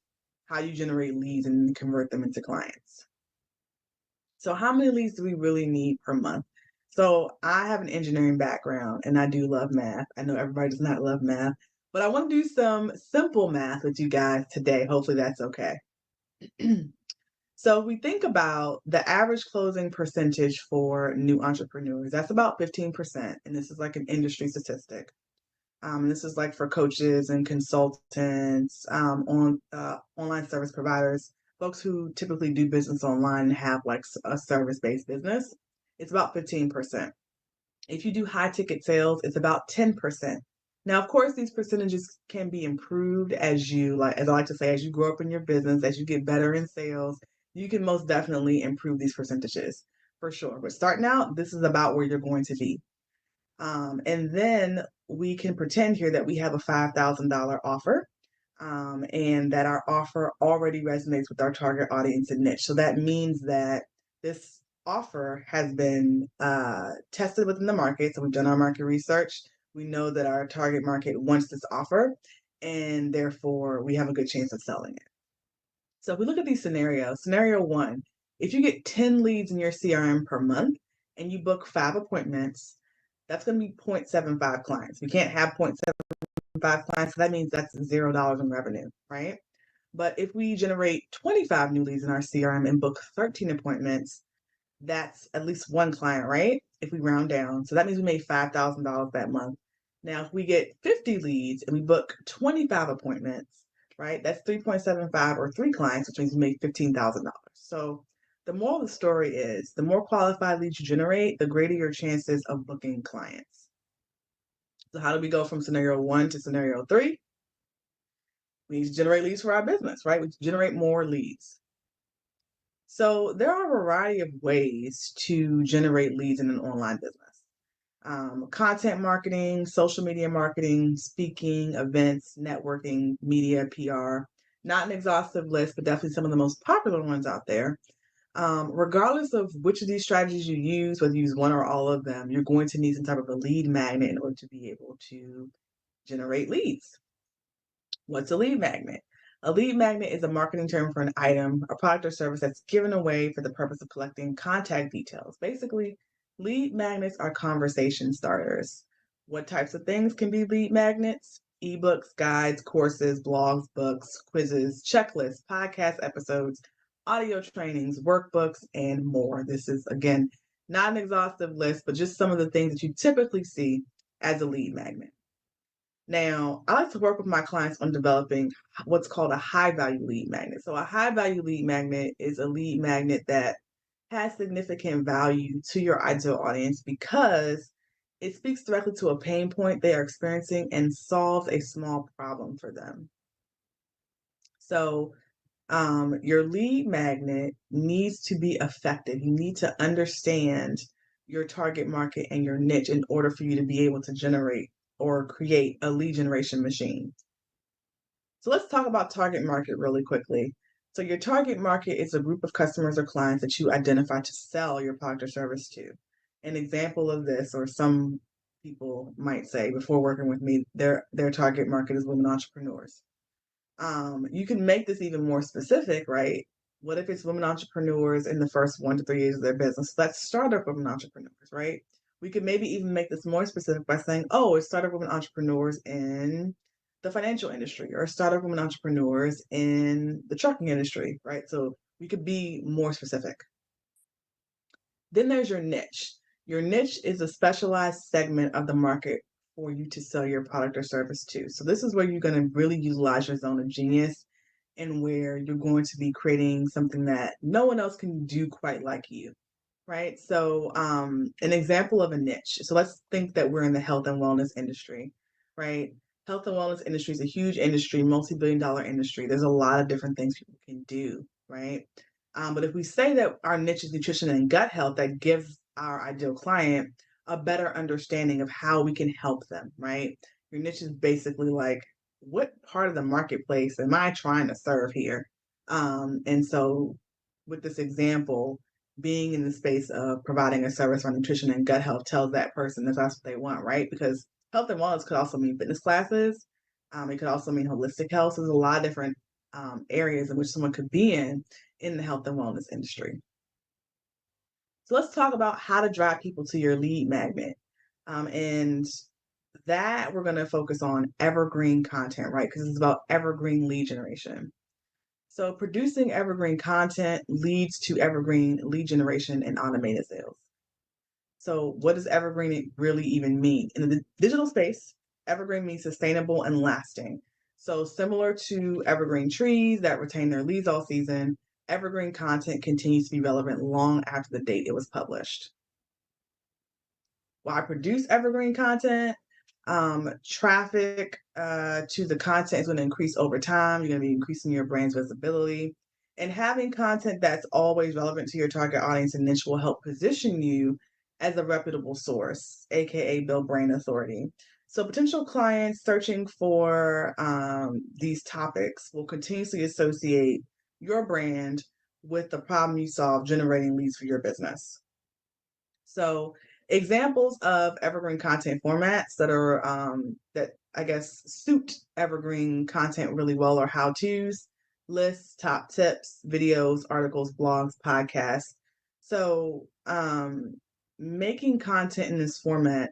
how you generate leads and convert them into clients. So, how many leads do we really need per month? So, I have an engineering background and I do love math. I know everybody does not love math, but I want to do some simple math with you guys today. Hopefully, that's okay. So, if we think about the average closing percentage for new entrepreneurs, that's about 15%. And this is like an industry statistic. This is like for coaches and consultants, online service providers, folks who typically do business online and have like a service-based business. It's about 15%. If you do high ticket sales, it's about 10%. Now, of course, these percentages can be improved as I like to say, as you grow up in your business, as you get better in sales, you can most definitely improve these percentages for sure. But starting out, this is about where you're going to be. And then we can pretend here that we have a $5,000 offer and that our offer already resonates with our target audience and niche. So that means that this offer has been tested within the market. So we've done our market research. We know that our target market wants this offer, and therefore we have a good chance of selling it. So if we look at these scenarios, scenario one, if you get 10 leads in your CRM per month and you book 5 appointments, that's going to be 0.75 clients. We can't have 0.75 clients, so that means that's $0 in revenue, right? But if we generate 25 new leads in our CRM and book 13 appointments, that's at least 1 client, right? If we round down. So that means we made $5,000 that month. Now, if we get 50 leads and we book 25 appointments, right, that's 3.75 or 3 clients, which means we made $15,000. So the moral of the story is the more qualified leads you generate, the greater your chances of booking clients. So how do we go from scenario 1 to scenario 3? We need to generate leads for our business, right? We generate more leads. So there are a variety of ways to generate leads in an online business. Content marketing, social media marketing, speaking, events, networking, media, PR. Not an exhaustive list, but definitely some of the most popular ones out there. Regardless of which of these strategies you use, whether you use one or all of them, you're going to need some type of a lead magnet in order to be able to generate leads. What's a lead magnet? A lead magnet is a marketing term for an item, a product or service that's given away for the purpose of collecting contact details. Basically, lead magnets are conversation starters. What types of things can be lead magnets? Ebooks, guides, courses, blogs, books, quizzes, checklists, podcast episodes, audio trainings, workbooks, and more. This is, again, not an exhaustive list, but just some of the things that you typically see as a lead magnet. Now, I like to work with my clients on developing what's called a high-value lead magnet. So a high-value lead magnet is a lead magnet that has significant value to your ideal audience because it speaks directly to a pain point they are experiencing and solves a small problem for them. So your lead magnet needs to be effective. You need to understand your target market and your niche in order for you to be able to generate or create a lead generation machine. So let's talk about target market really quickly. So your target market is a group of customers or clients that you identify to sell your product or service to. An example of this, or some people might say before working with me, their target market is women entrepreneurs. You can make this even more specific, right? What if it's women entrepreneurs in the first 1 to 3 years of their business? That's startup women entrepreneurs, right? We could maybe even make this more specific by saying, oh, it's startup women entrepreneurs in the financial industry, or startup women entrepreneurs in the trucking industry, right? So we could be more specific. Then there's your niche. Your niche is a specialized segment of the market for you to sell your product or service to. So this is where you're going to really utilize your zone of genius, and where you're going to be creating something that no one else can do quite like you, right? So an example of a niche. So let's think that we're in the health and wellness industry, right? Health and wellness industry is a huge industry, multi-billion-dollar industry. There's a lot of different things people can do, right? But if we say that our niche is nutrition and gut health, that gives our ideal client a better understanding of how we can help them, right? Your niche is basically like, what part of the marketplace am I trying to serve here? And so with this example, being in the space of providing a service on nutrition and gut health tells that person that that's what they want, right? Because health and wellness could also mean fitness classes. It could also mean holistic health. So there's a lot of different areas in which someone could be in the health and wellness industry. So let's talk about how to drive people to your lead magnet. And that we're going to focus on evergreen content, right? Because it's about evergreen lead generation. So producing evergreen content leads to evergreen lead generation and automated sales. So what does evergreen really even mean? In the digital space, evergreen means sustainable and lasting. So similar to evergreen trees that retain their leaves all season, evergreen content continues to be relevant long after the date it was published. Why produce evergreen content? Traffic to the content is going to increase over time. You're going to be increasing your brand's visibility. And having content that's always relevant to your target audience and niche will help position you as a reputable source, aka build brand authority. So potential clients searching for these topics will continuously associate your brand with the problem you solve, generating leads for your business. So examples of evergreen content formats that are that I guess suit evergreen content really well are how-tos, lists, top tips, videos, articles, blogs, podcasts. So making content in this format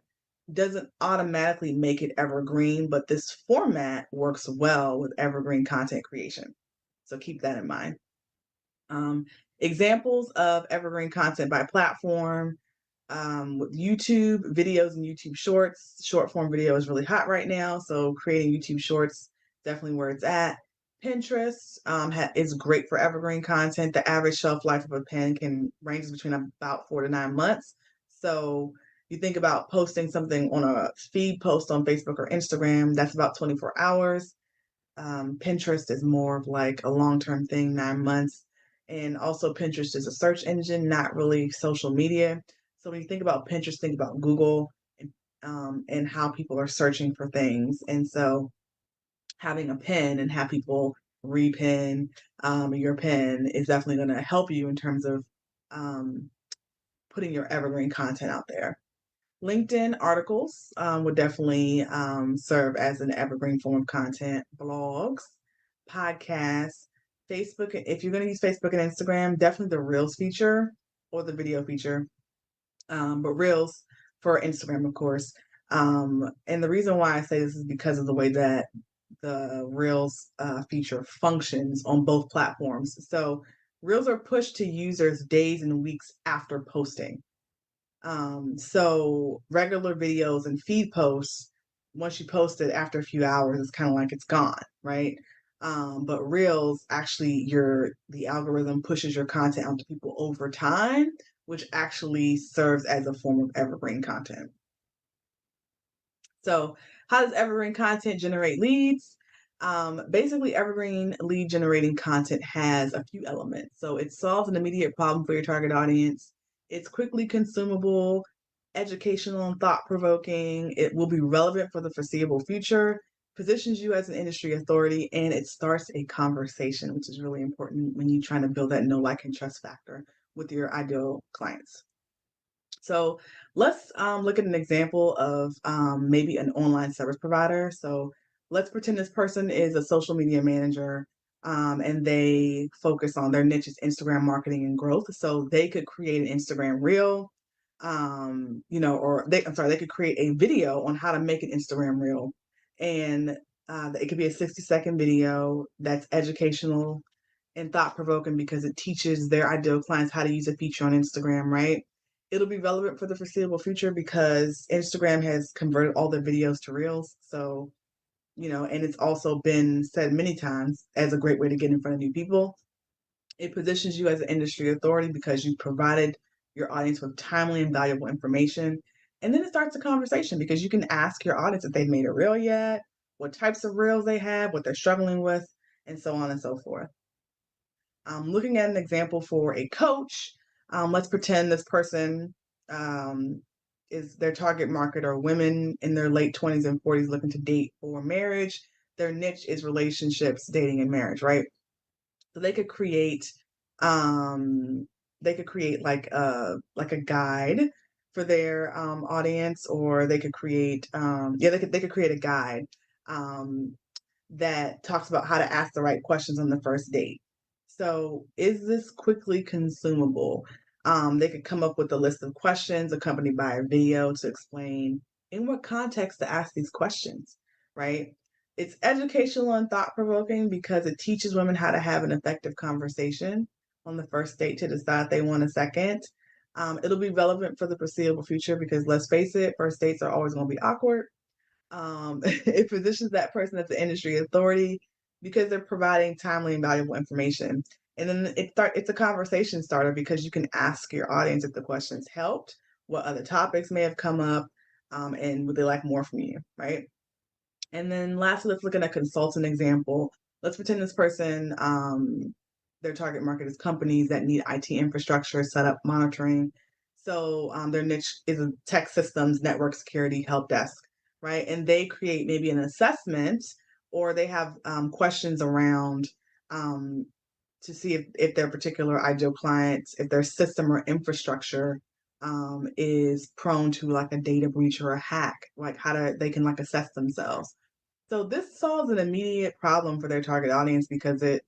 doesn't automatically make it evergreen, but this format works well with evergreen content creation. So keep that in mind. Examples of evergreen content by platform. With YouTube videos and YouTube shorts, short form video is really hot right now. So creating YouTube shorts, definitely where it's at. Pinterest is great for evergreen content. The average shelf life of a pin can range between about 4 to 9 months. So you think about posting something on a feed post on Facebook or Instagram, that's about 24 hours. Pinterest is more of like a long-term thing, 9 months. And also Pinterest is a search engine, not really social media. So when you think about Pinterest, think about Google and how people are searching for things. And so having a pin and have people repin your pin is definitely going to help you in terms of putting your evergreen content out there. LinkedIn articles would definitely serve as an evergreen form of content. Blogs, podcasts, Facebook. If you're going to use Facebook and Instagram, definitely the Reels feature or the video feature. But Reels for Instagram, of course. And the reason why I say this is because of the way that the Reels feature functions on both platforms. So Reels are pushed to users days and weeks after posting. So regular videos and feed posts, once you post it after a few hours, it's kind of like it's gone, right? But Reels, actually, the algorithm pushes your content out to people over time, which actually serves as a form of evergreen content. So how does evergreen content generate leads? Basically, evergreen lead generating content has a few elements. So it solves an immediate problem for your target audience. It's quickly consumable, educational and thought provoking. It will be relevant for the foreseeable future, positions you as an industry authority, and it starts a conversation, which is really important when you're trying to build that know, like, and trust factor with your ideal clients. So let's look at an example of maybe an online service provider. So let's pretend this person is a social media manager and they focus on their niche is Instagram marketing and growth. So they could create an Instagram reel, or they could create a video on how to make an Instagram reel. And it could be a 60-second video that's educational and thought provoking because it teaches their ideal clients how to use a feature on Instagram, right? It'll be relevant for the foreseeable future because Instagram has converted all their videos to reels. So, and it's also been said many times as a great way to get in front of new people. It positions you as an industry authority because you provided your audience with timely and valuable information. And then it starts a conversation because you can ask your audience if they've made a reel yet, what types of reels they have, what they're struggling with, and so on and so forth. Looking at an example for a coach, let's pretend this person is their target market are women in their late 20s and 40s looking to date or marriage. Their niche is relationships, dating, and marriage, right? So they could create like a guide for their audience, or they could create they could create a guide that talks about how to ask the right questions on the first date. So, is this quickly consumable? They could come up with a list of questions accompanied by a video to explain in what context to ask these questions, right? It's educational and thought provoking because it teaches women how to have an effective conversation on the first date to decide if they want a second. It'll be relevant for the foreseeable future because let's face it, first dates are always going to be awkward. It positions that person as the industry authority because they're providing timely and valuable information. And then it's a conversation starter because you can ask your audience if the questions helped, what other topics may have come up, and would they like more from you, right? And then lastly, let's look at a consultant example. Let's pretend this person, their target market is companies that need IT infrastructure, setup, monitoring. So their niche is tech systems, network security, help desk, right? And they create maybe an assessment, or they have questions around to see if their particular ideal clients, if their system or infrastructure is prone to like a data breach or a hack, like they can like assess themselves. So this solves an immediate problem for their target audience because it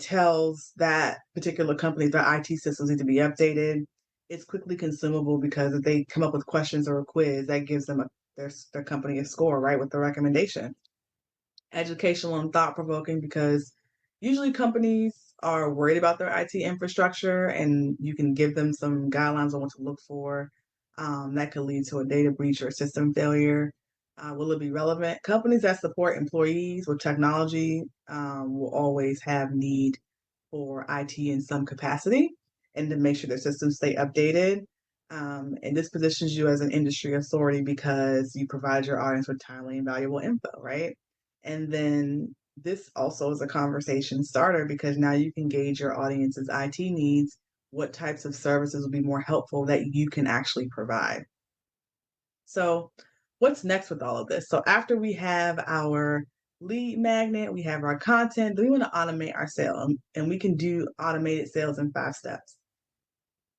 tells that particular company their IT systems need to be updated. It's quickly consumable because if they come up with questions or a quiz, that gives them their company a score, right, with the recommendation. Educational and thought provoking because usually companies are worried about their IT infrastructure, and you can give them some guidelines on what to look for. That could lead to a data breach or system failure. Will it be relevant? Companies that support employees with technology will always have need for IT in some capacity and to make sure their systems stay updated. And this positions you as an industry authority because you provide your audience with timely and valuable info, right? And then this also is a conversation starter because now you can gauge your audience's IT needs, what types of services will be more helpful that you can actually provide. So what's next with all of this? So after we have our lead magnet, we have our content, then we want to automate our sale, and we can do automated sales in 5 steps.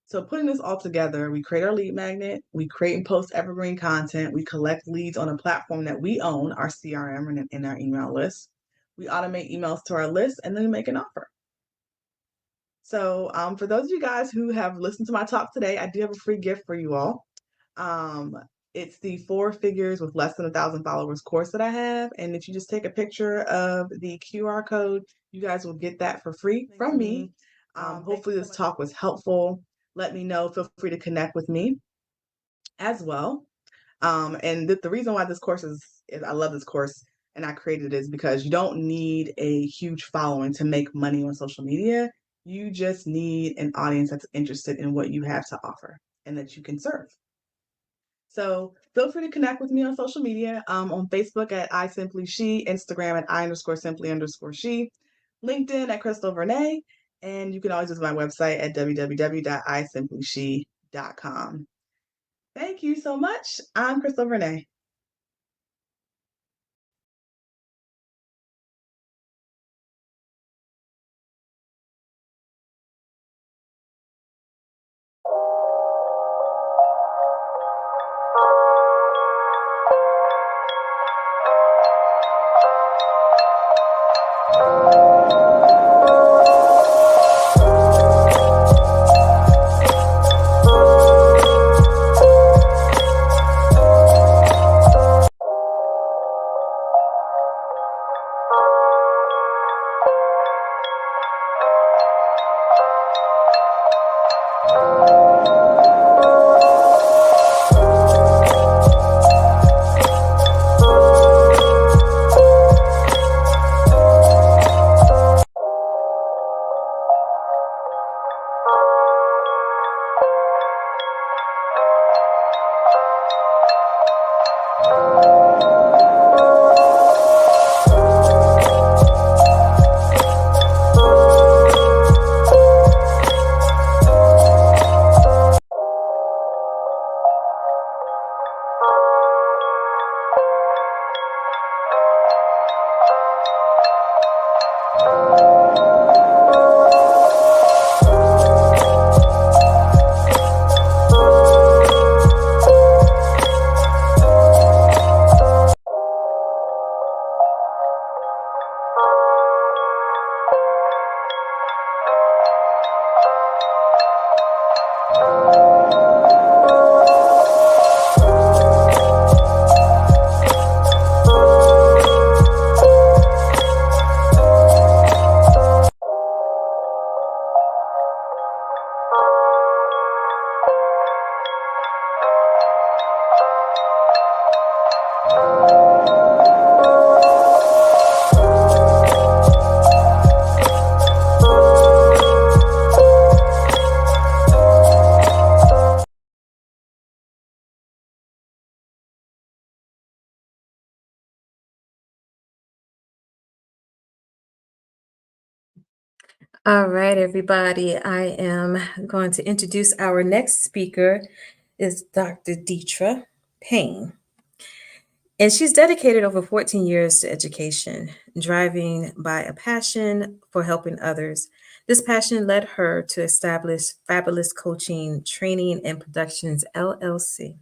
So putting this all together, we create our lead magnet, we create and post evergreen content, we collect leads on a platform that we own, our CRM and in our email list. We automate emails to our list, and then we make an offer. So for those of you guys who have listened to my talk today, I do have a free gift for you all. It's the 4 Figures with Less Than 1,000 Followers course that I have. And if you just take a picture of the QR code, you guys will get that for free from me. Hopefully this talk was helpful. Let me know. Feel free to connect with me as well. And the reason why this course is I love this course and I created it is because you don't need a huge following to make money on social media. You just need an audience that's interested in what you have to offer and that you can serve. So feel free to connect with me on social media, on Facebook at iSimplyShe, Instagram at I_simply_she, LinkedIn at Crystal Vernay, And you can always visit my website at www.isimplyShe.com. Thank you so much. I'm Crystal Renee. All right, everybody. I am going to introduce our next speaker is Dr. Deetra Payne. And she's dedicated over 14 years to education, driving by a passion for helping others. This passion led her to establish Fabulous Coaching, Training, and Productions, LLC.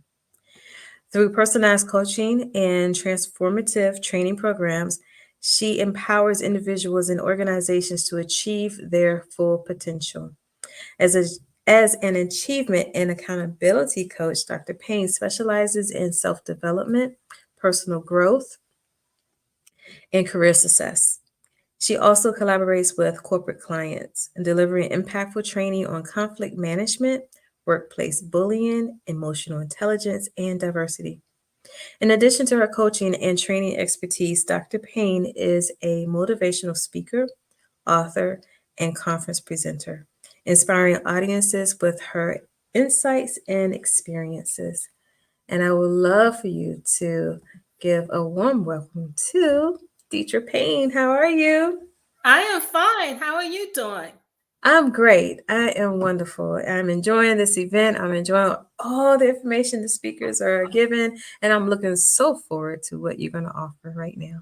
Through personalized coaching and transformative training programs, she empowers individuals and organizations to achieve their full potential. As, a, as an achievement and accountability coach, Dr. Payne specializes in self development, personal growth, and career success. She also collaborates with corporate clients, delivering impactful training on conflict management, workplace bullying, emotional intelligence, and diversity. In addition to her coaching and training expertise, Dr. Payne is a motivational speaker, author, and conference presenter, inspiring audiences with her insights and experiences. And I would love for you to give a warm welcome to Deetra Payne. How are you? I am fine. How are you doing? I'm great. I am wonderful. I'm enjoying this event. I'm enjoying all the information the speakers are giving, and I'm looking so forward to what you're going to offer right now.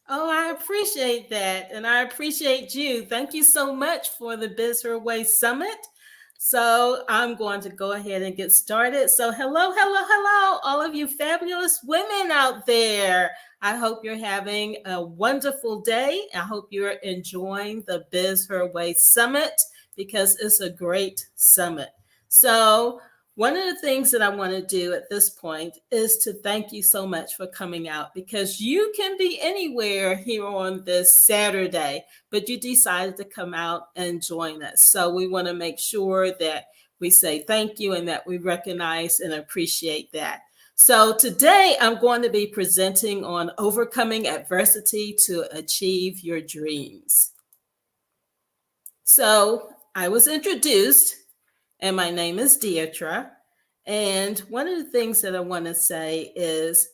Oh, I appreciate that. And I appreciate you. Thank you so much for the Biz Her Way Summit. So I'm going to go ahead and get started. So hello, all of you fabulous women out there. I hope you're having a wonderful day. I hope you're enjoying the Biz Her Way Summit because it's a great summit. So one of the things that I want to do at this point is to thank you so much for coming out, because you can be anywhere here on this Saturday, but you decided to come out and join us. So we want to make sure that we say thank you and that we recognize and appreciate that. So today I'm going to be presenting on overcoming adversity to achieve your dreams. So I was introduced, and my name is Deetra. And one of the things that I want to say is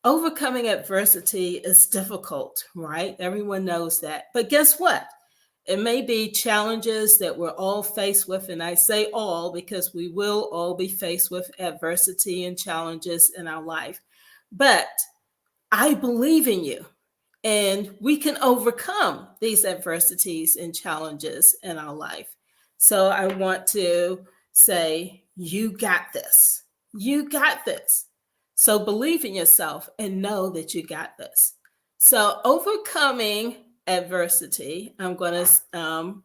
overcoming adversity is difficult, right? Everyone knows that. But guess what? It may be challenges that we're all faced with, and I say all because we will all be faced with adversity and challenges in our life. But I believe in you, and we can overcome these adversities and challenges in our life. So I want to say, you got this. You got this. So believe in yourself and know that you got this. So overcoming adversity, I'm going to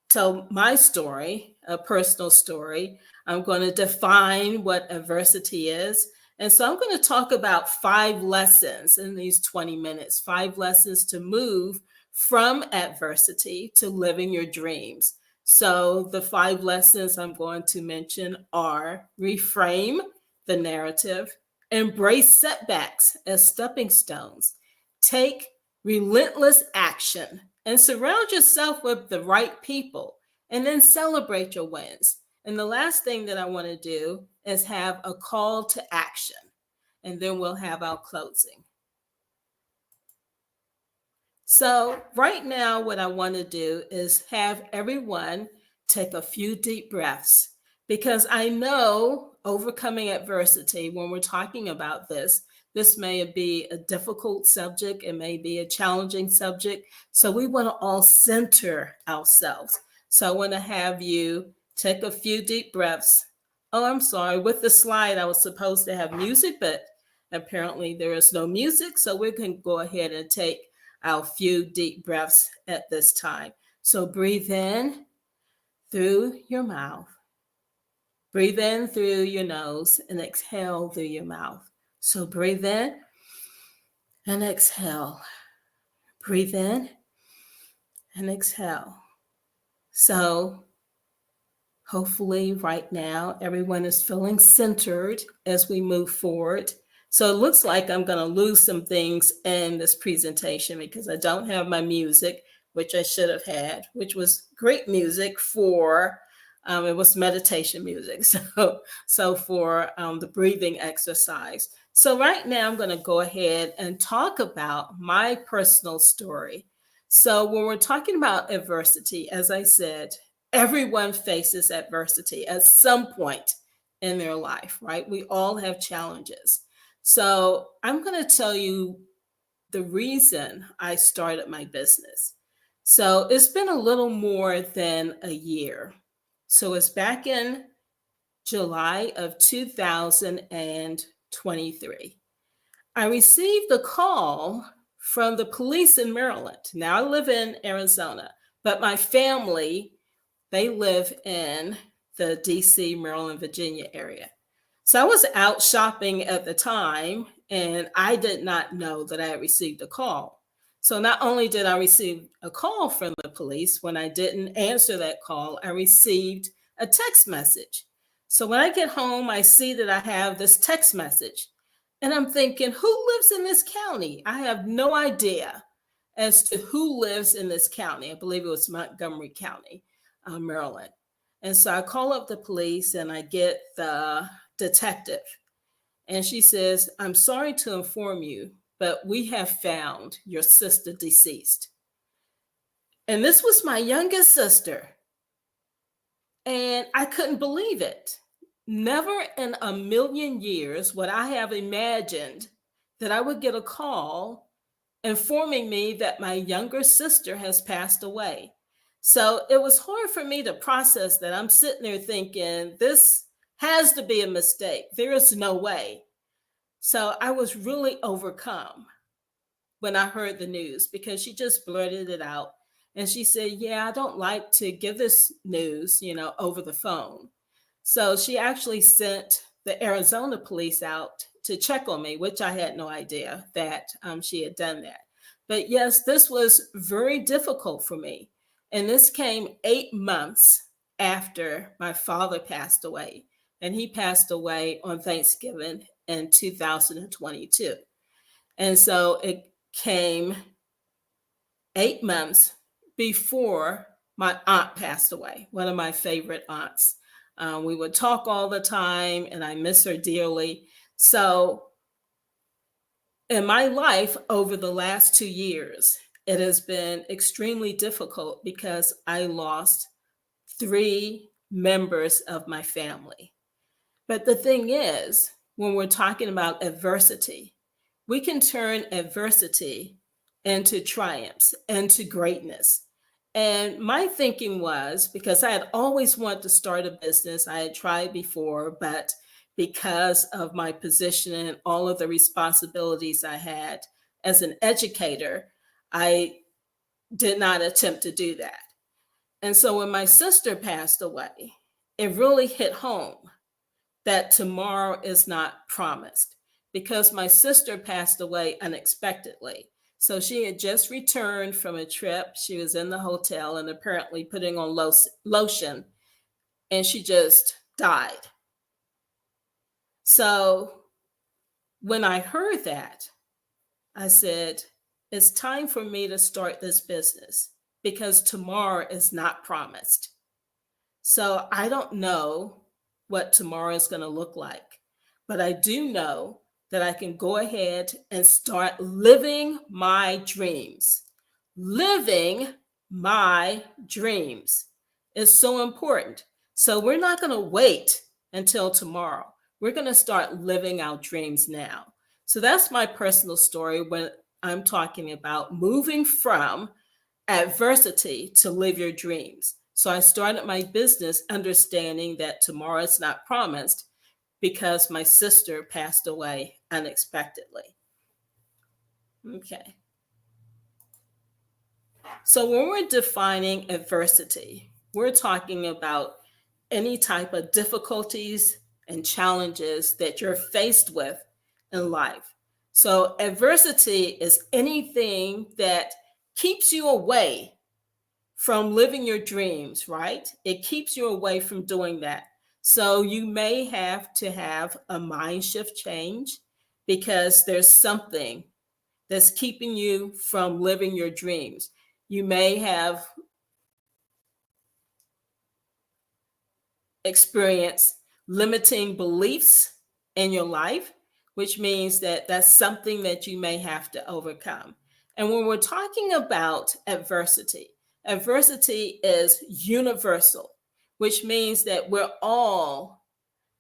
tell my story, a personal story. I'm going to define what adversity is. And so I'm going to talk about 5 lessons in these 20 minutes, 5 lessons to move from adversity to living your dreams. So the 5 lessons I'm going to mention are: reframe the narrative, embrace setbacks as stepping stones, take relentless action, and surround yourself with the right people, and then celebrate your wins. And the last thing that I want to do is have a call to action, and then we'll have our closing. So right now, what I want to do is have everyone take a few deep breaths, because I know overcoming adversity, when we're talking about this may be a difficult subject. It may be a challenging subject. So we want to all center ourselves. So I want to have you take a few deep breaths. Oh, I'm sorry. With the slide, I was supposed to have music, but apparently there is no music. So we can go ahead and take our few deep breaths at this time. So breathe in through your mouth. Breathe in through your nose and exhale through your mouth. So breathe in and exhale. Breathe in and exhale. So hopefully right now everyone is feeling centered as we move forward. So it looks like I'm going to lose some things in this presentation because I don't have my music, which I should have had, which was great music for it was meditation music. So for the breathing exercise. So right now I'm going to go ahead and talk about my personal story. So when we're talking about adversity, as I said, everyone faces adversity at some point in their life, right? We all have challenges. So I'm going to tell you the reason I started my business. So it's been a little more than a year. So it's back in July of 2023. I received a call from the police in Maryland. Now I live in Arizona, but my family, they live in the DC, Maryland, Virginia area. So I was out shopping at the time, and I did not know that I had received a call. So not only did I receive a call from the police, when I didn't answer that call, I received a text message. So when I get home, I see that I have this text message, and I'm thinking, who lives in this county? I have no idea as to who lives in this county. I believe it was Montgomery County, Maryland. And so I call up the police and I get the detective. And she says, I'm sorry to inform you, but we have found your sister deceased. And this was my youngest sister. And I couldn't believe it. Never in a million years would I have imagined that I would get a call informing me that my younger sister has passed away. So it was hard for me to process that. I'm sitting there thinking, this has to be a mistake. There is no way. So I was really overcome when I heard the news, because she just blurted it out. And she said, yeah, I don't like to give this news, over the phone. So she actually sent the Arizona police out to check on me, which I had no idea that she had done that. But yes, this was very difficult for me. And this came 8 months after my father passed away. And he passed away on Thanksgiving in 2022. And so it came 8 months before my aunt passed away, one of my favorite aunts. We would talk all the time, and I miss her dearly. So in my life over the last 2 years, it has been extremely difficult because I lost 3 members of my family. But the thing is, when we're talking about adversity, we can turn adversity into triumphs, into greatness. And my thinking was, because I had always wanted to start a business, I had tried before, but because of my position and all of the responsibilities I had as an educator, I did not attempt to do that. And so when my sister passed away, it really hit home that tomorrow is not promised, because my sister passed away unexpectedly. So she had just returned from a trip. She was in the hotel and apparently putting on lotion, and she just died. So when I heard that, I said, it's time for me to start this business because tomorrow is not promised. So I don't know what tomorrow is going to look like, but I do know that I can go ahead and start living my dreams. Living my dreams is so important. So we're not going to wait until tomorrow. We're going to start living our dreams now. So that's my personal story when I'm talking about moving from adversity to live your dreams. So I started my business understanding that tomorrow is not promised because my sister passed away unexpectedly. Okay. So when we're defining adversity, we're talking about any type of difficulties and challenges that you're faced with in life. So adversity is anything that keeps you away from living your dreams, right? It keeps you away from doing that. So you may have to have a mind shift change because there's something that's keeping you from living your dreams. You may have experienced limiting beliefs in your life, which means that that's something that you may have to overcome. And when we're talking about adversity, adversity is universal, which means that we're all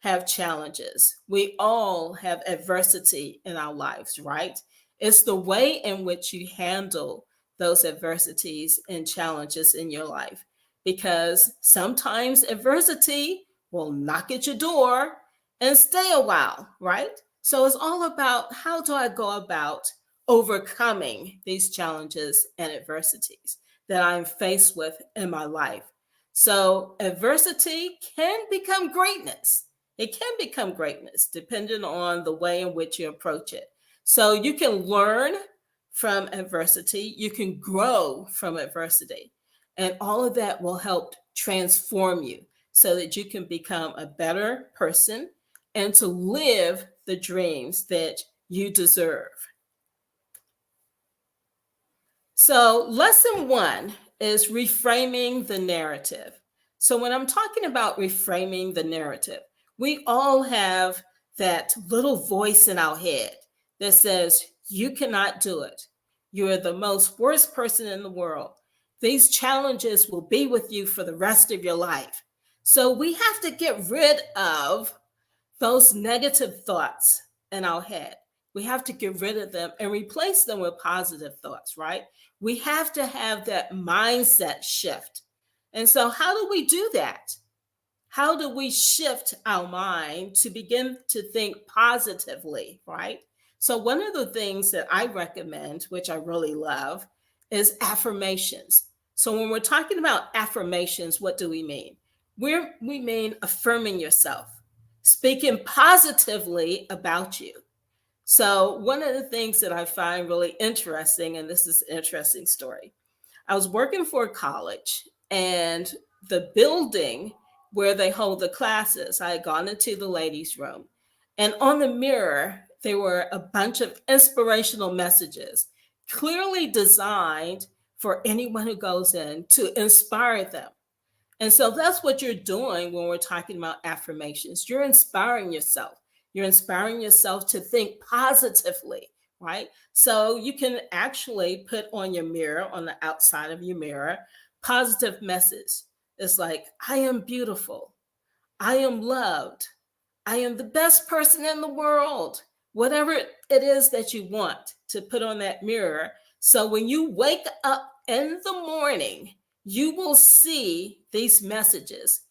have challenges. We all have adversity in our lives, right? It's the way in which you handle those adversities and challenges in your life. Because sometimes adversity will knock at your door and stay a while, right? So it's all about how do I go about overcoming these challenges and adversities that I'm faced with in my life. So adversity can become greatness. It can become greatness depending on the way in which you approach it. So you can learn from adversity, you can grow from adversity, and all of that will help transform you so that you can become a better person and to live the dreams that you deserve. So lesson 1 is reframing the narrative. So when I'm talking about reframing the narrative, we all have that little voice in our head that says, you cannot do it. You're the most worst person in the world. These challenges will be with you for the rest of your life. So we have to get rid of those negative thoughts in our head. We have to get rid of them and replace them with positive thoughts, right? We have to have that mindset shift. And so how do we do that? How do we shift our mind to begin to think positively, right? So one of the things that I recommend, which I really love, is affirmations. So when we're talking about affirmations, what do we mean? We mean affirming yourself, speaking positively about you. So one of the things that I find really interesting, and this is an interesting story, I was working for a college, and the building where they hold the classes, I had gone into the ladies' room, and on the mirror, there were a bunch of inspirational messages, clearly designed for anyone who goes in to inspire them. And so that's what you're doing when we're talking about affirmations. You're inspiring yourself. You're inspiring yourself to think positively, right? So you can actually put on your mirror, on the outside of your mirror, positive message. It's like, I am beautiful. I am loved. I am the best person in the world. Whatever it is that you want to put on that mirror. So when you wake up in the morning, you will see these messages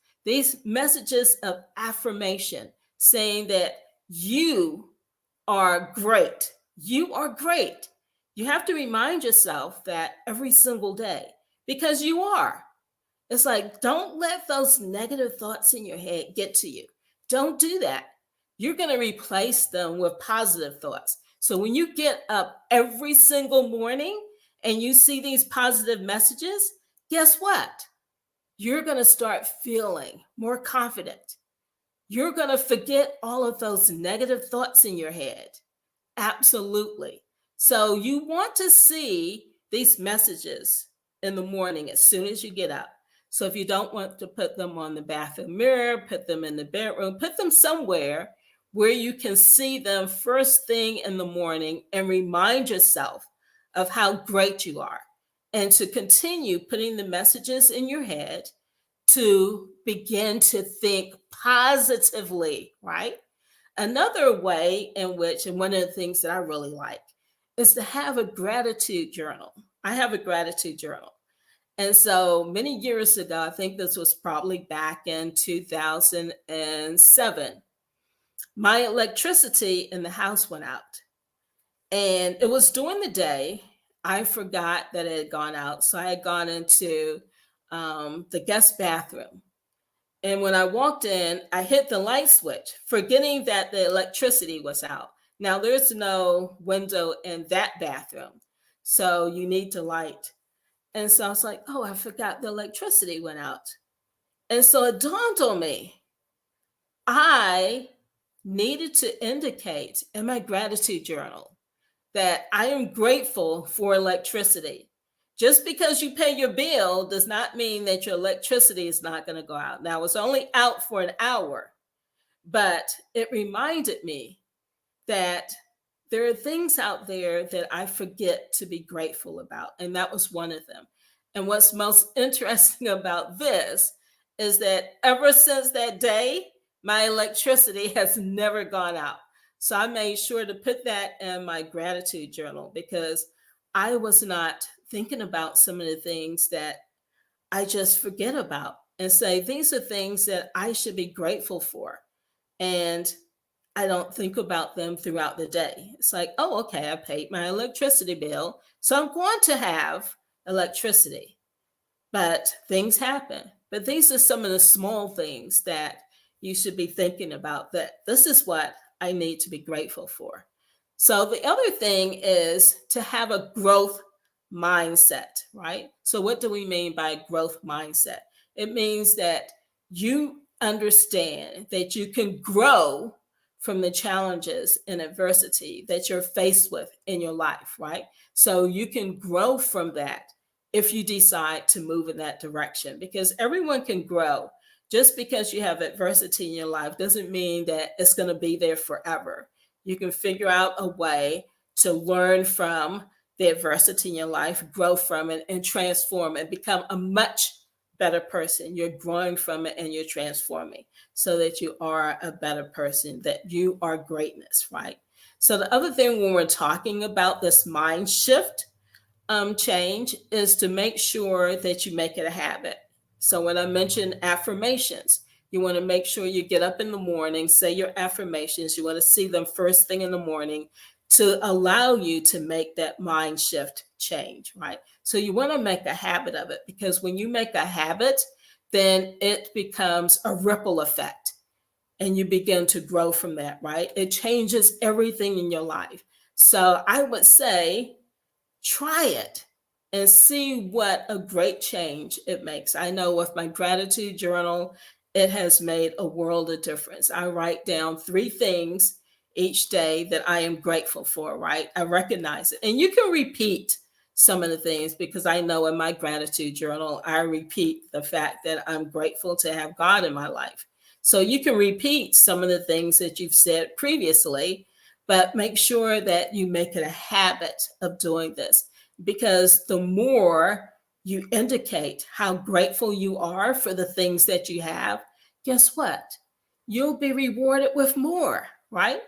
of affirmation saying that you are great. You are great. You have to remind yourself that every single day because you are. It's like, don't let those negative thoughts in your head get to you. Don't do that. You're going to replace them with positive thoughts. So when you get up every single morning and you see these positive messages, guess what? You're going to start feeling more confident. You're going to forget all of those negative thoughts in your head. Absolutely. So you want to see these messages in the morning as soon as you get up. So if you don't want to put them on the bathroom mirror, put them in the bedroom, put them somewhere where you can see them first thing in the morning and remind yourself of how great you are. And to continue putting the messages in your head to begin to think positively, right? Another way in which, and one of the things that I really like, is to have a gratitude journal. I have a gratitude journal. And so many years ago, I think this was probably back in 2007, my electricity in the house went out. And it was during the day. I forgot that it had gone out. So I had gone into the guest bathroom. And when I walked in, I hit the light switch, forgetting that the electricity was out. Now, there's no window in that bathroom, so you need to light. And so I was like, oh, I forgot the electricity went out. And so it dawned on me, I needed to indicate in my gratitude journal that I am grateful for electricity. Just because you pay your bill does not mean that your electricity is not going to go out. Now, it's only out for an hour, but it reminded me that there are things out there that I forget to be grateful about. And that was one of them. And what's most interesting about this is that ever since that day, my electricity has never gone out. So I made sure to put that in my gratitude journal because I was not thinking about some of the things that I just forget about and say, these are things that I should be grateful for. And I don't think about them throughout the day. It's like, oh, okay, I paid my electricity bill, so I'm going to have electricity. But things happen. But these are some of the small things that you should be thinking about, that this is what I need to be grateful for. So the other thing is to have a growth mindset, right? So what do we mean by growth mindset? It means that you understand that you can grow from the challenges and adversity that you're faced with in your life, right? So you can grow from that if you decide to move in that direction, because everyone can grow. Just because you have adversity in your life doesn't mean that it's going to be there forever. You can figure out a way to learn from the adversity in your life, grow from it, and transform and become a much better person. You're growing from it and you're transforming so that you are a better person, that you are greatness, right? So the other thing when we're talking about this mind shift change is to make sure that you make it a habit. So when I mentioned affirmations, you want to make sure you get up in the morning, say your affirmations. You want to see them first thing in the morning to allow you to make that mind shift change, right? So you want to make a habit of it, because when you make a habit, then it becomes a ripple effect and you begin to grow from that, right? It changes everything in your life. So I would say, try it and see what a great change it makes. I know with my gratitude journal, it has made a world of difference. I write down 3 things each day that I am grateful for, right? I recognize it. And you can repeat some of the things, because I know in my gratitude journal, I repeat the fact that I'm grateful to have God in my life. So you can repeat some of the things that you've said previously, but make sure that you make it a habit of doing this, because the more you indicate how grateful you are for the things that you have, guess what? You'll be rewarded with more, right?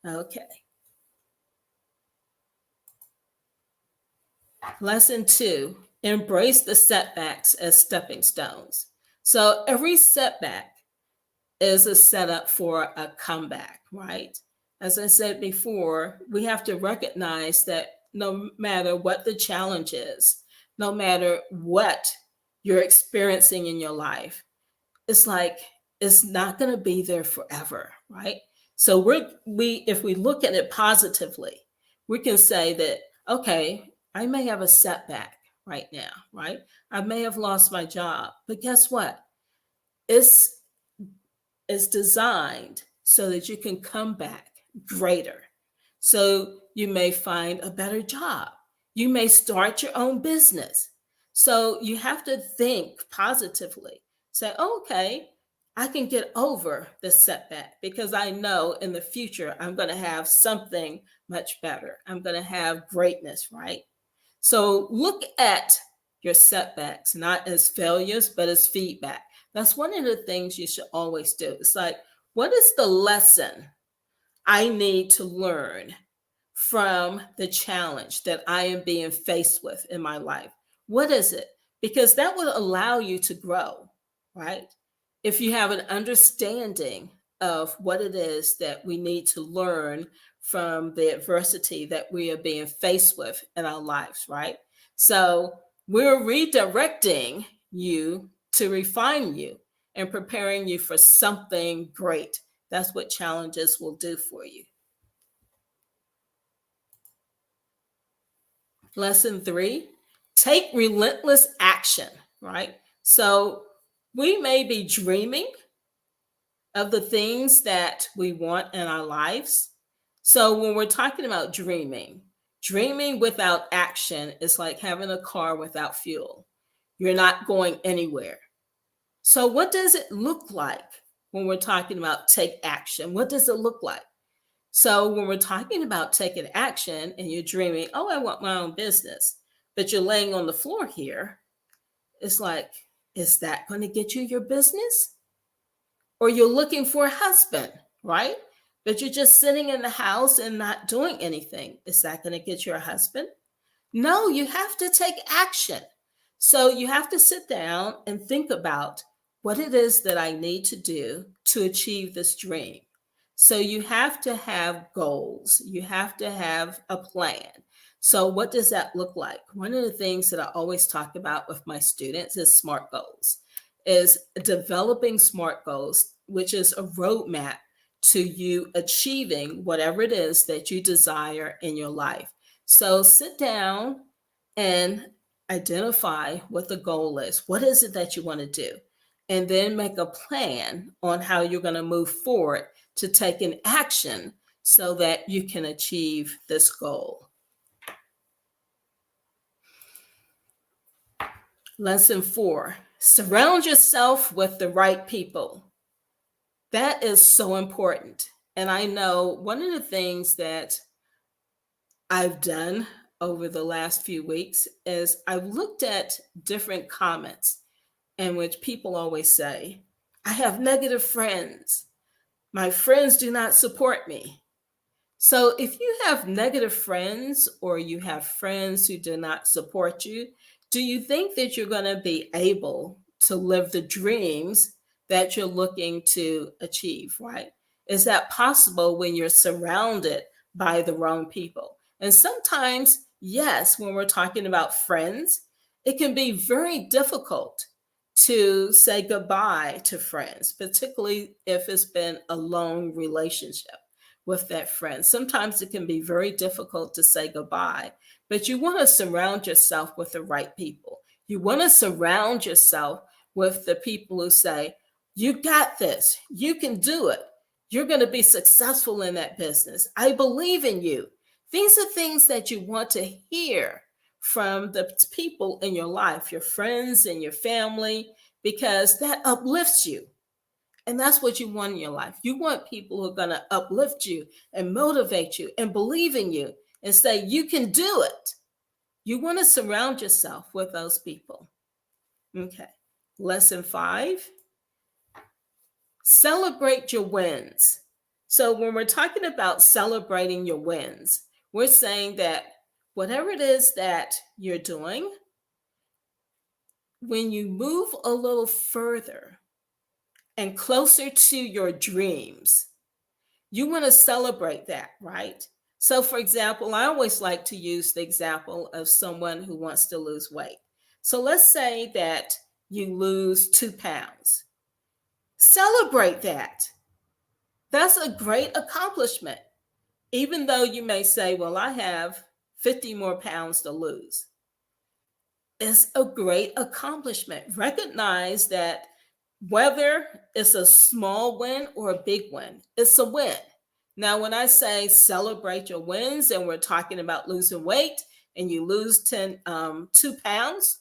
Okay. Lesson 2, embrace the setbacks as stepping stones. So every setback is a setup for a comeback, right? As I said before, we have to recognize that no matter what the challenge is, no matter what you're experiencing in your life, it's like it's not going to be there forever, right? So if we look at it positively, we can say that, okay, I may have a setback right now, right? I may have lost my job, but guess what? It's designed so that you can come back greater. So you may find a better job. You may start your own business. So you have to think positively. Say, okay, I can get over the setback because I know in the future I'm going to have something much better. I'm going to have greatness, right? So look at your setbacks not as failures, but as feedback. That's one of the things you should always do. It's like, what is the lesson I need to learn from the challenge that I am being faced with in my life? What is it? Because that will allow you to grow, right? If you have an understanding of what it is that we need to learn from the adversity that we are being faced with in our lives, right? So we're redirecting you to refine you and preparing you for something great. That's what challenges will do for you. Lesson 3, take relentless action, right? So we may be dreaming of the things that we want in our lives. So when we're talking about dreaming without action is like having a car without fuel. You're not going anywhere. So what does it look like when we're talking about take action? What does it look like? So when we're talking about taking action and you're dreaming, oh, I want my own business, but you're laying on the floor here, it's like, is that going to get you your business? Or you're looking for a husband, right? But you're just sitting in the house and not doing anything. Is that going to get you a husband? No, you have to take action. So you have to sit down and think about what it is that I need to do to achieve this dream. So you have to have goals. You have to have a plan. So what does that look like? One of the things that I always talk about with my students is SMART goals, is developing SMART goals, which is a roadmap to you achieving whatever it is that you desire in your life. So sit down and identify what the goal is. What is it that you want to do? And then make a plan on how you're going to move forward to take an action so that you can achieve this goal. Lesson 4, surround yourself with the right people. That is so important. And I know one of the things that I've done over the last few weeks is I've looked at different comments in which people always say, I have negative friends. My friends do not support me. So if you have negative friends or you have friends who do not support you, do you think that you're going to be able to live the dreams that you're looking to achieve, right? Is that possible when you're surrounded by the wrong people? And sometimes, yes, when we're talking about friends, it can be very difficult to say goodbye to friends, particularly if it's been a long relationship with that friend. Sometimes it can be very difficult to say goodbye, but you want to surround yourself with the right people. You want to surround yourself with the people who say, you got this, you can do it. You're going to be successful in that business. I believe in you. These are things that you want to hear from the people in your life, your friends and your family, because that uplifts you. And that's what you want in your life. You want people who are going to uplift you and motivate you and believe in you and say, you can do it. You want to surround yourself with those people. Okay. Lesson 5, celebrate your wins. So when we're talking about celebrating your wins, we're saying that whatever it is that you're doing, when you move a little further and closer to your dreams, you want to celebrate that, right? So, for example, I always like to use the example of someone who wants to lose weight. So let's say that you lose 2 pounds. Celebrate that. That's a great accomplishment. Even though you may say, well, I have 50 more pounds to lose. It's a great accomplishment. Recognize that whether it's a small win or a big win, it's a win. Now, when I say celebrate your wins and we're talking about losing weight and you lose 2 pounds,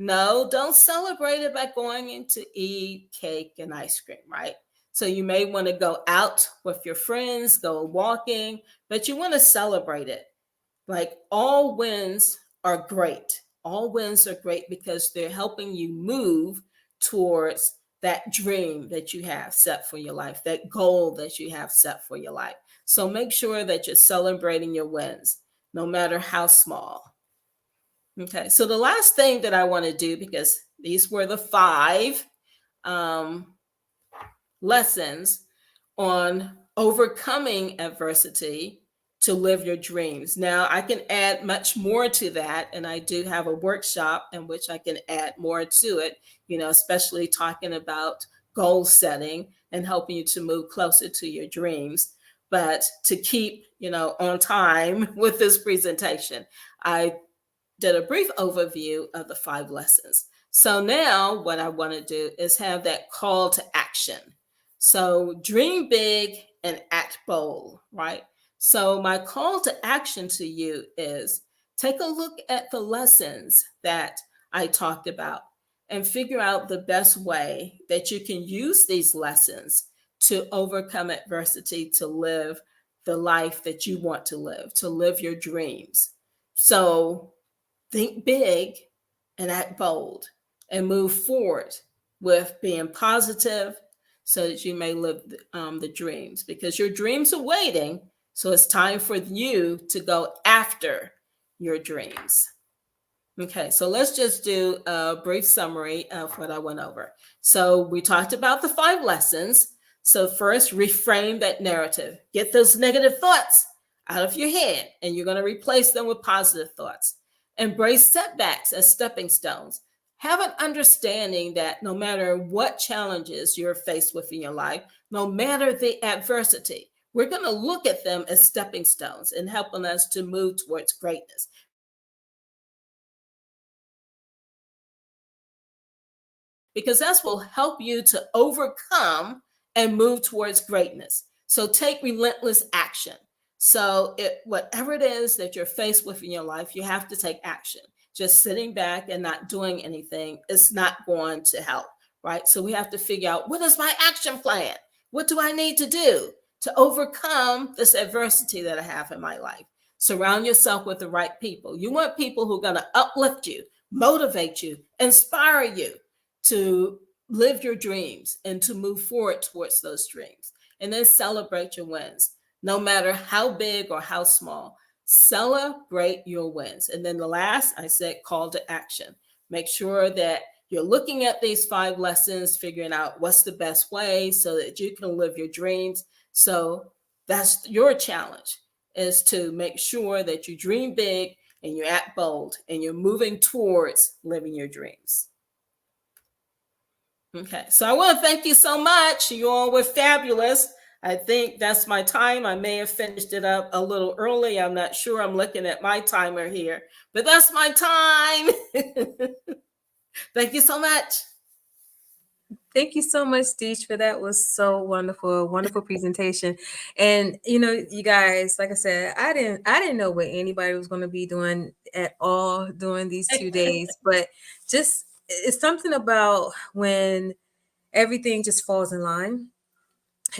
no, don't celebrate it by going in to eat cake and ice cream, right? So you may want to go out with your friends, go walking, but you want to celebrate it. Like all wins are great. All wins are great because they're helping you move towards that dream that you have set for your life, that goal that you have set for your life. So make sure that you're celebrating your wins, no matter how small. Okay, so the last thing that I want to do, because these were the 5 lessons on overcoming adversity to live your dreams. Now, I can add much more to that, and I do have a workshop in which I can add more to it, especially talking about goal setting and helping you to move closer to your dreams. But to keep, on time with this presentation, I did a brief overview of the 5 lessons. So now what I want to do is have that call to action. So dream big and act bold, right? So my call to action to you is take a look at the lessons that I talked about and figure out the best way that you can use these lessons to overcome adversity, to live the life that you want to live your dreams. So think big and act bold and move forward with being positive so that you may live the dreams, because your dreams are waiting. So it's time for you to go after your dreams. Okay, so let's just do a brief summary of what I went over. So we talked about the 5 lessons. So first, reframe that narrative. Get those negative thoughts out of your head, and you're going to replace them with positive thoughts. Embrace setbacks as stepping stones. Have an understanding that no matter what challenges you're faced with in your life, no matter the adversity, we're going to look at them as stepping stones and helping us to move towards greatness. Because that's what will help you to overcome and move towards greatness. So take relentless action. So whatever it is that you're faced with in your life, you have to take action. Just sitting back and not doing anything is not going to help, right? So we have to figure out, what is my action plan? What do I need to do to overcome this adversity that I have in my life? Surround yourself with the right people. You want people who are going to uplift you, motivate you, inspire you to live your dreams and to move forward towards those dreams. And then celebrate your wins, no matter how big or how small. Celebrate your wins. And then the last, I said, call to action. Make sure that you're looking at these 5 lessons, figuring out what's the best way so that you can live your dreams. So that's your challenge, is to make sure that you dream big and you act bold and you're moving towards living your dreams. Okay, so I want to thank you so much. You all were fabulous. I think that's my time. I may have finished it up a little early. I'm not sure. I'm looking at my timer here, but that's my time. Thank you so much. Thank you so much, Deej, for that. Was so wonderful, wonderful presentation. And you guys, like I said, I didn't know what anybody was going to be doing at all during these 2 days, but just it's something about when everything just falls in line.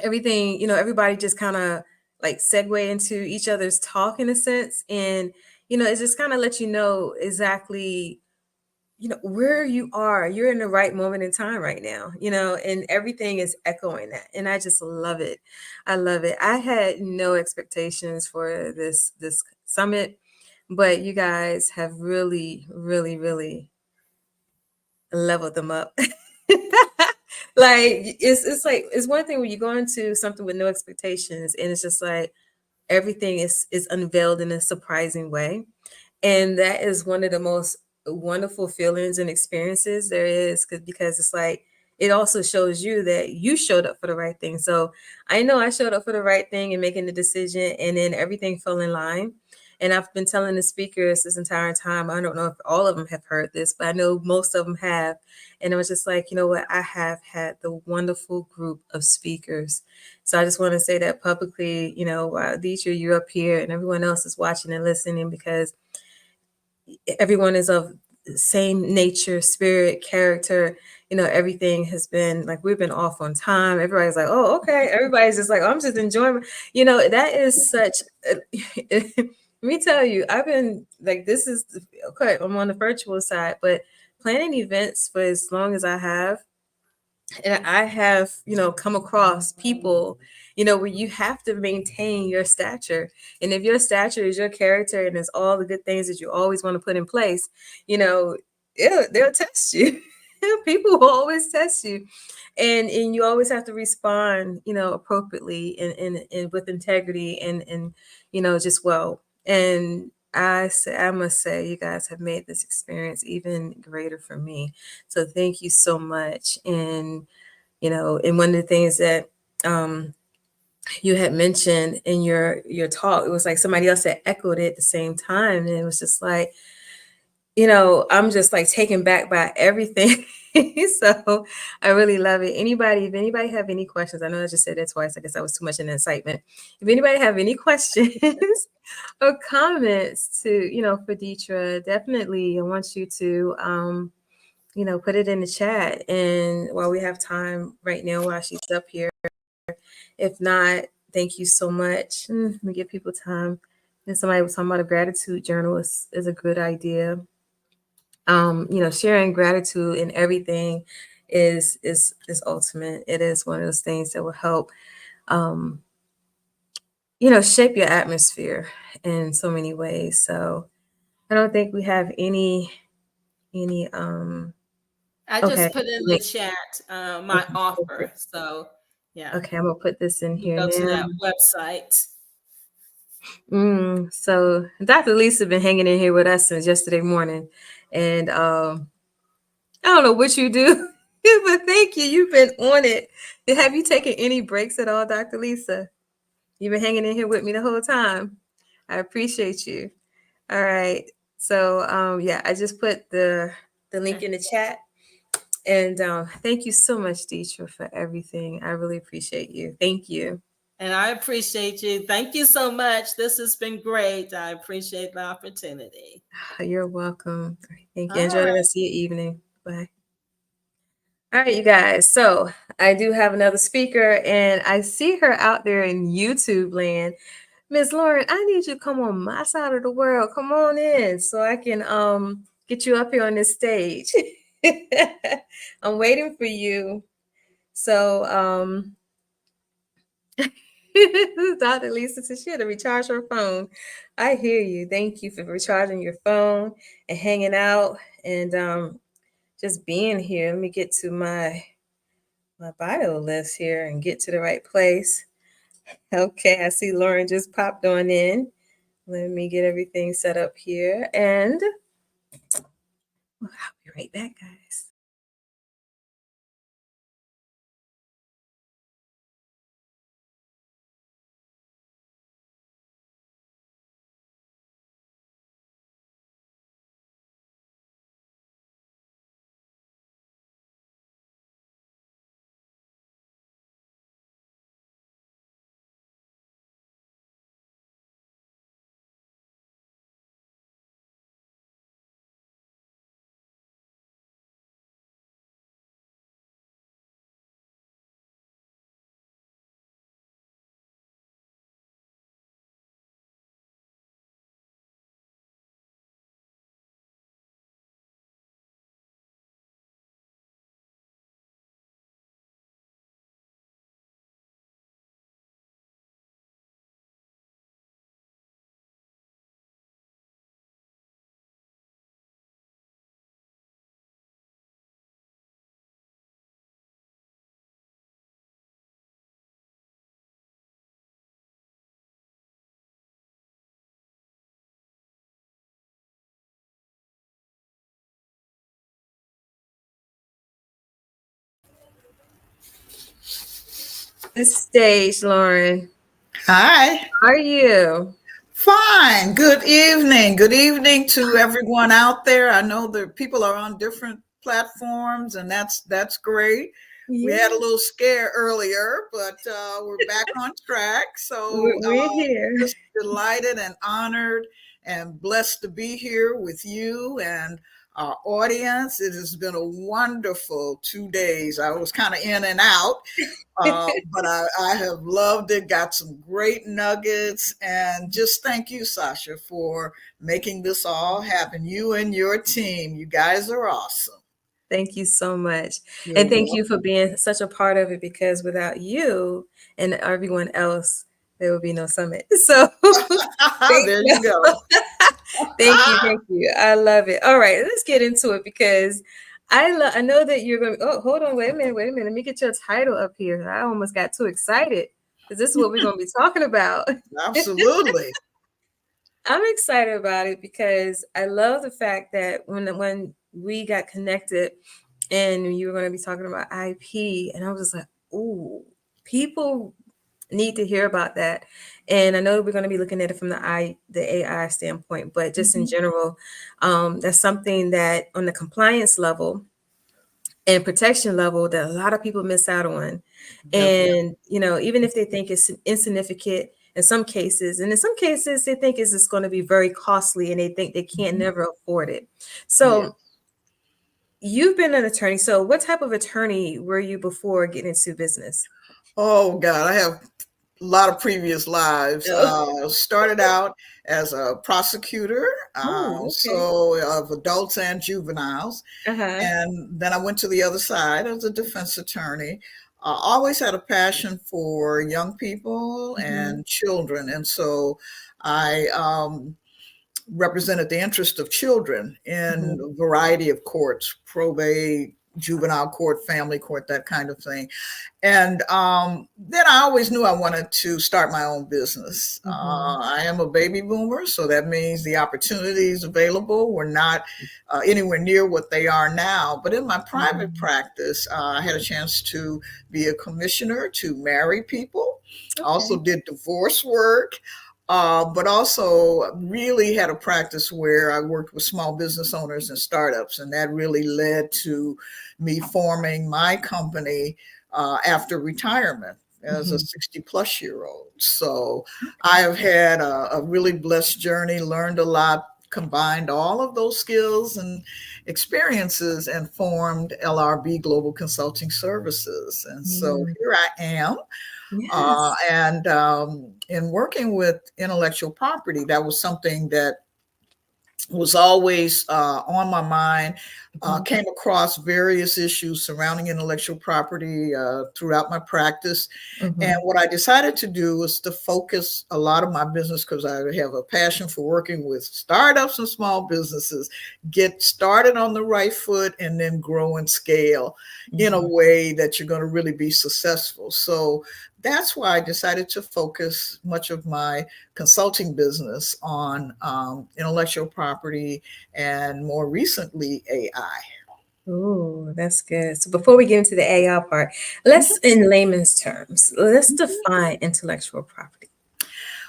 Everything, everybody just kind of like segue into each other's talk in a sense. And, it just kind of lets you know exactly, where you are. You're in the right moment in time right now, and everything is echoing that. And I just love it. I love it. I had no expectations for this summit, but you guys have really, really, really leveled them up. Like it's like it's one thing when you go into something with no expectations and it's just like everything is unveiled in a surprising way. And that is one of the most wonderful feelings and experiences there is, because it's like it also shows you that you showed up for the right thing. So I know I showed up for the right thing and making the decision, and then everything fell in line. And I've been telling the speakers this entire time, I don't know if all of them have heard this, but I know most of them have. And it was just like, you know what? I have had the wonderful group of speakers. So I just want to say that publicly, Deidre, you're up here and everyone else is watching and listening, because everyone is of the same nature, spirit, character. Everything has been like we've been off on time. Everybody's like, oh, okay. Everybody's just like, oh, I'm just enjoying. That is such. Let me tell you, I've been like, this is okay. I'm on the virtual side, but planning events for as long as I have. And I have, come across people, where you have to maintain your stature. And if your stature is your character and it's all the good things that you always want to put in place, they'll test you. People will always test you. And you always have to respond, appropriately and with integrity and just well. And I must say, you guys have made this experience even greater for me. So thank you so much. And and one of the things that you had mentioned in your talk, it was like somebody else had echoed it at the same time, and it was just like, I'm just like taken back by everything. So I really love it. If anybody have any questions, I know I just said that twice. I guess I was too much in excitement. If anybody have any questions or comments for Deetra, definitely I want you to put it in the chat. And while we have time right now, while she's up here, if not, thank you so much. Let me give people time. And somebody was talking about a gratitude journal is a good idea. Sharing gratitude in everything is ultimate. It is one of those things that will help, shape your atmosphere in so many ways. So I don't think we have any. I Okay. just put in the chat my Okay. offer. So yeah. Okay, I'm gonna put this in here Go to now. that website. So Dr. Lisa been hanging in here with us since yesterday morning, and I don't know what you do, but thank you. You've been on it. Have you taken any breaks at all, Dr. Lisa? You've been hanging in here with me the whole time. I appreciate you. All right. So yeah, I just put the link in the chat. And thank you so much, Deetra, for everything. I really appreciate you. Thank you. And I appreciate you. Thank you so much. This has been great. I appreciate the opportunity. You're welcome. Thank you. All Enjoy the right. rest of your evening. Bye. All right, you guys. So I do have another speaker, and I see her out there in YouTube land. Miss Lauren, I need you to come on my side of the world. Come on in so I can get you up here on this stage. I'm waiting for you. So Dr. Lisa said she had to recharge her phone. I hear you. Thank you for recharging your phone and hanging out and just being here. Let me get to my bio list here and get to the right place. Okay, I see Lauren just popped on in. Let me get everything set up here, and I'll be right back, guys. the stage, Lauren. Hi. How are you? Fine. Good evening. Good evening to everyone out there. I know that people are on different platforms, and that's great. We had a little scare earlier, but we're back on track. So We're here. just delighted and honored and blessed to be here with you and our audience. It has been a wonderful 2 days. I was kind of in and out, but I have loved it, got some great nuggets, and just thank you, Sasha, for making this all happen. You and your team, you guys are awesome. Thank you so much. You're And thank you welcome. for being such a part of it, because without you and everyone else, there would be no summit. So There you go. thank you. I love it. All right, let's get into it, because I know that you're going to, oh, hold on, wait a minute. Let me get your title up here. I almost got too excited, because this is what we're going to be talking about. Absolutely. I'm excited about it because I love the fact that when we got connected and you were going to be talking about IP, and I was just like, ooh, people need to hear about that. And I know we're going to be looking at it from the AI standpoint, but just in general, that's something that on the compliance level and protection level that a lot of people miss out on. And, even if they think it's insignificant in some cases, and in some cases they think it's just going to be very costly and they think they can't never afford it. So you've been an attorney. So what type of attorney were you before getting into business? Oh God, I have a lot of previous lives. Started out as a prosecutor, so of adults and juveniles. And then I went to the other side as a defense attorney. Always had a passion for young people and children. And so I represented the interest of children in a variety of courts, probate, juvenile court, family court, that kind of thing. And then I always knew I wanted to start my own business. I am a baby boomer, so that means the opportunities available were not anywhere near what they are now. But in my private practice, I had a chance to be a commissioner to marry people. Also did divorce work. But also really had a practice where I worked with small business owners and startups, and that really led to me forming my company after retirement as a 60-plus-year-old. So I have had a really blessed journey, learned a lot, combined all of those skills and experiences, and formed LRB Global Consulting Services. And so here I am. And in working with intellectual property, that was something that was always on my mind. Came across various issues surrounding intellectual property throughout my practice. And what I decided to do was to focus a lot of my business, because I have a passion for working with startups and small businesses, get started on the right foot and then grow and scale in a way that you're going to really be successful. So that's why I decided to focus much of my consulting business on intellectual property and more recently AI. Oh, that's good. So before we get into the AI part, let's, in layman's terms, let's define intellectual property.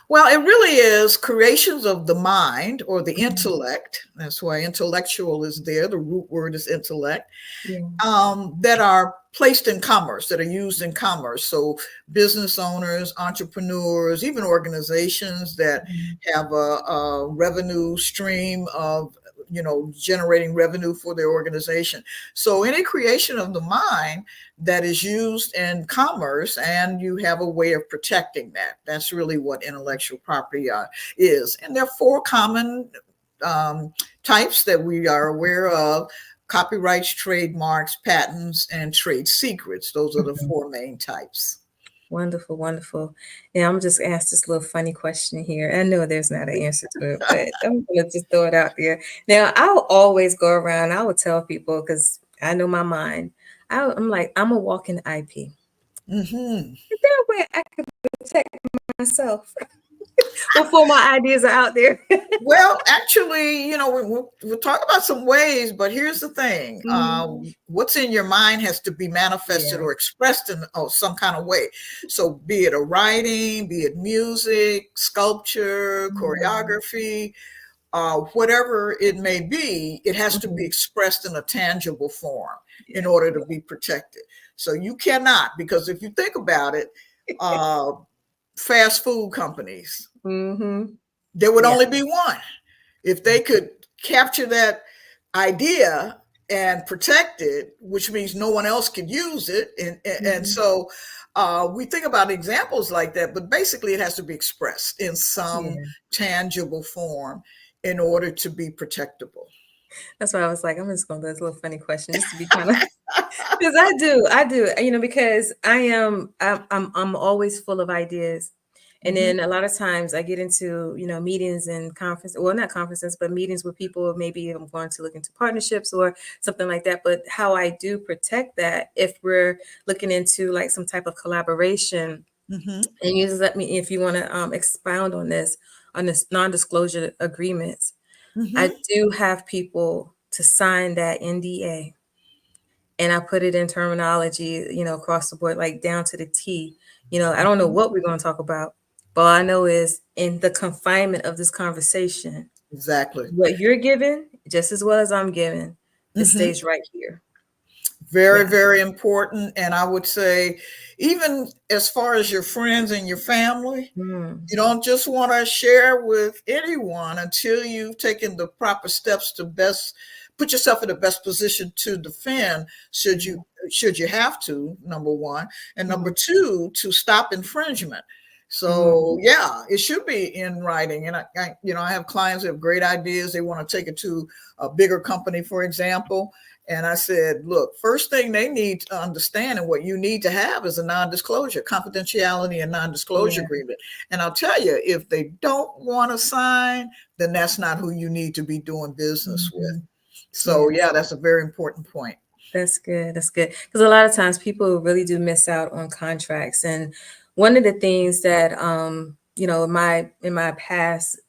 Well, it really is creations of the mind or the intellect. That's why intellectual is there. The root word is intellect. That are placed in commerce, that are used in commerce. So business owners, entrepreneurs, even organizations that have a revenue stream of generating revenue for their organization. So any creation of the mind that is used in commerce, and you have a way of protecting that. That's really what intellectual property is. And there are 4 common types that we are aware of: copyrights, trademarks, patents, and trade secrets. Those are the 4 main types. Wonderful, wonderful. Yeah, I'm just asked this little funny question here. I know there's not an answer to it, but I'm gonna just throw it out there. Now, I'll always go around. I would tell people, because I know my mind. I'm like, I'm a walking IP. That way I can protect myself. before my ideas are out there. Well, actually, we'll talk about some ways, but here's the thing. What's in your mind has to be manifested or expressed in some kind of way. So be it a writing, be it music, sculpture, choreography, whatever it may be, it has to be expressed in a tangible form in order to be protected. So you cannot, because if you think about it, fast food companies, there would only be one. If they could capture that idea and protect it, which means no one else could use it. And so we think about examples like that, but basically it has to be expressed in some tangible form in order to be protectable. That's why I was like, I'm just going to do this little funny question just to be kind of, because I do, because I'm always full of ideas. And then a lot of times I get into, meetings and conferences, well, not conferences, but meetings with people. Maybe I'm going to look into partnerships or something like that. But how I do protect that, if we're looking into like some type of collaboration, and you just let me, if you want to expound on this non-disclosure agreements, I do have people to sign that NDA. And I put it in terminology, across the board, like down to the T. I don't know what we're going to talk about, but all I know is in the confinement of this conversation, exactly what you're giving, just as well as I'm giving, it stays right here. Very, very important. And I would say, even as far as your friends and your family, you don't just want to share with anyone until you've taken the proper steps to best put yourself in the best position to defend, should you have to, number one, and number two, to stop infringement. So it should be in writing. And I have clients who have great ideas. They want to take it to a bigger company, for example. And I said, look, first thing they need to understand and what you need to have is a non-disclosure, confidentiality and non-disclosure agreement. And I'll tell you, if they don't want to sign, then that's not who you need to be doing business with. So that's a very important point. That's good. That's good. Because a lot of times people really do miss out on contracts. And one of the things that, in my past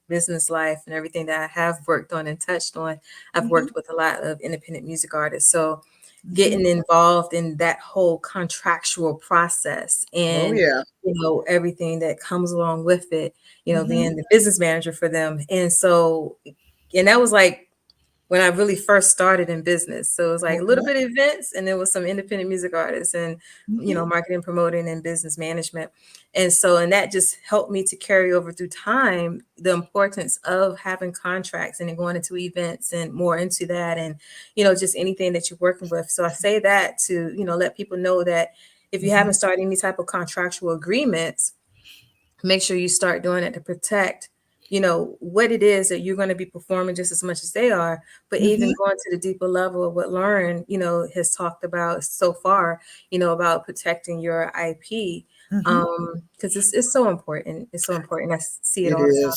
business life and everything that I have worked on and touched on, I've worked with a lot of independent music artists. So getting involved in that whole contractual process and, everything that comes along with it, being the business manager for them. And so, and that was like when I really first started in business. So it was like a little bit of events, and there was some independent music artists and, marketing, promoting, and business management. And that just helped me to carry over through time, the importance of having contracts and then going into events and more into that. And, just anything that you're working with. So I say that to, let people know that if you haven't started any type of contractual agreements, make sure you start doing it to protect what it is that you're going to be performing just as much as they are, but even going to the deeper level of what Lauren, has talked about so far, about protecting your IP, because it's so important. It's so important. I see it all the time.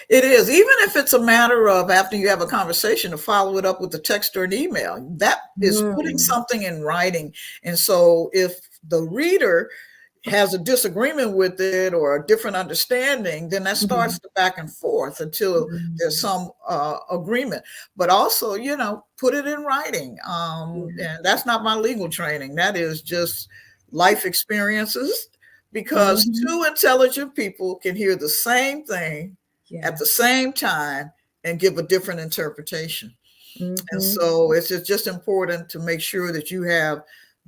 It is, even if it's a matter of after you have a conversation to follow it up with a text or an email, that is putting something in writing. And so if the reader has a disagreement with it or a different understanding, then that starts the back and forth until there's some agreement. But also, put it in writing. And that's not my legal training. That is just life experiences, because two intelligent people can hear the same thing at the same time and give a different interpretation. And so it's just important to make sure that you have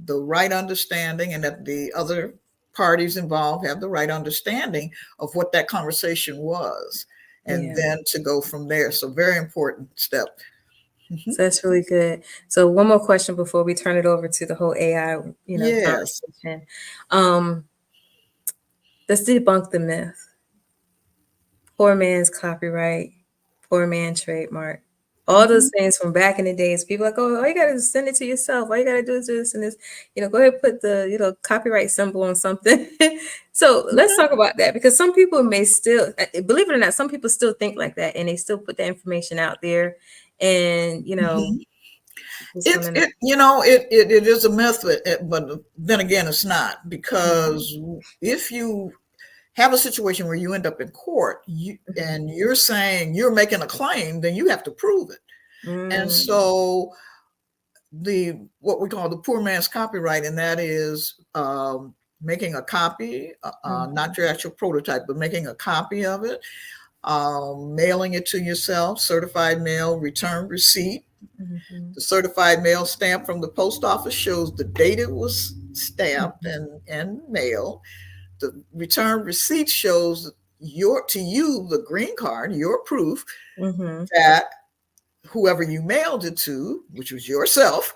the right understanding and that the other parties involved have the right understanding of what that conversation was, and then to go from there. So very important step. So that's really good. So one more question before we turn it over to the whole AI, conversation. Let's debunk the myth. Poor man's copyright, poor man trademark. All those things from back in the days, people are like, oh, all you got to do is send it to yourself. All you got to do is this and this, go ahead and put the, copyright symbol on something. So let's talk about that, because some people may still, believe it or not, some people still think like that, and they still put the information out there. And, it is a myth, but then again, it's not, because if you have a situation where you end up in court, and you're saying you're making a claim, then you have to prove it. And so what we call the poor man's copyright, and that is making a copy, not your actual prototype, but making a copy of it, mailing it to yourself, certified mail, return receipt. The certified mail stamp from the post office shows the date it was stamped and mailed. The return receipt shows to you the green card, your proof that whoever you mailed it to, which was yourself,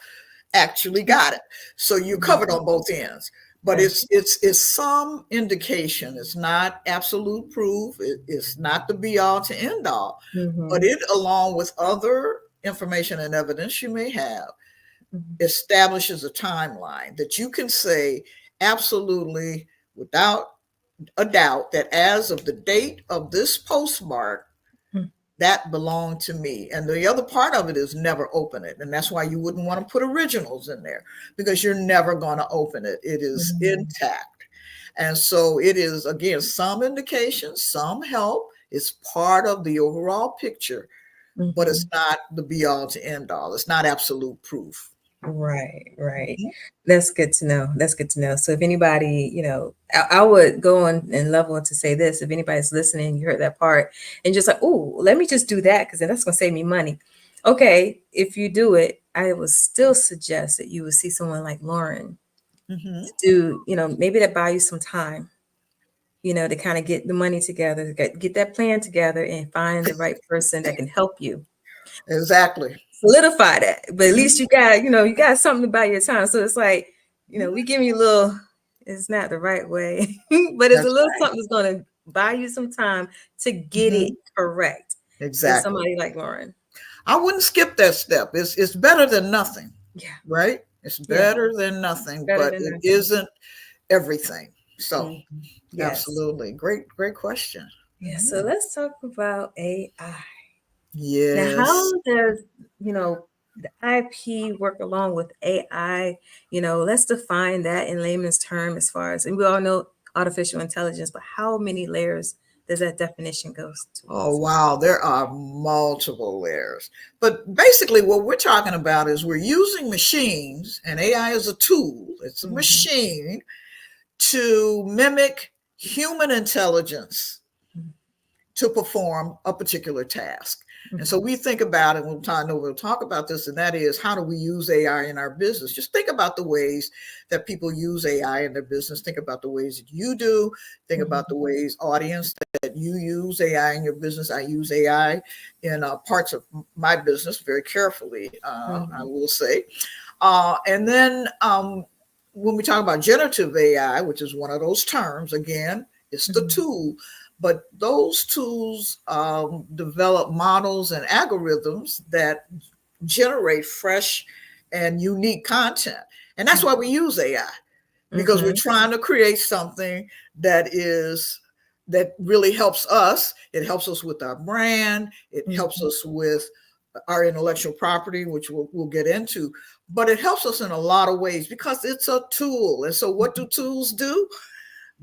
actually got it. So you're covered on both ends. But it's some indication. It's not absolute proof. It's not the be all to end all. But it, along with other information and evidence you may have, establishes a timeline that you can say absolutely without a doubt that as of the date of this postmark, that belonged to me. And the other part of it is never open it. And that's why you wouldn't want to put originals in there, because you're never going to open it. It is intact. And so it is, again, some indication, some help. It's part of the overall picture, but it's not the be all to end all. It's not absolute proof. Right. That's good to know. That's good to know. So if anybody, I would go on and level to say this. If anybody's listening, you heard that part and just like, oh, let me just do that because then that's going to save me money. Okay. If you do it, I would still suggest that you would see someone like Lauren to do, maybe that buy you some time, to kind of get the money together, get that plan together and find the right person that can help you. Exactly. Solidify that, but at least you got something to buy your time. So it's like, we give you a little, it's not the right way, but it's a little something that's going to buy you some time to get it correct. Exactly. With somebody like Lauren. I wouldn't skip that step. It's better than nothing. Yeah. Right. It's better than nothing, but it isn't everything. So absolutely. Great question. Yeah. So let's talk about AI. Yes. Now, how does, the IP work along with AI? Let's define that in layman's term as far as, and we all know artificial intelligence, but how many layers does that definition go to? Oh, wow. There are multiple layers. But basically what we're talking about is we're using machines, and AI is a tool. It's a machine to mimic human intelligence to perform a particular task. And so we think about it, we'll talk about this, and that is, how do we use AI in our business? Just think about the ways that people use AI in their business. Think about the ways that you do. Think about the ways, audience, that you use AI in your business. I use AI in parts of my business very carefully, I will say. And then when we talk about generative AI, which is one of those terms, again, it's the tool. But those tools develop models and algorithms that generate fresh and unique content. And that's why we use AI, because we're trying to create something that really helps us. It helps us with our brand. It helps us with our intellectual property, which we'll get into. But it helps us in a lot of ways because it's a tool. And so what do tools do?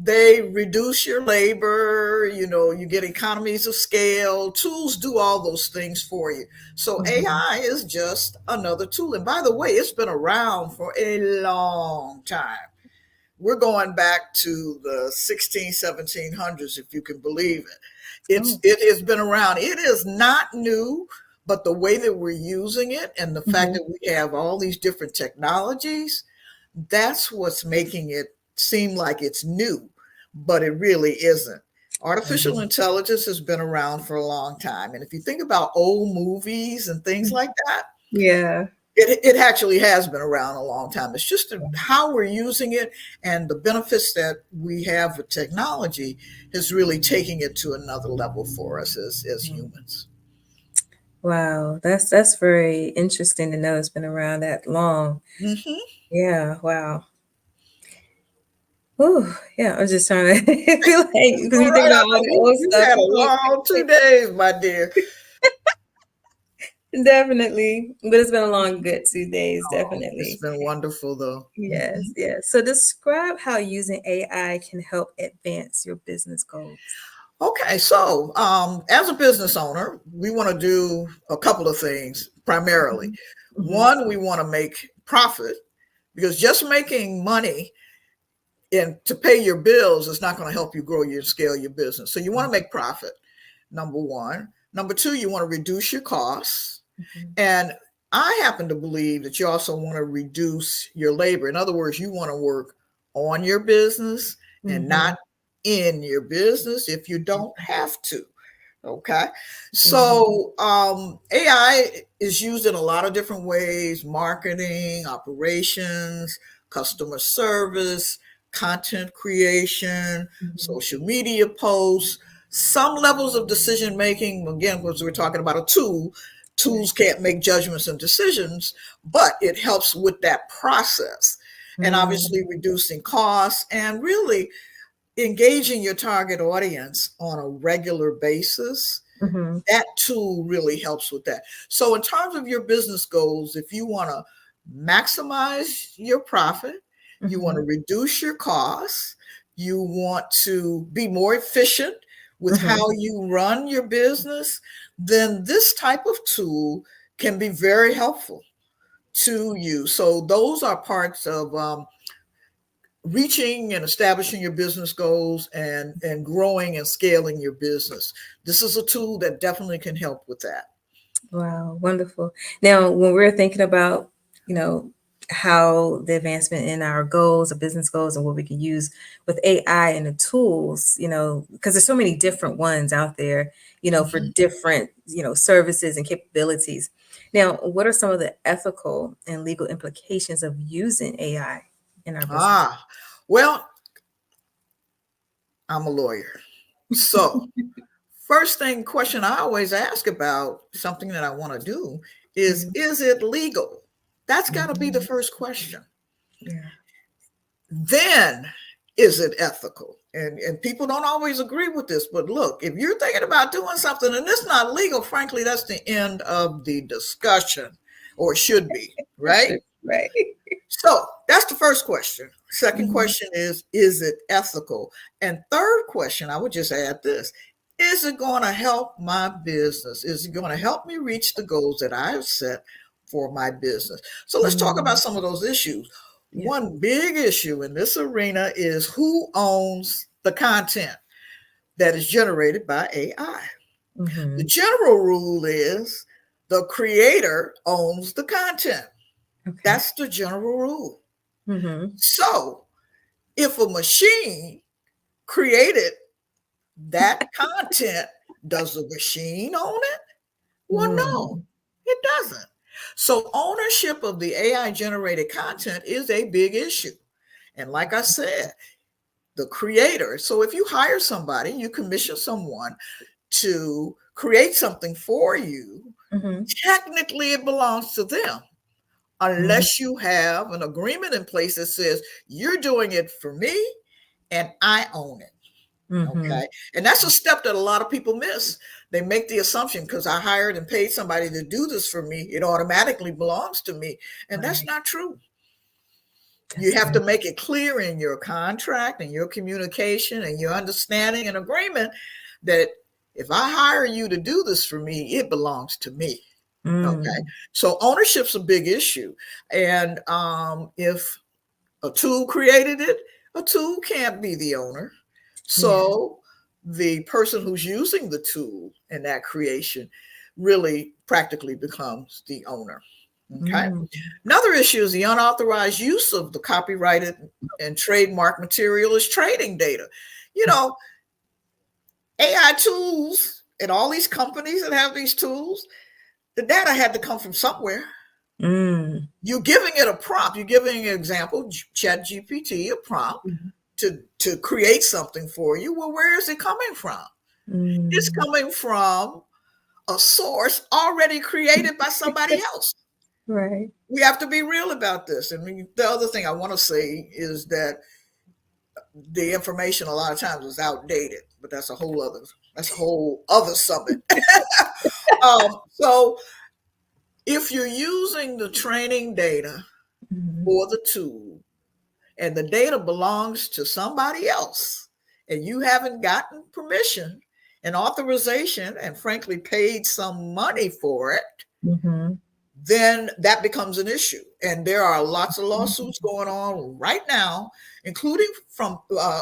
They reduce your labor, you get economies of scale. Tools do all those things for you. So AI is just another tool. And by the way, it's been around for a long time. We're going back to the 1700s, if you can believe it. It has been around. It is not new, but the way that we're using it and the fact that we have all these different technologies, that's what's making it seem like it's new, but it really isn't. Artificial intelligence has been around for a long time. And if you think about old movies and things like that, it actually has been around a long time. It's just how we're using it and the benefits that we have with technology is really taking it to another level for us as humans. Wow, that's very interesting to know it's been around that long. Yeah, wow. Oh, yeah, I was just trying to feel like, because you think about all the old You stuff. had a long 2 days, my dear. Definitely. But it's been a long, good 2 days, Oh, it's definitely. been wonderful, though. Yes, yes. So describe how using AI can help advance your business goals. Okay, so as a business owner, we want to do a couple of things primarily. One, we want to make profit because just making money and to pay your bills is not going to help you grow your scale your business. So you want to make profit, number one. Number two, you want to reduce your costs. And I happen to believe that you also want to reduce your labor. In other words, you want to work on your business and not in your business if you don't have to. Okay. So AI is used in a lot of different ways: marketing, operations, customer service, content creation, social media posts, some levels of decision making. Again, because we're talking about a tool, tools can't make judgments and decisions, but it helps with that process. And obviously reducing costs and really engaging your target audience on a regular basis. That tool really helps with that. So in terms of your business goals, if you want to maximize your profit, you want to reduce your costs, you want to be more efficient with how you run your business, then this type of tool can be very helpful to you. So those are parts of reaching and establishing your business goals and growing and scaling your business. This is a tool that definitely can help with that. Wow, wonderful. Now, when we're thinking about, how the advancement in our goals, our business goals, and what we can use with AI and the tools, because there's so many different ones out there, for different, services and capabilities. Now, what are some of the ethical and legal implications of using AI in our business? Well, I'm a lawyer. So first question I always ask about something that I want to do is it legal? That's got to be the first question. Yeah. Then, is it ethical? And people don't always agree with this, but look, if you're thinking about doing something and it's not legal, frankly, that's the end of the discussion, or should be, right? Right. So that's the first question. Second question is it ethical? And third question, I would just add this: is it going to help my business? Is it going to help me reach the goals that I have set for my business? So let's talk about some of those issues. One big issue in this arena is who owns the content that is generated by AI. The general rule is the creator owns the content. That's the general rule. So if a machine created that content, does the machine own it? Well, no, it doesn't. So ownership of the AI generated content is a big issue. And like I said, the creator. So if you hire somebody, you commission someone to create something for you, technically it belongs to them. Unless you have an agreement in place that says you're doing it for me and I own it. Okay. And that's a step that a lot of people miss. They make the assumption because I hired and paid somebody to do this for me, it automatically belongs to me. And that's not true. You have to make it clear in your contract and your communication and your understanding and agreement that if I hire you to do this for me, it belongs to me. Okay. So ownership's a big issue. And if a tool created it, a tool can't be the owner. So the person who's using the tool in that creation really practically becomes the owner. Okay. Another issue is the unauthorized use of the copyrighted and trademark material as trading data. AI tools and all these companies that have these tools, the data had to come from somewhere. You're giving it a prompt. You're giving an example, Chat GPT, a prompt to create something for you. Well, where is it coming from? It's coming from a source already created by somebody else. Right. We have to be real about this. And the other thing I want to say is that the information a lot of times is outdated, but that's a whole other summit. So If you're using the training data for the tool and the data belongs to somebody else and you haven't gotten permission and authorization and frankly paid some money for it, then that becomes an issue. And there are lots of lawsuits going on right now, including from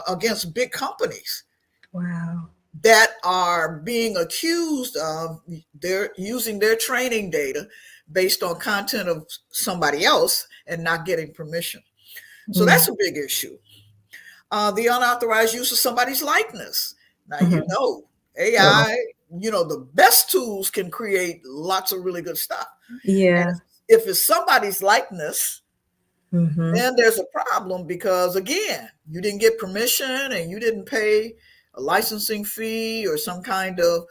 against big companies. Wow. That are being accused of they're using their training data based on content of somebody else and not getting permission. So that's a big issue. The unauthorized use of somebody's likeness. Now, you know, AI, you know, the best tools can create lots of really good stuff. Yeah. And if it's somebody's likeness, then there's a problem because, again, you didn't get permission and you didn't pay a licensing fee or some kind of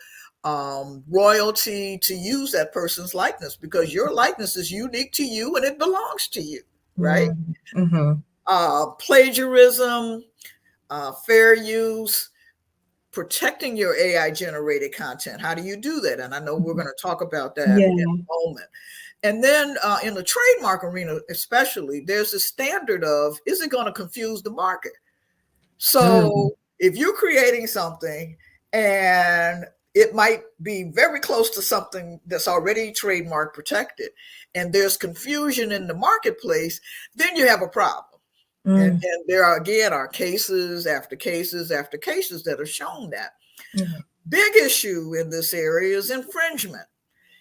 royalty to use that person's likeness because your likeness is unique to you and it belongs to you, right? Plagiarism, fair use, protecting your AI generated content. How do you do that? And I know we're going to talk about that in a moment. And then in the trademark arena, especially, there's a standard of, is it going to confuse the market? So if you're creating something and it might be very close to something that's already trademark protected and there's confusion in the marketplace, then you have a problem. And there are, again, are cases after cases after cases that have shown that. Big issue in this area is infringement.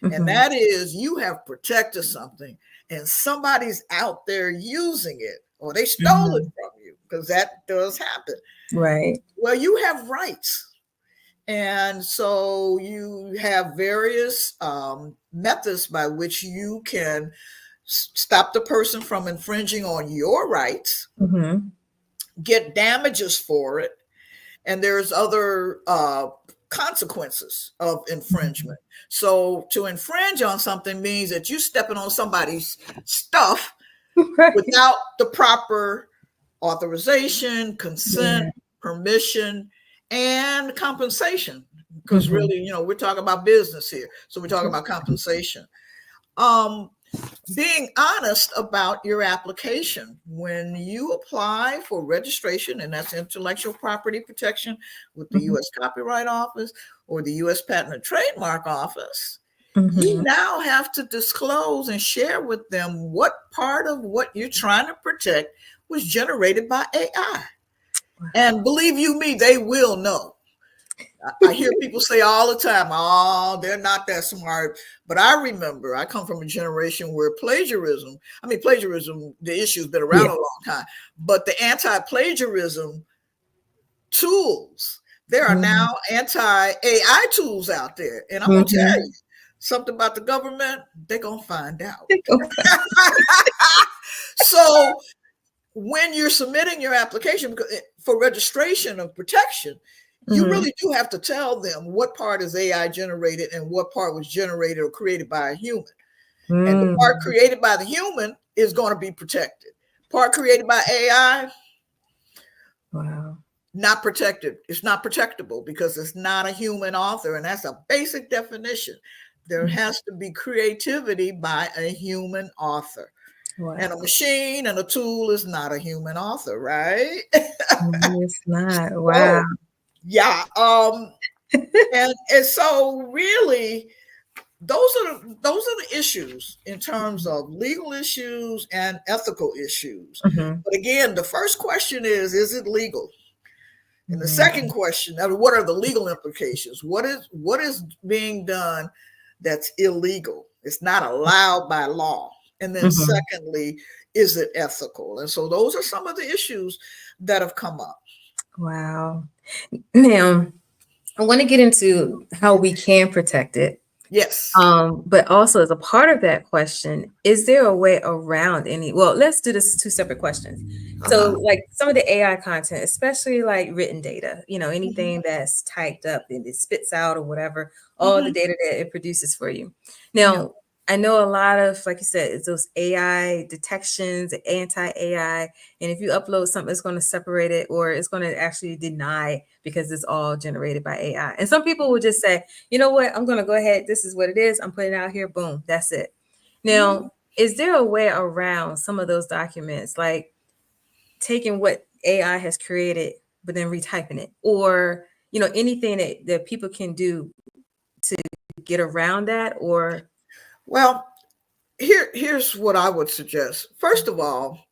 And that is you have protected something and somebody's out there using it or they stole it from you because that does happen. Right. Well, you have rights. And so you have various methods by which you can stop the person from infringing on your rights, get damages for it, and there's other consequences of infringement. So to infringe on something means that you're stepping on somebody's stuff without the proper authorization, consent, permission, and compensation. Because really, you know, we're talking about business here. So we're talking about compensation. Being honest about your application when you apply for registration, and that's intellectual property protection with the U.S. Copyright Office or the U.S. Patent and Trademark Office, you now have to disclose and share with them what part of what you're trying to protect was generated by AI. And believe you me, they will know. I hear people say all the time, oh, they're not that smart. But I remember I come from a generation where plagiarism, the issue's been around a long time, but the anti-plagiarism tools, there are now anti-AI tools out there. And I'm going to tell you something about the government, they're going to find out. So when you're submitting your application for registration of protection, you really do have to tell them what part is AI generated and what part was generated or created by a human. And the part created by the human is going to be protected. Part created by AI, not protected. It's not protectable because it's not a human author. And that's a basic definition. There has to be creativity by a human author. And a machine and a tool is not a human author, right? It's not. Wow. Yeah. And so really those are the issues in terms of legal issues and ethical issues. But again, the first question is it legal? And the second question, what are the legal implications? What is being done that's illegal? It's not allowed by law. And then secondly, is it ethical? And so those are some of the issues that have come up. Wow. Now, I want to get into how we can protect it. Yes. But also as a part of that question, is there a way around let's do this two separate questions. So like some of the AI content, especially like written data, you know, anything that's typed up and it spits out or whatever, all the data that it produces for you. Now, I know a lot of, like you said, it's those AI detections, anti-AI. And if you upload something, it's going to separate it or it's going to actually deny because it's all generated by AI. And some people will just say, you know what, I'm going to go ahead. This is what it is. I'm putting it out here. Boom. That's it. Now, is there a way around some of those documents, like taking what AI has created, but then retyping it, or anything that people can do to get around that? Or Well, here's what I would suggest. First of all,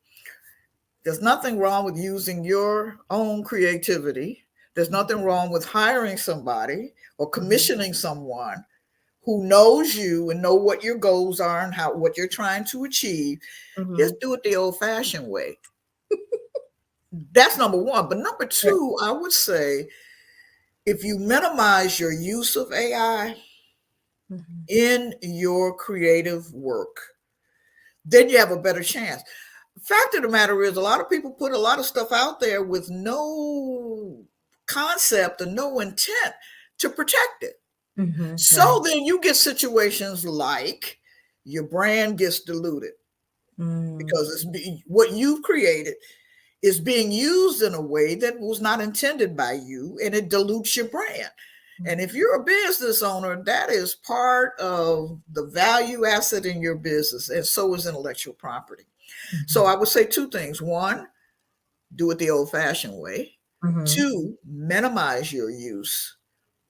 there's nothing wrong with using your own creativity. There's nothing wrong with hiring somebody or commissioning someone who knows you and know what your goals are and what you're trying to achieve. Just do it the old-fashioned way. That's number one. But number two, I would say, if you minimize your use of AI in your creative work, then you have a better chance. Fact of the matter is, a lot of people put a lot of stuff out there with no concept and no intent to protect it. So then you get situations like your brand gets diluted because what you've created is being used in a way that was not intended by you, and it dilutes your brand. And if you're a business owner, that is part of the value asset in your business, and so is intellectual property. So I would say two things. One, do it the old-fashioned way. Two, minimize your use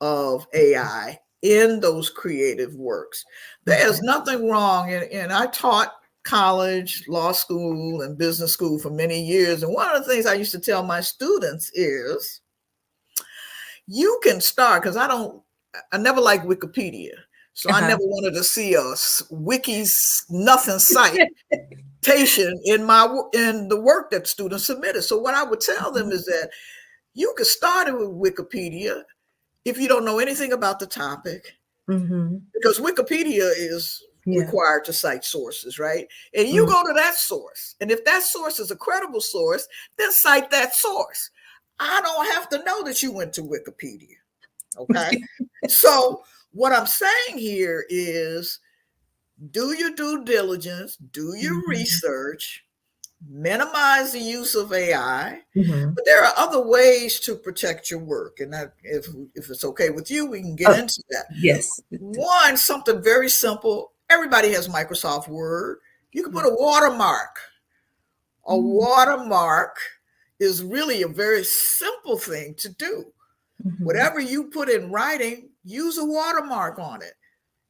of AI in those creative works. There's nothing wrong, and I taught college, law school, and business school for many years. And one of the things I used to tell my students is, you can start, because I never liked Wikipedia. So I never wanted to see a wikis nothing citation in the work that students submitted. So what I would tell them is that you could start it with Wikipedia if you don't know anything about the topic, because Wikipedia is required to cite sources, right? And you go to that source. And if that source is a credible source, then cite that source. I don't have to know that you went to Wikipedia. Okay. So what I'm saying here is, do your due diligence, do your research, minimize the use of AI, but there are other ways to protect your work. And that, if it's okay with you, we can get into that. Yes. One, something very simple. Everybody has Microsoft Word. You can put a watermark. A watermark is really a very simple thing to do. Whatever you put in writing, use a watermark on it.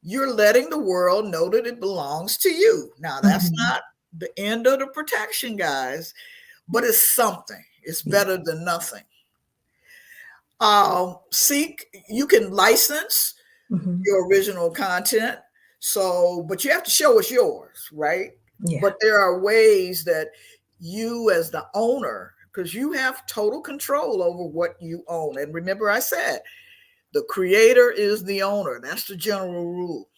You're letting the world know that it belongs to you. Now, that's not the end of the protection, guys, but it's something. It's better than nothing. You can license your original content. But you have to show it's yours, right? But there are ways that you, as the owner, because you have total control over what you own. And remember, I said, the creator is the owner. That's the general rule.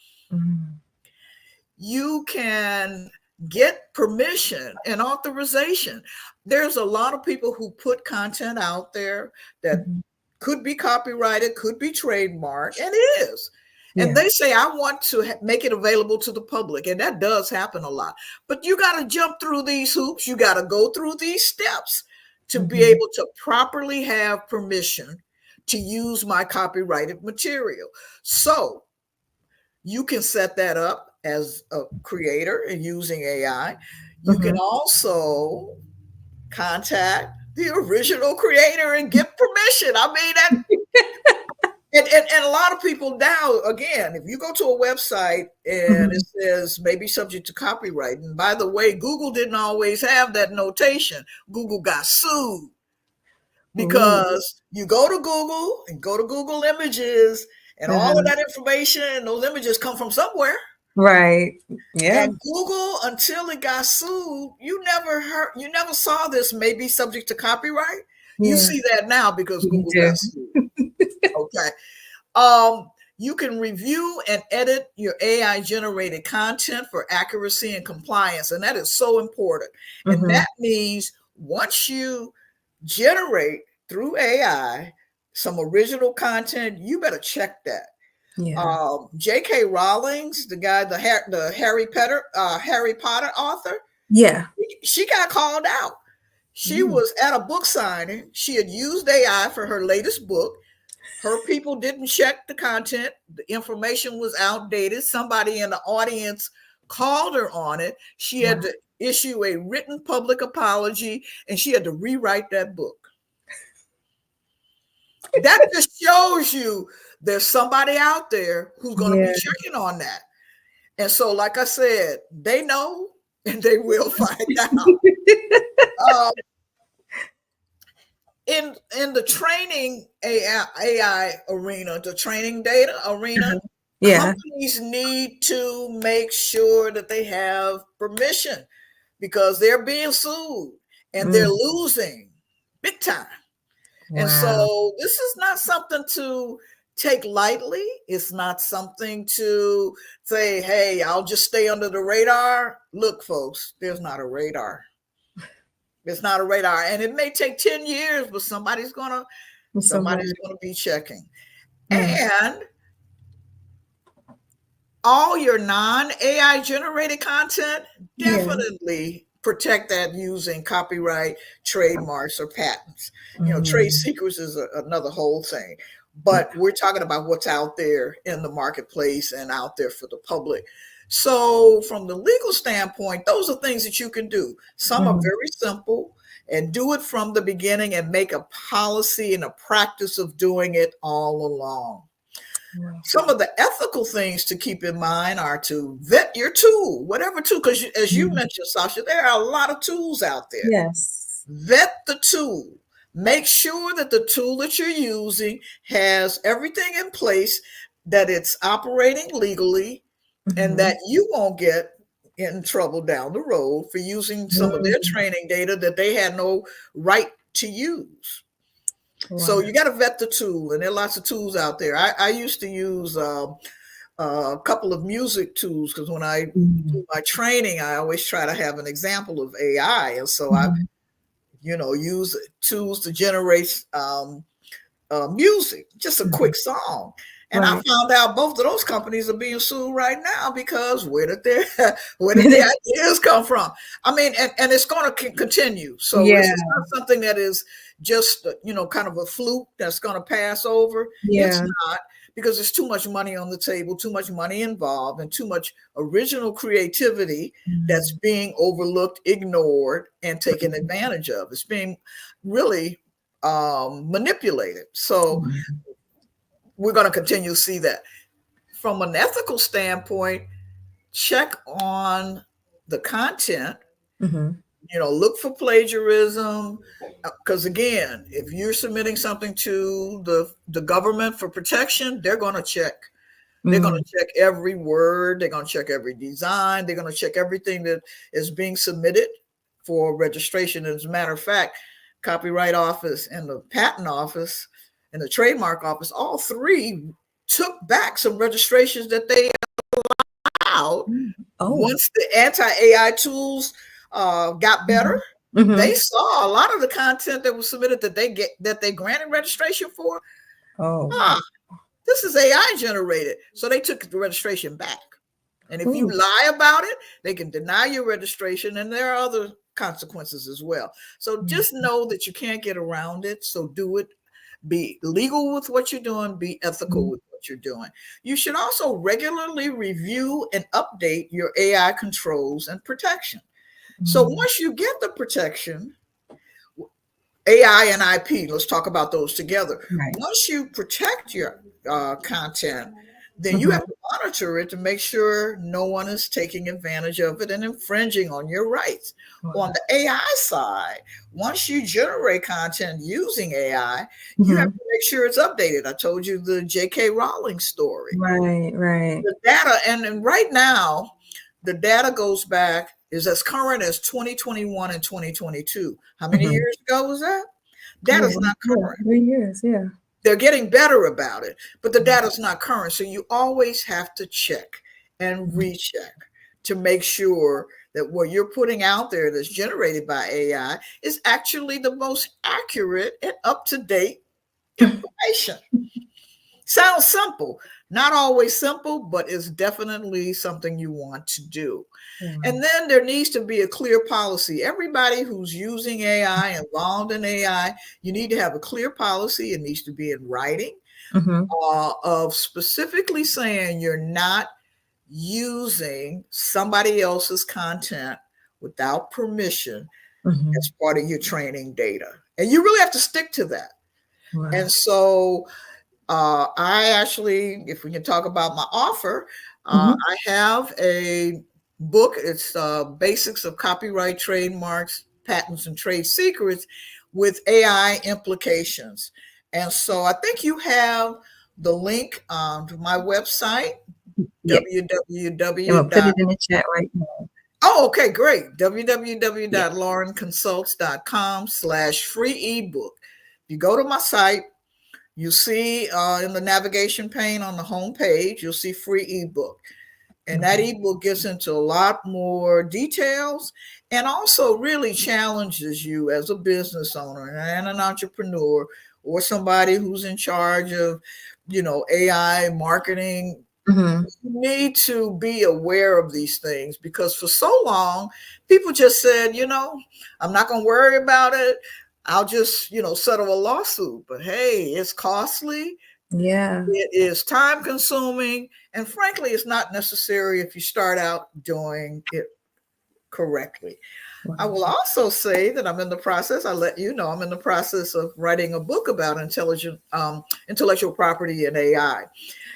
You can get permission and authorization. There's a lot of people who put content out there that could be copyrighted, could be trademarked, and it is. And they say, I want to make it available to the public. And that does happen a lot. But you got to jump through these hoops. You got to go through these steps to be able to properly have permission to use my copyrighted material. So you can set that up as a creator and using AI. You can also contact the original creator and get permission. I mean, that. And a lot of people now, again, if you go to a website and it says maybe subject to copyright, and by the way, Google didn't always have that notation. Google got sued because you go to Google and go to Google Images, and all of that information and those images come from somewhere. Right. Yeah. And Google, until it got sued, you never saw this may be subject to copyright. You see that now because Google got sued. Okay. You can review and edit your AI generated content for accuracy and compliance. And that is so important. And that means once you generate through AI some original content, you better check that. J.K. Rowling's, the guy, the Harry Potter author. She got called out. She was at a book signing. She had used AI for her latest book. Her people didn't check the content. The information was outdated. Somebody in the audience called her on it. She had to issue a written public apology, and she had to rewrite that book. That just shows you there's somebody out there who's going to be checking on that. And so, like I said, they know and they will find out. In the training AI arena, the training data arena, companies need to make sure that they have permission, because they're being sued and they're losing big time. Wow. And so this is not something to take lightly. It's not something to say, hey, I'll just stay under the radar. Look, folks, there's not a radar. It's not a radar. And it may take 10 years, but somebody's gonna be checking. And all your non-AI generated content, definitely protect that using copyright, trademarks, or patents. You know, trade secrets is another whole thing. But we're talking about what's out there in the marketplace and out there for the public. So from the legal standpoint, those are things that you can do. Some are very simple, and do it from the beginning and make a policy and a practice of doing it all along. Some of the ethical things to keep in mind are to vet your tool, whatever tool, because as you mentioned, Sasha, there are a lot of tools out there. Yes. Vet the tool. Make sure that the tool that you're using has everything in place, that it's operating legally, and that you won't get in trouble down the road for using some of their training data that they had no right to use. Wow. So you got to vet the tool, and there are lots of tools out there. I used to use a couple of music tools, because when I do my training, I always try to have an example of AI. And so I, use tools to generate music, just a quick song. And I found out both of those companies are being sued right now, because where did their ideas come from? I mean, and it's going to continue. So it's not something that is just, kind of a fluke that's going to pass over. It's not, because there's too much money on the table, too much money involved, and too much original creativity that's being overlooked, ignored, and taken advantage of. It's being really manipulated. So we're going to continue to see that. From an ethical standpoint, check on the content. Look for plagiarism, because again, if you're submitting something to the government for protection, they're going to check. They're going to check every word. They're going to check every design. They're going to check everything that is being submitted for registration. As a matter of fact, Copyright Office and the Patent Office and the Trademark Office, all three took back some registrations that they allowed. Once the anti-AI tools got better, they saw a lot of the content that was submitted that they granted registration for. This is AI generated. So they took the registration back. And if you lie about it, they can deny your registration, and there are other consequences as well. So just know that you can't get around it. So do it. Be legal with what you're doing, be ethical with what you're doing. You should also regularly review and update your AI controls and protection. So once you get the protection, AI and IP, let's talk about those together. Once you protect your content, then you have to monitor it to make sure no one is taking advantage of it and infringing on your rights. On the AI side, once you generate content using AI, you have to make sure it's updated. I told you the J.K. Rowling story. Right. The data, and right now, the data goes back, is as current as 2021 and 2022. How many years ago was that? Data's not current. 3 years, They're getting better about it, but the data's not current. So you always have to check and recheck to make sure that what you're putting out there that's generated by AI is actually the most accurate and up-to-date information. Sounds simple. Not always simple, but it's definitely something you want to do. And then there needs to be a clear policy. Everybody who's using AI, involved in AI, you need to have a clear policy. It needs to be in writing of specifically saying you're not using somebody else's content without permission as part of your training data. And you really have to stick to that. Wow. And so I actually, if we can talk about my offer, I have a book. It's Basics of Copyright, Trademarks, Patents, and Trade Secrets with AI implications. And so I think you have the link to my website, Yeah. www. I'm gonna put it in the chat right now. Oh, okay, great. www.laurenconsults.com/free ebook. You go to my site, you see in the navigation pane on the home page, you'll see free ebook. And that ebook gets into a lot more details and also really challenges you as a business owner and an entrepreneur or somebody who's in charge of, AI marketing. You need to be aware of these things because for so long, people just said, I'm not going to worry about it. I'll just, settle a lawsuit. But hey, it's costly. Yeah. It is time consuming. And frankly, it's not necessary if you start out doing it correctly. I will also say that I'm in the process, I let you know, I'm in the process of writing a book about intellectual property and AI.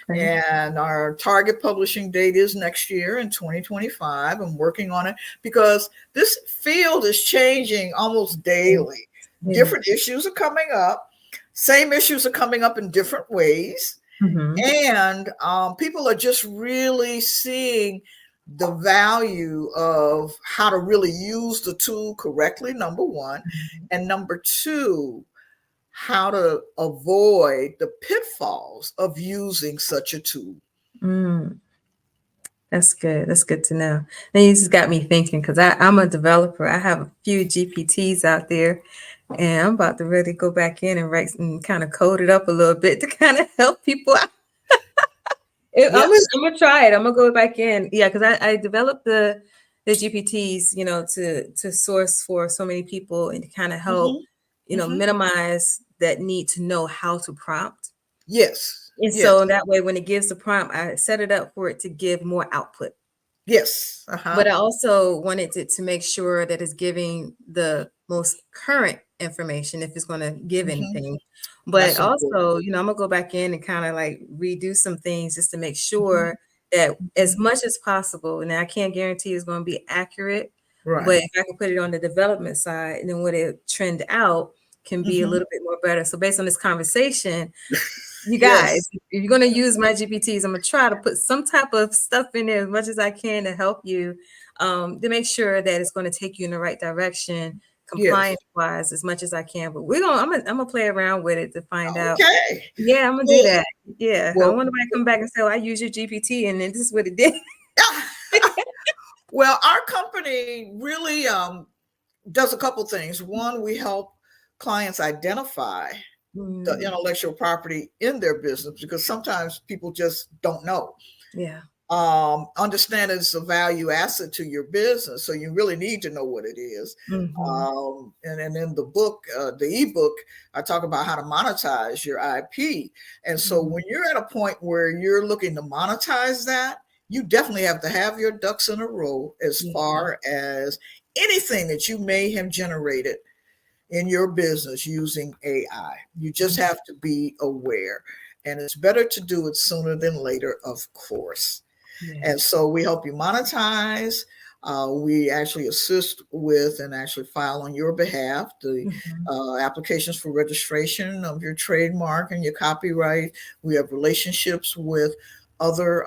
And our target publishing date is next year in 2025. I'm working on it because this field is changing almost daily. Different issues are coming up. Same issues are coming up in different ways. And people are just really seeing the value of how to really use the tool correctly, number one. And number two, how to avoid the pitfalls of using such a tool. That's good. That's good to know. Then you just got me thinking because I'm a developer. I have a few GPTs out there, and I'm about to really go back in and write and kind of code it up a little bit to kind of help people out. I'm gonna try it. I'm gonna go back in. Yeah, because I developed the GPTs, to source for so many people and to kind of help, minimize that need to know how to prompt. Yes. And so that way, when it gives the prompt, I set it up for it to give more output. Yes. But I also wanted it to make sure that it's giving the most current information if it's going to give anything. But also, I'm going to go back in and kind of like redo some things just to make sure that as much as possible, and I can't guarantee it's going to be accurate, but if I can put it on the development side, and then what it trend out can be a little bit more better. So based on this conversation, you guys, if you're going to use my GPTs, I'm going to try to put some type of stuff in there as much as I can to help you to make sure that it's going to take you in the right direction, compliance wise, as much as I can. But I'm gonna play around with it to find out. Yeah, I'm gonna do that. Yeah, I want to come back and say, I use your GPT, and then this is what it did. Well, our company really does a couple things. One, we help clients identify the intellectual property in their business because sometimes people just don't know. Yeah. Understand it's a value asset to your business, so you really need to know what it is. And then in the book, the ebook, I talk about how to monetize your IP. And so when you're at a point where you're looking to monetize that, you definitely have to have your ducks in a row as far as anything that you may have generated in your business using AI. You just have to be aware. And it's better to do it sooner than later, of course. And so we help you monetize. We actually assist with and actually file on your behalf the applications for registration of your trademark and your copyright. We have relationships with other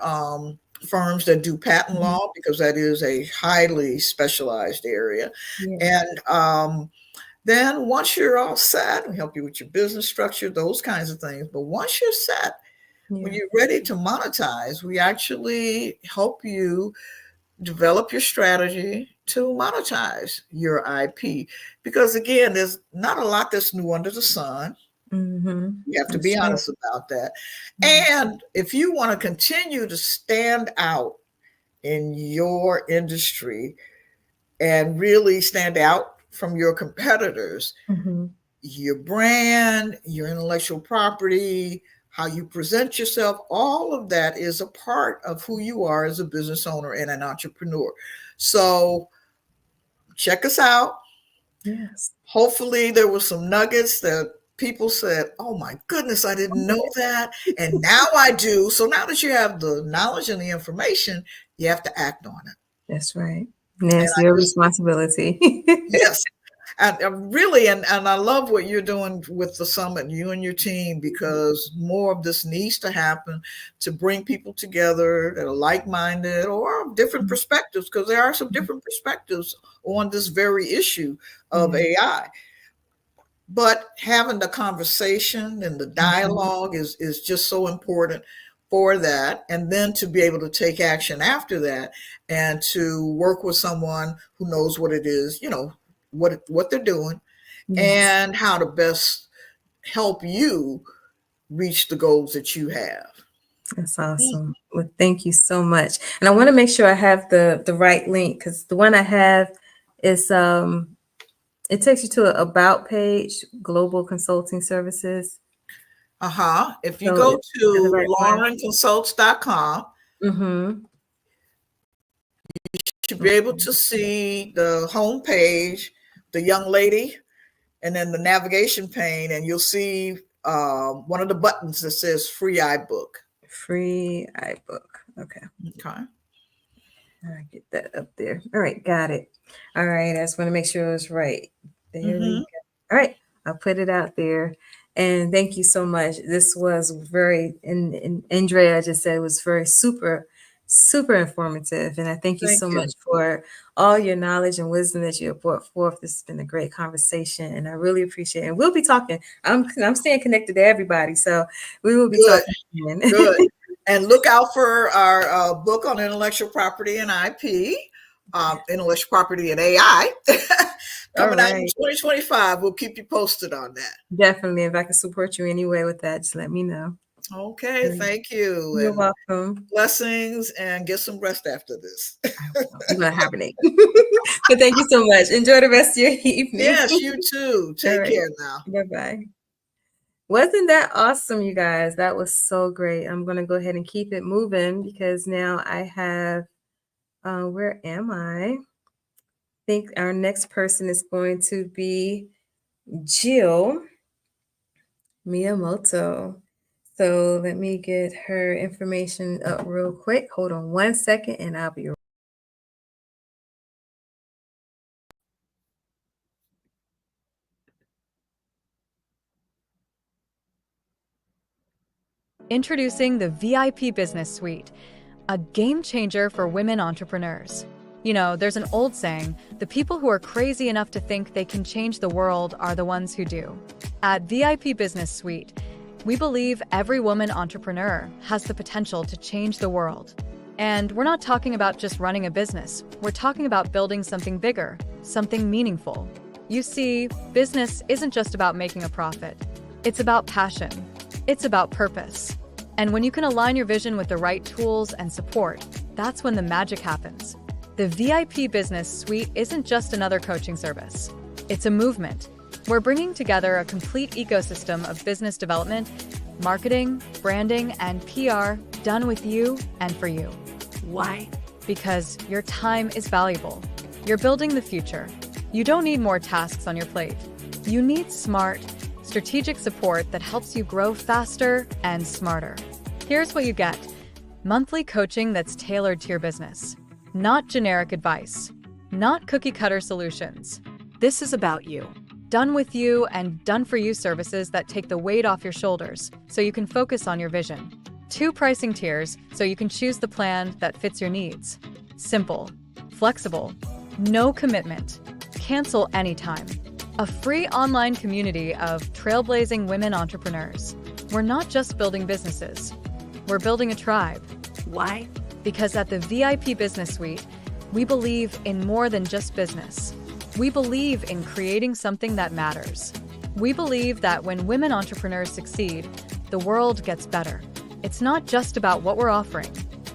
firms that do patent law because that is a highly specialized area. And then once you're all set, we help you with your business structure, those kinds of things. But once you're set, when you're ready to monetize, we actually help you develop your strategy to monetize your IP. Because again, there's not a lot that's new under the sun. You have to be honest about that. And if you want to continue to stand out in your industry and really stand out from your competitors, your brand, your intellectual property, how you present yourself, all of that is a part of who you are as a business owner and an entrepreneur. So check us out. Yes. Hopefully there were some nuggets that people said, oh my goodness, I didn't know that. And now I do. So now that you have the knowledge and the information, you have to act on it. That's right. And that's your responsibility. Yes. And really, and I love what you're doing with the summit, you and your team, because more of this needs to happen to bring people together that are like-minded or different perspectives, because there are some different perspectives on this very issue of AI. But having the conversation and the dialogue is just so important for that. And then to be able to take action after that and to work with someone who knows what it is, what they're doing, and how to best help you reach the goals that you have. That's awesome. Well, thank you so much. And I want to make sure I have the right link, because the one I have is it takes you to an about page, Global Consulting Services. If you go to laurenconsults.com, you should be able to see the home page, the young lady, and then the navigation pane, and you'll see one of the buttons that says free iBook. Free iBook. Okay. Okay. I get that up there. All right, got it. All right, I just want to make sure it was right. There we go. All right, I'll put it out there. And thank you so much. This was very, and Andrea just said it was very super informative. And I thank you so much for all your knowledge and wisdom that you have brought forth. This has been a great conversation, and I really appreciate it. And we'll be talking. I'm staying connected to everybody, so we will be talking again. Good. And look out for our book on intellectual property and IP, intellectual property and AI. Coming out in 2025. We'll keep you posted on that. Definitely. If I can support you anyway with that, just let me know. Okay, thank you. You're welcome. Blessings, and get some rest after this. I'm going to hibernate. But thank you so much. Enjoy the rest of your evening. Yes, you too. Take care now. Bye-bye. Wasn't that awesome, you guys? That was so great. I'm going to go ahead and keep it moving, because now I have, where am I? I think our next person is going to be Jill Miyamoto. So let me get her information up real quick. Hold on 1 second and I'll be right back. Introducing the VIP Business Suite, a game changer for women entrepreneurs. You know, there's an old saying, the people who are crazy enough to think they can change the world are the ones who do. At VIP Business Suite, we believe every woman entrepreneur has the potential to change the world. And we're not talking about just running a business. We're talking about building something bigger, something meaningful. You see, business isn't just about making a profit. It's about passion. It's about purpose. And when you can align your vision with the right tools and support, that's when the magic happens. The VIP Business Suite isn't just another coaching service. It's a movement. We're bringing together a complete ecosystem of business development, marketing, branding, and PR done with you and for you. Why? Because your time is valuable. You're building the future. You don't need more tasks on your plate. You need smart, strategic support that helps you grow faster and smarter. Here's what you get: monthly coaching that's tailored to your business. Not generic advice, not cookie-cutter solutions. This is about you. Done with you and done for you services that take the weight off your shoulders so you can focus on your vision. 2 pricing tiers so you can choose the plan that fits your needs. Simple, flexible, no commitment, cancel anytime. A free online community of trailblazing women entrepreneurs. We're not just building businesses, we're building a tribe. Why? Because at the VIP Business Suite, we believe in more than just business. We believe in creating something that matters. We believe that when women entrepreneurs succeed, the world gets better. It's not just about what we're offering.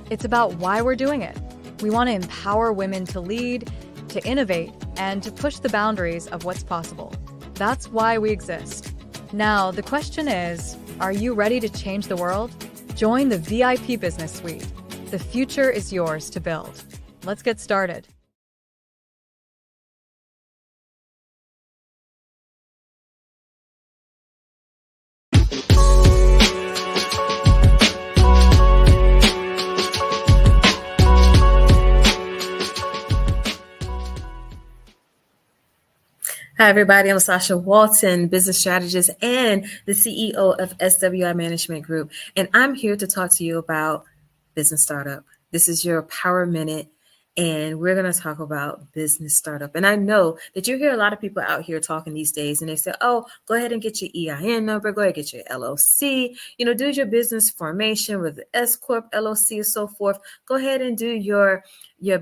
It's about why we're doing it. We want to empower women to lead, to innovate, and to push the boundaries of what's possible. That's why we exist. Now, the question is, Are you ready to change the world? Join the VIP Business Suite. The future is yours to build. Let's get started. Hi, everybody. I'm Sasha Walton, business strategist and the CEO of SWI Management Group. And I'm here to talk to you about business startup. This is your Power Minute, and we're going to talk about business startup. And I know that you hear a lot of people out here talking these days, and they say, oh, go ahead and get your EIN number, go ahead and get your LLC, do your business formation with the S Corp, LLC, and so forth. Go ahead and do your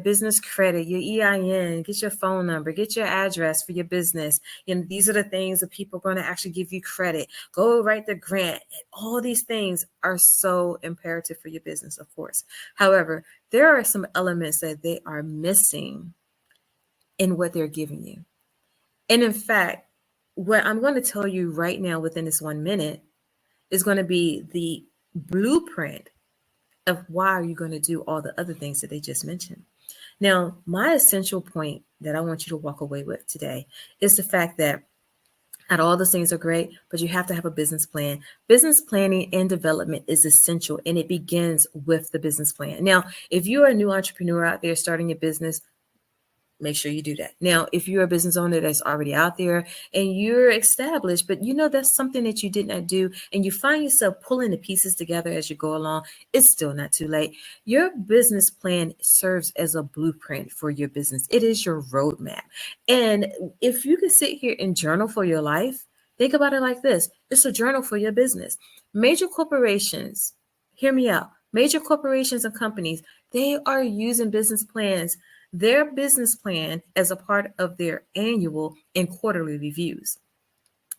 business credit, your EIN, get your phone number, get your address for your business. These are the things that people are going to actually give you credit. Go write the grant. All these things are so imperative for your business, of course. However, there are some elements that they are missing in what they're giving you. And in fact, what I'm going to tell you right now within this 1 minute is going to be the blueprint of why are you going to do all the other things that they just mentioned. Now, my essential point that I want you to walk away with today is the fact that all those things are great, but you have to have a business plan. Business planning and development is essential, and it begins with the business plan. Now, if you're a new entrepreneur out there starting a business, make sure you do that. Now, if you're a business owner that's already out there and you're established, but that's something that you did not do, and you find yourself pulling the pieces together as you go along, it's still not too late. Your business plan serves as a blueprint for your business. It is your roadmap. And if you can sit here and journal for your life, think about it like this. It's a journal for your business. Major corporations, hear me out. Major corporations and companies, they are using business plans, their business plan, as a part of their annual and quarterly reviews.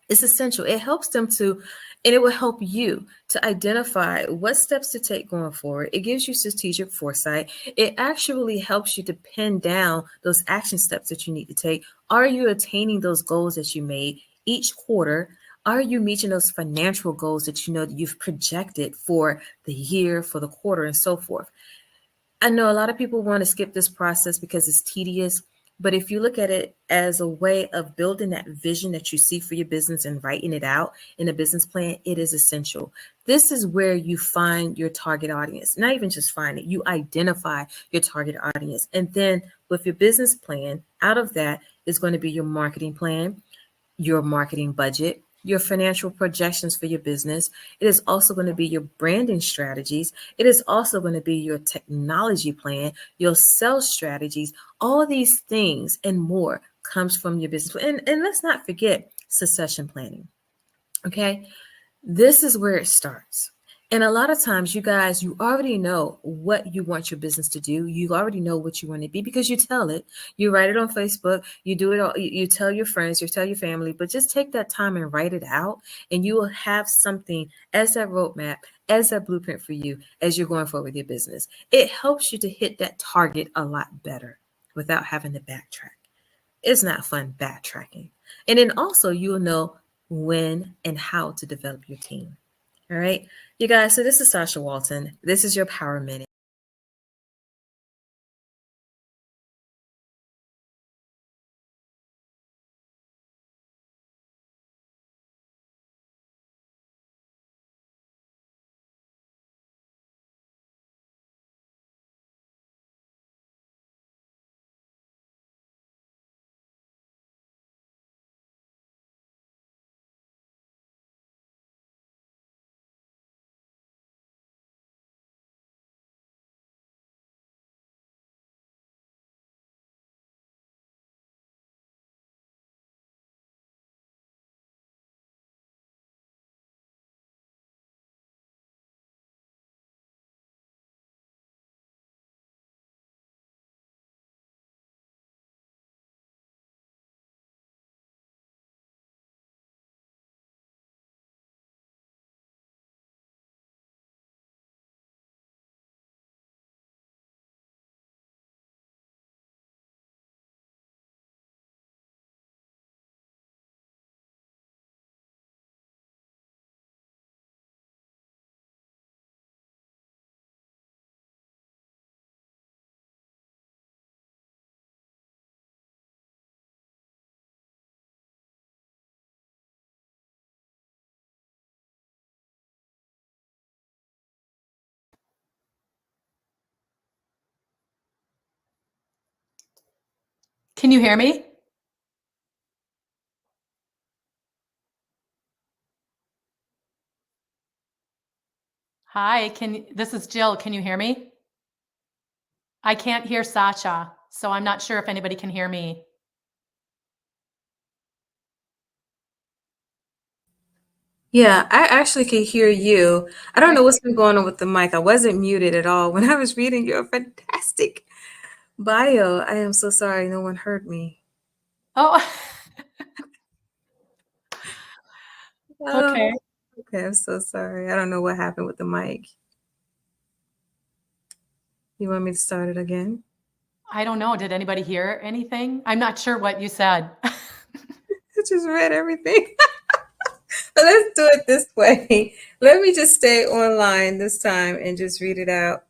It's essential. It helps them to, and it will help you to identify what steps to take going forward. It gives you strategic foresight. It actually helps you to pin down those action steps that you need to take. Are you attaining those goals that you made each quarter? Are you meeting those financial goals that that you've projected for the year, for the quarter, and so forth? I know a lot of people want to skip this process because it's tedious, but if you look at it as a way of building that vision that you see for your business and writing it out in a business plan, it is essential. This is where you find your target audience. Not even just find it, you identify your target audience. And then with your business plan, out of that is going to be your marketing plan, your marketing budget, your financial projections for your business. It is also going to be your branding strategies. It is also going to be your technology plan, your sales strategies. All these things and more comes from your business. And let's not forget succession planning. Okay. This is where it starts. And a lot of times, you guys, you already know what you want your business to do. You already know what you want to be because you tell it. You write it on Facebook. You do it all. You tell your friends. You tell your family. But just take that time and write it out, and you will have something as that roadmap, as that blueprint for you as you're going forward with your business. It helps you to hit that target a lot better without having to backtrack. It's not fun backtracking. And then also, you'll know when and how to develop your team. All right, you guys, so this is Sasha Walton. This is your Power Minute. Can you hear me? Hi, this is Jill. Can you hear me? I can't hear Sasha, so I'm not sure if anybody can hear me. Yeah, I actually could hear you. I don't know what's been going on with the mic. I wasn't muted at all when I was reading your fantastic bio. I am so sorry no one heard me. Oh, okay. Oh, okay, I'm so sorry. I don't know what happened with the mic. You want me to start it again? I don't know. Did anybody hear anything? I'm not sure what you said. I just read everything. But let's do it this way. Let me just stay online this time and just read it out.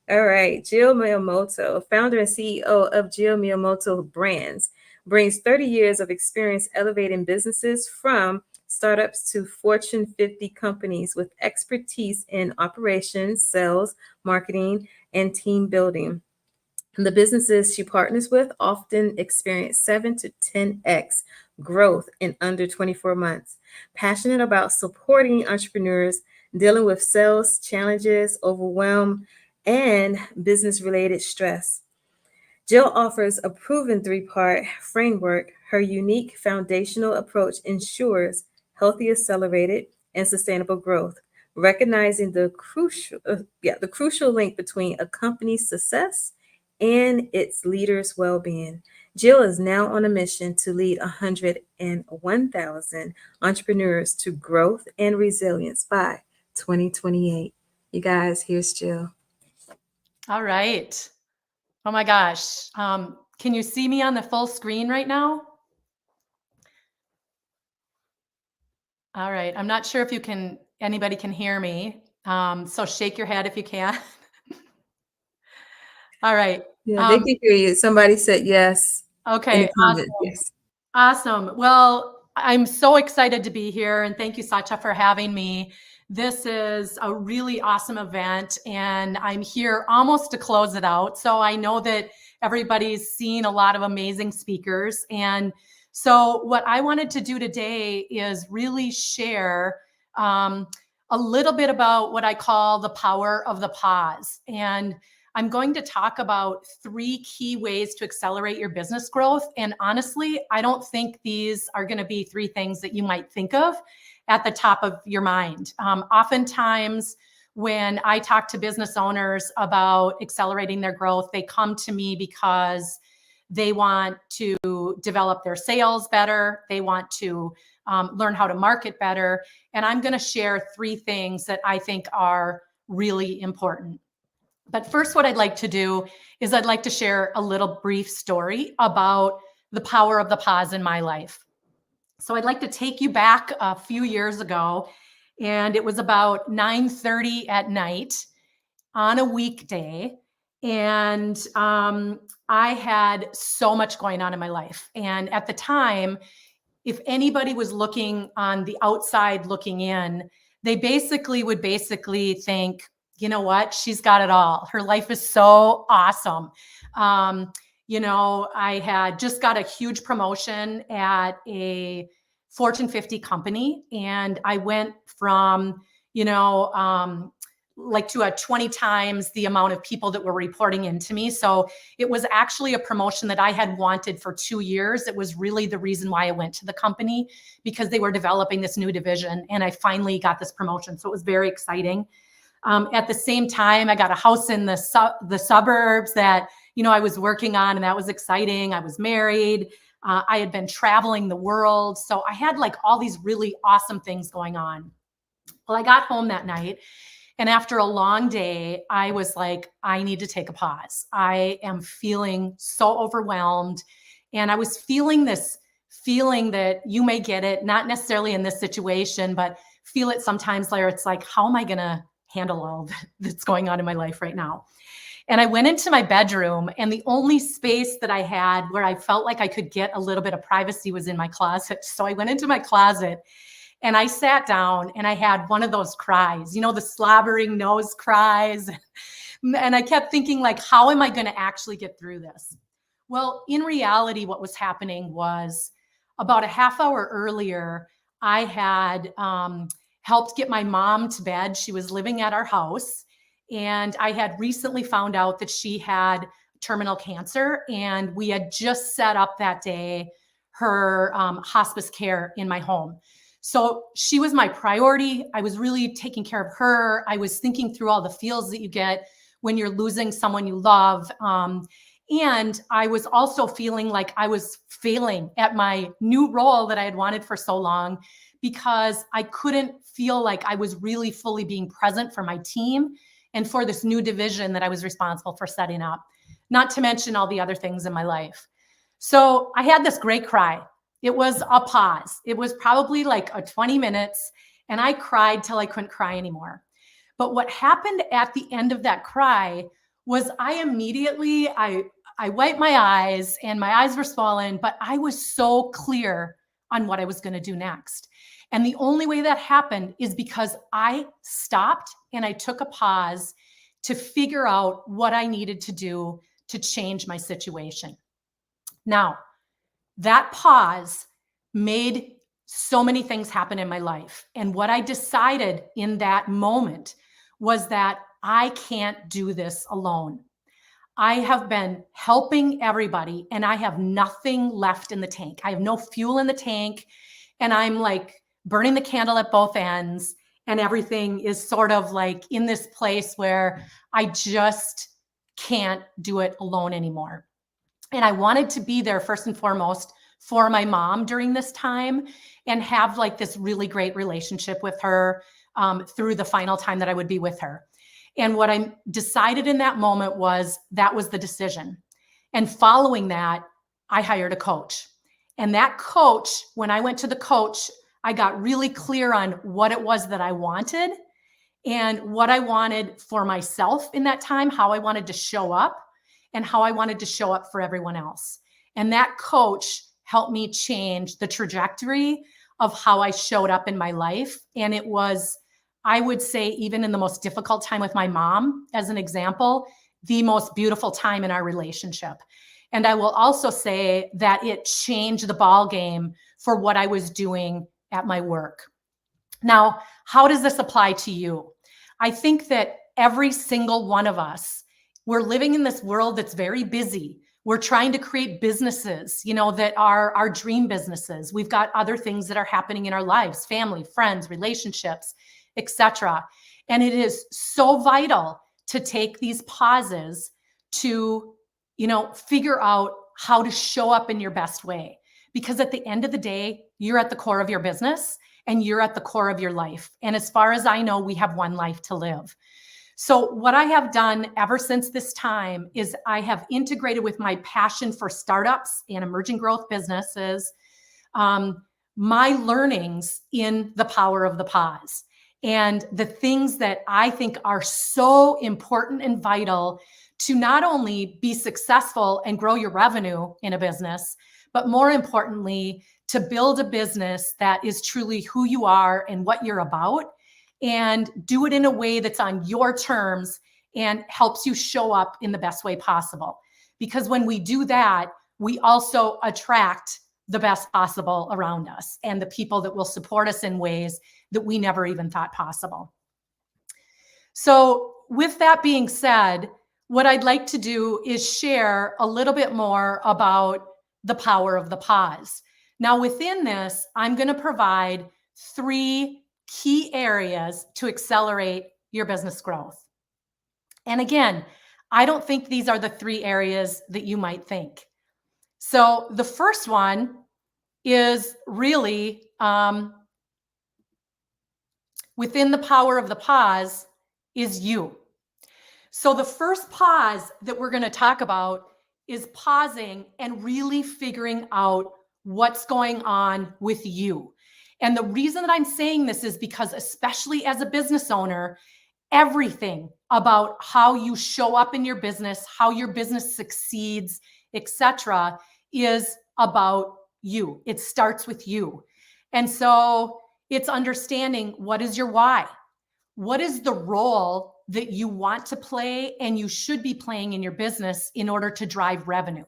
All right. Jill Miyamoto, founder and CEO of Jill Miyamoto Brands, brings 30 years of experience elevating businesses from startups to Fortune 50 companies with expertise in operations, sales, marketing, and team building. The businesses she partners with often experience 7 to 10x growth in under 24 months. Passionate about supporting entrepreneurs dealing with sales challenges, overwhelm, and business related stress. Jill offers a proven 3-part framework. Her unique foundational approach ensures healthy, accelerated, and sustainable growth, recognizing the crucial link between a company's success and its leaders' well-being. Jill is now on a mission to lead 101,000 entrepreneurs to growth and resilience by 2028. You guys, here's Jill. All right. Oh my gosh. Can you see me on the full screen right now? All right. I'm not sure if anybody can hear me. So shake your head if you can. All right. Yeah, they can hear you. Somebody said yes in Okay, the comments. awesome. Yes. Awesome. Well, I'm so excited to be here, and thank you, Sacha, for having me. This is a really awesome event, and I'm here almost to close it out. So I know that everybody's seen a lot of amazing speakers. And so what I wanted to do today is really share a little bit about what I call the power of the pause. And I'm going to talk about 3 key ways to accelerate your business growth. And honestly, I don't think these are going to be 3 things that you might think of at the top of your mind. Oftentimes, when I talk to business owners about accelerating their growth, they come to me because they want to develop their sales better. They want to learn how to market better. And I'm going to share 3 things that I think are really important. But first, what I'd like to do is I'd like to share a little brief story about the power of the pause in my life. So I'd like to take you back a few years ago, and it was about 9:30 at night on a weekday. And I had so much going on in my life. And at the time, if anybody was looking on the outside looking in, they would think, you know what, she's got it all. Her life is so awesome. I had just got a huge promotion at a Fortune 50 company, and I went from, to a 20 times the amount of people that were reporting into me. So it was actually a promotion that I had wanted for 2 years. It was really the reason why I went to the company, because they were developing this new division, and I finally got this promotion. So it was very exciting. At the same time, I got a house in the suburbs that, I was working on, and that was exciting. I was married. I had been traveling the world. So I had like all these really awesome things going on. Well, I got home that night, and after a long day, I was like, I need to take a pause. I am feeling so overwhelmed. And I was feeling this feeling that you may get it, not necessarily in this situation, but feel it sometimes where it's like, how am I going to handle all that's going on in my life right now? And I went into my bedroom, and the only space that I had where I felt like I could get a little bit of privacy was in my closet. So I went into my closet, and I sat down, and I had one of those cries, the slobbering nose cries. And I kept thinking, like, how am I going to actually get through this? Well, in reality, what was happening was about a half hour earlier, I had helped get my mom to bed. She was living at our house, and I had recently found out that she had terminal cancer, and we had just set up that day her hospice care in my home. So she was my priority. I was really taking care of her. I was thinking through all the feels that you get when you're losing someone you love. And I was also feeling like I was failing at my new role that I had wanted for so long, because I couldn't feel like I was really fully being present for my team and for this new division that I was responsible for setting up, not to mention all the other things in my life. So I had this great cry. It was a pause. It was probably like a 20 minutes, and I cried till I couldn't cry anymore. But what happened at the end of that cry was I wiped my eyes, and my eyes were swollen, but I was so clear on what I was going to do next. And the only way that happened is because I stopped and I took a pause to figure out what I needed to do to change my situation. Now, that pause made so many things happen in my life. And what I decided in that moment was that I can't do this alone. I have been helping everybody, and I have nothing left in the tank. I have no fuel in the tank, and I'm like burning the candle at both ends, and everything is sort of like in this place where I just can't do it alone anymore. And I wanted to be there first and foremost for my mom during this time and have like this really great relationship with her through the final time that I would be with her. And what I decided in that moment was that was the decision. And following that, I hired a coach. And that coach, when I went to the coach, I got really clear on what it was that I wanted and what I wanted for myself in that time, how I wanted to show up, and how I wanted to show up for everyone else. And that coach helped me change the trajectory of how I showed up in my life. And it was, I would say, even in the most difficult time with my mom, as an example, the most beautiful time in our relationship. And I will also say that it changed the ball game for what I was doing at my work. Now, how does this apply to you? I think that every single one of us, we're living in this world that's very busy. We're trying to create businesses, that are our dream businesses. We've got other things that are happening in our lives, family, friends, relationships, etc. And it is so vital to take these pauses to, figure out how to show up in your best way. Because at the end of the day, you're at the core of your business and you're at the core of your life. And as far as I know, we have one life to live. So what I have done ever since this time is I have integrated with my passion for startups and emerging growth businesses, my learnings in the power of the pause and the things that I think are so important and vital to not only be successful and grow your revenue in a business, but more importantly, to build a business that is truly who you are and what you're about, and do it in a way that's on your terms and helps you show up in the best way possible. Because when we do that, we also attract the best possible around us and the people that will support us in ways that we never even thought possible. So with that being said, what I'd like to do is share a little bit more about the power of the pause. Now within this, I'm going to provide 3 key areas to accelerate your business growth. And again, I don't think these are the 3 areas that you might think. So the first one is really within the power of the pause is you. So the first pause that we're going to talk about is pausing and really figuring out what's going on with you. And the reason that I'm saying this is because, especially as a business owner, everything about how you show up in your business, how your business succeeds, etc., is about you. It starts with you. And so it's understanding, what is your why? What is the role that you want to play and you should be playing in your business in order to drive revenue?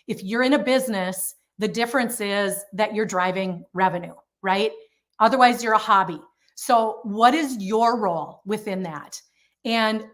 If you're in a business, the difference is that you're driving revenue, right? Otherwise, you're a hobby. So what is your role within that? And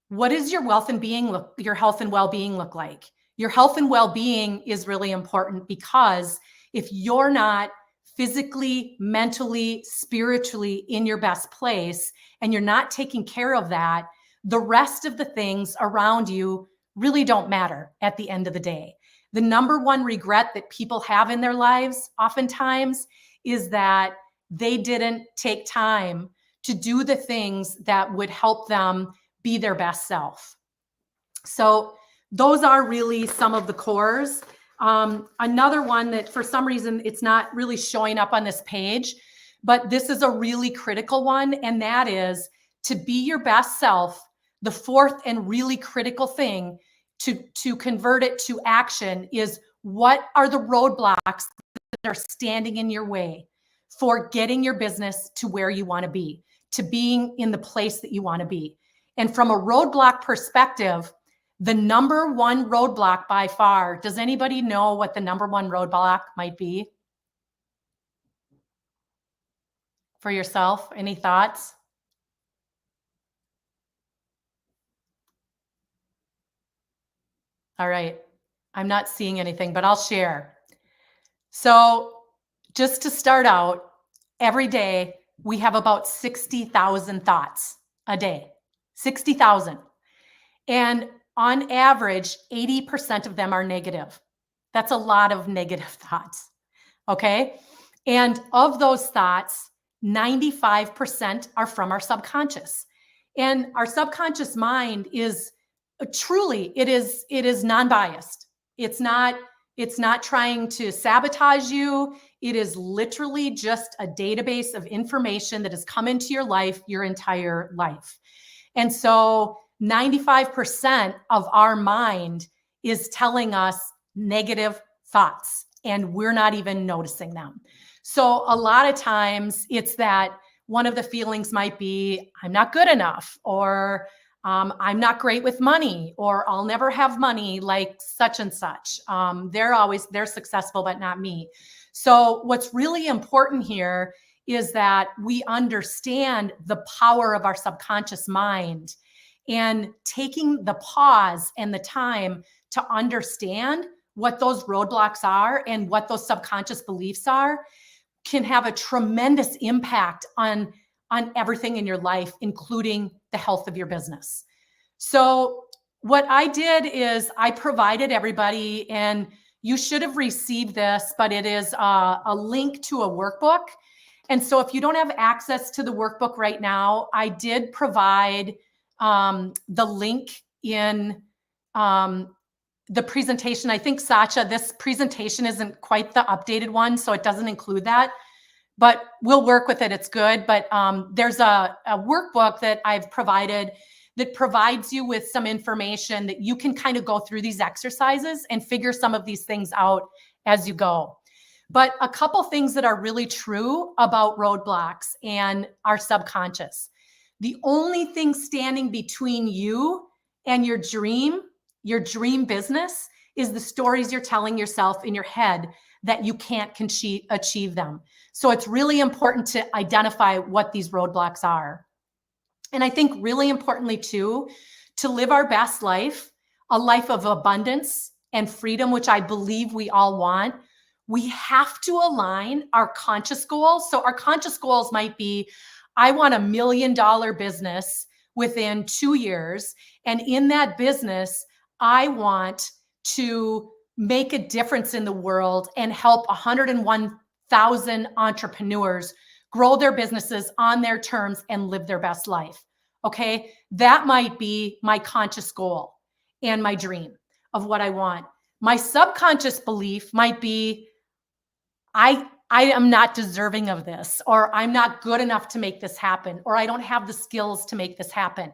what does your your health and well-being look like? Your health and well-being is really important, because if you're not physically, mentally, spiritually in your best place, and you're not taking care of that, the rest of the things around you really don't matter at the end of the day. The number one regret that people have in their lives oftentimes is that they didn't take time to do the things that would help them be their best self. So those are really some of the cores. Another one that for some reason it's not really showing up on this page, but this is a really critical one, and that is to be your best self. The fourth and really critical thing to convert it to action is, what are the roadblocks that are standing in your way for getting your business to where you want to be, to being in the place that you want to be? And from a roadblock perspective, the number one roadblock by far, does anybody know what the number one roadblock might be for yourself? Any thoughts? All right. I'm not seeing anything, but I'll share. So just to start out, every day we have about 60,000 thoughts a day, 60,000. And on average, 80% of them are negative. That's a lot of negative thoughts. Okay. And of those thoughts, 95% are from our subconscious. And our subconscious mind is truly, it is non-biased. It's not trying to sabotage you. It is literally just a database of information that has come into your life your entire life. And so 95% of our mind is telling us negative thoughts, and we're not even noticing them. So a lot of times it's that one of the feelings might be, I'm not good enough, or I'm not great with money, or I'll never have money like such and such. They're successful, but not me. So what's really important here is that we understand the power of our subconscious mind, and taking the pause and the time to understand what those roadblocks are and what those subconscious beliefs are can have a tremendous impact on everything in your life, including the health of your business. So what I did is I provided everybody, and you should have received this, but it is a link to a workbook. And so if you don't have access to the workbook right now, I did provide the link in the presentation. I think, Sacha, this presentation isn't quite the updated one, so it doesn't include that, but we'll work with it. It's good. But there's a workbook that I've provided that provides you with some information that you can kind of go through these exercises and figure some of these things out as you go. But a couple things that are really true about roadblocks and our subconscious. The only thing standing between you and your dream business, is the stories you're telling yourself in your head that you can't achieve them. So it's really important to identify what these roadblocks are. And I think really importantly too, to live our best life, a life of abundance and freedom, which I believe we all want, we have to align our conscious goals. So our conscious goals might be, I want $1 million business within 2 years. And in that business, I want to make a difference in the world and help 101,000 entrepreneurs grow their businesses on their terms and live their best life. Okay. That might be my conscious goal and my dream of what I want. My subconscious belief might be, I am not deserving of this, or I'm not good enough to make this happen, or I don't have the skills to make this happen.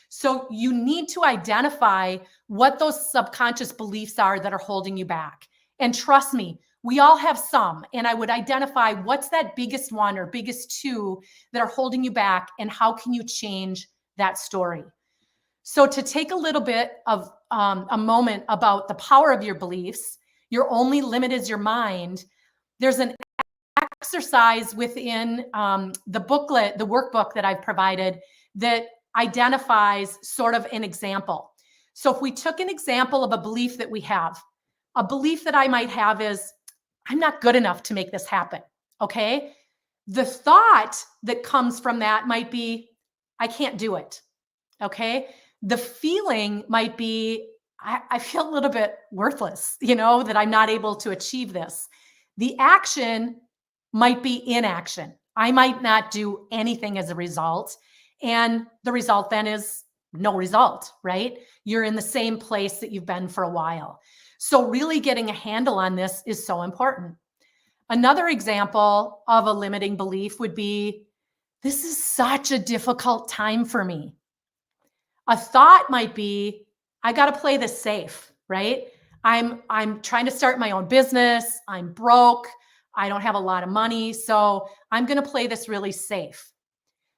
So you need to identify what those subconscious beliefs are that are holding you back. And trust me, we all have some. And I would identify what's that biggest one or biggest two that are holding you back, and how can you change that story. So to take a little bit of a moment about the power of your beliefs, Your only limit is your mind. There's an exercise within the booklet, the workbook that I've provided that identifies sort of an example. So if we took an example of a belief that we have, a belief that I might have is, I'm not good enough to make this happen, okay? The thought that comes from that might be, I can't do it, okay? The feeling might be, I feel a little bit worthless, that I'm not able to achieve this. The action might be inaction. I might not do anything as a result. And the result then is no result, right? You're in the same place that you've been for a while. So really getting a handle on this is so important. Another example of a limiting belief would be, this is such a difficult time for me. A thought might be, I got to play this safe, right? I'm trying to start my own business. I'm broke. I don't have a lot of money. So I'm going to play this really safe.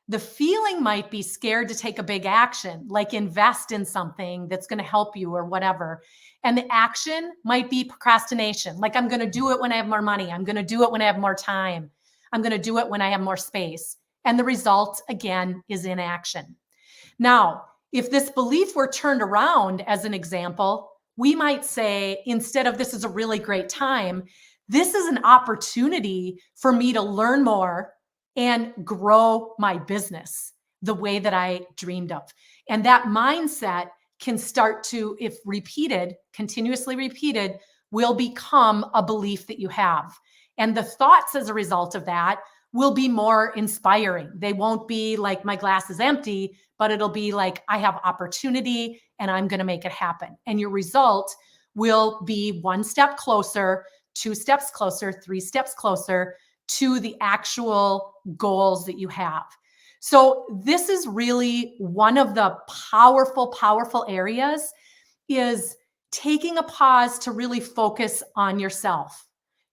The feeling might be scared to take a big action, like invest in something that's going to help you or whatever. And the action might be procrastination. Like, I'm going to do it when I have more money. I'm going to do it when I have more time. I'm going to do it when I have more space. And the result, again, is inaction. Now, if this belief were turned around as an example, we might say, instead of this is a really great time, this is an opportunity for me to learn more and grow my business the way that I dreamed of. And that mindset can start to, if repeated, continuously repeated, will become a belief that you have. And the thoughts as a result of that will be more inspiring. They won't be like, my glass is empty, but it'll be like, I have opportunity and I'm going to make it happen. And your result will be one step closer, 2 steps closer, 3 steps closer to the actual goals that you have. So this is really one of the powerful areas, is taking a pause to really focus on yourself,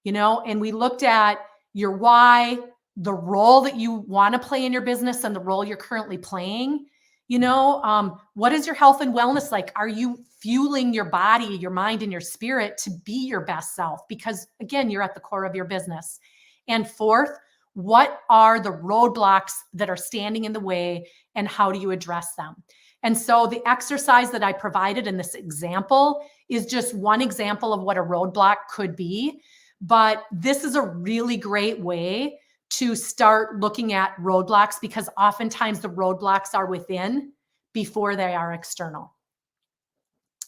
and we looked at your why, the role that you want to play in your business and the role you're currently playing. What is your health and wellness like? Are you fueling your body, your mind, and your spirit to be your best self? Because again, you're at the core of your business. And fourth, what are the roadblocks that are standing in the way and how do you address them? And so the exercise that I provided in this example is just one example of what a roadblock could be. But this is a really great way to start looking at roadblocks, because oftentimes the roadblocks are within before they are external.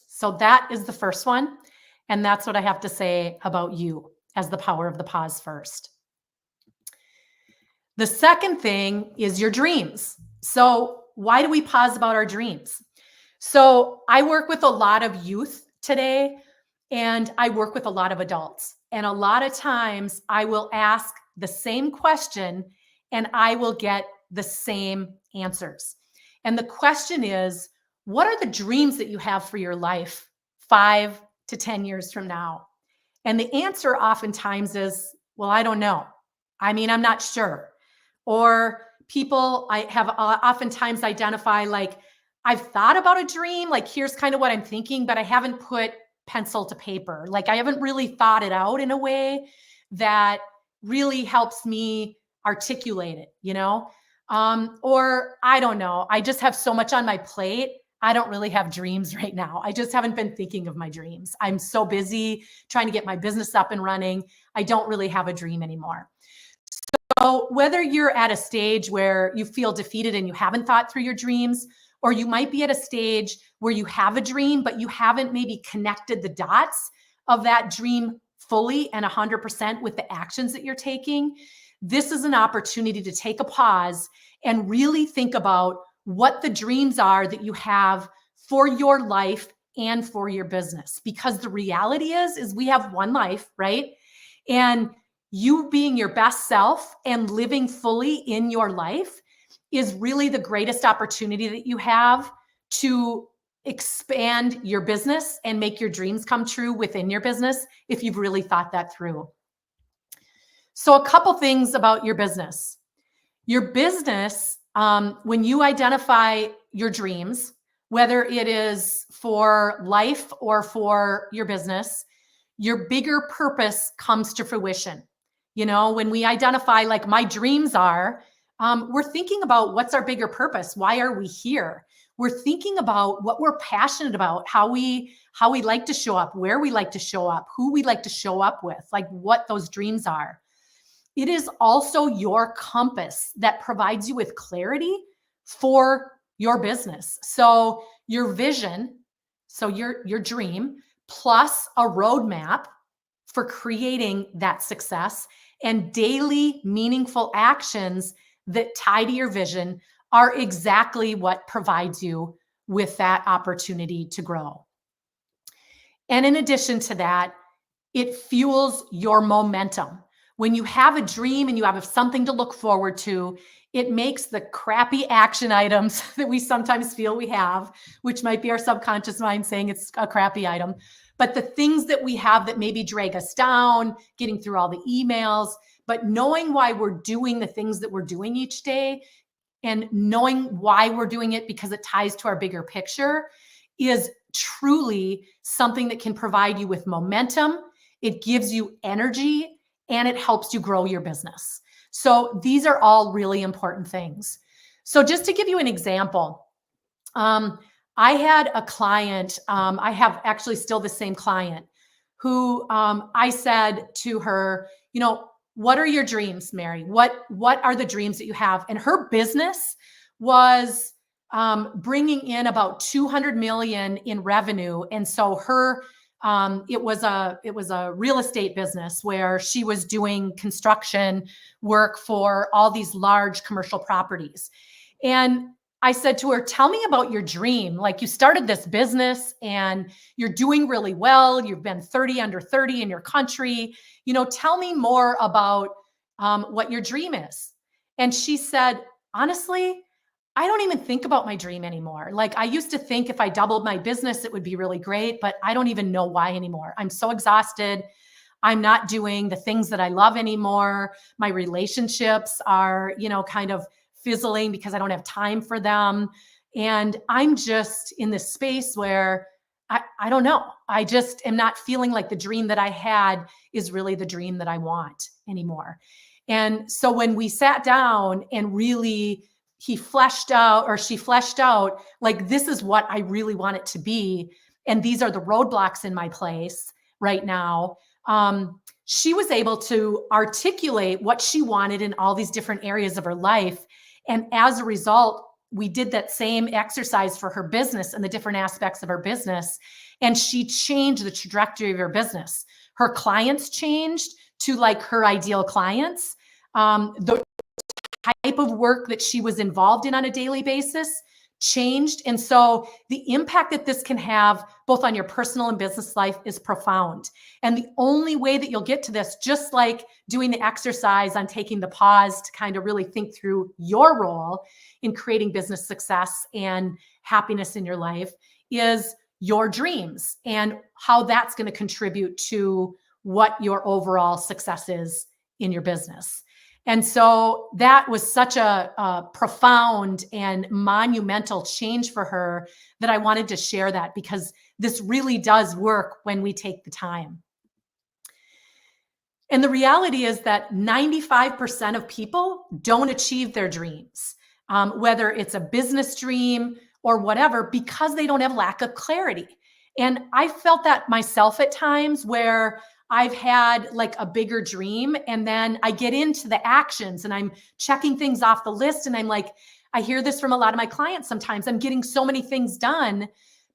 So that is the first one. And that's what I have to say about you as the power of the pause first. The second thing is your dreams. So why do we pause about our dreams? So I work with a lot of youth today, and I work with a lot of adults. And a lot of times I will ask the same question and I will get the same answers. And the question is, what are the dreams that you have for your life 5 to 10 years from now? And the answer oftentimes is, well, I don't know. I mean, I'm not sure. Or people I have oftentimes identify, like, I've thought about a dream, like, here's kind of what I'm thinking, but I haven't put pencil to paper. Like, I haven't really thought it out in a way that really helps me articulate it, or I don't know. I just have so much on my plate. I don't really have dreams right now. I just haven't been thinking of my dreams. I'm so busy trying to get my business up and running. I don't really have a dream anymore. So whether you're at a stage where you feel defeated and you haven't thought through your dreams, or you might be at a stage where you have a dream, but you haven't maybe connected the dots of that dream fully and 100% with the actions that you're taking, this is an opportunity to take a pause and really think about what the dreams are that you have for your life and for your business. Because the reality is we have one life, right? And you being your best self and living fully in your life is really the greatest opportunity that you have to expand your business and make your dreams come true within your business if you've really thought that through. So a couple things about your business. Your business, when you identify your dreams, whether it is for life or for your business, your bigger purpose comes to fruition. You know, when we identify like my dreams are, we're thinking about what's our bigger purpose? Why are we here? We're thinking about what we're passionate about, how we like to show up, where we like to show up, who we like to show up with, like what those dreams are. It is also your compass that provides you with clarity for your business. So your vision, so your dream, plus a roadmap for creating that success, and daily meaningful actions that tie to your vision are exactly what provides you with that opportunity to grow. And in addition to that, it fuels your momentum. When you have a dream and you have something to look forward to, it makes the crappy action items that we sometimes feel we have, which might be our subconscious mind saying it's a crappy item, but the things that we have that maybe drag us down, getting through all the emails, but knowing why we're doing the things that we're doing each day and knowing why we're doing it because it ties to our bigger picture is truly something that can provide you with momentum. It gives you energy and it helps you grow your business. So these are all really important things. So just to give you an example, I had a client, I have actually still the same client who I said to her, you know, what are your dreams, Mary? What are the dreams that you have? And her business was bringing in about 200 million in revenue. And so her, it was a real estate business where she was doing construction work for all these large commercial properties. And I said to her, tell me about your dream. Like, you started this business and you're doing really well. You've been 30 under 30 in your country. You know, tell me more about what your dream is. And she said, honestly, I don't even think about my dream anymore. Like, I used to think if I doubled my business, it would be really great, but I don't even know why anymore. I'm so exhausted. I'm not doing the things that I love anymore. My relationships are, you know, kind of fizzling because I don't have time for them. And I'm just in this space where I don't know. I just am not feeling like the dream that I had is really the dream that I want anymore. And so when we sat down and really she fleshed out, like, this is what I really want it to be. And these are the roadblocks in my place right now. She was able to articulate what she wanted in all these different areas of her life. And as a result, we did that same exercise for her business and the different aspects of her business. And she changed the trajectory of her business. Her clients changed to like her ideal clients. The type of work that she was involved in on a daily basis changed. And so the impact that this can have both on your personal and business life is profound. And the only way that you'll get to this, just like doing the exercise on taking the pause to kind of really think through your role in creating business success and happiness in your life, is your dreams and how that's going to contribute to what your overall success is in your business. And so that was such a profound and monumental change for her that I wanted to share that, because this really does work when we take the time. And the reality is that 95% of people don't achieve their dreams, whether it's a business dream or whatever, because they don't have lack of clarity. And I felt that myself at times where I've had like a bigger dream and then I get into the actions and I'm checking things off the list. And I'm like, I hear this from a lot of my clients sometimes. I'm getting so many things done,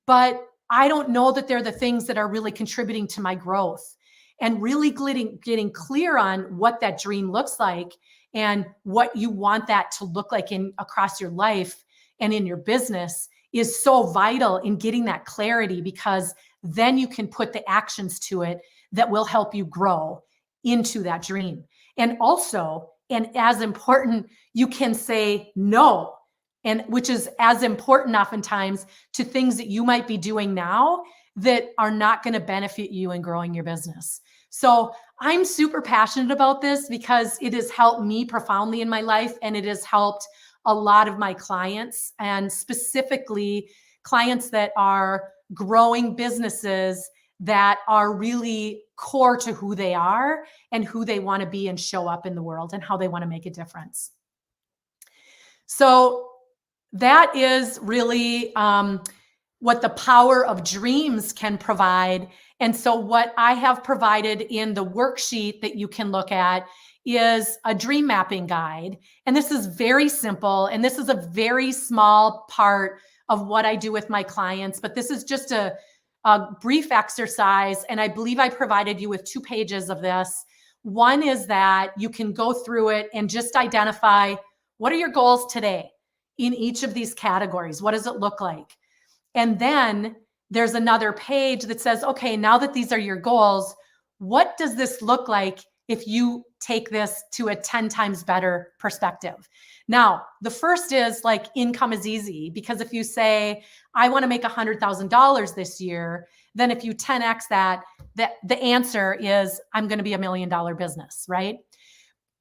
but I don't know that they're the things that are really contributing to my growth. And really getting clear on what that dream looks like and what you want that to look like across your life and in your business is so vital in getting that clarity, because then you can put the actions to it that will help you grow into that dream. And also, and as important, you can say no, and which is as important oftentimes to things that you might be doing now that are not going to benefit you in growing your business. So I'm super passionate about this because it has helped me profoundly in my life, and it has helped a lot of my clients, and specifically clients that are growing businesses that are really core to who they are and who they want to be and show up in the world and how they want to make a difference. So that is really what the power of dreams can provide. And so what I have provided in the worksheet that you can look at is a dream mapping guide. And this is very simple. And this is a very small part of what I do with my clients, but this is just a brief exercise. And I believe I provided you with 2 pages of this. One is that you can go through it and just identify, what are your goals today in each of these categories? What does it look like? And then there's another page that says, okay, now that these are your goals, what does this look like if you take this to a 10 times better perspective? Now, the first is like income is easy, because if you say, I want to make $100,000 this year, then if you 10x that, the answer is, I'm going to be $1 million business, right?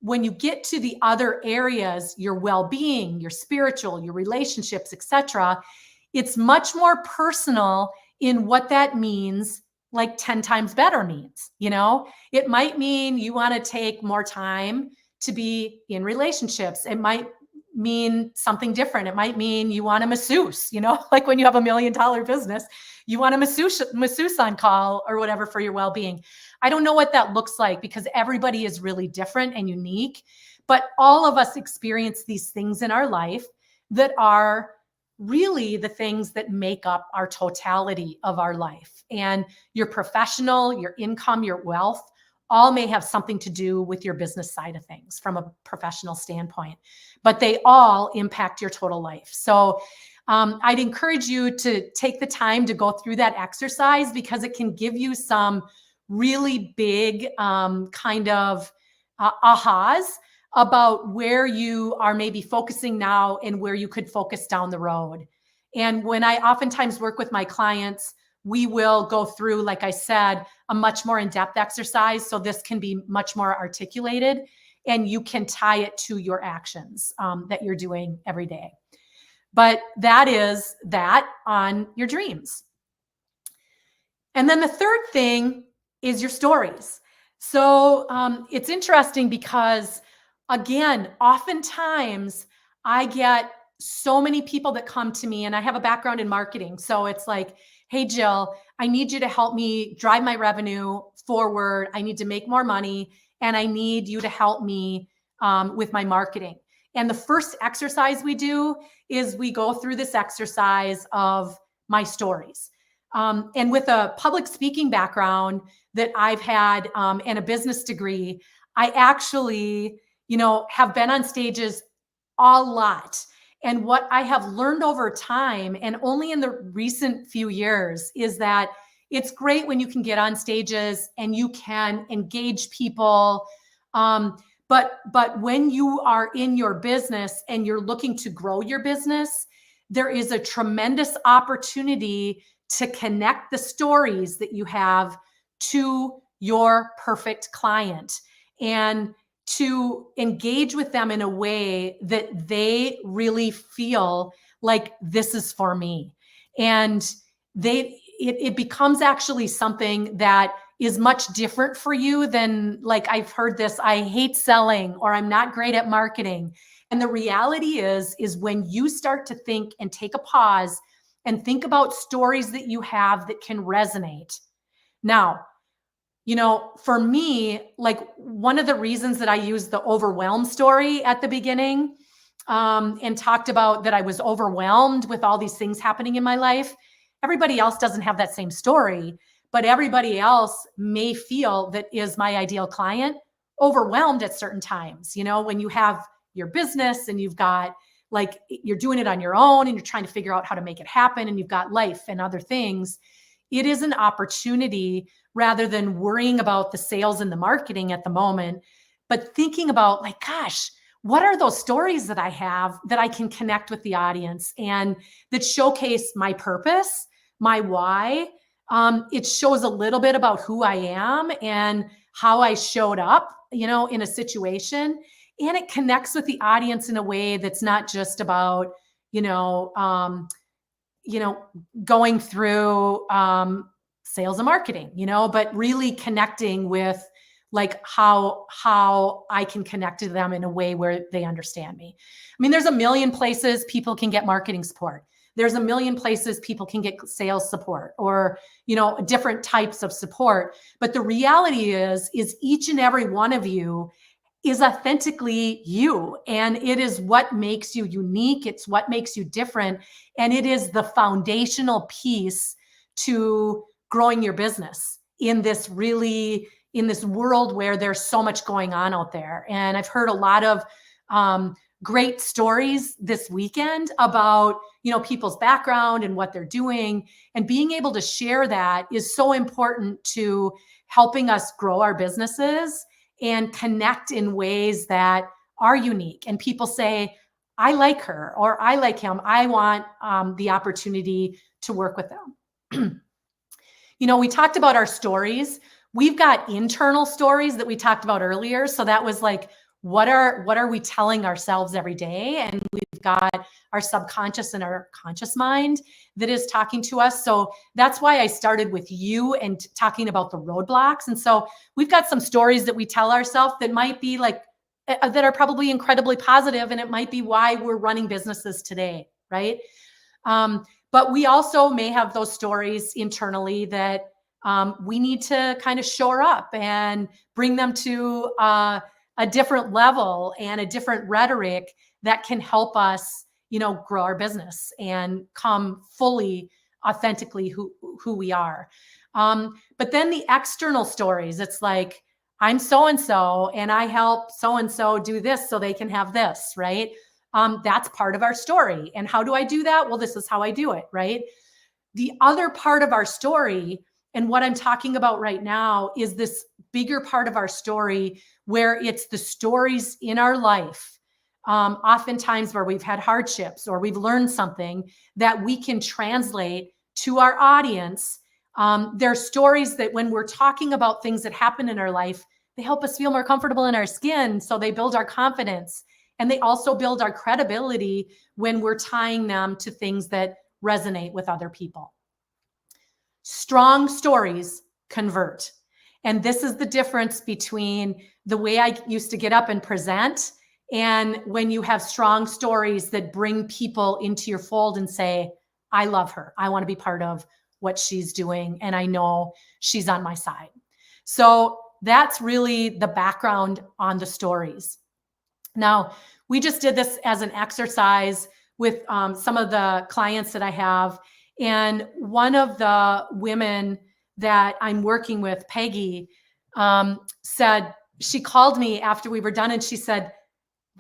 When you get to the other areas, your well-being, your spiritual, your relationships, etc., it's much more personal in what that means, like 10 times better means. You know, it might mean you want to take more time to be in relationships. It might mean something different. It might mean you want a masseuse, you know, like when you have $1 million business, you want a masseuse on call or whatever for your well-being. I don't know what that looks like, because everybody is really different and unique, but all of us experience these things in our life that are really the things that make up our totality of our life. And your professional, your income, your wealth, all may have something to do with your business side of things from a professional standpoint, but they all impact your total life. So I'd encourage you to take the time to go through that exercise, because it can give you some really big kind of ahas about where you are maybe focusing now and where you could focus down the road. And when I oftentimes work with my clients, we will go through, like I said, a much more in-depth exercise. So this can be much more articulated, and you can tie it to your actions that you're doing every day. But that is that on your dreams. And then the third thing is your stories. So it's interesting because, again, oftentimes I get so many people that come to me, and I have a background in marketing. So it's like, hey, Jill, I need you to help me drive my revenue forward. I need to make more money, and I need you to help me with my marketing. And the first exercise we do is we go through this exercise of my stories. And with a public speaking background that I've had and a business degree, I actually, you know, have been on stages a lot. And what I have learned over time, and only in the recent few years, is that it's great when you can get on stages and you can engage people. But when you are in your business and you're looking to grow your business, there is a tremendous opportunity to connect the stories that you have to your perfect client, and to engage with them in a way that they really feel like this is for me. And it becomes actually something that is much different for you than, like, I've heard this, I hate selling, or I'm not great at marketing. And the reality is when you start to think and take a pause and think about stories that you have that can resonate. Now, you know, for me, like, one of the reasons that I used the overwhelmed story at the beginning and talked about that I was overwhelmed with all these things happening in my life, everybody else doesn't have that same story, but everybody else may feel that is my ideal client overwhelmed at certain times. You know, when you have your business and you've got, like, you're doing it on your own and you're trying to figure out how to make it happen, and you've got life and other things, it is an opportunity, rather than worrying about the sales and the marketing at the moment, but thinking about, like, gosh, what are those stories that I have that I can connect with the audience and that showcase my purpose, my why. It shows a little bit about who I am and how I showed up, you know, in a situation. And it connects with the audience in a way that's not just about, going through, sales and marketing, but really connecting with like how I can connect to them in a way where they understand me. I mean, there's a million places people can get marketing support. There's a million places people can get sales support or, different types of support. But the reality is each and every one of you is authentically you. And it is what makes you unique. It's what makes you different. And it is the foundational piece to growing your business in this world where there's so much going on out there. And I've heard a lot of great stories this weekend about, people's background and what they're doing, and being able to share that is so important to helping us grow our businesses and connect in ways that are unique. And people say, I like her or I like him. I want the opportunity to work with them. We talked about our stories. We've got internal stories that we talked about earlier. So that was like, what are we telling ourselves every day? And we've got our subconscious and our conscious mind that is talking to us. So that's why I started with you and talking about the roadblocks. And so we've got some stories that we tell ourselves that might be like, that are probably incredibly positive, and it might be why we're running businesses today, right? But we also may have those stories internally that we need to kind of shore up and bring them to a different level and a different rhetoric that can help us, grow our business and come fully, authentically who we are. But then the external stories, it's like, I'm so-and-so and I help so-and-so do this so they can have this, right? That's part of our story. And how do I do that? Well, this is how I do it, right? The other part of our story, and what I'm talking about right now, is this bigger part of our story where it's the stories in our life, oftentimes where we've had hardships or we've learned something that we can translate to our audience. They're stories that when we're talking about things that happen in our life, they help us feel more comfortable in our skin. So they build our confidence, and they also build our credibility when we're tying them to things that resonate with other people. Strong stories convert. And this is the difference between the way I used to get up and present and when you have strong stories that bring people into your fold and say, I love her. I want to be part of what she's doing. And I know she's on my side. So that's really the background on the stories. Now, we just did this as an exercise with some of the clients that I have. And one of the women that I'm working with, Peggy, said, she called me after we were done and she said,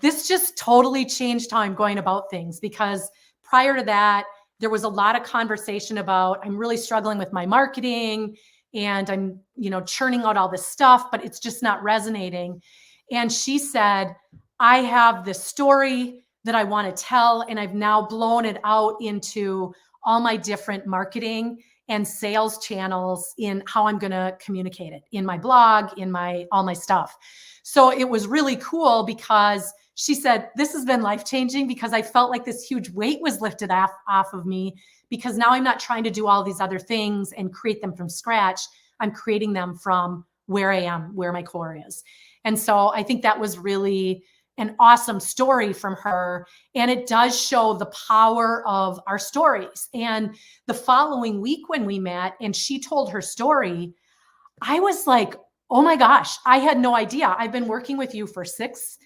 this just totally changed how I'm going about things, because prior to that, there was a lot of conversation about, I'm really struggling with my marketing and I'm, churning out all this stuff, but it's just not resonating. And she said, I have this story that I want to tell, and I've now blown it out into all my different marketing and sales channels in how I'm going to communicate it in my blog, in all my stuff. So it was really cool because she said, this has been life-changing because I felt like this huge weight was lifted off of me, because now I'm not trying to do all these other things and create them from scratch. I'm creating them from where I am, where my core is. And so I think that was really an awesome story from her. And it does show the power of our stories. And the following week when we met and she told her story, I was like, oh my gosh, I had no idea. I've been working with you for 6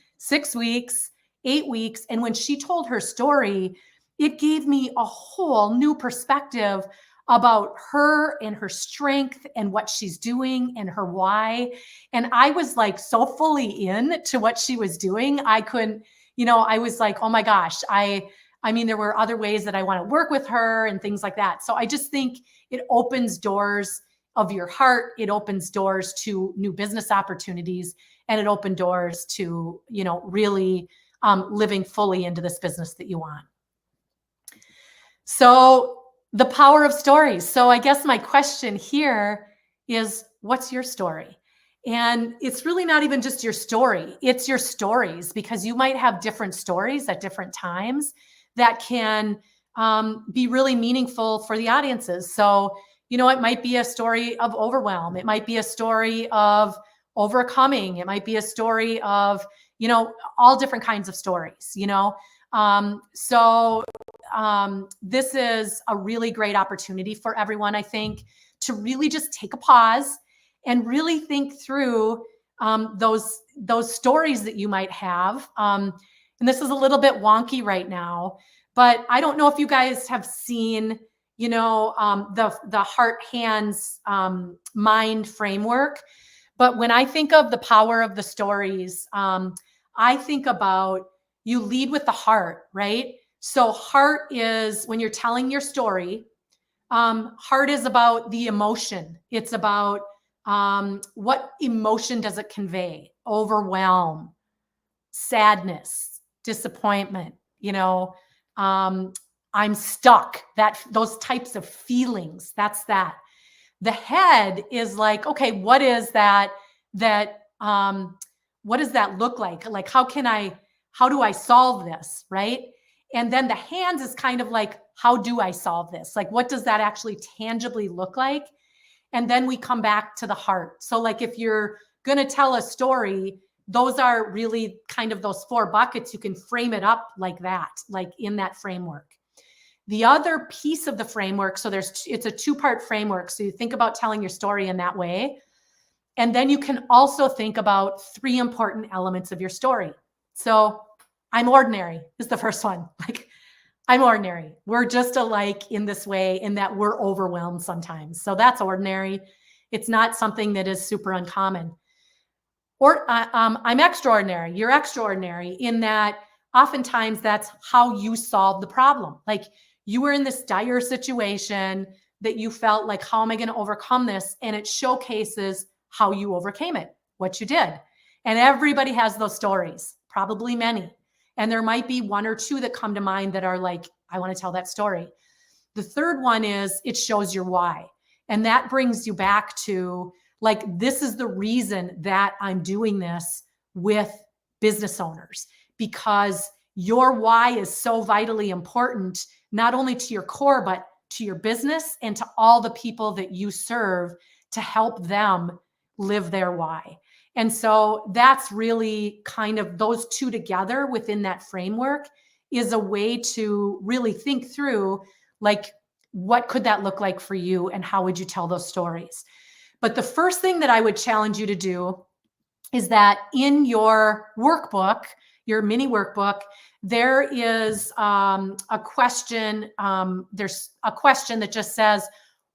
weeks, 8 weeks. And when she told her story, it gave me a whole new perspective about her and her strength and what she's doing and her why. And I was like so fully in to what she was doing. I couldn't, I was like, oh my gosh, I mean, there were other ways that I want to work with her and things like that. So I just think it opens doors of your heart. It opens doors to new business opportunities, and it opened doors to, really living fully into this business that you want. So the power of stories. So I guess my question here is, what's your story? And it's really not even just your story. It's your stories, because you might have different stories at different times that can be really meaningful for the audiences. So, it might be a story of overwhelm. It might be a story of overcoming. It might be a story of, all different kinds of stories, this is a really great opportunity for everyone, I think, to really just take a pause and really think through those stories that you might have. And this is a little bit wonky right now, but I don't know if you guys have seen, the heart, hands, mind framework. But when I think of the power of the stories, I think about you lead with the heart, right? So heart is when you're telling your story, heart is about the emotion. It's about what emotion does it convey? Overwhelm, sadness, disappointment, I'm stuck, those types of feelings. That's that. The head is like, okay, what is that, what does that look like? Like, how do I solve this? Right. And then the hands is kind of like, how do I solve this? Like, what does that actually tangibly look like? And then we come back to the heart. So like, if you're going to tell a story, those are really kind of those 4 buckets. You can frame it up like that, like in that framework. The other piece of the framework, so it's a 2-part framework. So you think about telling your story in that way. And then you can also think about 3 important elements of your story. So I'm ordinary is the first one. Like, I'm ordinary. We're just alike in this way, in that we're overwhelmed sometimes. So that's ordinary. It's not something that is super uncommon. Or I'm extraordinary. You're extraordinary in that oftentimes that's how you solve the problem. Like, you were in this dire situation that you felt like, how am I going to overcome this? And it showcases how you overcame it, what you did. And everybody has those stories, probably many. And there might be 1 or 2 that come to mind that are like, I want to tell that story. The third one is it shows your why. And that brings you back to like, this is the reason that I'm doing this with business owners, because your why is so vitally important, not only to your core, but to your business and to all the people that you serve, to help them live their why. And so that's really kind of those 2 together within that framework is a way to really think through, like, what could that look like for you and how would you tell those stories? But the first thing that I would challenge you to do is that in your workbook, your mini workbook, there is a question. There's a question that just says,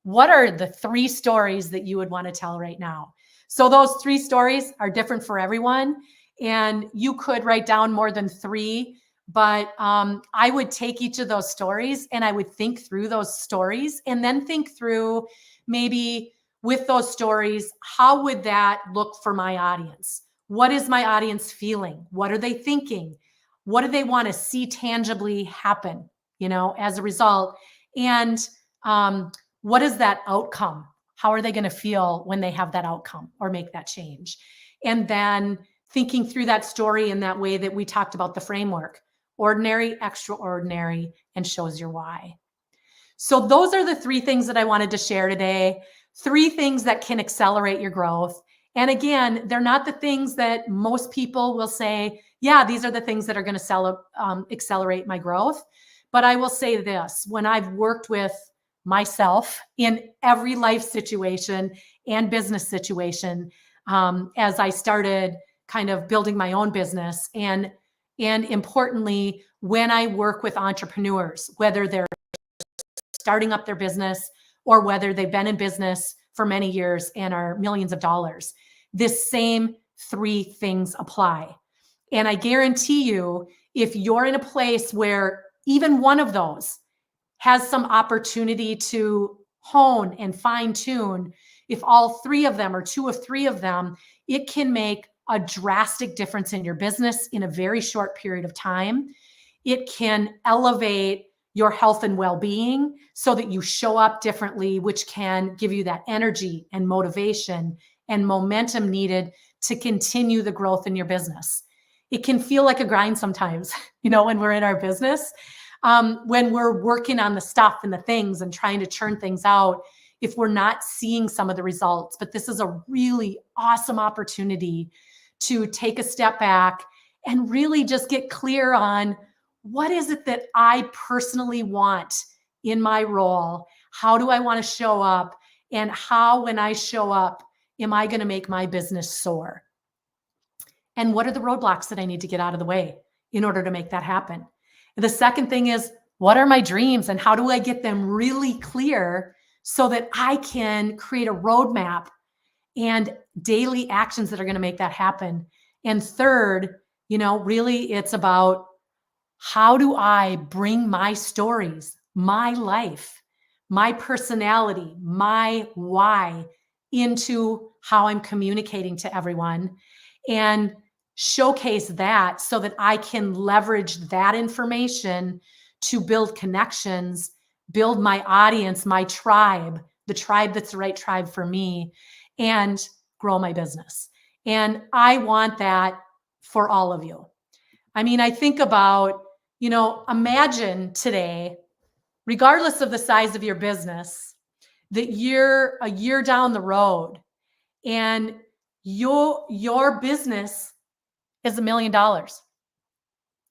what are the 3 stories that you would want to tell right now? So those 3 stories are different for everyone. And you could write down more than 3, but I would take each of those stories and I would think through those stories and then think through maybe with those stories, how would that look for my audience? What is my audience feeling? What are they thinking? What do they want to see tangibly happen, as a result? And what is that outcome? How are they going to feel when they have that outcome or make that change? And then thinking through that story in that way that we talked about the framework, ordinary, extraordinary, and shows your why. So those are the 3 things that I wanted to share today. 3 things that can accelerate your growth. And again, they're not the things that most people will say, yeah, these are the things that are going to accelerate my growth. But I will say this, when I've worked with myself in every life situation and business situation, as I started kind of building my own business, and importantly, when I work with entrepreneurs, whether they're starting up their business or whether they've been in business for many years and are millions of dollars, this same 3 things apply. And I guarantee you, if you're in a place where even one of those has some opportunity to hone and fine tune, if all 3 of them or 2 of 3 of them, it can make a drastic difference in your business in a very short period of time. It can elevate your health and well-being so that you show up differently, which can give you that energy and motivation and momentum needed to continue the growth in your business. It can feel like a grind sometimes, when we're in our business, when we're working on the stuff and the things and trying to churn things out, if we're not seeing some of the results. But this is a really awesome opportunity to take a step back and really just get clear on what is it that I personally want in my role? How do I want to show up? And how, when I show up, am I going to make my business soar? And what are the roadblocks that I need to get out of the way in order to make that happen? And the second thing is, what are my dreams and how do I get them really clear so that I can create a roadmap and daily actions that are going to make that happen? And third, really it's about how do I bring my stories, my life, my personality, my why into how I'm communicating to everyone and showcase that so that I can leverage that information to build connections, build my audience, my tribe, the tribe that's the right tribe for me, and grow my business. And I want that for all of you. I mean, I think about, imagine today, regardless of the size of your business, that you're a year down the road and your business is $1 million.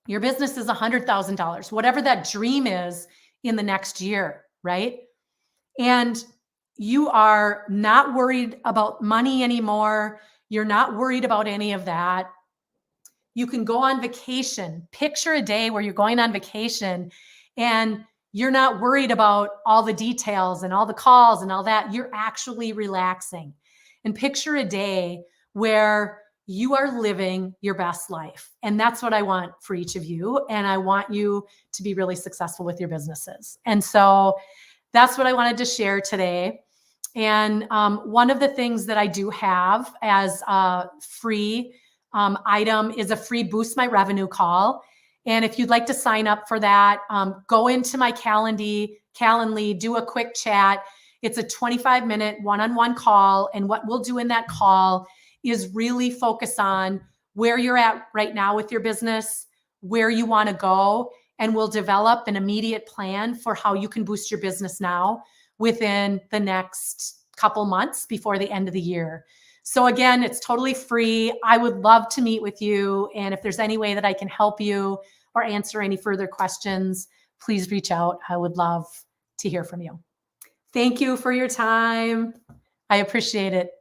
Your business is $100,000, whatever that dream is in the next year, right? And you are not worried about money anymore. You're not worried about any of that. You can go on vacation. Picture a day where you're going on vacation and you're not worried about all the details and all the calls and all that. You're actually relaxing. And picture a day where you are living your best life. And that's what I want for each of you. And I want you to be really successful with your businesses. And so that's what I wanted to share today. And one of the things that I do have as a free item is a free Boost My Revenue call. And if you'd like to sign up for that, go into my Calendly, do a quick chat. It's a 25-minute one-on-one call. And what we'll do in that call is really focus on where you're at right now with your business, where you want to go, and we'll develop an immediate plan for how you can boost your business now within the next couple months before the end of the year. So again, it's totally free. I would love to meet with you. And if there's any way that I can help you or answer any further questions, please reach out. I would love to hear from you. Thank you for your time. I appreciate it.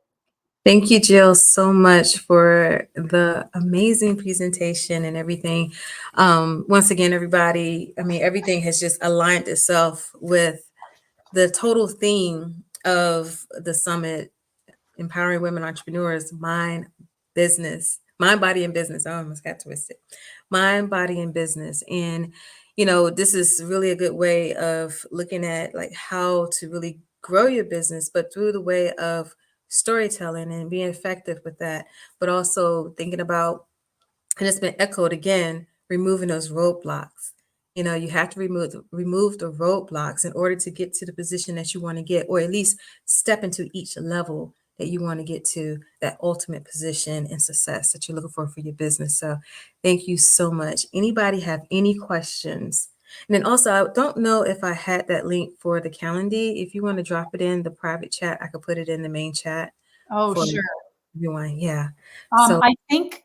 Thank you, Jill, so much for the amazing presentation and everything. Once again, everybody, I mean, everything has just aligned itself with the total theme of the summit, Empowering Women Entrepreneurs, Mind, Body, and Business. I almost got twisted. Mind, Body, and Business. And, this is really a good way of looking at like how to really grow your business, but through the way of storytelling and being effective with that, but also thinking about, and it's been echoed again, removing those roadblocks. You have to remove the roadblocks in order to get to the position that you want to get, or at least step into each level that you want to get to, that ultimate position and success that you're looking for your business. So thank you so much. Anybody have any questions? And then also, I don't know if I had that link for the calendar. If you want to drop it in the private chat, I could put it in the main chat. Oh, for sure. everyone. Yeah. I think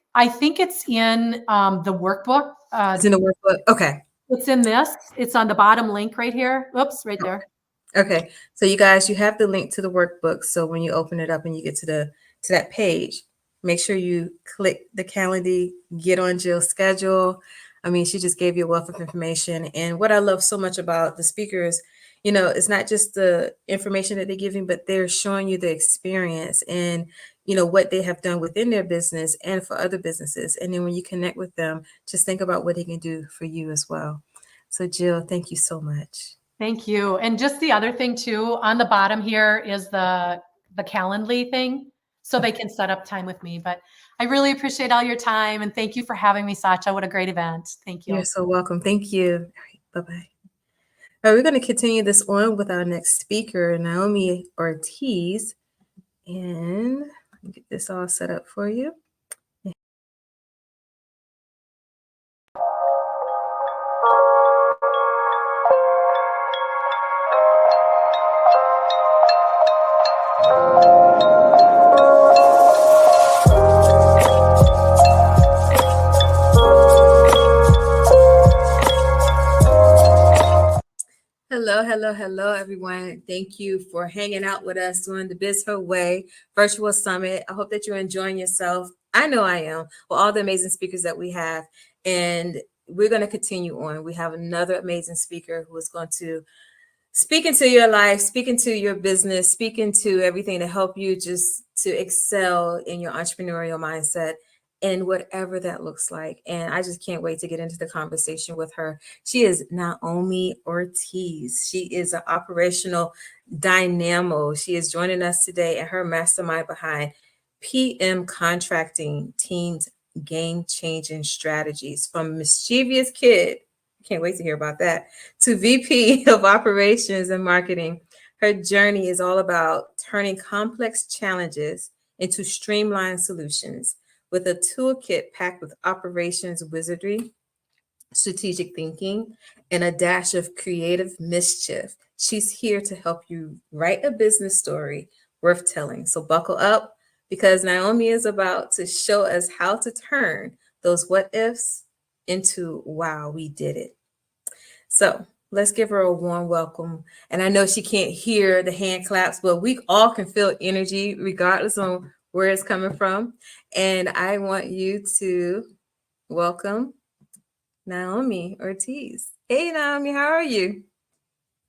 it's in the workbook. It's in the workbook. Okay. It's in this. It's on the bottom link right here. Oops, right there. Okay. So you guys, you have the link to the workbook. So when you open it up and you get to that page, make sure you click the calendar, get on Jill's schedule. I mean, she just gave you a wealth of information. And what I love so much about the speakers, it's not just the information that they're giving, but they're showing you the experience and, what they have done within their business and for other businesses. And then when you connect with them, just think about what they can do for you as well. So Jill, thank you so much. Thank you. And just the other thing too, on the bottom here is the Calendly thing, so they can set up time with me. But I really appreciate all your time and thank you for having me, Sacha. What a great event. Thank you. You're so welcome. Thank you. All right, bye-bye. All right, we're going to continue this on with our next speaker, Naomi Ortiz. And let me get this all set up for you. Hello, hello, hello, everyone. Thank you for hanging out with us during the Biz Her Way Virtual Summit. I hope that you're enjoying yourself. I know I am, with all the amazing speakers that we have. And we're going to continue on. We have another amazing speaker who is going to speak into your life, speak into your business, speak into everything to help you just to excel in your entrepreneurial mindset and whatever that looks like. And I just can't wait to get into the conversation with her. She is Naomi Ortiz. She is an operational dynamo. She is joining us today and her mastermind behind PM Contracting Team's game-changing strategies. From mischievous kid, can't wait to hear about that, to VP of Operations and Marketing. Her journey is all about turning complex challenges into streamlined solutions with a toolkit packed with operations wizardry, strategic thinking, and a dash of creative mischief. She's here to help you write a business story worth telling. So buckle up because Naomi is about to show us how to turn those what ifs into wow, we did it. So let's give her a warm welcome. And I know she can't hear the hand claps, but we all can feel energy regardless of where it's coming from. And I want you to welcome Naomi Ortiz. Hey, Naomi, how are you?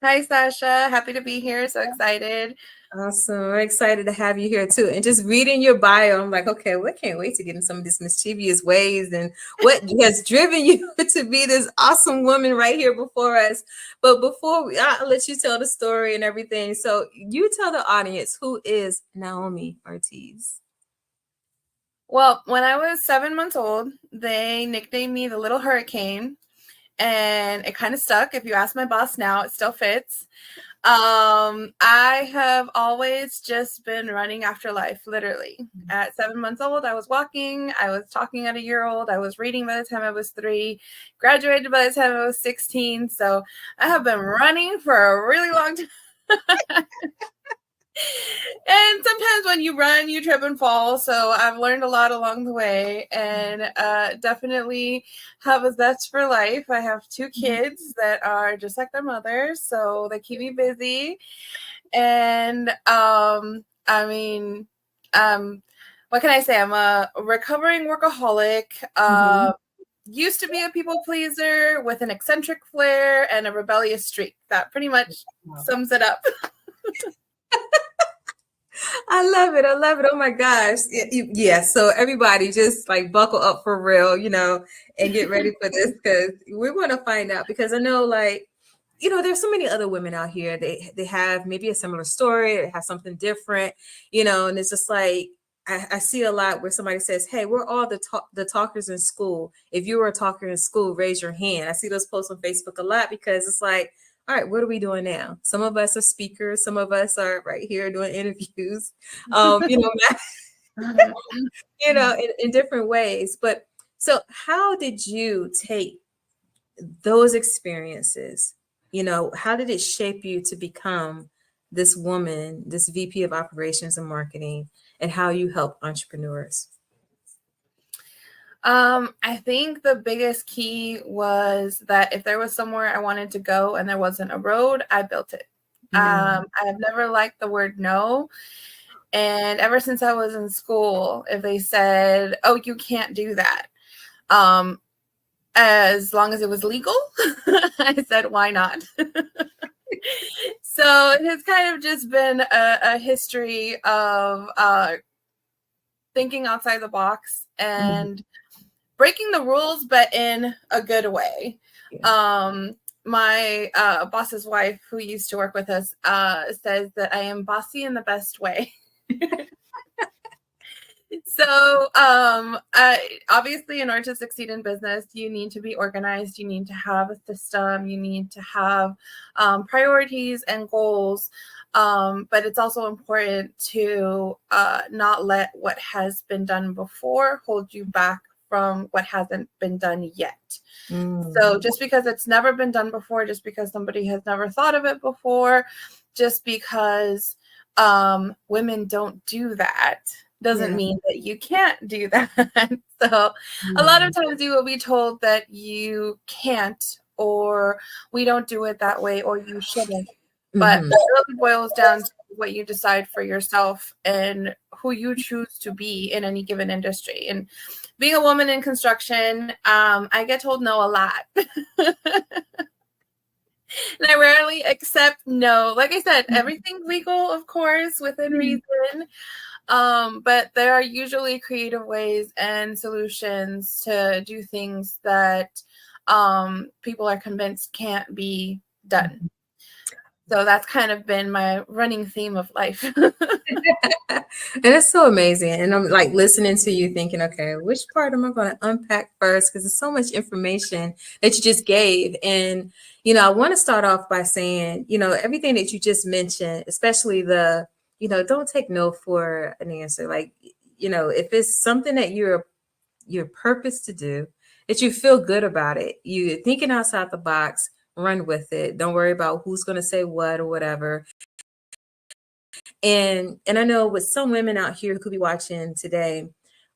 Hi, Sasha. Happy to be here. So excited. Awesome. We're excited to have you here too. And just reading your bio, I'm like, okay, well, I can't wait to get in some of these mischievous ways and what has driven you to be this awesome woman right here before us. But before I'll let you tell the story and everything. So you tell the audience, who is Naomi Ortiz? Well, when I was 7 months old, they nicknamed me the Little Hurricane, and it kind of stuck. If you ask my boss now, it still fits. I have always just been running after life, literally. At 7 months old, I was walking, I was talking at a year old, I was reading by the time I was 3, graduated by the time I was 16. So I have been running for a really long time. And sometimes when you run, you trip and fall. So I've learned a lot along the way, and definitely have a zest for life. I have 2 kids that are just like their mothers, so they keep me busy. And I mean, what can I say? I'm a recovering workaholic. Used to be a people pleaser with an eccentric flair and a rebellious streak. That pretty much sums it up. I love it. I love it. Oh my gosh. Yeah. So everybody just like buckle up for real, and get ready for this because we want to find out because I know there's so many other women out here. They have maybe a similar story, they have something different, and it's just like I see a lot where somebody says, hey, we're all the talkers in school. If you were a talker in school, raise your hand. I see those posts on Facebook a lot because it's like, all right, what are we doing now? Some of us are speakers. Some of us are right here doing interviews, in different ways. But so how did you take those experiences? How did it shape you to become this woman, this VP of Operations and Marketing, and how you help entrepreneurs? I think the biggest key was that if there was somewhere I wanted to go and there wasn't a road, I built it. I have never liked the word no. And ever since I was in school, if they said, oh, you can't do that, as long as it was legal, I said, why not? So it has kind of just been a history of thinking outside the box and breaking the rules, but in a good way. My boss's wife, who used to work with us, says that I am bossy in the best way. So obviously, in order to succeed in business, you need to be organized. You need to have a system. You need to have priorities and goals. But it's also important to not let what has been done before hold you back from what hasn't been done yet. So just because it's never been done before, just because somebody has never thought of it before, just because women don't do that, doesn't mean that you can't do that. So a lot of times you will be told that you can't or we don't do it that way, or you shouldn't. But it really boils down to what you decide for yourself and who you choose to be in any given industry. And being a woman in construction, I get told no a lot. And I rarely accept no. Like I said, everything's legal, of course, within reason. But there are usually creative ways and solutions to do things that people are convinced can't be done. So that's kind of been my running theme of life. And it's so amazing. And I'm like listening to you thinking, okay, which part am I going to unpack first? Because there's so much information that you just gave. And, you know, I want to start off by saying, you know, everything that you just mentioned, especially the, you know, don't take no for an answer. Like, you know, if it's something that you're purpose to do, that you feel good about it, you're thinking outside the box, run with it. Don't worry about who's going to say what or whatever. And I know with some women out here who could be watching today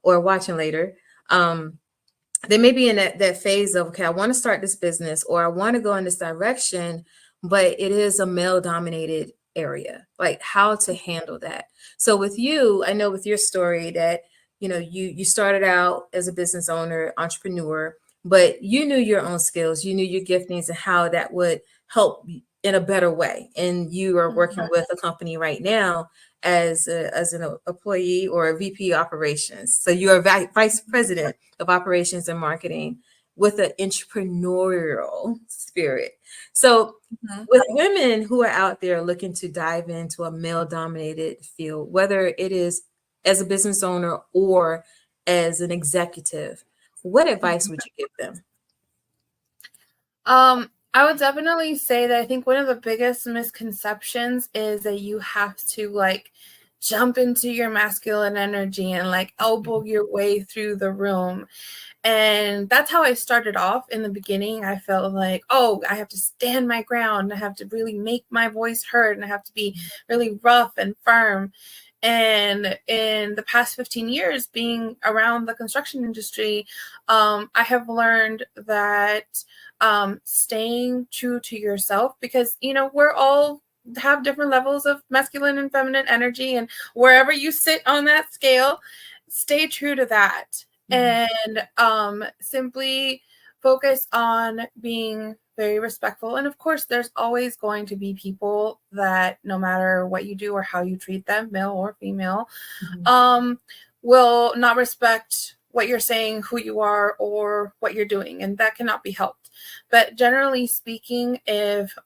or watching later, they may be in that phase of, okay, I want to start this business or I want to go in this direction, but it is a male dominated area, like how to handle that. So with you, I know with your story that, you know, you started out as a business owner, entrepreneur, but you knew your own skills, you knew your giftings and how that would help in a better way. And you are working with a company right now as an employee or a VP operations. So you are vice president of operations and marketing with an entrepreneurial spirit. So with women who are out there looking to dive into a male dominated field, whether it is as a business owner or as an executive, what advice would you give them? I would definitely say that I think one of the biggest misconceptions is that you have to like jump into your masculine energy and like elbow your way through the room. And that's how I started off in the beginning. I felt like, oh, I have to stand my ground. I have to really make my voice heard and I have to be really rough and firm. And in the past 15 years being around the construction industry, I have learned that staying true to yourself, because, you know, we're all have different levels of masculine and feminine energy, and wherever you sit on that scale, stay true to that. And simply focus on being very respectful. And of course, there's always going to be people that no matter what you do or how you treat them, male or female, will not respect what you're saying, who you are, or what you're doing. And that cannot be helped. But generally speaking, if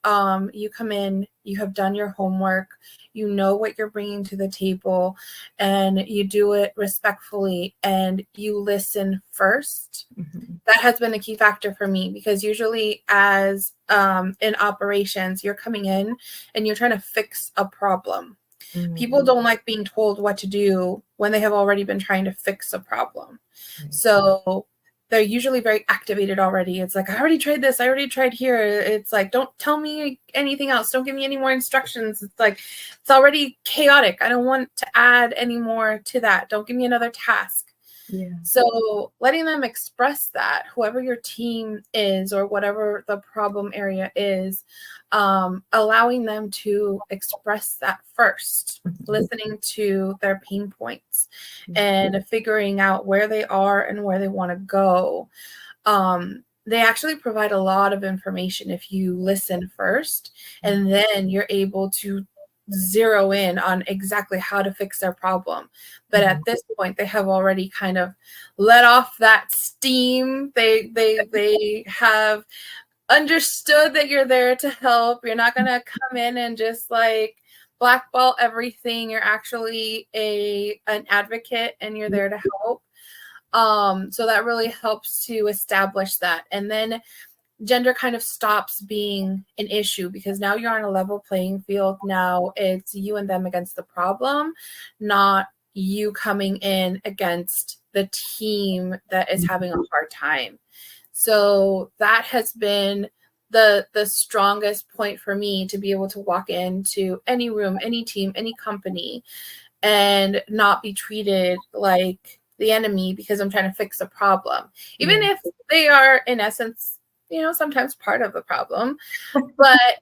you come in, you have done your homework, you know what you're bringing to the table, and you do it respectfully and you listen first, that has been a key factor for me, because usually as in operations, you're coming in and you're trying to fix a problem. People don't like being told what to do when they have already been trying to fix a problem. So they're usually very activated already. It's like, I already tried this. I already tried here. It's like, don't tell me anything else. Don't give me any more instructions. It's like, it's already chaotic. I don't want to add any more to that. Don't give me another task. Yeah. So letting them express that, whoever your team is or whatever the problem area is, allowing them to express that first, listening to their pain points and figuring out where they are and where they want to go. They actually provide a lot of information if you listen first, and then you're able to zero in on exactly how to fix their problem. But at this point, they have already kind of let off that steam. They have understood that you're there to help. You're not going to come in and just like blackball everything. You're actually an advocate and you're there to help. So that really helps to establish that. And then gender kind of stops being an issue, because now you're on a level playing field. Now it's you and them against the problem, not you coming in against the team that is having a hard time. So that has been the strongest point for me, to be able to walk into any room, any team, any company, and not be treated like the enemy because I'm trying to fix a problem. Even if they are in essence sometimes part of the problem. But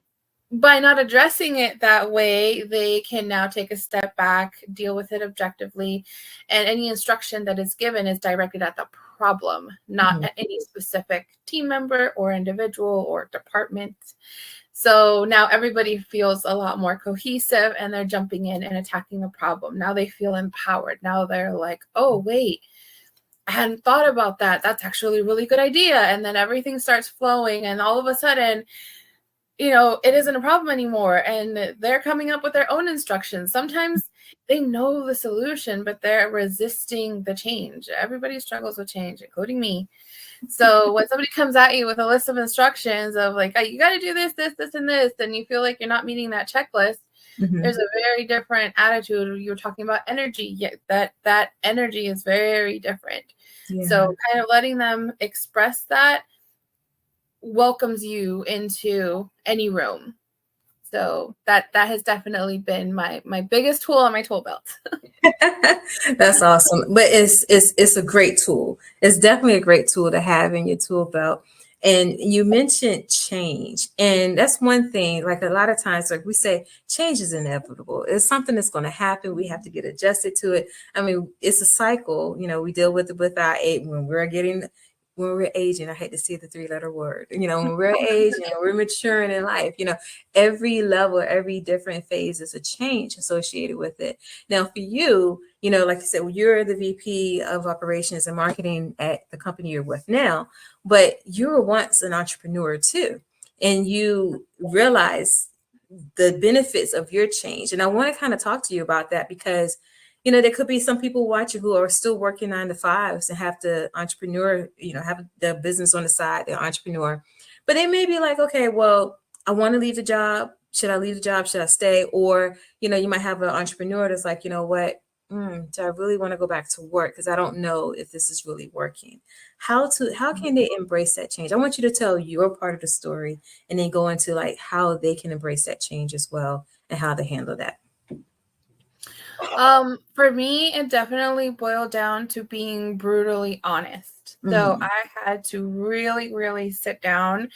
by not addressing it that way, they can now take a step back, deal with it objectively, and any instruction that is given is directed at the problem, not at any specific team member or individual or department. So now everybody feels a lot more cohesive, and they're jumping in and attacking the problem. Now they feel empowered. Now they're like, oh, wait, I hadn't thought about that. That's actually a really good idea. And then everything starts flowing, and all of a sudden, it isn't a problem anymore. And they're coming up with their own instructions. Sometimes they know the solution, but they're resisting the change. Everybody struggles with change, including me. So when somebody comes at you with a list of instructions of like, oh, you got to do this, this, this, and this, and you feel like you're not meeting that checklist, there's a very different attitude. You were talking about energy. Yet that energy is very different. Yeah. So kind of letting them express that welcomes you into any room. So that has definitely been my biggest tool on my tool belt. That's awesome. But it's a great tool. It's definitely a great tool to have in your tool belt. And you mentioned change. And that's one thing, like a lot of times, like we say, change is inevitable. It's something that's going to happen. We have to get adjusted to it. I mean, it's a cycle. We deal with it with our age when we're aging. I hate to see the 3-letter word. When we're aging, we're maturing in life. Every level, every different phase is a change associated with it. Now, for you, like I said, you're the VP of Operations and Marketing at the company you're with now, but you were once an entrepreneur too, and you realize the benefits of your change. And I want to kind of talk to you about that because there could be some people watching who are still working 9-to-5s and have to entrepreneur, have their business on the side, they're entrepreneur. But they may be like, okay, well, I want to leave the job. Should I leave the job? Should I stay? Or, you might have an entrepreneur that's like, you know what? Do I really want to go back to work? Because I don't know if this is really working. How can they embrace that change? I want you to tell your part of the story and then go into like how they can embrace that change as well and how they handle that. For me, it definitely boiled down to being brutally honest. So I had to really, really sit down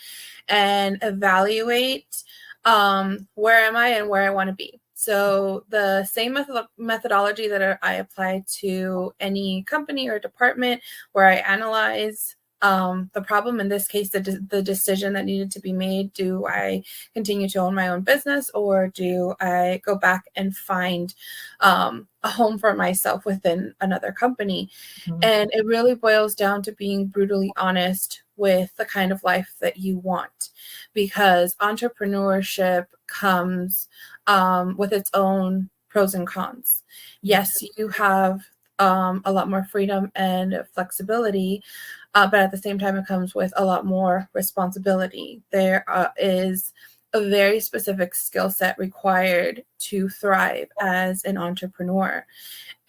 and evaluate where am I and where I want to be. So the same methodology that I apply to any company or department where I analyze the problem, in this case, the decision that needed to be made. Do I continue to own my own business, or do I go back and find a home for myself within another company? And it really boils down to being brutally honest with the kind of life that you want, because entrepreneurship comes with its own pros and cons. Yes, you have a lot more freedom and flexibility, but at the same time, it comes with a lot more responsibility. There is a very specific skill set required to thrive as an entrepreneur.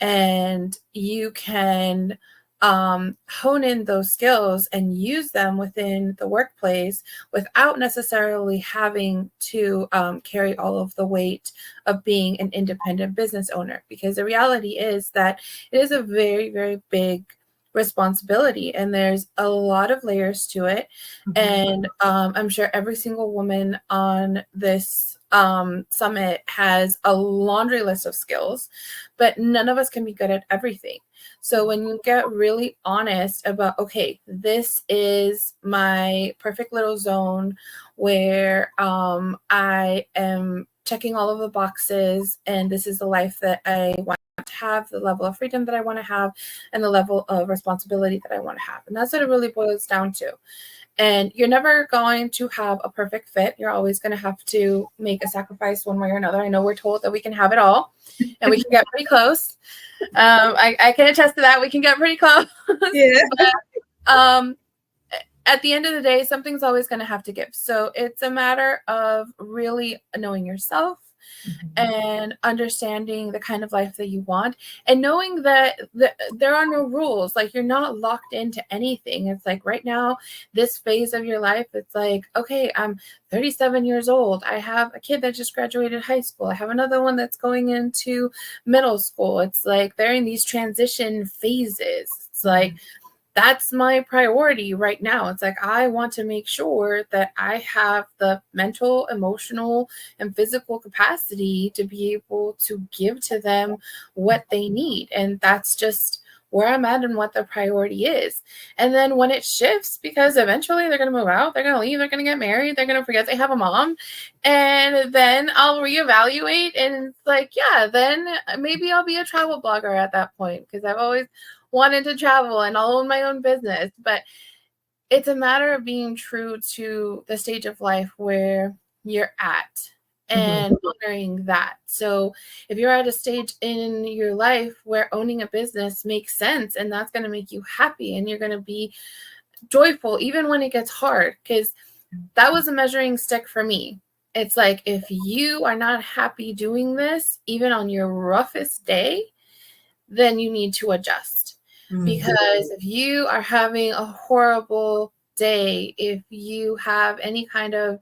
And you can hone in those skills and use them within the workplace without necessarily having to carry all of the weight of being an independent business owner. Because the reality is that it is a very, very big responsibility, and there's a lot of layers to it. And I'm sure every single woman on this summit has a laundry list of skills, but none of us can be good at everything. So when you get really honest about, okay, this is my perfect little zone where I am checking all of the boxes, and this is the life that I want to have, the level of freedom that I want to have, and the level of responsibility that I want to have. And that's what it really boils down to. And you're never going to have a perfect fit. You're always going to have to make a sacrifice one way or another. I know we're told that we can have it all, and we can get pretty close. I can attest to that. We can get pretty close. Yeah. But, at the end of the day, something's always going to have to give. So it's a matter of really knowing yourself and understanding the kind of life that you want, and knowing that there are no rules. Like, you're not locked into anything. It's like right now, this phase of your life, it's like, okay, I'm 37 years old. I have a kid that just graduated high school. I have another one that's going into middle school. It's like they're in these transition phases. It's like that's my priority right now. It's like, I want to make sure that I have the mental, emotional, and physical capacity to be able to give to them what they need. And that's just where I'm at and what the priority is. And then when it shifts, because eventually they're going to move out, they're going to leave, they're going to get married, they're going to forget they have a mom. And then I'll reevaluate, and it's like, yeah, then maybe I'll be a travel blogger at that point, because I've always wanted to travel and I'll own my own business. But it's a matter of being true to the stage of life where you're at and honoring that. So if you're at a stage in your life where owning a business makes sense and that's going to make you happy and you're going to be joyful even when it gets hard, because that was a measuring stick for me. It's like, if you are not happy doing this, even on your roughest day, then you need to adjust. Because if you are having a horrible day, if you have any kind of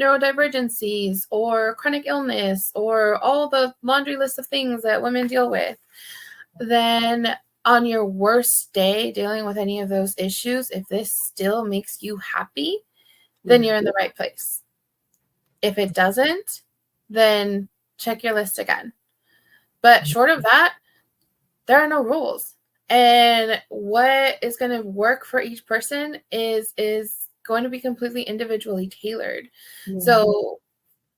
neurodivergencies or chronic illness or all the laundry list of things that women deal with, then on your worst day dealing with any of those issues, if this still makes you happy, then you're in the right place. If it doesn't, then check your list again. But short of that, there are no rules. And what is going to work for each person is going to be completely individually tailored. So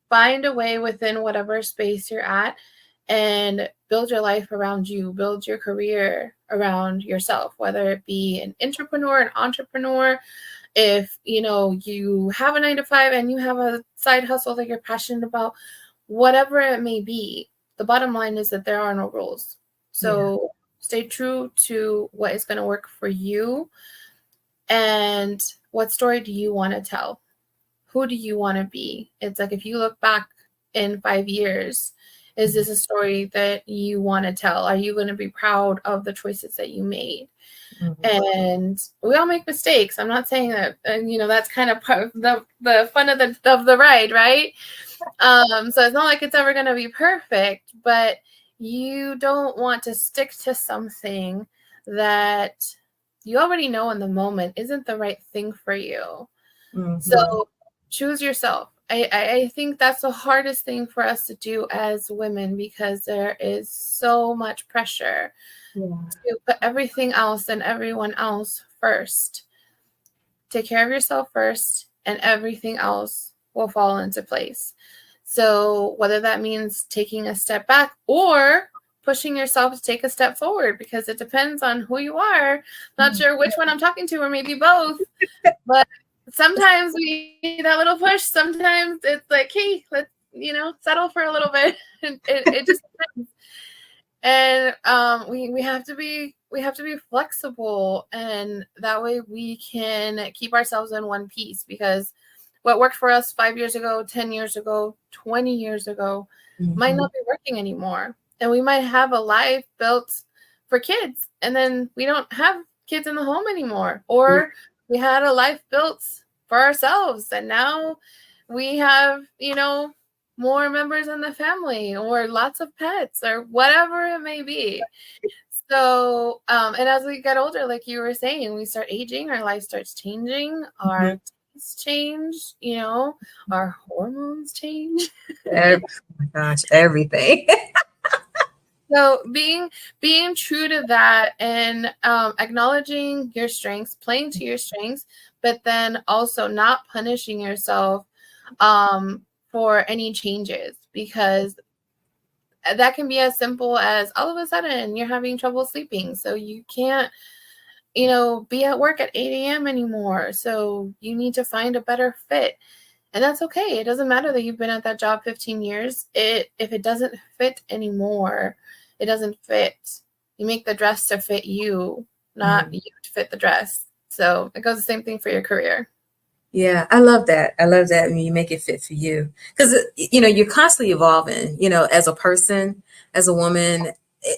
find a way within whatever space you're at and build your life around you, build your career around yourself, whether it be an intrapreneur, an entrepreneur. If you have a 9-to-5 and you have a side hustle that you're passionate about, whatever it may be, the bottom line is that there are no rules. So stay true to what is going to work for you. And what story do you want to tell? Who do you want to be? It's like, if you look back in 5 years, is this a story that you want to tell? Are you going to be proud of the choices that you made? And we all make mistakes. I'm not saying that, that's kind of part of the fun of the ride, right? So it's not like it's ever going to be perfect, but you don't want to stick to something that you already know in the moment isn't the right thing for you. So choose yourself. I think that's the hardest thing for us to do as women, because there is so much pressure to put everything else and everyone else first. Take care of yourself first, and everything else will fall into place. So whether that means taking a step back or pushing yourself to take a step forward, because it depends on who you are. Not sure which one I'm talking to, or maybe both. But sometimes we need that little push. Sometimes it's like, hey, let's settle for a little bit. It just depends. And we have to be flexible, and that way we can keep ourselves in one piece, because what worked for us 5 years ago, 10 years ago, 20 years ago might not be working anymore. And we might have a life built for kids, and then we don't have kids in the home anymore. Or we had a life built for ourselves, and now we have, more members in the family, or lots of pets, or whatever it may be. So, and as we get older, like you were saying, we start aging, our life starts changing, our change, our hormones change. Oh my gosh, everything. So being true to that, and acknowledging your strengths, playing to your strengths, but then also not punishing yourself for any changes, because that can be as simple as all of a sudden you're having trouble sleeping, so you can't be at work at 8 a.m. anymore. So you need to find a better fit. And that's okay. It doesn't matter that you've been at that job 15 years. If it doesn't fit anymore, it doesn't fit. You make the dress to fit you, not you to fit the dress. So it goes the same thing for your career. Yeah, I love that. I love that when you make it fit for you, because you're constantly evolving, as a person, as a woman,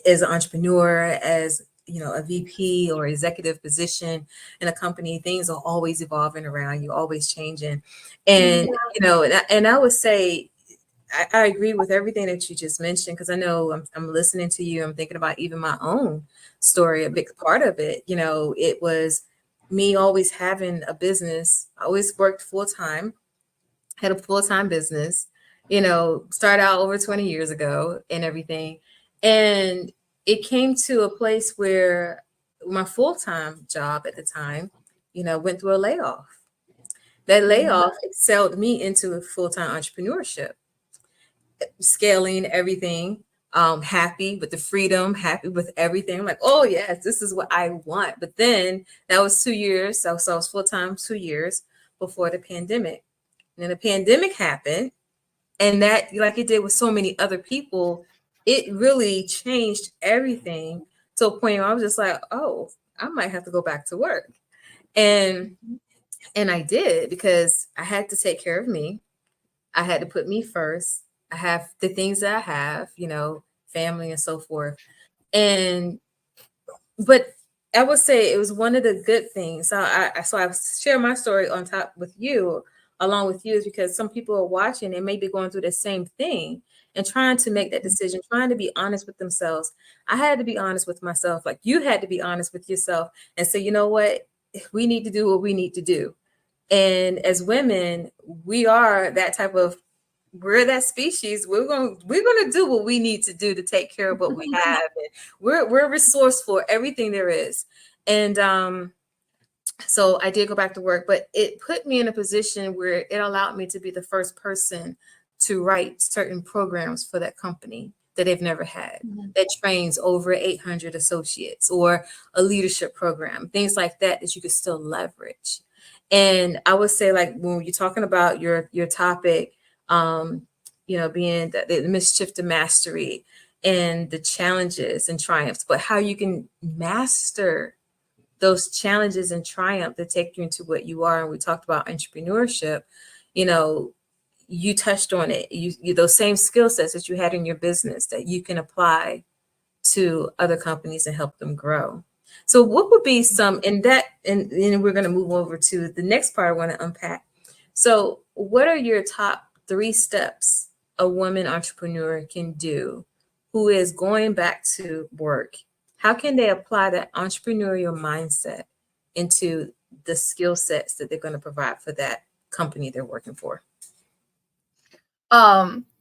as an entrepreneur, as a VP or executive position in a company. Things are always evolving around you, always changing. And and I would say, I agree with everything that you just mentioned, because I know I'm listening to you. I'm thinking about even my own story. A big part of it, it was me always having a business. I always worked full time, had a full time business, started out over 20 years ago and everything. And it came to a place where my full time job at the time, went through a layoff. That layoff excelled me into a full time entrepreneurship, scaling everything, happy with the freedom, happy with everything. I'm like, oh yes, this is what I want. But then that was 2 years. So I was full time 2 years before the pandemic. And then the pandemic happened, and that, like it did with so many other people, it really changed everything to a point where I was just like, oh, I might have to go back to work. And I did, because I had to take care of me. I had to put me first. I have the things that I have, family and so forth. But I would say it was one of the good things. So I share my story on top with you, along with you, is because some people are watching and may be going through the same thing and trying to make that decision, trying to be honest with themselves. I had to be honest with myself, like you had to be honest with yourself and say, you know what, we need to do what we need to do. And as women, we're that species. We're gonna do what we need to do to take care of what we have. And we're resourceful, everything there is. And so I did go back to work, but it put me in a position where it allowed me to be the first person to write certain programs for that company that they've never had, that trains over 800 associates, or a leadership program, things like that you could still leverage. And I would say, like, when you're talking about your topic, being the mischief to mastery and the challenges and triumphs, but how you can master those challenges and triumph that take you into what you are. And we talked about entrepreneurship, you touched on it. You those same skill sets that you had in your business that you can apply to other companies and help them grow. So what would be some, and we're going to move over to the next part I want to unpack. So what are your top 3 steps a woman entrepreneur can do who is going back to work? How can they apply that entrepreneurial mindset into the skill sets that they're going to provide for that company they're working for?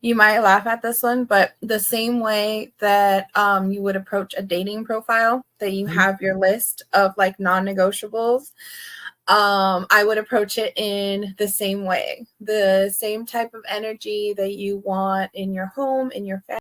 You might laugh at this one, but the same way that you would approach a dating profile, that you have your list of like non-negotiables, I would approach it in the same way. The same type of energy that you want in your home, in your family.